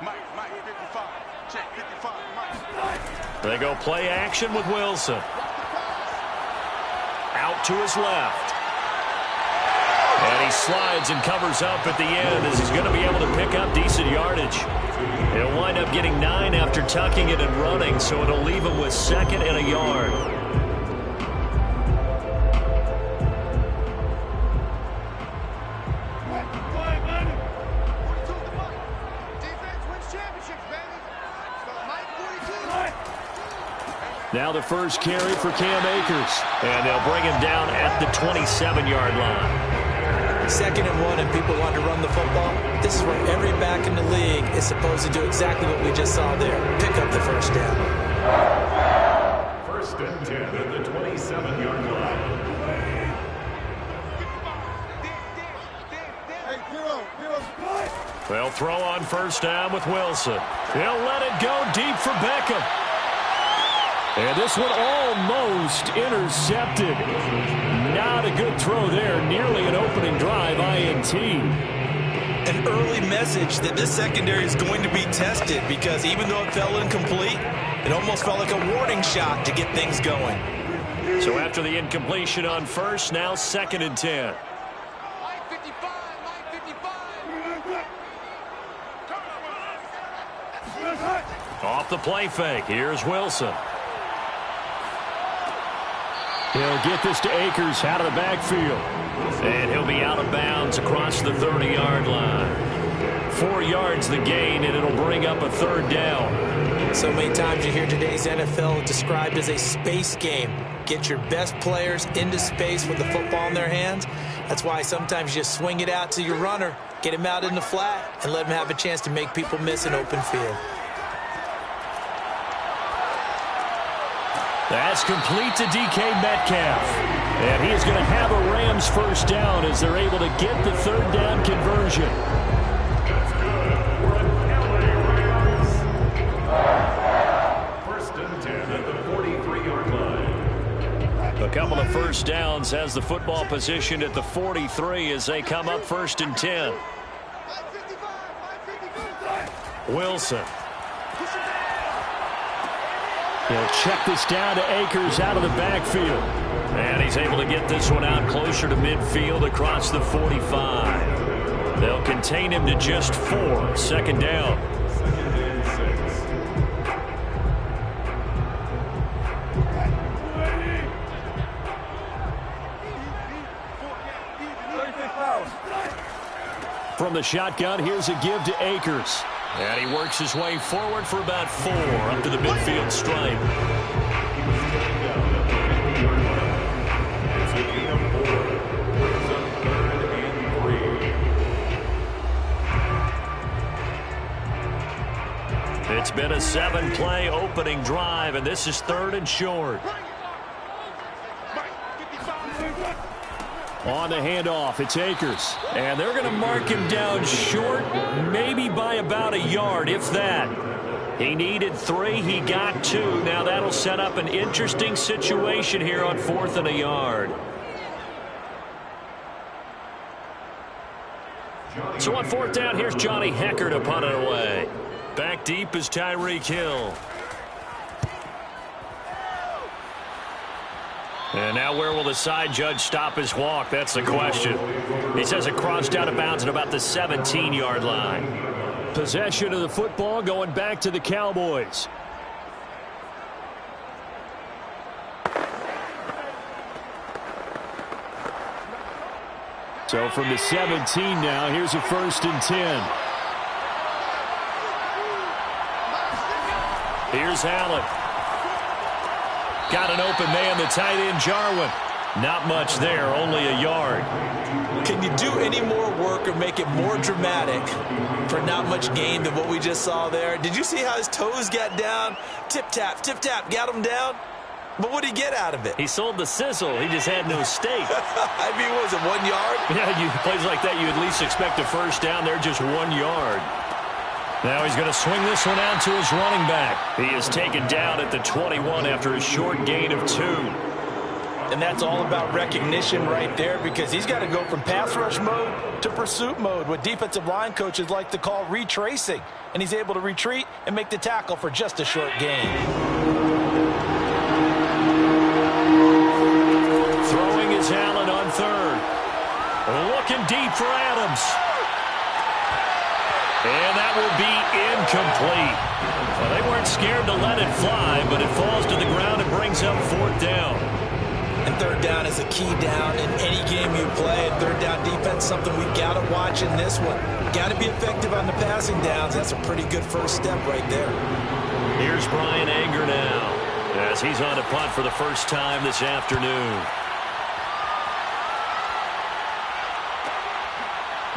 Mike, 55. Check, 55, Mike. They go play action with Wilson. Out to his left. And he slides and covers up at the end as he's going to be able to pick up decent yardage. He'll wind up getting 9 after tucking it and running, so it'll leave him with 2nd and a yard. Now the first carry for Cam Akers. And they'll bring him down at the 27-yard line. 2nd and 1 and people want to run the football. This is where every back in the league is supposed to do exactly what we just saw there. Pick up the first down. 1st and 10 at the 27-yard line. They'll throw on 1st down with Wilson. He'll let it go deep for Beckham. And this one almost intercepted. Not a good throw there. Nearly an opening drive INT. An early message that this secondary is going to be tested because even though it fell incomplete, it almost felt like a warning shot to get things going. So after the incompletion on 1st, now 2nd and 10. Off the play fake. Here's Wilson. He'll get this to Akers out of the backfield. And he'll be out of bounds across the 30-yard line. 4 yards the gain, and it'll bring up a 3rd down. So many times you hear today's NFL described as a space game. Get your best players into space with the football in their hands. That's why sometimes you just swing it out to your runner, get him out in the flat, and let him have a chance to make people miss an open field. That's complete to DK Metcalf. And he is going to have a Rams 1st down as they're able to get the 3rd down conversion. That's good for an LA Rams. 1st and 10 at the 43-yard line. A couple of 1st downs has the football positioned at the 43 as they come up 1st and 10. Wilson. He'll check this down to Akers out of the backfield. And he's able to get this one out closer to midfield across the 45. They'll contain him to just 4. 2nd down. From the shotgun, here's a give to Akers. And he works his way forward for about 4 up to the midfield stripe. It's a gain of 4. It's a 3rd and 3. It's been a 7-play opening drive, and this is 3rd and short. On the handoff, it's Akers. And they're going to mark him down short, maybe by about a yard, if that. He needed 3. He got 2. Now that'll set up an interesting situation here on 4th and a yard. So on 4th down, here's Johnny Hecker to punt it away. Back deep is Tyreek Hill. And now where will the side judge stop his walk? That's the question. He says it crossed out of bounds at about the 17-yard line. Possession of the football going back to the Cowboys. So from the 17 now, here's a 1st and 10. Here's Allen. Got an open man, the tight end, Jarwin. Not much there, only a yard. Can you do any more work or make it more dramatic for not much gain than what we just saw there? Did you see how his toes got down? Tip-tap, got him down. But what did he get out of it? He sold the sizzle. He just had no steak. I mean, what was it, 1 yard? Yeah, plays like that, you at least expect a first down. They're just 1 yard. Now he's going to swing this one out to his running back. He is taken down at the 21 after a short gain of 2. And that's all about recognition right there, because he's got to go from pass rush mode to pursuit mode, what defensive line coaches like to call retracing. And he's able to retreat and make the tackle for just a short gain. Throwing is Allen on third. Looking deep for Adams. And that will be incomplete. Well, they weren't scared to let it fly, but it falls to the ground and brings up 4th down. And 3rd down is a key down in any game you play. And 3rd down defense, something we've got to watch in this one. Got to be effective on the passing downs. That's a pretty good first step right there. Here's Brian Anger now, as he's on a punt for the first time this afternoon.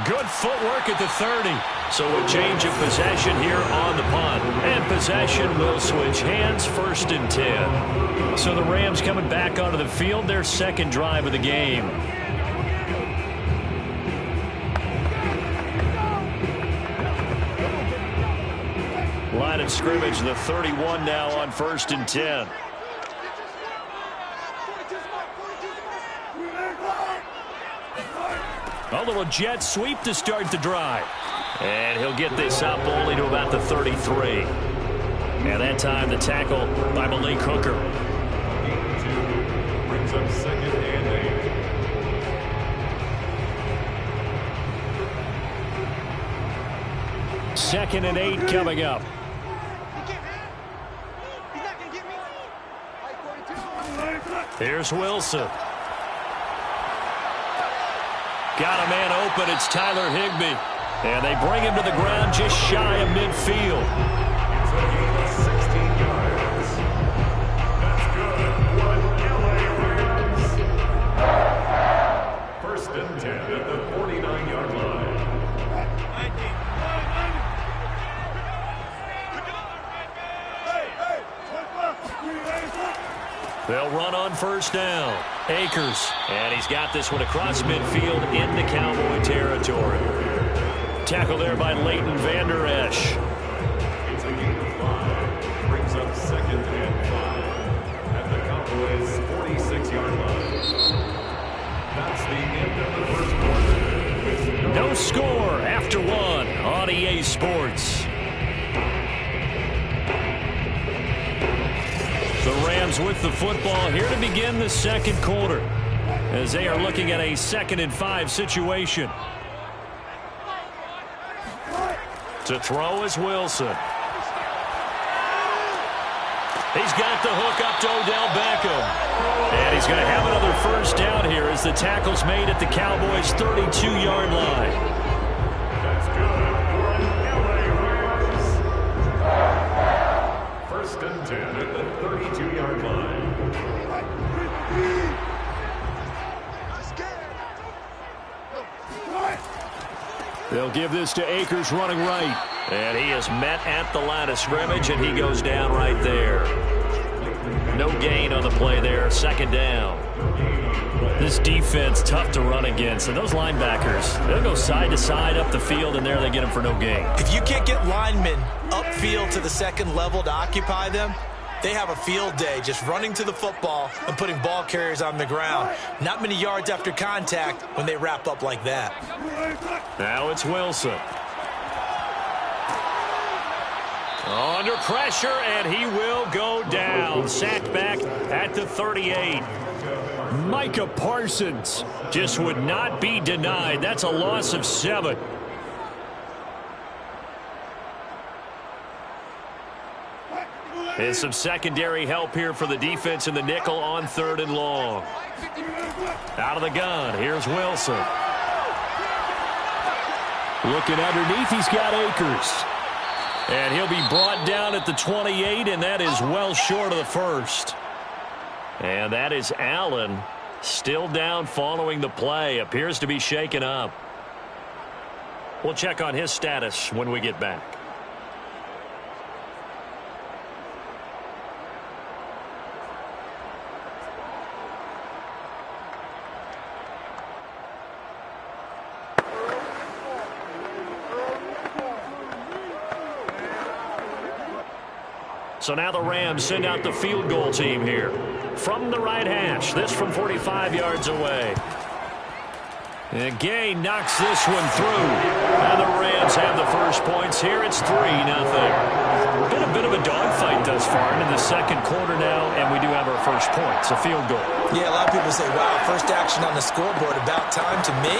Good footwork at the 30. So a change of possession here on the punt. And possession will switch hands, 1st and 10. So the Rams coming back onto the field, their second drive of the game. Line of scrimmage, the 31 now on 1st and 10. A little jet sweep to start the drive. And he'll get this up only to about the 33. And that time the tackle by Malik Hooker. Brings up 2nd and 8. 2nd and 8 coming up. Here's Wilson. Got a man open. It's Tyler Higbee. And they bring him to the ground just shy of midfield. It's a gain of 16 yards. That's good. 1 LA Rams. 1st and 10 at the 49-yard line. They'll run on 1st down. Akers. And he's got this one across midfield into Cowboy territory. Tackle there by Leighton Vander Esch. It's a gain of 5. Brings up 2nd and 5 at the Cowboys' 46-yard line. That's the end of the first quarter. No score after 1 on EA Sports. The Rams with the football here to begin the second quarter, as they are looking at a 2nd and 5 situation. To throw is Wilson. He's got the hook up to Odell Beckham. And he's going to have another 1st down here as the tackle's made at the Cowboys' 32-yard line. That's good. 1st and 10 at the 32-yard line. They'll give this to Akers running right. And he is met at the line of scrimmage, and he goes down right there. No gain on the play there. 2nd down. This defense tough to run against. And those linebackers, they'll go side to side up the field, and there they get them for no gain. If you can't get linemen upfield to the 2nd level to occupy them, they have a field day just running to the football and putting ball carriers on the ground. Not many yards after contact when they wrap up like that. Now it's Wilson. Under pressure, and he will go down. Sacked back at the 38. Micah Parsons just would not be denied. That's a loss of 7. And some secondary help here for the defense in the nickel on 3rd and long. Out of the gun, here's Wilson. Looking underneath, he's got Akers. And he'll be brought down at the 28, and that is well short of the 1st. And that is Allen, still down following the play. Appears to be shaken up. We'll check on his status when we get back. So now the Rams send out the field goal team here. From the right hash, this from 45 yards away. And Gay knocks this one through. And the Rams have the first points here. It's 3-0. Been a bit of a dogfight thus far into the second quarter now, and we do have our first points, a field goal. Yeah, a lot of people say, wow, first action on the scoreboard, about time. To me,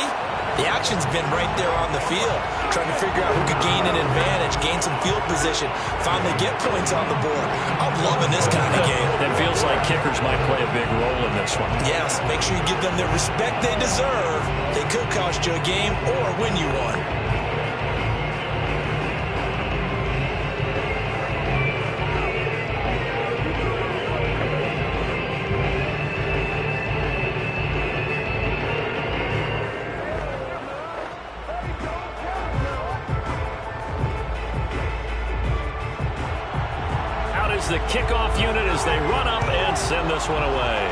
the action's been right there on the field, trying to figure out who could gain an advantage, gain some field position, finally get points on the board. I'm loving this kind of game. It feels like kickers might play a big role in this one. Yes, make sure you give them the respect they deserve. They could cost you a game or win you one. The kickoff unit as they run up and send this one away.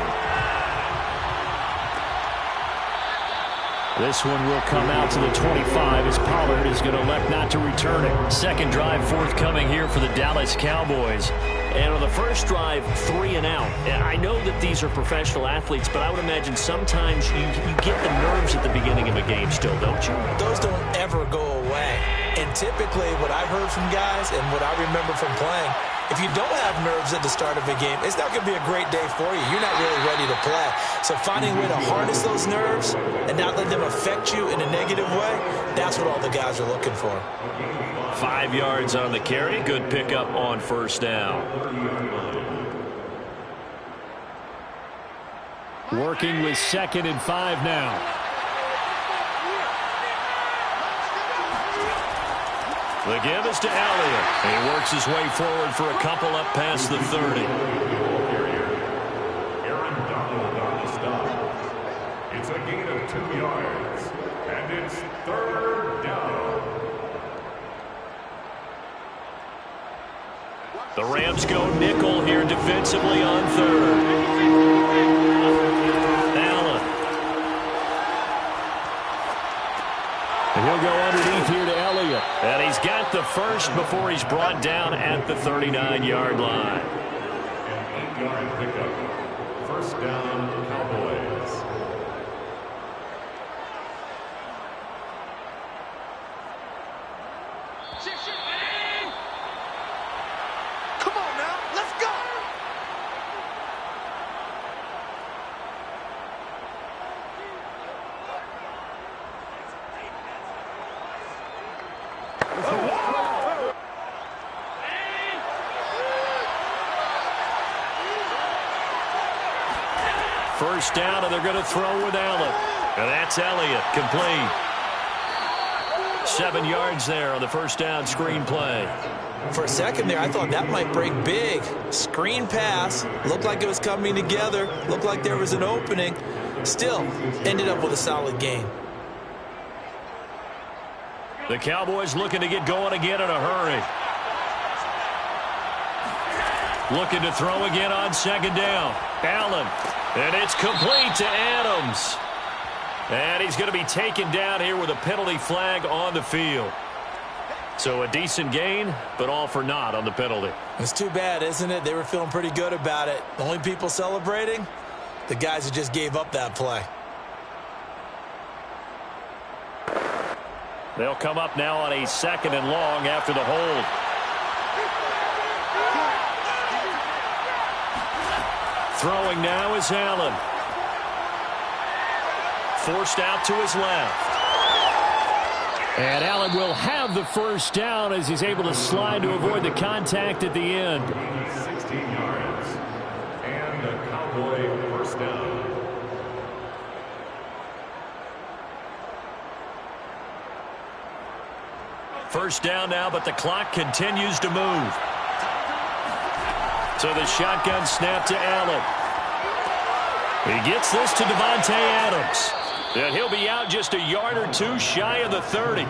This one will come out to the 25 as Pollard is going to elect not to return it. Second drive forthcoming here for the Dallas Cowboys. And on the first drive, 3 and out. And I know that these are professional athletes, but I would imagine sometimes you get the nerves at the beginning of a game still, don't you? Those don't ever go away. And typically what I've heard from guys and what I remember from playing, if you don't have nerves at the start of a game, it's not going to be a great day for you. You're not really ready to play. So finding a way to harness those nerves and not let them affect you in a negative way, that's what all the guys are looking for. 5 yards on the carry. Good pickup on first down. Working with 2nd and 5 now. The give is to Elliott. He works his way forward for a couple up past the 30. It's a gain of 2 yards, and it's 3rd down. The Rams go nickel here defensively on 3rd. Allen. And he'll go underneath here to Elliott. And he's got the first before he's brought down at the 39-yard line. An 8-yard pickup. First down, Cowboys. Come on now, let's go. First down, and they're going to throw with Allen. And that's Elliott, complete. 7 yards there on the first down screen play. For a second there, I thought that might break big. Screen pass. Looked like it was coming together. Looked like there was an opening. Still, ended up with a solid gain. The Cowboys looking to get going again in a hurry. Looking to throw again on second down. Allen. And it's complete to Adams. And he's going to be taken down here with a penalty flag on the field. So a decent gain, but all for naught on the penalty. It's too bad, isn't it? They were feeling pretty good about it. The only people celebrating, the guys who just gave up that play. They'll come up now on a 2nd and long after the hold. Throwing now is Allen. Forced out to his left. And Allen will have the first down as he's able to slide to avoid the contact at the end. 16 yards. And a Cowboy first down. First down now, but the clock continues to move. So the shotgun snap to Allen. He gets this to Davante Adams. And he'll be out just a yard or two shy of the 30.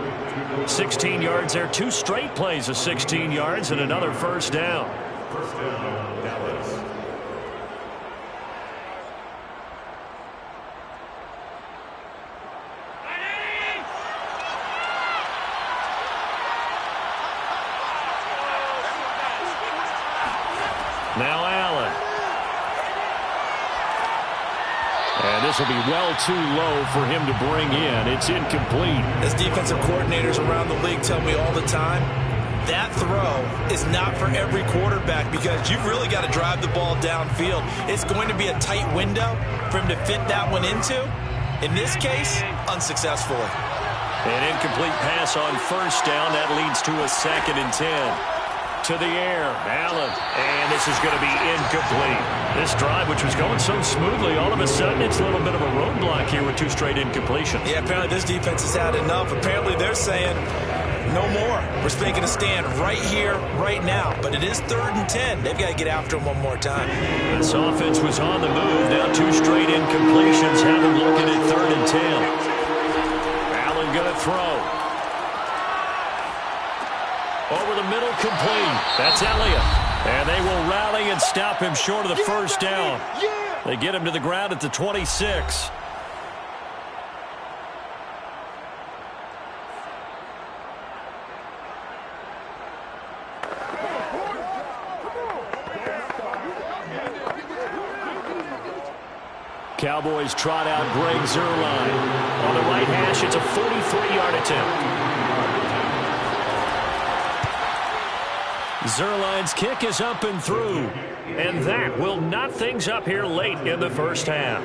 16 yards there. 2 straight plays of 16 yards and another first down. First down, Dallas. Now Allen. And this will be well too low for him to bring in. It's incomplete. As defensive coordinators around the league tell me all the time, that throw is not for every quarterback because you've really got to drive the ball downfield. It's going to be a tight window for him to fit that one into. In this case, unsuccessfully. An incomplete pass on first down. That leads to a 2nd and 10. To the air, Allen, and this is going to be incomplete. This drive, which was going so smoothly, all of a sudden it's a little bit of a roadblock here with 2 straight incompletions. Yeah, apparently this defense has had enough. Apparently they're saying, no more. We're making a stand right here, right now. But it is 3rd and 10. They've got to get after him one more time. This offense was on the move. Now 2 straight incompletions have them looking at 3rd and 10. Allen going to throw. Over the middle, complete. That's Elliott. And they will rally and stop him short of the first down. They get him to the ground at the 26. Cowboys trot out Greg Zuerlein. On the right hash, it's a 43-yard attempt. Zuerlein's kick is up and through. And that will knot things up here late in the first half.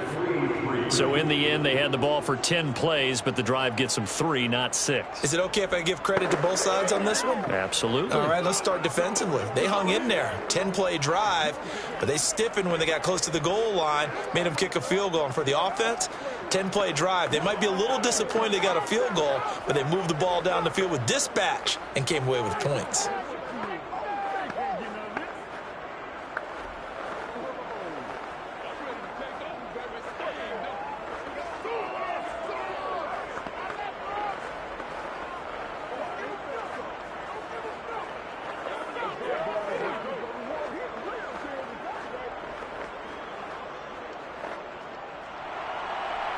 So in the end, they had the ball for 10 plays, but the drive gets them 3, not 6. Is it okay if I give credit to both sides on this one? Absolutely. All right, let's start defensively. They hung in there. 10-play drive, but they stiffened when they got close to the goal line, made them kick a field goal. And for the offense, 10-play drive. They might be a little disappointed they got a field goal, but they moved the ball down the field with dispatch and came away with points.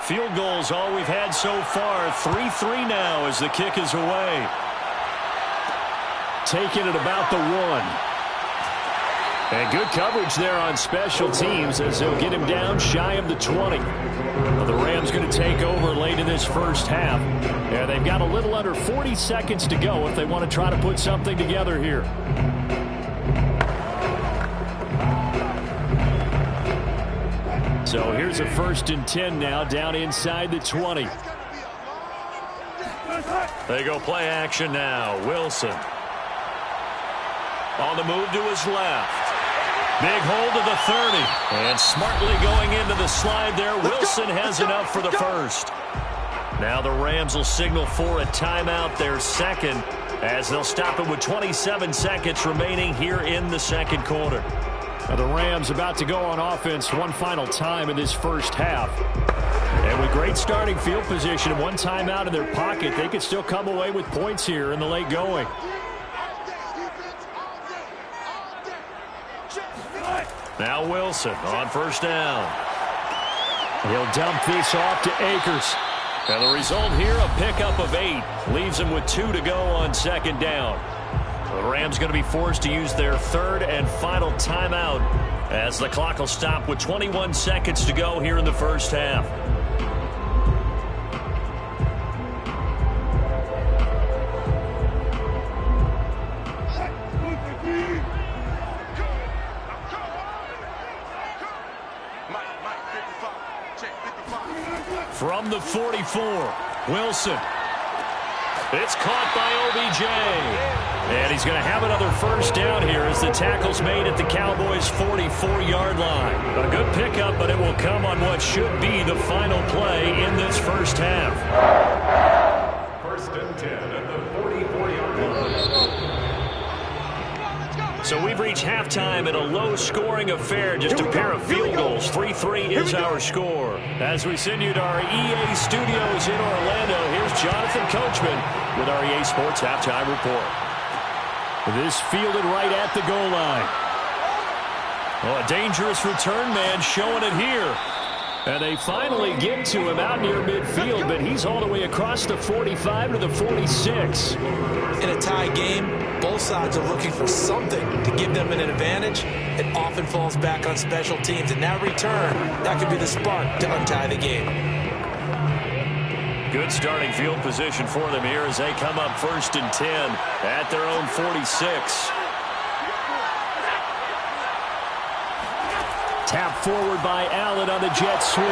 Field goals all we've had so far. 3-3 now as the kick is away. Taking it about the 1. And good coverage there on special teams as they'll get him down shy of the 20. Well, the Rams going to take over late in this first half. And they've got a little under 40 seconds to go if they want to try to put something together here. So here's a 1st and 10 now down inside the 20. They go play action now. Wilson. On the move to his left. Big hold to the 30. And smartly going into the slide there. Wilson has enough for the first. Now the Rams will signal for a timeout, their 2nd, as they'll stop it with 27 seconds remaining here in the 2nd quarter. Now the Rams about to go on offense one final time in this first half. And with great starting field position and one timeout in their pocket, they could still come away with points here in the late going. Now Wilson on first down. He'll dump this off to Akers. And the result here, a pickup of 8. Leaves him with 2 to go on 2nd down. The Rams going to be forced to use their 3rd and final timeout as the clock will stop with 21 seconds to go here in the first half. From the 44, Wilson. It's caught by OBJ. And he's going to have another first down here as the tackle's made at the Cowboys' 44-yard line. A good pickup, but it will come on what should be the final play in this first half. 1st and 10 at the 44-yard line. So we've reached halftime in a low-scoring affair, just a pair of field goals. 3-3 is our score. As we send you to our EA studios in Orlando, here's Jonathan Coachman with our EA Sports Halftime Report. This fielded right at the goal line. Oh, a dangerous return man showing it here. And they finally get to him out near midfield, but he's all the way across the 45 to the 46. In a tie game, both sides are looking for something to give them an advantage. It often falls back on special teams, and that return, that could be the spark to untie the game. Good starting field position for them here as they come up 1st and 10 at their own 46. Tap forward by Allen on the jet sweep.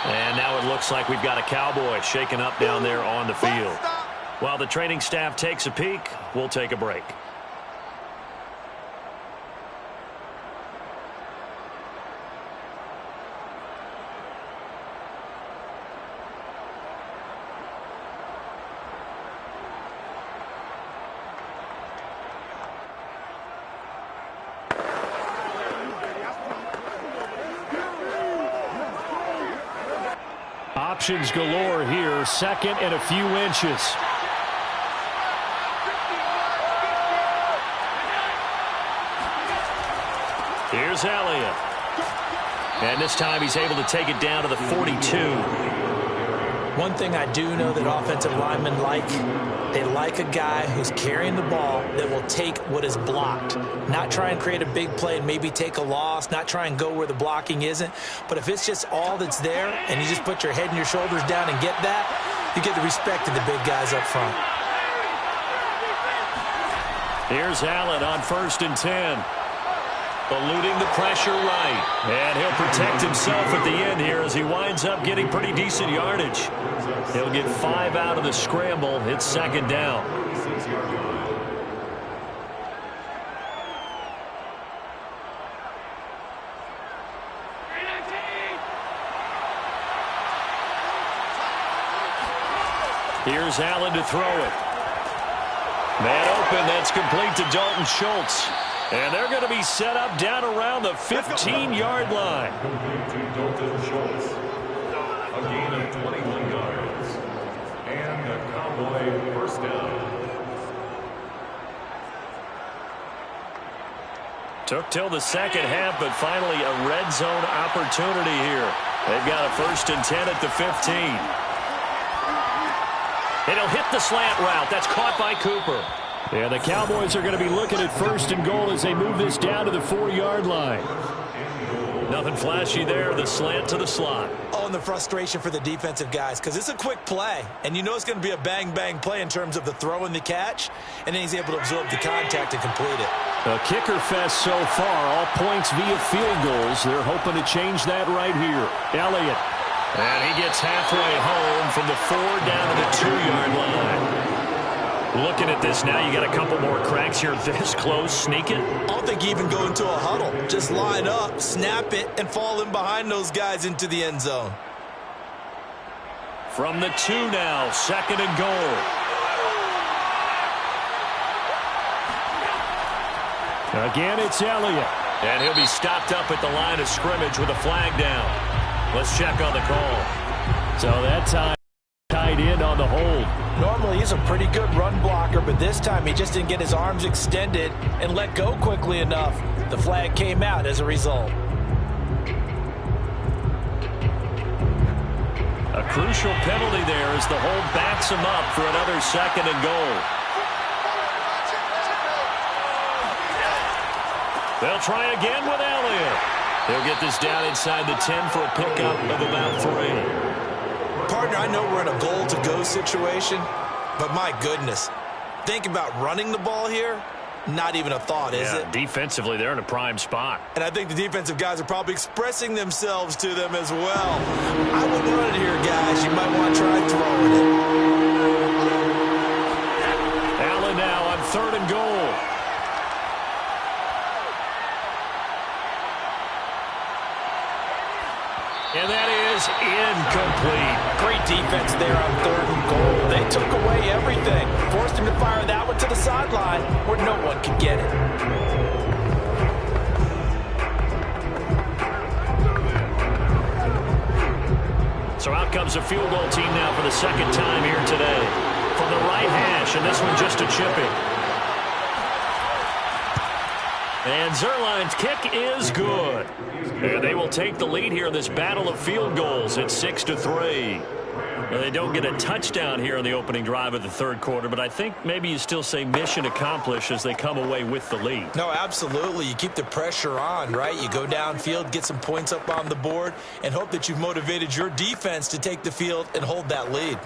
And now it looks like we've got a Cowboy shaken up down there on the field. While the training staff takes a peek, we'll take a break. Options galore here. 2nd and a few inches. Here's Elliott. And this time he's able to take it down to the 42. One thing I do know that offensive linemen like, they like a guy who's carrying the ball that will take what is blocked. Not try and create a big play and maybe take a loss, not try and go where the blocking isn't. But if it's just all that's there and you just put your head and your shoulders down and get that, you get the respect of the big guys up front. Here's Allen on 1st and 10. Eluding the pressure right. And he'll protect himself at the end here as he winds up getting pretty decent yardage. He'll get 5 out of the scramble. It's 2nd down. Here's Allen to throw it. Man open, that's complete to Dalton Schultz. And they're going to be set up down around the 15-yard line. To Dalton Schultz. A gain of 21 yards. And a Cowboy 1st down. Took till the 2nd half, but finally a red zone opportunity here. They've got a 1st and 10 at the 15. And he'll hit the slant route. That's caught by Cooper. Yeah, the Cowboys are going to be looking at 1st and goal as they move this down to the 4-yard line. Nothing flashy there. The slant to the slot. Oh, and the frustration for the defensive guys, because it's a quick play, and you know it's going to be a bang-bang play in terms of the throw and the catch, and then he's able to absorb the contact and complete it. A kicker fest so far, all points via field goals. They're hoping to change that right here. Elliott. And he gets halfway home from the 4 down to the 2-yard line. Looking at this now, you got a couple more cracks here this close. Sneak it. I don't think you even go into a huddle. Just line up, snap it, and fall in behind those guys into the end zone. From the 2 now, 2nd and goal. Again, it's Elliott. And he'll be stopped up at the line of scrimmage with a flag down. Let's check on the call. So that time tied in on the hold. Normally, he's a pretty good run blocker, but this time he just didn't get his arms extended and let go quickly enough. The flag came out as a result. A crucial penalty there as the hold backs him up for another 2nd and goal. They'll try again with Elliott. He'll get this down inside the 10 for a pickup of about 3. Partner, I know we're in a goal-to-go situation, but my goodness, think about running the ball here. Not even a thought, is it? Defensively, they're in a prime spot. And I think the defensive guys are probably expressing themselves to them as well. I wouldn't run it here, guys. You might want to try throwing it. Allen now on 3rd and goal. And that is is incomplete. Great defense there on 3rd and goal. They took away everything. Forced him to fire that one to the sideline where no one could get it. So out comes a field goal team now for the second time here today. From the right hash, and this one just a chipping. And Zerline's kick is good. And they will take the lead here in this battle of field goals at 6-3. Well, they don't get a touchdown here in the opening drive of the 3rd quarter, but I think maybe you still say mission accomplished as they come away with the lead. No, absolutely. You keep the pressure on, right? You go downfield, get some points up on the board, and hope that you've motivated your defense to take the field and hold that lead.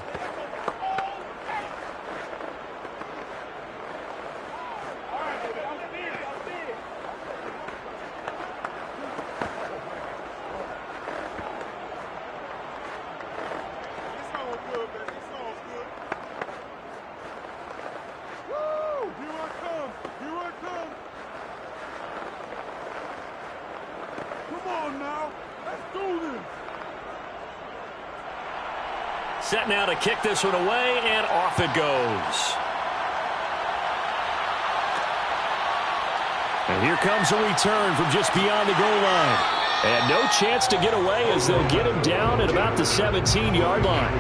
Set now to kick this one away, and off it goes. And here comes a return from just beyond the goal line. And no chance to get away as they'll get him down at about the 17-yard line.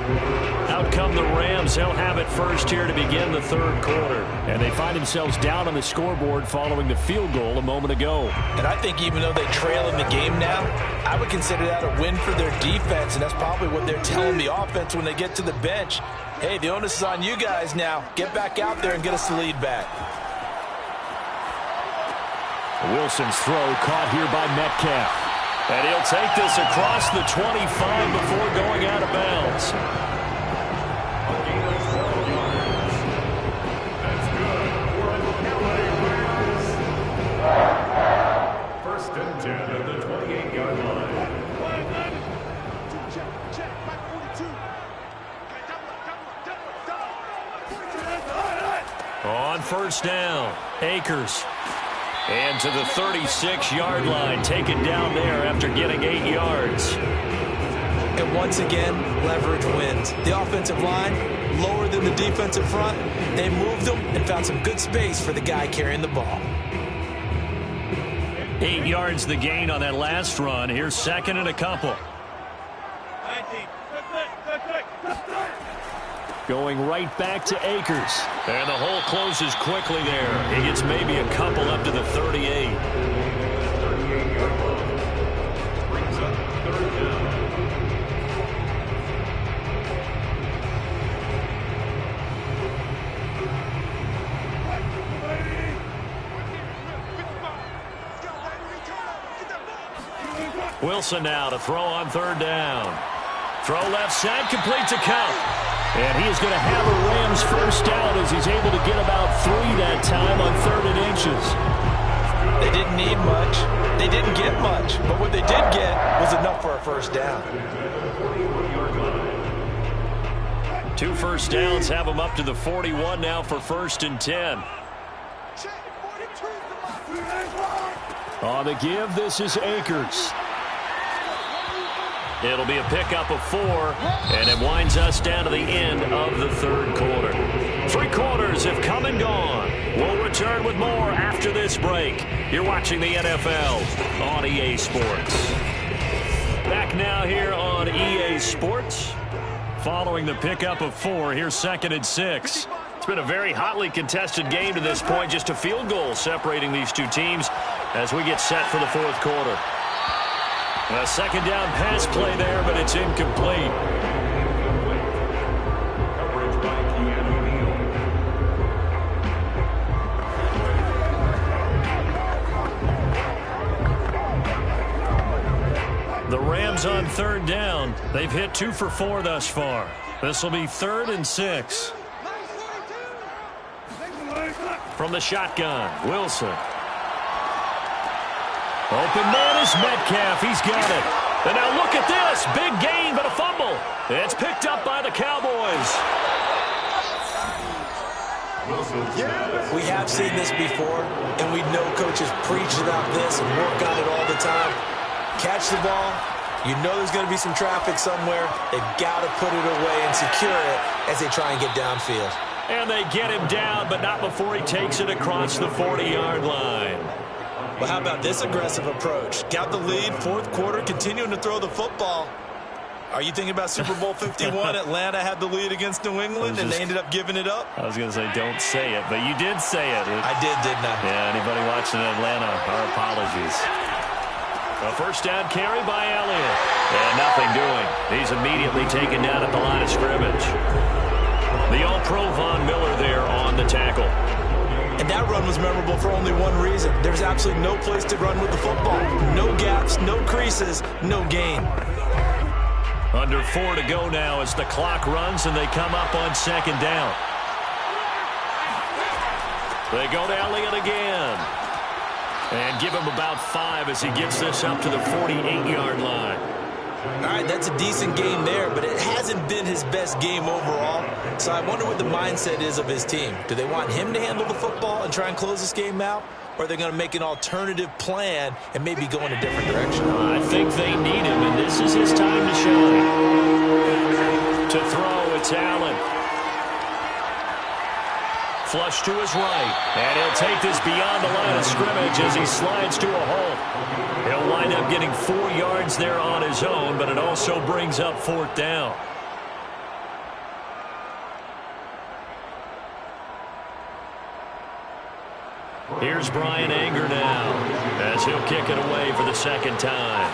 Out come the Rams. They'll have it first here to begin the 3rd quarter. And they find themselves down on the scoreboard following the field goal a moment ago. And I think even though they trail in the game now, I would consider that a win for their defense, and that's probably what they're telling the offense when they get to the bench. Hey, the onus is on you guys now. Get back out there and get us the lead back. Wilson's throw caught here by Metcalf. And he'll take this across the 25 before going out of bounds. A gain of 7 yards. That's good for the LA Rams. 1st and 10 at the 28-yard line. Check, back 42. On 1st down, Akers. And to the 36-yard line, taken down there after getting 8 yards. And once again, leverage wins. The offensive line, lower than the defensive front. They moved them and found some good space for the guy carrying the ball. 8 yards the gain on that last run. Here's 2nd and a couple. Going right back to Akers. And the hole closes quickly there. He gets maybe a couple up to the 38. Brings up 3rd down. Wilson now to throw on 3rd down. Throw left side, complete to Cup. And he is going to have a Rams first down as he's able to get about 3 that time on 3rd and inches. They didn't need much. They didn't get much. But what they did get was enough for a first down. 2 first downs have them up to the 41 now for 1st and 10. On the give, this is Akers. It'll be a pickup of 4, and it winds us down to the end of the 3rd quarter. 3 quarters have come and gone. We'll return with more after this break. You're watching the NFL on EA Sports. Back now here on EA Sports. Following the pickup of 4, here's 2nd and 6. It's been a very hotly contested game to this point. Just a field goal separating these two teams as we get set for the 4th quarter. A 2nd down pass play there, but it's incomplete. Coverage by Keanu Neal. The Rams on 3rd down. They've hit 2 for 4 thus far. This will be 3rd and 6. From the shotgun, Wilson. Open man is Metcalf. He's got it. And now look at this. Big gain, but a fumble. It's picked up by the Cowboys. We have seen this before, and we know coaches preach about this and work on it all the time. Catch the ball, You know there's going to be some traffic somewhere. They've got to put it away and secure it as they try and get downfield. And they get him down, but not before he takes it across the 40-yard line. Well, how about this aggressive approach? Got the lead, fourth quarter, continuing to throw the football. Are you thinking about Super Bowl 51? Atlanta had the lead against New England, and they ended up giving it up? I was going to say, don't say it, but you did say it. I did, didn't I? Yeah, anybody watching Atlanta, our apologies. A first down carry by Elliott. And nothing doing. He's immediately taken down at the line of scrimmage. The All-Pro Von Miller there on the tackle. And that run was memorable for only one reason. There's absolutely no place to run with the football. No gaps, no creases, no gain. Under 4 to go now as the clock runs and they come up on second down. They go to Elliott again. And give him about 5 as he gets this up to the 48-yard line. All right, that's a decent game there, but it hasn't been his best game overall. So I wonder what the mindset is of his team. Do they want him to handle the football and try and close this game out? Or are they going to make an alternative plan and maybe go in a different direction? I think they need him, and this is his time to shine. To throw, it's Allen. Flush to his right, and he'll take this beyond the line of scrimmage as he slides to a hole. He'll wind up getting 4 yards there on his own, but it also brings up fourth down. Here's Brian Anger now as he'll kick it away for the second time.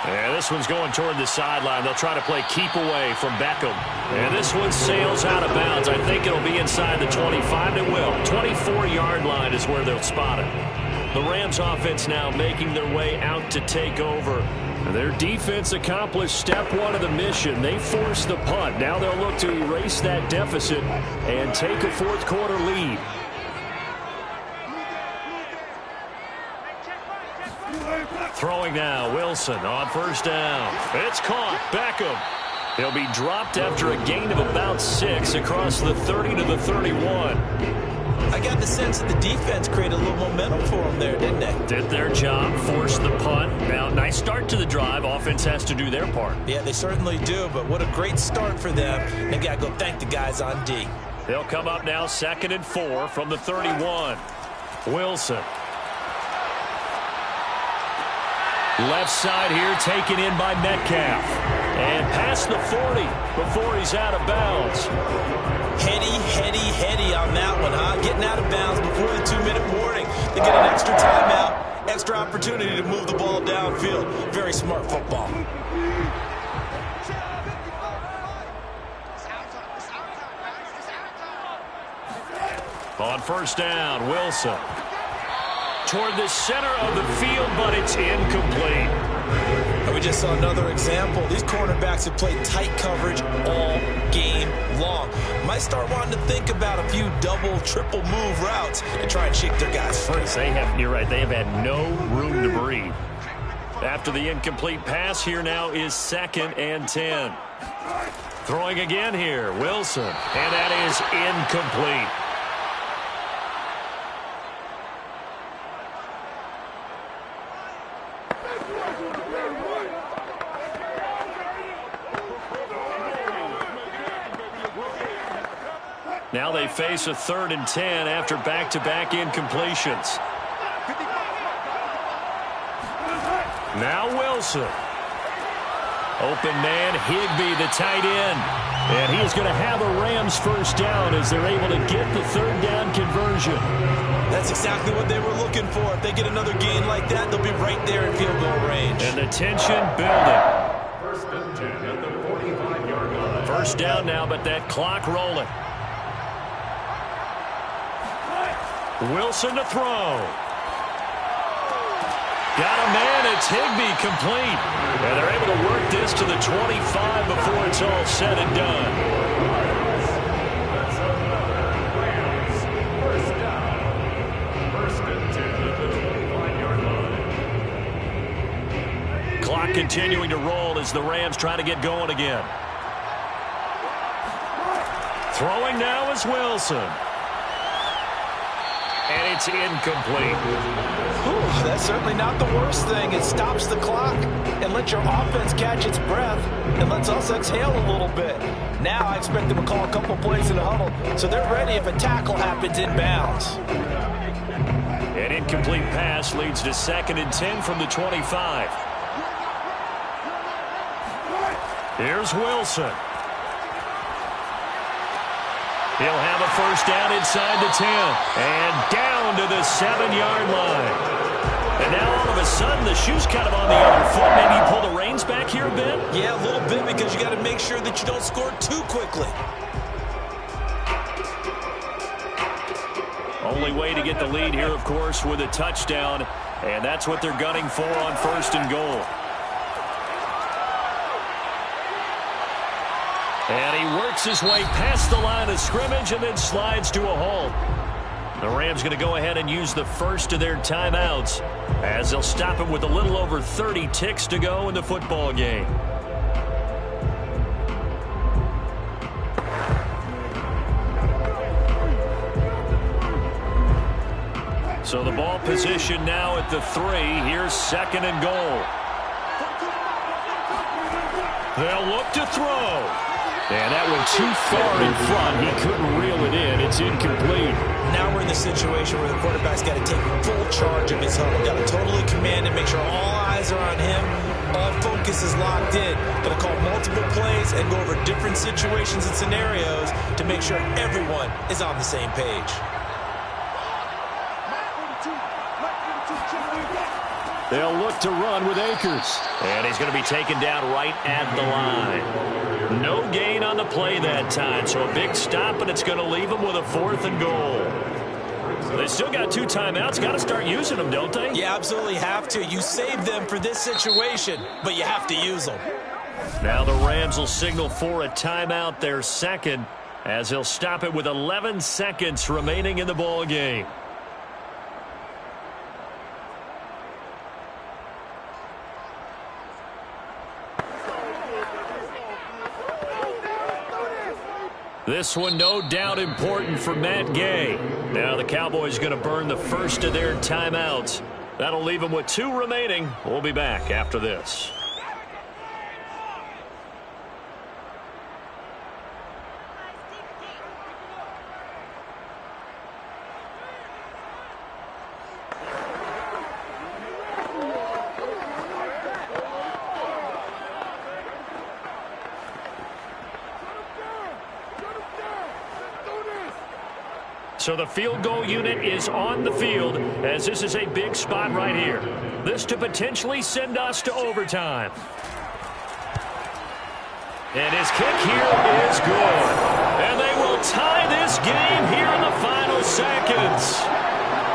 And this one's going toward the sideline. They'll try to play keep away from Beckham. And this one sails out of bounds. I think it'll be inside the 25. It will. 24-yard line is where they'll spot it. The Rams offense now making their way out to take over. Their defense accomplished step 1 of the mission. They forced the punt. Now they'll look to erase that deficit and take a fourth quarter lead. Throwing now, Wilson on first down. It's caught. Beckham. He'll be dropped after a gain of about 6 across the 30 to the 31. I got the sense that the defense created a little momentum for them there, didn't they? Did their job, forced the punt. Now, nice start to the drive. Offense has to do their part. Yeah, they certainly do, but what a great start for them. They got to go thank the guys on D. They'll come up now 2nd and 4 from the 31. Wilson. Left side here taken in by Metcalf. And past the 40 before he's out of bounds. Heady on that one, huh? Getting out of bounds before the 2-minute warning. They get an extra timeout, extra opportunity to move the ball downfield. Very smart football. On first down, Wilson. Toward the center of the field, but it's incomplete. And we just saw another example. These cornerbacks have played tight coverage all game long. Might start wanting to think about a few double, triple move routes and try and shake their guys free. You're right. They have had no room to breathe. After the incomplete pass, here now is 2nd and 10. Throwing again here, Wilson. And that is incomplete. Now they face a 3rd and 10 after back-to-back incompletions. Now Wilson. Open man, Higbee, the tight end. And he is going to have a Rams first down as they're able to get the 3rd down conversion. That's exactly what they were looking for. If they get another gain like that, they'll be right there in field goal range. And the tension building. 1st and 10 at the 45-yard line. First down now, but that clock rolling. Wilson to throw. Got a man, it's Higbee, complete. And they're able to work this to the 25 before it's all said and done. That's another Rams first down. 1st and 10 at the 25-yard line. Clock continuing to roll as the Rams try to get going again. Throwing now is Wilson. and it's incomplete. Whew, that's certainly not the worst thing. It stops the clock and lets your offense catch its breath and lets us exhale a little bit. Now I expect them to call a couple plays in the huddle, so they're ready if a tackle happens inbounds. An incomplete pass leads to 2nd and 10 from the 25. Here's Wilson. He'll have a first down inside the 10. And down to the 7-yard line. And now all of a sudden the shoe's kind of on the other foot. Maybe you pull the reins back here a bit? Yeah, a little bit, because you got to make sure that you don't score too quickly. Only way to get the lead here, of course, with a touchdown. And that's what they're gunning for on 1st and goal. And he works his way past the line of scrimmage and then slides to a halt. The Rams going to go ahead and use the first of their timeouts as they'll stop him with a little over 30 ticks to go in the football game. So the ball position now at the 3. Here's 2nd and goal. They'll look to throw. And that went too far in front. He couldn't reel it in. It's incomplete. Now we're in the situation where the quarterback's got to take full charge of his huddle. Got to totally command it, make sure all eyes are on him. All focus is locked in. Got to call multiple plays and go over different situations and scenarios to make sure everyone is on the same page. They'll look to run with Akers. And he's going to be taken down right at the line. No gain on the play that time, so a big stop, and it's going to leave him with a 4th and goal. They still got 2 timeouts. Got to start using them, don't they? You absolutely have to. You save them for this situation, but you have to use them. Now the Rams will signal for a timeout, their 2nd, as they'll stop it with 11 seconds remaining in the ball game. This one no doubt important for Matt Gay. Now the Cowboys going to burn the first of their timeouts. That'll leave them with 2 remaining. We'll be back after this. So the field goal unit is on the field as this is a big spot right here. This to potentially send us to overtime. And his kick here is good. And they will tie this game here in the final seconds.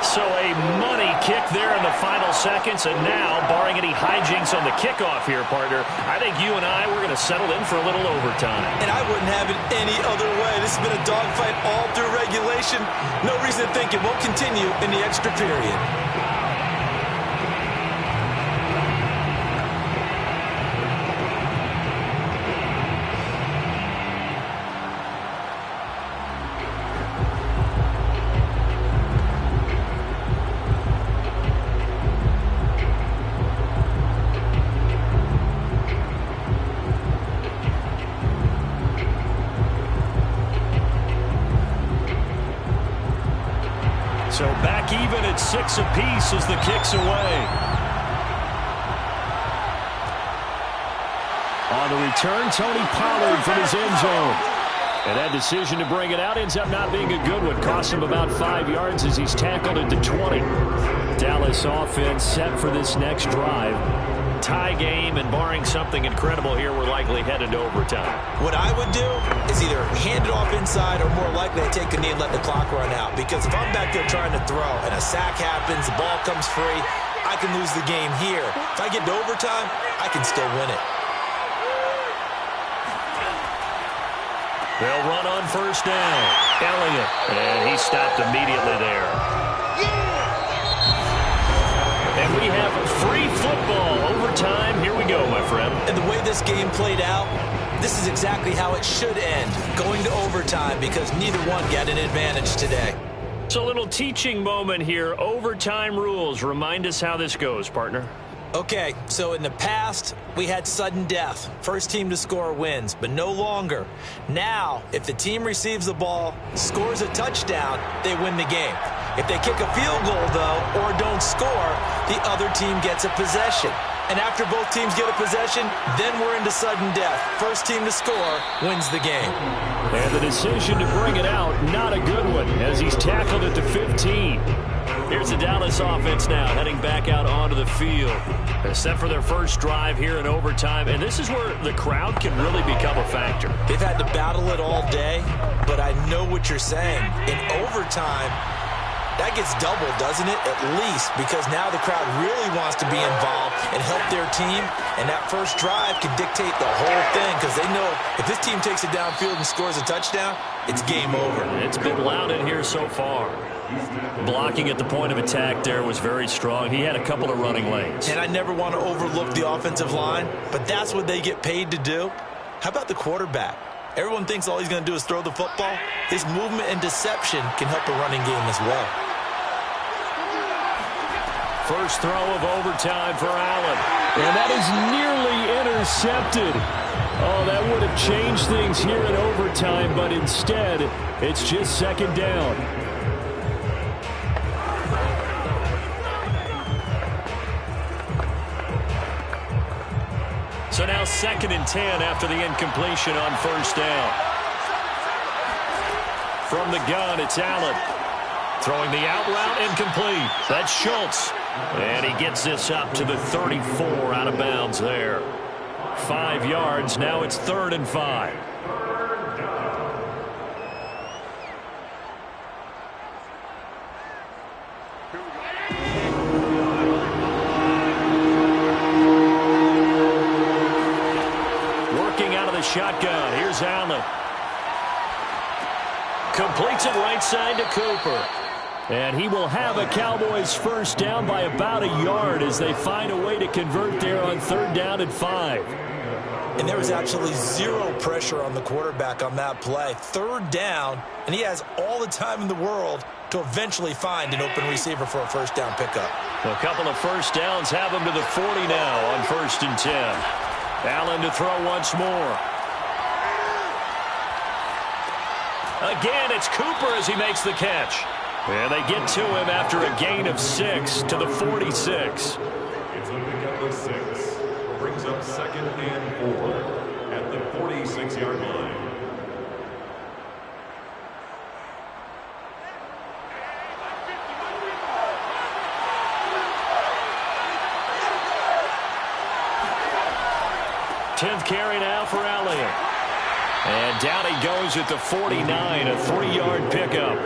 So a money kick there in the final seconds. And now, barring any hijinks on the kickoff here, partner, I think you and I, we're going to settle in for a little overtime. And I wouldn't have it any other way. This has been a dogfight all through regulation. No reason to think it won't continue in the extra period. So back even at 6 apiece as the kick's away. On the return, Tony Pollard from his end zone. And that decision to bring it out ends up not being a good one. Cost him about 5 yards as he's tackled at the 20. Dallas offense set for this next drive. Tie game, and barring something incredible here, we're likely headed to overtime. What I would do is either hand it off inside or more likely to take a knee and let the clock run out. Because if I'm back there trying to throw and a sack happens, the ball comes free, I can lose the game here. If I get to overtime, I can still win it. They'll run on first down. Elliott, and he stopped immediately there. And we have free football overtime. Here we go, my friend. And the way this game played out, this is exactly how it should end, going to overtime, because neither one got an advantage today. It's a little teaching moment here. Overtime rules. Remind us how this goes, partner. Okay, so in the past, we had sudden death. First team to score wins, but no longer. Now, if the team receives the ball, scores a touchdown, they win the game. If they kick a field goal, though, or don't score, the other team gets a possession. And after both teams get a possession, then we're into sudden death. First team to score wins the game. And the decision to bring it out, not a good one, as he's tackled at the 15. Here's the Dallas offense now, heading back out onto the field. They're set for their first drive here in overtime, and this is where the crowd can really become a factor. They've had to battle it all day, but I know what you're saying. In overtime, that gets doubled, doesn't it? At least, because now the crowd really wants to be involved and help their team, and that first drive can dictate the whole thing, because they know if this team takes it downfield and scores a touchdown, it's game over. It's been loud in here so far. Blocking at the point of attack there was very strong. He had a couple of running lanes. And I never want to overlook the offensive line, but that's what they get paid to do. How about the quarterback? Everyone thinks all he's going to do is throw the football. His movement and deception can help a running game as well. First throw of overtime for Allen. And that is nearly intercepted. Oh, that would have changed things here in overtime, but instead, it's just second down. So now 2nd and 10 after the incompletion on first down. From the gun, it's Allen. Throwing the out route, incomplete. That's Schultz. And he gets this up to the 34 out of bounds there. 5 yards. Now it's 3rd and 5. Working out of the shotgun. Here's Allen. Completes it right side to Cooper. And he will have a Cowboys first down by about a yard as they find a way to convert there on 3rd down and 5. And there was absolutely zero pressure on the quarterback on that play. 3rd down, and he has all the time in the world to eventually find an open receiver for a first down pickup. A couple of first downs have him to the 40 now on 1st and 10. Allen to throw once more. Again, it's Cooper as he makes the catch. And they get to him after a gain of 6 to the 46. It's a pickup of 6. Brings up 2nd and 4 at the 46-yard line. Tenth carry now for Elliott. And down he goes at the 49, a 3-yard pickup.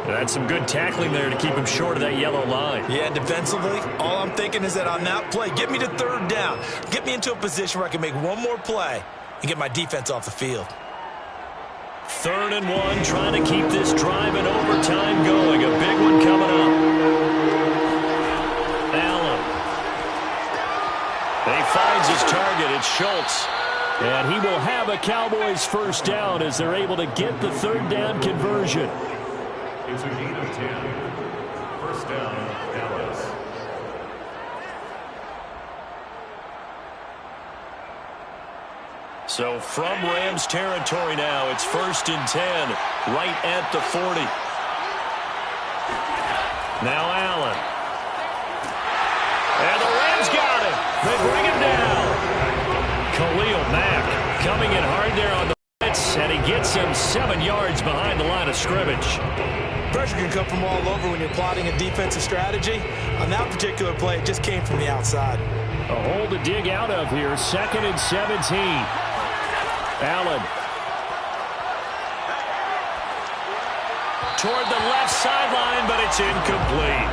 That's some good tackling there to keep him short of that yellow line. Yeah, defensively, all I'm thinking is that on that play, get me to 3rd down. Get me into a position where I can make one more play and get my defense off the field. 3rd and 1, trying to keep this drive in overtime going. A big one coming up. Allen. He finds his target. It's Schultz. And he will have a Cowboys first down as they're able to get the 3rd down conversion. It's a gain of 10. First down, Dallas. So from Rams territory now, it's 1st and 10, right at the 40. Now Allen. And the Rams got him. They bring him down. Khalil Mack coming in hard there on the blitz, and he gets him 7 yards behind the line of scrimmage. Pressure can come from all over when you're plotting a defensive strategy. On that particular play, it just came from the outside. A hole to dig out of here. 2nd and 17. Allen. Toward the left sideline, but it's incomplete.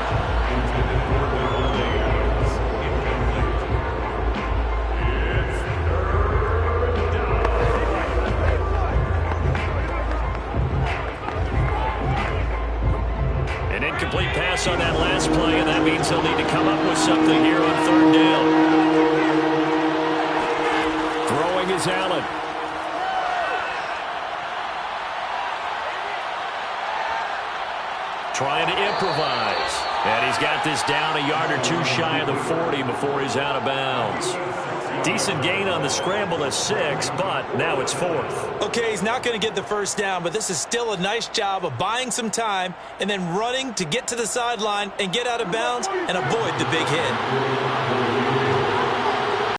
An incomplete pass on that last play, and that means they'll need to come up with something here on 3rd down. Throwing is Allen. trying to improvise. And he's got this down a yard or two shy of the 40 before he's out of bounds. Decent gain on the scramble to 6, but now it's 4th. Okay, he's not going to get the first down, but this is still a nice job of buying some time and then running to get to the sideline and get out of bounds and avoid the big hit.